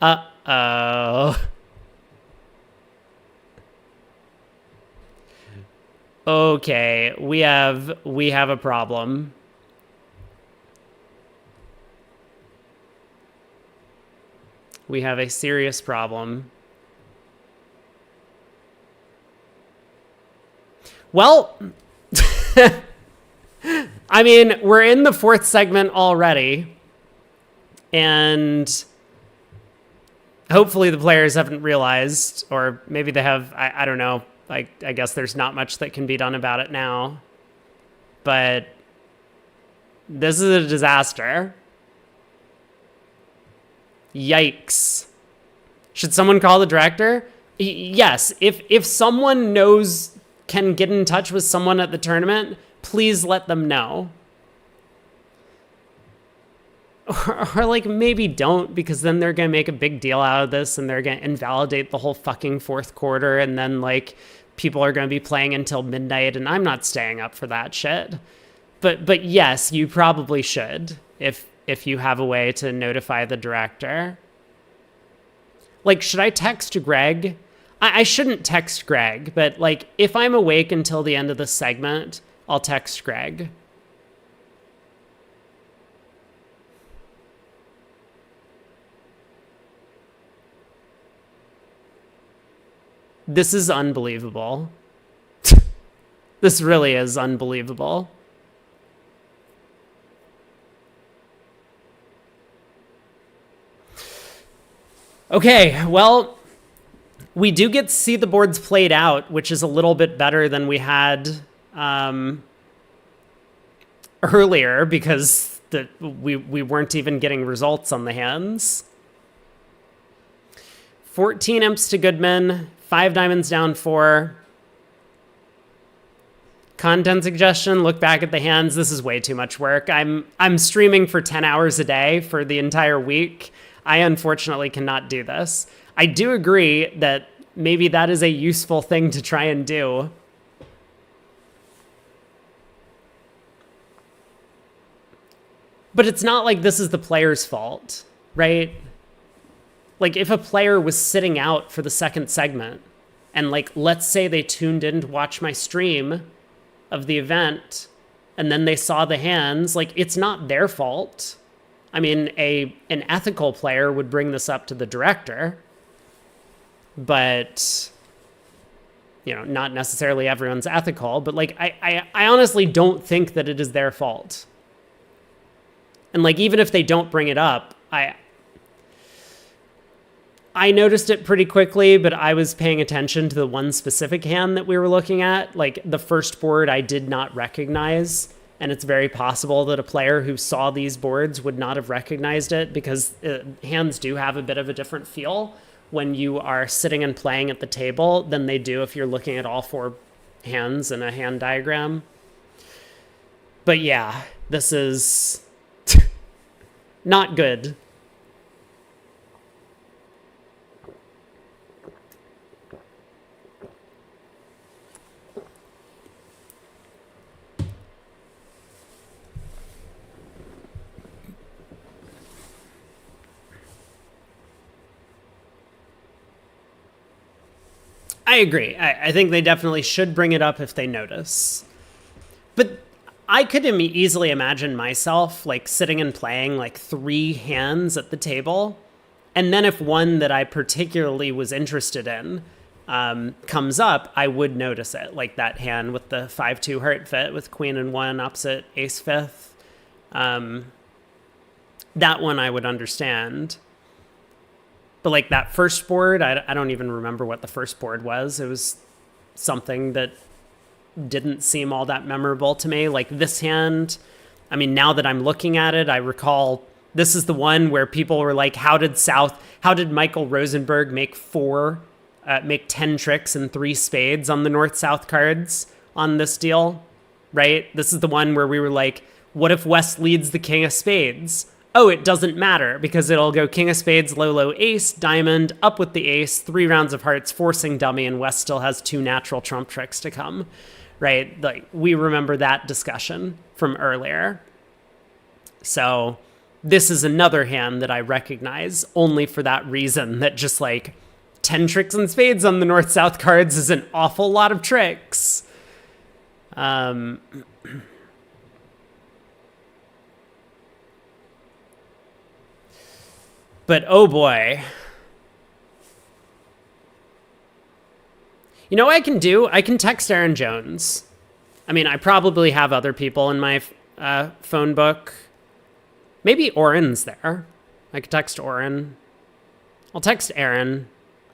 Uh-oh. Okay, we have a problem. We have a serious problem. Well, I mean, we're in the 4th segment already, and hopefully the players haven't realized, or maybe they have, I don't know. I guess there's not much that can be done about it now. But this is a disaster. Yikes. Should someone call the director? Yes, if someone knows, can get in touch with someone at the tournament, please let them know. or like maybe don't, because then they're going to make a big deal out of this and they're going to invalidate the whole fucking fourth quarter. And then like people are going to be playing until midnight and I'm not staying up for that shit. But yes, you probably should if you have a way to notify the director. Like, should I text Greg? I shouldn't text Greg, but like if I'm awake until the end of the segment, I'll text Greg. This is unbelievable. This really is unbelievable. Okay, well, we do get to see the boards played out, which is a little bit better than we had earlier, because we weren't even getting results on the hands. 14 imps to Goodman, 5 diamonds down 4. Content suggestion, look back at the hands. This is way too much work. I'm streaming for 10 hours a day for the entire week. I unfortunately cannot do this. I do agree that maybe that is a useful thing to try and do. But it's not like this is the player's fault, right? Like if a player was sitting out for the second segment and like, let's say they tuned in to watch my stream of the event and then they saw the hands, like it's not their fault. I mean, an ethical player would bring this up to the director, but you know, not necessarily everyone's ethical, but like I honestly don't think that it is their fault. And like even if they don't bring it up, I noticed it pretty quickly, but I was paying attention to the one specific hand that we were looking at. Like the first board I did not recognize, and it's very possible that a player who saw these boards would not have recognized it, because hands do have a bit of a different feel when you are sitting and playing at the table than they do if you're looking at all 4 hands in a hand diagram. But yeah, this is not good. I agree. I think they definitely should bring it up if they notice. But I could easily imagine myself like sitting and playing like 3 hands at the table. And then if one that I particularly was interested in comes up, I would notice it. Like that hand with the 5-2 heart fit with queen and 1 opposite ace 5th. That one I would understand. But like that first board, I don't even remember what the first board was. It was something that didn't seem all that memorable to me. Like this hand, I mean, now that I'm looking at it, I recall this is the one where people were like, how did Michael Rosenberg make 10 tricks and 3 spades on the North-South cards on this deal, right? This is the one where we were like, what if West leads the king of spades? Oh, it doesn't matter because it'll go king of spades, low, low, ace, diamond, up with the ace, 3 rounds of hearts, forcing dummy, and West still has 2 natural trump tricks to come, right? Like we remember that discussion from earlier. So this is another hand that I recognize only for that reason, that just like 10 tricks and spades on the North-South cards is an awful lot of tricks. But oh boy. You know what I can do? I can text Aaron Jones. I mean, I probably have other people in my phone book. Maybe Oren's there. I could text Oren. I'll text Aaron.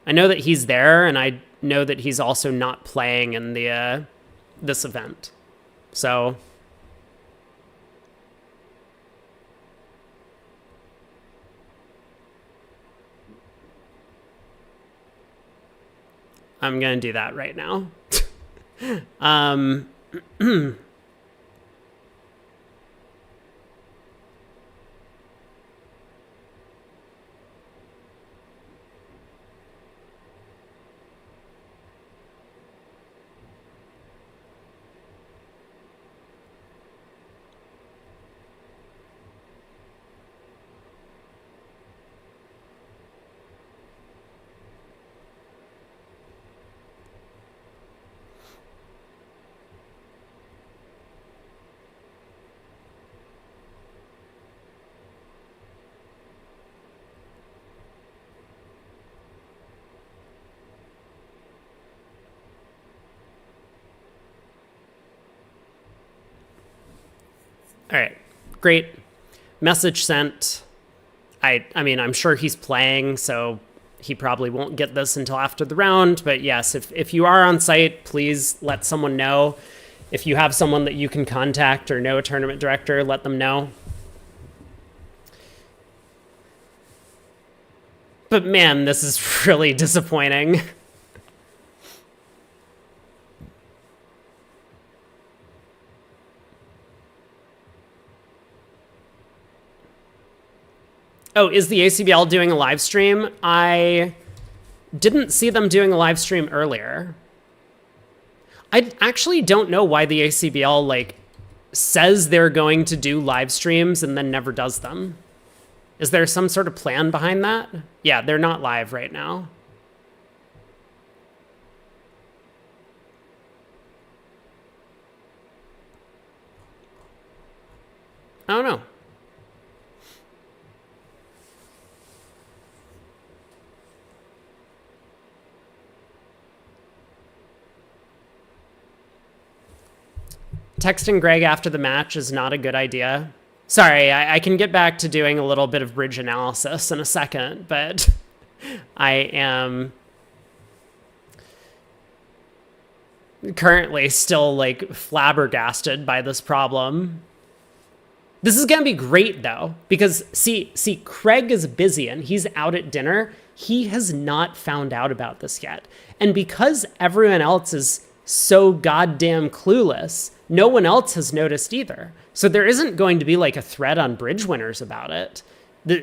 I know that he's there, and I know that he's also not playing in the this event. So I'm going to do that right now. All right, great. Message sent. I mean, I'm sure he's playing, so he probably won't get this until after the round. But yes, if you are on site, please let someone know. If you have someone that you can contact or know a tournament director, let them know. But man, this is really disappointing. Oh, is the ACBL doing a live stream? I didn't see them doing a live stream earlier. I actually don't know why the ACBL like says they're going to do live streams and then never does them. Is there some sort of plan behind that? Yeah, they're not live right now. I don't know. Texting Greg after the match is not a good idea. Sorry, I can get back to doing a little bit of bridge analysis in a second, but I am currently still like flabbergasted by this problem. This is going to be great though, because see, Craig is busy and he's out at dinner. He has not found out about this yet. And because everyone else is so goddamn clueless, no one else has noticed either. So there isn't going to be like a thread on Bridge Winners about it.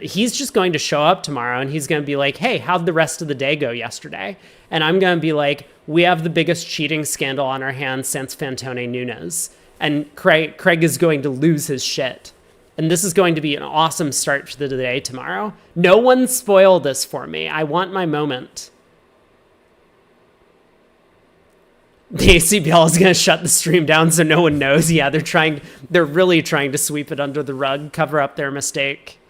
He's just going to show up tomorrow and he's going to be like, hey, how'd the rest of the day go yesterday? And I'm going to be like, we have the biggest cheating scandal on our hands since Fantone Nunes. And Craig is going to lose his shit. And this is going to be an awesome start to the day tomorrow. No one spoil this for me. I want my moment. The ACBL is going to shut the stream down so no one knows. Yeah, they're really trying to sweep it under the rug, cover up their mistake.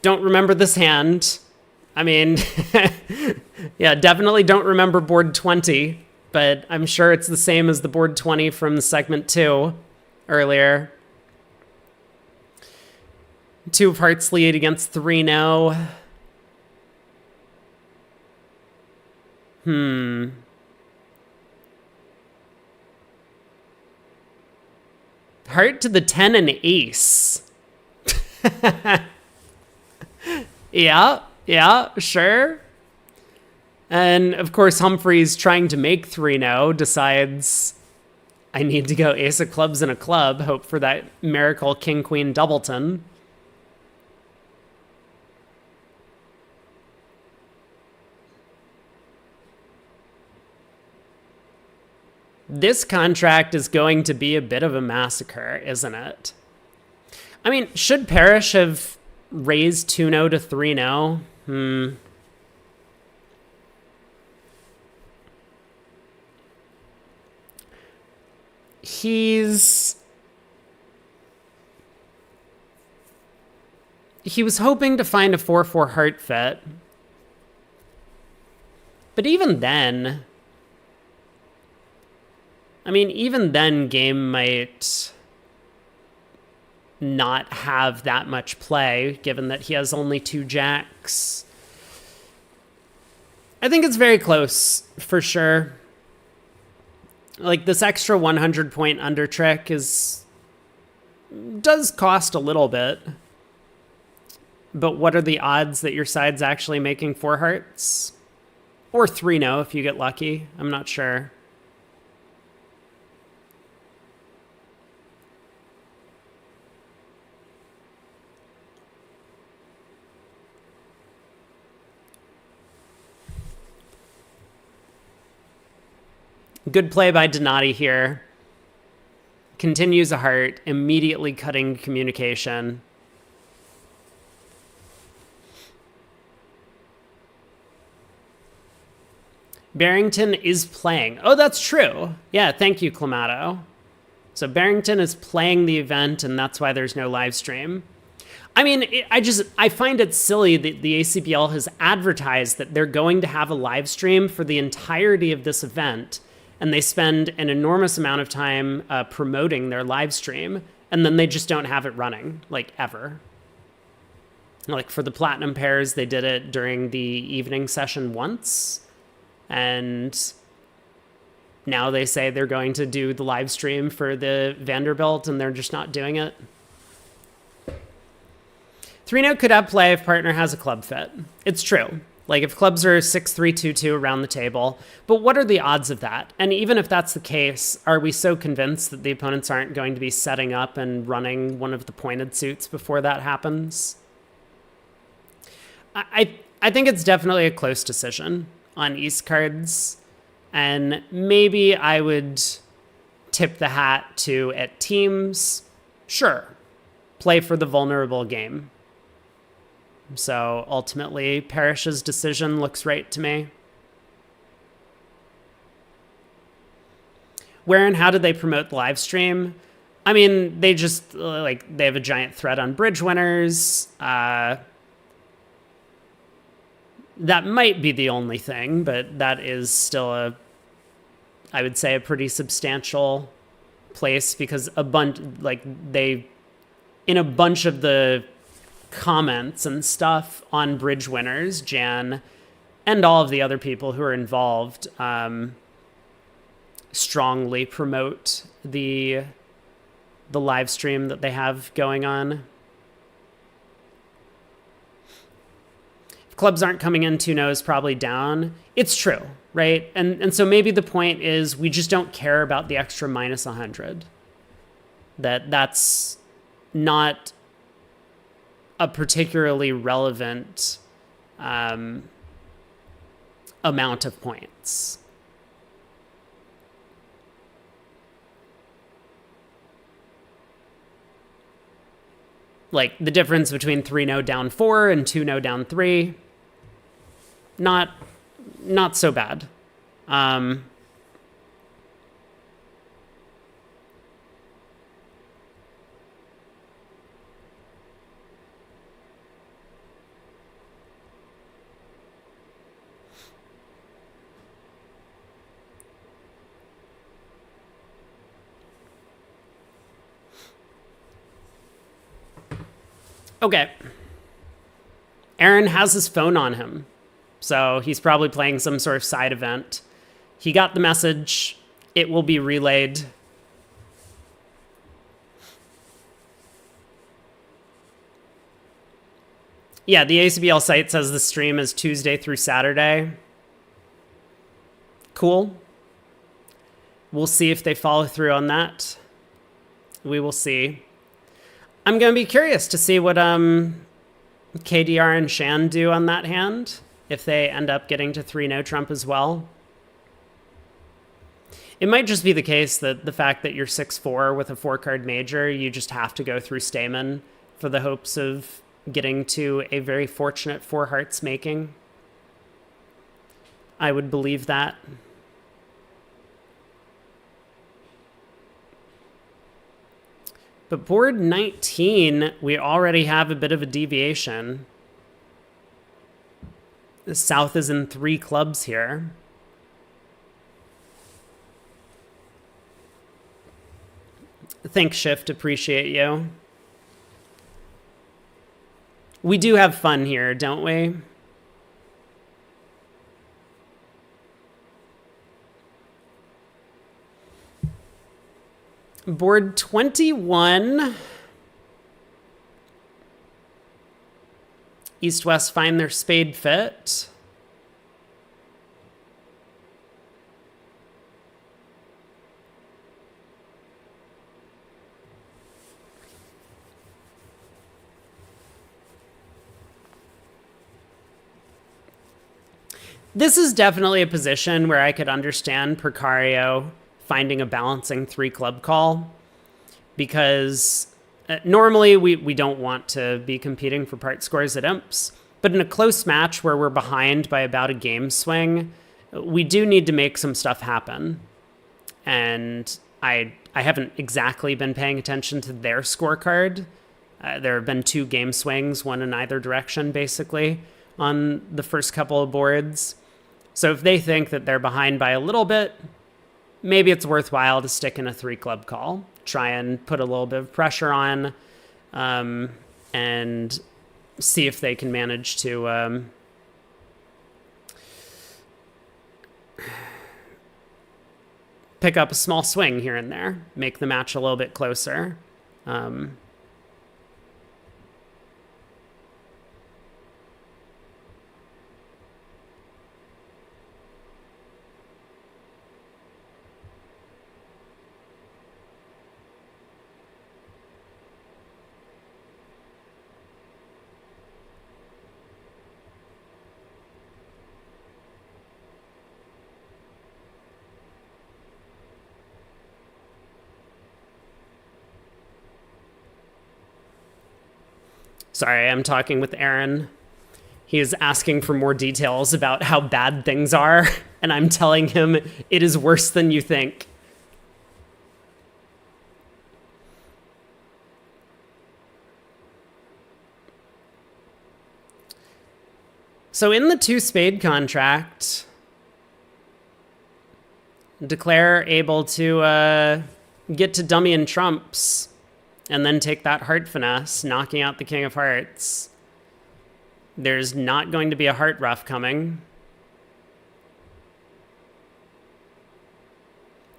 Don't remember this hand. I mean, yeah, definitely don't remember board 20. But I'm sure it's the same as the board 20 from segment 2 earlier. 2 of hearts lead against 3 no. Heart to the 10 and ace. Yeah, sure. And of course, Humphreys, trying to make 3-0, decides I need to go ace of clubs and a club, hope for that miracle king-queen doubleton. This contract is going to be a bit of a massacre, isn't it? I mean, should Parrish have raised 2-0 to 3-0? He was hoping to find a 4-4 heart fit. But even then, game might not have that much play, given that he has only 2 jacks. I think it's very close, for sure. Like, this extra 100-point under trick does cost a little bit. But what are the odds that your side's actually making 4 hearts? Or 3-0 if you get lucky. I'm not sure. Good play by Donati here. Continues a heart, immediately cutting communication. Barrington is playing. Oh, that's true. Yeah, thank you, Clamato. So Barrington is playing the event, and that's why there's no live stream. I mean, I find it silly that the ACBL has advertised that they're going to have a live stream for the entirety of this event, and they spend an enormous amount of time promoting their live stream, and then they just don't have it running, like, ever. Like, for the Platinum pairs, they did it during the evening session once, and now they say they're going to do the live stream for the Vanderbilt, and they're just not doing it. 3-note could have play if partner has a club fit. It's true. Like, if clubs are 6-3-2-2 around the table. But what are the odds of that? And even if that's the case, are we so convinced that the opponents aren't going to be setting up and running one of the pointed suits before that happens? I think it's definitely a close decision on East cards. And maybe I would tip the hat to, at teams, sure, play for the vulnerable game. So ultimately, Parrish's decision looks right to me. Where and how did they promote the live stream? I mean, they just, like, they have a giant thread on bridge winners. That might be the only thing, but that is still I would say, a pretty substantial place, because in a bunch of the comments and stuff on bridge winners, Jan and all of the other people who are involved strongly promote the live stream that they have going on. If clubs aren't coming in 2-0s, probably down. It's true, right? And so maybe the point is we just don't care about the extra minus 100. That's not a particularly relevant amount of points. Like, the difference between 3-0 down 4 and 2-0 down 3, not so bad. Okay. Aaron has his phone on him, so he's probably playing some sort of side event. He got the message. It will be relayed. Yeah, the ACBL site says the stream is Tuesday through Saturday. Cool. We'll see if they follow through on that. We will see. I'm going to be curious to see what KDR and Shan do on that hand, if they end up getting to 3-0 trump as well. It might just be the case that the fact that you're 6-4 with a 4-card major, you just have to go through Stamen for the hopes of getting to a very fortunate 4 hearts making. I would believe that. But board 19, we already have a bit of a deviation. The South is in 3 clubs here. Thanks, Shift. Appreciate you. We do have fun here, don't we? Board 21. East-West find their spade fit. This is definitely a position where I could understand Precario finding a balancing 3 club call, because normally we don't want to be competing for part scores at imps, but in a close match where we're behind by about a game swing, we do need to make some stuff happen. And I haven't exactly been paying attention to their scorecard. There have been 2 game swings, one in either direction, basically, on the first couple of boards. So if they think that they're behind by a little bit, maybe it's worthwhile to stick in a 3-club call, try and put a little bit of pressure on, and see if they can manage to pick up a small swing here and there, make the match a little bit closer. Sorry, I'm talking with Aaron. He is asking for more details about how bad things are, and I'm telling him it is worse than you think. So in the 2-spade contract, Declare able to get to dummy and trumps, and then take that heart finesse, knocking out the king of hearts. There's not going to be a heart ruff coming.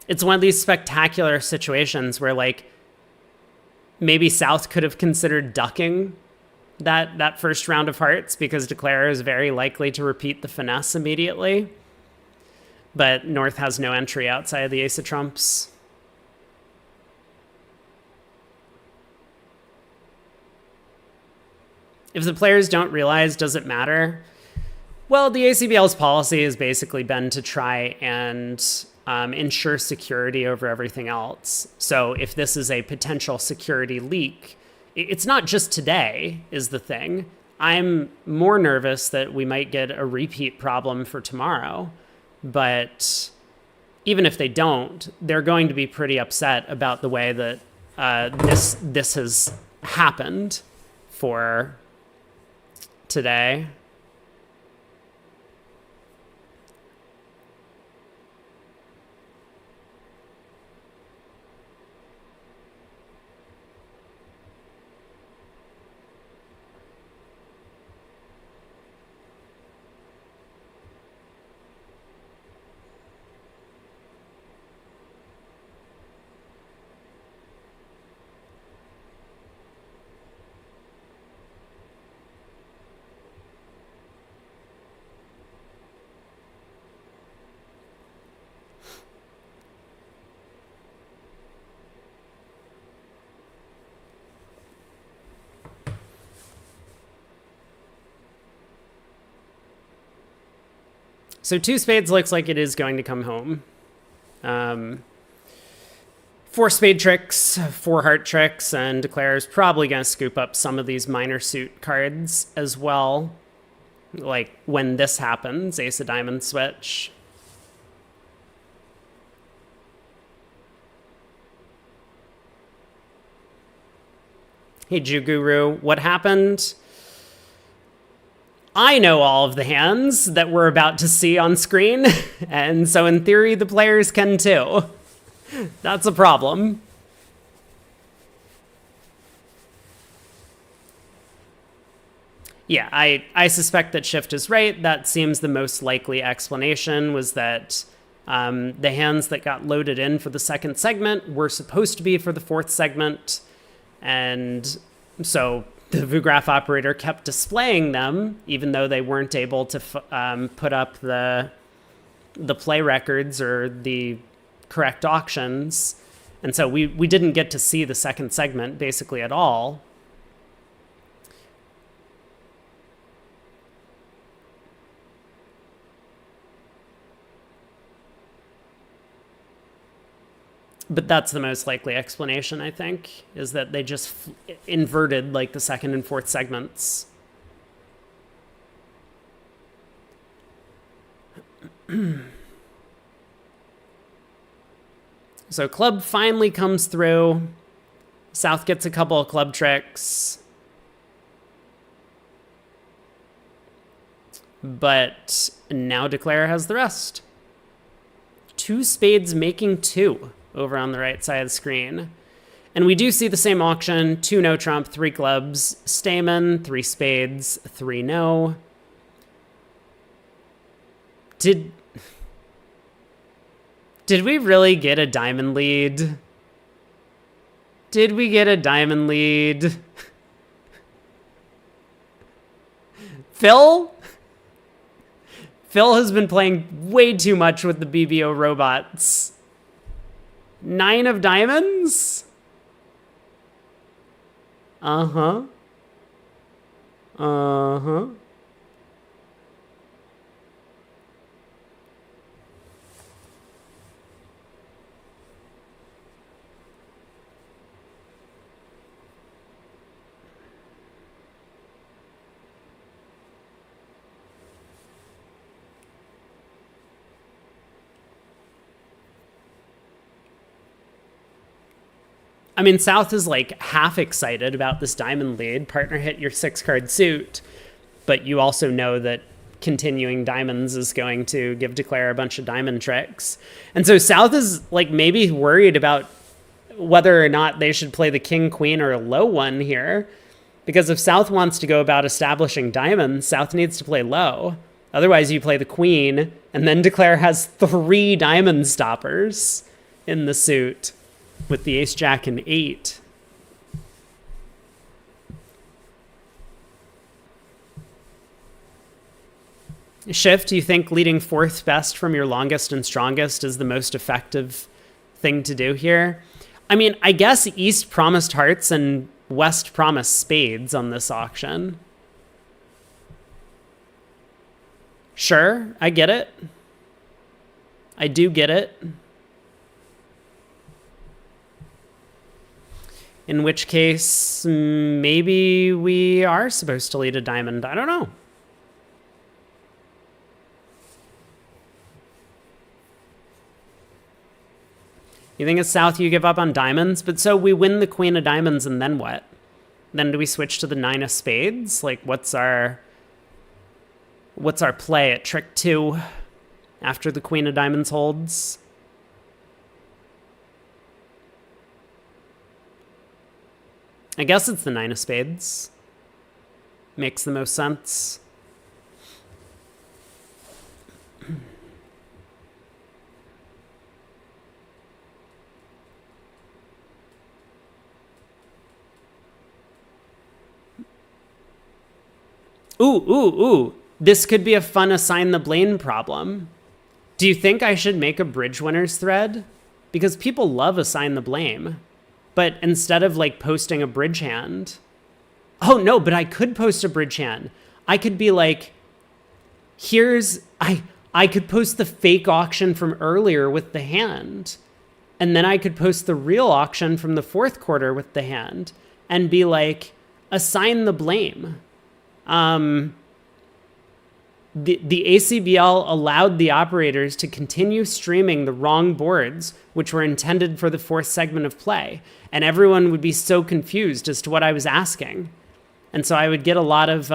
It's one of these spectacular situations where, like, maybe South could have considered ducking that first round of hearts because Declare is very likely to repeat the finesse immediately. But North has no entry outside of the ace of trumps. If the players don't realize, does it matter? Well, the ACBL's policy has basically been to try and ensure security over everything else. So if this is a potential security leak, it's not just today is the thing. I'm more nervous that we might get a repeat problem for tomorrow. But even if they don't, they're going to be pretty upset about the way that this has happened for today. So 2 spades looks like it is going to come home. 4 spade tricks, 4 heart tricks, and Declare is probably going to scoop up some of these minor suit cards as well. Like when this happens, ace of diamonds switch. Hey, Juguru, what happened? I know all of the hands that we're about to see on screen, and so in theory, the players can too. That's a problem. Yeah, I suspect that Shift is right. That seems the most likely explanation, was that the hands that got loaded in for the second segment were supposed to be for the fourth segment, and so the Vugraph operator kept displaying them, even though they weren't able to put up the play records or the correct auctions. And so we didn't get to see the second segment basically at all. But that's the most likely explanation, I think, is that they just inverted like the second and fourth segments. So club finally comes through. South gets a couple of club tricks. But now Declare has the rest. 2 spades making 2 over on the right side of the screen. And we do see the same auction, 2 no trump, 3 clubs, Stamen, 3 spades, 3 no. Did we really get a diamond lead? Did we get a diamond lead? Phil has been playing way too much with the BBO robots. 9 of diamonds? Uh-huh. Uh-huh. I mean, South is like half excited about this diamond lead. Partner hit your 6-card suit, but you also know that continuing diamonds is going to give Declare a bunch of diamond tricks. And so South is like maybe worried about whether or not they should play the king, queen, or a low one here. Because if South wants to go about establishing diamonds, South needs to play low. Otherwise, you play the queen, and then Declare has 3 diamond stoppers in the suit with the ace, jack, and 8. Shift, do you think leading 4th best from your longest and strongest is the most effective thing to do here? I mean, I guess East promised hearts and West promised spades on this auction. Sure, I get it. I do get it. In which case, maybe we are supposed to lead a diamond. I don't know. You think it's South you give up on diamonds? But so we win the queen of diamonds and then what? Then do we switch to the 9 of spades? Like what's our play at trick 2 after the queen of diamonds holds? I guess it's the 9 of spades. Makes the most sense. Ooh. This could be a fun assign the blame problem. Do you think I should make a bridge winners thread? Because people love assign the blame. But instead of like posting a bridge hand, oh no, but I could post a bridge hand. I could be like, I could post the fake auction from earlier with the hand. And then I could post the real auction from the 4th quarter with the hand and be like, assign the blame. The ACBL allowed the operators to continue streaming the wrong boards, which were intended for the 4th segment of play. And everyone would be so confused as to what I was asking. And so I would get a lot of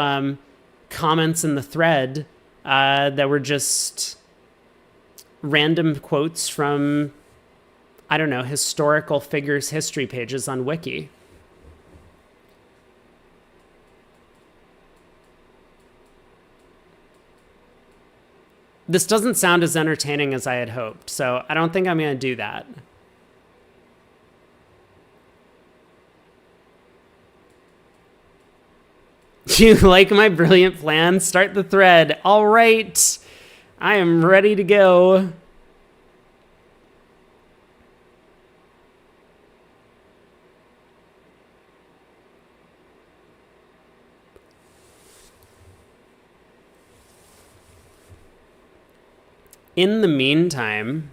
comments in the thread that were just random quotes from, I don't know, historical figures history pages on Wiki. This doesn't sound as entertaining as I had hoped, so I don't think I'm going to do that. You like my brilliant plan? Start the thread. All right. I am ready to go. In the meantime,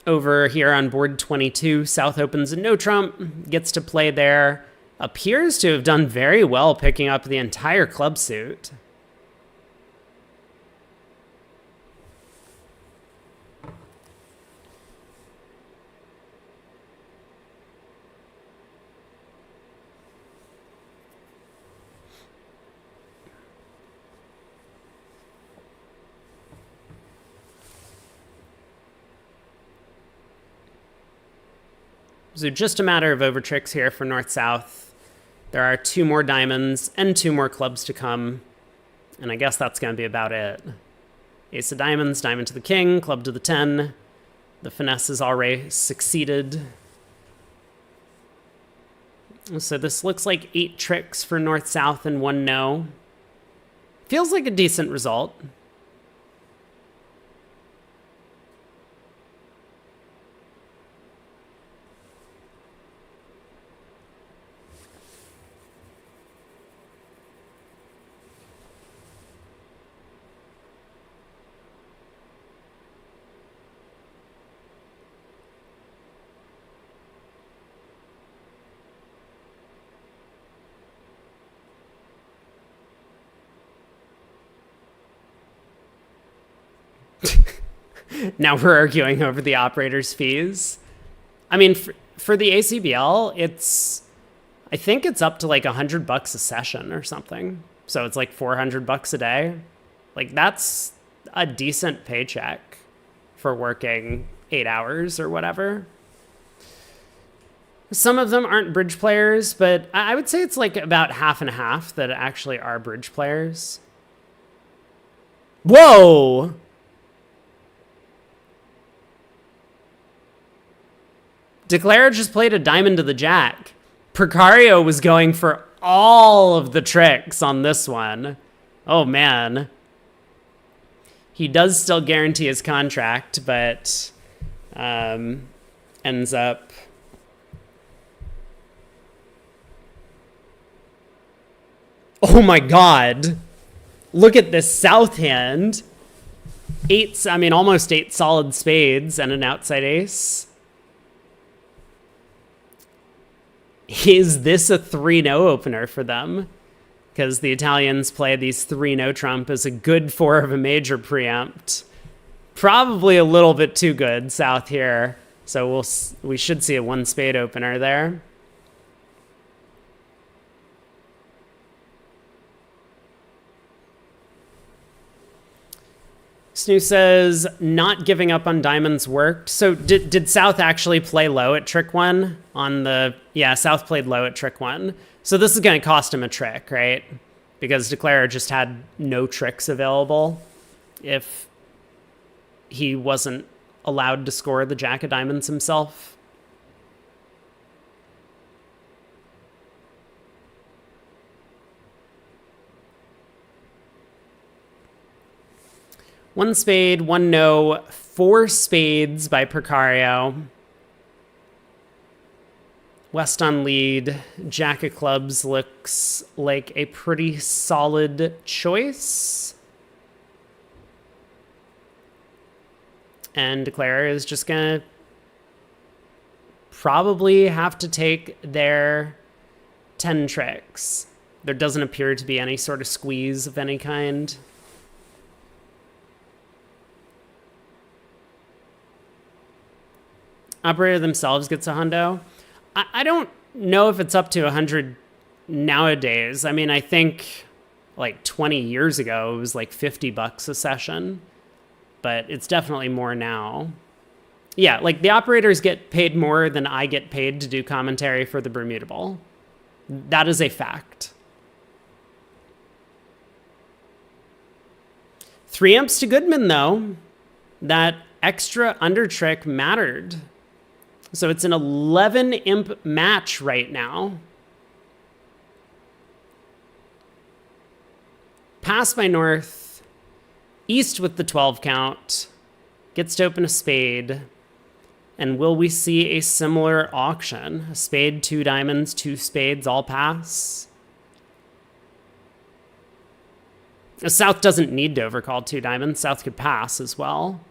over here on board 22, South opens a no trump, gets to play there. Appears to have done very well picking up the entire club suit. So just a matter of over tricks here for north-south. There are 2 more diamonds and 2 more clubs to come. And I guess that's going to be about it. Ace of diamonds, diamond to the king, club to the 10. The finesse has already succeeded. So this looks like 8 tricks for north-south and 1 no. Feels like a decent result. Now we're arguing over the operator's fees. I mean, for the ACBL, I think it's up to like $100 a session or something. So it's like $400 a day. Like that's a decent paycheck for working 8 hours or whatever. Some of them aren't bridge players, but I would say it's like about half and half that actually are bridge players. Whoa! Declare just played a diamond to the jack. Precario was going for all of the tricks on this one. Oh, man. He does still guarantee his contract, but ends up... Oh, my God. Look at this south hand. Almost 8 solid spades and an outside ace. Is this a 3-no opener for them? Because the Italians play these 3-no trump as a good 4 of a major preempt. Probably a little bit too good south here. So we should see a 1 spade opener there. Snoo says, not giving up on diamonds worked. So did South actually play low at trick 1 on the... Yeah, South played low at trick 1. So this is going to cost him a trick, right? Because Declarer just had no tricks available if he wasn't allowed to score the jack of diamonds himself. One spade, 1 no, 4 spades by Precario. West on lead. Jack of clubs looks like a pretty solid choice. And Declare is just going to probably have to take their 10 tricks. There doesn't appear to be any sort of squeeze of any kind. Operator themselves gets a hundo. I don't know if it's up to 100 nowadays. I mean, I think like 20 years ago, it was like $50 a session, but it's definitely more now. Yeah, like the operators get paid more than I get paid to do commentary for the Bermuda. That is a fact. 3 imps to Goodman, though. That extra under trick mattered. So it's an 11 imp match right now. Pass by North. East with the 12 count. Gets to open a spade. And will we see a similar auction? A spade, 2 diamonds, 2 spades, all pass. South doesn't need to overcall 2 diamonds. South could pass as well.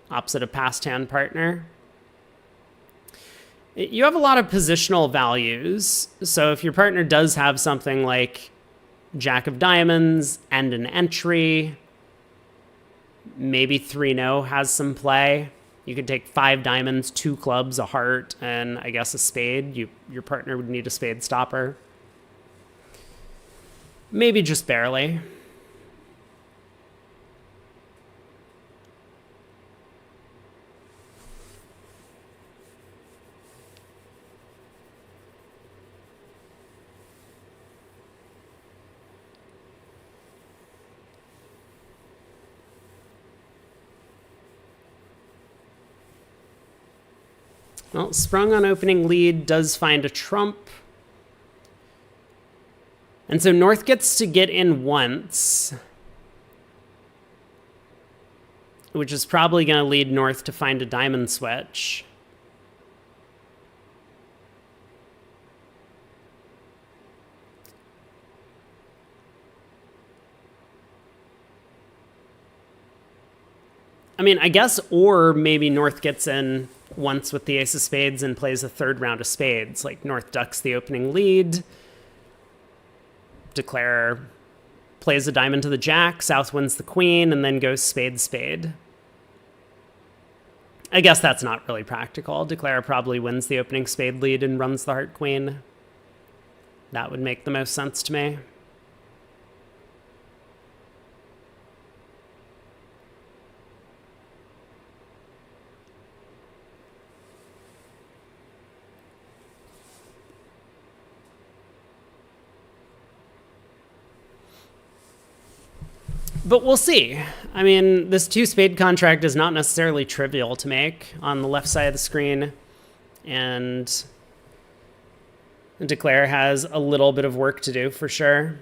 Opposite a passed hand partner. You have a lot of positional values. So if your partner does have something like Jack of diamonds and an entry, maybe 3-no has some play. You could take 5 diamonds, 2 clubs, a heart, and I guess a spade. Your partner would need a spade stopper. Maybe just barely. Well, sprung on opening lead does find a trump. And so North gets to get in once, which is probably going to lead North to find a diamond switch. I mean, I guess, or maybe North gets in once with the ace of spades and plays a third round of spades. Like North ducks the opening lead, Declare plays a diamond to the jack, South wins the queen, and then goes spade, spade. I guess that's not really practical. Declare probably wins the opening spade lead and runs the heart queen. That would make the most sense to me. But we'll see. I mean, this 2-spade contract is not necessarily trivial to make on the left side of the screen. And Declare has a little bit of work to do for sure.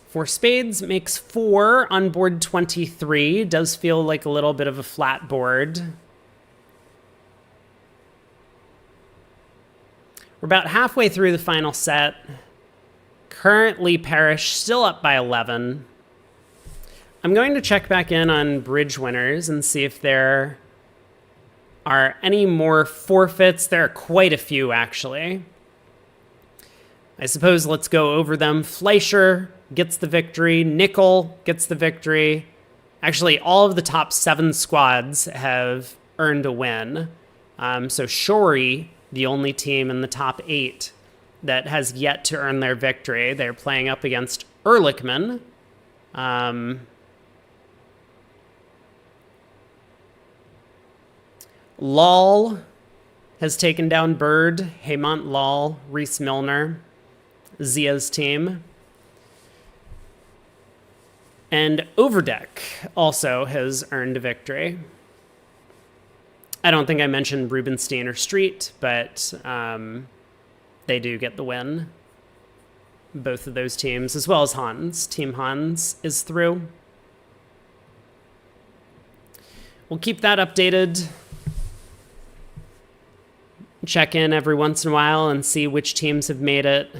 Four spades makes 4 on board 23. Does feel like a little bit of a flat board. We're about halfway through the final set. Currently Parrish still up by 11. I'm going to check back in on bridge winners and see if there are any more forfeits. There are quite a few, actually. I suppose let's go over them. Fleischer gets the victory. Nickel gets the victory. Actually, all of the top 7 squads have earned a win. So Shori, the only team in the top 8 that has yet to earn their victory. They're playing up against Ehrlichman. Lal has taken down Bird, Hemant Lal, Reese Milner, Zia's team. And Overdeck also has earned a victory. I don't think I mentioned Rubenstein or Street, but they do get the win. Both of those teams, as well as Hans. Team Hans is through. We'll keep that updated. Check in every once in a while and see which teams have made it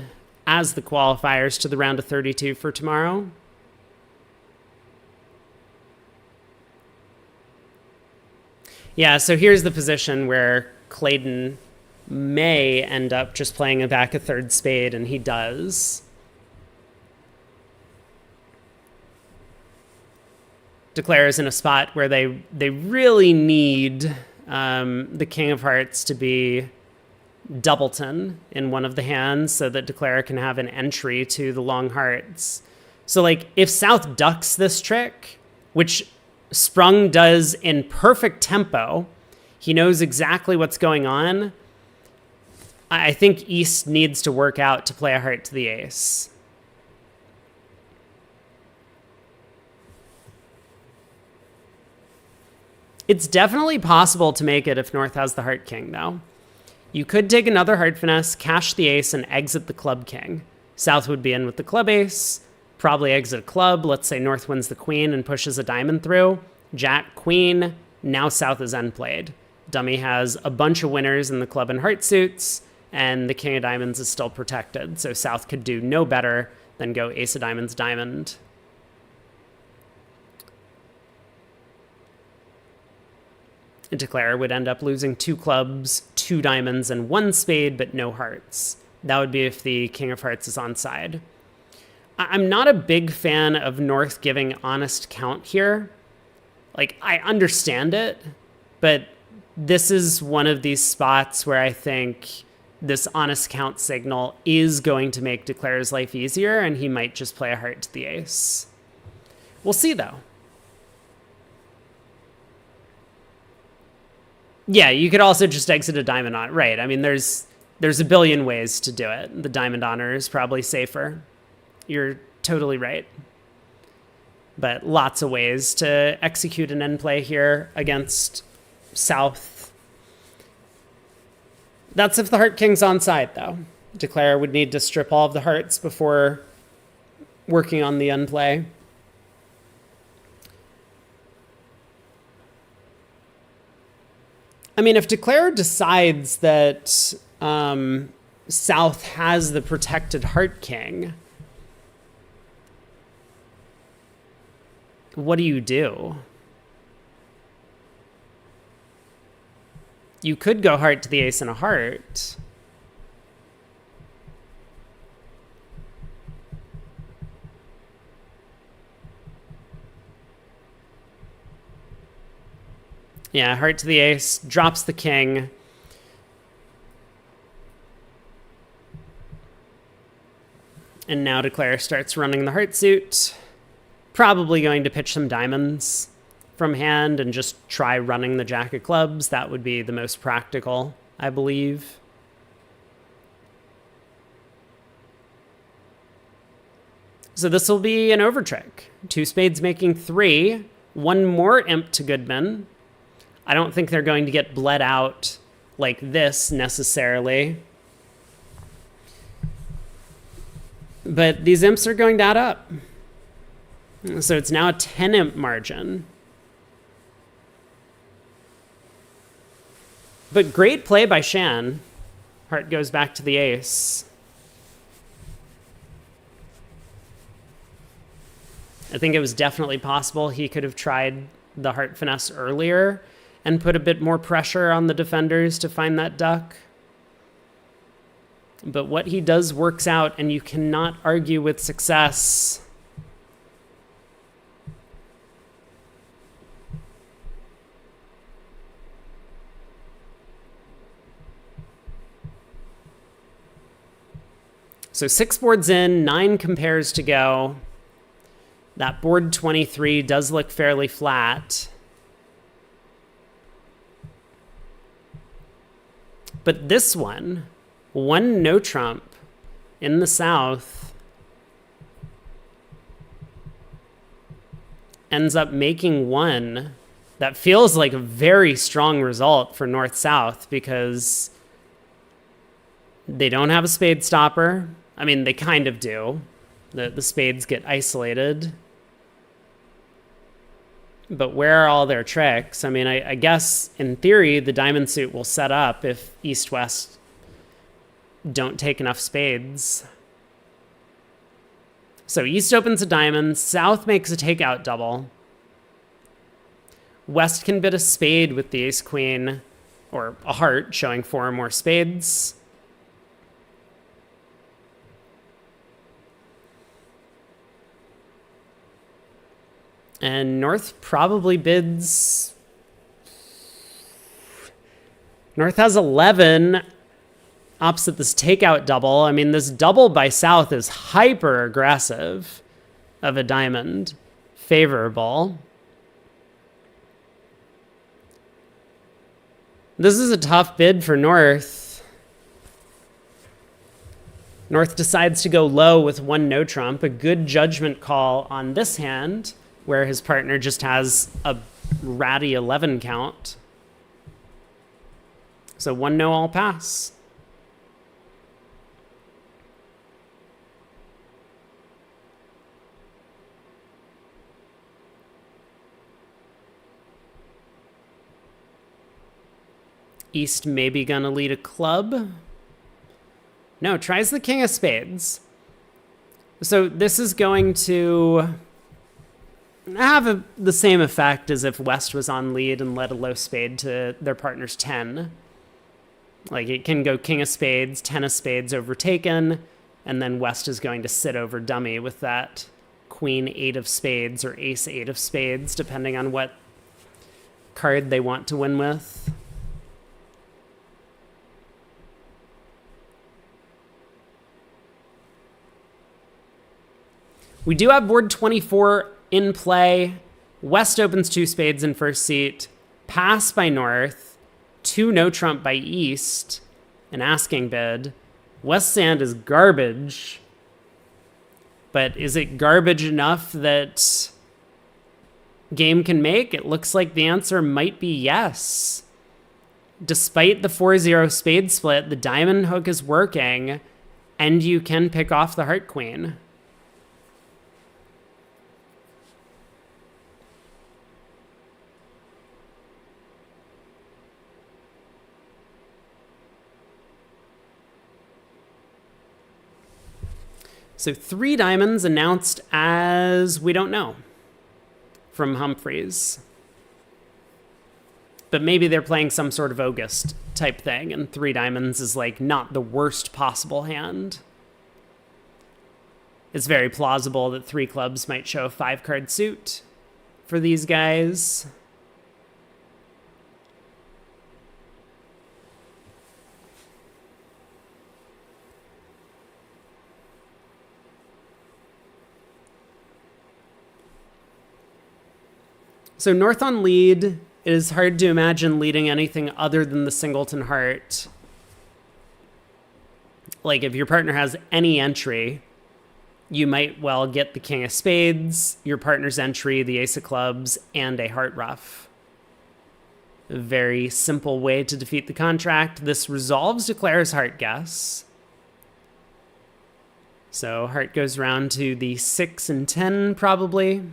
as the qualifiers to the round of 32 for tomorrow. Yeah, so here's the position where Clayton may end up just playing back a third spade, and he does. Declare is in a spot where they really need the King of Hearts to be doubleton in one of the hands so that Declare can have an entry to the long hearts. So, like, if South ducks this trick, which Sprung does in perfect tempo, he knows exactly what's going on. I think East needs to work out to play a heart to the ace. It's definitely possible to make it if North has the heart king, though. You could take another heart finesse, cash the ace, and exit the club king. South would be in with the club ace, probably exit a club. Let's say North wins the queen and pushes a diamond through. Jack, queen. Now South is end played. Dummy has a bunch of winners in the club and heart suits, and the king of diamonds is still protected. So South could do no better than go ace of diamonds, diamond. Declare would end up losing 2 clubs, 2 diamonds, and 1 spade, but no hearts. That would be if the king of hearts is onside. I'm not a big fan of North giving honest count here. Like, I understand it, but this is one of these spots where I think this honest count signal is going to make Declare's life easier, and he might just play a heart to the ace. We'll see, though. Yeah, you could also just exit a diamond on it. Right, I mean, there's a billion ways to do it. The diamond honor is probably safer. You're totally right. But lots of ways to execute an end play here against South. That's if the Heart King's on side, though. Declare would need to strip all of the hearts before working on the end play. I mean, if Declare decides that South has the protected Heart King, what do you do? You could go heart to the ace and a heart. Yeah, heart to the ace, drops the king. And now Declare starts running the heart suit. Probably going to pitch some diamonds from hand and just try running the jack of clubs. That would be the most practical, I believe. So this will be an overtrick. 2 spades making 3. 1 more imp to Goodman. I don't think they're going to get bled out like this necessarily. But these imps are going to add up. So it's now a 10 imp margin. But great play by Shan. Heart goes back to the ace. I think it was definitely possible he could have tried the heart finesse earlier and put a bit more pressure on the defenders to find that duck. But what he does works out, and you cannot argue with success. So 6 boards in, 9 compares to go. That board 23 does look fairly flat. But this one no trump in the South, ends up making one that feels like a very strong result for North-South because they don't have a spade stopper. I mean, they kind of do. The spades get isolated. But where are all their tricks? I mean, I guess in theory, the diamond suit will set up if East-West don't take enough spades. So East opens a diamond, South makes a takeout double. West can bid a spade with the ace-queen, or a heart, showing 4 or more spades. And North probably bids... North has 11 opposite this takeout double. I mean, this double by South is hyper aggressive of a diamond. Favorable. This is a tough bid for North. North decides to go low with 1 no trump. A good judgment call on this hand, where his partner just has a ratty 11 count. So 1 no all pass. East maybe gonna lead a club. No, tries the king of spades. So this is going to have the same effect as if West was on lead and led a low spade to their partner's 10. Like, it can go king of spades, 10 of spades overtaken, and then West is going to sit over dummy with that queen 8 of spades or ace 8 of spades, depending on what card they want to win with. We do have board 24 in play. West opens 2 spades in first seat. Pass by North. 2 no trump by East. An asking bid. West sand is garbage. But is it garbage enough that game can make? It looks like the answer might be yes. Despite the 4-0 spade split, the diamond hook is working, and you can pick off the heart queen. So 3 diamonds announced as we don't know from Humphreys. But maybe they're playing some sort of August type thing, and 3 diamonds is like not the worst possible hand. It's very plausible that 3 clubs might show a 5-card suit for these guys. So North on lead, it is hard to imagine leading anything other than the singleton heart. Like if your partner has any entry, you might well get the king of spades, your partner's entry, the ace of clubs, and a heart ruff. A very simple way to defeat the contract. This resolves Declare's heart guess. So heart goes round to the 6 and 10 probably.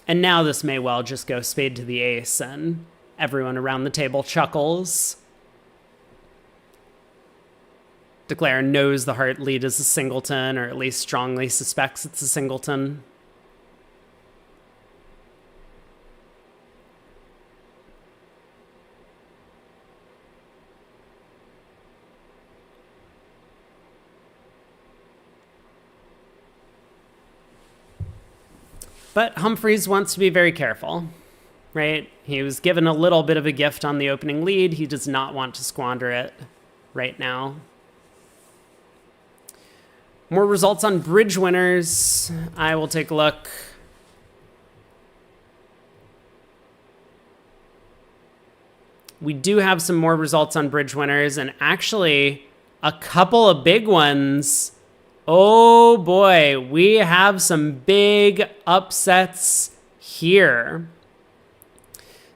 And now this may well just go spade to the ace, and everyone around the table chuckles. Declare knows the heart lead is a singleton, or at least strongly suspects it's a singleton. But Humphreys wants to be very careful, right? He was given a little bit of a gift on the opening lead. He does not want to squander it right now. More results on bridge winners. I will take a look. We do have some more results on bridge winners, and actually a couple of big ones. Oh boy, we have some big upsets here.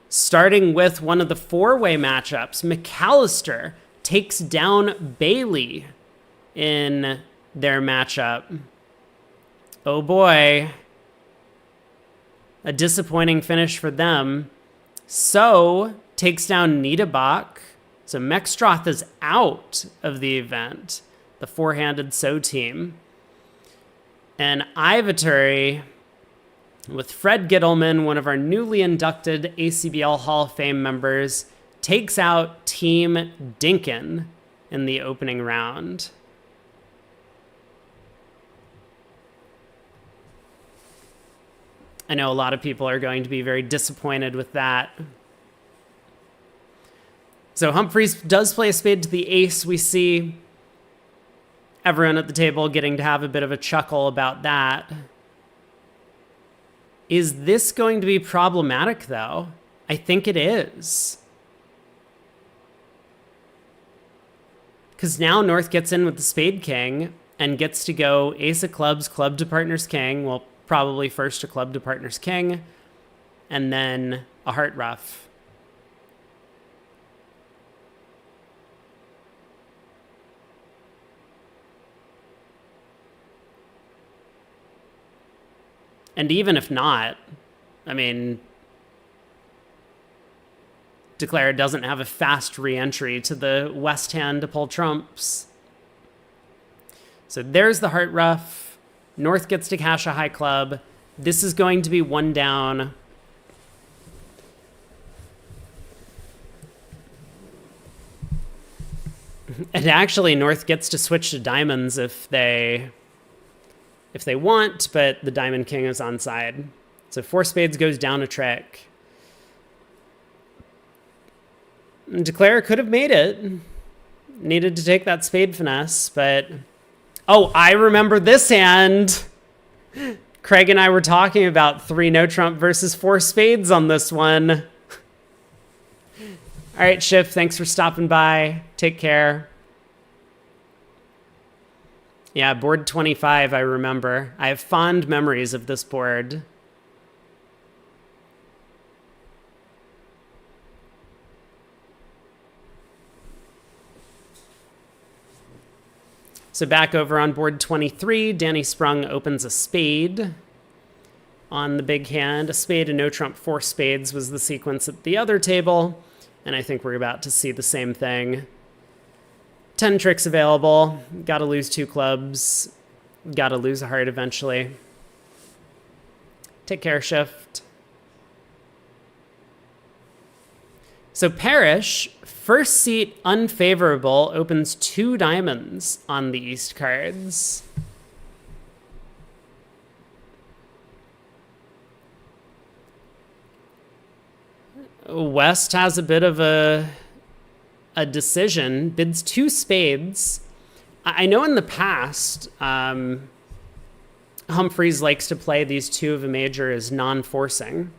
Starting with one of the 4-way matchups, McAllister takes down Bailey in their matchup. Oh boy, a disappointing finish for them. So takes down Niederbach. So Mexstroth is out of the event. The 4-handed So team. And Ivaturi with Fred Gittleman, one of our newly inducted ACBL Hall of Fame members, takes out Team Dinkin in the opening round. I know a lot of people are going to be very disappointed with that. So Humphreys does play a spade to the ace. We see everyone at the table getting to have a bit of a chuckle about that. Is this going to be problematic, though? I think it is. Because now North gets in with the spade king and gets to go ace of clubs, club to partner's king. Well, probably first a club to partner's king, and then a heart ruff. And even if not, I mean, Declare doesn't have a fast re-entry to the west hand to pull trumps. So there's the heart ruff. North gets to cash a high club. This is going to be 1 down. And actually, North gets to switch to diamonds if they want, but the diamond king is onside. So 4 spades goes down a trick. And Declare could have made it. Needed to take that spade finesse, but... Oh, I remember this hand! Craig and I were talking about 3 no trump versus 4 spades on this one. All right, Schiff, thanks for stopping by. Take care. Yeah, board 25, I remember. I have fond memories of this board. So back over on board 23, Danny Sprung opens a spade on the big hand. A spade, a no trump, 4 spades was the sequence at the other table. And I think we're about to see the same thing. 10 tricks available. Got to lose 2 clubs. Got to lose a heart eventually. Take care, Shift. So Parrish, first seat unfavorable, opens 2 diamonds on the East cards. West has a bit of a decision, bids 2 spades. I know in the past, Humphreys likes to play these 2 of a major as non-forcing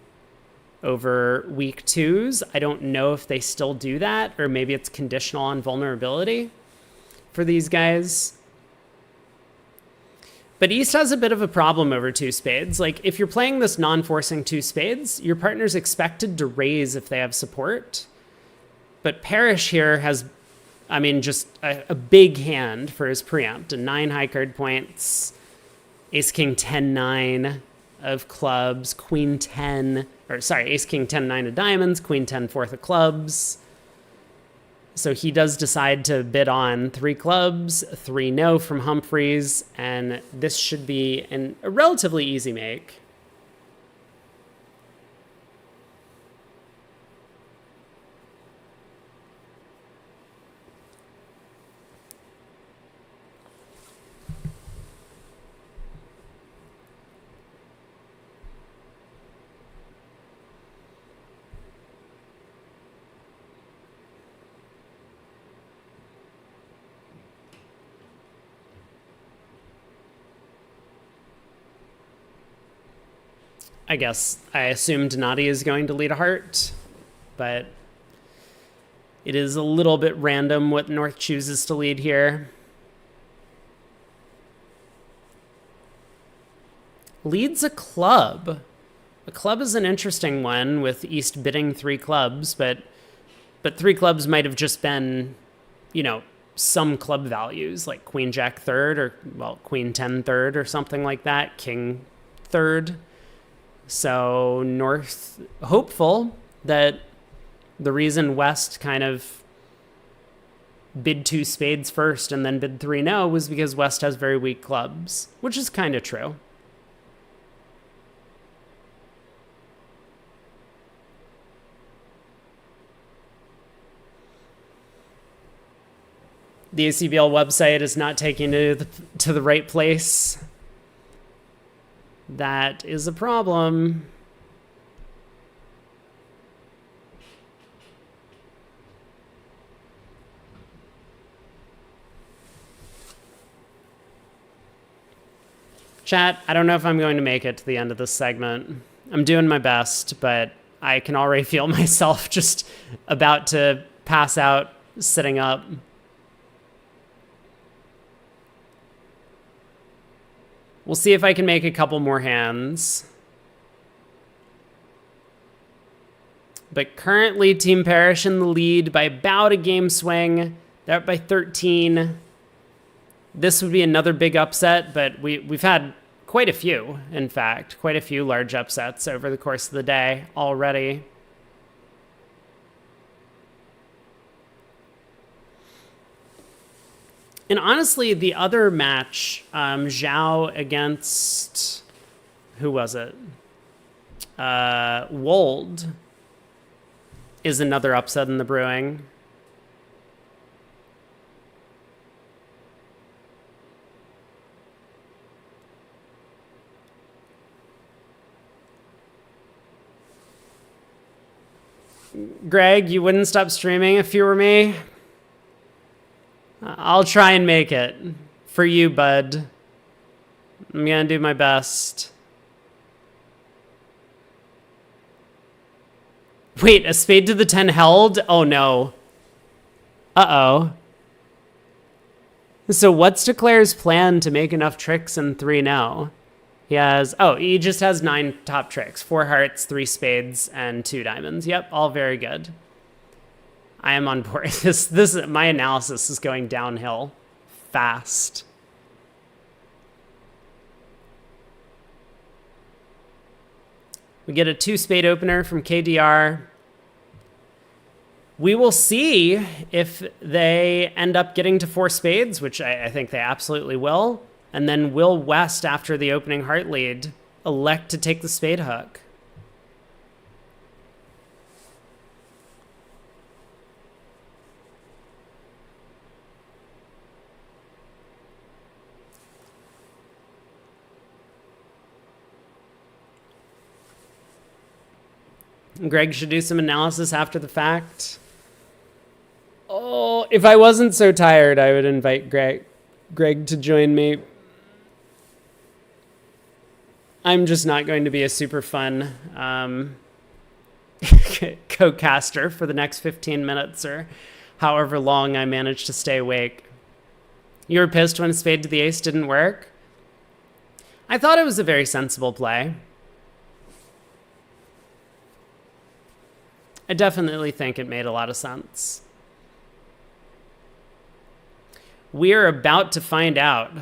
over weak 2s. I don't know if they still do that, or maybe it's conditional on vulnerability for these guys. But East has a bit of a problem over 2 spades. Like, if you're playing this non-forcing 2 spades, your partner's expected to raise if they have support. But Parrish here has, I mean, just a big hand for his preempt. A 9 high card points, ace, king, 10, 9 of clubs, queen, 10, or sorry, ace, king, 10, 9 of diamonds, queen, 10, 4th of clubs. So he does decide to bid on 3 clubs, 3 no from Humphreys, and this should be a relatively easy make. I guess I assumed Nadi is going to lead a heart, but it is a little bit random what North chooses to lead here. Leads a club. A club is an interesting one with East bidding 3 clubs, but 3 clubs might have just been, you know, some club values like queen jack third, or well, queen 10 third or something like that, king third. So North hopeful that the reason West kind of bid 2 spades first and then bid 3 no was because West has very weak clubs, which is kind of true. The ACBL website is not taking you to the right place. That is a problem. Chat, I don't know if I'm going to make it to the end of this segment. I'm doing my best, but I can already feel myself just about to pass out sitting up. We'll see if I can make a couple more hands. But currently, Team Parrish in the lead by about a game swing. They're up by 13. This would be another big upset, but we've had quite a few, in fact. Quite a few large upsets over the course of the day already. And honestly, the other match, Zhao against, who was it? Wold, is another upset in the brewing. Greg, you wouldn't stop streaming if you were me? I'll try and make it for you, bud. I'm gonna do my best. Wait, a spade to the 10 held? Oh no. Uh-oh. So what's Declare's plan to make enough tricks in 3 now? He just has 9 top tricks. 4 hearts, 3 spades, and 2 diamonds. Yep, all very good. I am on board. My analysis is going downhill fast. We get a 2 spade opener from KDR. We will see if they end up getting to 4 spades, which I think they absolutely will. And then will West, after the opening heart lead, elect to take the spade hook? Greg should do some analysis after the fact. Oh, if I wasn't so tired, I would invite Greg to join me. I'm just not going to be a super fun co-caster for the next 15 minutes or however long I manage to stay awake. You were pissed when spade to the ace didn't work? I thought it was a very sensible play. I definitely think it made a lot of sense. We're about to find out.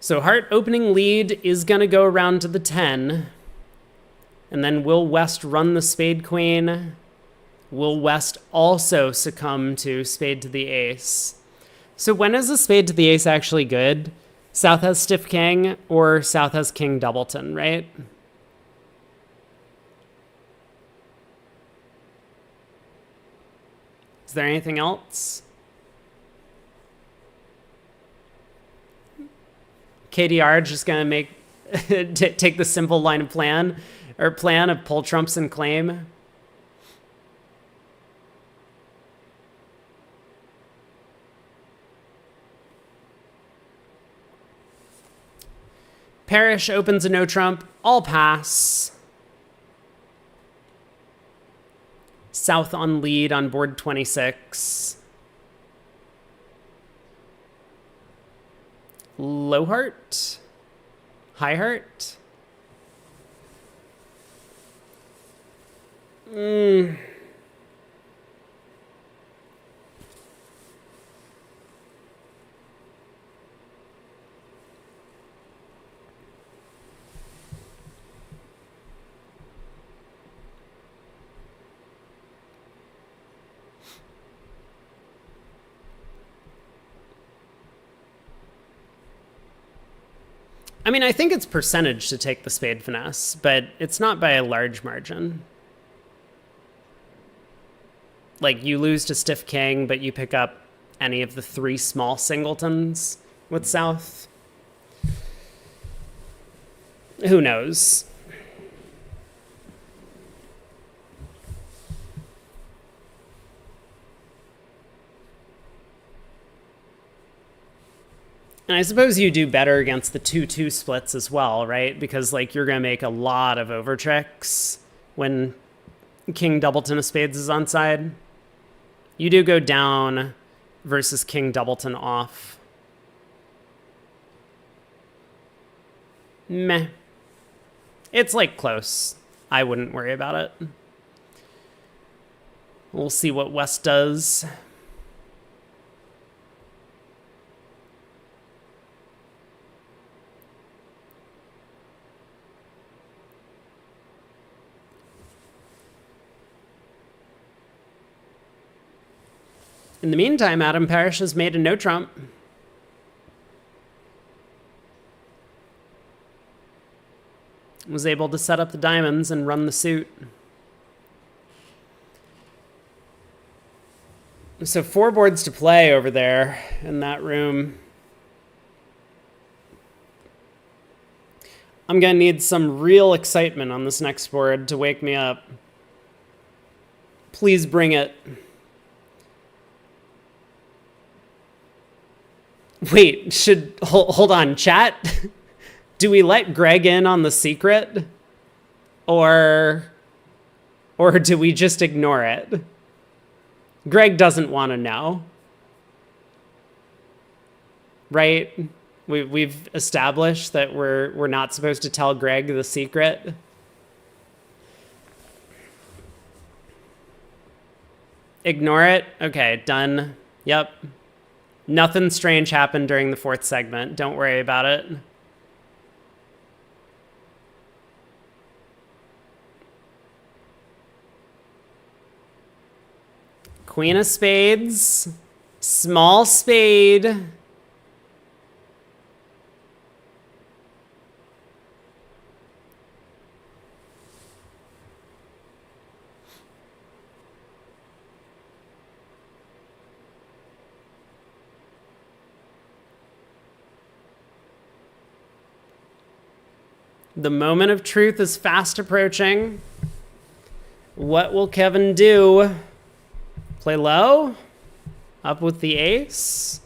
So heart opening lead is going to go around to the 10. And then will West run the spade queen? Will West also succumb to spade to the ace? So when is a spade to the ace actually good? South has stiff king or South has king doubleton, right? Is there anything else? KDR just gonna take the simple line of plan of pull trumps and claim. Parrish opens a no trump, all pass. South on lead on board 26. Low heart, high heart. I mean, I think it's percentage to take the spade finesse, but it's not by a large margin. Like, you lose to stiff king, but you pick up any of the 3 small singletons with South. Who knows? And I suppose you do better against the 2-2 splits as well, right? Because, like, you're going to make a lot of over tricks when king doubleton of spades is on side. You do go down versus king doubleton off. Meh. It's, like, close. I wouldn't worry about it. We'll see what West does. In the meantime, Adam Parrish has made a no trump. Was able to set up the diamonds and run the suit. So 4 boards to play over there in that room. I'm going to need some real excitement on this next board to wake me up. Please bring it. Wait, hold on, chat? Do we let Greg in on the secret? Or do we just ignore it? Greg doesn't want to know. Right? We've established that we're not supposed to tell Greg the secret. Ignore it? Okay, done. Yep. Nothing strange happened during the 4th segment. Don't worry about it. Queen of spades. Small spade. The moment of truth is fast approaching. What will Kevin do? Play low? Up with the ace?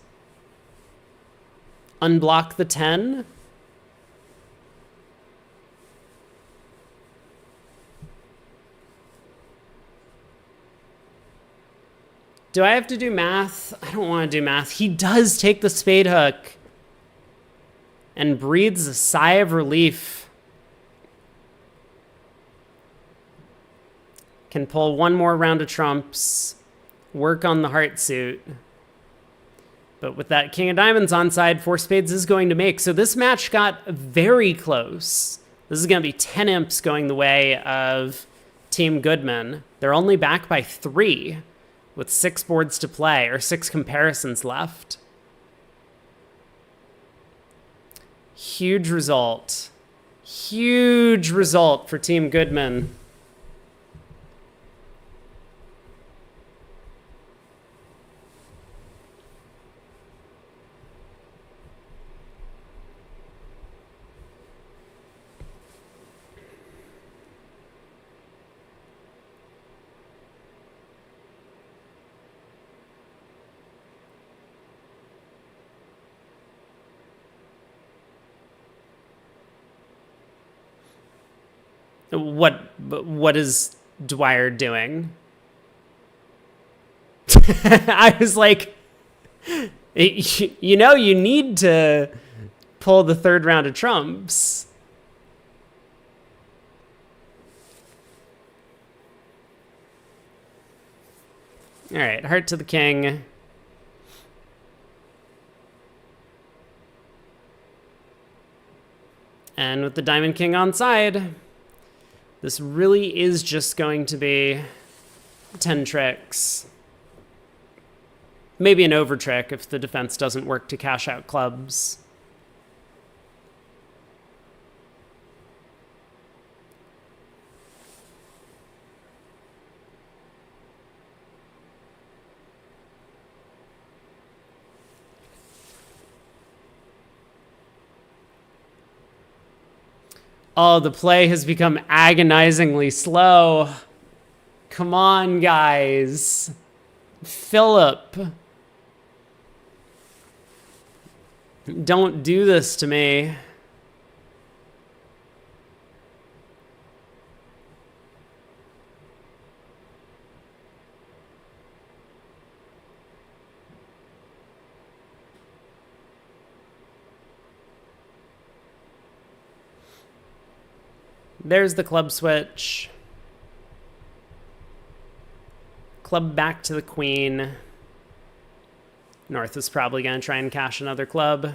Unblock the 10? Do I have to do math? I don't want to do math. He does take the spade hook and breathes a sigh of relief. Can pull one more round of trumps, work on the heart suit. But with that king of diamonds onside, 4 spades is going to make. So this match got very close. This is going to be 10 imps going the way of Team Goodman. They're only back by 3 with 6 boards to play, or 6 comparisons left. Huge result. Huge result for Team Goodman. What is Dwyer doing? I was like, you know, you need to pull the 3rd round of trumps. All right, heart to the king. And with the diamond king on side, this really is just going to be 10 tricks. Maybe an over trick if the defense doesn't work to cash out clubs. Oh, the play has become agonizingly slow. Come on, guys. Philip. Don't do this to me. There's the club switch. Club back to the queen. North is probably going to try and cash another club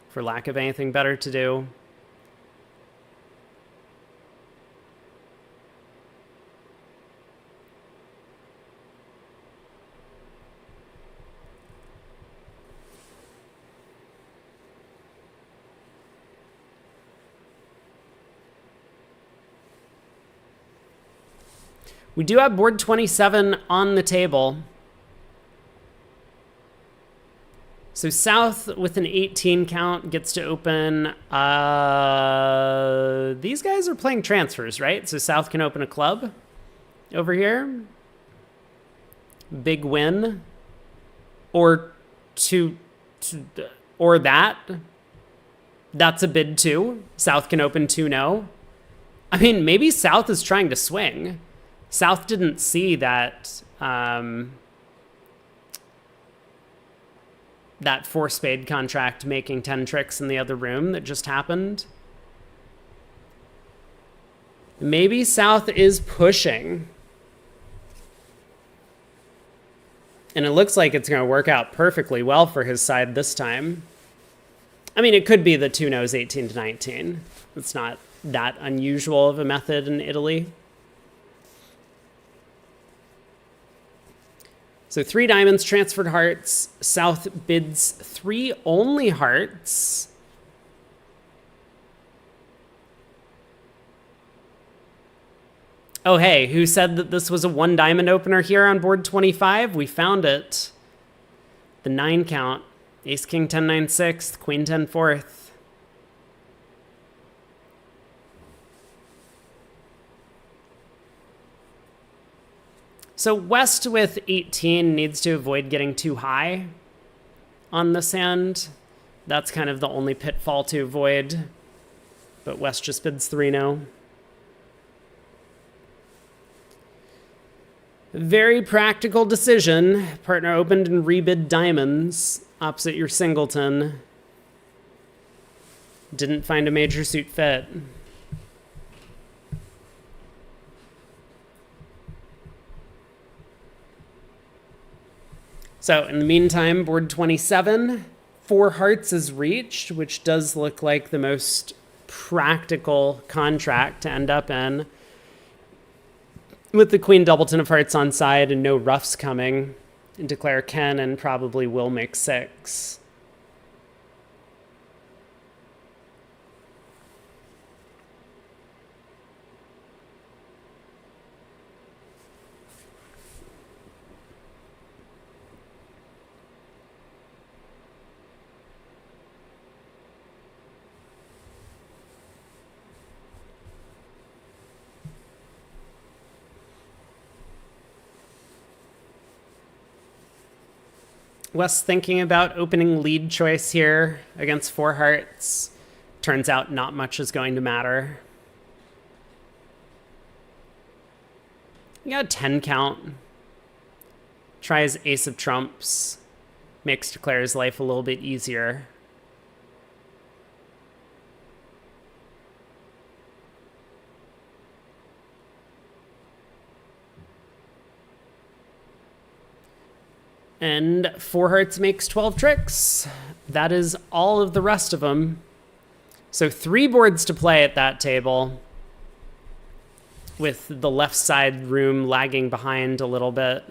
for lack of anything better to do. We do have board 27 on the table. So South with an 18 count gets to open. These guys are playing transfers, right? So South can open a club over here. Big win. Or or that. That's a bid too. South can open 2-0. I mean, maybe South is trying to swing. South didn't see that that 4-spade contract making 10 tricks in the other room that just happened. Maybe South is pushing. And it looks like it's going to work out perfectly well for his side this time. I mean, it could be the 2-0s 18-19. It's not that unusual of a method in Italy. So 3 diamonds, transferred hearts. South bids 3 only hearts. Oh, hey, who said that this was a 1 diamond opener here on board 25? We found it. The 9 count. Ace, king, 10, 9, 6th, queen, 10, 4th. So West with 18 needs to avoid getting too high on this hand. That's kind of the only pitfall to avoid. But West just bids 3-0. Very practical decision. Partner opened and rebid diamonds opposite your singleton. Didn't find a major suit fit. So in the meantime, board 27, 4 hearts is reached, which does look like the most practical contract to end up in. With the queen doubleton of hearts on side and no roughs coming, and declare can and probably will make 6. Wes thinking about opening lead choice here against 4 hearts. Turns out not much is going to matter. You got a 10 count. Tries ace of trumps. Makes declare's life a little bit easier. And 4 hearts makes 12 tricks. That is all of the rest of them. So 3 boards to play at that table, with the left side room lagging behind a little bit.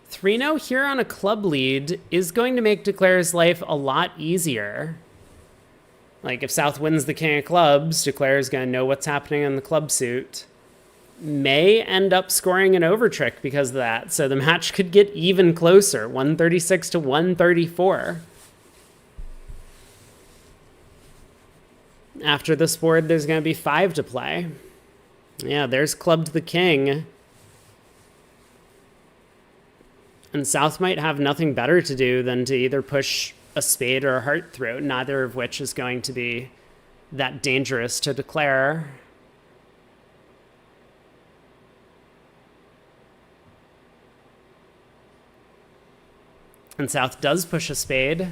Three-no here on a club lead is going to make declare's life a lot easier. Like, if South wins the king of clubs, declare is going to know what's happening in the club suit. May end up scoring an overtrick because of that. So the match could get even closer, 136 to 134. After this board, there's going to be 5 to play. Yeah, there's club to the king. And South might have nothing better to do than to either push a spade or a heart through, neither of which is going to be that dangerous to declare. And South does push a spade.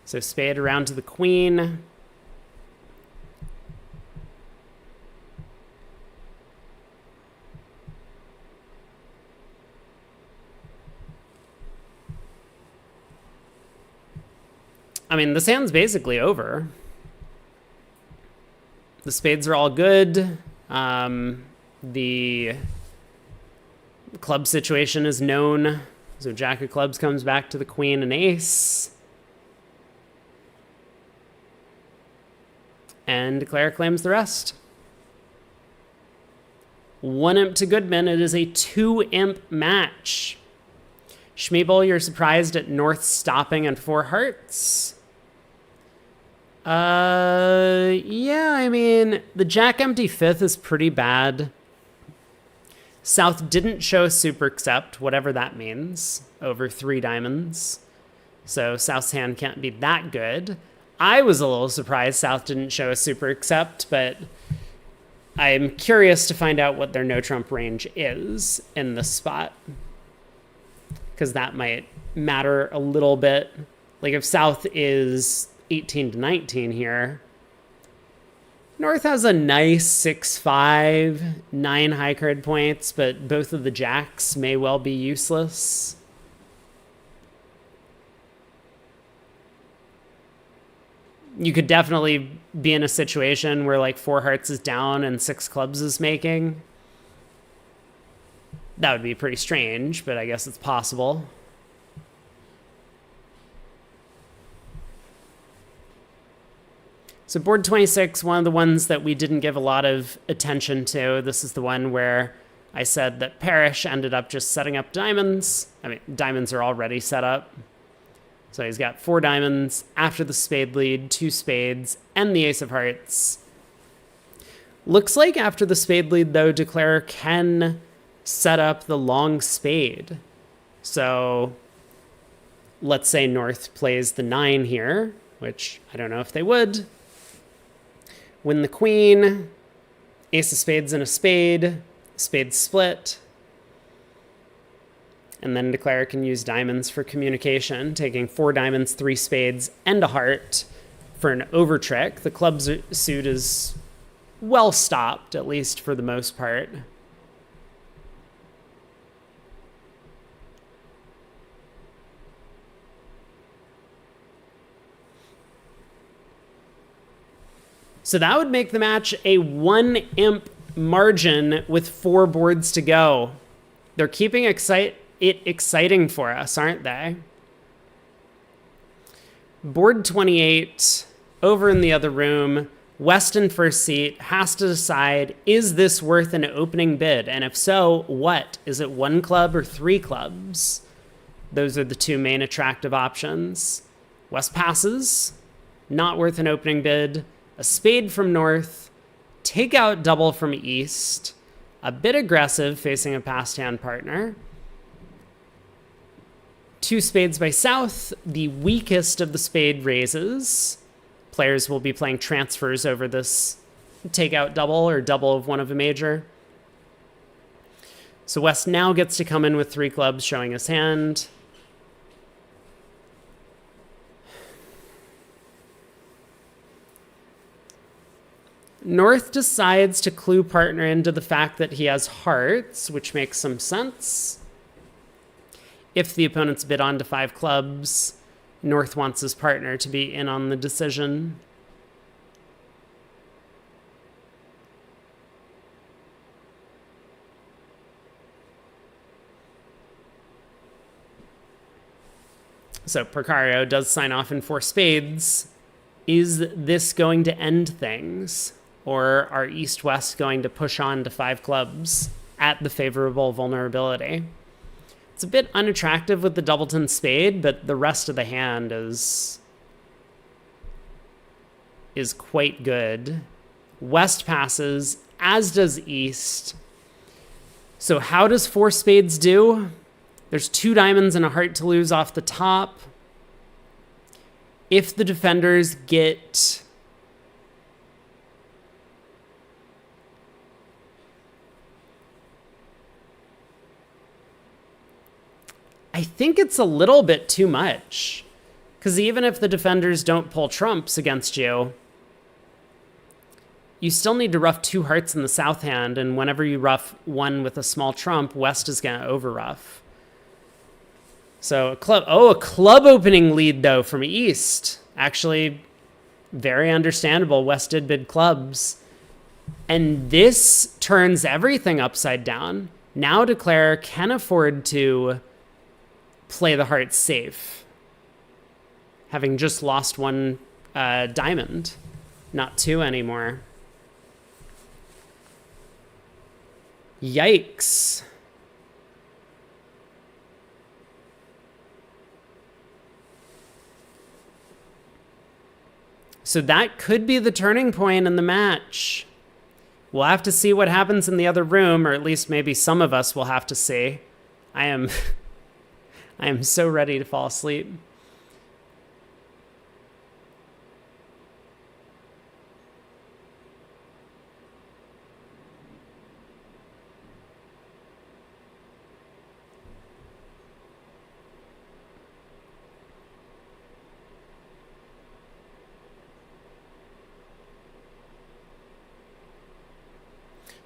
So spade around to the queen. I mean, this hand's basically over. The spades are all good. The club situation is known. So jack of clubs comes back to the queen and ace. And declare claims the rest. 1 imp to Goodman. It is a 2 imp match. Schmeebel, you're surprised at North stopping and 4 hearts. Yeah, I mean, the jack empty fifth is pretty bad. South didn't show a super accept, whatever that means, over 3 diamonds. So South's hand can't be that good. I was a little surprised South didn't show a super accept, but I'm curious to find out what their no trump range is in this spot, because that might matter a little bit. Like if South is 18 to 19 here, North has a nice 6-5, 9 high card points, but both of the jacks may well be useless. You could definitely be in a situation where like 4 hearts is down and 6 clubs is making. That would be pretty strange, but I guess it's possible. So board 26, one of the ones that we didn't give a lot of attention to. This is the one where I said that Parrish ended up just setting up diamonds. I mean, diamonds are already set up. So he's got 4 diamonds after the spade lead, 2 spades, and the ace of hearts. Looks like after the spade lead, though, Declare can set up the long spade. So let's say North plays the 9 here, which I don't know if they would. Win the queen, ace of spades and a spade, spade split. And then Declare can use diamonds for communication, taking 4 diamonds, 3 spades, and a heart for an over trick. The club suit is well stopped, at least for the most part. So that would make the match a 1 imp margin with 4 boards to go. They're keeping it exciting for us, aren't they? Board 28, over in the other room, West in first seat, has to decide, is this worth an opening bid? And if so, what? Is it 1 club or 3 clubs? Those are the 2 main attractive options. West passes, not worth an opening bid. A spade from North, take out double from East, a bit aggressive facing a passed hand partner. 2 spades by South, the weakest of the spade raises. Players will be playing transfers over this take out double or double of one of a major. So West now gets to come in with 3 clubs showing his hand. North decides to clue partner into the fact that he has hearts, which makes some sense. If the opponent's bid on to 5 clubs, North wants his partner to be in on the decision. So Precario does sign off in 4 spades. Is this going to end things? Or are East-West going to push on to 5 clubs at the favorable vulnerability? It's a bit unattractive with the doubleton spade, but the rest of the hand is quite good. West passes, as does East. So how does 4 spades do? There's 2 diamonds and a heart to lose off the top. If the defenders get I think it's a little bit too much, because even if the defenders don't pull trumps against you, you still need to ruff 2 hearts in the south hand, and whenever you ruff 1 with a small trump, West is going to over-ruff. So a club opening lead, though, from East. Actually, very understandable. West did bid clubs. And this turns everything upside down. Now Declare can afford to play the heart safe, having just lost 1 diamond, not 2 anymore. Yikes. So that could be the turning point in the match. We'll have to see what happens in the other room, or at least maybe some of us will have to see. I am I am so ready to fall asleep.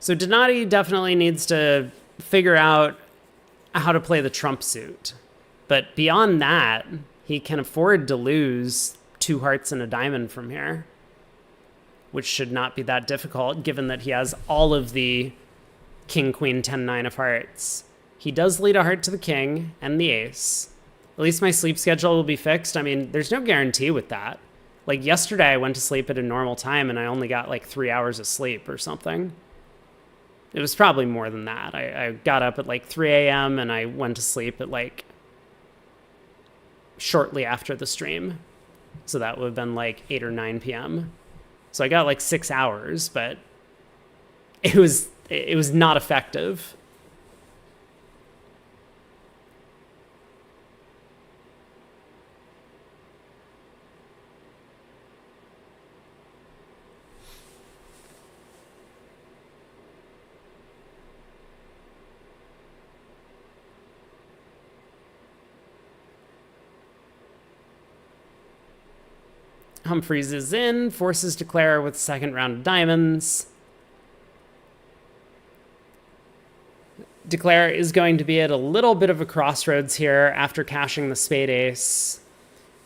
So Donati definitely needs to figure out how to play the trump suit. But beyond that, he can afford to lose 2 hearts and a diamond from here, which should not be that difficult given that he has all of the king, queen, 10, 9 of hearts. He does lead a heart to the king and the ace. At least my sleep schedule will be fixed. I mean, there's no guarantee with that. Like yesterday, I went to sleep at a normal time and I only got like 3 hours of sleep or something. It was probably more than that. I got up at like 3 a.m. and I went to sleep at like shortly after the stream. So that would have been like 8 or 9 p.m. So I got like 6 hours, but it was not effective. Humphreys is in, forces Declare with second round of diamonds. Declare is going to be at a little bit of a crossroads here after cashing the spade ace,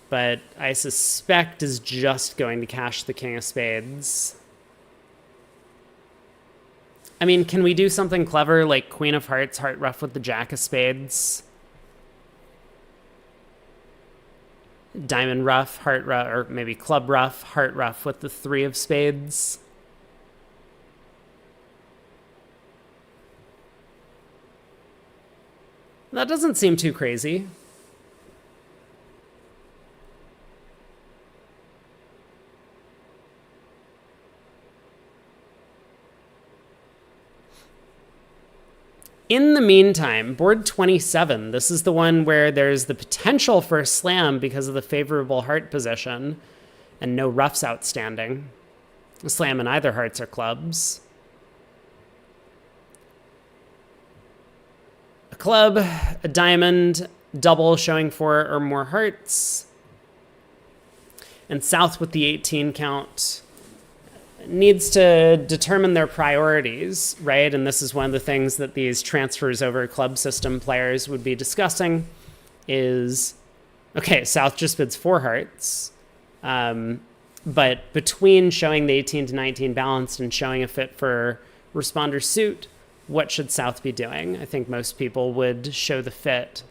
but I suspect is just going to cash the king of spades. I mean, can we do something clever like queen of hearts, heart ruff with the jack of spades? Diamond ruff, heart ruff, or maybe club ruff, heart ruff with the 3 of spades. That doesn't seem too crazy. In the meantime, board 27, this is the one where there's the potential for a slam because of the favorable heart position and no roughs outstanding. A slam in either hearts or clubs. A club, a diamond, double showing 4 or more hearts. And South with the 18 count needs to determine their priorities, right? And this is one of the things that these transfers over club system players would be discussing is, okay, South just bids 4 hearts. But between showing the 18 to 19 balanced and showing a fit for responder suit, what should South be doing? I think most people would show the fit,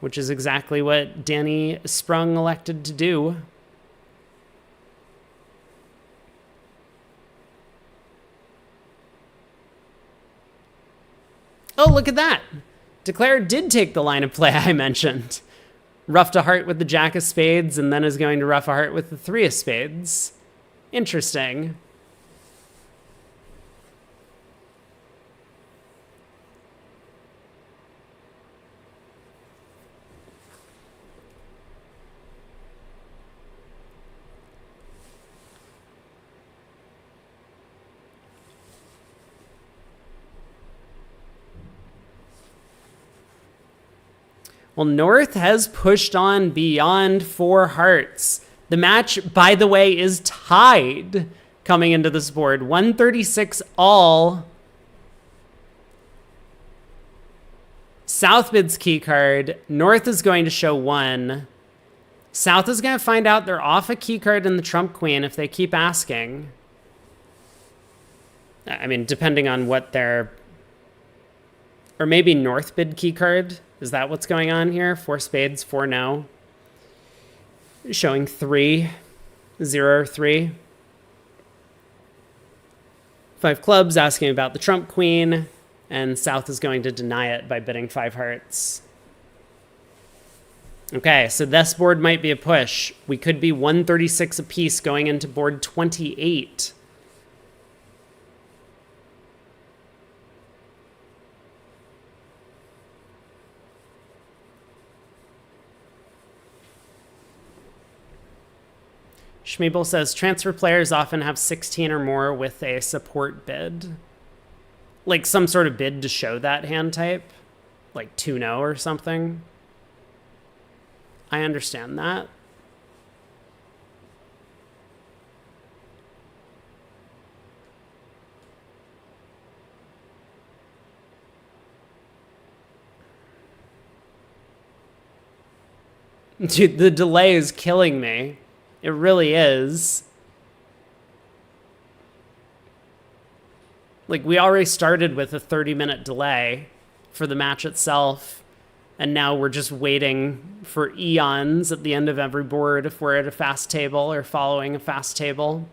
which is exactly what Danny Sprung elected to do. Oh, look at that. Declare did take the line of play I mentioned. Ruffed a heart with the jack of spades and then is going to ruff a heart with the 3 of spades. Interesting. Well, North has pushed on beyond 4 hearts. The match, by the way, is tied coming into this board. 136 all. South bids key card. North is going to show 1. South is going to find out they're off a key card in the trump queen if they keep asking. I mean, depending on what their... Or maybe North bid key card. Is that what's going on here? 4 spades, 4 no. Showing 3, 0, 3. 5 clubs asking about the trump queen, and South is going to deny it by bidding 5 hearts. Okay, so this board might be a push. We could be 136 apiece going into board 28. Schmeeble says transfer players often have 16 or more with a support bid. Like some sort of bid to show that hand type, like 2-0 or something. I understand that. Dude, the delay is killing me. It really is. Like, we already started with a 30-minute delay for the match itself, and now we're just waiting for eons at the end of every board if we're at a fast table or following a fast table.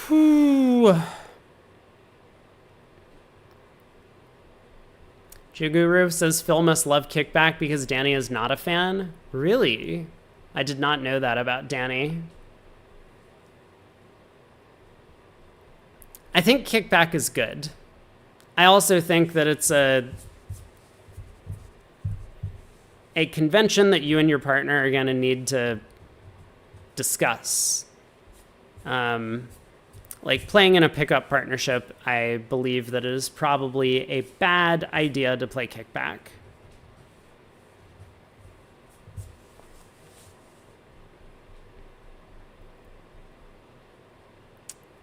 Whew. Jiguru says Phil must love kickback because Danny is not a fan. Really? I did not know that about Danny. I think kickback is good. I also think that it's a convention that you and your partner are going to need to discuss. Like playing in a pickup partnership, I believe that it is probably a bad idea to play kickback.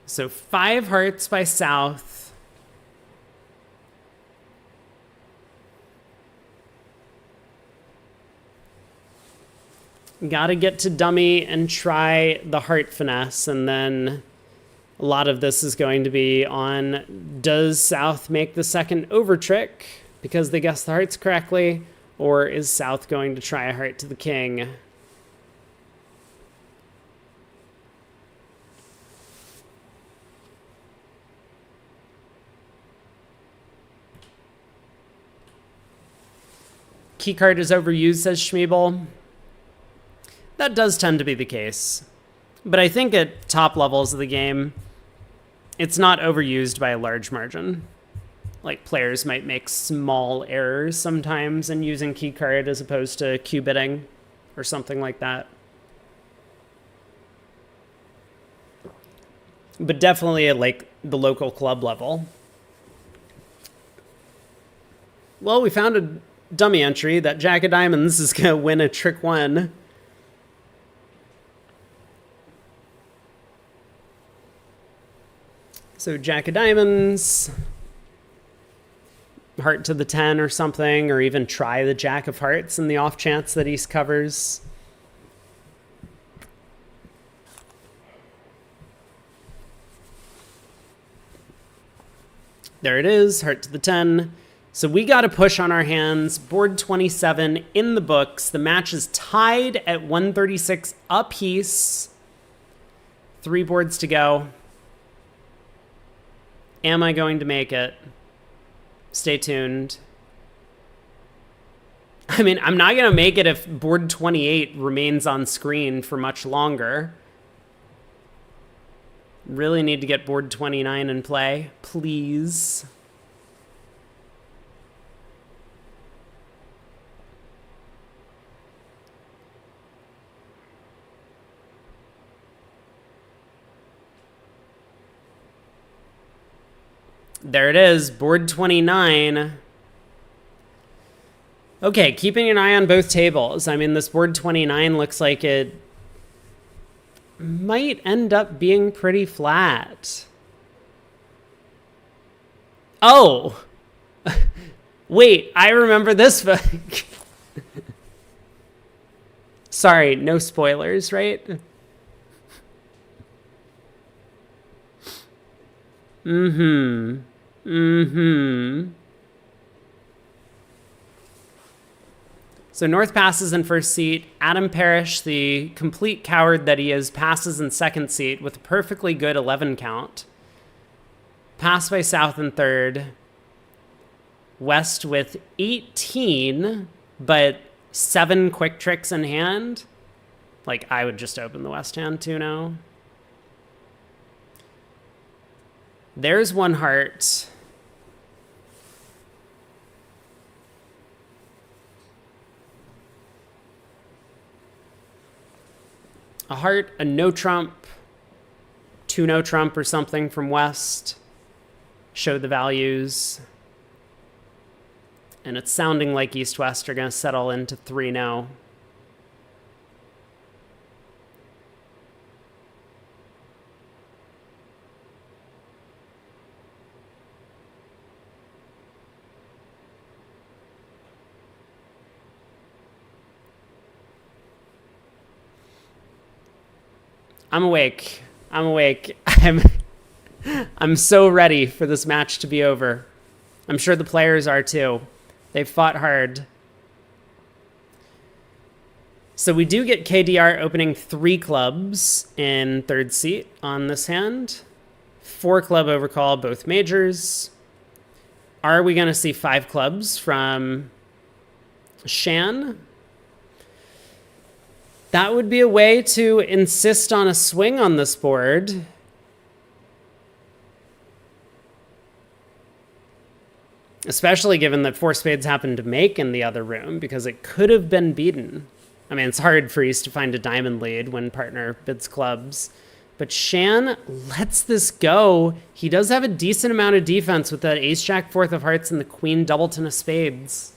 So 5 hearts by South. Got to get to dummy and try the heart finesse, and then a lot of this is going to be on, does South make the second over trick because they guessed the hearts correctly, or is South going to try a heart to the king? Keycard is overused, says Schmeeble. That does tend to be the case. But I think at top levels of the game, it's not overused by a large margin. Like, players might make small errors sometimes in using keycard as opposed to cue bidding or something like that. But definitely at, like, the local club level. Well, we found a dummy entry that Jack of Diamonds is going to win a trick 1. So Jack of Diamonds, heart to the 10 or something, or even try the Jack of Hearts in the off chance that he covers. There it is, heart to the 10. So we got to push on our hands. Board 27 in the books. The match is tied at 136 apiece. 3 boards to go. Am I going to make it? Stay tuned. I mean, I'm not going to make it if board 28 remains on screen for much longer. Really need to get board 29 in play, please. There it is, board 29. Okay, keeping an eye on both tables. I mean, this board 29 looks like it might end up being pretty flat. Oh! Wait, I remember this book. Sorry, no spoilers, right? So So North passes in first seat. Adam Parrish, the complete coward that he is, passes in second seat with a perfectly good 11 count. Pass by South in third. West with 18, but 7 quick tricks in hand. Like, I would just open the West hand too now. There's one heart. A heart, a no trump, 2 no trump or something from West. Show the values. And it's sounding like East-West are going to settle into 3 no. I'm awake. I'm so ready for this match to be over. I'm sure the players are too. They've fought hard. So we do get KDR opening 3 clubs in third seat on this hand. 4 club overcall, both majors. Are we going to see 5 clubs from Shan? That would be a way to insist on a swing on this board. Especially given that 4 spades happened to make in the other room, because it could have been beaten. I mean, it's hard for East to find a diamond lead when partner bids clubs. But Shan lets this go. He does have a decent amount of defense with that ace-jack, 4th of hearts, and the queen doubleton of spades.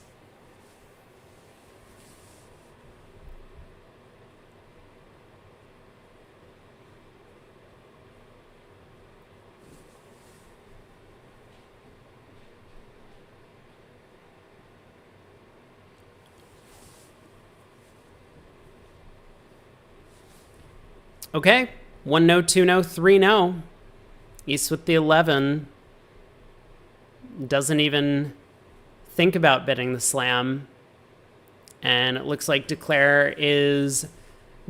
Okay, 1 no, 2 no, 3 no. East with the 11. Doesn't even think about betting the slam. And it looks like Declare is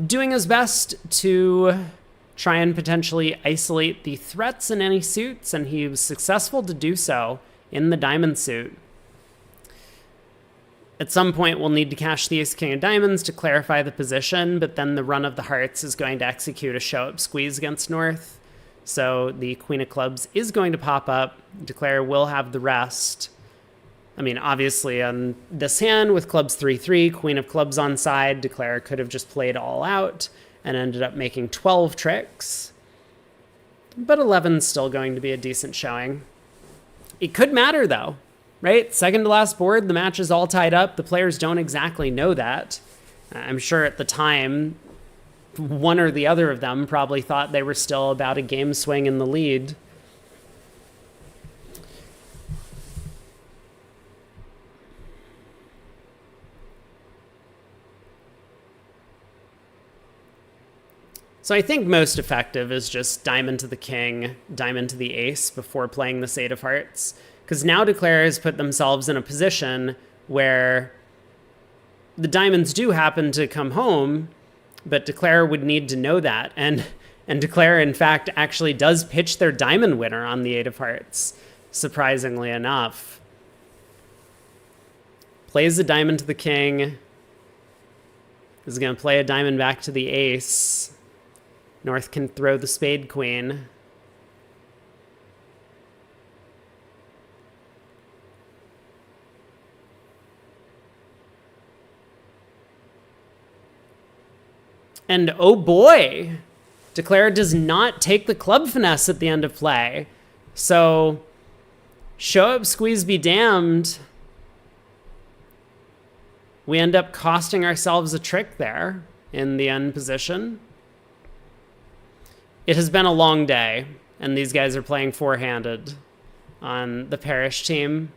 doing his best to try and potentially isolate the threats in any suits, and he was successful to do so in the diamond suit. At some point, we'll need to cash the ace-king of diamonds to clarify the position, but then the run of the hearts is going to execute a show-up squeeze against North. So the queen of clubs is going to pop up. Declare will have the rest. I mean, obviously, on this hand with clubs 3-3, queen of clubs on side, Declare could have just played all out and ended up making 12 tricks. But 11's still going to be a decent showing. It could matter, though. Right? Second to last board, the match is all tied up. The players don't exactly know that. I'm sure at the time, one or the other of them probably thought they were still about a game swing in the lead. So I think most effective is just diamond to the king, diamond to the ace before playing this 8 of hearts. Because now Declare has put themselves in a position where the diamonds do happen to come home, but Declare would need to know that. And Declare, in fact, actually does pitch their diamond winner on the 8 of hearts, surprisingly enough. Plays a diamond to the king. Is going to play a diamond back to the ace. North can throw the spade queen. And oh boy, Declare does not take the club finesse at the end of play. So, show up, squeeze, be damned. We end up costing ourselves a trick there in the end position. It has been a long day, and these guys are playing 4-handed on the Parrish team.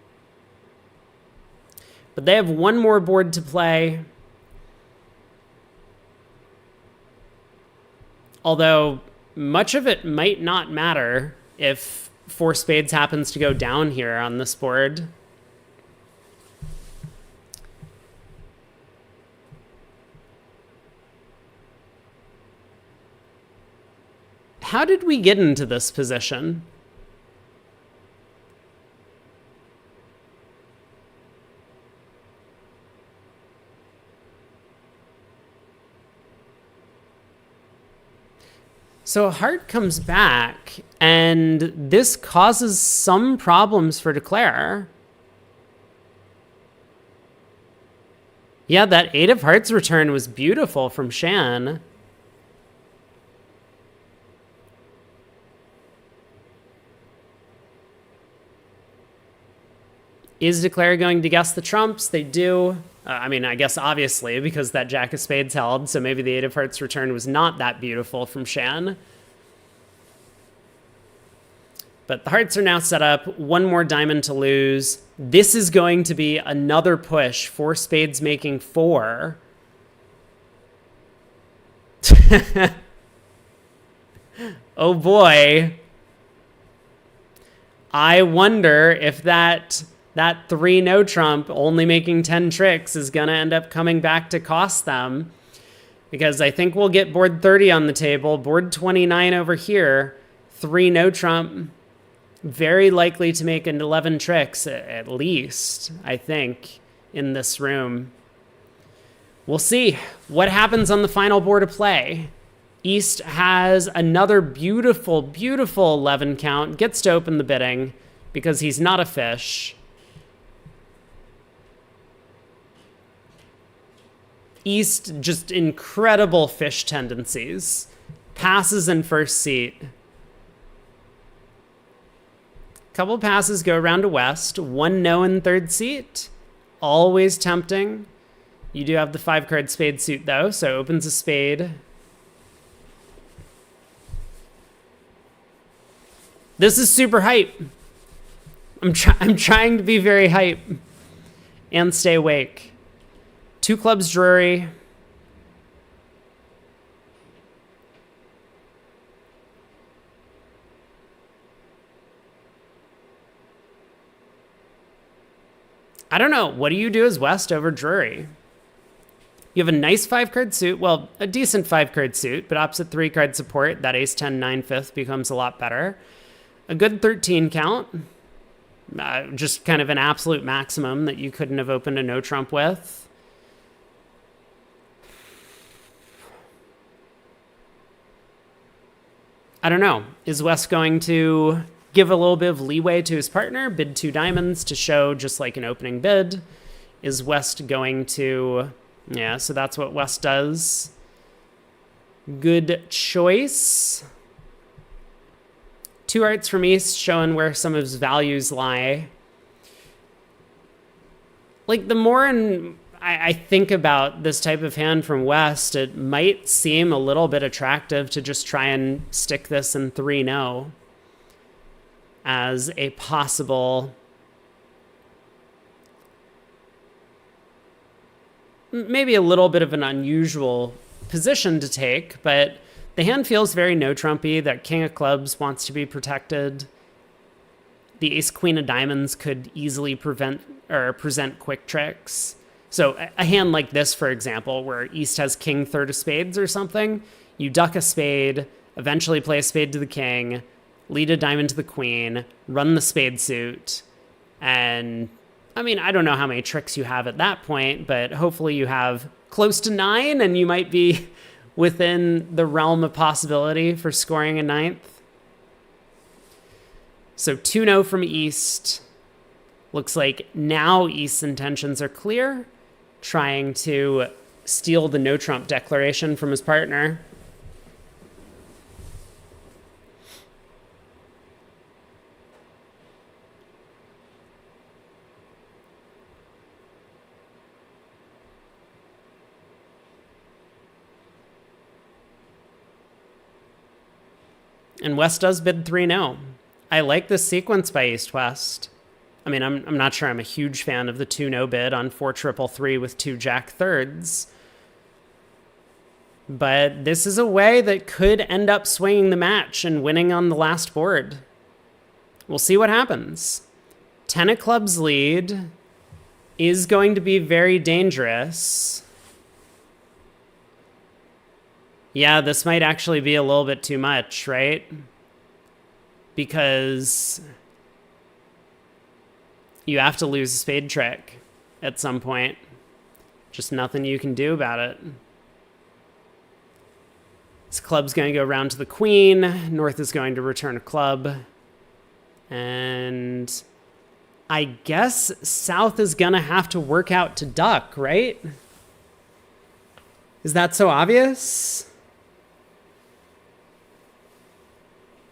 But they have one more board to play. Although much of it might not matter if 4 spades happens to go down here on this board. How did we get into this position? So heart comes back, and this causes some problems for Declare. Yeah, that 8 of Hearts return was beautiful from Shan. Is Declare going to guess the trumps? They do. I mean, I guess obviously, because that Jack of Spades held, so maybe the 8 of Hearts return was not that beautiful from Shan. But the hearts are now set up. One more diamond to lose. This is going to be another push for Spades making 4. Oh boy. I wonder if that 3 no trump only making 10 tricks is going to end up coming back to cost them. Because I think we'll get board 30 on the table. Board 29 over here. 3 no trump. Very likely to make an 11 tricks, at least, I think, in this room. We'll see what happens on the final board of play. East has another beautiful, beautiful 11 count. Gets to open the bidding because he's not a fish. East, just incredible fish tendencies. Passes in first seat. Couple passes go around to West. 1 no in third seat. Always tempting. You do have the 5-card spade suit, though, so opens a spade. This is super hype. I'm trying to be very hype and stay awake. 2 clubs Drury. I don't know. What do you do as West over Drury? You have a nice 5-card suit. Well, a decent 5-card suit, but opposite 3-card support, that ace 10 9 5th becomes a lot better. A good 13 count. Just kind of an absolute maximum that you couldn't have opened a no trump with. I don't know. Is West going to give a little bit of leeway to his partner, bid 2 diamonds to show just like an opening bid? Is West going to... Yeah, so that's what West does. Good choice. 2 hearts from East, showing where some of his values lie. Like, the more I think about this type of hand from West, it might seem a little bit attractive to just try and stick this in 3-0 as a possible... maybe a little bit of an unusual position to take, but the hand feels very no-trumpy. That King of Clubs wants to be protected. The Ace Queen of Diamonds could easily present quick tricks. So a hand like this, for example, where East has King third of spades or something, you duck a spade, eventually play a spade to the king, lead a diamond to the queen, run the spade suit, and... I mean, I don't know how many tricks you have at that point, but hopefully you have close to 9 and you might be within the realm of possibility for scoring a 9th. So 2-0 from East. Looks like now East's intentions are clear, trying to steal the no-trump declaration from his partner. And West does bid 3-0. I like this sequence by East-West. I mean, I'm not sure I'm a huge fan of the 2-0 bid on 4-3-3 with 2 Jack thirds. But this is a way that could end up swinging the match and winning on the last board. We'll see what happens. 10 of clubs lead is going to be very dangerous. Yeah, this might actually be a little bit too much, right? Because you have to lose a spade trick at some point. Just nothing you can do about it. This club's going to go round to the queen. North is going to return a club. And I guess South is going to have to work out to duck, right? Is that so obvious?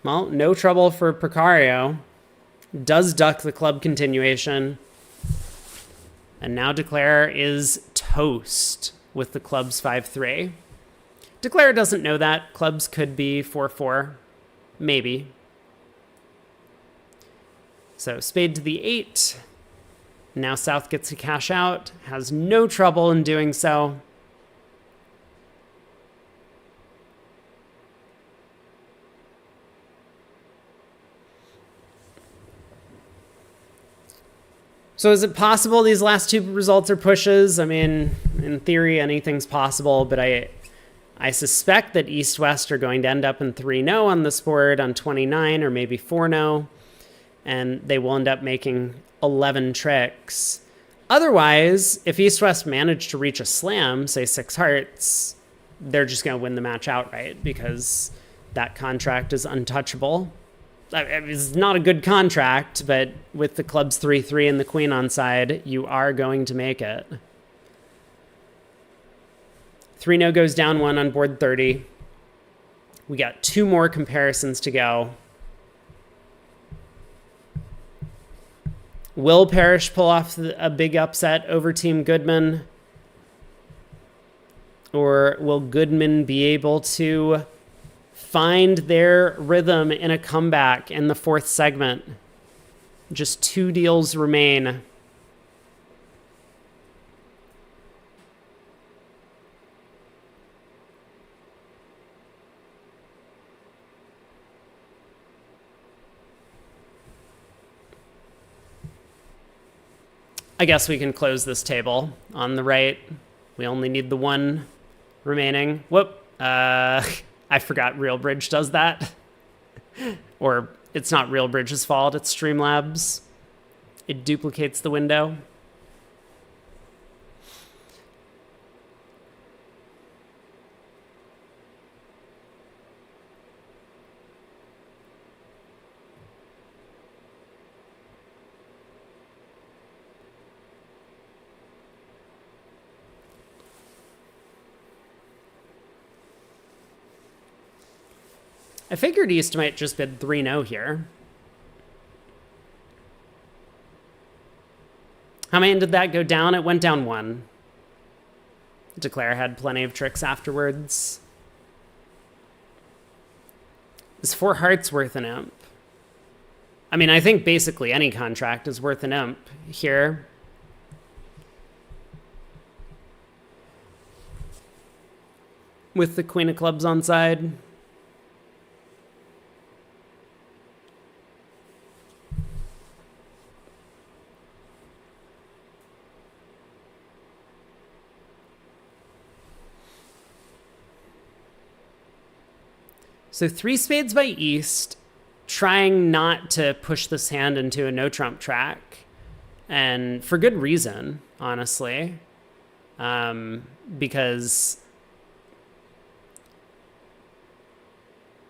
Well, no trouble for Precario. Does duck the club continuation. And now Declare is toast with the club's 5-3. Declare doesn't know that. Clubs could be 4-4. Maybe. So spade to the 8. Now South gets to cash out. Has no trouble in doing so. So is it possible these last two results are pushes? I mean, in theory, anything's possible, but I suspect that East-West are going to end up in 3-0 on this board on 29 or maybe 4-0, and they will end up making 11 tricks. Otherwise, if East-West manage to reach a slam, say 6 hearts, they're just going to win the match outright because that contract is untouchable. It's not a good contract, but with the club's 3-3 and the queen on side, you are going to make it. 3-0 goes down 1 on board 30. We got 2 more comparisons to go. Will Parrish pull off a big upset over Team Goodman? Or will Goodman be able to find their rhythm in a comeback in the 4th segment? Just 2 deals remain. I guess we can close this table on the right. We only need the 1 remaining. Whoop. I forgot Real Bridge does that. Or it's not Real Bridge's fault, it's Streamlabs. It duplicates the window. I figured East might just bid 3-0 here. How many did that go down? It went down 1. Declare had plenty of tricks afterwards. Is 4 hearts worth an imp? I mean, I think basically any contract is worth an imp here. With the queen of clubs on side. So 3 spades by East, trying not to push this hand into a no-trump track. And for good reason, honestly. Because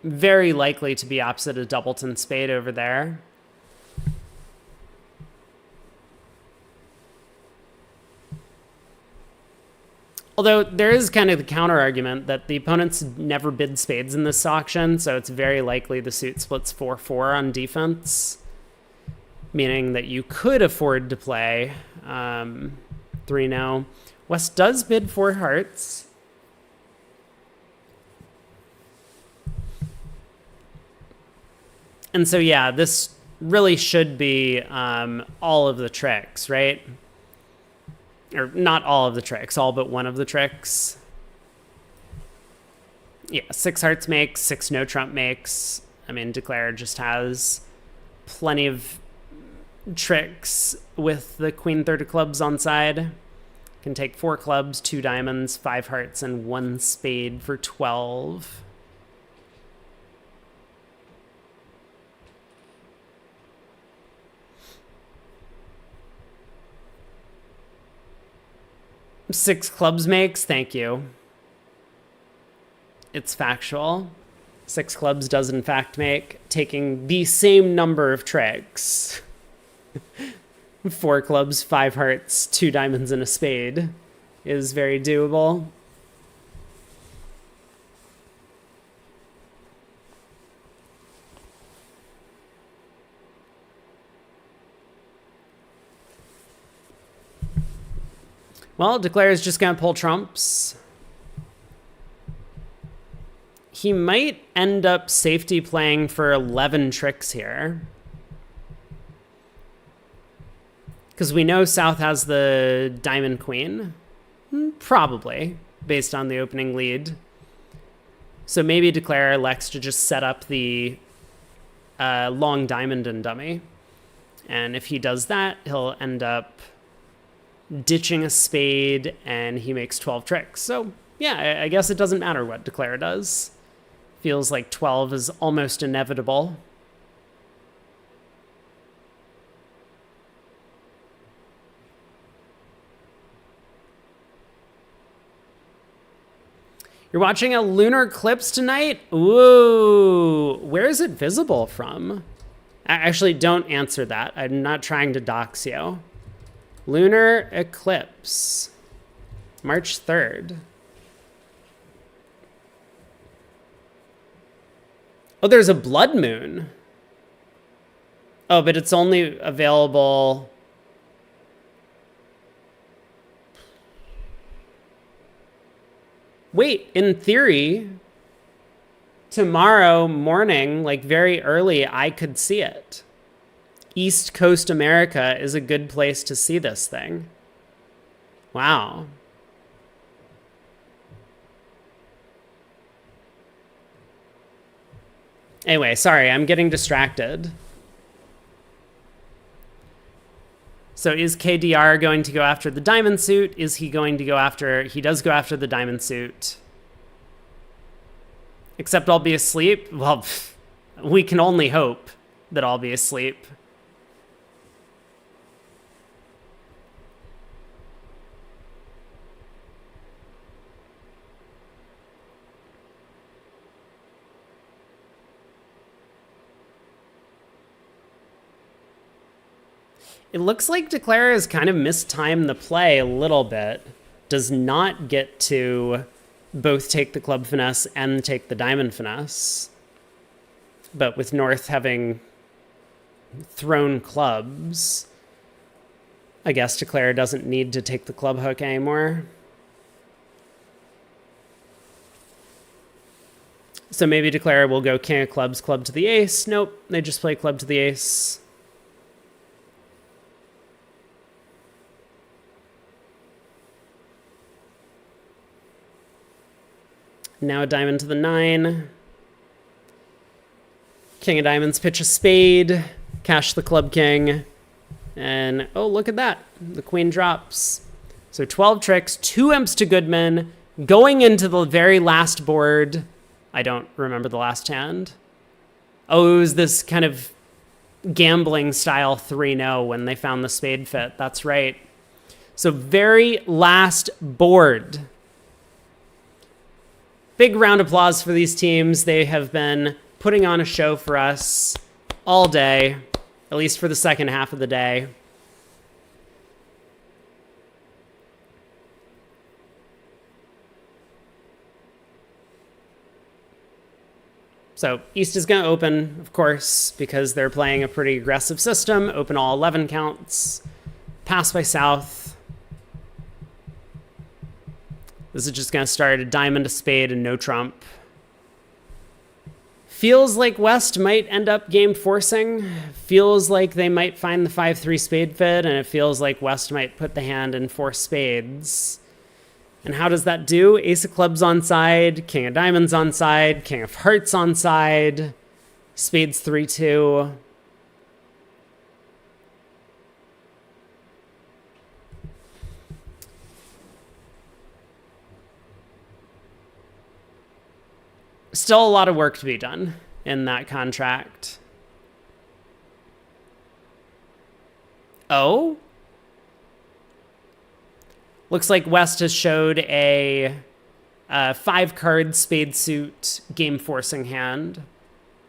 very likely to be opposite a doubleton spade over there. Although there is kind of the counter argument that the opponents never bid spades in this auction, so it's very likely the suit splits 4-4 on defense, meaning that you could afford to play 3-0. West does bid 4 hearts. And so, yeah, this really should be all of the tricks, right? Or not all of the tricks, all but one of the tricks. Yeah, 6 hearts makes, 6 no trump makes. I mean, Declare just has plenty of tricks with the queen 3 of clubs on side. Can take 4 clubs, 2 diamonds, 5 hearts, and 1 spade for 12. Six clubs makes, thank you. It's factual. 6 clubs does in fact make, taking the same number of tricks. 4 clubs, 5 hearts, 2 diamonds, and a spade is very doable. Well, Declare is just going to pull trumps. He might end up safety playing for 11 tricks here. Because we know South has the Diamond Queen. Probably, based on the opening lead. So maybe Declare elects to just set up the long diamond and dummy. And if he does that, he'll end up ditching a spade, and he makes 12 tricks. So, yeah, I guess it doesn't matter what Declare does. Feels like 12 is almost inevitable. You're watching a lunar eclipse tonight? Ooh, where is it visible from? Actually, don't answer that. I'm not trying to dox you. Lunar eclipse, March 3rd. Oh, there's a blood moon. Oh, but it's only available. Wait, in theory, tomorrow morning, like very early, I could see it. East Coast America is a good place to see this thing. Wow. Anyway, sorry, I'm getting distracted. So is KDR going to go after the diamond suit? Is he going to go after... He does go after the diamond suit. Except I'll be asleep? Well, we can only hope that I'll be asleep. It looks like Declare has kind of mistimed the play a little bit. Does not get to both take the club finesse and take the diamond finesse. But with North having thrown clubs, I guess Declare doesn't need to take the club hook anymore. So maybe Declare will go king of clubs, club to the ace. Nope, they just play club to the ace. Now a diamond to the 9. King of diamonds, pitch a spade, cash the club king, and oh, look at that. The queen drops. So 12 tricks, 2 imps to Goodman, going into the very last board. I don't remember the last hand. Oh, it was this kind of gambling style 3-0 when they found the spade fit. That's right. So very last board. Big round of applause for these teams. They have been putting on a show for us all day, at least for the second half of the day. So East is going to open, of course, because they're playing a pretty aggressive system. Open all 11 counts. Pass by South. This is just going to start a diamond, a spade, and no trump. Feels like West might end up game forcing. Feels like they might find the 5-3 spade fit, and it feels like West might put the hand in 4 spades. And how does that do? Ace of clubs on side, king of diamonds on side, king of hearts on side, spades 3-2. Still a lot of work to be done in that contract. Oh? Looks like West has showed a 5-card spade suit game forcing hand,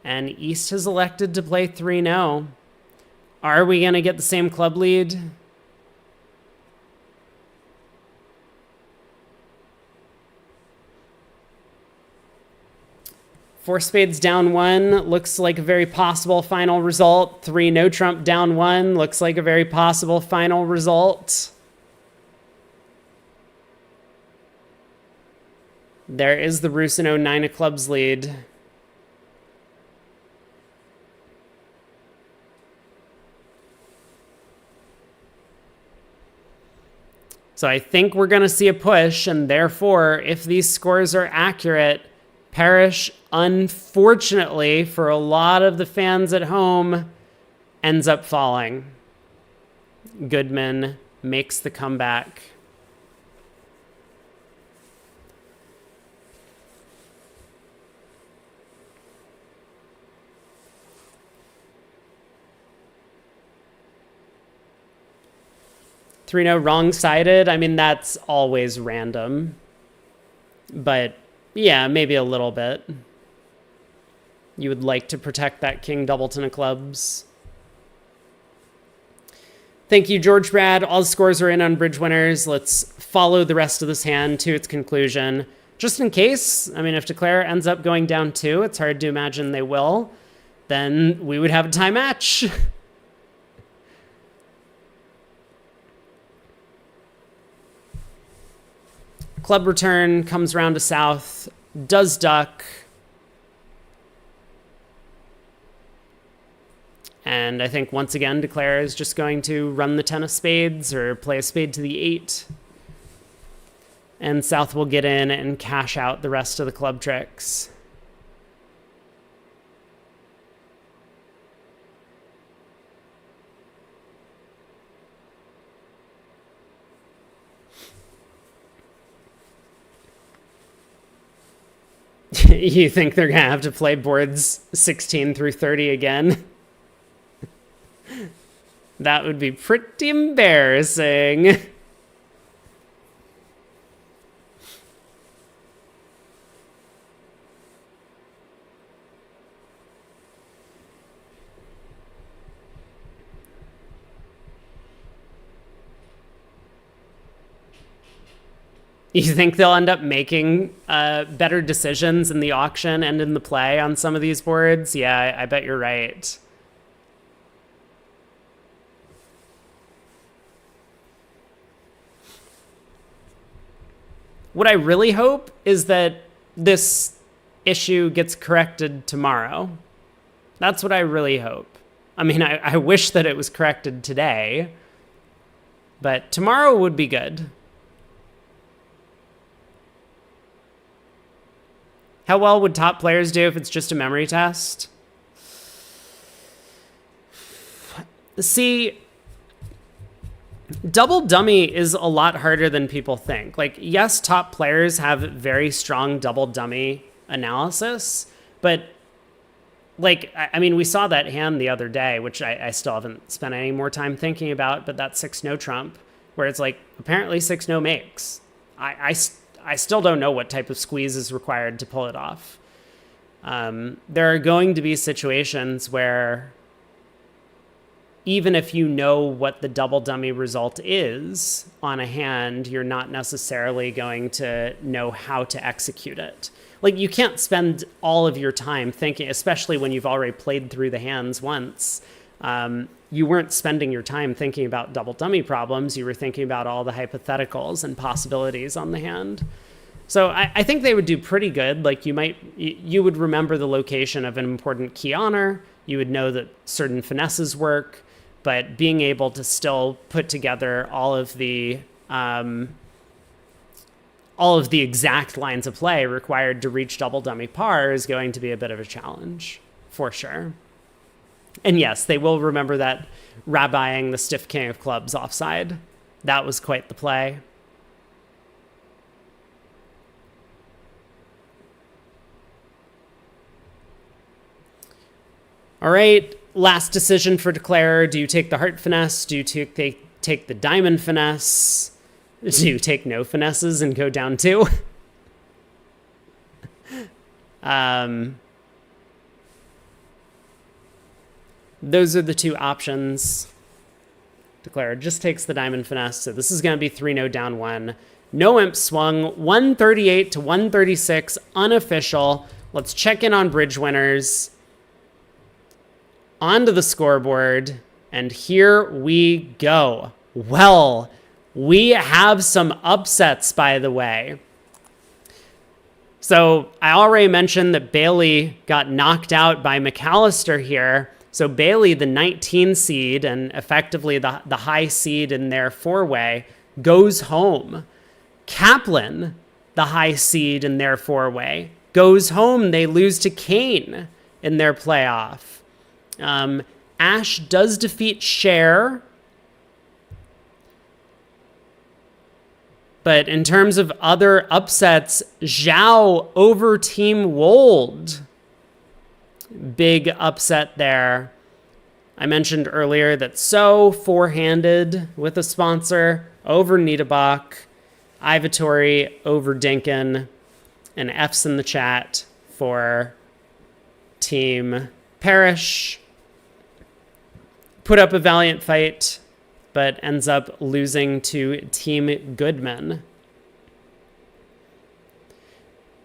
and East has elected to play 3-0. Are we going to get the same club lead? Four spades down 1 looks like a very possible final result. 3 no trump down 1 looks like a very possible final result. There is the Rusino 9 of clubs lead. So I think we're going to see a push, and therefore, if these scores are accurate, Parrish, unfortunately, for a lot of the fans at home, ends up falling. Goodman makes the comeback. Three-no wrong-sided. I mean, that's always random. But yeah, maybe a little bit. You would like to protect that king doubleton of clubs. Thank you, George Brad. All the scores are in on bridge winners. Let's follow the rest of this hand to its conclusion. Just in case, I mean, if Declare ends up going down 2, it's hard to imagine they will, then we would have a tie match. Club return comes round to south, does duck. And I think once again, Declare is just going to run the 10 of spades or play a spade to the 8. And south will get in and cash out the rest of the club tricks. You think they're going to have to play boards 16 through 30 again? That would be pretty embarrassing. You think they'll end up making better decisions in the auction and in the play on some of these boards? Yeah, I bet you're right. What I really hope is that this issue gets corrected tomorrow. That's what I really hope. I mean, I wish that it was corrected today, but tomorrow would be good. How well would top players do if it's just a memory test? See, double dummy is a lot harder than people think. Like, yes, top players have very strong double dummy analysis, but like, I mean, we saw that hand the other day, which I still haven't spent any more time thinking about, but that 6-no trump, where it's like, apparently 6-no makes. I still don't know what type of squeeze is required to pull it off. There are going to be situations where even if you know what the double dummy result is on a hand, you're not necessarily going to know how to execute it. Like, you can't spend all of your time thinking, especially when you've already played through the hands once. You weren't spending your time thinking about double dummy problems. You were thinking about all the hypotheticals and possibilities on the hand. So I think they would do pretty good. Like, you would remember the location of an important key honor. You would know that certain finesses work, but being able to still put together all of the exact lines of play required to reach double dummy par is going to be a bit of a challenge, for sure. And yes, they will remember that rabbiing the stiff king of clubs offside. That was quite the play. All right, last decision for Declarer. Do you take the Heart Finesse? Do you take the Diamond Finesse? Do you take no finesses and go down 2? Those are the 2 options. Declarer just takes the Diamond Finesse, so this is going to be 3-no down 1. No imp swung, 138 to 136, unofficial. Let's check in on bridge winners. Onto the scoreboard, and here we go. Well, we have some upsets, by the way. So I already mentioned that Bailey got knocked out by McAllister here. So Bailey, the 19 seed and effectively the high seed in their 4-way, goes home. Kaplan, the high seed in their 4-way, goes home. They lose to Kane in their playoff. Ash does defeat Cher. But in terms of other upsets, Zhao over Team Wold. Big upset there. I mentioned earlier that So four-handed with a sponsor over Niederbach. Ivatori over Dinkin. And F's in the chat for Team Parrish. Put up a valiant fight, but ends up losing to Team Goodman.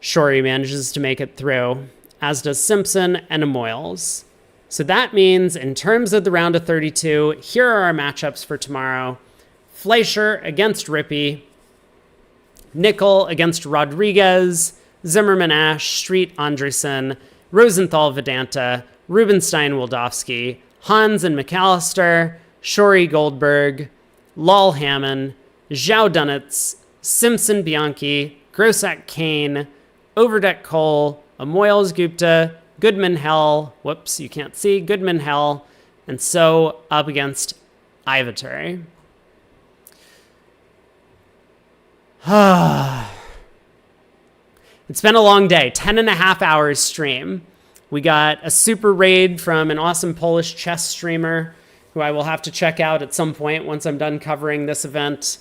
Shori manages to make it through, as does Simpson and Amoyles. So that means, in terms of the round of 32, here are our matchups for tomorrow. Fleischer against Rippey, Nickel against Rodriguez, Zimmerman Ash, Street Andresen, Rosenthal Vedanta, Rubenstein Wildowski, Hans and McAllister, Shori Goldberg, Lal Hammond, Zhao Dunitz, Simpson Bianchi, Grossack Kane, Overdeck Cole, Amoyles Gupta, Goodman Hell, whoops, you can't see, Goodman Hell, and So up against Ivatori. It's been a long day, 10.5 hours stream. We got a super raid from an awesome Polish chess streamer who I will have to check out at some point once I'm done covering this event.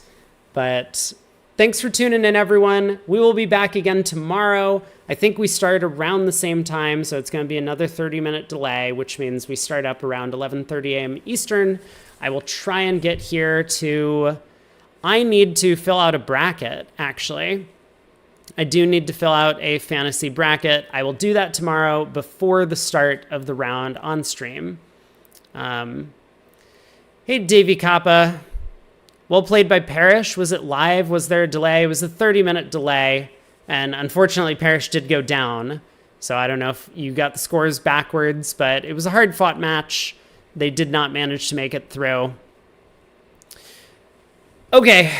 But thanks for tuning in, everyone. We will be back again tomorrow. I think we start around the same time, so it's going to be another 30-minute delay, which means we start up around 11:30 a.m. Eastern. I will try and get here to... I need to fill out a bracket, actually. I do need to fill out a fantasy bracket. I will do that tomorrow before the start of the round on stream. Hey, Davy Kappa. Well played by Parrish. Was it live? Was there a delay? It was a 30-minute delay. And unfortunately, Parrish did go down. So I don't know if you got the scores backwards, but it was a hard-fought match. They did not manage to make it through. Okay,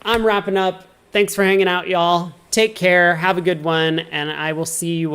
I'm wrapping up. Thanks for hanging out, y'all. Take care. Have a good one. And I will see you